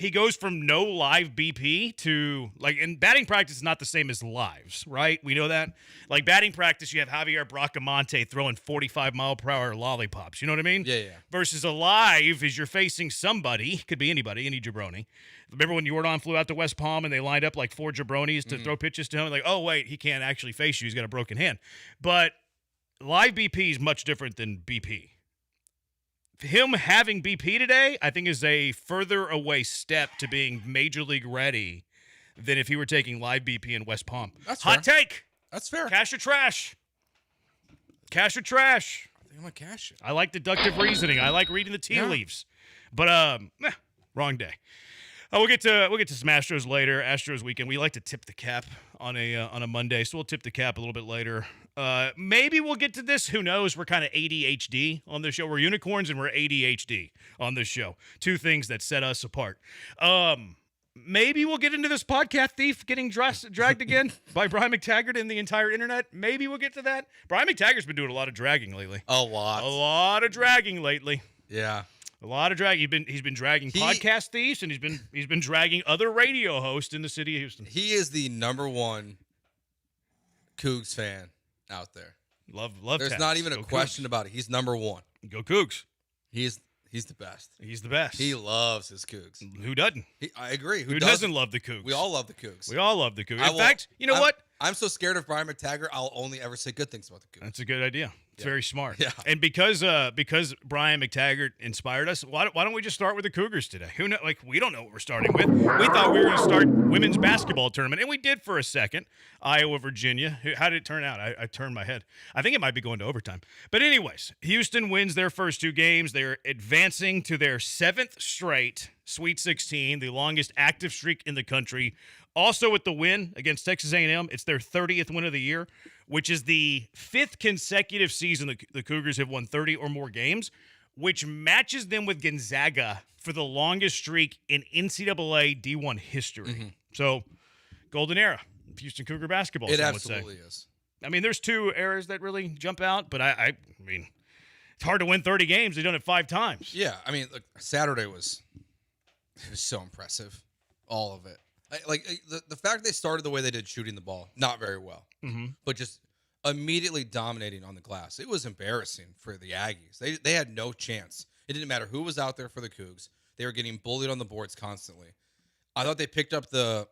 he goes from no live BP to like, and batting practice is not the same as lives, right? We know that. Like batting practice, you have Javier Bracamonte throwing 45-mile-per-hour lollipops. You know what I mean? Yeah. Versus a live is you're facing somebody, could be anybody, any jabroni. Remember when Jordan flew out to West Palm and they lined up like 4 jabronis to throw pitches to him? Like, oh wait, he can't actually face you. He's got a broken hand. But live BP is much different than BP. Him having BP today, I think, is a further away step to being major league ready than if he were taking live BP in West Palm. That's hot fair. take. That's fair. Cash or trash? Cash or trash? I think I'm gonna cash it. I like deductive reasoning. I like reading the tea leaves. But wrong day. We'll get to some Astros later. Astros weekend. We like to tip the cap on a Monday, so we'll tip the cap a little bit later. Maybe we'll get to this. Who knows? We're kind of ADHD on this show. We're unicorns and we're ADHD on this show. Two things that set us apart. Maybe we'll get into this podcast thief getting dragged again by Brian McTaggart and the entire internet. Maybe we'll get to that. Brian McTaggart's been doing a lot of dragging lately. A lot of dragging lately. Yeah. A lot of drag. He's been dragging podcast thieves, and he's been dragging other radio hosts in the city of Houston. He is the number one Cougs fan out there. Love. There's not even a question about it. He's number one. Go Cougs. He's the best. He's the best. He loves his Cougs. Who doesn't? I agree. Who doesn't love the Cougs? We all love the Cougs. We all love the Cougs. In fact, you know what? I'm so scared of Brian McTaggart, I'll only ever say good things about the Cougs. That's a good idea. It's very smart. Yeah. And because Brian McTaggart inspired us, why don't we just start with the Cougars today? Who know? Like, we don't know what we're starting with. We thought we were going to start women's basketball tournament, and we did for a second. Iowa, Virginia. How did it turn out? I turned my head. I think it might be going to overtime. But anyways, Houston wins their first 2 games. They're advancing to their 7th straight Sweet 16, the longest active streak in the country. Also with the win against Texas A&M, it's their 30th win of the year, which is the 5th consecutive season the Cougars have won 30 or more games, which matches them with Gonzaga for the longest streak in NCAA D1 history. Mm-hmm. So, golden era of Houston Cougar basketball. It absolutely is. I mean, there's 2 eras that really jump out, but I mean, it's hard to win 30 games. They've done it 5 times. Yeah, I mean, look, Saturday was so impressive, all of it. Like the fact they started the way they did, shooting the ball, not very well, but just immediately dominating on the glass. It was embarrassing for the Aggies. They had no chance. It didn't matter who was out there for the Cougs. They were getting bullied on the boards constantly. I thought they picked up the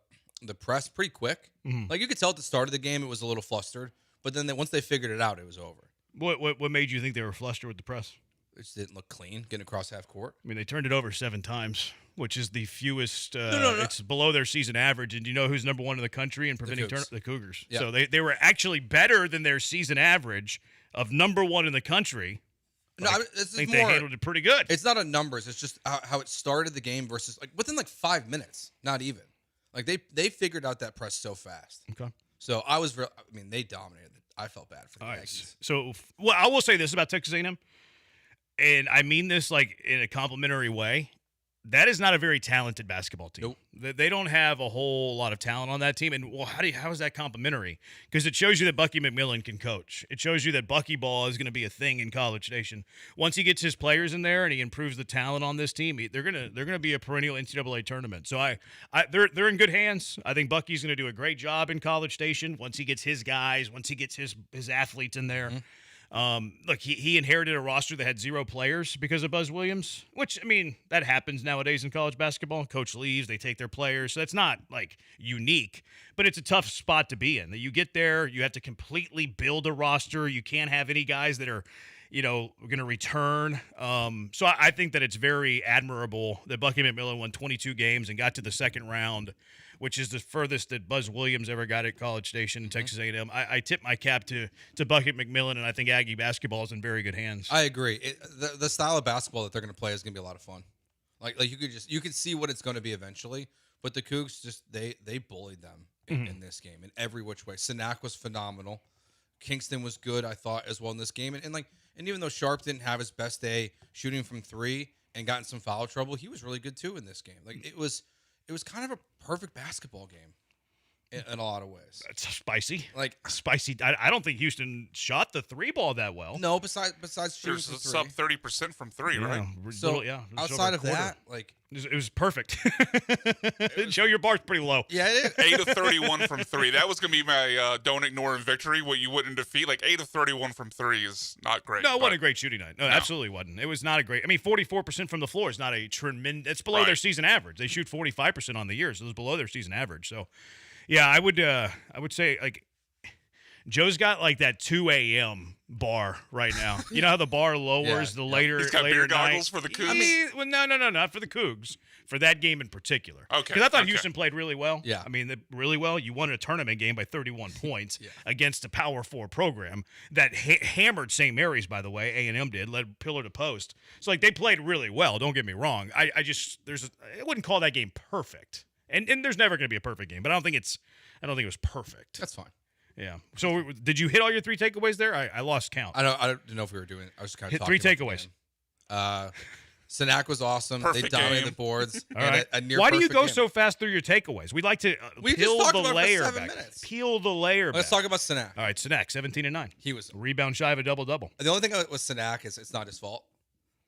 press pretty quick. Like you could tell at the start of the game it was a little flustered, but then once they figured it out, it was over. What made you think they were flustered with the press? It just didn't look clean, getting across half court. I mean, they turned it over 7 times, which is the fewest. No. It's below their season average. And do you know who's number 1 in the country in preventing the Cougars? Yeah. So they were actually better than their season average of number 1 in the country. No, I think they handled it pretty good. It's not a numbers. It's just how it started the game versus like within like 5 minutes, not even. Like they figured out that press so fast. Okay. So they dominated. I felt bad for the Aggies. So, I will say this about Texas A&M, and I mean this like in a complimentary way. That is not a very talented basketball team. Nope. They don't have a whole lot of talent on that team. And how is that complimentary? Because it shows you that Bucky McMillan can coach. It shows you that Bucky ball is going to be a thing in College Station. Once he gets his players in there and he improves the talent on this team, they're gonna be a perennial NCAA tournament. So they're in good hands. I think Bucky's going to do a great job in College Station once he gets his guys, once he gets his athletes in there. Look, he inherited a roster that had 0 players because of Buzz Williams, which, I mean, that happens nowadays in college basketball. Coach leaves, they take their players. So that's not, like, unique, but it's a tough spot to be in. You get there, you have to completely build a roster. You can't have any guys that are, going to return. So I think that it's very admirable that Bucky McMillan won 22 games and got to the second round which is the furthest that Buzz Williams ever got at College Station in Texas A&M. I tip my cap to Bucket McMillan, and I think Aggie basketball is in very good hands. I agree. The style of basketball that they're going to play is going to be a lot of fun. Like you could see what it's going to be eventually. But the Cougs just they bullied them in this game in every which way. Sanak was phenomenal. Kingston was good, I thought, as well in this game. And even though Sharp didn't have his best day shooting from three and got in some foul trouble, he was really good too in this game. Like it was kind of a perfect basketball game in a lot of ways. It's spicy. Like spicy. I don't think Houston shot the three ball that well. No, besides shooting There's from sub 30% from three, right? So outside of quarter. that, like it was perfect. Joe, your bar's pretty low. Yeah, it is. 8 of 31 from three. That was going to be my don't ignore in victory. What you wouldn't defeat. Like 8 of 31 from three is not great. No, it wasn't a great shooting night. No, absolutely wasn't. It was not a great. I mean, 44% from the floor is not a tremendous. It's below their season average. They shoot 45% on the year, so it was below their season average. So, yeah, I would say like Joe's got like that 2 a.m. bar right now. You know how the bar lowers the later He's got later beer goggles night? for the Cougs? Well, no, not for the Cougs. For that game in particular. Okay. Because I thought Houston played really well. Yeah. I mean, really well. You won a tournament game by 31 points against a Power 4 program that hammered St. Mary's, by the way. A&M did, led pillar to post. So, like, they played really well. Don't get me wrong. I wouldn't call that game perfect. And there's never going to be a perfect game. But I don't think it was perfect. That's fine. Yeah. So, did you hit all your 3 takeaways there? I lost count. I don't know if we were doing it. I was just kind of hit 3 takeaways. Sanak was awesome. Perfect they dominated game. the boards. All right. A near Why do you perfect go game. so fast through your takeaways? We'd like to We peel just talked the about it for layer 7 back. minutes. Peel the layer Let's back. talk about Sanak. All right, Sanak, 17 and 9. He was Rebound shy of a double-double. The only thing with Sanak is it's not his fault.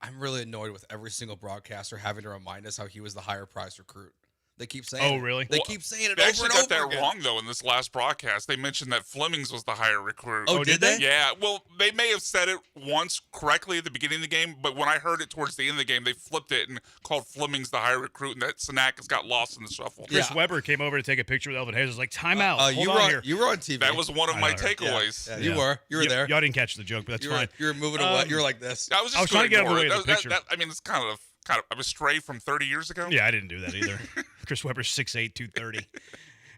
I'm really annoyed with every single broadcaster having to remind us how he was the higher prize recruit. They keep saying Oh, it. really? They keep saying it They over actually and got over that again. wrong, though, in this last broadcast. They mentioned that Flemings was the higher recruit. Oh, did they? Yeah. Well, they may have said it once correctly at the beginning of the game, but when I heard it towards the end of the game, they flipped it and called Flemings the higher recruit, and that Sanak has got lost in the shuffle. Chris Webber came over to take a picture with Elvin Hayes. Was like, time out. Hold you on were here. You were on TV. That was one of I my know. takeaways. Yeah, you were. You were there. Y'all didn't catch the joke, but that's fine. You were moving away. You were like this. I was just trying to get out of the way ignore of it. the picture. I mean, it's kind of a stray from 30 years ago. Yeah, I didn't do that either. Chris Webber's 6'8", 230.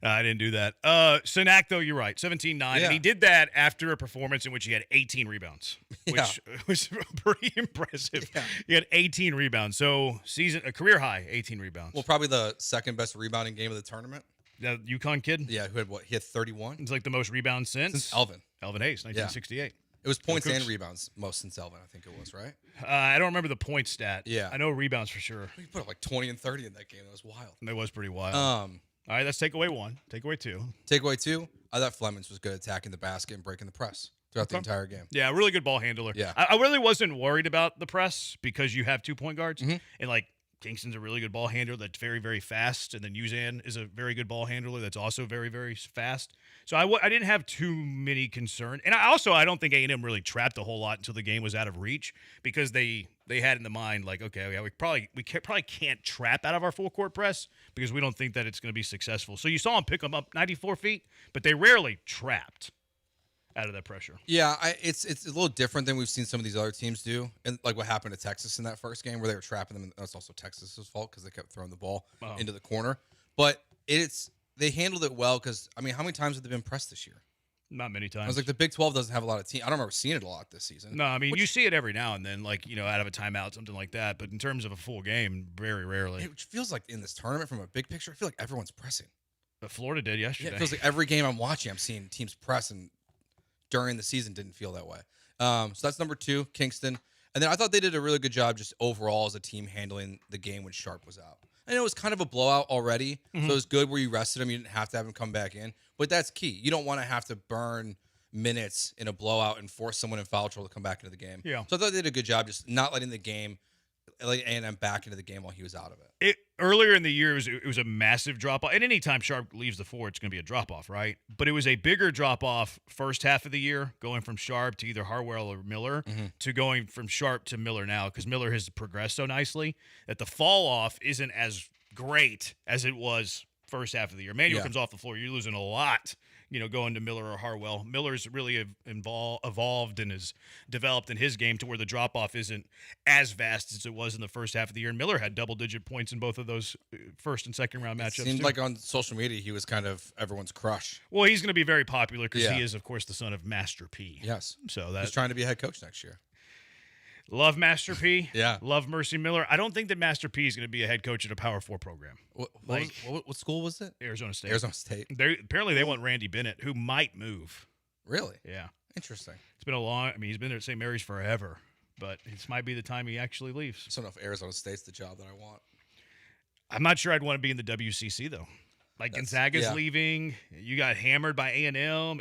I didn't do that. Sanak, though, you're right, 17-9. Yeah. And he did that after a performance in which he had 18 rebounds, which was pretty impressive. Yeah. He had 18 rebounds. So a career high, 18 rebounds. Well, probably the second best rebounding game of the tournament. The UConn kid? Yeah, who had what? He had 31. It's like the most rebounds since Elvin. Elvin Hayes, 1968. It was points Cougs. and rebounds most since Elvin, I think it was, right? I don't remember the point stat. Yeah. I know rebounds for sure. He put up like 20 and 30 in that game. That was wild. That was pretty wild. All right, that's takeaway 1. Takeaway 2. Takeaway 2, I thought Flemings was good attacking the basket and breaking the press throughout the entire game. Yeah, really good ball handler. Yeah. I really wasn't worried about the press because you have 2 point guards. Mm-hmm. And, like, Kingston's a really good ball handler that's very, very fast. And then Uzan is a very good ball handler that's also very, very fast. So I didn't have too many concern. And I don't think A&M really trapped a whole lot until the game was out of reach because they had in the mind, like, okay, yeah, we probably can't trap out of our full court press because we don't think that it's going to be successful. So you saw them pick them up 94 feet, but they rarely trapped out of that pressure. Yeah, it's a little different than we've seen some of these other teams do, and like what happened to Texas in that first game where they were trapping them. And that's also Texas's fault because they kept throwing the ball into the corner. But they handled it well because I mean, how many times have they been pressed this year? Not many times. I was like, the Big 12 doesn't have a lot of teams. I don't remember seeing it a lot this season. No, I mean, you see it every now and then, like, you know, out of a timeout, something like that. But in terms of a full game, very rarely. It feels like in this tournament, from a big picture, I feel like everyone's pressing. But Florida did yesterday. Yeah, it feels like every game I'm watching, I'm seeing teams press, and during the season didn't feel that way. So that's number 2, Kingston. And then I thought they did a really good job just overall as a team handling the game when Sharp was out. I know it was kind of a blowout already, so it was good where you rested him. You didn't have to have him come back in. But that's key. You don't want to have to burn minutes in a blowout and force someone in foul trouble to come back into the game. Yeah. So I thought they did a good job just not letting the game, letting A&M back into the game while he was out of it. Earlier in the year, it was a massive drop-off. And any time Sharp leaves the floor, it's going to be a drop-off, right? But it was a bigger drop-off first half of the year, going from Sharp to either Harwell or Miller, to going from Sharp to Miller now, because Miller has progressed so nicely that the fall-off isn't as great as it was first half of the year. Manuel comes off the floor, you're losing a lot going to Miller or Harwell. Miller's really evolved and has developed in his game to where the drop-off isn't as vast as it was in the first half of the year. And Miller had double-digit points in both of those first and second round matchups. It seemed like on social media he was kind of everyone's crush. Well, he's going to be very popular because he is, of course, the son of Master P. Yes. So he's trying to be a head coach next year. Love Master P. Yeah. Love Mercy Miller. I don't think that Master P is going to be a head coach at a Power 4 program. What school was it? Arizona State. Arizona State. Apparently they want Randy Bennett, who might move. Really? Yeah. Interesting. It's been he's been there at St. Mary's forever, but this might be the time he actually leaves. I don't know if Arizona State's the job that I want. I'm not sure I'd want to be in the WCC, though. Gonzaga's leaving. You got hammered by A&M,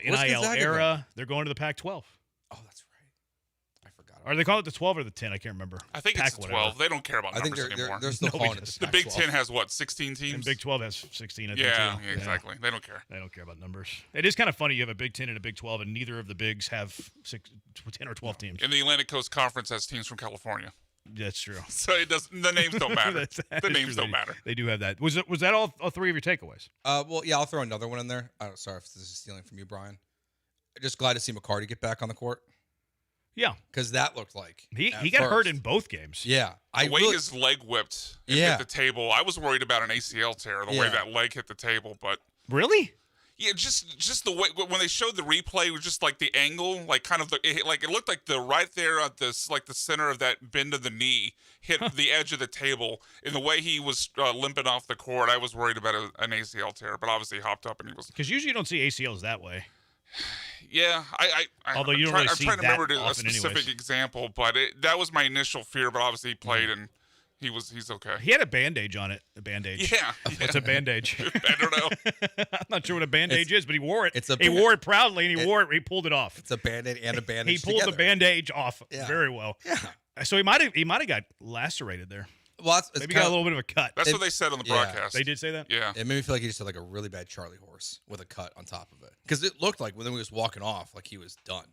NIL era. They're going to the Pac-12. Oh, that's right. I forgot. Or they call it the 12 or the 10? I can't remember. I think it's the 12. They don't care about numbers anymore. They're still calling it the Big 10 has, 16 teams? And Big 12 has 16, I think, yeah, too. exactly. They don't care. They don't care about numbers. It is kind of funny. You have a Big 10 and a Big 12, and neither of the bigs have 10 or 12 teams. And the Atlantic Coast Conference has teams from California. That's true. So the names don't matter. The names don't matter. They do have that. Was that all three of your takeaways? Well, yeah, I'll throw another one in there. Sorry if this is stealing from you, Brian. Just glad to see McCarty get back on the court. Yeah, because that looked like he got hurt in both games. Yeah, the way his leg whipped and hit the table, I was worried about an ACL tear. The way that leg hit the table, but really. Yeah, just the way when they showed the replay, it was just like the angle, like kind of it looked like the right there at this like the center of that bend of the knee hit the edge of the table. In the way he was limping off the court, I was worried about an ACL tear, but obviously he hopped up and he was. Because usually you don't see ACLs that way. Yeah, although you don't really see I'm trying to that remember a specific example, but that was my initial fear. But obviously he played and. He's okay. He had a bandage on it. A bandage. Yeah. What's a bandage? I don't know. I'm not sure what a bandage is, but he wore it. He wore it proudly, and he pulled it off. It's a band-aid and a bandage. He pulled the bandage off very well. Yeah. So he might have got lacerated there. Well, maybe got a little bit of a cut. That's what they said on the broadcast. They did say that? Yeah. It made me feel like he just had like a really bad Charlie horse with a cut on top of it. Because it looked like when he was walking off, like he was done.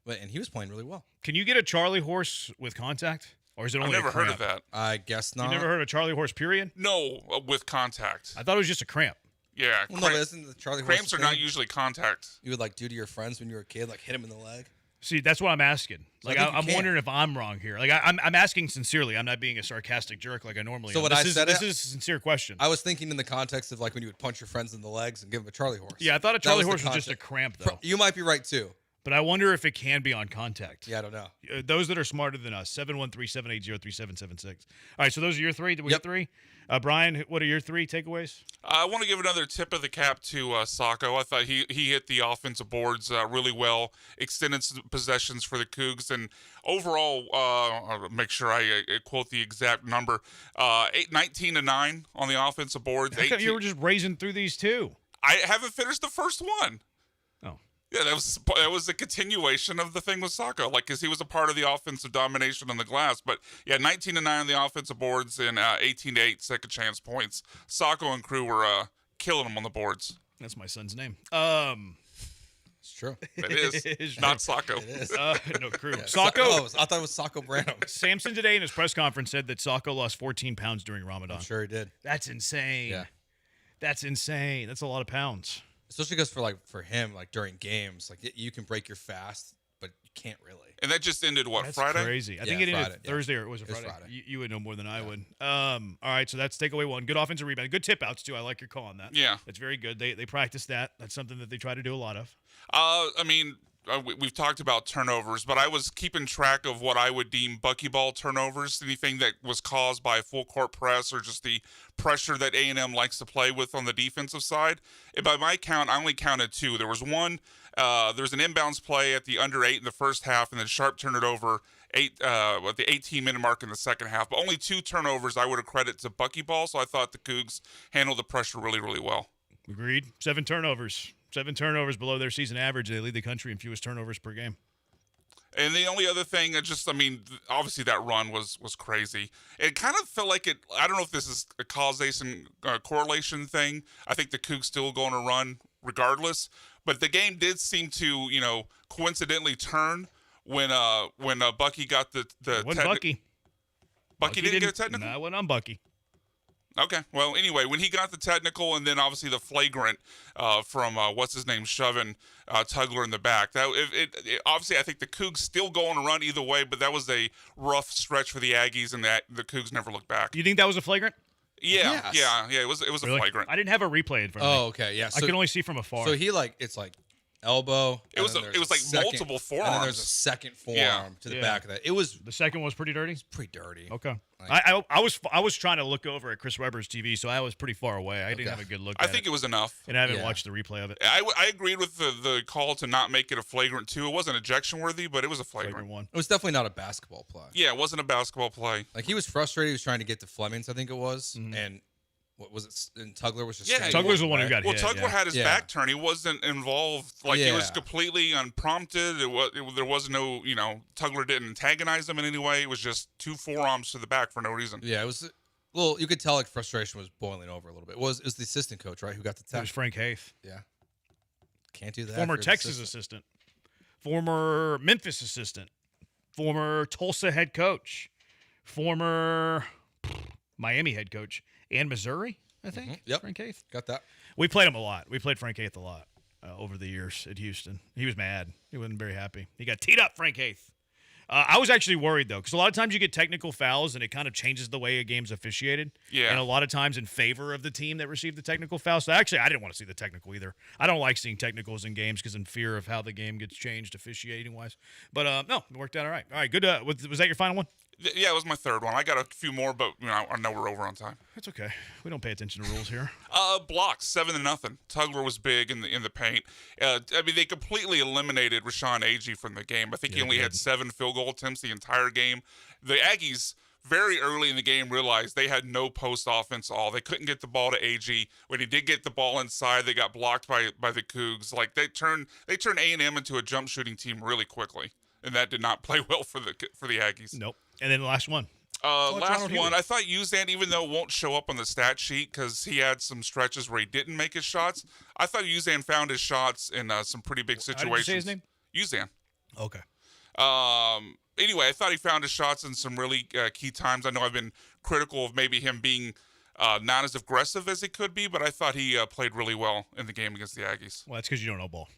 And he was playing really well. Can you get a Charlie horse with contact? Or is it only I've never heard of that. I guess not. You never heard of Charlie horse, period? No, with contact. I thought it was just a cramp. Yeah. Well, no, isn't the Charlie horse cramps are not usually contact. You would do to your friends when you were a kid, hit him in the leg? See, that's what I'm asking. I'm wondering if I'm wrong here. I'm asking sincerely. I'm not being a sarcastic jerk like I normally am. This is a sincere question. I was thinking in the context of when you would punch your friends in the legs and give them a Charlie horse. Yeah, I thought a Charlie horse was just a cramp, though. You might be right, too. But I wonder if it can be on contact. Yeah, I don't know. Those that are smarter than us, 713-780-3776. All right, so those are your three. Did we get three? Brian, what are your three takeaways? I want to give another tip of the cap to Sacco. I thought he hit the offensive boards really well, extended some possessions for the Cougs, and overall, I'll make sure I quote the exact number, 19-9 on the offensive boards. I thought you were just raising through these two. I haven't finished the first one. Oh. Yeah, that was a continuation of the thing with Sacco, because he was a part of the offensive domination on the glass. But yeah, 19-9 on the offensive boards and 18-8 second chance points. Sacco and crew were killing him on the boards. That's my son's name. It's true. It is not Sacco. It is. No, crew. Yeah. Sacco. I thought it was Sacco Brano. Samson today in his press conference said that Sacco lost 14 pounds during Ramadan. I'm sure he did. That's insane. Yeah. That's insane. That's a lot of pounds. Especially because for him, during games, you can break your fast, but you can't really. And that just ended, That's Friday? Crazy. I think it ended Thursday or was it Friday? You would know more than I would. All right, so that's takeaway one. Good offensive rebound. Good tip outs, too. I like your call on that. Yeah. That's very good. They practice that. That's something that they try to do a lot of. We've talked about turnovers, but I was keeping track of what I would deem buckyball turnovers, anything that was caused by a full court press or just the pressure that A&M likes to play with on the defensive side. And by my count, I only counted two. There was one, there's an inbounds play at the under 8 in the first half, and then Sharp turned it over at the 18-minute mark in the second half. But only two turnovers I would accredit to buckyball, so I thought the Cougs handled the pressure really, really well. Agreed. 7 turnovers. 7 turnovers below their season average. They lead the country in fewest turnovers per game. And the only other thing, obviously that run was crazy. It kind of felt like I don't know if this is a causation correlation thing. I think the Cougs still going to run regardless. But the game did seem to, coincidentally turn when Bucky got the Bucky. Bucky didn't get a technical? No, it wasn't on Bucky. Okay. Well, anyway, when he got the technical and then obviously the flagrant from what's his name shoving Tugler in the back, that it obviously I think the Cougs still go on a run either way, but that was a rough stretch for the Aggies, and that the Cougs never looked back. You think that was a flagrant? Yeah, Yes. yeah. It was Really? a flagrant. I didn't have a replay in front of me. Oh, okay, yeah. I could only see from afar. So he it's like elbow. It was like multiple forearms. And then there's a second forearm to the back of that. It was the second was pretty dirty. It's pretty dirty. Okay. I was trying to look over at Chris Webber's TV, so I was pretty far away. I didn't have a good look. I think it was enough, and I haven't watched the replay of it. I agreed with the call to not make it a flagrant 2. It wasn't ejection worthy, but it was a flagrant 1. It was definitely not a basketball play. Yeah, it wasn't a basketball play. Like he was frustrated. He was trying to get to Flemings, I think it was, and. What was it? And Tugler was just Tugler's the one who got hit. Well, Tugler had his back turn. He wasn't involved. Like it was completely unprompted. There was no, Tugler didn't antagonize him in any way. It was just 2 forearms to the back for no reason. Yeah, it was. Well, you could tell like frustration was boiling over a little bit. It was the assistant coach, right, who got the tackle? It was Frank Haith. Yeah, can't do that. Former Texas assistant, former Memphis assistant, former Tulsa head coach, former Miami head coach. And Missouri, I think. Mm-hmm. Yep. Frank Haith. Got that. We played him a lot. We played Frank Haith a lot over the years at Houston. He was mad. He wasn't very happy. He got teed up, Frank Haith. I was actually worried, though, because a lot of times you get technical fouls, and it kind of changes the way a game's officiated. Yeah. And a lot of times in favor of the team that received the technical foul. So, actually, I didn't want to see the technical either. I don't like seeing technicals in games because in fear of how the game gets changed officiating-wise. But, no, it worked out all right. All right, good. Was that your final one? Yeah, it was my third one. I got a few more, but I know we're over on time. That's okay. We don't pay attention to rules here. Blocks 7-0. Tugler was big in the paint. They completely eliminated Rashawn Agee from the game. I think he only had 7 field goal attempts the entire game. The Aggies very early in the game realized they had no post offense at all. They couldn't get the ball to Agee. When he did get the ball inside, they got blocked by the Cougs. Like they turned A&M into a jump shooting team really quickly, and that did not play well for the Aggies. Nope. And then the last one. Last one, I thought Uzan, even though it won't show up on the stat sheet because he had some stretches where he didn't make his shots, I thought Uzan found his shots in some pretty big situations. How did you say his Uzan. name? Okay. Anyway, I thought he found his shots in some really key times. I know I've been critical of maybe him being not as aggressive as he could be, but I thought he played really well in the game against the Aggies. Well, that's because you don't know ball.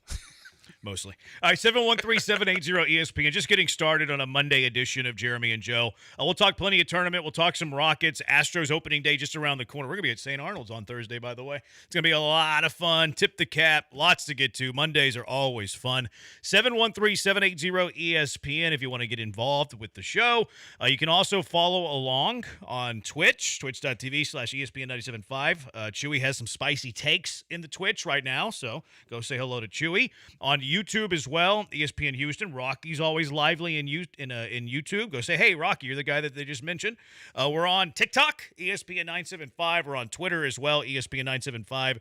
Mostly. All right, 713-780-ESPN. Just getting started on a Monday edition of Jeremy and Joe. We'll talk plenty of tournament. We'll talk some Rockets. Astros opening day just around the corner. We're going to be at St. Arnold's on Thursday, by the way. It's going to be a lot of fun. Tip the cap. Lots to get to. Mondays are always fun. 713-780-ESPN if you want to get involved with the show. You can also follow along on Twitch, twitch.tv/ESPN975. Chewy has some spicy takes in the Twitch right now, so go say hello to Chewy. On YouTube as well, ESPN Houston. Rocky's always lively in YouTube. Go say, hey, Rocky, you're the guy that they just mentioned. We're on TikTok, ESPN 975. We're on Twitter as well, ESPN 975.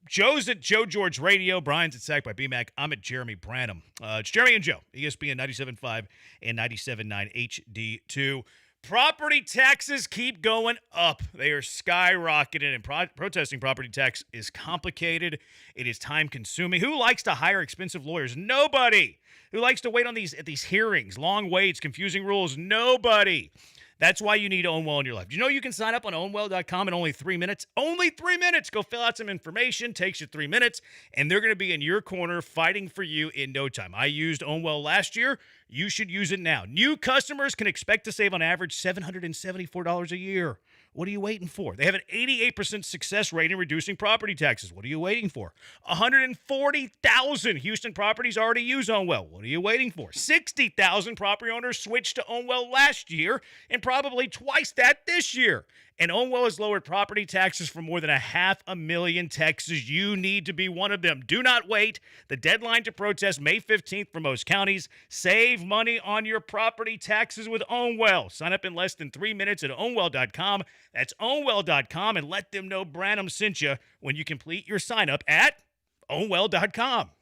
Joe's at Joe George Radio. Brian's at Sack by BMAC. I'm at Jeremy Branham. It's Jeremy and Joe, ESPN 97.5 and 97.9 HD2. Property taxes keep going up. They are skyrocketing, and protesting property tax is complicated. It is time-consuming. Who likes to hire expensive lawyers? Nobody. Who likes to wait on these hearings? Long waits, confusing rules? Nobody. That's why you need OwnWell in your life. Do you know you can sign up on OwnWell.com in only 3 minutes? Only 3 minutes. Go fill out some information. Takes you 3 minutes, and they're going to be in your corner fighting for you in no time. I used OwnWell last year. You should use it now. New customers can expect to save on average $774 a year. What are you waiting for? They have an 88% success rate in reducing property taxes. What are you waiting for? 140,000 Houston properties already use OwnWell. What are you waiting for? 60,000 property owners switched to OwnWell last year and probably twice that this year. And OwnWell has lowered property taxes for more than 500,000 Texans. You need to be one of them. Do not wait. The deadline to protest May 15th for most counties. Save money on your property taxes with OwnWell. Sign up in less than 3 minutes at OwnWell.com. That's OwnWell.com, and let them know Branham sent you when you complete your sign up at OwnWell.com.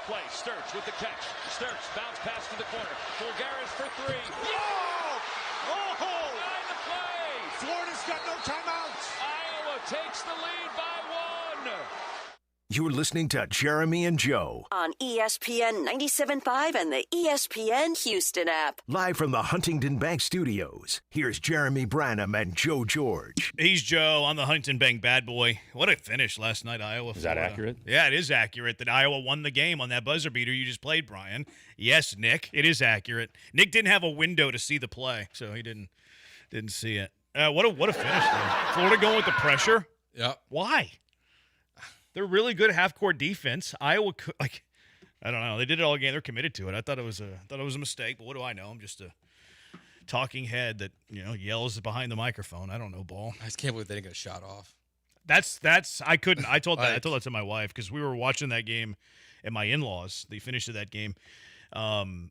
play. Sturts with the catch. Sturts bounce pass to the corner. Bulgaris for three. Oh! Behind the play. Florida's got no timeouts. Iowa takes the lead by 1. You're listening to Jeremy and Joe On ESPN 97.5 and the ESPN Houston app. live from the Huntington Bank Studios. Here's Jeremy Branham and Joe George. He's Joe. I'm the Huntington Bank bad boy. What a finish last night, Iowa. Is that accurate? Yeah, it is accurate that Iowa won the game on that buzzer beater you just played, Brian. Yes, Nick, it is accurate. Nick didn't have a window to see the play, so he didn't see it. What a finish, though. Florida going with the pressure. Yeah. Why? They're really good half-court defense. Iowa, I don't know. They did it all game. They're committed to it. I thought it was a mistake, but what do I know? I'm just a talking head that yells behind the microphone. I don't know ball. I just can't believe they didn't get a shot off. I couldn't. I told that to my wife because we were watching that game at my in-laws. The finish of that game, and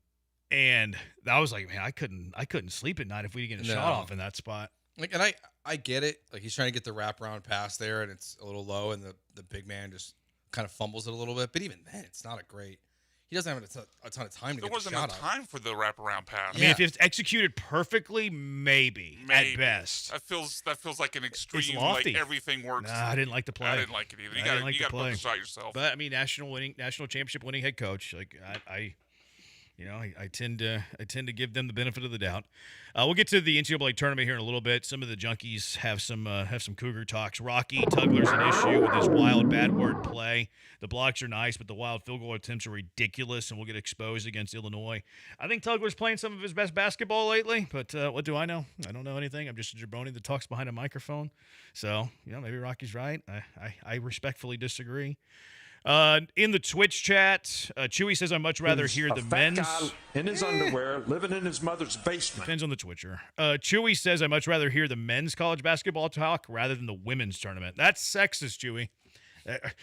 I was like, man, I couldn't sleep at night if we didn't get a shot off in that spot. And I get it. Like, he's trying to get the wraparound pass there, and it's a little low, and the big man just kind of fumbles it a little bit. But even then, it's not a great. He doesn't have a ton of time to get the shot. There wasn't enough time for the wraparound pass. I mean, if it's executed perfectly, maybe at best. That feels like an extreme. It's lofty. Like everything works. Nah, I didn't like the play. I didn't like it either. You got to put the shot yourself. But I mean, national championship winning head coach. Like I tend to give them the benefit of the doubt. We'll get to the NCAA tournament here in a little bit. Some of the junkies have some Cougar talks. Rocky Tugler's an issue with his wild bad word play. The blocks are nice, but the wild field goal attempts are ridiculous, and will get exposed against Illinois. I think Tugler's playing some of his best basketball lately, but what do I know? I don't know anything. I'm just a jabroni that talks behind a microphone. So maybe Rocky's right. I respectfully disagree. In the Twitch chat, Chewy says, I'd much rather hear the men's. Guy in his underwear, living in his mother's basement. Depends on the Twitcher. Chewy says, I'd much rather hear the men's college basketball talk rather than the women's tournament. That's sexist, Chewy.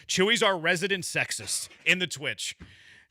Chewy's our resident sexist in the Twitch.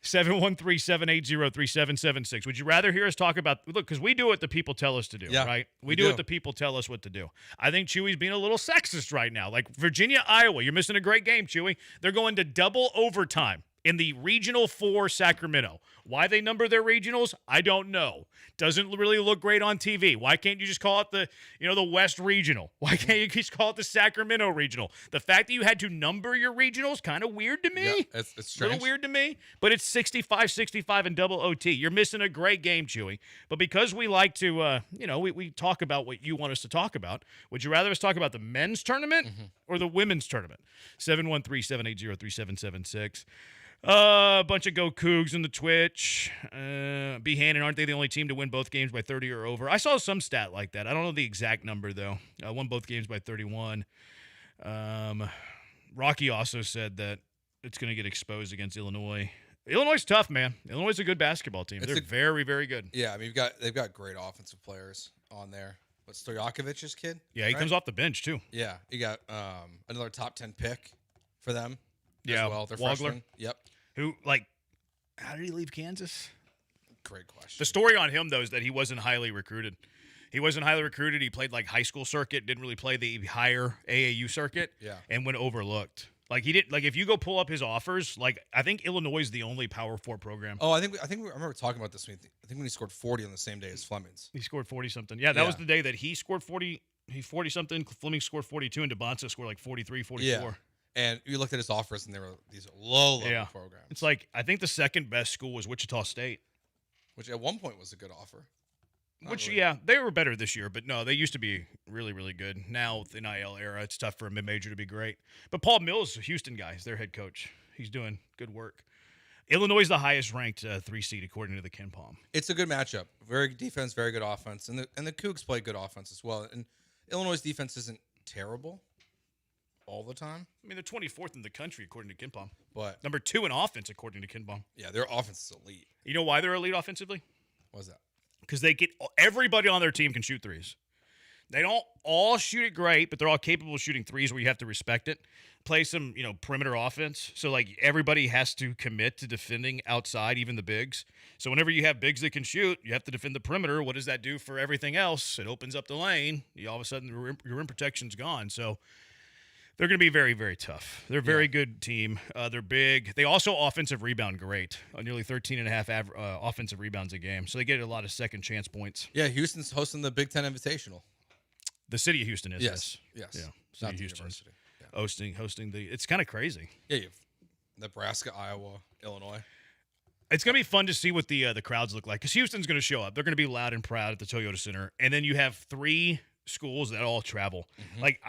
713-780-3776. Would you rather hear us talk about, look, because we do what the people tell us to do, right? We do what the people tell us what to do. I think Chewy's being a little sexist right now. Like Virginia, Iowa, you're missing a great game, Chewy. They're going to double overtime in the Regional 4 Sacramento. Why they number their regionals, I don't know. Doesn't really look great on TV. Why can't you just call it the West Regional? Why can't you just call it the Sacramento Regional? The fact that you had to number your regionals, kind of weird to me. Yeah, it's strange. A little weird to me, but it's 65-65 and double OT. You're missing a great game, Chewy. But because we like to, we talk about what you want us to talk about, would you rather us talk about the men's tournament or the women's tournament? 713-780-3776. A bunch of Go Cougs in the Twitch. Behannon, aren't they the only team to win both games by 30 or over? I saw some stat like that. I don't know the exact number, though. Won both games by 31. Rocky also said that it's going to get exposed against Illinois. Illinois is tough, man. Illinois is a good basketball team. They're very, very good. Yeah, I mean, they've got great offensive players on there. But Stojakovic's kid? Yeah, he comes off the bench, too. Yeah, you got another top 10 pick for them. Yeah, as well. They're Wagler. freshmen. Yep. Who, how did he leave Kansas? Great question. The story on him, though, is that he wasn't highly recruited. He played, high school circuit, didn't really play the higher AAU circuit, and went overlooked. He didn't, if you go pull up his offers, I think Illinois is the only Power 4 program. Oh, I remember talking about this. I think when he scored 40 on the same day as Fleming's. He scored 40-something. Yeah, that was the day that he scored 40. He 40-something. Fleming scored 42, and DeBonsa scored 43, 44. Yeah. And you looked at his offers, and they were these low-level programs. It's I think the second best school was Wichita State. Which at one point was a good offer. They were better this year, but no, they used to be really, really good. Now, with the NIL era, it's tough for a mid-major to be great. But Paul Mills, a Houston guy, is their head coach. He's doing good work. Illinois is the highest-ranked 3 seed, according to the Ken Palm. It's a good matchup. Very good defense, very good offense. And the Cougs play good offense as well. And Illinois' defense isn't terrible all the time. I mean, they're 24th in the country, according to Ken Palm. But number 2 in offense, according to Ken Palm. Yeah, their offense is elite. You know why they're elite offensively? What's that? Because everybody on their team can shoot threes. They don't all shoot it great, but they're all capable of shooting threes where you have to respect it. Play some, perimeter offense. So, everybody has to commit to defending outside, even the bigs. So, whenever you have bigs that can shoot, you have to defend the perimeter. What does that do for everything else? It opens up the lane. All of a sudden, your rim protection's gone. So, They're going to be very, very tough. They're a very good team. They're big. They also offensive rebound great. Nearly 13.5 offensive rebounds a game. So they get a lot of second chance points. Yeah, Houston's hosting the Big Ten Invitational. The city of Houston is. Yes. Yeah. Not City of the Houston. university. Yeah. Hosting the. It's kind of crazy. Yeah, you have Nebraska, Iowa, Illinois. It's going to be fun to see what the crowds look like because Houston's going to show up. They're going to be loud and proud at the Toyota Center. And then you have 3 schools that all travel. Mm-hmm. Like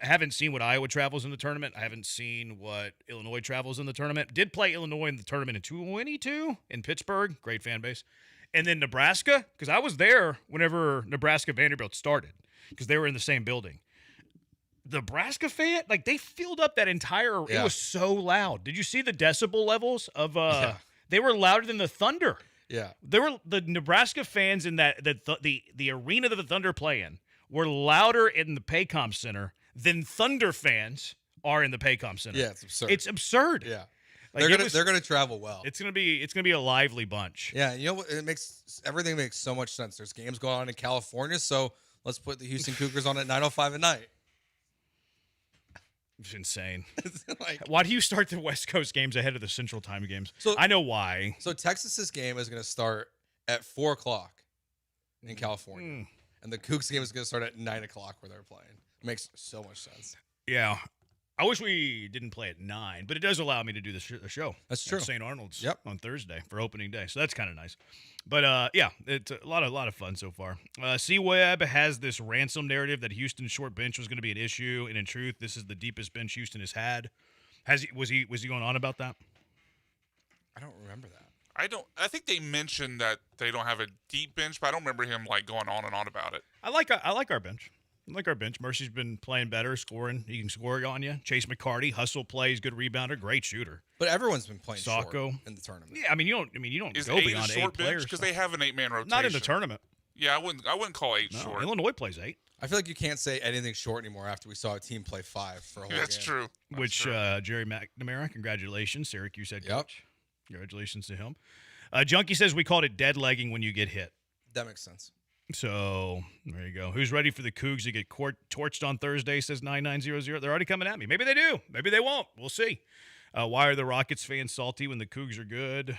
haven't seen what Iowa travels in the tournament. I haven't seen what Illinois travels in the tournament. Did play Illinois in the tournament in 2022 in Pittsburgh. Great fan base. And then Nebraska, because I was there whenever Nebraska Vanderbilt started because they were in the same building. Nebraska fan, like they filled up that entire. Yeah. It was so loud. Did you see the decibel levels of? They were louder than the Thunder. Yeah, there were the Nebraska fans in the arena that the Thunder play in were louder in the Paycom Center than Thunder fans are in the Paycom Center. Yeah, it's absurd. It's absurd. Yeah, like they're gonna travel well. It's gonna be a lively bunch. Yeah, you know what? Everything makes so much sense. There's games going on in California, so let's put the Houston Cougars on at 9:05 at night. It's insane. Like, why do you start the West Coast games ahead of the Central Time games? So I know why. So Texas's game is going to start at 4:00 in California, and the Cougs game is going to start at 9:00 where they're playing. It makes so much sense. Yeah, I wish we didn't play at 9, but it does allow me to do the show. That's true. At St. Arnold's. Yep. On Thursday for opening day, so that's kind of nice. But yeah, it's a lot of fun so far. C-Web has this ransom narrative that Houston's short bench was going to be an issue, and in truth, this is the deepest bench Houston has had. Was he going on about that? I don't remember that. I think they mentioned that they don't have a deep bench, but I don't remember him like going on and on about it. I like our bench. I like our bench. Mercy's been playing better, scoring. He can score on you. Chase McCarty, hustle plays, good rebounder, great shooter. But everyone's been playing Sacco short in the tournament. Yeah, I mean you don't Is go 8 beyond a short 8 players because they have an 8-man rotation. Not in the tournament. Yeah, I wouldn't call 8 short. Illinois plays 8. I feel like you can't say anything short anymore after we saw a team play 5 for a whole That's game. true. Which Jerry McNamara, congratulations, Syracuse head coach. Congratulations to him. Junkie says we called it dead legging when you get hit. That makes sense. So there you go. Who's ready for the Cougs to get torched on Thursday? Says 9900. They're already coming at me. Maybe they do. Maybe they won't. We'll see. Why are the Rockets fans salty when the Cougs are good?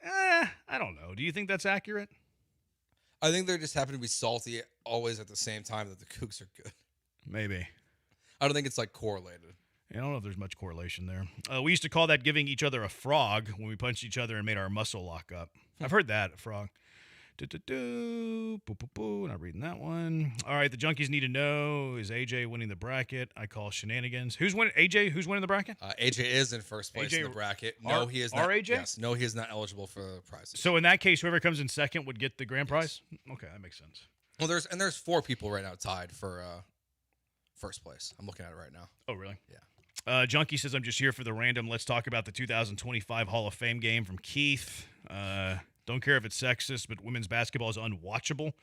I don't know. Do you think that's accurate? I think they're just happy to be salty always at the same time that the Cougs are good. Maybe. I don't think it's like correlated. I don't know if there's much correlation there. We used to call that giving each other a frog when we punched each other and made our muscle lock up. I've heard that, a frog. Not reading that one. All right, the Junkies need to know, is AJ winning the bracket? I call shenanigans. Who's winning? AJ, who's winning the bracket? AJ is in first place in the bracket. No, he is not. AJ? Yes, no, he is not eligible for the prizes. So in that case, whoever comes in second would get the grand prize? Okay, that makes sense. Well, there's 4 people right now tied for first place. I'm looking at it right now. Oh, really? Yeah. Junkie says, I'm just here for the random. Let's talk about the 2025 Hall of Fame game from Keith. Don't care if it's sexist, but women's basketball is unwatchable.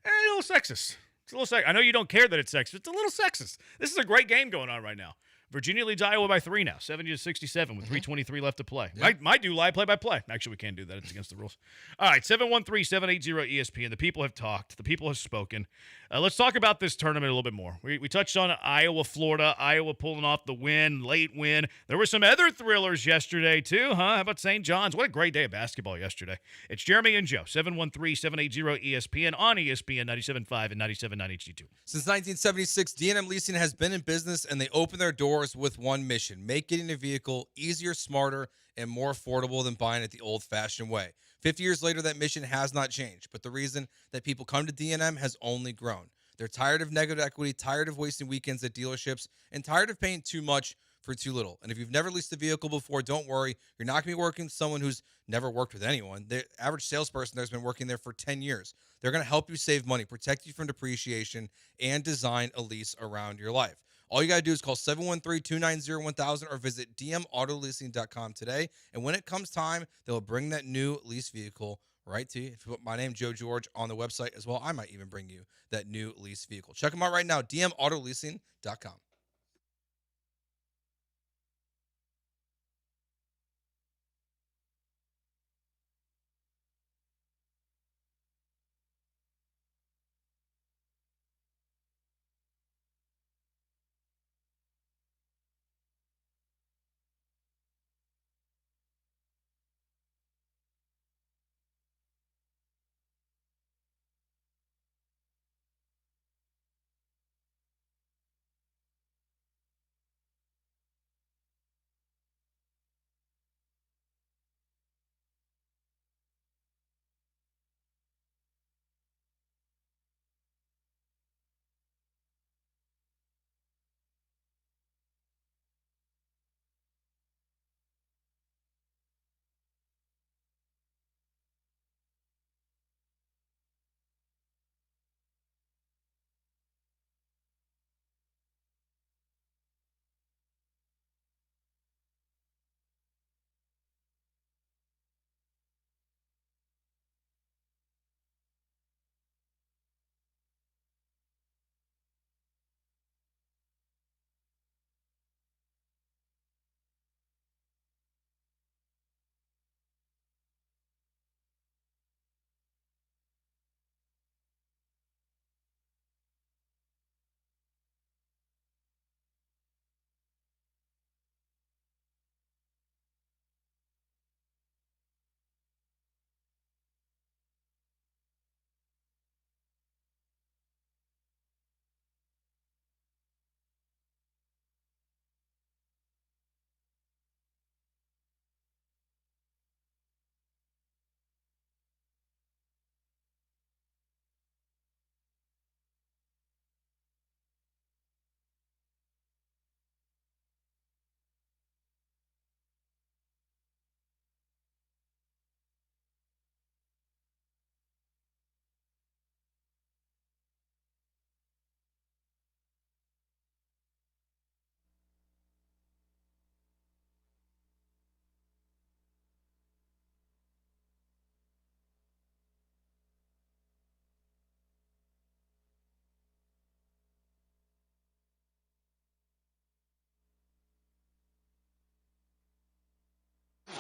A little sexist. It's a little I know you don't care that it's sexist. It's a little sexist. This is a great game going on right now. Virginia leads Iowa by 3 now, 70-67 with 3:23 left to play. Yep. Might do live play-by-play. Actually, we can't do that. It's against the rules. All right, 713-780-ESPN. The people have talked. The people have spoken. Let's talk about this tournament a little bit more. We touched on Iowa, Florida. Iowa pulling off the win, late win. There were some other thrillers yesterday, too, huh? How about St. John's? What a great day of basketball yesterday. It's Jeremy and Joe, 713-780-ESPN on ESPN 97.5 and 97.9 HD2. Since 1976, D&M Leasing has been in business, and they open their doors with one mission: make getting a vehicle easier, smarter, and more affordable than buying it the old-fashioned way. 50 years later, that mission has not changed, but the reason that people come to D&M has only grown. They're tired of negative equity, tired of wasting weekends at dealerships, and tired of paying too much for too little. And if you've never leased a vehicle before, don't worry. You're not going to be working with someone who's never worked with anyone. The average salesperson there's been working there for 10 years. They're going to help you save money, protect you from depreciation, and design a lease around your life. All you got to do is call 713-290-1000 or visit dmautoleasing.com today. And when it comes time, they'll bring that new lease vehicle right to you. If you put my name, Joe George, on the website as well, I might even bring you that new lease vehicle. Check them out right now, dmautoleasing.com.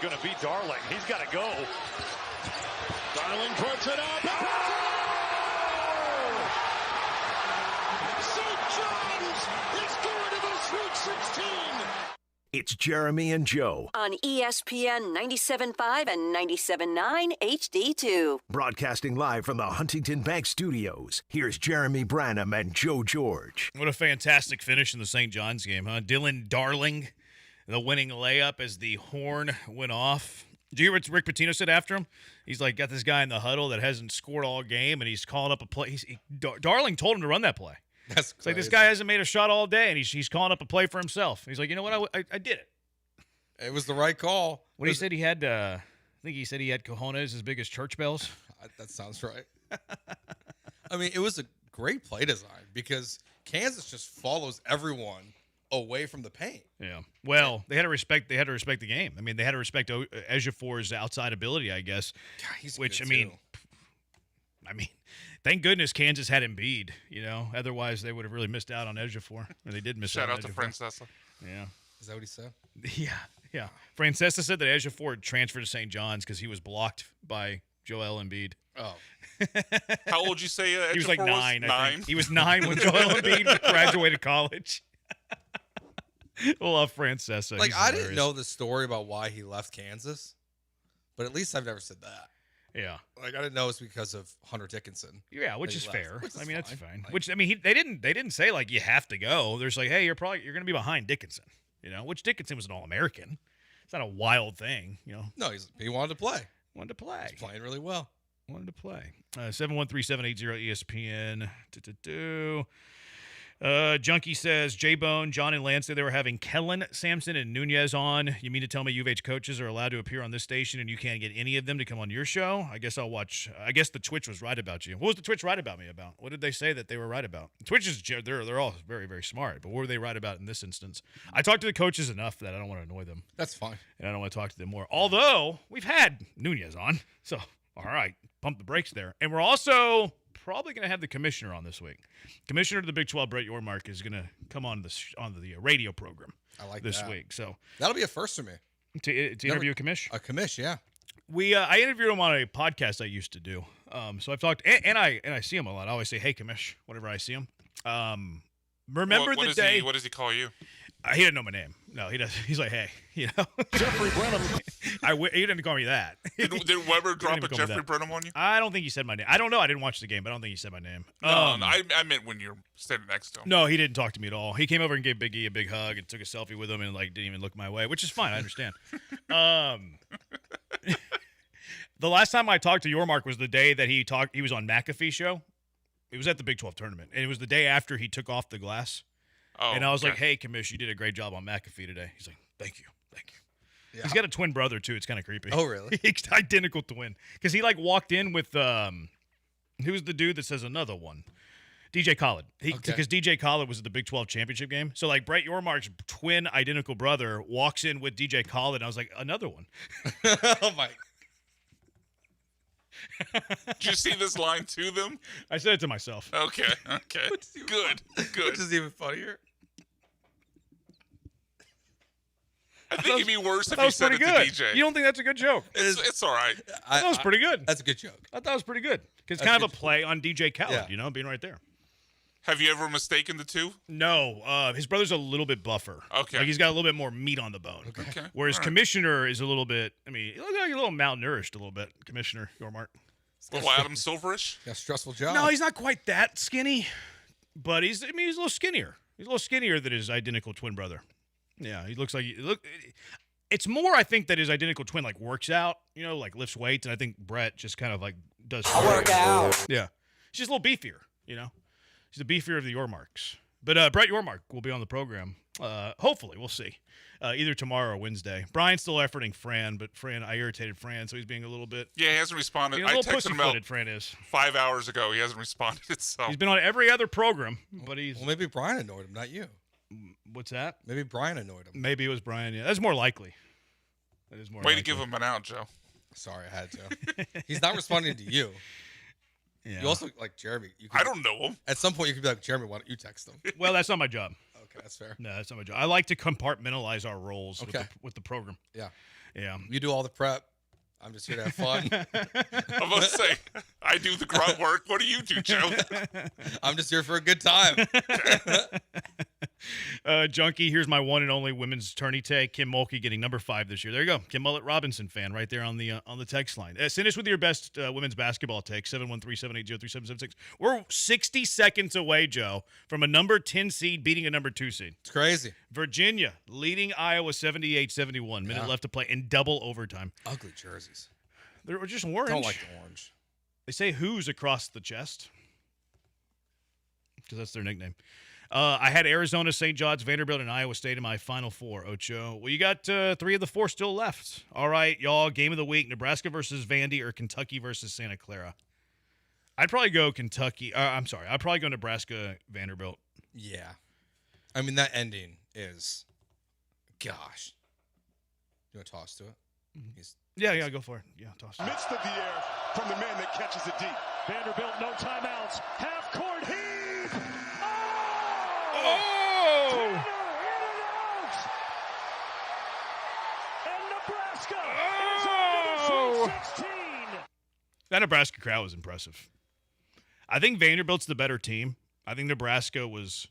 going to be Darling. He's got to go. Darling puts it up. St. John's is going to the Sweet 16. It's Jeremy and Joe. On ESPN 97.5 and 97.9 HD2. Broadcasting live from the Huntington Bank Studios. Here's Jeremy Branham and Joe George. What a fantastic finish in the St. John's game, huh? Dylan Darling, the winning layup as the horn went off. Did you hear what Rick Pitino said after him? He's like, got this guy in the huddle that hasn't scored all game, and he's calling up a play. Darling told him to run that play. That's it's like this guy hasn't made a shot all day, and he's calling up a play for himself. He's like, you know what? I did it. It was the right call. What he said he had, I think he said he had cojones as big as church bells. That sounds right. I mean, it was a great play design because Kansas just follows everyone away from the paint. Yeah. Well, they had to respect the game. I mean, they had to respect Ejiofor's outside ability, I guess. God, he's which good I mean, thank goodness Kansas had Embiid, you know. Otherwise, they would have really missed out on Ejiofor. Or they did miss Shout out out to Ejiofor. Francesa. Yeah. Is that what he said? Yeah. Francesa said that Ejiofor transferred to St. John's because he was blocked by Joel Embiid. Oh. How old you say he was like Ejiofor 9. I think. 9? He was 9 when Joel Embiid graduated college. Love Francesa. Like, He's I hilarious. didn't know the story about why he left Kansas, but at least I've never said that. Yeah. Like, I didn't know it's because of Hunter Dickinson. Yeah, which is left, fair. which is I mean, that's fine. Like, Which, I mean, they didn't say like you have to go. There's like, hey, you're going to be behind Dickinson, you know. Which Dickinson was an All-American. It's not a wild thing, you know. No, he wanted to play. Wanted to play. He's playing really well. Wanted to play. 713-780 ESPN. Junkie says, J-Bone, John, and Lance said they were having Kellen, Sampson, and Nunez on. You mean to tell me U of H coaches are allowed to appear on this station and you can't get any of them to come on your show? I guess I'll watch. I guess the Twitch was right about you. What was the Twitch right about me about? What did they say that they were right about? Twitch is, they're all very, very smart, but what were they right about in this instance? I talked to the coaches enough that I don't want to annoy them. That's fine. And I don't want to talk to them more. Although, we've had Nunez on, so all right, pump the brakes there. And we're also probably going to have the commissioner on this week. Commissioner of the Big 12, Brett Yormark, is going to come on the radio program this week. So that'll be a first for me. To interview a commish? A commish, yeah. I interviewed him on a podcast I used to do. So I've talked, and I see him a lot. I always say, hey, commish, whenever I see him. Remember the day. What does he call you? He didn't know my name. No, he does. He's like, hey, you know. Jeffrey Brenham. He didn't call me that. Did Weber drop a Jeffrey Brenham on you? I don't think he said my name. I don't know. I didn't watch the game, but I don't think he said my name. No, I meant when you're standing next to him. No, he didn't talk to me at all. He came over and gave Big E a big hug and took a selfie with him and like didn't even look my way, which is fine. I understand. The last time I talked to Yormark was the day that he was on McAfee's show. It was at the Big 12 tournament, and it was the day after he took off the glass. Oh, and I was like, hey, commish, you did a great job on McAfee today. He's like, thank you. Yeah. He's got a twin brother, too. It's kind of creepy. Oh, really? He's identical twin. Because he, like, walked in with, who's the dude that says another one? DJ Khaled. Because DJ Khaled was at the Big 12 championship game. So, like, Brett Yormark's twin identical brother walks in with DJ Khaled, and I was like, another one. Oh, my. Did you see this line to them? I said it to myself. Okay. Good. Which is even funnier. I think it'd be worse if that you was said pretty it good. to DJ. You don't think that's a good joke? It's all right. That was pretty good. That's a good joke. I thought it was pretty good. Because it's kind of a play on DJ Khaled, you know, being right there. Have you ever mistaken the two? No. His brother's a little bit buffer. Okay. Like he's got a little bit more meat on the bone. Okay. Whereas Commissioner is a little bit, he looks like a little malnourished a little bit, Commissioner Yormark. A little Adam Silverish? Got a stressful job. No, he's not quite that skinny. But he's a little skinnier. He's a little skinnier than his identical twin brother. Yeah, he looks like it's more, I think, that his identical twin like works out, you know, like lifts weights, and I think Brett just kind of like does. I work out. Yeah, he's just a little beefier, you know. He's the beefier of the Yormarks. But Brett Yormark will be on the program. Hopefully, we'll see. Either tomorrow or Wednesday. Brian's still efforting Fran, but I irritated Fran, so he's being a little bit. Yeah, he hasn't responded. A I little texted him out pussyfooted, Fran is. 5 hours ago. He hasn't responded. So he's been on every other program, but he's. Well, maybe Brian annoyed him, not you. What's that? Maybe Brian annoyed him. Maybe it was Brian. Yeah, that's more likely. That is more. Way likely. to give him an out, Joe. Sorry, I had to. He's not responding to you. Yeah. You also like Jeremy. I don't know him. At some point, you could be like, Jeremy, why don't you text him? Well, that's not my job. Okay, that's fair. No, that's not my job. I like to compartmentalize our roles with the program. Yeah. Yeah. You do all the prep. I'm just here to have fun. I'm going to say, I do the grunt work. What do you do, Joe? I'm just here for a good time. Junkie, here's my one and only women's tourney take. Kim Mulkey getting number 5 this year. There you go. Kim Mullet Robinson fan right there on the text line. Send us with your best women's basketball take, 713-780-3776. We're 60 seconds away, Joe, from a number 10 seed beating a number 2 seed. It's crazy. Virginia leading Iowa 78-71. Minute left to play in double overtime. Ugly jerseys. They're just orange. Don't like the orange. They say who's across the chest because that's their nickname. I had Arizona, St. John's, Vanderbilt, and Iowa State in my Final Four, Ocho. Well, you got 3 of the 4 still left. All right, y'all, game of the week, Nebraska versus Vandy or Kentucky versus Santa Clara. I'd probably go Kentucky. I'd probably go Nebraska, Vanderbilt. Yeah. I mean, that ending is, gosh. You want to toss to it? Yeah, go for it. Yeah, toss. Midst of the air from the man that catches it deep. Vanderbilt, no timeouts. Half court heave. Oh! And Nebraska is on to the Sweet 16. That Nebraska crowd was impressive. I think Vanderbilt's the better team. I think Nebraska was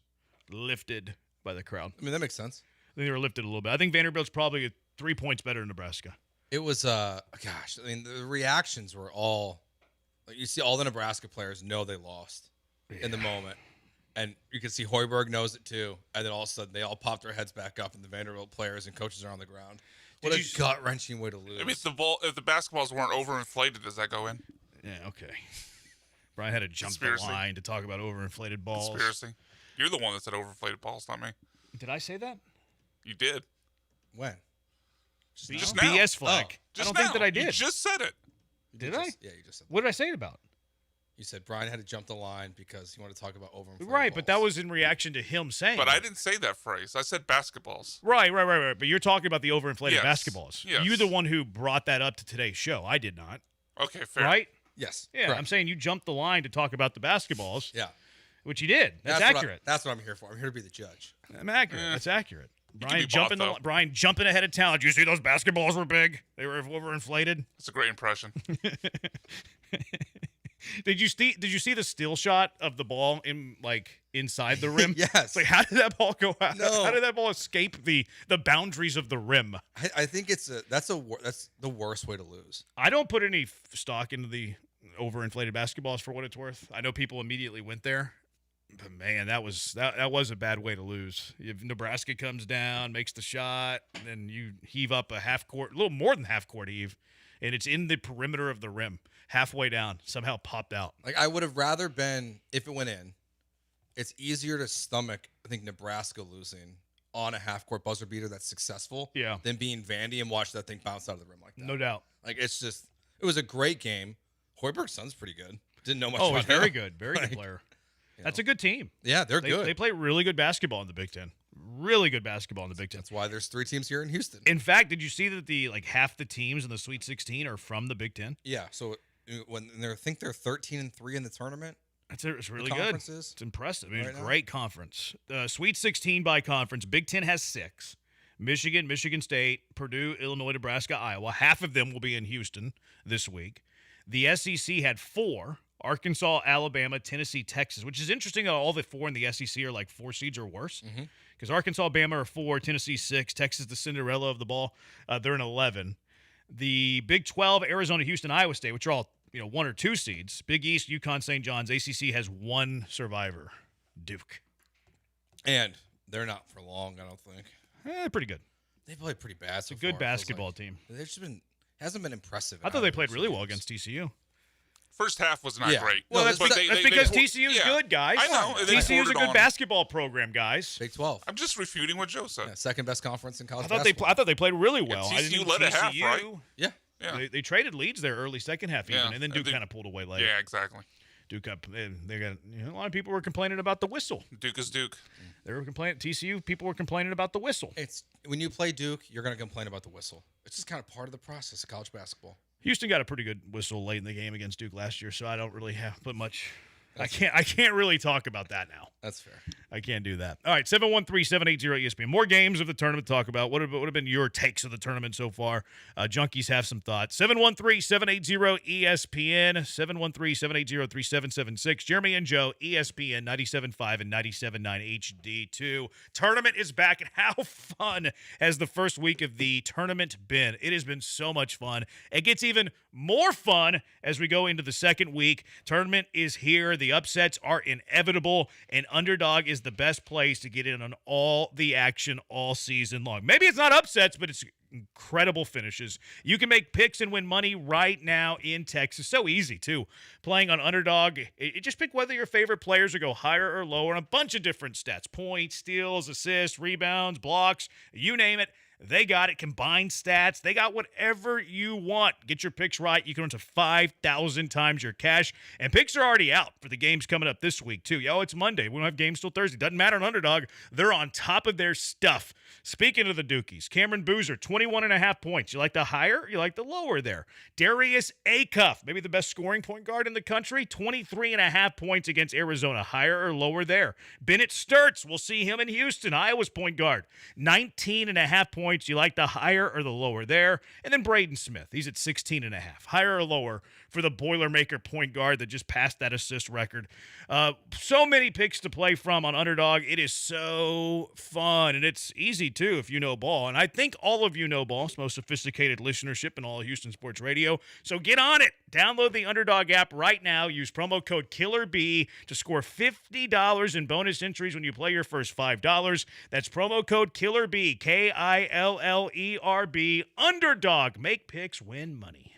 lifted by the crowd. I mean, that makes sense. I think they were lifted a little bit. I think Vanderbilt's probably 3 points better than Nebraska. It was, gosh, I mean, the reactions were all, like, you see all the Nebraska players know they lost in the moment. And you can see Hoiberg knows it too. And then all of a sudden, they all pop their heads back up, and the Vanderbilt players and coaches are on the ground. What a gut-wrenching way to lose. I mean, if the basketballs weren't overinflated, does that go in? Yeah, okay. Brian had to jump the line to talk about overinflated balls. Conspiracy. You're the one that said overinflated balls, not me. Did I say that? You did. When? Just now. BS flag. Just I don't think now. that I did. You just said it. Did I? Yeah, you just said that. What did I say it about? You said Brian had to jump the line because he wanted to talk about overinflated Right, balls. but that was in reaction to him saying But I didn't say that phrase. I said basketballs. Right. But you're talking about the overinflated basketballs. Yes. You're the one who brought that up to today's show. I did not. Okay, fair. Right? Yes. Yeah, correct. I'm saying you jumped the line to talk about the basketballs. Yeah. Which you did. That's accurate. That's what I'm here for. I'm here to be the judge. I'm accurate. That's accurate. Brian Brian jumping ahead of town. Did you see those basketballs were big? They were overinflated. That's a great impression. Did you see the still shot of the ball inside the rim? Yes. Like, how did that ball go out? No. How did that ball escape the boundaries of the rim? I think that's the worst way to lose. I don't put any stock into the overinflated basketballs for what it's worth. I know people immediately went there. But man, that was a bad way to lose. If Nebraska comes down, makes the shot, and then you heave up a a little more than half court heave, and it's in the perimeter of the rim, halfway down, somehow popped out. Like, I would have rather been, if it went in, it's easier to stomach, I think, Nebraska losing on a half court buzzer beater that's successful than being Vandy and watch that thing bounce out of the rim like that. No doubt. Like, it was a great game. Hoiberg's son's pretty good. Didn't know much Oh, about he's very him. good. Very good player. That's a good team. Yeah, they're good. They play really good basketball in the Big Ten. Really good basketball in the Big Ten. That's why there's 3 teams here in Houston. In fact, did you see that half the teams in the Sweet 16 are from the Big Ten? Yeah. So when I think they're 13-3 in the tournament. It's really good. It's impressive. I mean, it's a great conference. Sweet 16 by conference. Big Ten has 6. Michigan, Michigan State, Purdue, Illinois, Nebraska, Iowa. Half of them will be in Houston this week. The SEC had 4. Arkansas, Alabama, Tennessee, Texas, which is interesting that all the 4 in the SEC are like 4 seeds or worse. Because Arkansas, Bama are 4, Tennessee 6, Texas the Cinderella of the ball. They're in 11. The Big 12, Arizona, Houston, Iowa State, which are all 1 or 2 seeds. Big East, UConn, St. John's. ACC has 1 survivor, Duke. And they're not for long, I don't think. Pretty good. They played pretty bad. It's a good basketball team. They've just hasn't been impressive. I thought they played really well against TCU. First half was not great. Well, that's because TCU is good, guys. I know. TCU is a good basketball program, guys. Big 12. I'm just refuting what Joe said. Yeah, second best conference in college basketball. I thought they played really well. TCU led a half, right? Yeah. They traded leads there early second half even, and then Duke kind of pulled away late. Yeah, exactly. Duke up. They got a lot of people were complaining about the whistle. Duke is Duke. They were complaining. TCU people were complaining about the whistle. It's when you play Duke, you're going to complain about the whistle. It's just kind of part of the process of college basketball. Houston got a pretty good whistle late in the game against Duke last year, so I don't really put much I can't really talk about that now. That's fair. I can't do that. All right, 713-780-ESPN. More games of the tournament to talk about. What have been your takes of the tournament so far? Junkies have some thoughts. 713-780-ESPN. 713-780-3776. Jeremy and Joe, ESPN 97.5 and 97.9 HD2. Tournament is back, and how fun has the first week of the tournament been? It has been so much fun. It gets even more fun as we go into the second week. Tournament is here. The upsets are inevitable, and Underdog is the best place to get in on all the action all season long. Maybe it's not upsets, but it's incredible finishes. You can make picks and win money right now in Texas. So easy, too. Playing on Underdog, just pick whether your favorite players will go higher or lower on a bunch of different stats. Points, steals, assists, rebounds, blocks, you name it. They got it. Combined stats. They got whatever you want. Get your picks right. You can earn to 5,000 times your cash. And picks are already out for the games coming up this week, too. It's Monday. We don't have games till Thursday. Doesn't matter on Underdog. They're on top of their stuff. Speaking of the Dukies, Cameron Boozer, 21.5 points. You like the higher? You like the lower there? Darius Acuff, maybe the best scoring point guard in the country, 23.5 points against Arizona. Higher or lower there? Bennett Sturts, we'll see him in Houston, Iowa's point guard, 19.5 points. You like the higher or the lower there? And then Braden Smith, he's at 16.5. Higher or lower for the Boilermaker point guard that just passed that assist record. So many picks to play from on Underdog. It is so fun, and it's easy, too, if you know ball. And I think all of you know ball. It's the most sophisticated listenership in all of Houston sports radio. So get on it. Download the Underdog app right now. Use promo code KILLERB to score $50 in bonus entries when you play your first $5. That's promo code KILLERB, KILLERB. Underdog. Make picks, win money.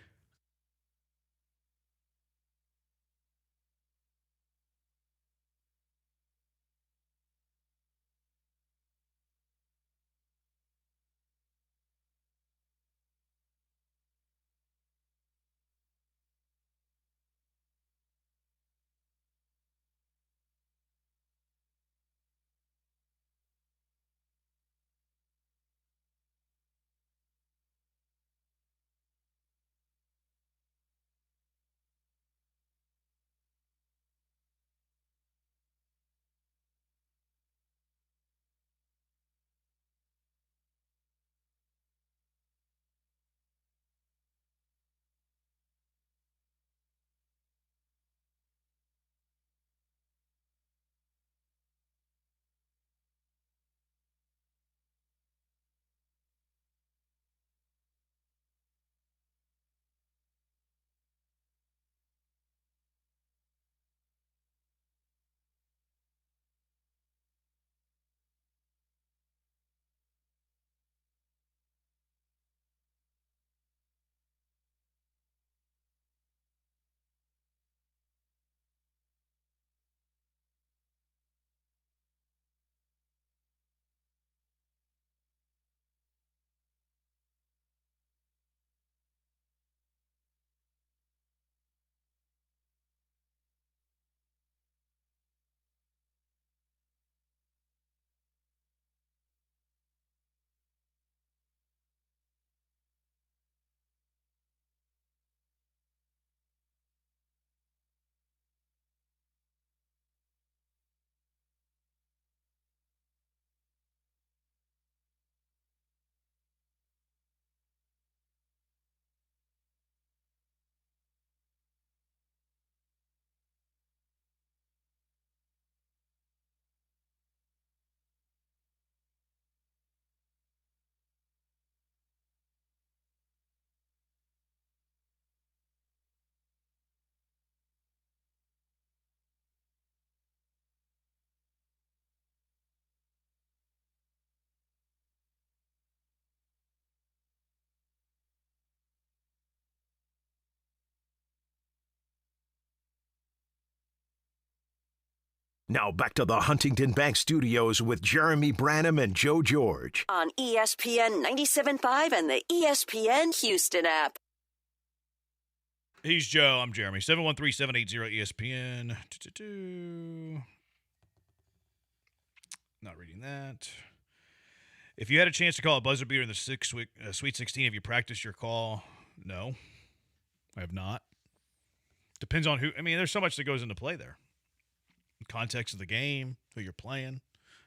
Now back to the Huntington Bank Studios with Jeremy Branham and Joe George. On ESPN 97.5 and the ESPN Houston app. He's Joe. I'm Jeremy. 713-780-ESPN. Not reading that. If you had a chance to call a buzzer beater in the Sweet 16, have you practiced your call? No, I have not. Depends on who. I mean, there's so much that goes into play there. Context of the game, who you're playing,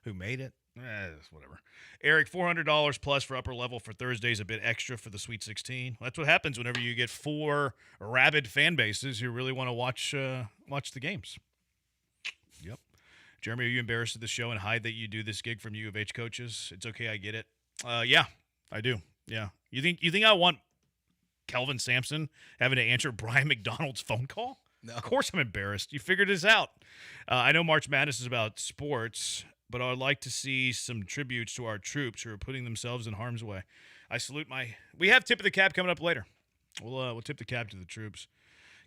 who made it. Whatever. Eric, $400 plus for upper level for Thursdays, a bit extra for the Sweet 16. Well, that's what happens whenever you get 4 rabid fan bases who really want to watch the games. Yep. Jeremy, are you embarrassed of the show and hide that you do this gig from U of H coaches? It's okay, I get it. Yeah, I do. Yeah. You think I want Kelvin Sampson having to answer Brian McDonald's phone call? No. Of course I'm embarrassed. You figured this out. I know March Madness is about sports, but I would like to see some tributes to our troops who are putting themselves in harm's way. I salute we have tip of the cap coming up later. We'll tip the cap to the troops.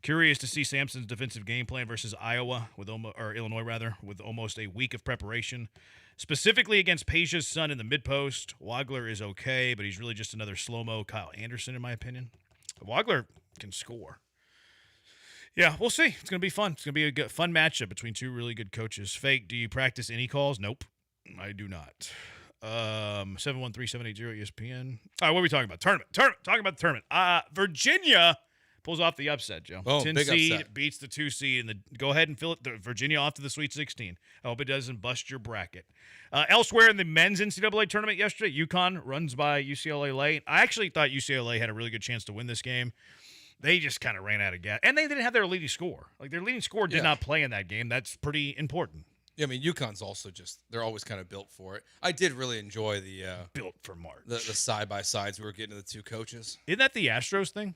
Curious to see Sampson's defensive game plan versus Illinois with almost a week of preparation. Specifically against Peja's son in the mid-post. Wagler is okay, but he's really just another slow-mo Kyle Anderson, in my opinion. Wagler can score. Yeah, we'll see. It's going to be fun. It's going to be a fun matchup between two really good coaches. Fake, do you practice any calls? Nope, I do not. 713-780 ESPN. All right, what are we talking about? Tournament. Talking about the tournament. Virginia pulls off the upset, Joe. Oh, 10 big seed upset. Beats the 2 seed. Go ahead and fill it. Virginia off to the Sweet 16. I hope it doesn't bust your bracket. Elsewhere in the men's NCAA tournament yesterday, UConn runs by UCLA late. I actually thought UCLA had a really good chance to win this game. They just kind of ran out of gas. And they didn't have their leading score. Like, their leading score did not play in that game. That's pretty important. Yeah, I mean, UConn's also they're always kind of built for it. I did really enjoy the built for March. The side-by-sides we were getting to the two coaches. Isn't that the Astros thing?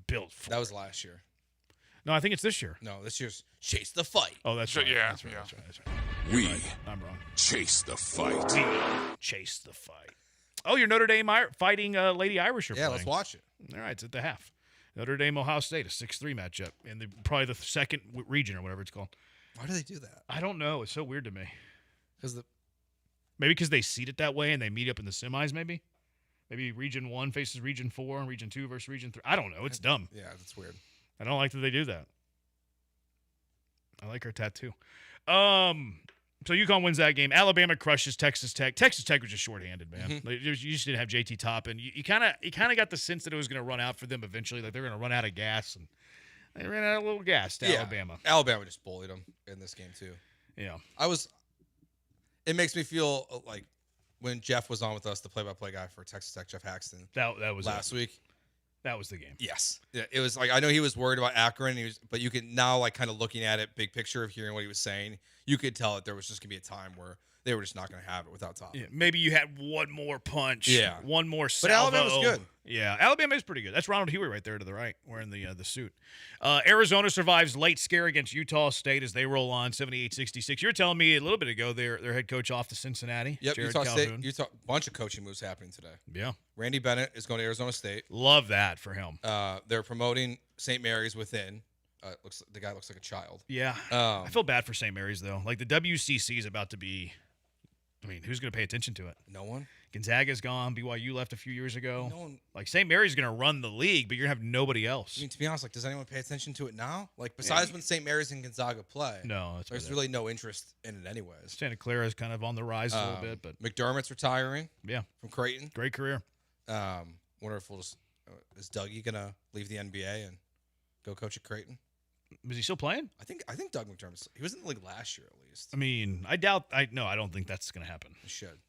Built for. That was last year. No, I think it's this year. No, this year's Chase the Fight. Oh, that's right. Yeah, that's right. yeah. That's right. We I'm wrong. chase the fight. Chase the fight. Oh, your Notre Dame fighting Lady Irish are playing. Let's watch it. All right, it's at the half. Notre Dame, Ohio State, a 6-3 matchup in probably the second region or whatever it's called. Why do they do that? I don't know. It's so weird to me. Maybe because they seed it that way and they meet up in the semis, maybe? Maybe Region 1 faces Region 4 and Region 2 versus Region 3. I don't know. It's dumb. Yeah, that's weird. I don't like that they do that. I like her tattoo. So UConn wins that game. Alabama crushes Texas Tech. Texas Tech was just shorthanded, man. Mm-hmm. You just didn't have JT Toppin. You kind of got the sense that it was going to run out for them eventually. Like they were going to run out of gas, and they ran out of a little gas to Alabama. Alabama just bullied them in this game too. Yeah, It makes me feel like when Jeff was on with us, the play-by-play guy for Texas Tech, Jeff Haxton. That was last week. That was the game. Yes. Yeah, it was like I know he was worried about Akron, but you could now like kind of looking at it, big picture of hearing what he was saying, you could tell that there was just gonna be a time where they were just not gonna have it without Toppin. Yeah, maybe you had one more punch. Yeah. One more salvo. But Alabama's good. Yeah, Alabama is pretty good. That's Ronald Huey right there to the right, wearing the suit. Arizona survives late scare against Utah State as they roll on 78-66. You were telling me a little bit ago their head coach off to Cincinnati. Yep, Jared Utah Calhoun. State. Bunch of coaching moves happening today. Yeah. Randy Bennett is going to Arizona State. Love that for him. They're promoting St. Mary's within. The guy looks like a child. Yeah. I feel bad for St. Mary's, though. Like, the WCC is about to be – I mean, who's going to pay attention to it? No one. Gonzaga's gone. BYU left a few years ago. No one. Like, St. Mary's going to run the league, but you're going to have nobody else. I mean, to be honest, like, does anyone pay attention to it now? Like, besides when St. Mary's and Gonzaga play, no, there's really no interest in it anyways. Santa Clara is kind of on the rise a little bit. But McDermott's retiring. Yeah. From Creighton. Great career. Wonder if we'll just is Dougie going to leave the NBA and go coach at Creighton? Was he still playing? I think Doug McDermott. He was in the league last year at least. I mean, I doubt. I don't think that's going to happen. He should.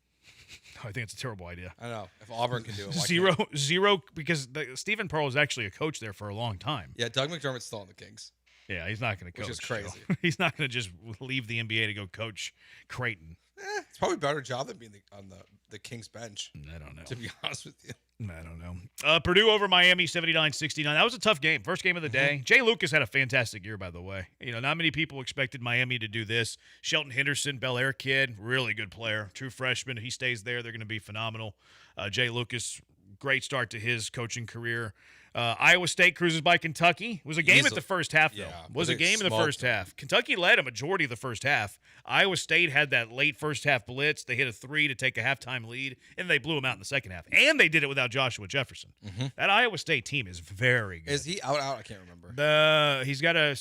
I think it's a terrible idea. I know. If Auburn can do it, zero, because Stephen Pearl was actually a coach there for a long time. Yeah, Doug McDermott's still on the Kings. Yeah, he's not going to coach. Which is crazy. So. He's not going to just leave the NBA to go coach Creighton. It's probably a better job than being on the Kings bench. I don't know. To be honest with you. I don't know. Purdue over Miami, 79-69. That was a tough game. First game of the day. Jay Lucas had a fantastic year, by the way. You know, not many people expected Miami to do this. Shelton Henderson, Bel Air kid, really good player. True freshman. He stays there. They're going to be phenomenal. Jay Lucas, great start to his coaching career. Iowa State cruises by Kentucky. It was a game at the first half, though. Yeah, was a game in the first half. Kentucky led a majority of the first half. Iowa State had that late first half blitz. They hit a 3 to take a halftime lead, and they blew them out in the second half. And they did it without Joshua Jefferson. That Iowa State team is very good. Is he out? I can't remember. He's got a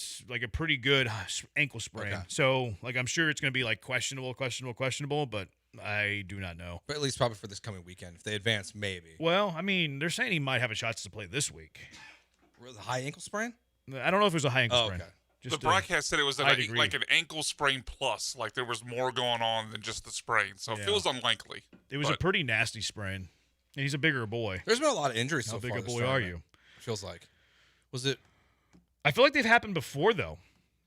pretty good ankle sprain. Okay. So, I'm sure it's going to be, questionable, but I do not know. But at least probably for this coming weekend. If they advance, maybe. Well, I mean, they're saying he might have a chance to play this week. The high ankle sprain? I don't know if it was a high ankle sprain. Okay. The broadcast said it was like an ankle sprain plus, like there was more going on than just the sprain. So it feels unlikely. It was a pretty nasty sprain. And he's a bigger boy. There's been a lot of injuries so far. How big a boy are you? Feels like. Was it? I feel like they've happened before, though.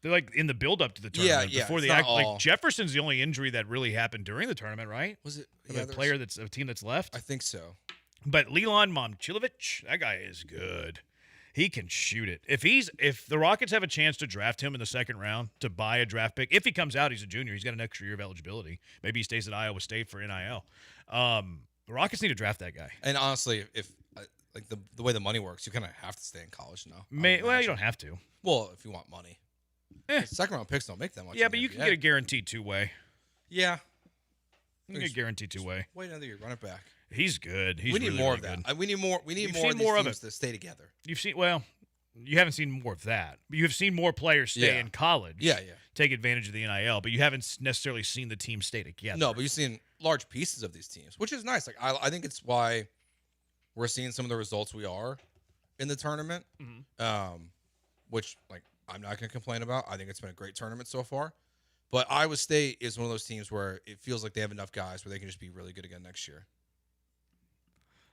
They're like in the build-up to the tournament. Yeah. Before the like Jefferson's the only injury that really happened during the tournament, right? Was it? A team that's left? I think so. But Leland Momcilovic, that guy is good. He can shoot it. If the Rockets have a chance to draft him in the second round to buy a draft pick, if he comes out, he's a junior. He's got an extra year of eligibility. Maybe he stays at Iowa State for NIL. The Rockets need to draft that guy. And honestly, if like the way the money works, you kind of have to stay in college now. Well, you don't have to. Well, if you want money. Second round picks don't make that much. Yeah, but you can get a guaranteed two-way. Yeah. You can get a guaranteed two-way. Wait another year, run it back. He's good. We need more of that. We need more. We need more of these teams to stay together. You haven't seen more of that. But you have seen more players stay in college. Yeah. Take advantage of the NIL, but you haven't necessarily seen the team stay together. No, but you've seen large pieces of these teams, which is nice. Like I think it's why we're seeing some of the results we are in the tournament. Which like I'm not going to complain about. I think it's been a great tournament so far. But Iowa State is one of those teams where it feels like they have enough guys where they can just be really good again next year.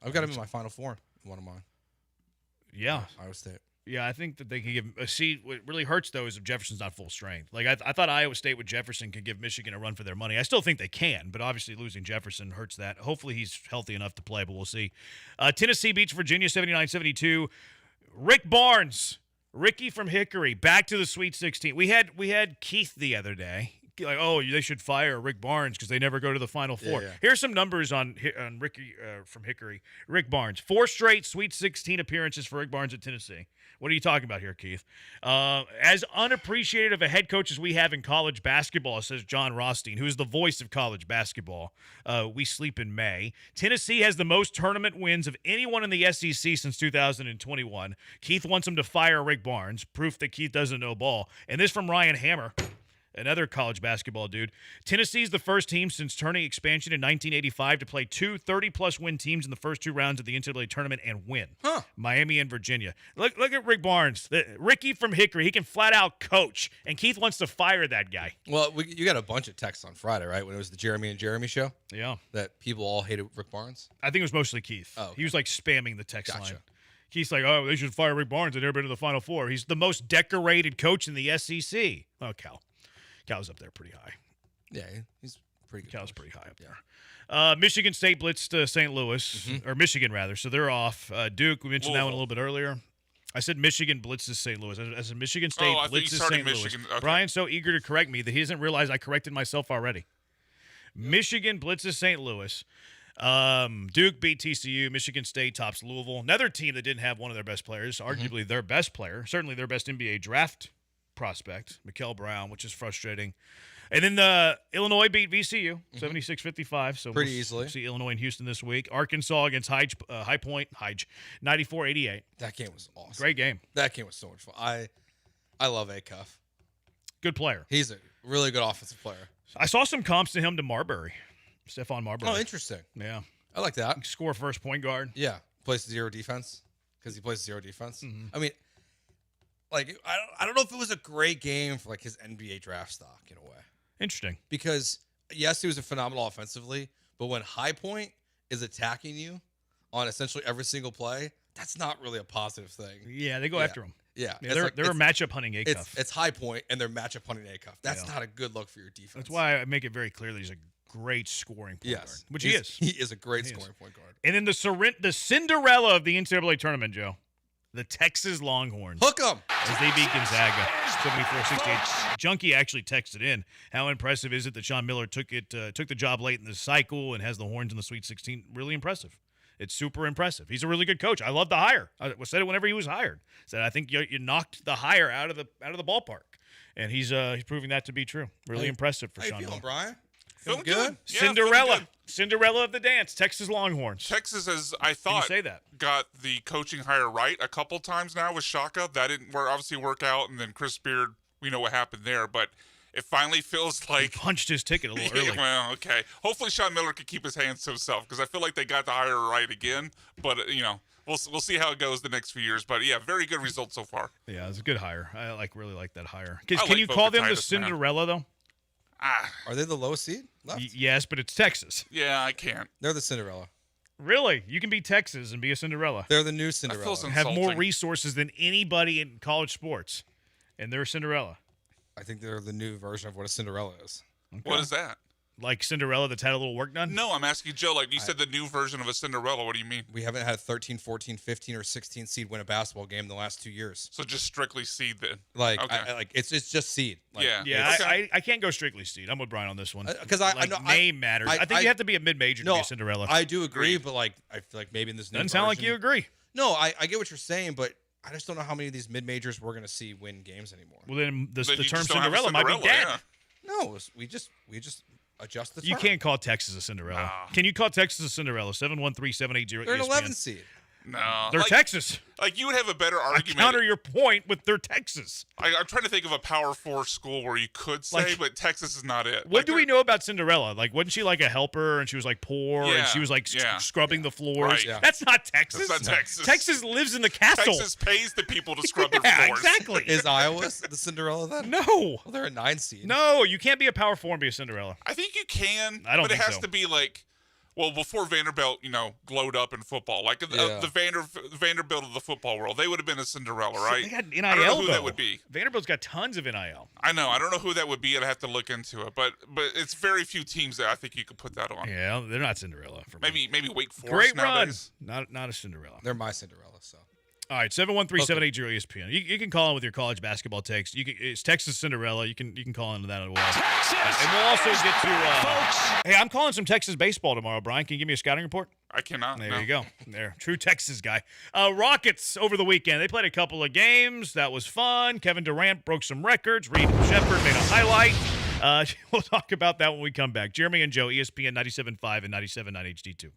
I've got them in my Final Four, one of mine. Yeah. Iowa State. Yeah, I think that they can give a seed. What really hurts, though, is if Jefferson's not full strength. Like, I thought Iowa State with Jefferson could give Michigan a run for their money. I still think they can, but obviously losing Jefferson hurts that. Hopefully he's healthy enough to play, but we'll see. Tennessee beats Virginia 79-72. Rick Barnes, Ricky from Hickory, back to the Sweet 16. We had Keith the other day. Like, oh, they should fire Rick Barnes because they never go to the Final Four. Yeah. Here's some numbers on Ricky from Hickory. Rick Barnes, 4 straight Sweet 16 appearances for Rick Barnes at Tennessee. What are you talking about here, Keith? As unappreciated of a head coach as we have in college basketball, says John Rothstein, who is the voice of college basketball. We sleep in May. Tennessee has the most tournament wins of anyone in the SEC since 2021. Keith wants him to fire Rick Barnes, proof that Keith doesn't know ball. And this from Ryan Hammer, another college basketball dude. Tennessee's the first team since turning expansion in 1985 to play 2 30-plus win teams in the first 2 rounds of the NCAA tournament and win. Miami and Virginia. Look at Rick Barnes. Ricky from Hickory. He can flat-out coach, and Keith wants to fire that guy. Well, you got a bunch of texts on Friday, right, when it was the Jeremy and Jeremy show? Yeah. That people all hated Rick Barnes? I think it was mostly Keith. Oh, okay. He was, like, spamming the text line. Keith's like, oh, they should fire Rick Barnes. They've never been to the Final Four. He's the most decorated coach in the SEC. Oh, Cal's up there pretty high. Yeah, he's pretty good. Cal's pretty high up there. Michigan State blitzed St. Louis, or Michigan rather, so they're off. Duke, we mentioned that one a little bit earlier. I said Michigan blitzes St. Louis. I said Michigan State blitzes St. Louis. Okay. Brian's so eager to correct me that he doesn't realize I corrected myself already. Michigan blitzes St. Louis. Duke beat TCU. Michigan State tops Louisville. Another team that didn't have one of their best players, arguably their best player, certainly their best NBA draft prospect, Mikael Brown, which is frustrating. And then Illinois beat VCU 76-55. So pretty easily. See Illinois and Houston this week. Arkansas against High Point, 94-88. That game was awesome. Great game. That game was so much fun. I love Acuff. Good player. He's a really good offensive player. I saw some comps to him to Marbury. Stephon Marbury. Oh, interesting. Yeah. I like that. Score first point guard. Yeah. Plays zero defense because he plays zero defense. I mean, like, I don't know if it was a great game for, like, his NBA draft stock in a way. Interesting. Because, yes, he was a phenomenal offensively, but when High Point is attacking you on essentially every single play, that's not really a positive thing. Yeah, they go after him. Yeah. They're a matchup hunting Acuff. It's High Point, and they're matchup hunting Acuff. That's not a good look for your defense. That's why I make it very clear that he's a great scoring point guard. Which he is. He is a great scoring point guard. And then the Cinderella of the NCAA tournament, Joe. The Texas Longhorns. Hook 'em! As they beat Gonzaga, 74-68. Junkie actually texted in, how impressive is it that Sean Miller took the job late in the cycle and has the Horns in the Sweet 16? Really impressive. It's super impressive. He's a really good coach. I love the hire. I said it whenever he was hired. Said I think you knocked the hire out of the ballpark, and he's proving that to be true. Really impressive for Sean Miller. How you feeling, Brian? Feeling good? Yeah, Cinderella. Cinderella of the dance. Texas Longhorns. Texas, as I thought, say that? Got the coaching hire right a couple times now with Shaka. That didn't obviously work out, and then Chris Beard, we know what happened there. But it finally feels like he punched his ticket a little early. Well, okay. Hopefully, Sean Miller can keep his hands to himself because I feel like they got the hire right again. But we'll see how it goes the next few years. But yeah, very good results so far. Yeah, it's a good hire. I really like that hire. Can like you call them the Titus, Cinderella though? Are they the lowest seed left? Yes, but it's Texas. Yeah, I can't. They're the Cinderella. Really? You can be Texas and be a Cinderella. They're the new Cinderella. Have more resources than anybody in college sports, and they're Cinderella. I think they're the new version of what a Cinderella is. Okay. What is that? Like Cinderella that's had a little work done? No, I'm asking Joe. Like you said, the new version of a Cinderella. What do you mean? We haven't had 13, 14, 15, or 16 seed win a basketball game in the last 2 years. So just strictly seed then. Like, okay. It's just seed. Like, yeah. Okay. I can't go strictly seed. I'm with Brian on this one because name matters. I think you have to be a mid-major to be a Cinderella. I do agree, but I feel like maybe in this new doesn't sound like you agree. No, I get what you're saying, but I just don't know how many of these mid-majors we're going to see win games anymore. Well, then the term Cinderella might be dead. Yeah. No, we just adjust the term. You can't call Texas a Cinderella. No. Can you call Texas a Cinderella? 713-780-ESPN. They're an 11 seed. No. They're Texas. Like, you would have a better argument. I counter your point with they're Texas. I'm trying to think of a Power 4 school where you could say, but Texas is not it. What do we know about Cinderella? Like, wasn't she like a helper and she was like poor and she was like scrubbing the floors? Right. Yeah. That's not Texas. That's not Texas. Texas lives in the castle. Texas pays the people to scrub their floors. Exactly. Is Iowa the Cinderella then? No. Well, they're a 9 seed. No, you can't be a Power 4 and be a Cinderella. I think you can. I don't but it think has so. to be like, well, before Vanderbilt, glowed up in football. Like the Vanderbilt of the football world. They would have been a Cinderella, right? They got NIL, I don't know who though. that would be. Vanderbilt's got tons of NIL. I know. I don't know who that would be. I'd have to look into it. But it's very few teams that I think you could put that on. Yeah, they're not Cinderella. For me. Maybe Wake Forest Great nowadays. run. Not a Cinderella. They're my Cinderella, so. All right, 713-780-ESPN. You can call in with your college basketball takes. It's Texas Cinderella. You can call into that as well. Texas! And we'll also get to folks. Hey, I'm calling some Texas baseball tomorrow, Brian. Can you give me a scouting report? I cannot. There you go. There. True Texas guy. Rockets over the weekend. They played a couple of games. That was fun. Kevin Durant broke some records. Reed Shepard made a highlight. We'll talk about that when we come back. Jeremy and Joe, ESPN 97.5 and 97.9 HD2.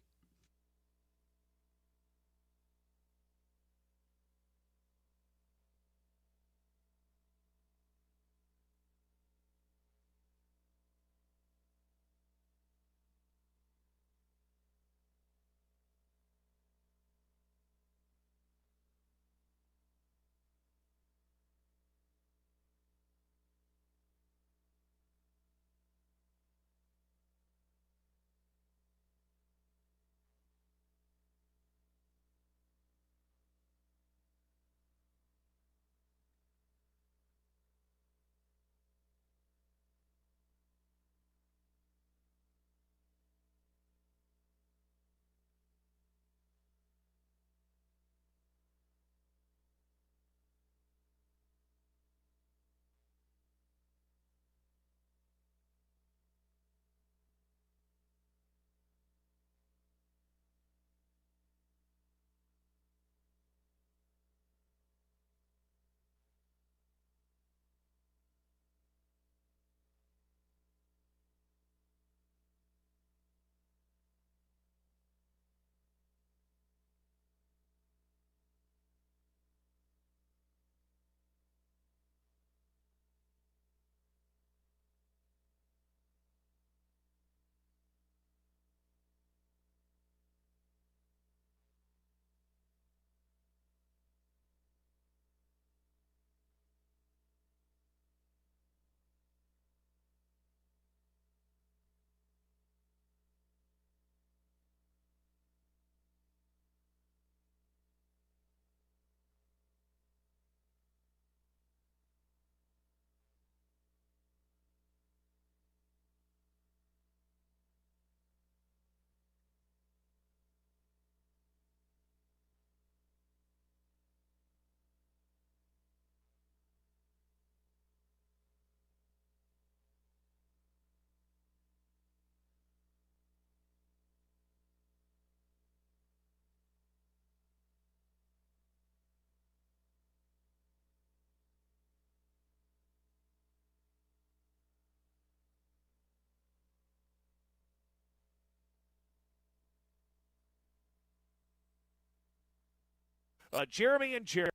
Jeremy and Jeremy.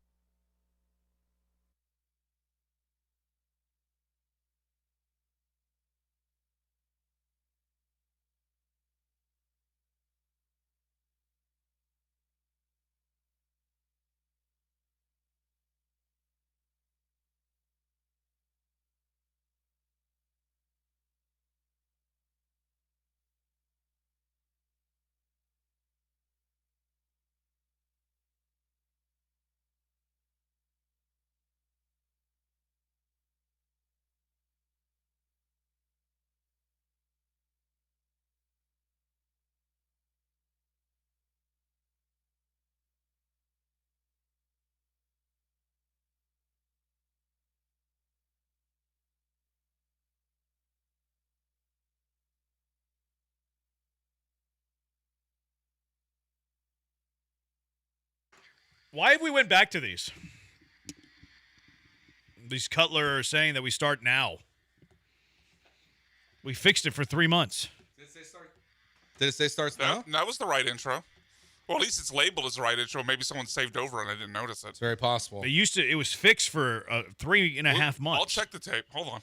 Why have we went back to these? These Cutler are saying that we start now. We fixed it for 3 months. Did it say starts now? That was the right intro. Well, at least it's labeled as the right intro. Maybe someone saved over and I didn't notice it. It's very possible. It was fixed for 3.5 months. I'll check the tape. Hold on.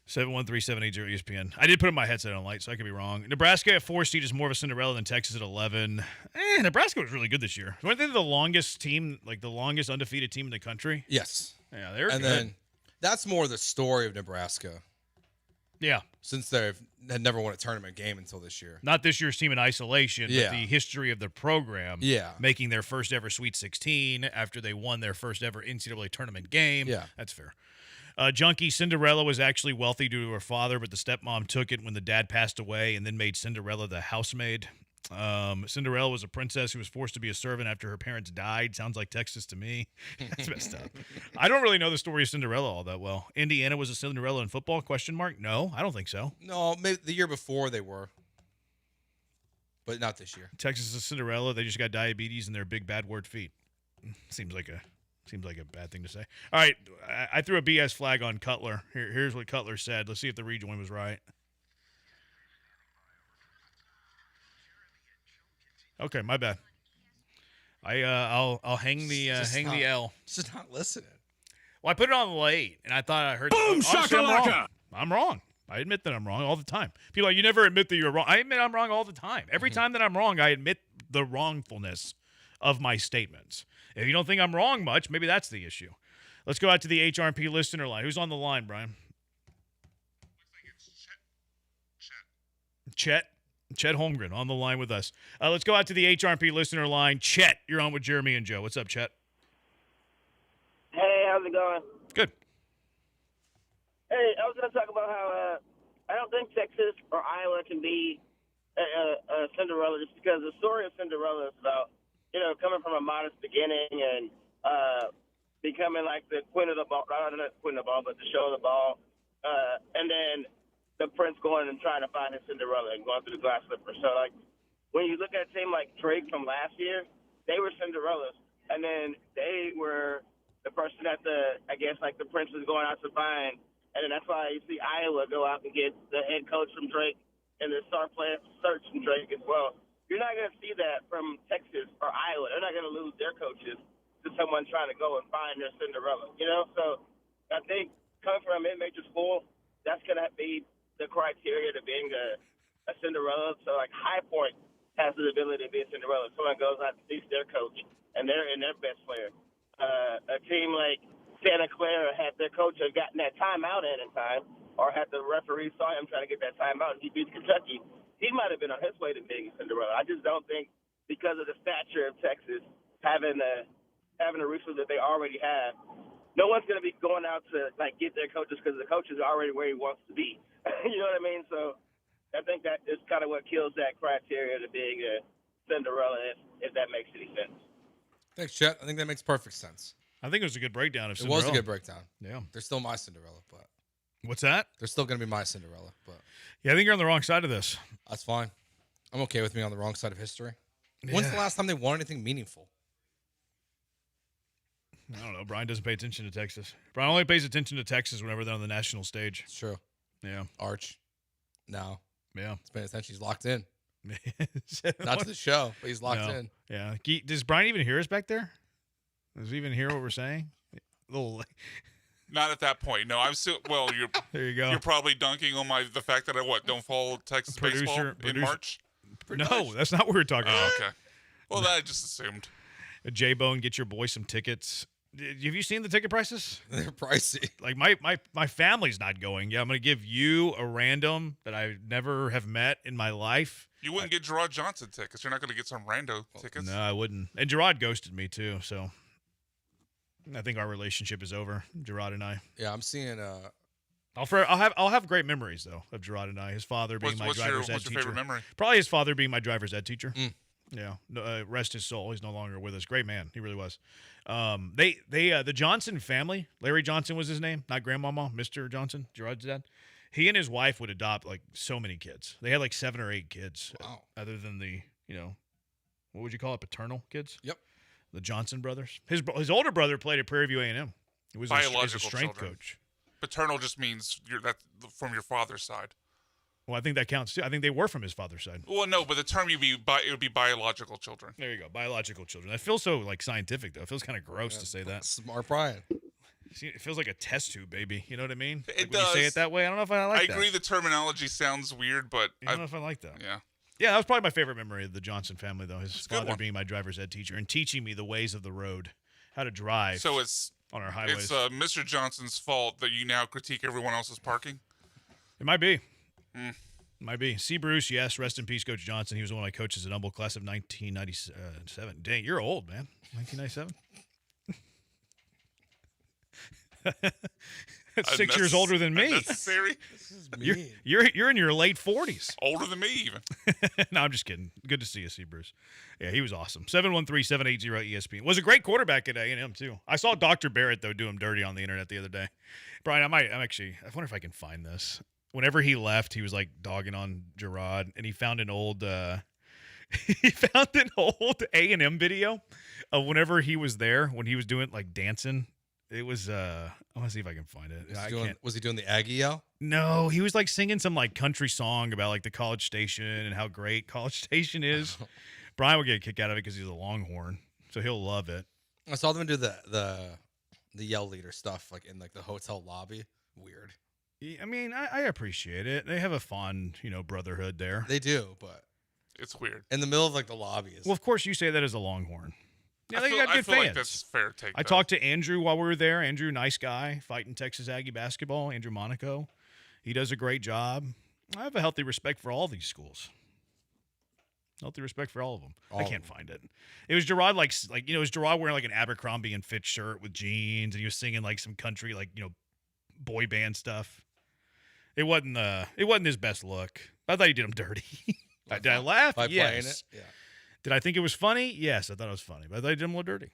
713-780 ESPN. I did put my headset on light, so I could be wrong. Nebraska at 4 seed is more of a Cinderella than Texas at 11. Nebraska was really good this year. Weren't they the longest team, like the longest undefeated team in the country? Yes. Yeah, they were good. And then that's more the story of Nebraska. Yeah. Since they had never won a tournament game until this year. Not this year's team in isolation, Yeah. but the history of the program. Yeah. Making their first ever Sweet 16 after they won their first ever NCAA tournament game. Yeah. That's fair. Junkie Cinderella was actually wealthy due to her father, but the stepmom took it when the dad passed away and then made Cinderella the housemaid. Cinderella was a princess who was forced to be a servant after her parents died. Sounds like Texas to me. That's messed up. I don't really know the story of Cinderella all that well. Indiana was a Cinderella in football? ? No, I don't think so. No, maybe the year before they were. But not this year. Texas is Cinderella. They just got diabetes and their big bad word feet. Seems like a bad thing to say. All right, I threw a BS flag on Cutler. Here's what Cutler said. Let's see if the rejoin was right. Okay, my bad. I'll hang the L. Just not listening. Well, I put it on late, and I thought I heard. Boom shakalaka! I'm wrong. I admit that I'm wrong all the time. People are like, you never admit that you're wrong. I admit I'm wrong all the time. Every time that I'm wrong, I admit the wrongfulness of my statements. If you don't think I'm wrong much, maybe that's the issue. Let's go out to the HRP listener line. Who's on the line, Brian? Chet Holmgren on the line with us. Let's go out to the HRP listener line. Chet, you're on with Jeremy and Joe. What's up, Chet? Hey, how's it going? Good. Hey, I was going to talk about how I don't think Texas or Iowa can be a Cinderella just because the story of Cinderella is about, coming from a modest beginning and becoming like the queen of the ball, not the queen of the ball, but the show of the ball. And then the prince going and trying to find his Cinderella and going through the glass slipper. So, like, when you look at a team like Drake from last year, they were Cinderellas. And then they were the person that the prince was going out to find. And then that's why you see Iowa go out and get the head coach from Drake and the star player search from Drake as well. You're not going to see that from Texas or Iowa. They're not going to lose their coaches to someone trying to go and find their Cinderella, So I think coming from a mid-major school, that's going to be the criteria to being a Cinderella. So, like, High Point has the ability to be a Cinderella. Someone goes out and sees their coach and their best player. A team like Santa Clara had their coach have gotten that timeout in time, or had the referee saw him trying to get that timeout and he beats Kentucky. He might have been on his way to being a Cinderella. I just don't think, because of the stature of Texas, having the resources that they already have, no one's going to be going out to, like, get their coaches because the coach is already where he wants to be. You know what I mean? So I think that is kind of what kills that criteria to being a Cinderella, if that makes any sense. Thanks, Chet. I think that makes perfect sense. I think it was a good breakdown of It Cinderella. was a good breakdown. Yeah. They're still my Cinderella, but. What's that? They're still going to be my Cinderella, but. Yeah, I think you're on the wrong side of this. That's fine. I'm okay with being on the wrong side of history. Yeah. When's the last time they won anything meaningful? I don't know. Brian doesn't pay attention to Texas. Brian only pays attention to Texas whenever they're on the national stage. It's true. Yeah. Arch. No. Yeah. He's paying attention. He's locked in. Not to the show, but he's locked in. Yeah. Does Brian even hear us back there? Does he even hear what we're saying? Not at that point. No, I'm still. Well, you're there. You go. You're probably dunking on the fact that I don't follow Texas baseball in March. No, that's not what we were talking about. Okay. Well, that I just assumed. J-Bone, get your boy some tickets. Have you seen the ticket prices? They're pricey. Like my family's not going. Yeah, I'm going to give you a random that I never have met in my life. You wouldn't get Gerard Johnson tickets. You're not going to get some rando tickets. No, I wouldn't. And Gerard ghosted me too, so I think our relationship is over, Gerard and I. Yeah, I'm seeing. I'll have great memories though of Gerard and I. His father being my driver's ed teacher. What's your favorite memory? Probably his father being my driver's ed teacher. Yeah, rest his soul. He's no longer with us. Great man, he really was. The Johnson family. Larry Johnson was his name, not Grandmama. Mr. Johnson, Gerard's dad. He and his wife would adopt like so many kids. They had like 7 or 8 kids. Wow. Other than the what would you call it, paternal kids? Yep. The Johnson brothers. His older brother played at Prairie View A&M. He was biological a strength children. coach. Paternal just means that's from your father's side. Well, I think that counts too. I think they were from his father's side. Well, no, but the term it would be biological children. There you go, biological children. That feels so like scientific though. It feels kind of gross to say that. Smart Brian. See, it feels like a test tube, baby. You know what I mean? It like does. When you say it that way, I don't know if I like that. I agree the terminology sounds weird, but I don't know if I like that. Yeah. Yeah, that was probably my favorite memory of the Johnson family, though. His It's a good father one. being my driver's ed teacher and teaching me the ways of the road, how to drive. So it's on our highways. It's Mr. Johnson's fault that you now critique everyone else's parking. It might be. Might be. C. Bruce, yes. Rest in peace, Coach Johnson. He was one of my coaches at Humboldt, class of 1997. Dang, you're old, man. 1997? That's 6 years older than me. Unnecessary. This is mean. You're in your late 40s. Older than me, even. No, I'm just kidding. Good to see you, C. Bruce. Yeah, he was awesome. 713-780-ESPN. Was a great quarterback at A&M, too. I saw Dr. Barrett, though, do him dirty on the internet the other day. Brian, I wonder if I can find this. Whenever he left, he was like dogging on Gerard, and he found an old A&M video of whenever he was there, when he was doing like dancing. It was I want to see if I can find it. Was he doing the Aggie yell? No, he was like singing some like country song about like the College Station and how great College Station is. Brian will get a kick out of it because he's a Longhorn, so he'll love it. I saw them do the yell leader stuff like in like the hotel lobby. Weird. I mean, I appreciate it. They have a fond, brotherhood there. They do, but it's weird. In the middle of like the lobby is. Well, of course you say that as a Longhorn. Yeah, they got I good feel fans. like that's a fair take. I talked to Andrew while we were there. Andrew, nice guy, fighting Texas Aggie basketball. Andrew Monaco. He does a great job. I have a healthy respect for all these schools. Healthy respect for all of them. I can't find it. It was Gerard it was Gerard wearing like an Abercrombie and Fitch shirt with jeans, and he was singing like some country boy band stuff. It wasn't his best look. I thought he did him dirty. Did I laugh? By Yes. playing it? Yeah. Did I think it was funny? Yes, I thought it was funny. But I thought he did him a little dirty.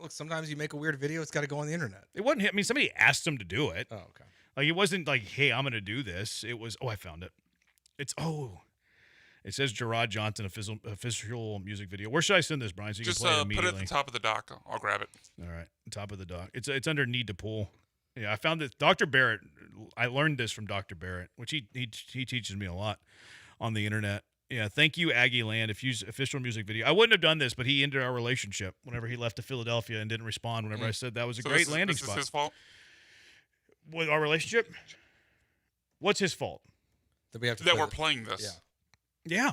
Look, sometimes you make a weird video, it's got to go on the internet. It wasn't him. I mean, somebody asked him to do it. Oh, okay. Like, it wasn't like, hey, I'm going to do this. It was, I found it. It says Gerard Johnson official music video. Where should I send this, Brian? So you Just can play it put it immediately. at the top of the dock. I'll grab it. All right, top of the dock. It's under Need to Pull. Yeah, I found that Dr. Barrett. I learned this from Dr. Barrett, which he teaches me a lot on the internet. Yeah, thank you, Aggie Land. Official music video. I wouldn't have done this, but he ended our relationship whenever he left to Philadelphia and didn't respond whenever I said that was a great landing spot. This is his fault? With our relationship? What's his fault? That we have to that we're playing this. Yeah.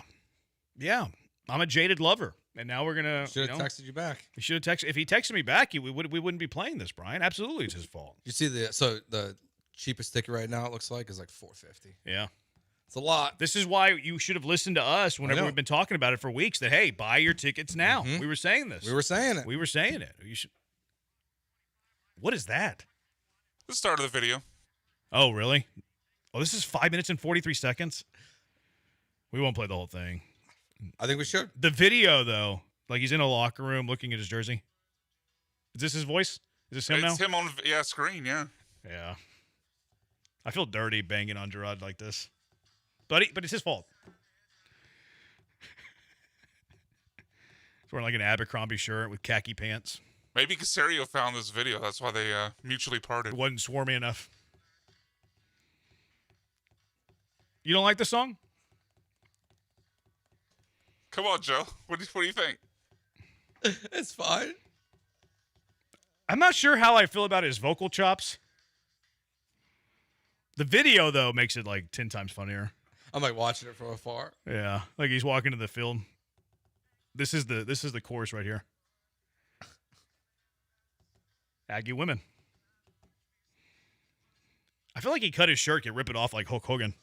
I'm a jaded lover, and now we're gonna. Should have texted you back. He should have texted. If he texted me back, we wouldn't be playing this, Brian. Absolutely, it's his fault. You see the cheapest ticket right now? It looks like is like $4.50. Yeah. It's a lot. This is why you should have listened to us whenever we've been talking about it for weeks. That hey, buy your tickets now. Mm-hmm. We were saying this. We were saying it. You should. What is that? The start of the video. Oh, really? Oh, this is 5 minutes and 43 seconds. We won't play the whole thing. I think we should. The video, though, like he's in a locker room looking at his jersey. Is this his voice? Is this him now? It's him on screen. Yeah. Yeah. I feel dirty banging on Gerard like this. But it's his fault. He's wearing like an Abercrombie shirt with khaki pants. Maybe Casario found this video. That's why they mutually parted. It wasn't swarmy enough. You don't like the song? Come on, Joe. What do you think? It's fine. I'm not sure how I feel about his vocal chops. The video, though, makes it like 10 times funnier. I'm like watching it from afar. Yeah, like he's walking to the field. This is the chorus right here. Aggie women. I feel like he cut his shirt, rip it off like Hulk Hogan.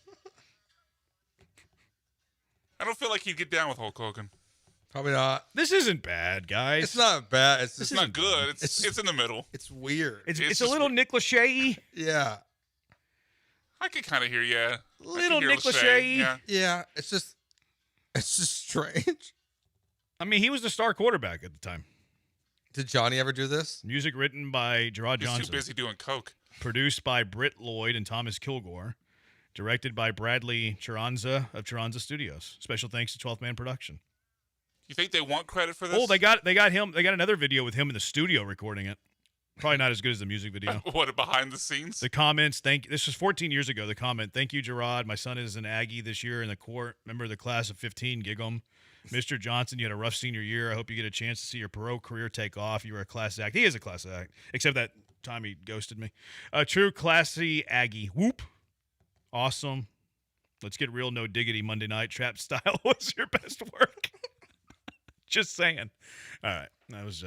I don't feel like he'd get down with Hulk Hogan. Probably not. This isn't bad, guys. It's not bad. It's just It's not good. It's in the middle. It's weird. It's a little Nick Lachey. Yeah. I could kind of hear, yeah. Little Nick Lachey. Yeah. Yeah. It's just strange. I mean, he was the star quarterback at the time. Did Johnny ever do this? Music written by Gerard Johnson. He's too busy doing coke. Produced by Britt Lloyd and Thomas Kilgore. Directed by Bradley Chiranza of Chiranza Studios. Special thanks to 12th Man Production. You think they want credit for this? Oh, they got him. They got another video with him in the studio recording it. Probably not as good as the music video. What, behind the scenes? The comments, this was 14 years ago, the comment, "Thank you, Gerard. My son is an Aggie this year in the court. Remember the class of 15, gig 'em. Mr. Johnson, you had a rough senior year. I hope you get a chance to see your pro career take off. You were a class act." He is a class act, except that time he ghosted me. A true classy Aggie. Whoop. Awesome. Let's get real, no diggity Monday night. Trap style was your best work. Just saying. All right. That was...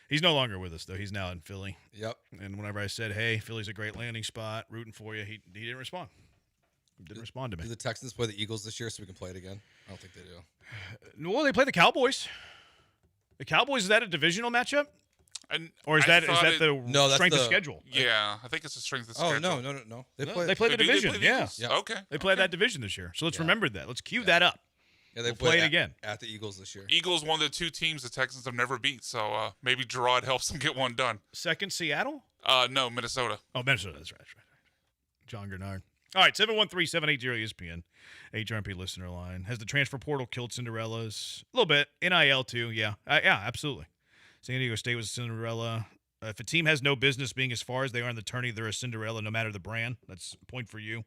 He's no longer with us, though. He's now in Philly. Yep. And whenever I said, "Hey, Philly's a great landing spot, rooting for you," he didn't respond. He didn't respond to me. Do the Texans play the Eagles this year so we can play it again? I don't think they do. Well, they play the Cowboys. The Cowboys, is that a divisional matchup? Or is that the strength of schedule? Yeah, I think it's the strength of schedule. schedule. No. They play the division. Yeah. Okay. They play that division this year. So let's remember that. Let's cue that up. Yeah, they play it again at the Eagles this year. Eagles, one of the two teams the Texans have never beat, so maybe Gerard helps them get one done. Second, Seattle? No, Minnesota. Oh, Minnesota. That's right. John Gernard. All right, 713-780-ESPN, HRP listener line. Has the transfer portal killed Cinderellas? A little bit. NIL too, yeah. Yeah, absolutely. San Diego State was a Cinderella. If a team has no business being as far as they are in the tourney, they're a Cinderella no matter the brand. That's a point for you.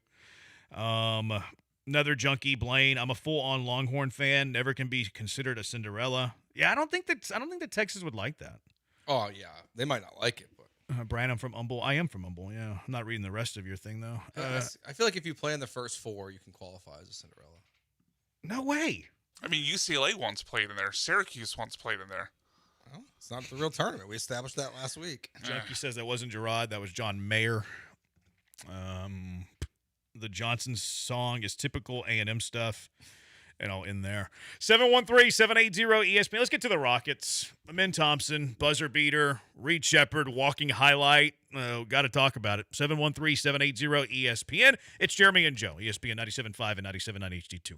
Another junkie, Blaine. I'm a full-on Longhorn fan. Never can be considered a Cinderella. Yeah, I don't think that Texas would like that. Oh yeah, they might not like it, but Brand, I'm from Humble. I am from Humble. Yeah, I'm not reading the rest of your thing though. I feel like if you play in the first four, you can qualify as a Cinderella. No way. I mean, UCLA once played in there. Syracuse once played in there. Well, it's not the real tournament. We established that last week. Junkie says that wasn't Gerard. That was John Mayer. The Johnson song is typical A&M stuff, in there. 713-780-ESPN. Let's get to the Rockets. Amin Thompson, buzzer beater, Reed Shepard, walking highlight. Got to talk about it. 713-780-ESPN. It's Jeremy and Joe, ESPN 97.5 and 97.9 HD2.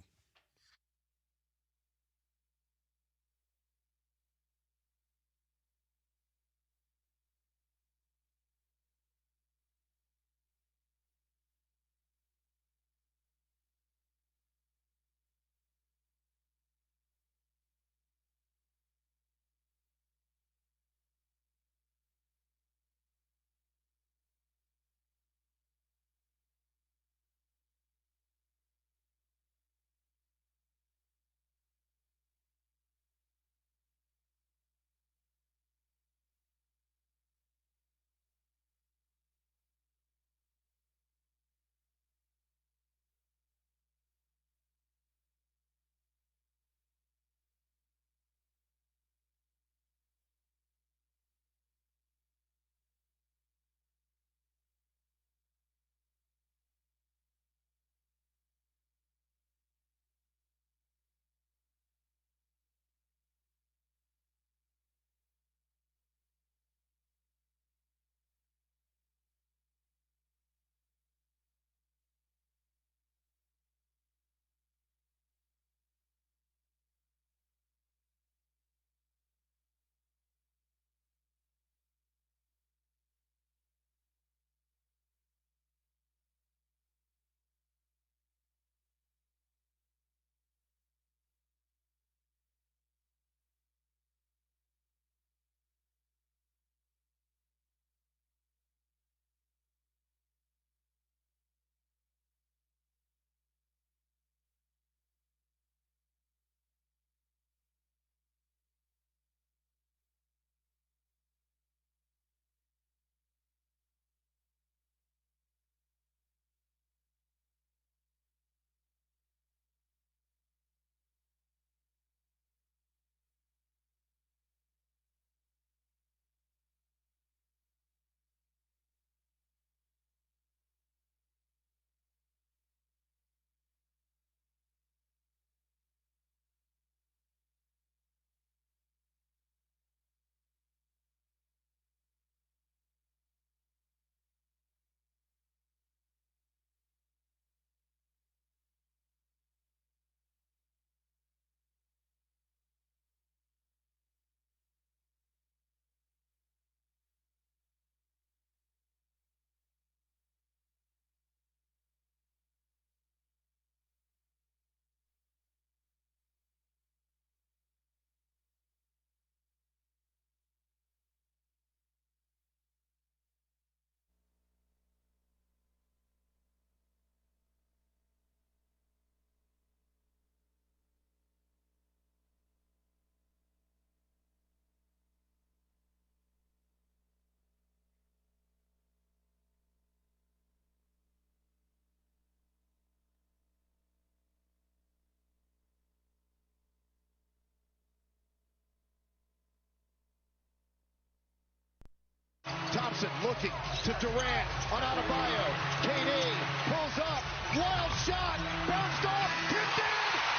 Thompson looking to Durant on Adebayo. KD pulls up, wild shot, bounced off, tipped in.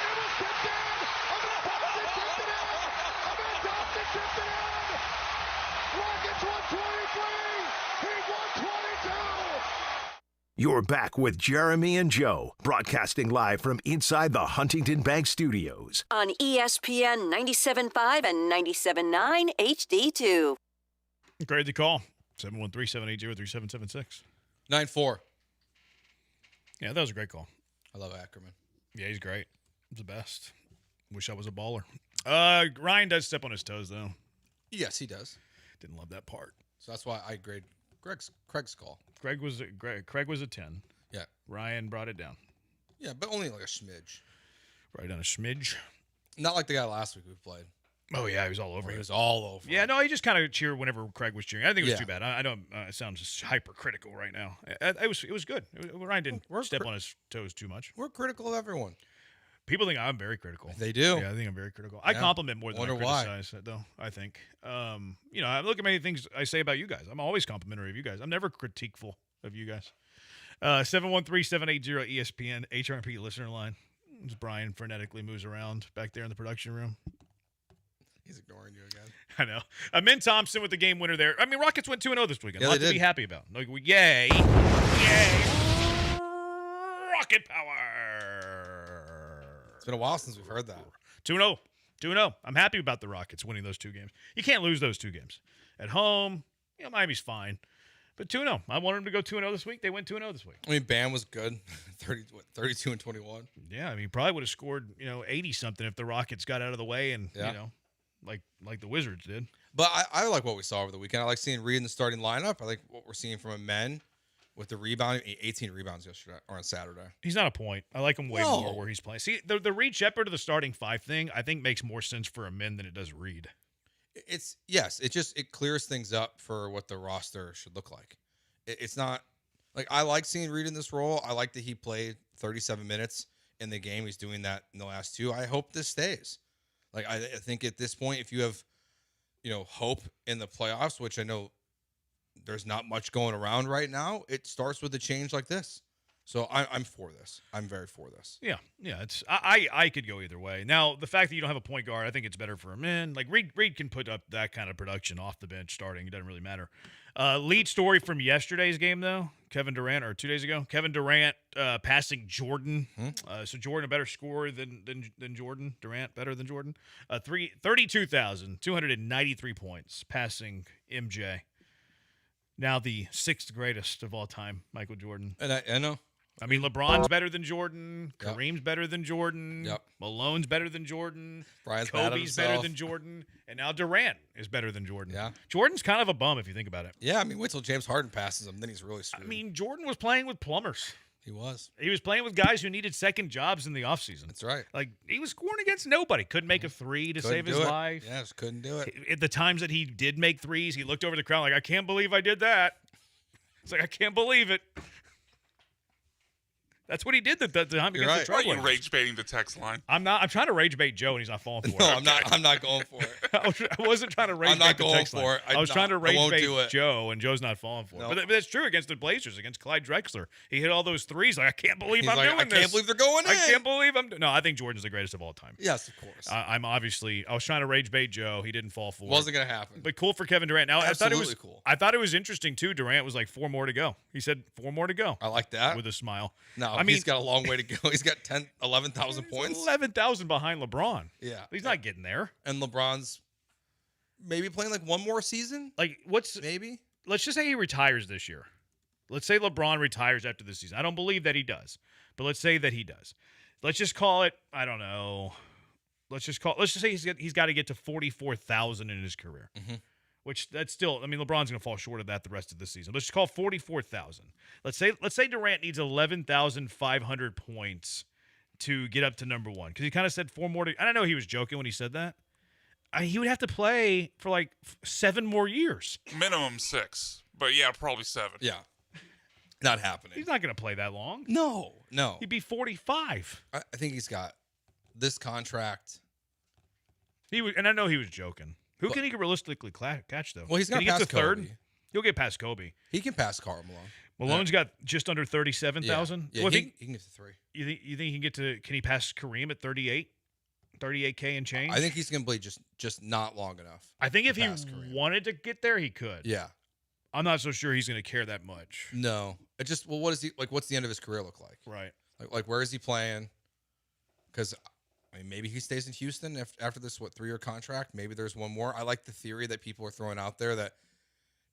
It was tipped in. Ahmed Thompson tipped it in. Ahmed Thompson tipped it in. Rockets 123. He 122. You're back with Jeremy and Joe, broadcasting live from inside the Huntington Bank Studios. On ESPN 97.5 and 97.9 HD2. Great to call. 713-780-3776. 9-4. Yeah, that was a great call. I love Ackerman. Yeah, he's great. He's the best. Wish I was a baller. Ryan does step on his toes, though. Yes, he does. Didn't love that part. So that's why I grade Craig's call. Craig was a 10. Yeah. Ryan brought it down. Yeah, but only like a smidge. Right on a smidge. Not like the guy last week we played. Oh, yeah, he was all over it. He was all over Yeah, no, he just kind of cheered whenever Craig was cheering. I think it was Yeah. too bad. I don't it sounds just hypercritical right now. It was good. Ryan didn't step on his toes too much. We're critical of everyone. People think I'm very critical. They do. Yeah, I think I'm very critical. I compliment more than I criticize, though, I think. I look at many things I say about you guys. I'm always complimentary of you guys. I'm never critiqueful of you guys. 713-780-ESPN, HRP listener line. As Brian frenetically moves around back there in the production room. He's ignoring you again. I know. Amin Thompson with the game winner there. I mean, Rockets went 2-0 this weekend. Yeah, A lot they to did. be happy about. Like, yay. Yay. Rocket power. It's been a while since we've heard that. 2-0. 2-0. I'm happy about the Rockets winning those two games. You can't lose those two games. At home, Miami's fine. But 2-0. I wanted them to go 2-0 this week. They went 2-0 this week. I mean, Bam was good. 32 and 21. Yeah, I mean, probably would have scored, 80-something if the Rockets got out of the way and, like the Wizards did. But I like what we saw over the weekend. I like seeing Reed in the starting lineup. I like what we're seeing from a men with the rebounding. 18 rebounds yesterday or on Saturday. He's not a point. I like him way more where he's playing. See, the Reed Shepherd of the starting five thing, I think makes more sense for a men than it does Reed. It clears things up for what the roster should look like. It's not like I like seeing Reed in this role. I like that he played 37 minutes in the game. He's doing that in the last two. I hope this stays. Like I think at this point, if you have, hope in the playoffs, which I know there's not much going around right now, it starts with a change like this. So I'm for this. I'm very for this. Yeah. It's I could go either way. Now the fact that you don't have a point guard, I think it's better for a man. Like Reed can put up that kind of production off the bench starting. It doesn't really matter. Lead story from yesterday's game though, Kevin Durant, or 2 days ago, Kevin Durant passing Jordan. So Jordan a better scorer than Jordan. Durant better than Jordan. 32,293 points, passing MJ. Now the sixth greatest of all time, Michael Jordan. And I know. I mean, LeBron's better than Jordan. Yep. Kareem's better than Jordan. Yep. Malone's better than Jordan. Brian's mad at Kobe's better himself. than Jordan. And now Durant is better than Jordan. Yeah. Jordan's kind of a bum if you think about it. Yeah, I mean, wait till James Harden passes him, then he's really screwed. I mean, Jordan was playing with plumbers. He was. He was playing with guys who needed second jobs in the offseason. That's right. Like, he was scoring against nobody. Couldn't make a three to save his life. Yeah, just couldn't do it. At the times that he did make threes, he looked over the crowd like, I can't believe I did that. It's like, I can't believe it. That's what he did the time against the Why are Trailblazers. you rage baiting the text line? I'm not. I'm trying to rage bait Joe, and he's not falling for it. No, I'm not. I'm not going for it. I wasn't trying to rage I'm bait not the going text line. for it. I was trying to rage won't bait do it. Joe, and Joe's not falling for No. it. But that's true against the Blazers, against Clyde Drexler. He hit all those threes. Like, I can't believe He's I'm like, doing I this. can't believe they're going in. I can't believe I'm. No, I think Jordan's the greatest of all time. Yes, of course. I was trying to rage bait Joe. He didn't fall for it. Wasn't gonna happen. But cool for Kevin Durant. Now Absolutely cool. I thought it was interesting too. Durant was like 4 more to go. He said 4 more to go. I like that with a smile. No, I mean, he's got a long way to go. He's got 11,000 points. 11,000 behind LeBron. Yeah, he's not getting there. And LeBron's maybe playing like one more season. Like maybe? Let's just say he retires this year. Let's say LeBron retires after this season. I don't believe that he does, but let's say that he does. Let's just call it. I don't know. Let's just say he's got to get to 44,000 in his career. Mm-hmm. Which that's still. I mean, LeBron's going to fall short of that the rest of the season. Let's just call 44,000. Let's say Durant needs 11,500 points to get up to number one, because he kind of said 4 more. I don't know. He was joking when he said that. He would have to play for like 7 more years. Minimum 6, but yeah, probably 7. Yeah, not happening. He's not going to play that long. No. He'd be 45. I think he's got this contract. And I know he was joking. Who can he realistically catch though? Well, he's got to get past to third. Kobe. He'll get past Kobe. He can pass Karl Malone. Malone's got just under 37,000. Yeah, Well, he can get to 3. You think he can get to? Can he pass Kareem at 38K and change? I think he's going to play just not long enough. I think if he wanted to get there, he could. Yeah. I'm not so sure he's going to care that much. No. It just what is he like? What's the end of his career look like? Right. Like where is he playing? Because maybe he stays in Houston after this 3-year contract. Maybe there's one more. I like the theory that people are throwing out there that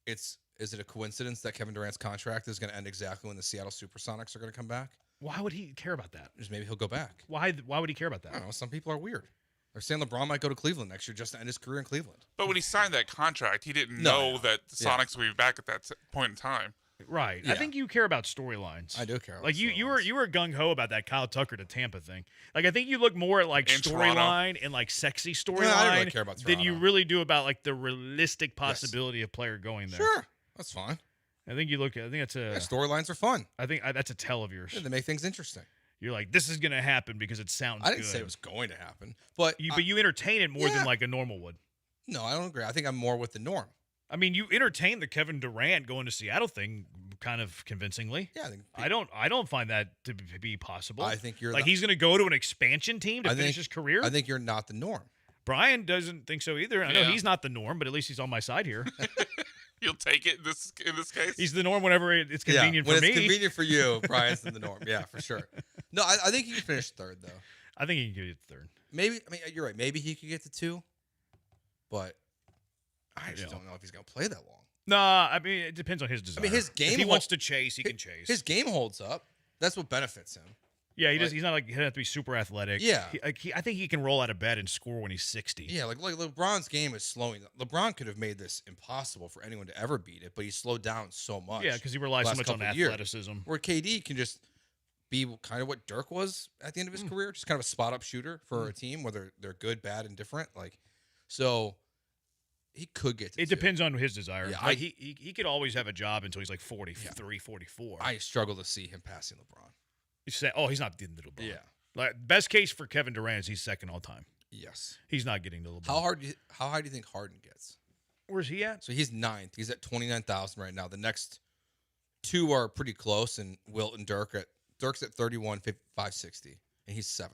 is it a coincidence that Kevin Durant's contract is going to end exactly when the Seattle Supersonics are going to come back? Why would he care about that? Just maybe he'll go back. Why would he care about that? I don't know. Some people are weird. They're saying LeBron might go to Cleveland next year just to end his career in Cleveland. But when he signed that contract, he didn't know that the Sonics would be back at that point in time. Right. Yeah. I think you care about storylines. I do care about like you were gung ho about that Kyle Tucker to Tampa thing. Like I think you look more at like storyline and like sexy storyline I don't really care about than you really do about like the realistic possibility of player going there. Sure. That's fine. I think that's a storylines are fun. I think that's a tell of yours. Yeah, they make things interesting. You're like, this is going to happen because it sounds good. I didn't say it was going to happen, but you entertain it more than like a normal would. No, I don't agree. I think I'm more with the norm. I mean, you entertain the Kevin Durant going to Seattle thing kind of convincingly. Yeah, I don't find that to be possible. I think you're like he's going to go to an expansion team to finish his career. I think you're not the norm. Brian doesn't think so either. I know he's not the norm, but at least he's on my side here. You'll take it in this case. He's the norm whenever it's convenient for me. When it's convenient for you, Brian's the norm. Yeah, for sure. No, I think he can finish 3rd though. I think he can get 3rd. Maybe. I mean, you're right. Maybe he could get to 2, but I just don't know if he's going to play that long. Nah, I mean, it depends on his desire. I mean, his game. If he wants to chase, he can chase. His game holds up. That's what benefits him. Yeah, he does. He's not like he doesn't have to be super athletic. Yeah, I think he can roll out of bed and score when he's 60. Yeah, like LeBron's game is slowing. LeBron could have made this impossible for anyone to ever beat it, but he slowed down so much. Yeah, because he relies so much on athleticism. Where KD can just be kind of what Dirk was at the end of his career, just kind of a spot up shooter for a team, whether they're good, bad, and different. Like, so he could get to it 2. Depends on his desire. Yeah, like he could always have a job until he's like 43, 44. I struggle to see him passing LeBron. You say, he's not getting to LeBron. Yeah. Like best case for Kevin Durant is he's second all time. Yes. He's not getting to LeBron. How high do you think Harden gets? Where's he at? So he's 9th. He's at 29,000 right now. The next 2 are pretty close, and Wilt and Dirk's at 31,560, and he's 7th.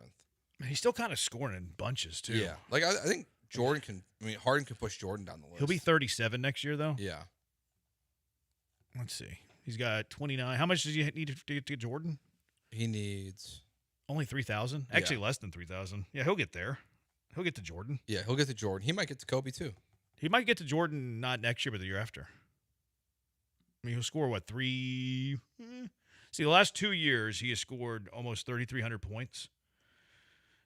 Man, he's still kind of scoring in bunches too. Yeah. Like I think Harden can push Jordan down the list. He'll be 37 next year though. Yeah. Let's see. He's got 29. How much does he need to get to Jordan? He needs only 3,000. Actually, less than 3,000. Yeah, he'll get there. He'll get to Jordan. Yeah, he'll get to Jordan. He might get to Kobe too. He might get to Jordan not next year, but the year after. I mean, he'll score what 3? See, the last 2 years he has scored almost 3,300 points.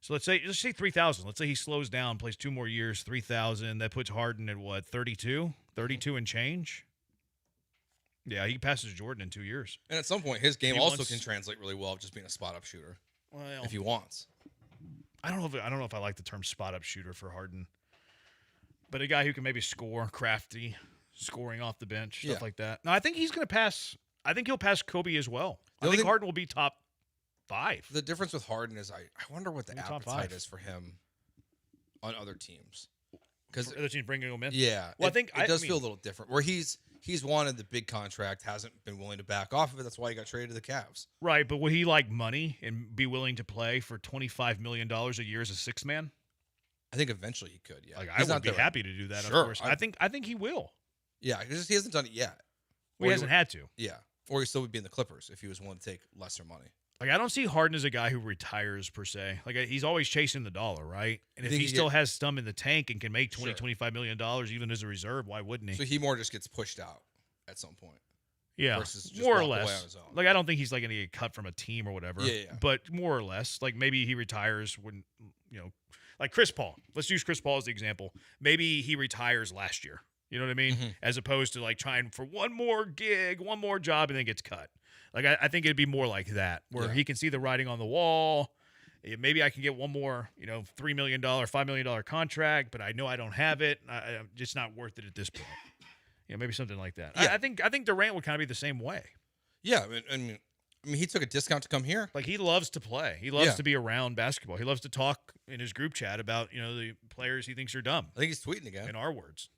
So let's say 3,000. Let's say he slows down, plays 2 more years, 3,000. That puts Harden at what 32 and change. Yeah, he passes Jordan in 2 years. And at some point, his game also can translate really well of just being a spot-up shooter. Well, if he wants. I don't know if I like the term spot-up shooter for Harden. But a guy who can maybe score, crafty, scoring off the bench, stuff like that. No, I think he's going to pass. I think he'll pass Kobe as well. I think Harden will be top 5. The difference with Harden is I wonder what the appetite is for him on other teams. Because other teams bringing him in? Yeah. Well, I think it does feel a little different. Where he's wanted the big contract, hasn't been willing to back off of it. That's why he got traded to the Cavs. Right, but would he like money and be willing to play for $25 million a year as a 6-man? I think eventually he could, yeah. Like, I would be happy to do that, of course. I think he will. Yeah, because he hasn't done it yet. He hasn't had to. Yeah. Or he still would be in the Clippers if he was willing to take lesser money. Like, I don't see Harden as a guy who retires, per se. Like, he's always chasing the dollar, right? And if he still has some in the tank and can make $25 million even as a reserve, why wouldn't he? So he more just gets pushed out at some point. Yeah, versus just more or walk away less. on his own. Like, I don't think he's, like, going to get cut from a team or whatever. Yeah. But more or less. Like, maybe he retires when, like Chris Paul. Let's use Chris Paul as the example. Maybe he retires last year. You know what I mean? Mm-hmm. As opposed to, like, trying for one more gig, one more job, and then gets cut. Like, I think it'd be more like that, where he can see the writing on the wall. Maybe I can get one more, $3 million, $5 million contract, but I know I don't have it. I'm just not worth it at this point. Maybe something like that. Yeah. I think Durant would kind of be the same way. Yeah, I mean, he took a discount to come here. Like, he loves to play. He loves to be around basketball. He loves to talk in his group chat about, the players he thinks are dumb. I think he's tweeting again. In our words.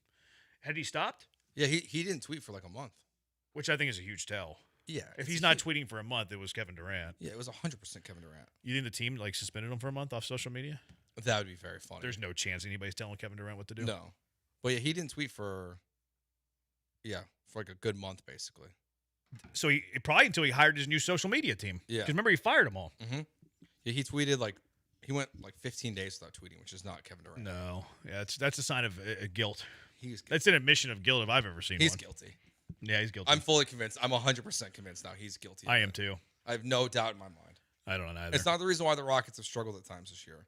Had he stopped? Yeah, he didn't tweet for like a month. Which I think is a huge tell. Yeah. If he's not tweeting for a month, it was Kevin Durant. Yeah, it was 100% Kevin Durant. You think the team like suspended him for a month off social media? That would be very funny. There's no chance anybody's telling Kevin Durant what to do. No. But yeah, he didn't tweet for like a good month, basically. So he probably until he hired his new social media team. Yeah. Because remember, he fired them all. Mm-hmm. Yeah, he tweeted he went 15 days without tweeting, which is not Kevin Durant. No. Yeah, that's a sign of guilt. He's guilty. That's an admission of guilt if I've ever seen one. He's guilty. Yeah, he's guilty. I'm fully convinced. I'm 100% convinced now he's guilty. I am too. I have no doubt in my mind. I don't know either. It's not the reason why the Rockets have struggled at times this year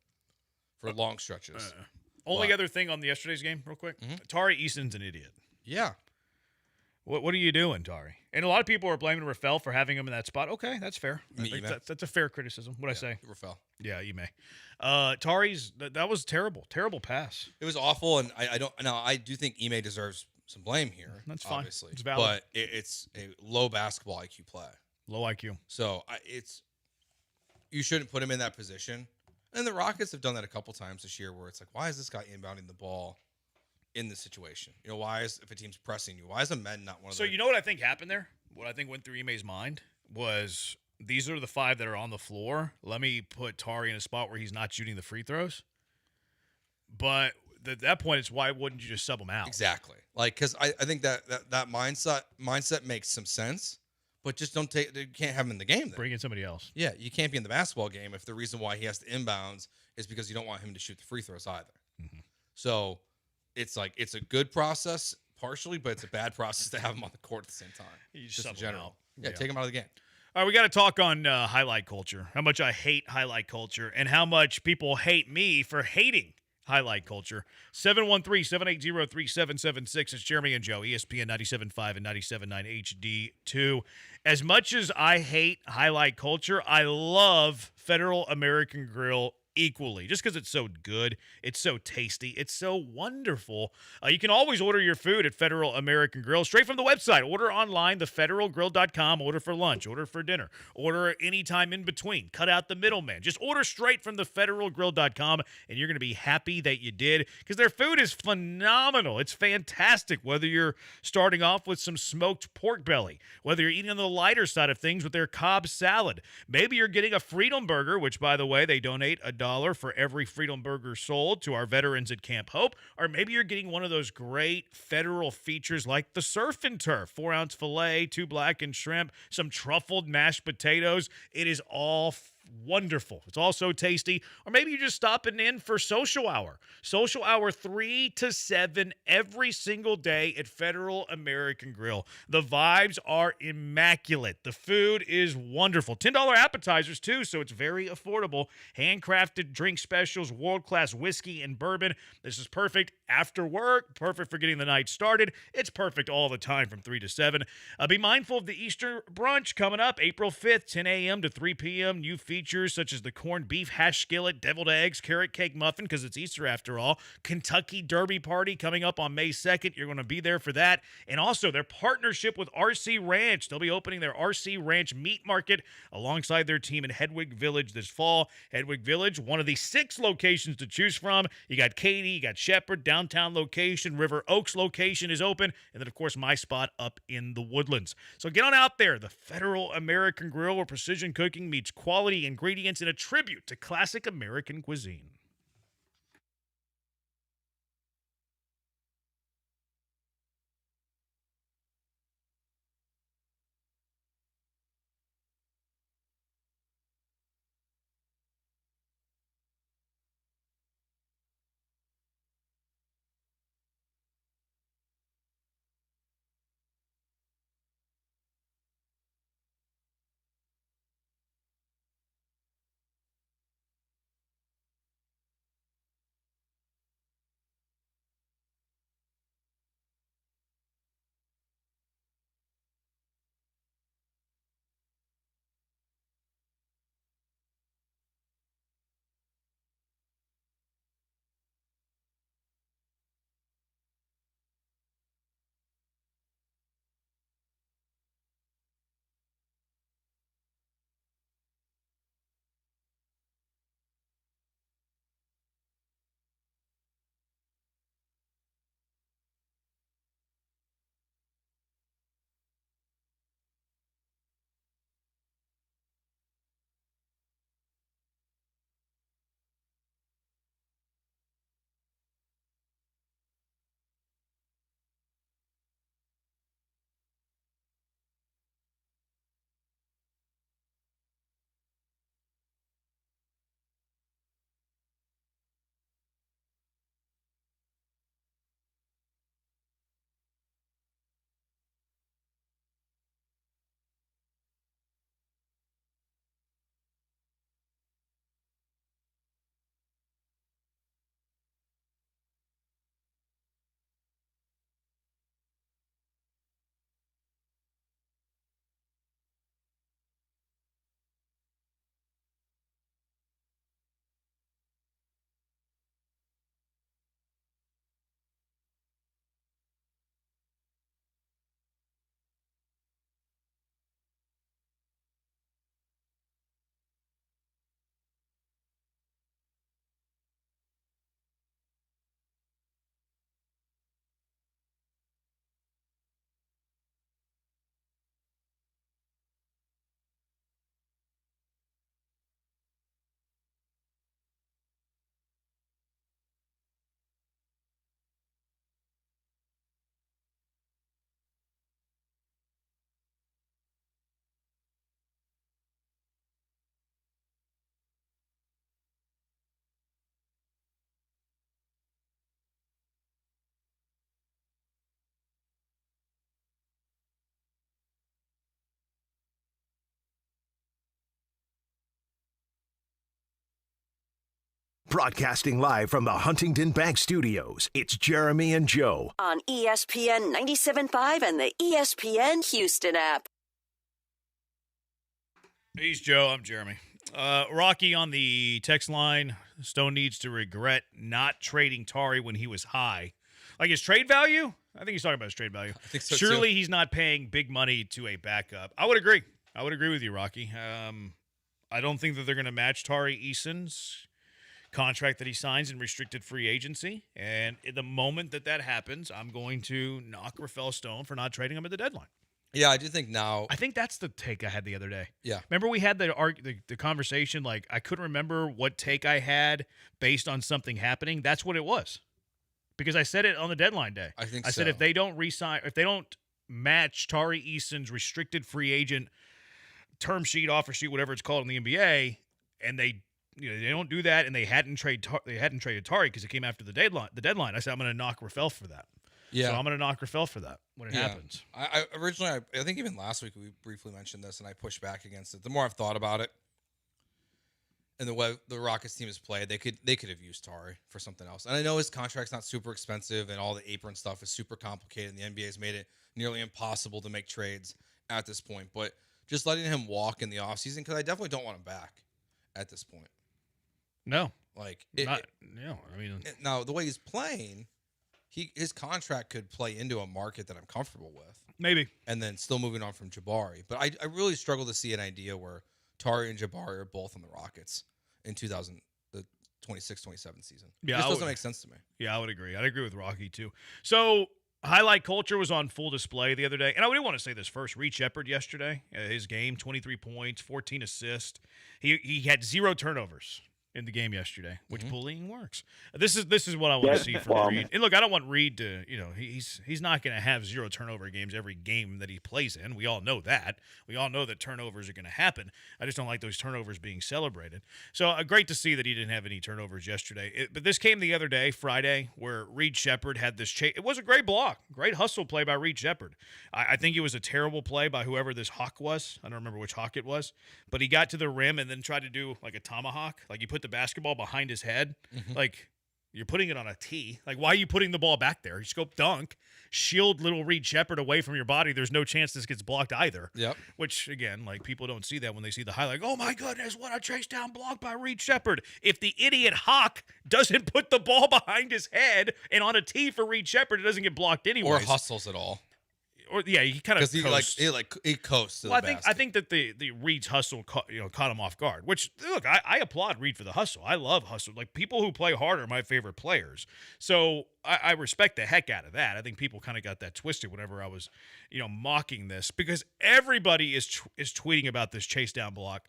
for long stretches. Only other thing on yesterday's game, real quick. Tari Eason's an idiot. Yeah. What are you doing, Tari? And a lot of people are blaming Rafael for having him in that spot. Okay, that's fair. I think that's a fair criticism. What'd I say? Rafael. Yeah, you may. Tari's that was terrible. Terrible pass. It was awful, and I do think Ime deserves some blame here. That's fine. Obviously. It's valid. But it's a low basketball IQ play. Low IQ. So you shouldn't put him in that position. And the Rockets have done that a couple times this year where it's like, why is this guy inbounding the ball in this situation? If a team's pressing you, why is a men not one of So you know what I think happened there? What I think went through Ime's mind was these are the 5 that are on the floor. Let me put Tari in a spot where he's not shooting the free throws. But at that point, it's why wouldn't you just sub him out? Exactly. Because I think that mindset makes some sense. But just you can't have him in the game then. Bring in somebody else. Yeah, you can't be in the basketball game if the reason why he has to inbounds is because you don't want him to shoot the free throws either. Mm-hmm. So it's a good process partially, but it's a bad process to have him on the court at the same time. You just sub in general. him out. Yeah, take him out of the game. All right, we got to talk on highlight culture. How much I hate highlight culture and how much people hate me for hating highlight culture. 713-780-3776. It's Jeremy and Joe, ESPN 97.5 and 97.9 HD2. As much as I hate highlight culture, I love Federal American Grill equally, just because it's so good, it's so tasty, it's so wonderful. You can always order your food at Federal American Grill straight from the website. Order online, thefederalgrill.com. Order for lunch, order for dinner, order anytime in between. Cut out the middleman. Just order straight from thefederalgrill.com, and you're going to be happy that you did, because their food is phenomenal. It's fantastic, whether you're starting off with some smoked pork belly, whether you're eating on the lighter side of things with their Cobb salad. Maybe you're getting a Freedom Burger, which, by the way, they donate $1 for every Freedom Burger sold to our veterans at Camp Hope. Or maybe you're getting one of those great federal features like the Surf and Turf, 4-ounce filet, 2 blackened shrimp, some truffled mashed potatoes. It is all wonderful. It's also tasty. Or maybe you're just stopping in for social hour. Social hour 3 to 7 every single day at Federal American Grill. The vibes are immaculate. The food is wonderful. $10 appetizers too, so it's very affordable. Handcrafted drink specials, world-class whiskey and bourbon. This is perfect after work, perfect for getting the night started. It's perfect all the time from 3 to 7. Be mindful of the Easter brunch coming up April 5th, 10 a.m. to 3 p.m. New features such as the corned beef hash skillet, deviled eggs, carrot cake muffin, because it's Easter after all. Kentucky Derby Party coming up on May 2nd. You're going to be there for that. And also their partnership with RC Ranch. They'll be opening their RC Ranch meat market alongside their team in Hedwig Village this fall. Hedwig Village, one of the 6 locations to choose from. You got Katy, you got Shepherd, downtown location, River Oaks location is open, and then, of course, my spot up in the Woodlands. So get on out there. The Federal American Grill, where precision cooking meets quality ingredients in a tribute to classic American cuisine. Broadcasting live from the Huntington Bank Studios, it's Jeremy and Joe. On ESPN 97.5 and the ESPN Houston app. He's Joe. I'm Jeremy. Rocky on the text line. Stone needs to regret not trading Tari when he was high. Like his trade value? I think he's talking about his trade value. I think so, Surely too. he's not paying big money to a backup. I would agree. I would agree with you, Rocky. I don't think that they're going to match Tari Eason's contract that he signs in restricted free agency. And in the moment that happens, I'm going to knock Rafael Stone for not trading him at the deadline. Yeah, I do think now. I think that's the take I had the other day. Yeah. Remember we had the conversation, like I couldn't remember what take I had based on something happening. That's what it was. Because I said it on the deadline day. I think I said so. if they don't re-sign, if they don't match Tari Eason's restricted free agent term sheet, offer sheet, whatever it's called in the NBA, and they don't do that, and they hadn't traded Tari because it came after the deadline. I said I'm going to knock Rafael for that. Yeah. So I'm going to knock Rafael for that when it happens. I originally, I think even last week we briefly mentioned this, and I pushed back against it. The more I've thought about it, and the way the Rockets team has played, they could have used Tari for something else. And I know his contract's not super expensive, and all the apron stuff is super complicated, and the NBA has made it nearly impossible to make trades at this point. But just letting him walk in the offseason, because I definitely don't want him back at this point. No. Like, now the way he's playing, his contract could play into a market that I'm comfortable with. Maybe. And then still moving on from Jabari. But I really struggle to see an idea where Tari and Jabari are both on the Rockets in the 26-27 season. Yeah, It just doesn't make sense to me. Yeah, I would agree. I'd agree with Rocky, too. So, highlight culture was on full display the other day. And I do want to say this first. Reed Sheppard yesterday, his game, 23 points, 14 assists. He had 0 turnovers in the game yesterday, which bullying works. This is what I want to see from Reed. And look, I don't want Reed to, he's not going to have 0 turnover games every game that he plays in. We all know that. We all know that turnovers are going to happen. I just don't like those turnovers being celebrated. So great to see that he didn't have any turnovers yesterday. But this came the other day, Friday, where Reed Sheppard had this chase. It was a great block, great hustle play by Reed Sheppard. I think it was a terrible play by whoever this hawk was. I don't remember which hawk it was, but he got to the rim and then tried to do like a tomahawk. Like you put the basketball behind his head. Like you're putting it on a tee. Like, why are you putting the ball back there? You just go dunk, shield little Reed Sheppard away from your body. There's no chance this gets blocked either. Yep. Which, again, like people don't see that when they see the highlight. Oh, my goodness, what a chase down block by Reed Sheppard. If the idiot Hawk doesn't put the ball behind his head and on a tee for Reed Sheppard, it doesn't get blocked anyway. Or hustles at all. Or he kind of coasts. He coasts to the basket. I think that the Reed's hustle caught him off guard. Which look, I applaud Reed for the hustle. I love hustle. Like people who play hard are my favorite players. So I respect the heck out of that. I think people kind of got that twisted whenever I was, mocking this because everybody is tweeting about this chase down block.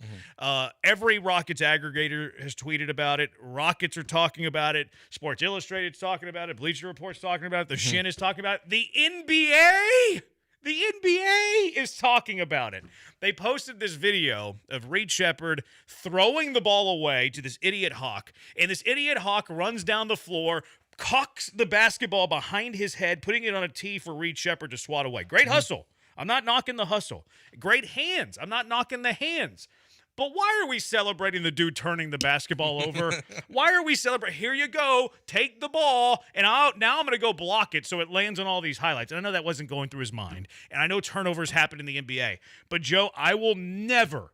Every Rockets aggregator has tweeted about it. Rockets are talking about it. Sports Illustrated's talking about it. Bleacher Report's talking about it. The Shin is talking about it. The NBA. The NBA is talking about it. They posted this video of Reed Sheppard throwing the ball away to this idiot Hawk, and this idiot Hawk runs down the floor, cocks the basketball behind his head, putting it on a tee for Reed Sheppard to swat away. Great hustle. I'm not knocking the hustle. Great hands. I'm not knocking the hands. But why are we celebrating the dude turning the basketball over? Why are we celebrating? Here you go. Take the ball. And now I'm going to go block it so it lands on all these highlights. And I know that wasn't going through his mind. And I know turnovers happen in the NBA. But, Joe, I will never,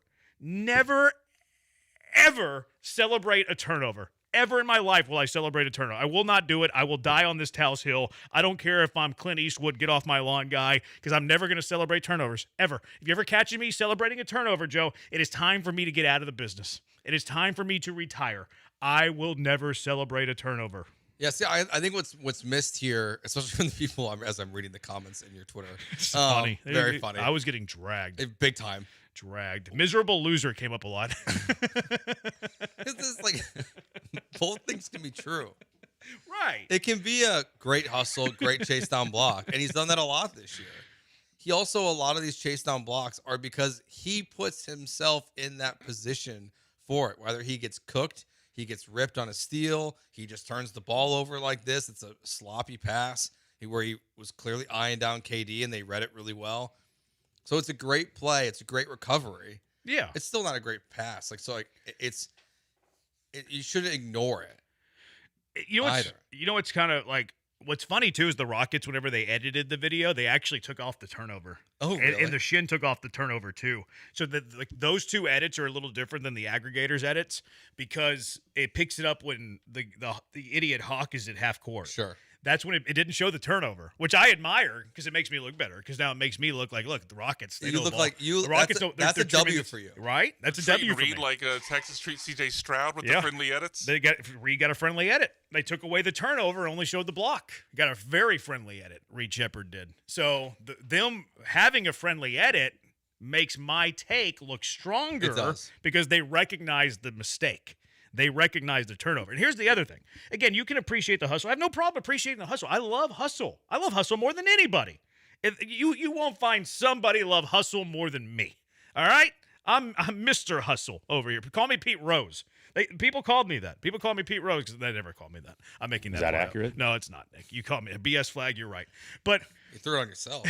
ever celebrate a turnover. Ever in my life will I celebrate a turnover. I will not do it. I will die on this Taos Hill. I don't care if I'm Clint Eastwood, get off my lawn guy, because I'm never going to celebrate turnovers, ever. If you ever catch me celebrating a turnover, Joe, it is time for me to get out of the business. It is time for me to retire. I will never celebrate a turnover. Yeah, see, I think what's missed here, especially from the people as I'm reading the comments in your Twitter, it's funny. Very funny. I was getting dragged. Big time. Dragged. Miserable loser came up a lot. It's just like both things can be true. Right. It can be a great hustle, great chase down block, and he's done that a lot this year. He also, a lot of these chase down blocks are because he puts himself in that position for it. Whether he gets cooked, he gets ripped on a steal, he just turns the ball over like this. It's a sloppy pass where he was clearly eyeing down KD and they read it really well. So it's a great play. It's a great recovery. Yeah. It's still not a great pass. It's You shouldn't ignore it. It's kind of like what's funny too is the Rockets, whenever they edited the video, they actually took off the turnover. Oh, really? And the Shin took off the turnover too. So those two edits are a little different than the aggregators edits because it picks it up when the idiot Hawk is at half court. Sure. That's when it didn't show the turnover, which I admire because it makes me look better. Because now it makes me look like, look, the Rockets. They You look like you. The Rockets That's a W for you, right? That's a Treat W for Reed me. like Texas treats C.J. Stroud with the friendly edits. Reed got a friendly edit. They took away the turnover, only showed the block. Got a very friendly edit. Reed Shepherd did. So them having a friendly edit makes my take look stronger It does. because they recognize the mistake. They recognize the turnover. And here's the other thing. Again, you can appreciate the hustle. I have no problem appreciating the hustle. I love hustle. I love hustle more than anybody. You won't find somebody love hustle more than me. All right? I'm Mr. Hustle over here. Call me Pete Rose. People called me that. People call me Pete Rose because they never called me that. I'm making that. Is that part accurate? Up. No, it's not, Nick. You called me a BS flag. You're right. But you threw it on yourself.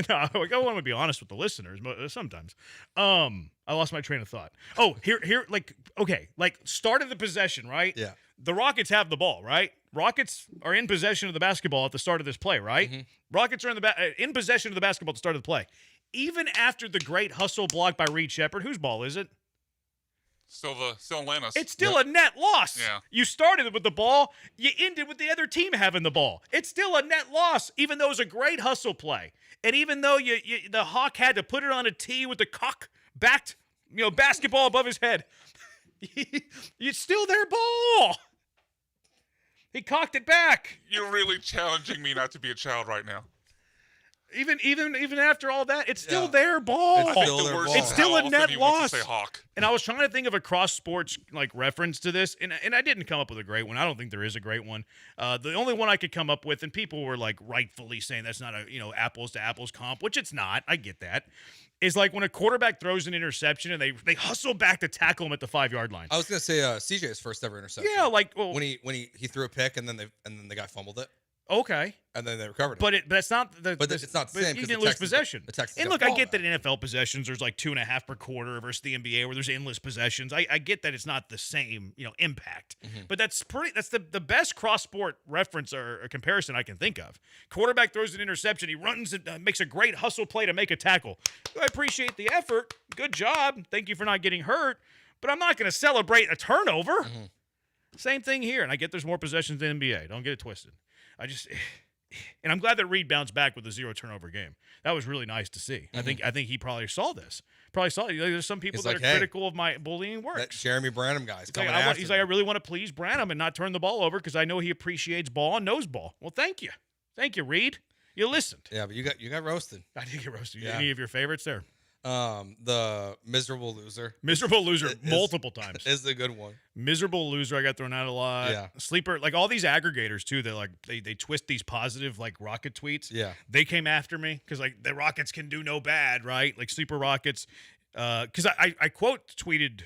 no, I want to be honest with the listeners sometimes. I lost my train of thought. Oh, here, start of the possession, right? Yeah. The Rockets have the ball, right? Rockets are in possession of the basketball at the start of this play, right? Mm-hmm. Rockets are in possession of the basketball at the start of the play. Even after the great hustle block by Reed Shepherd, whose ball is it? Still Atlanta's. It's still a net loss. Yeah. You started with the ball. You ended with the other team having the ball. It's still a net loss, even though it was a great hustle play. And even though the Hawk had to put it on a tee with the cock-backed basketball above his head, it's still their ball. He cocked it back. You're really challenging me not to be a child right now. Even after all that, it's still their ball. It's still a net loss. And I was trying to think of a cross sports reference to this, and I didn't come up with a great one. I don't think there is a great one. The only one I could come up with, and people were rightfully saying that's not a apples to apples comp, which it's not. I get that. Is like when a quarterback throws an interception and they hustle back to tackle him at the 5-yard line. I was gonna say CJ's first ever interception. Yeah, when he threw a pick and then the guy fumbled it. Okay. And then they recovered it. But that's not the. But it's not the same. You didn't lose possession. And look, I get that that in NFL possessions there's 2.5 per quarter versus the NBA where there's endless possessions. I get that it's not the same impact. Mm-hmm. But that's the best cross sport reference or comparison I can think of. Quarterback throws an interception. He runs and makes a great hustle play to make a tackle. I appreciate the effort. Good job. Thank you for not getting hurt. But I'm not going to celebrate a turnover. Mm-hmm. Same thing here. And I get there's more possessions in the NBA. Don't get it twisted. And I'm glad that Reed bounced back with a 0 turnover game. That was really nice to see. Mm-hmm. I think he probably saw this. There's some people that are critical of my bullying work. That Jeremy Branham guy's coming He's like, I really want to please Branham and not turn the ball over because I know he appreciates ball and knows ball. Well, thank you, Reed. You listened. Yeah, but you got roasted. I did get roasted. Yeah. Any of your favorites there? The miserable loser. Miserable loser multiple times is the good one. Miserable loser. I got thrown out a lot. Yeah. Sleeper. All these aggregators too. They twist these positive Rocket tweets. Yeah. They came after me because the Rockets can do no bad, right? Sleeper Rockets. Because I quote tweeted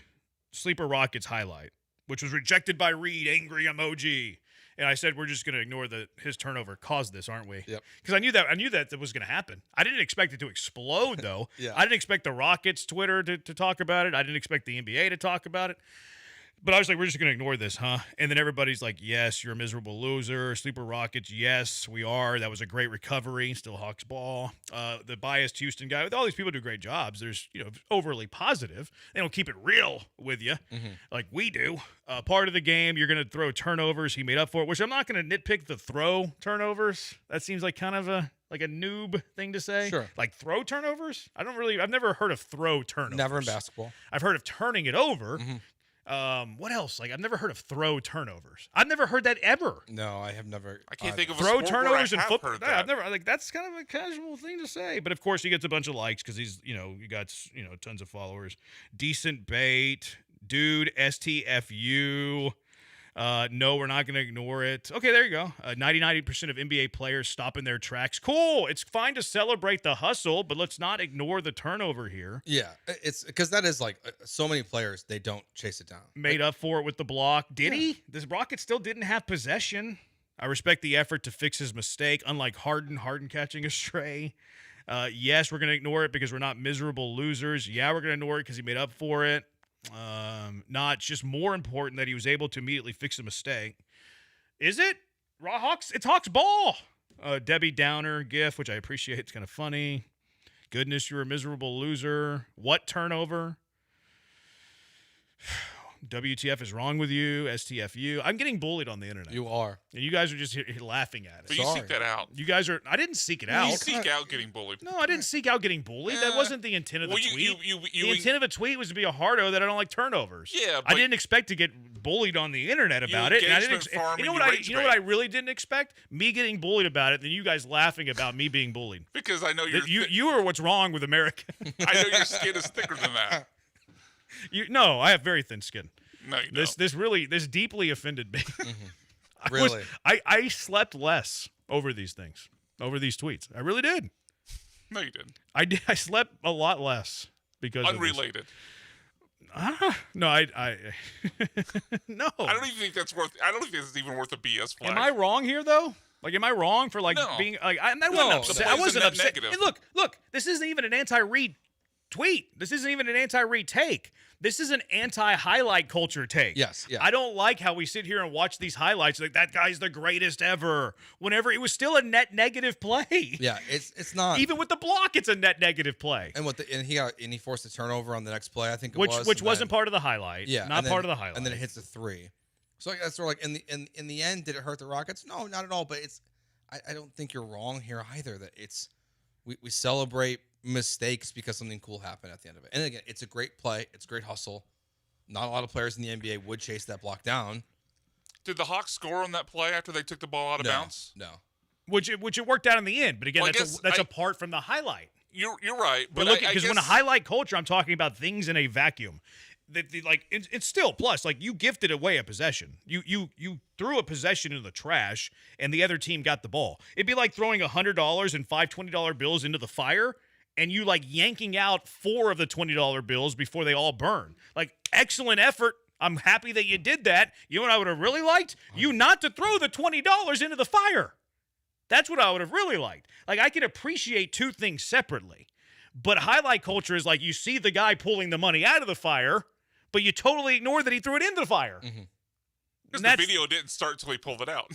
Sleeper Rockets highlight, which was rejected by Reed. Angry emoji. And I said, we're just going to ignore his turnover caused this, aren't we? Yep. Because I knew that was going to happen. I didn't expect it to explode, though. Yeah. I didn't expect the Rockets Twitter to talk about it. I didn't expect the NBA to talk about it. But I was like, we're just going to ignore this, huh? And then everybody's like, yes, you're a miserable loser. Sleeper Rockets, yes, we are. That was a great recovery. Still Hawks ball. The biased Houston guy, all these people do great jobs. There's, overly positive. They don't keep it real with you like we do. Part of the game, you're going to throw turnovers. He made up for it, which I'm not going to nitpick the throw turnovers. That seems like kind of a noob thing to say. Sure. Throw turnovers? I've never heard of throw turnovers. Never in basketball. I've heard of turning it over. Mm-hmm. What else? I've never heard of throw turnovers. I've never heard that ever. No, I have never. I can't think of a throw sport turnovers where in I have football. heard No, that. I've never. That's kind of a casual thing to say. But of course, he gets a bunch of likes because he's, you got, tons of followers. Decent bait, dude. STFU. No, we're not going to ignore it. Okay, there you go. 99% of NBA players stop in their tracks. Cool. It's fine to celebrate the hustle, but let's not ignore the turnover here. Yeah, it's because that is so many players, they don't chase it down. Made up for it with the block. Did he? The Rockets still didn't have possession. I respect the effort to fix his mistake, unlike Harden catching a stray. Yes, we're going to ignore it because we're not miserable losers. Yeah, we're going to ignore it because he made up for it. Not just more important that he was able to immediately fix a mistake. Is it? Hawks? It's Hawks ball. Debbie Downer gif, which I appreciate. It's kind of funny. Goodness, you're a miserable loser. What turnover? WTF is wrong with you? STFU. I'm getting bullied on the internet. You are. And you guys are just here laughing at it. But you seek that out. You guys are. I didn't seek it out. You seek out getting bullied. No, I didn't seek out getting bullied. That wasn't the intent of the tweet. The intent of a tweet was to be a hardo that I don't like turnovers. Yeah, I didn't expect to get bullied on the internet about it. And I didn't. You know what I really didn't expect? Me getting bullied about it, then you guys laughing about me being bullied. Because I know you are what's wrong with America. I know your skin is thicker than that. No, I have very thin skin. No, you don't. This deeply offended me. Mm-hmm. Really? I slept less over these things, over these tweets. I really did. No, you didn't. I did. I slept a lot less because unrelated. No, I no. I don't even think that's worth. I don't think it's even worth a BS flag. Am I wrong here though? Like, am I wrong for being like? I wasn't upset. I wasn't upset. Negative. And look. This isn't even an anti-Reed tweet. This isn't even an anti-Reed take. This is an anti-highlight culture take. Yes, yeah. I don't like how we sit here and watch these highlights like that guy's the greatest ever. Whenever it was still a net negative play. Yeah, it's not. Even with the block, it's a net negative play. And he forced a turnover on the next play. I think which wasn't part of the highlight. Yeah, not part of the highlight. And then it hits the 3. So that's sort of like in the end, did it hurt the Rockets? No, not at all. But I don't think you're wrong here either. That we celebrate mistakes because something cool happened at the end of it. And again, it's a great play. It's a great hustle. Not a lot of players in the NBA would chase that block down. Did the Hawks score on that play after they took the ball out of bounds? No. Which it worked out in the end. But again, that's apart from the highlight. You're right. But because when a highlight culture, I'm talking about things in a vacuum. It's still plus like you gifted away a possession. You threw a possession into the trash and the other team got the ball. It'd be like throwing $100 and 5 $20 bills into the fire and you yanking out 4 of the $20 bills before they all burn. Like, excellent effort. I'm happy that you did that. You know what I would have really liked? You not to throw the $20 into the fire. That's what I would have really liked. Like, I can appreciate two things separately. But highlight culture is like you see the guy pulling the money out of the fire, but you totally ignore that he threw it into the fire. Because the video didn't start till he pulled it out.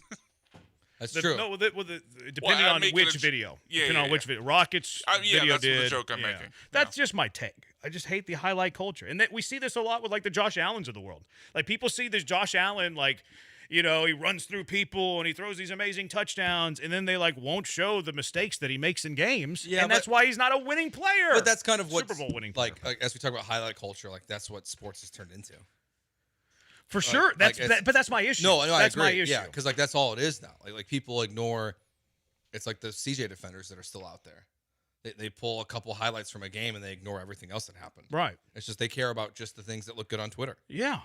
That's true. No, depending on which video. Depending on which video. Rockets video that's did. the joke I'm making. That's just my take. I just hate the highlight culture. And we see this a lot with the Josh Allens of the world. Like, people see this Josh Allen, he runs through people and he throws these amazing touchdowns, and then they won't show the mistakes that he makes in games. Yeah, and that's why he's not a winning player. But that's kind of what Super Bowl winning player. As we talk about highlight culture, that's what sports has turned into. For sure. But that's my issue. No, that's I agree. my issue. Yeah, because that's all it is now. Like people ignore. It's like the CJ defenders that are still out there. They pull a couple highlights from a game and they ignore everything else that happened. Right. It's just they care about just the things that look good on Twitter. Yeah.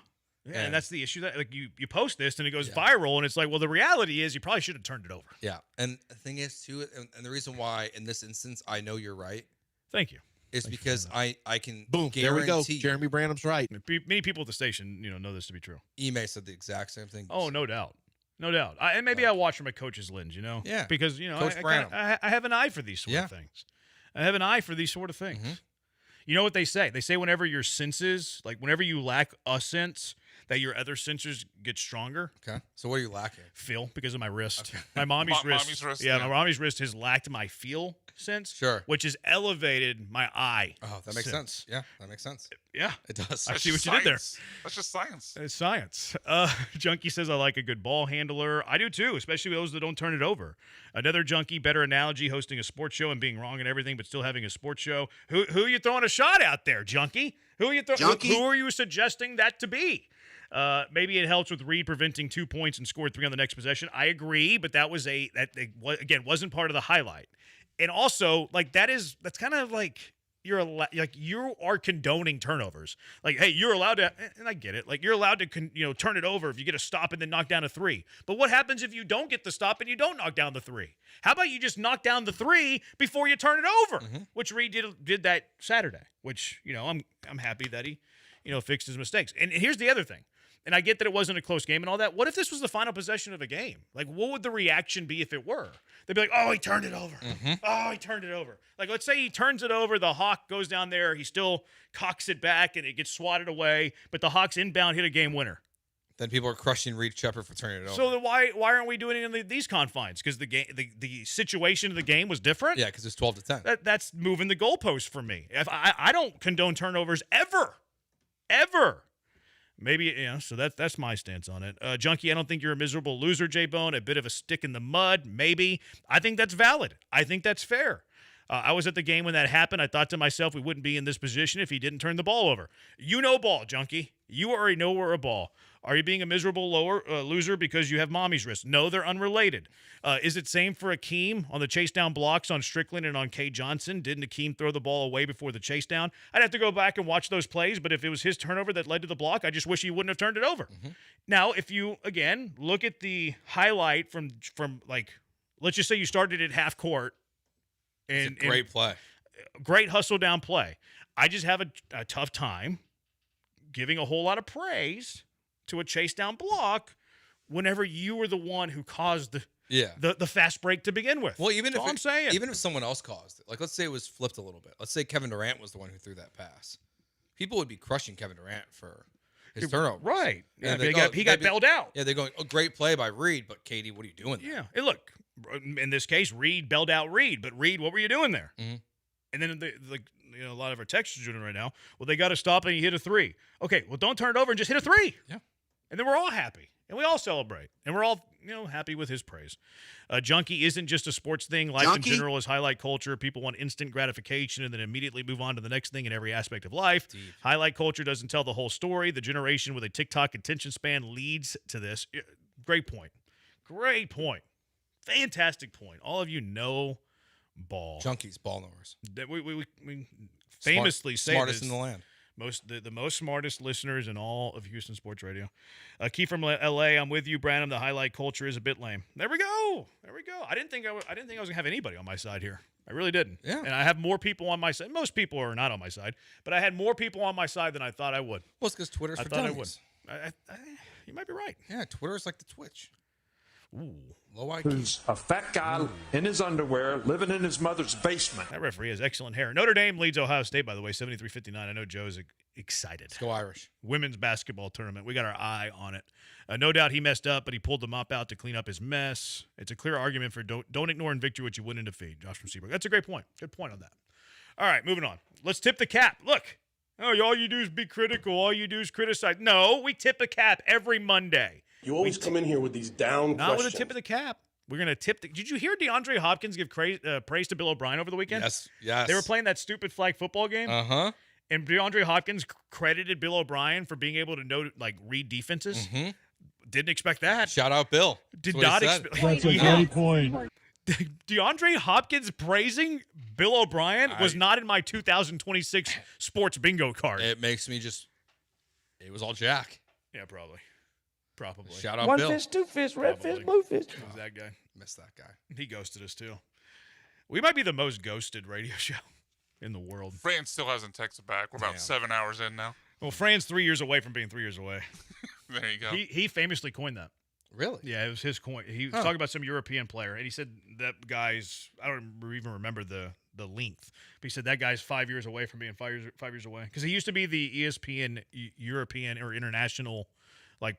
And that's the issue that you post this and it goes viral and it's like, well, the reality is you probably should have turned it over. Yeah. And the thing is too, and the reason why in this instance I know you're right. Thank you. Is because I can boom, guarantee. There we go. Jeremy Branham's right. Many people at the station, know this to be true. Ime said the exact same thing. Oh, no doubt. No doubt. And maybe I watch from a coach's lens, Yeah. Because, I have an eye for these sort of things. I have an eye for these sort of things. Mm-hmm. You know what they say? They say whenever your senses, whenever you lack a sense, that your other sensors get stronger. Okay. So what are you lacking? Feel, because of my wrist. Okay. My mommy's wrist. Yeah, my mommy's wrist has lacked my feel sense. Sure. Which has elevated my eye. Oh, that makes sense. Yeah, that makes sense. Yeah. It does. I see what you did there. That's just science. It's science. Junkie says, I like a good ball handler. I do too, especially those that don't turn it over. Another junkie, better analogy, hosting a sports show and being wrong in everything, but still having a sports show. Who are you throwing a shot out there, junkie? Who are you suggesting that to be? Maybe it helps with Reed preventing 2 points and scored 3 on the next possession. I agree, but that wasn't part of the highlight. And also, that's kind of you are condoning turnovers. Hey, you're allowed to, and I get it. You're allowed to turn it over if you get a stop and then knock down a 3. But what happens if you don't get the stop and you don't knock down the 3? How about you just knock down the 3 before you turn it over? Mm-hmm. Which Reed did that Saturday. Which I'm happy that he fixed his mistakes. And here's the other thing. And I get that it wasn't a close game and all that. What if this was the final possession of a game? Like, what would the reaction be if it were? They'd be like, oh, he turned it over. Oh, he turned it over. Like, let's say he turns it over. The Hawk goes down there. He still cocks it back, and it gets swatted away. But the Hawks inbound hit a game winner. Then people are crushing Reed Sheppard for turning it over. So then why aren't we doing it in these confines? Because the situation of the game was different? Yeah, because it's 12-10. That's moving the goalpost for me. If I don't condone turnovers ever. Maybe, so that's my stance on it. Junkie, I don't think you're a miserable loser, J-Bone. A bit of a stick in the mud, maybe. I think that's valid. I think that's fair. I was at the game when that happened. I thought to myself we wouldn't be in this position if he didn't turn the ball over. You know ball, Junkie. You already know we're a ball. Are you being a miserable loser because you have mommy's wrist? No, they're unrelated. Is it same for Akeem on the chase down blocks on Strickland and on Kay Johnson? Didn't Akeem throw the ball away before the chase down? I'd have to go back and watch those plays, but if it was his turnover that led to the block, I just wish he wouldn't have turned it over. Now, if you, again, look at the highlight from like, let's just say you started at half court. It's a great play. Great hustle down play. I just have a tough time giving a whole lot of praise to a chase down block whenever you were the one who caused the fast break to begin with. Well, even That's if even if someone else caused it, like let's say it was flipped a little bit. Let's say Kevin Durant was the one who threw that pass. People would be crushing Kevin Durant for his turnover. Right. Yeah, And he got bailed out. Yeah, they're going, oh, great play by Reed, but Katie, what are you doing there? Yeah. Hey, look, in this case, Reed bailed out Reed, but Reed, what were you doing there? And then a lot of our texters are doing it right now. Well, they got to stop and you hit a three. Okay, well, don't turn it over and just hit a three. Yeah. And then we're all happy. And we all celebrate. And we're all, happy with his praise. Junkie isn't just a sports thing. Life in general is highlight culture. People want instant gratification and then immediately move on to the next thing in every aspect of life. Deep. Highlight culture doesn't tell the whole story. The generation with a TikTok attention span leads to this. Great point. Great point. Fantastic point. All of you know ball. Junkies, ball knowers. We famously say smartest in the land. The most smartest listeners in all of Houston sports radio. Keith from LA, I'm with you, Branham. The highlight culture is a bit lame. There we go. I didn't think I was gonna have anybody on my side here. I really didn't. Yeah. And I have more people on my side. Most people are not on my side, but I had more people on my side than I thought I would. Well, it's because Twitter's for dummies. You might be right. Yeah, Twitter's like the Twitch. Ooh. Low IQ. Who's a fat guy in his underwear living in his mother's basement. That referee has excellent hair. Notre Dame leads Ohio State, by the way, 73-59. I know Joe's excited. Let's go Irish. Women's basketball tournament. We got our eye on it. No doubt he messed up, but he pulled the mop out to clean up his mess. It's a clear argument for don't ignore in victory what you win in defeat. Josh from Seabrook. That's a great point. Good point on that. All right, moving on. Let's tip the cap. Look. Oh, all you do is be critical. All you do is criticize. No, we tip the cap every Monday. You always come in here with these down Not questions. with a tip of the cap. We're going to tip the – did you hear DeAndre Hopkins give praise to Bill O'Brien over the weekend? Yes. They were playing that stupid flag football game. Uh-huh. And DeAndre Hopkins credited Bill O'Brien for being able to read defenses. Mm-hmm. Didn't expect that. Shout out Bill. Did not expect. That's a great point. DeAndre Hopkins praising Bill O'Brien was not in my 2026 sports bingo card. It makes me it was all Jack. Yeah, probably. Shout out One Bill. fish, two fish, red fish, blue fish. It was that guy. Missed that guy. He ghosted us, too. We might be the most ghosted radio show in the world. Fran still hasn't texted back. We're about 7 hours in now. Well, Fran's 3 years away from being 3 years away. There you go. He famously coined that. Really? Yeah, it was his coin. He was talking about some European player, and he said that guy's – I don't even remember the length. But he said that guy's 5 years away from being 5 years away. Because he used to be the ESPN European or international –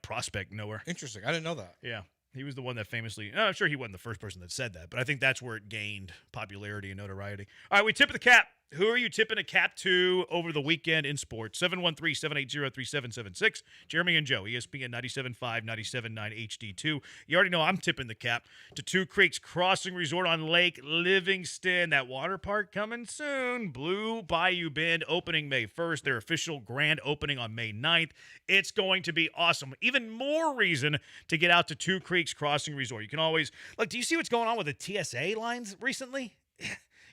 prospect knower. Interesting. I didn't know that. Yeah. He was the one that famously, I'm sure he wasn't the first person that said that, but I think that's where it gained popularity and notoriety. All right, we tip the cap. Who are you tipping a cap to over the weekend in sports? 713-780-3776. Jeremy and Joe, ESPN 97.5, 97.9 HD2. You already know I'm tipping the cap to Two Creeks Crossing Resort on Lake Livingston. That water park coming soon. Blue Bayou Bend opening May 1st. Their official grand opening on May 9th. It's going to be awesome. Even more reason to get out to Two Creeks Crossing Resort. You can always, do you see what's going on with the TSA lines recently?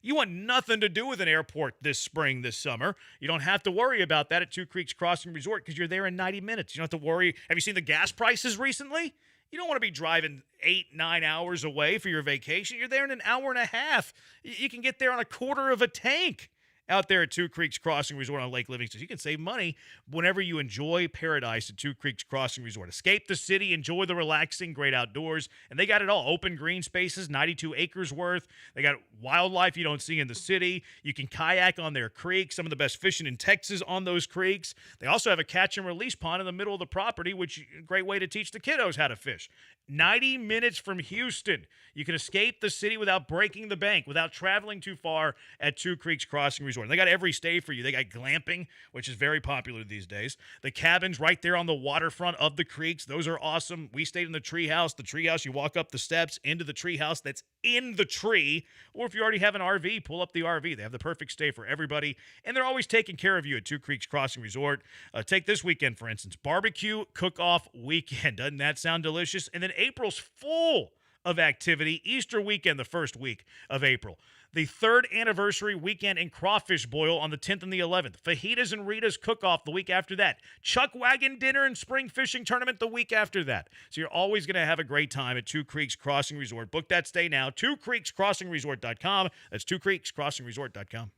You want nothing to do with an airport this spring, this summer. You don't have to worry about that at Two Creeks Crossing Resort because you're there in 90 minutes. You don't have to worry. Have you seen the gas prices recently? You don't want to be driving 8-9 hours away for your vacation. You're there in an hour and a half. You can get there on a quarter of a tank out there at Two Creeks Crossing Resort on Lake Livingston. You can save money whenever you enjoy paradise at Two Creeks Crossing Resort. Escape the city, enjoy the relaxing, great outdoors, and they got it all. Open green spaces, 92 acres worth. They got wildlife you don't see in the city. You can kayak on their creeks, some of the best fishing in Texas on those creeks. They also have a catch and release pond in the middle of the property, which is a great way to teach the kiddos how to fish. 90 minutes from Houston. You can escape the city without breaking the bank, without traveling too far at Two Creeks Crossing Resort. And they got every stay for you. They got glamping, which is very popular these days. The cabins right there on the waterfront of the creeks, those are awesome. We stayed in the treehouse. The treehouse, you walk up the steps into the treehouse that's in the tree. Or if you already have an RV, pull up the RV. They have the perfect stay for everybody. And they're always taking care of you at Two Creeks Crossing Resort. Take this weekend, for instance, barbecue cook-off weekend. Doesn't that sound delicious? And then April's full of activity. Easter weekend, the first week of April. The third anniversary weekend in crawfish boil on the 10th and the 11th. Fajitas and Rita's cook-off the week after that. Chuck Wagon dinner and spring fishing tournament the week after that. So you're always going to have a great time at Two Creeks Crossing Resort. Book that stay now. TwoCreeksCrossingResort.com. That's TwoCreeksCrossingResort.com.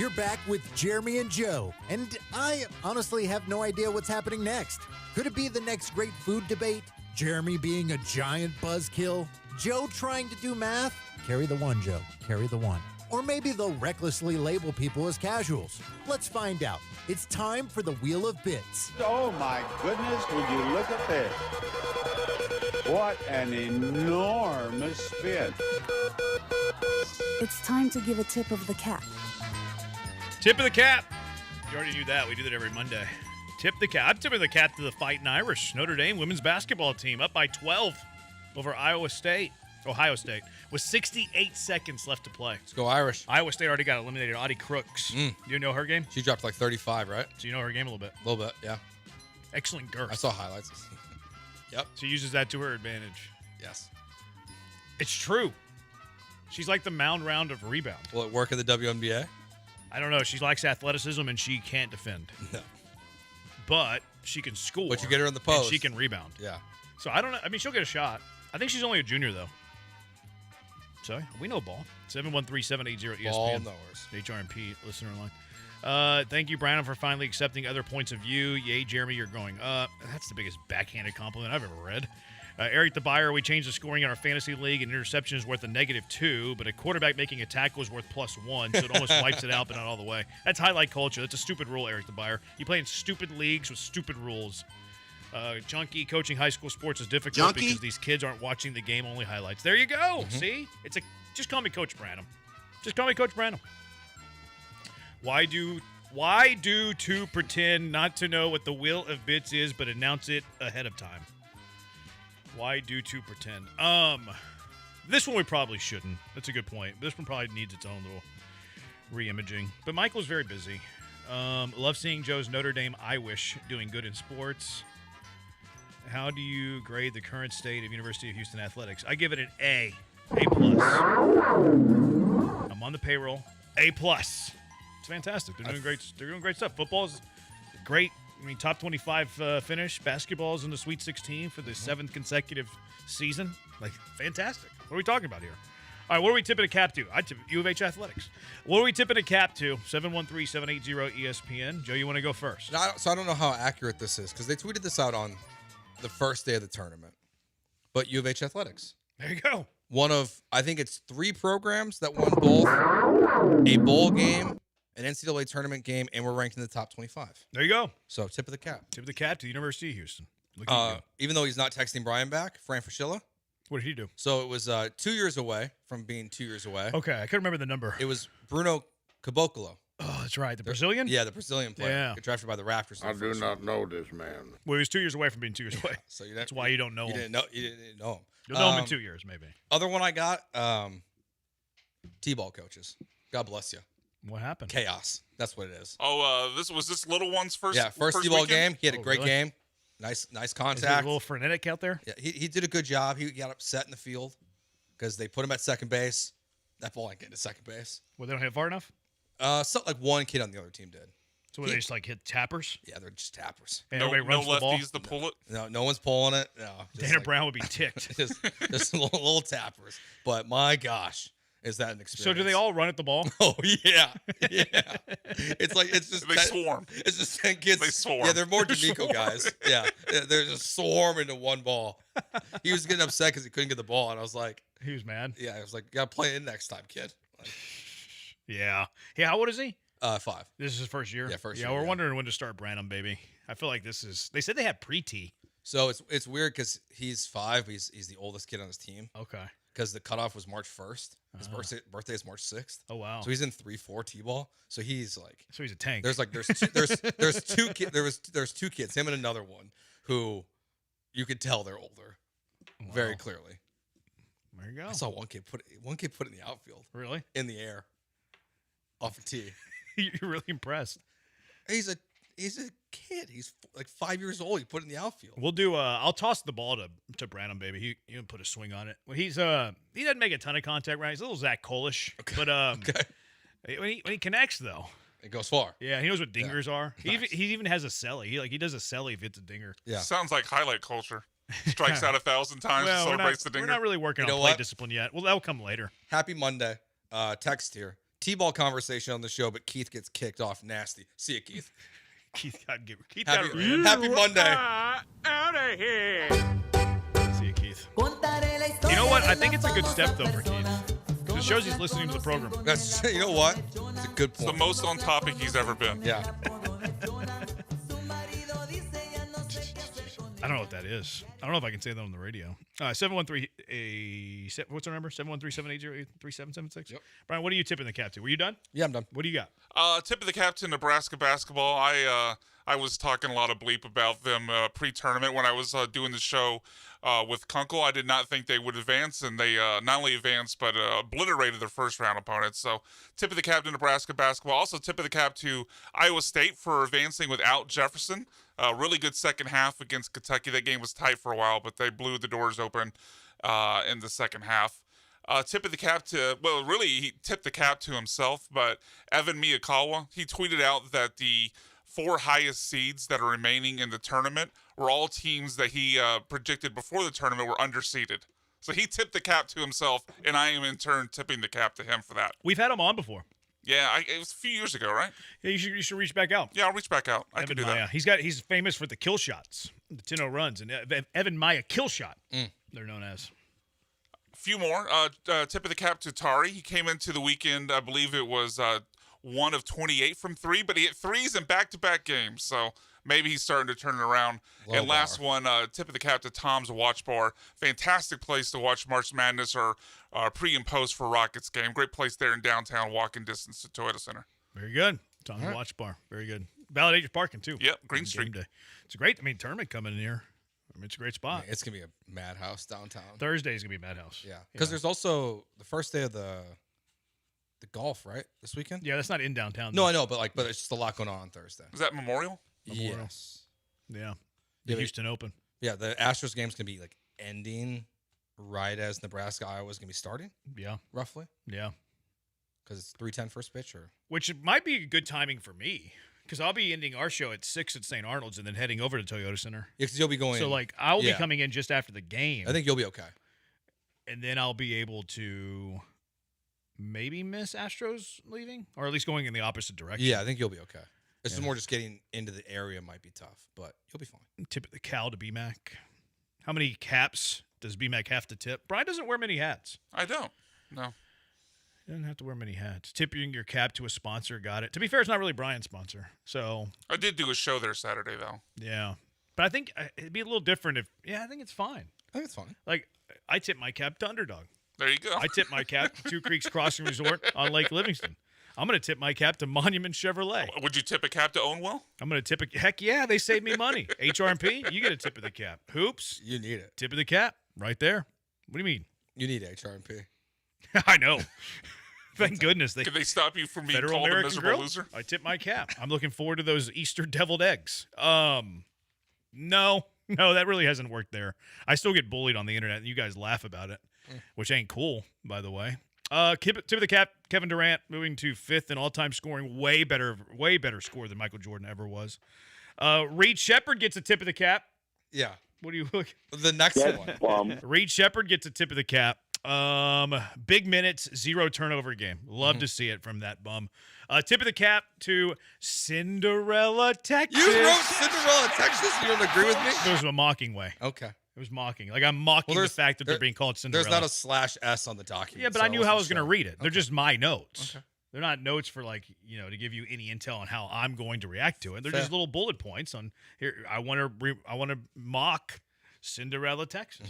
You're back with Jeremy and Joe, and I honestly have no idea what's happening next. Could it be the next great food debate? Jeremy being a giant buzzkill? Joe trying to do math? Carry the one, Joe. Carry the one. Or maybe they'll recklessly label people as casuals. Let's find out. It's time for the Wheel of Bits. Oh my goodness, will you look at this? What an enormous spin. It's time to give a tip of the cap. Tip of the cap. You already knew that. We do that every Monday. Tip the cap. I'm tipping the cap to the Fighting Irish. Notre Dame women's basketball team up by 12 over Ohio State, with 68 seconds left to play. Let's go Irish. Iowa State already got eliminated. Audie Crooks. You know her game? She dropped like 35, right? So you know her game a little bit? A little bit, yeah. Excellent girth. I saw highlights. Yep. She uses that to her advantage. Yes. It's true. She's like the mound round of rebound. Will it work in the WNBA? I don't know. She likes athleticism, and she can't defend. No. But she can score. But you get her in the post. And she can rebound. Yeah. So I don't know. I mean, she'll get a shot. I think she's only a junior, though. So we know ball. 713-780-ESPN. Ball knowers. HRMP listener line. Thank you, Brandon, for finally accepting other points of view. Yay, Jeremy, you're going up. That's the biggest backhanded compliment I've ever read. Eric the Buyer, we changed the scoring in our fantasy league. An interception is worth a -2, but a quarterback making a tackle is worth +1, so it almost wipes it out, but not all the way. That's highlight culture. That's a stupid rule, Eric the Buyer. You play in stupid leagues with stupid rules. Junkie, coaching high school sports is difficult because these kids aren't watching the game, only highlights. There you go. See? Just call me Coach Branham. Just call me Coach Branham. Why do to pretend not to know what the Wheel of Bits is, but announce it ahead of time? Why do to pretend? This one we probably shouldn't. That's a good point. This one probably needs its own little re-imaging. But Michael's very busy. Love seeing Joe's Notre Dame Irish doing good in sports. How do you grade the current state of University of Houston athletics? I give it an A. A+. I'm on the payroll. A+. It's fantastic. They're doing great. They're doing great stuff. Football's great. I mean, top 25 finish. Basketball's in the Sweet 16 for the 7th consecutive season. Like, fantastic. What are we talking about here? All right, what are we tipping a cap to? I tip U of H Athletics. What are we tipping a cap to? 713-780-ESPN. Joe, you want to go first? So I don't know how accurate this is because they tweeted this out on the first day of the tournament. But U of H Athletics. There you go. One of, I think it's 3 programs that won both a bowl game, an NCAA tournament game, and we're ranked in the top 25. There you go. So tip of the cap. Tip of the cap to the University of Houston. Even though he's not texting Brian back, Fran Fraschilla. What did he do? So it was 2 years away from being 2 years away. Okay, I couldn't remember the number. It was Bruno Caboclo. Oh, that's right. The Brazilian? Yeah, the Brazilian player. Yeah. Got drafted by the Raptors. I do not know this man. Well, he was 2 years away from being 2 years away. So that's why you don't know him. You didn't know him. You'll know him in 2 years, maybe. Other one I got, T-ball coaches. God bless you. What happened? Chaos. That's what it is. Oh, this little one's first. Yeah, first T-ball game. He had a great really? game. Nice contact. Is he a little frenetic out there? Yeah, he did a good job. He got upset in the field because they put him at second base. That ball ain't getting to second base. Well, they don't hit it far enough? So like one kid on the other team did. So they just like hit tappers? Yeah, they're just tappers. And everybody runs the ball? lefties to pull it? No one's pulling it. No. Dana Brown would be ticked. just little tappers. But my gosh, is that an experience? So do they all run at the ball? Oh, yeah. It's just they swarm. It's just 10 kids. They swarm. Yeah, they're more D'Amico guys. Yeah, they're just swarming to one ball. He was getting upset because he couldn't get the ball, and I was like, he was mad. Yeah, I was like, you gotta play it next time, kid. Like, yeah. How old is he? 5. This is his first year? Yeah, first year. Yeah, we're wondering when to start Branham, baby. I feel like this is. They said they had pre-T. So it's weird because he's 5. He's the oldest kid on his team. Okay. Because the cutoff was March 1st. His birthday is March 6th. Oh wow. So he's in 3-4 T-ball. So he's like. So he's a tank. There's 2 kids. There's 2 kids. Him and another one who, you could tell they're older, very clearly. There you go. I saw one kid put it in the outfield. Really? In the air. Off a tee. You're really impressed. He's a kid. He's like 5 years old. He put it in the outfield. We'll do. I'll toss the ball to Branham, baby. He can put a swing on it. Well, he doesn't make a ton of contact, right? He's a little Zach Cole-ish, but when he connects though, it goes far. Yeah, he knows what dingers are. Nice. He even has a celly. He does a celly if it's a dinger. Yeah, sounds like highlight culture. Strikes out 1,000 times. Celebrates the dinger. We're not really working on plate discipline yet. Well, that'll come later. Happy Monday. Text here. T-ball conversation on the show, but Keith gets kicked off nasty. See you, Keith. Keith happy happy Monday. Out of here. See you, Keith. You know what? I think it's a good step, though, for Keith. Because it shows he's listening to the program. You know what? It's a good point. It's the most on topic he's ever been. Yeah. I don't know what that is. I don't know if I can say that on the radio. 713, what's our number? 713-780-3776? Yep. Brian, what are you tipping the cap to? Were you done? Yeah, I'm done. What do you got? Tip of the cap to Nebraska basketball. I was talking a lot of bleep about them pre-tournament when I was doing the show with Kunkel. I did not think they would advance, and they not only advanced but obliterated their first-round opponents. So tip of the cap to Nebraska basketball. Also tip of the cap to Iowa State for advancing without Jefferson. Really good second half against Kentucky. That game was tight for a while, but they blew the doors open in the second half. Tip of the cap to, well, really he tipped the cap to himself, but Evan Miyakawa, he tweeted out that the 4 highest seeds that are remaining in the tournament were all teams that he predicted before the tournament were underseeded. So he tipped the cap to himself, and I am in turn tipping the cap to him for that. We've had him on before. Yeah, it was a few years ago, right? Yeah, you should reach back out. Yeah, I'll reach back out. I can do that. He's famous for the kill shots, the 10-0 runs, and Evan Maya kill shot. They're known as. A few more. Tip of the cap to Tari. He came into the weekend, I believe it was 1 of 28 from 3, but he hit threes in back-to-back games, so maybe he's starting to turn it around. And last one, tip of the cap to Tom's Watch Bar. Fantastic place to watch March Madness or pre and post for Rockets game. Great place there in downtown, walking distance to Toyota Center. Very good. Tom's Watch Bar. Very good. Valid age parking, too. Yep, Green Street. Day. It's a great, tournament coming in here. It's a great spot. It's going to be a madhouse downtown. Thursday's going to be a madhouse. Yeah. Because there's also the first day of the golf, right? This weekend? Yeah, that's not in downtown. No, I know, but it's just a lot going on Thursday. Is that Memorial? Yes. Yeah. The Houston Open. Yeah, the Astros game's going to be ending right as Nebraska-Iowa's going to be starting. Yeah. Roughly. Yeah. Because it's 3:10 first pitch. Which might be good timing for me. Because I'll be ending our show at 6 at St. Arnold's and then heading over to Toyota Center. Yeah, because you'll be going. So, I'll be coming in just after the game. I think you'll be okay. And then I'll be able to maybe miss Astros leaving, or at least going in the opposite direction. Yeah, I think you'll be okay. This is more just getting into the area might be tough, but you'll be fine. Tip the Cal to BMAC. How many caps does BMAC have to tip? Brian doesn't wear many hats. I don't. No. You don't have to wear many hats. Tipping your cap to a sponsor, got it. To be fair, it's not really Brian's sponsor. So I did do a show there Saturday, though. Yeah. But I think it'd be a little different if, I think it's fine. I think it's fine. I tip my cap to Underdog. There you go. I tip my cap to Two Creeks Crossing Resort on Lake Livingston. I'm going to tip my cap to Monument Chevrolet. Would you tip a cap to Ownwell? I'm going to tip heck yeah, they saved me money. HRMP, you get a tip of the cap. Hoops. You need it. Tip of the cap, right there. What do you mean? You need HRMP. I know. Thank goodness. Can they stop you from being Federal called American a miserable Grill? loser? I tip my cap. I'm looking forward to those Easter deviled eggs. No, that really hasn't worked there. I still get bullied on the internet, and you guys laugh about it, which ain't cool, by the way. Tip of the cap, Kevin Durant moving to 5th in all-time scoring, way better score than Michael Jordan ever was. Reed Shepherd gets a tip of the cap. Yeah. What do you look? The next one. Reed Shepherd gets a tip of the cap. Big minutes, 0 turnover game. Love to see it from that bum. Tip of the cap to Cinderella, Texas. You wrote Cinderella, Texas? You don't agree with me? It was a mocking way. Okay. It was mocking. I'm mocking the fact that they're being called Cinderella. There's not a /S on the document. Yeah, but I knew how I was going to read it. They're just my notes. Okay. They're not notes for to give you any intel on how I'm going to react to it. They're just little bullet points on here. I want to mock Cinderella, Texas.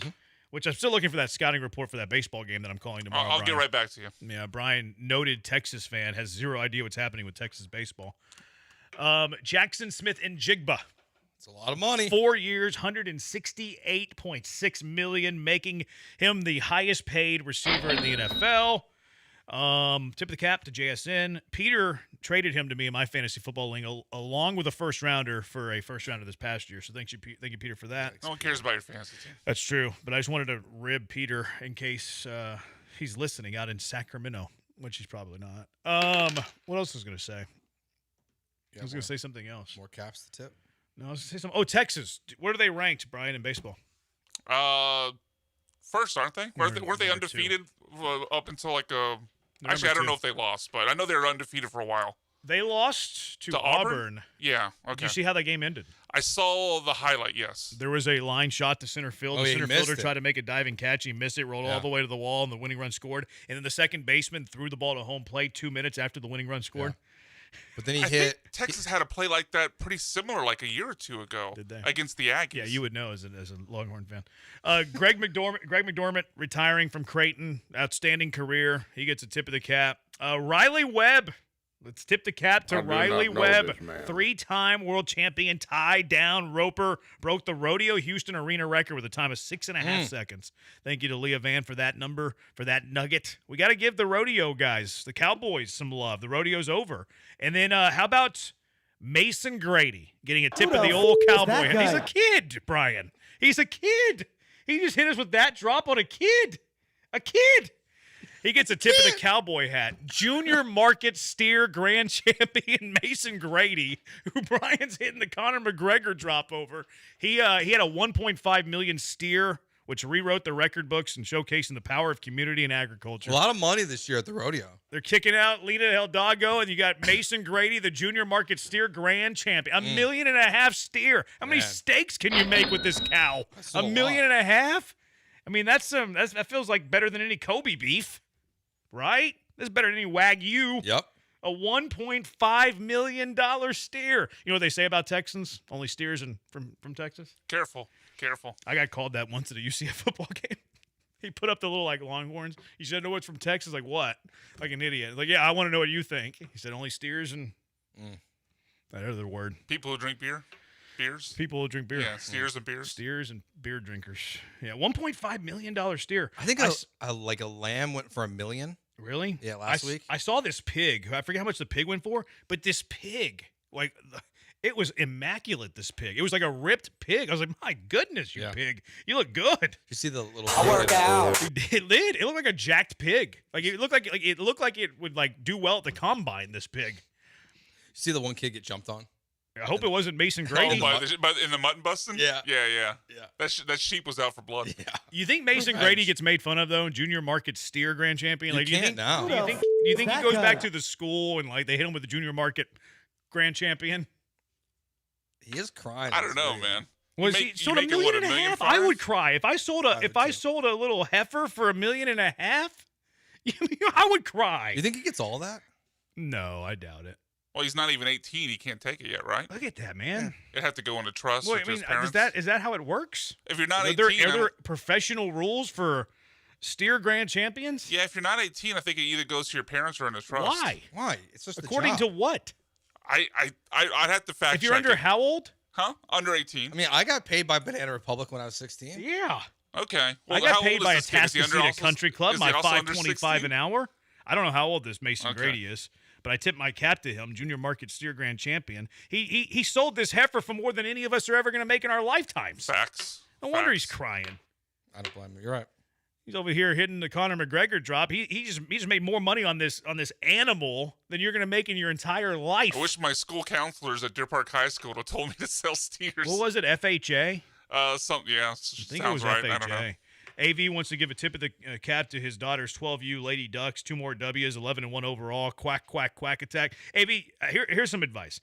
Which I'm still looking for that scouting report for that baseball game that I'm calling tomorrow. I'll get right back to you. Yeah, Brian, noted Texas fan, has zero idea what's happening with Texas baseball. Jackson Smith and Jigba. It's a lot of money. 4 years, $168.6 million, making him the highest paid receiver in the NFL. Tip of the cap to JSN. Peter traded him to me in my fantasy football league along with a first rounder for a first rounder this past year. So thank you, Peter, for that. No one cares about your fantasy team. That's true, but I just wanted to rib Peter in case he's listening out in Sacramento, which he's probably not. What else was I going to say? I was going to say something else. More caps to tip. No, I was going to say something. Oh, Texas. Where are they ranked, Brian, in baseball? First, aren't they? Weren't they undefeated up until Actually, I don't know if they lost, but I know they were undefeated for a while. They lost to Auburn. Yeah, okay. Did you see how that game ended? I saw the highlight, yes. There was a line shot to center field. Oh, The he center missed fielder it. tried to make a diving catch. He missed it, rolled all the way to the wall, and the winning run scored. And then the second baseman threw the ball to home plate 2 minutes after the winning run scored. But then he I hit. think Texas had a play like that pretty similar like a year or two ago. Did they? Against the Aggies. Yeah, you would know as a Longhorn fan. Greg McDormand retiring from Creighton. Outstanding career. He gets a tip of the cap. Riley Webb. Let's tip the cap to Riley Webb. 3-time world champion. Tied down. Roper broke the Rodeo Houston Arena record with a time of 6.5 seconds. Thank you to Leah Van for that number, for that nugget. We got to give the rodeo guys, the Cowboys, some love. The rodeo's over. And then how about Mason Grady getting a tip of the old cowboy hand? He's a kid, Brian. He's a kid. He just hit us with that drop on a kid. A kid. He gets a tip of the cowboy hat. Junior market steer grand champion Mason Grady, who Brian's hitting the Conor McGregor drop over. He had a 1.5 million steer, which rewrote the record books and showcasing the power of community and agriculture. A lot of money this year at the rodeo. They're kicking out Lena Hidalgo, and you got Mason Grady, the junior market steer grand champion. $1.5 million steer. How many steaks can you make with this cow? $1.5 million? I mean, that feels like better than any Kobe beef. Right? This is better than any Wagyu. Yep. A $1.5 million steer. You know what they say about Texans? Only steers from Texas? Careful. I got called that once at a UCF football game. He put up the little, Longhorns. He said, no, it's from Texas. Like, what? Like an idiot. Like, yeah, I want to know what you think. He said, only steers and that other word. People who drink beer? Beers? People who drink beer. Yeah, steers and beers. Steers and beer drinkers. Yeah, $1.5 million steer. I think a lamb went for $1 million. Really? Yeah, last week. I saw this pig. I forget how much the pig went for, but this pig, it was immaculate, this pig. It was like a ripped pig. I was like, my goodness, you pig. You look good. You see the little... I work out. It did. It looked like a jacked pig. It looked like it would do well at the combine, this pig. You see the one kid get jumped on? I hope it wasn't Mason Grady. In the mutton busting? Yeah. Yeah. That sheep was out for blood. Yeah. You think Mason Grady gets made fun of, though? Junior market steer grand champion? Do you think he goes back to the school and they hit him with the junior market grand champion? He is crying. I don't know, man. Was he sold $1.5 million? I would cry if I sold a little heifer for $1.5 million. I would cry. You think he gets all that? No, I doubt it. Well, he's not even 18. He can't take it yet, right? Look at that, man. It'd have to go into trust with his parents. Is that how it works? If you're not 18... Are there professional rules for steer grand champions? Yeah, if you're not 18, I think it either goes to your parents or into trust. Why? It's just according to what? I'd have to fact check. If you're under how old? Huh? Under 18. I mean, I got paid by Banana Republic when I was 16. Yeah. Okay. Well, I got paid by Atascocita Country Club, my $5.25 an hour. I don't know how old this Mason Grady is, but I tip my cap to him, junior market steer grand champion. He sold this heifer for more than any of us are ever going to make in our lifetimes. Facts. No wonder he's crying. I don't blame him. You're right. He's over here hitting the Conor McGregor drop. He just made more money on this animal than you're going to make in your entire life. I wish my school counselors at Deer Park High School would have told me to sell steers. What was it, FHA? I think it was right. FHA. I don't know. AV wants to give a tip of the cap to his daughter's 12U Lady Ducks. 2 more W's, 11-1 overall. Quack, quack, quack attack. AV, here's some advice.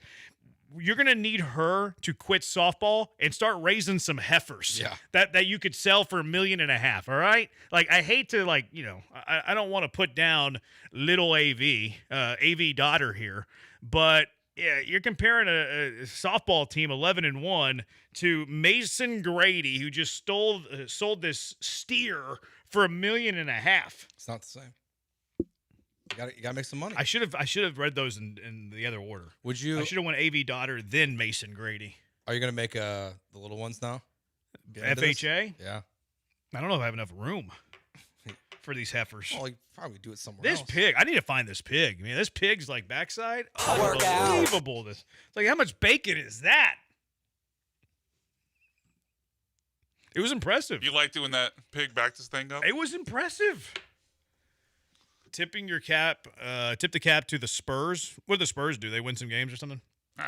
You're going to need her to quit softball and start raising some heifers that you could sell for $1.5 million, all right? Like, I hate to, I don't want to put down little AV daughter here, but yeah, you're comparing a softball team 11-1 to Mason Grady, who just sold this steer for $1.5 million. It's not the same. You gotta make some money. I should have read those in the other order. Would you? I should have went AV daughter, then Mason Grady. Are you gonna make the little ones now? FHA? Yeah. I don't know if I have enough room for these heifers. Well, you probably do it somewhere else. This pig, I need to find this pig. I mean, this pig's backside. Unbelievable. It's like, how much bacon is that? It was impressive. You like doing that pig back this thing up? It was impressive. Tipping your cap, tip the cap to the Spurs. What do the Spurs do? They win some games or something?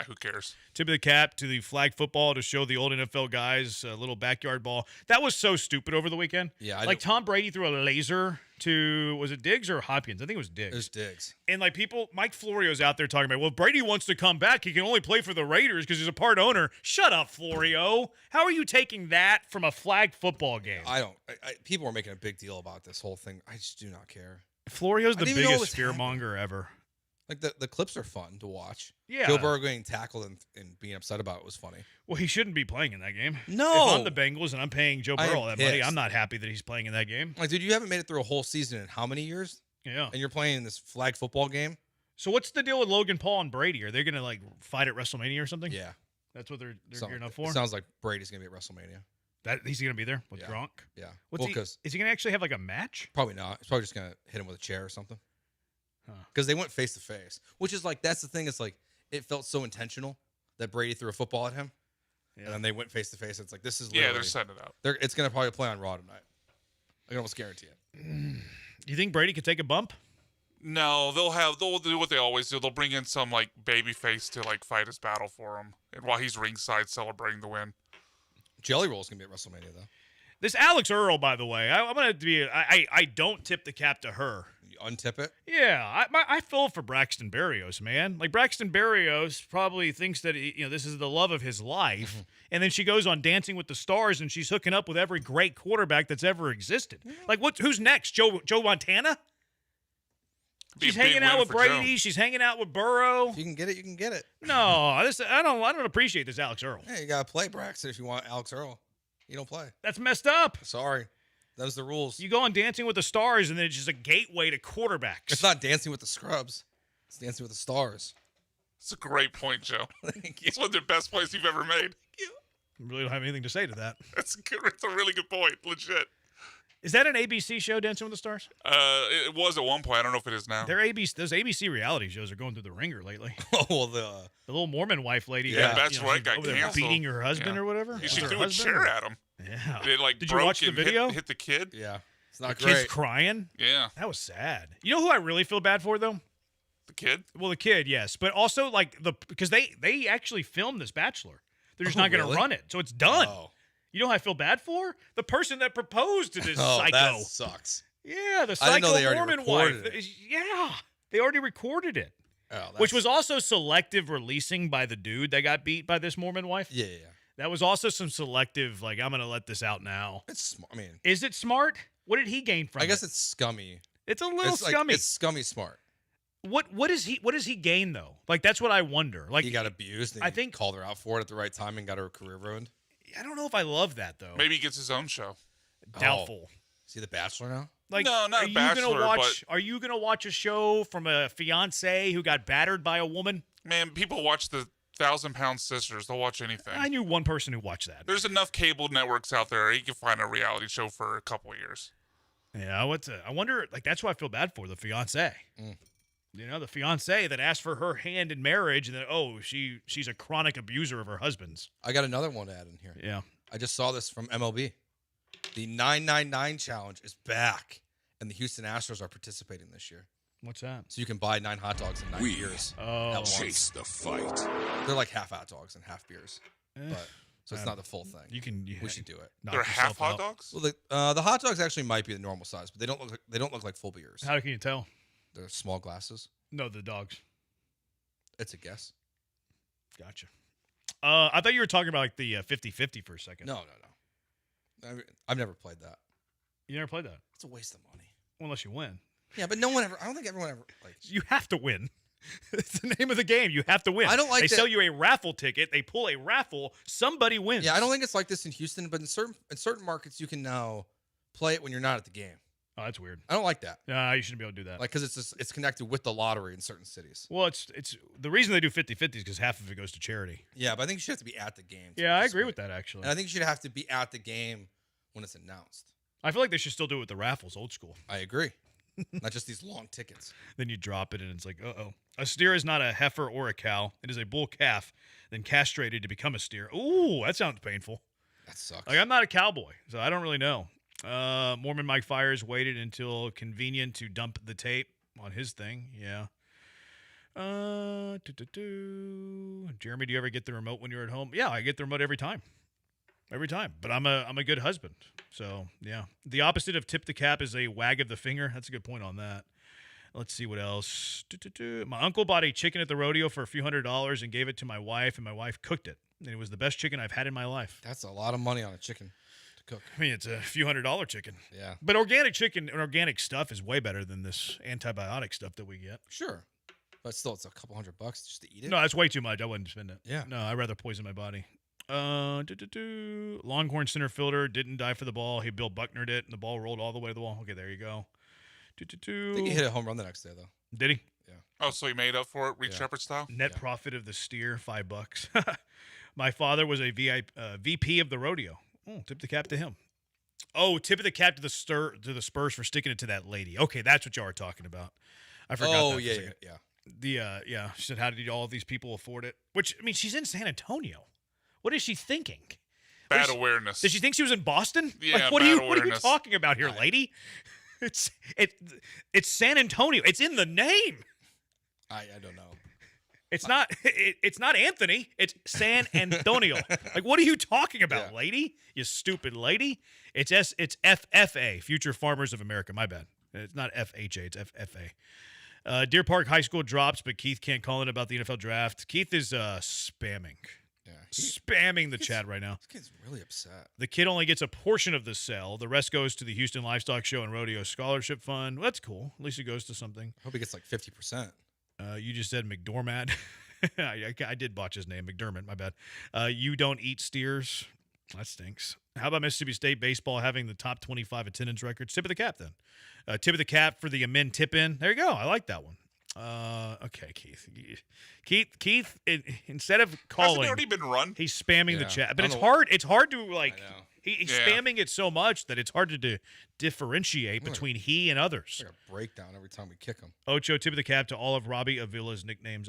Who cares? Tip of the cap to the flag football to show the old NFL guys a little backyard ball. That was so stupid over the weekend. Yeah. Tom Brady threw a laser to, was it Diggs or Hopkins? I think it was Diggs. It was Diggs. And like Mike Florio's out there talking about, well, if Brady wants to come back, he can only play for the Raiders because he's a part owner. Shut up, Florio. How are you taking that from a flag football game? People are making a big deal about this whole thing. I just do not care. Florio's the biggest fearmonger ever. Like the clips are fun to watch. Yeah. Joe Burrow getting tackled and being upset about it was funny. Well, he shouldn't be playing in that game. No. If I'm the Bengals and I'm paying Joe Burrow that money, I'm not happy that he's playing in that game. Like, dude, you haven't made it through a whole season in how many years? Yeah. And you're playing in this flag football game? So what's the deal with Logan Paul and Brady? Are they going to like fight at WrestleMania or something? Yeah. That's what they're gearing up for? It sounds like Brady's going to be at WrestleMania. That he's going to be there with Gronk? Yeah. Is he going to actually have like a match? Probably not. He's probably just going to hit him with a chair or something. Because they went face to face, which is like, that's the thing. It's like, it felt so intentional that Brady threw a football at him. Yeah. And then they went face to face. It's like, this is they're setting it up. It's going to probably play on Raw tonight. I can almost guarantee it. Do you think Brady could take a bump? No, they'll do what they always do. They'll bring in some like baby face to like fight his battle for him, and while he's ringside celebrating the win. Jelly Roll's gonna be at WrestleMania though. This Alex Earl, by the way, I'm gonna be. I don't tip the cap to her. You untip it? Yeah, I feel for Braxton Berrios, man. Like Braxton Berrios probably thinks that this is the love of his life, and then she goes on Dancing with the Stars, and she's hooking up with every great quarterback that's ever existed. Like who's next? Joe Montana? She's hanging out with Brady. She's hanging out with Burrow. If you can get it, you can get it. No, I don't appreciate this Alex Earl. Yeah, you gotta play Braxton if you want Alex Earl. You don't play. That's messed up. Sorry. Those are the rules. You go on Dancing with the Stars, and then it's just a gateway to quarterbacks. It's not Dancing with the Scrubs. It's Dancing with the Stars. It's a great point, Joe. It's one of the best points you've ever made. I really don't have anything to say to that. It's a really good point. Legit. Is that an ABC show, Dancing with the Stars? It was at one point. I don't know if it is now. Those ABC reality shows are going through the ringer lately. Oh, well, the little Mormon wife lady. Yeah, that's right. Got canceled. Beating her husband or whatever. She threw a chair at him. Yeah. Did you watch the video? Hit the kid. Yeah. It's not the great. Kid's crying. Yeah. That was sad. You know who I really feel bad for though? The kid. Well, the kid, yes, but also like because they actually filmed this Bachelor. They're just not going to run it, so it's done. Oh. You know who I feel bad for? The person that proposed to this psycho. That sucks. Yeah, the I didn't know they psycho already Mormon wife. recorded it. Yeah, they already recorded it. Oh, Which was also selective releasing by the dude that got beat by this Mormon wife. Yeah. That was also some selective, like, I'm going to let this out now. It's smart. I mean, is it smart? What did he gain from it? I guess it's scummy. It's a little scummy. It's scummy smart. What does he gain though? Like, that's what I wonder. Like, he got abused and he called her out for it at the right time and got her career ruined. I don't know if I love that though. Maybe he gets his own show. Doubtful. Is he the Bachelor now? Like, no, not a Bachelor. Are you gonna watch a show from a fiance who got battered by a woman? Man, people watch the 1,000-Pound Sisters. They'll watch anything. I knew one person who watched that. There's enough cable networks out there. You can find a reality show for a couple of years. Yeah, I wonder. Like, that's what I feel bad for, the fiance. You know, the fiance that asked for her hand in marriage, and then she's a chronic abuser of her husband's. I got another one to add in here. Yeah, I just saw this from MLB. The 999 challenge is back, and the Houston Astros are participating this year. What's that? So you can buy 9 hot dogs in 9 beers. Oh, chase the fight. They're like half hot dogs and half beers, so it's not the full thing. We should do it. They're half hot dogs. Well, the hot dogs actually might be the normal size, but they don't look like full beers. How can you tell? They're small glasses. No, the dogs. It's a guess. Gotcha. I thought you were talking about like the 50-50 for a second. No. I've never played that. You never played that? It's a waste of money. Unless you win. Yeah, but no one ever. I don't think everyone ever. You have to win. It's the name of the game. You have to win. I don't like. They sell you a raffle ticket. They pull a raffle. Somebody wins. Yeah, I don't think it's like this in Houston, but in certain markets, you can now play it when you're not at the game. Oh, that's weird. I don't like that. You shouldn't be able to do that. Like, because it's connected with the lottery in certain cities. Well, it's the reason they do 50-50 is because half of it goes to charity. Yeah, but I think you should have to be at the game. Yeah, I agree with that, actually. And I think you should have to be at the game when it's announced. I feel like they should still do it with the raffles, old school. I agree. Not just these long tickets. Then you drop it, and it's like, uh-oh. A steer is not a heifer or a cow. It is a bull calf, then castrated to become a steer. Ooh, that sounds painful. That sucks. Like, I'm not a cowboy, so I don't really know. Mormon Mike Fires waited until convenient to dump the tape on his thing. Yeah. Jeremy, do you ever get the remote when you're at home? Yeah, I get the remote every time. Every time. But I'm a good husband. So, yeah. The opposite of tip the cap is a wag of the finger. That's a good point on that. Let's see what else. My uncle bought a chicken at the rodeo for a few $100s and gave it to my wife, and my wife cooked it. And it was the best chicken I've had in my life. That's a lot of money on a chicken to cook. I mean, it's a few $100 chicken. Yeah. But organic chicken and organic stuff is way better than this antibiotic stuff that we get. Sure. But still, it's a couple $100 just to eat it. No, that's way too much. I wouldn't spend it. Yeah. No, I'd rather poison my body. Longhorn center fielder didn't die for the ball. He Bill Bucknered it, and the ball rolled all the way to the wall. Okay, there you go. I think he hit a home run the next day, though. Did he? Yeah. Oh, so he made up for it, Reed Shepherd style? Net profit of the steer, $5. My father was a VP of the rodeo. Oh, tip the cap to him. Oh, tip of the cap to the Spurs for sticking it to that lady. Okay, that's what y'all are talking about. I forgot. Oh, that yeah. She said, how did all of these people afford it? Which, I mean, she's in San Antonio. What is she thinking? Bad awareness. Did she think she was in Boston? Yeah, like, what are you talking about here, Right. lady? It's San Antonio. It's in the name. I don't know. It's not Anthony. It's San Antonio. Like, what are you talking about, lady? You stupid lady. It's FFA, Future Farmers of America. My bad. It's not FHA. It's FFA. Deer Park High School drops, but Keith can't call in about the NFL draft. Keith is spamming. Yeah. Spamming the chat right now. This kid's really upset. The kid only gets a portion of the sale. The rest goes to the Houston Livestock Show and Rodeo Scholarship Fund. Well, that's cool. At least it goes to something. I hope he gets like 50%. You just said McDormand. I did botch his name. McDermott, my bad. You don't eat steers. That stinks. How about Mississippi State baseball having the top 25 attendance records? Tip of the cap, then. Tip of the cap for the Amen tip-in. There you go. I like that one. Okay, Keith. Instead of calling, Hasn't it already been run? He's spamming the chat, but it's hard. It's hard to like. He's spamming it so much that it's hard to differentiate between he and others. Like a breakdown every time we kick him. Ocho, tip of the cap to all of Robbie Avila's nicknames.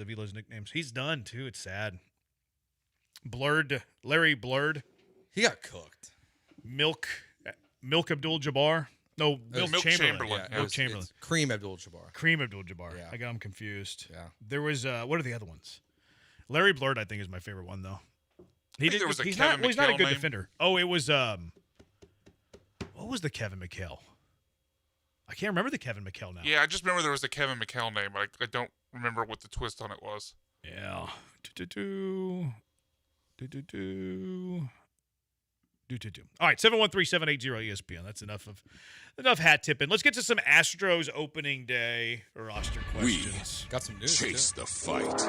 He's done too. It's sad. Larry Blurred. He got cooked. Milk Abdul-Jabbar. No, Milk Chamberlain. Yeah, Milk Chamberlain. It's Kareem Abdul-Jabbar. Kareem Abdul-Jabbar. Yeah. I got him confused. Yeah. There was what are the other ones? Larry Blurred, I think, is my favorite one though. He's not a good name. defender. Oh, it was what was the Kevin McHale? I can't remember the Kevin McHale now. Yeah, I just remember there was a Kevin McHale name, but I don't remember what the twist on it was. Yeah. All right, 713-780-ESPN. That's enough hat tipping. Let's get to some Astros opening day roster questions. Got some news. Chase the fight.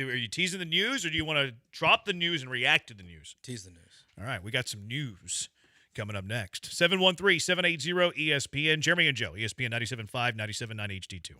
Are you teasing the news, or do you want to drop the news and react to the news? Tease the news. All right, we got some news coming up next. 713-780-ESPN. Jeremy and Joe, ESPN 97.5, 97.9 HD2.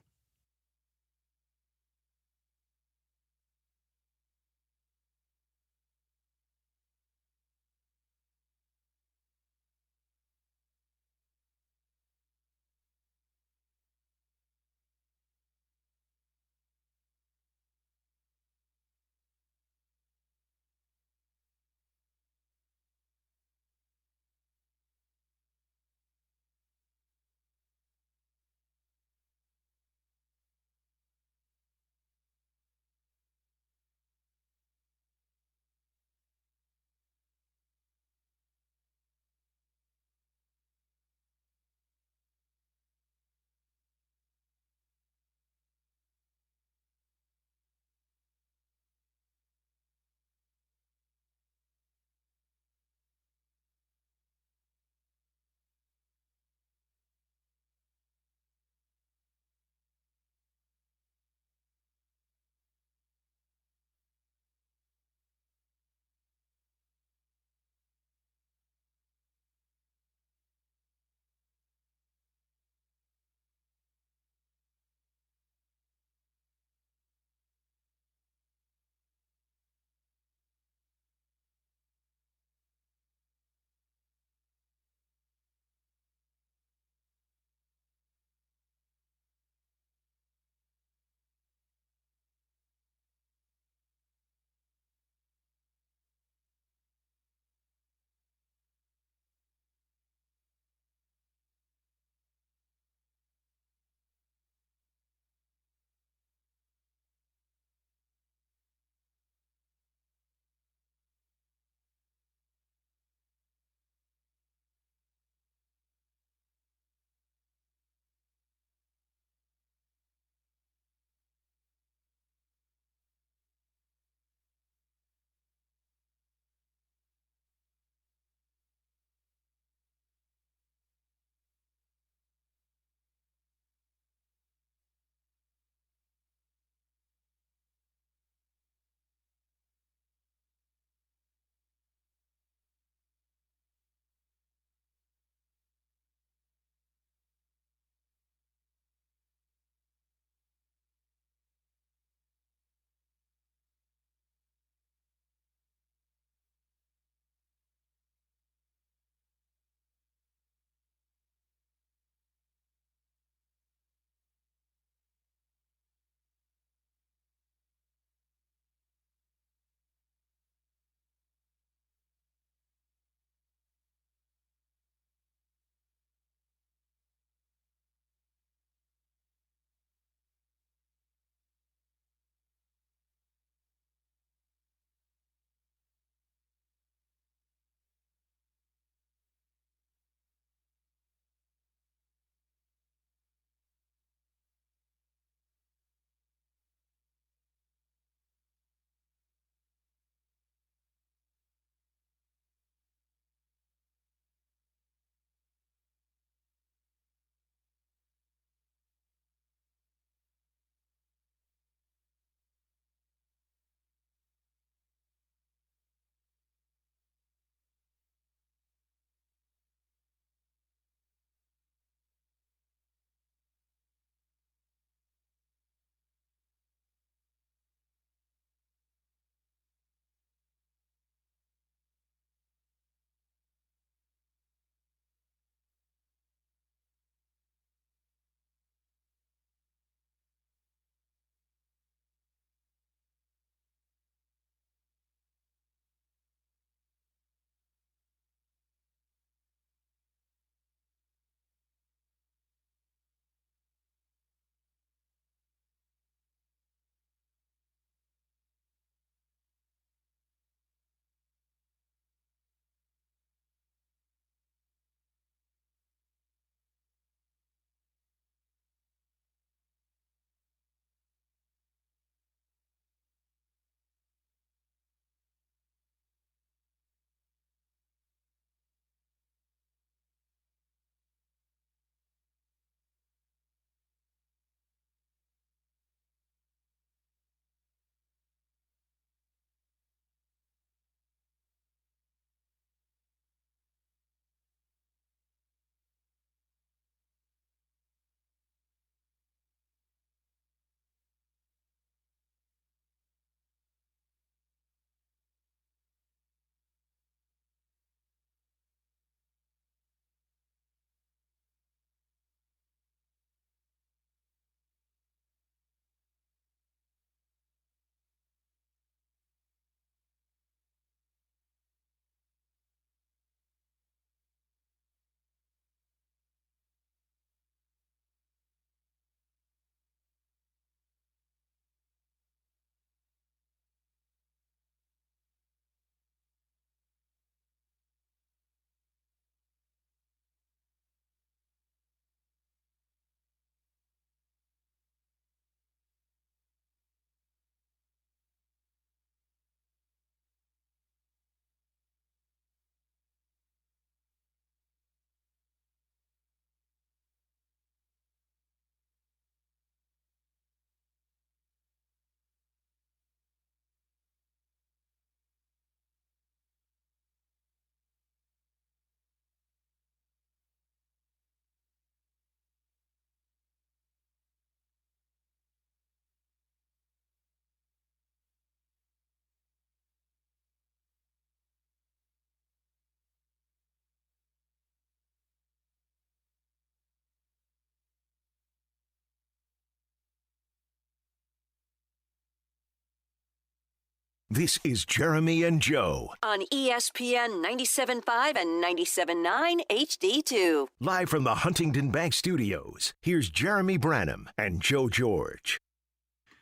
This is Jeremy and Joe. On ESPN 97.5 and 97.9 HD2. Live from the Huntington Bank Studios, here's Jeremy Branham and Joe George.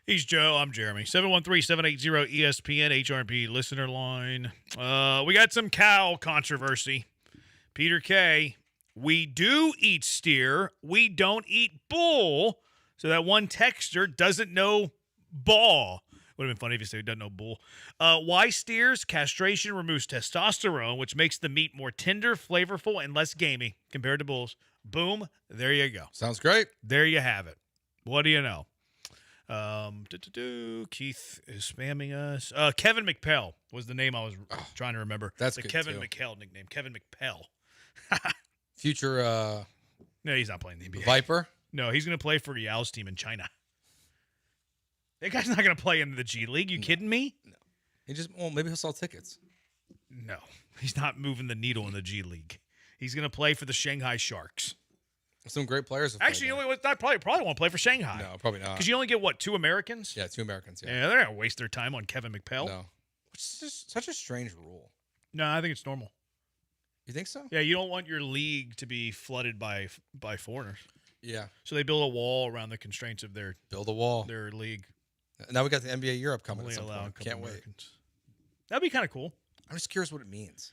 He's Joe. I'm Jeremy. 713-780-ESPN HRP listener line. We got some cow controversy. Peter K., we do eat steer. We don't eat bull. So that one texter doesn't know ball. Would have been funny if you said he doesn't know bull. Why steers? Castration removes testosterone, which makes the meat more tender, flavorful, and less gamey compared to bulls. Boom. There you go. Sounds great. There you have it. What do you know? Keith is spamming us. Kevin McPell was the name I was trying to remember. That's the good Kevin too. McHale nickname. Kevin McPell. Future No, he's not playing the NBA. Viper? No, he's going to play for Yao's team in China. That guy's not going to play in the G League. You kidding me? No. Maybe he'll sell tickets. No, he's not moving the needle in the G League. He's going to play for the Shanghai Sharks. Some great players. Actually, you know what? I probably won't play for Shanghai. No, probably not. Because you only get, what, 2 Americans? Yeah, 2 Americans. Yeah, they're not going to waste their time on Kevin McPell. No. Which is just such a strange rule. No, I think it's normal. You think so? Yeah, you don't want your league to be flooded by foreigners. Yeah. So they build a wall around the constraints of their league. Now we got the NBA Europe coming. Only At some allow point. a couple Can't wait. Americans. That'd be kind of cool. I'm just curious what it means.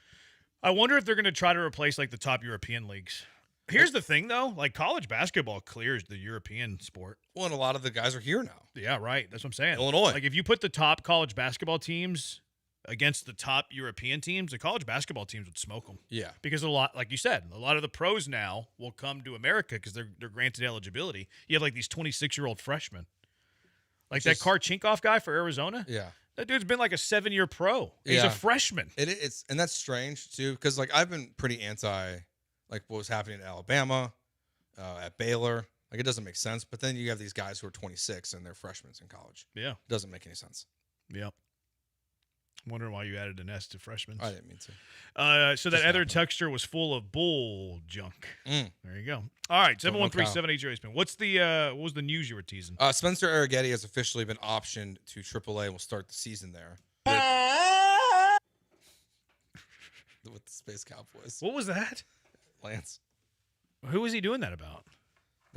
I wonder if they're going to try to replace like the top European leagues. Here's the thing, though. Like college basketball clears the European sport. Well, and a lot of the guys are here now. Yeah, right. That's what I'm saying. Illinois. Like if you put the top college basketball teams against the top European teams, the college basketball teams would smoke them. Yeah. Because a lot, like you said, a lot of the pros now will come to America because they're granted eligibility. You have like these 26-year-old freshmen. Like that Karchinkoff guy for Arizona. Yeah. That dude's been like a 7-year pro. He's a freshman. It's and that's strange too, because like I've been pretty anti like what was happening at Alabama, at Baylor. Like it doesn't make sense. But then you have these guys who are 26 and they're freshmen in college. Yeah. It doesn't make any sense. Yep. I'm wondering why you added an S to freshmen. I didn't mean to. So that other texture was full of bull junk. There you go. All right, 713-780-ESPN. What was the news you were teasing? Spencer Arrighetti has officially been optioned to AAA and will start the season there. With the Space Cowboys. What was that? Lance. Who was he doing that about?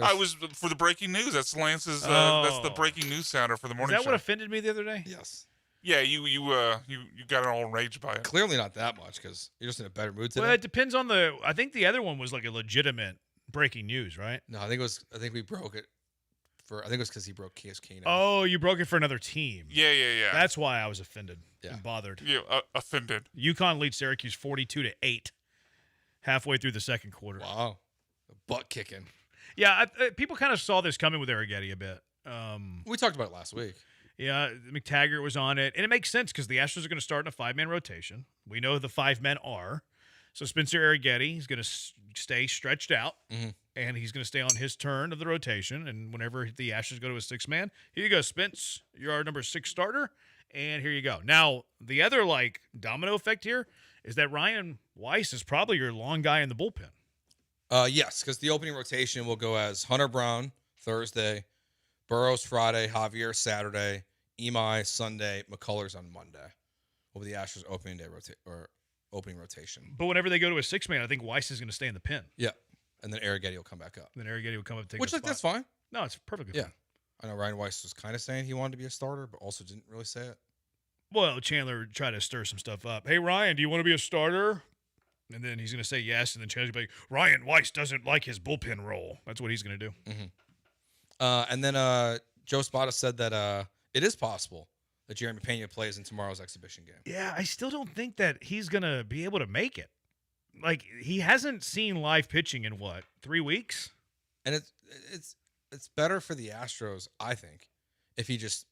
I was for the breaking news. That's Lance's. That's the breaking news sounder for the morning show. Is that what offended me the other day? Yes. Yeah, you got all enraged by it. Clearly not that much because you're just in a better mood today. Well, it depends on I think the other one was like a legitimate breaking news, right? No, I think we broke it I think it was because he broke KSK. Oh, you broke it for another team. Yeah. That's why I was offended and bothered. Yeah, offended. UConn leads Syracuse 42-8 halfway through the second quarter. Wow. Butt kicking. Yeah, people kind of saw this coming with Arrighetti a bit. We talked about it last week. Yeah, McTaggart was on it. And it makes sense because the Astros are going to start in a 5-man rotation. We know who the 5 men are. So Spencer Arrighetti is going to stay stretched out, and he's going to stay on his turn of the rotation. And whenever the Astros go to a 6-man, here you go, Spence. You're our number 6 starter, and here you go. Now, the other, domino effect here is that Ryan Weiss is probably your long guy in the bullpen. Yes, because the opening rotation will go as Hunter Brown Thursday, Burrows Friday, Javier Saturday, Imai Sunday, McCullers on Monday. Will be the Astros opening day opening rotation. But whenever they go to a 6-man, I think Weiss is going to stay in the pen. Yeah, and then Arrighetti will come back up. Then Arrighetti will come up and take Which, the spot. That's fine. No, it's perfectly fine. I know Ryan Weiss was kind of saying he wanted to be a starter, but also didn't really say it. Well, Chandler tried to stir some stuff up. Hey, Ryan, do you want to be a starter? And then he's going to say yes, and then Chandler's going to be like, Ryan Weiss doesn't like his bullpen role. That's what he's going to do. And then Joe Spada said that it is possible that Jeremy Pena plays in tomorrow's exhibition game. Yeah, I still don't think that he's going to be able to make it. Like, he hasn't seen live pitching in, 3 weeks? And it's better for the Astros, I think, if he just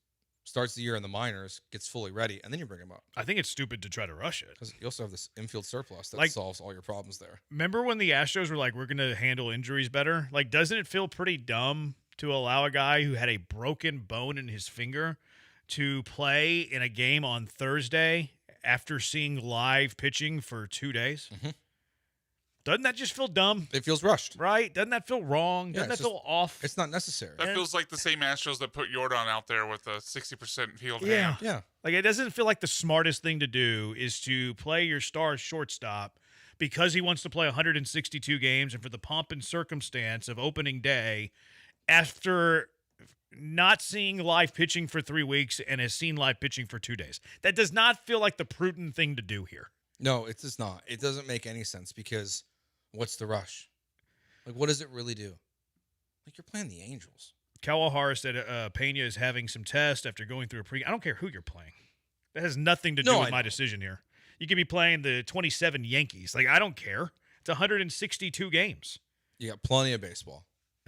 starts the year in the minors, gets fully ready, and then you bring him up. I think it's stupid to try to rush it. Because you also have this infield surplus that solves all your problems there. Remember when the Astros were like, we're going to handle injuries better? Like, doesn't it feel pretty dumb to allow a guy who had a broken bone in his finger to play in a game on Thursday after seeing live pitching for 2 days? Doesn't that just feel dumb? It feels rushed. Right? Doesn't that feel wrong? Yeah, Doesn't that feel off? It's not necessary. That feels like the same Astros that put Jordan out there with a 60% field Yeah. hand. Yeah. Like, it doesn't feel like the smartest thing to do is to play your star shortstop because he wants to play 162 games and for the pomp and circumstance of opening day after not seeing live pitching for 3 weeks and has seen live pitching for 2 days. That does not feel like the prudent thing to do here. No, it does not. It doesn't make any sense because what's the rush? Like, what does it really do? Like, you're playing the Angels. Kawahara said Pena is having some tests after going through a pre. I don't care who you're playing. That has nothing to do with my decision here. You could be playing the 27 Yankees. Like, I don't care. It's 162 games. You got plenty of baseball.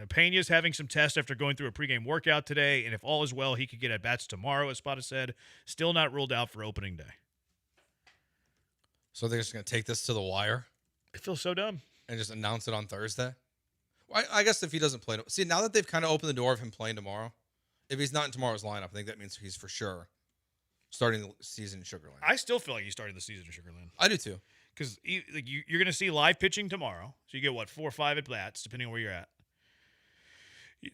Pena's having some tests after going through a pregame workout today, and if all is well, he could get at-bats tomorrow, as Spada said. Still not ruled out for opening day. So they're just going to take this to the wire? It feels so dumb. And just announce it on Thursday? Well, I guess if he doesn't play... See, now that they've kind of opened the door of him playing tomorrow, if he's not in tomorrow's lineup, I think that means he's for sure starting the season in Sugar Land. I still feel like he's starting the season in Sugar Land. I do too. Because you're going to see live pitching tomorrow. So you get, 4 or 5 at-bats, depending on where you're at.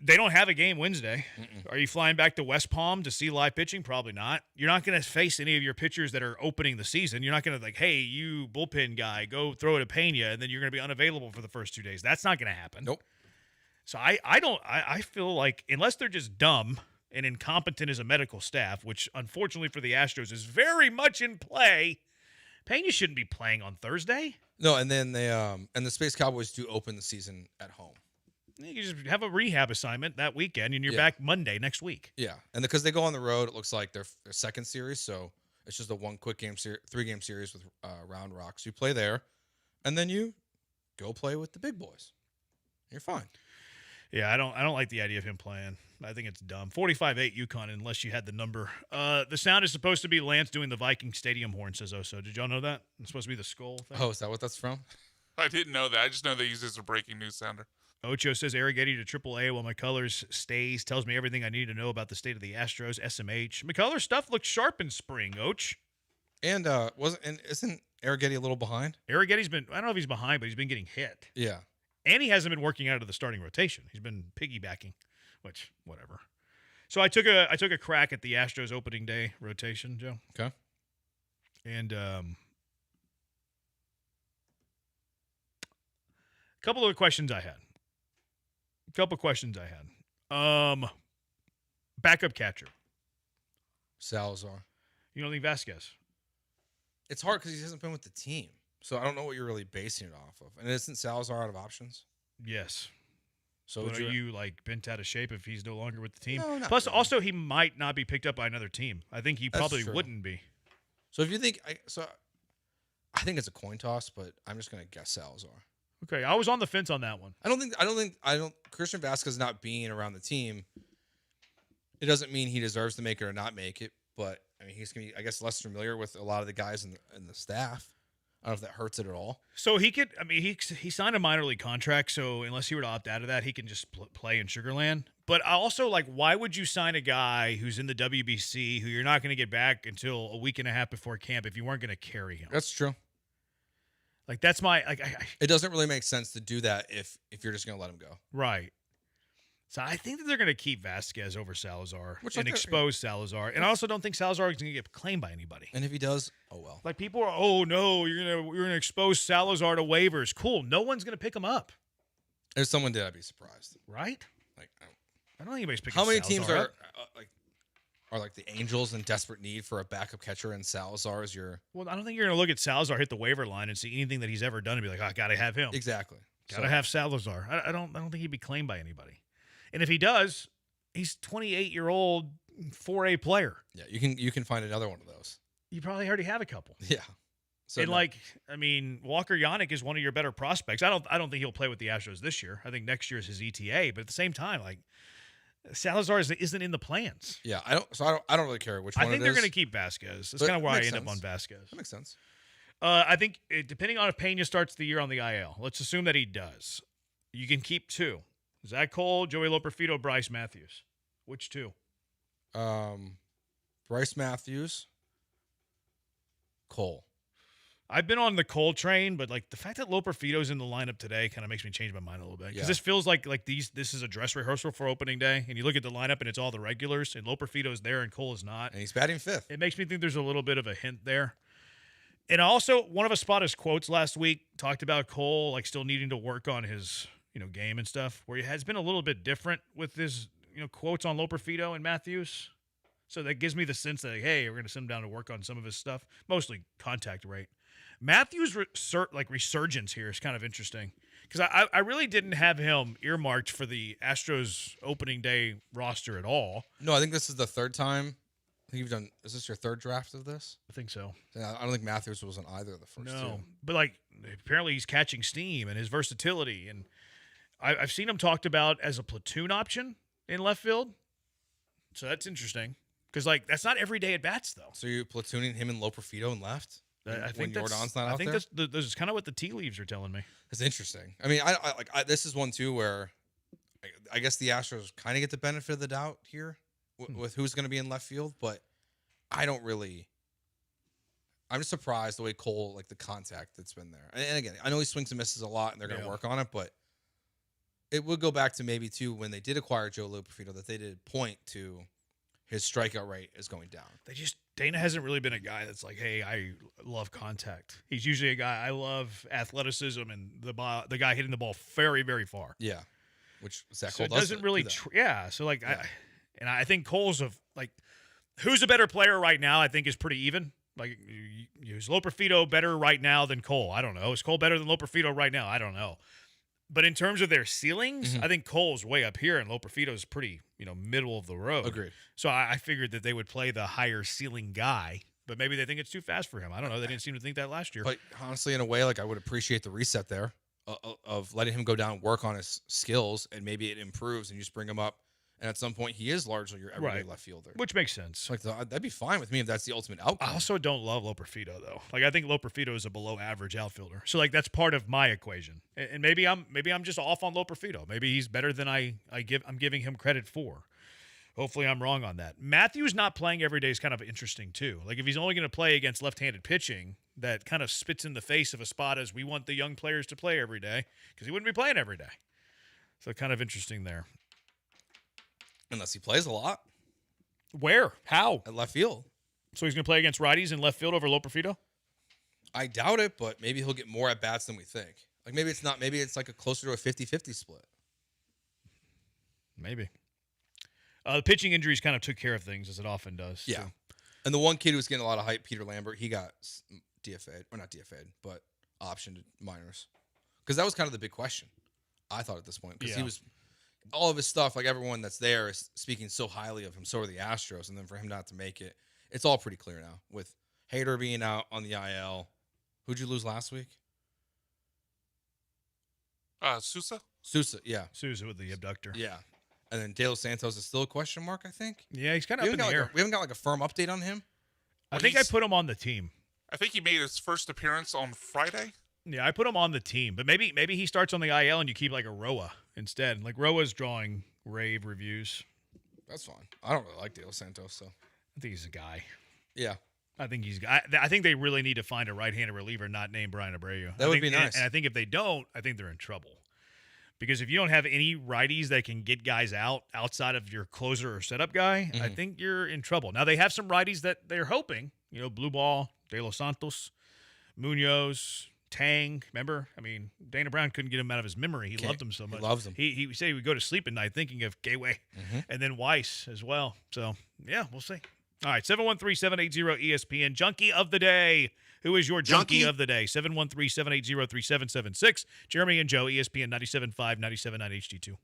They don't have a game Wednesday. Mm-mm. Are you flying back to West Palm to see live pitching? Probably not. You're not going to face any of your pitchers that are opening the season. You're not going to hey, you bullpen guy, go throw it to Pena, and then you're going to be unavailable for the first 2 days. That's not going to happen. Nope. So I feel like unless they're just dumb and incompetent as a medical staff, which unfortunately for the Astros is very much in play, Pena shouldn't be playing on Thursday. No, and then they and the Space Cowboys do open the season at home. You can just have a rehab assignment that weekend, and you're back Monday next week. Yeah, and because they go on the road, it looks like their second series, so it's just a 3-game series with Round Rock. So you play there, and then you go play with the big boys. You're fine. Yeah, I don't like the idea of him playing. I think it's dumb. 45-8 UConn, unless you had the number. The sound is supposed to be Lance doing the Viking Stadium horn, says Oso. Did y'all know that? It's supposed to be the skull thing. Oh, is that what that's from? I didn't know that. I just know they use it as a breaking news sounder. Ocho says Arrighetti to AAA while McCullers stays. Tells me everything I need to know about the state of the Astros. SMH. McCullers' stuff looked sharp in spring, Och. And isn't Arrighetti a little behind? Arrighetti's been, I don't know if he's behind, but he's been getting hit. Yeah. And he hasn't been working out of the starting rotation. He's been piggybacking, which, whatever. So I took a crack at the Astros opening day rotation, Joe. Okay. And a couple of questions I had. Backup catcher. Salazar. You don't think Vasquez? It's hard because he hasn't been with the team. So I don't know what you're really basing it off of. And isn't Salazar out of options? Yes. So but are you bent out of shape if he's no longer with the team? No, not Plus, really. also, he might not be picked up by another team. I think he probably true. wouldn't be. So if you think, I think it's a coin toss, but I'm just going to guess Salazar. Okay, I was on the fence on that one. Christian Vasquez not being around the team, it doesn't mean he deserves to make it or not make it, but I mean, he's going to be, I guess, less familiar with a lot of the guys in the staff. I don't know if that hurts it at all. So he could, he signed a minor league contract, so unless he were to opt out of that, he can just play in Sugarland. But I also, why would you sign a guy who's in the WBC who you're not going to get back until a week and a half before camp if you weren't going to carry him? That's true. That's my it doesn't really make sense to do that if you're just going to let him go. Right. So I think that they're going to keep Vasquez over Salazar and expose Salazar. And I also don't think Salazar is going to get claimed by anybody. And if he does, oh well. People are, oh no, you're gonna expose Salazar to waivers. Cool. No one's going to pick him up. If someone did, I'd be surprised. Right? I don't think anybody's picking. How many Salazar teams up. are the Angels in desperate need for a backup catcher, and Salazar is your? Well, I don't think you're going to look at Salazar hit the waiver line and see anything that he's ever done and be like, I got to have him. Exactly. Got to have Salazar. I don't think he'd be claimed by anybody. And if he does, he's 28-year-old 4A player. Yeah, you can find another one of those. You probably already have a couple. Yeah. So and Walker Yannick is one of your better prospects. I don't think he'll play with the Astros this year. I think next year is his ETA. But at the same time, Salazar isn't in the plans. Yeah, I don't really care which one. I think they're going to keep Vasquez. That's kind of why I end up on Vasquez. That makes sense. I think depending on if Pena starts the year on the IL, let's assume that he does. You can keep 2. Zach Cole, Joey Loperfido, Bryce Matthews. Which 2? Bryce Matthews, Cole. I've been on the Cole train, but like the fact that Loperfido's in the lineup today kind of makes me change my mind a little bit. Because this feels like this is a dress rehearsal for opening day, and you look at the lineup and it's all the regulars, and Loperfido's there and Cole is not. And he's batting fifth. It makes me think there's a little bit of a hint there. And also, one of Espada's quotes last week talked about Cole like still needing to work on his game and stuff, where he has been a little bit different with his quotes on Loperfido and Matthews. So that gives me the sense that, hey, we're going to send him down to work on some of his stuff, mostly contact rate. Matthews' resurgence here is kind of interesting because I really didn't have him earmarked for the Astros opening day roster at all. No, I think this is the third time. I think you've done. Is this your third draft of this? I think so. I don't think Matthews was on either of the first two. But like apparently he's catching steam and his versatility, and I've seen him talked about as a platoon option in left field. So that's interesting because like that's not every day at bats though. So you're platooning him and Loperfido in left. I think Jordan's not out there? I think this is kind of what the tea leaves are telling me. It's interesting. I mean, this is one too where I guess the Astros kind of get the benefit of the doubt here with who's going to be in left field, but I don't really. I'm just surprised the way Cole, like the contact that's been there. And again, I know he swings and misses a lot, and they're going to work on it, but it would go back to maybe too when they did acquire Joe Loperfido that they did point to his strikeout rate is going down. Dana hasn't really been a guy that's like, hey, I love contact. He's usually a guy, I love athleticism and the guy hitting the ball very, very far. Yeah. Which Zach Cole doesn't really, so like, yeah. I think Cole's who's a better player right now, I think is pretty even. Like, is Loperfido better right now than Cole? I don't know. Is Cole better than Loperfido right now? I don't know. But in terms of their ceilings, I think Cole's way up here and Loperfido's pretty, middle of the road. Agreed. So I figured that they would play the higher ceiling guy, but maybe they think it's too fast for him. I don't know. They didn't seem to think that last year. But honestly, in a way, like I would appreciate the reset there of letting him go down and work on his skills, and maybe it improves and you just bring him up. And at some point, he is largely your everyday left fielder. Which makes sense. Like that'd be fine with me if that's the ultimate outcome. I also don't love Loperfido, though. Like, I think Loperfido is a below-average outfielder. So, like, that's part of my equation. And maybe I'm just off on Loperfido. Maybe he's better than I'm giving him credit for. Hopefully I'm wrong on that. Matthews not playing every day is kind of interesting, too. Like, if he's only going to play against left-handed pitching, that kind of spits in the face of Espada's we want the young players to play every day because he wouldn't be playing every day. So, kind of interesting there. Unless he plays a lot. Where? How? At left field. So he's going to play against righties in left field over Loperfido? I doubt it, but maybe he'll get more at bats than we think. Like maybe it's not. Maybe it's like closer to a 50-50 split. Maybe. The pitching injuries kind of took care of things, as it often does. Yeah. So. And the one kid who was getting a lot of hype, Peter Lambert, he got DFA'd. Or not DFA'd, but optioned to minors. Because that was kind of the big question, I thought, at this point. Because he was... all of his stuff, like everyone that's there is speaking so highly of him, so are the Astros, and then for him not to make it, it's all pretty clear now. With Hader being out on the IL, who'd you lose last week? Sousa? Sousa, yeah. Sousa with the abductor. Yeah. And then De Los Santos is still a question mark, I think. Yeah, he's kind of up in the air. We haven't got like a firm update on him. I think I put him on the team. I think he made his first appearance on Friday. Yeah, I put him on the team, but maybe he starts on the IL and you keep like a Roa instead. Like Roa's drawing rave reviews. That's fine. I don't really like De Los Santos, so I think he's a guy. Yeah, I think I think they really need to find a right-handed reliever not named Brian Abreu. That would be nice. And I think if they don't, I think they're in trouble. Because if you don't have any righties that can get guys out outside of your closer or setup guy, I think you're in trouble. Now they have some righties that they're hoping. Blue Ball, De Los Santos, Munoz. Tang, remember? I mean, Dana Brown couldn't get him out of his memory. He loved him so much. He loves him. He said he would go to sleep at night thinking of Gateway and then Weiss as well. So, yeah, we'll see. All right, 713-780-ESPN. Junkie of the day. Who is your junkie of the day? 713-780-3776. Jeremy and Joe, ESPN 97.5, 97.9 HD2.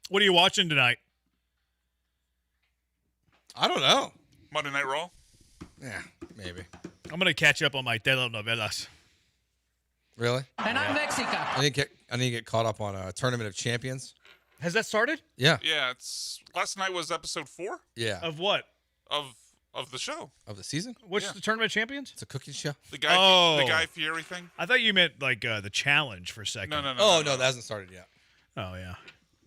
What are you watching tonight? I don't know. Monday Night Raw? Yeah, maybe. I'm going to catch up on my telenovelas. Really? And I'm Mexican. I need to get caught up on a Tournament of Champions. Has that started? Yeah. Yeah, it's last night was episode 4 Yeah. Of what? of the show. Of the season? What's the Tournament of Champions? It's a cooking show. The Guy Fieri thing? I thought you meant like the challenge for a second. No. No, that hasn't started yet. Oh, yeah.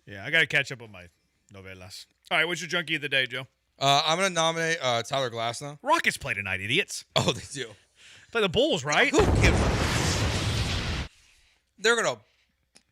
Yeah, I got to catch up on my novelas. All right, what's your junkie of the day, Joe? I'm going to nominate Tyler Glasnow. Rockets play tonight, idiots. Oh, they do. Play the Bulls, right? Who gives a... They're going to...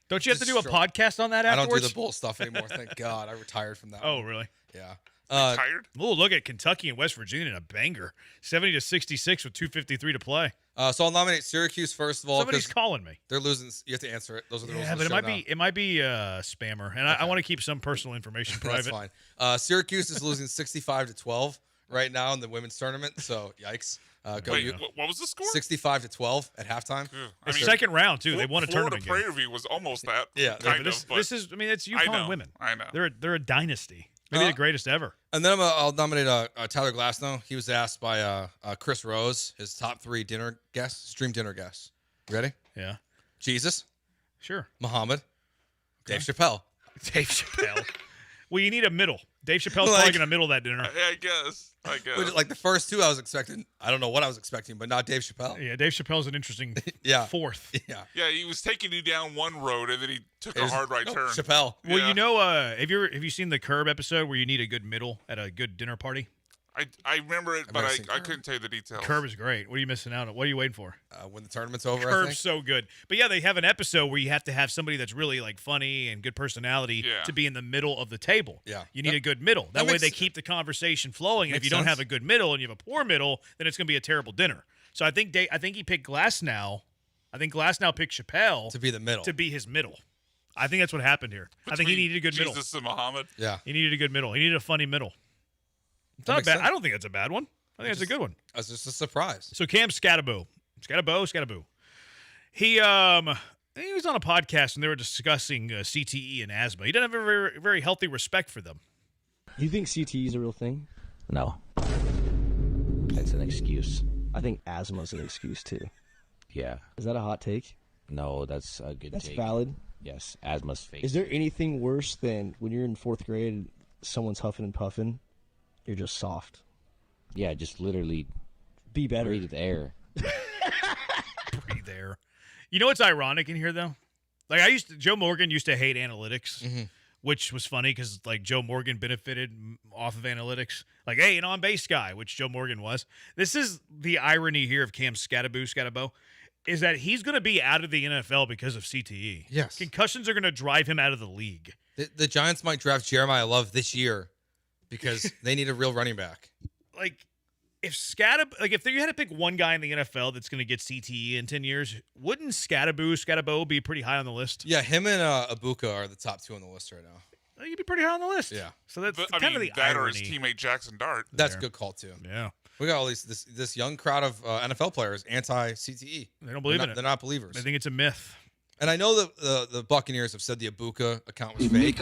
Don't you have to do a podcast on that afterwards? I don't do the Bulls stuff anymore. Thank God. I retired from that. Oh, really? Yeah. Retired? Oh, look at Kentucky and West Virginia in a banger. 70-66 with 2:53 to play. So I'll nominate Syracuse first of all. Somebody's calling me. They're losing. You have to answer it. Those are the rules. Yeah, of but the show it might be spammer, and I want to keep some personal information private. That's fine. Syracuse is losing 65-12 right now in the women's tournament. So yikes. Wait, what was the score? 65-12 at halftime. It's second round too. They won a tournament game. Florida Prairie View was almost that. Yeah, kind this, of. But this is. I mean, it's UConn women. I know. They're a dynasty. Maybe the greatest ever. And then I'll nominate Tyler Glasnow. He was asked by Chris Rose, his top 3 dinner guests, stream dinner guests. You ready? Yeah. Jesus. Sure. Muhammad. Dave Chappelle. Dave Chappelle. Well, you need a middle. Dave Chappelle's probably going to middle that dinner. I guess. Like the first 2 I was expecting. I don't know what I was expecting, but not Dave Chappelle. Yeah, Dave Chappelle's an interesting fourth. Yeah. Yeah, he was taking you down one road, and then he took a hard right turn. Chappelle. Well, you know, have you seen the Curb episode where you need a good middle at a good dinner party? I remember it, but I couldn't tell you the details. Curb is great. What are you missing out on? What are you waiting for? When the tournament's over, I Curb's think. so good. But yeah, they have an episode where you have to have somebody that's really like funny and good personality to be in the middle of the table. Yeah. You need a good middle. That way they keep the conversation flowing. And if you don't have a good middle and you have a poor middle, then it's going to be a terrible dinner. So I think he picked Glasnow. I think Glasnow picked Chappelle to be the middle. To be his middle. I think that's what happened here. I think he needed a good middle. Jesus and Muhammad. Yeah. He needed a good middle. He needed a funny middle. It's not bad. I don't think that's a bad one. I think that's a good one. That's just a surprise. So Cam Scatterbo. He was on a podcast and they were discussing CTE and asthma. He doesn't have a very, very healthy respect for them. You think CTE is a real thing? No. It's an excuse. I think asthma is an excuse too. Yeah. Is that a hot take? No, that's a good take. That's valid? Yes, asthma's fake. Is there anything worse than when you're in 4th grade and someone's huffing and puffing, you're just soft? Yeah, just literally be better. Breathe air. Breathe air. You know what's ironic in here though? Like Joe Morgan used to hate analytics, which was funny because like Joe Morgan benefited off of analytics. Like, hey, an on-base guy, which Joe Morgan was. This is the irony here of Cam Scatterbo, is that he's going to be out of the NFL because of CTE. Yes. Concussions are going to drive him out of the league. The Giants might draft Jeremiah Love this year because they need a real running back. Like, if you had to pick one guy in the NFL that's going to get CTE in 10 years, wouldn't Scatterbo be pretty high on the list? Yeah, him and Ibuka are the top 2 on the list right now. You'd be pretty high on the list. Yeah. So that's But, kind of the that irony. or his teammate Jackson Dart. That's a good call too. Yeah. We got all this young crowd of NFL players anti-CTE. They don't believe in it. They're not believers. They think it's a myth. And I know that the Buccaneers have said the Ibuka account was fake.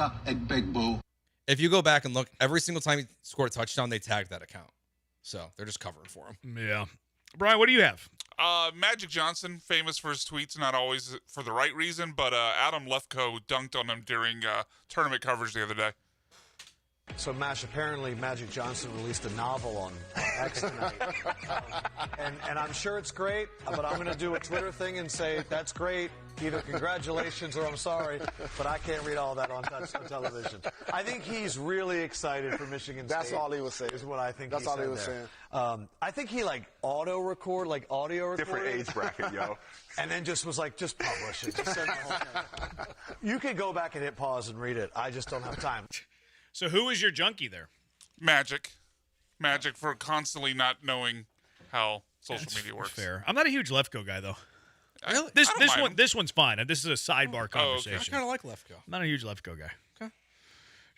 If you go back and look, every single time he scored a touchdown, they tagged that account. So they're just covering for him. Yeah. Brian, what do you have? Magic Johnson, famous for his tweets, not always for the right reason, but Adam Lefkoe dunked on him during tournament coverage the other day. So, Mash, apparently Magic Johnson released a novel on X tonight. And I'm sure it's great, but I'm going to do a Twitter thing and say, that's great. Either congratulations or I'm sorry, but I can't read all that on television. I think he's really excited for Michigan State. That's all he was saying. Is what I think That's all he was saying. I think he, audio record. Different age bracket, yo. And then just was like, just publish it. Just send the whole thing. You can go back and hit pause and read it. I just don't have time. So who is your junkie there? Magic for constantly not knowing how social media works. Fair. I'm not a huge Lefkoe guy though. Really? This one's fine. This is a sidebar conversation. Okay. I kind of like Lefkoe. I'm not a huge Lefkoe guy. Okay.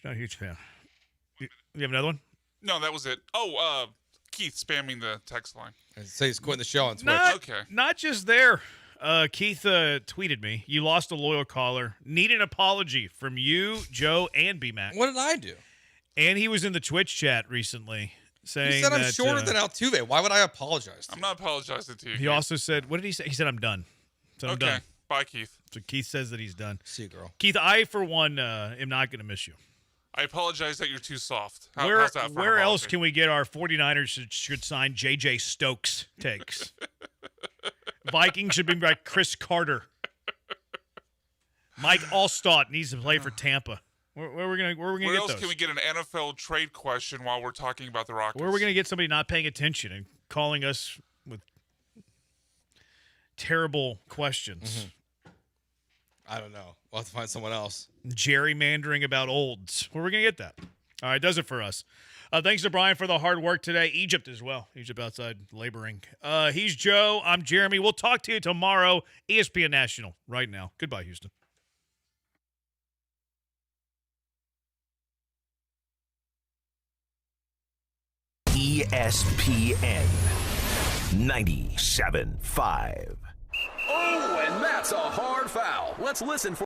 Not a huge fan. You have another one? No, that was it. Oh, Keith spamming the text line. Say he's quitting the show on Twitch. Not just there. Keith tweeted me. You lost a loyal caller. Need an apology from you, Joe, and B-Mac. What did I do? And he was in the Twitch chat recently saying He said I'm that, shorter than Altuve. Why would I apologize to I'm not apologizing to you. He also said, what did he say? He said, I'm done. So I'm Okay. done. Bye, Keith. So Keith says that he's done. See you, girl. Keith, I, for one, am not going to miss you. I apologize that you're too soft. Where how's that for where an else apology? can we get our 49ers should sign J.J. Stokes takes? Vikings should bring back Chris Carter. Mike Allstott needs to play for Tampa. Where are we gonna Where get else those? can we get an NFL trade question while we're talking about the Rockets? Where are we gonna get somebody not paying attention and calling us with terrible questions? I don't know. We'll have to find someone else. Gerrymandering about olds. Where are we gonna get that? All right, does it for us. Thanks to Brian for the hard work today. Egypt as well. Egypt outside laboring. He's Joe. I'm Jeremy. We'll talk to you tomorrow. ESPN National right now. Goodbye, Houston. ESPN 97.5. Oh, and that's a hard foul. Let's listen for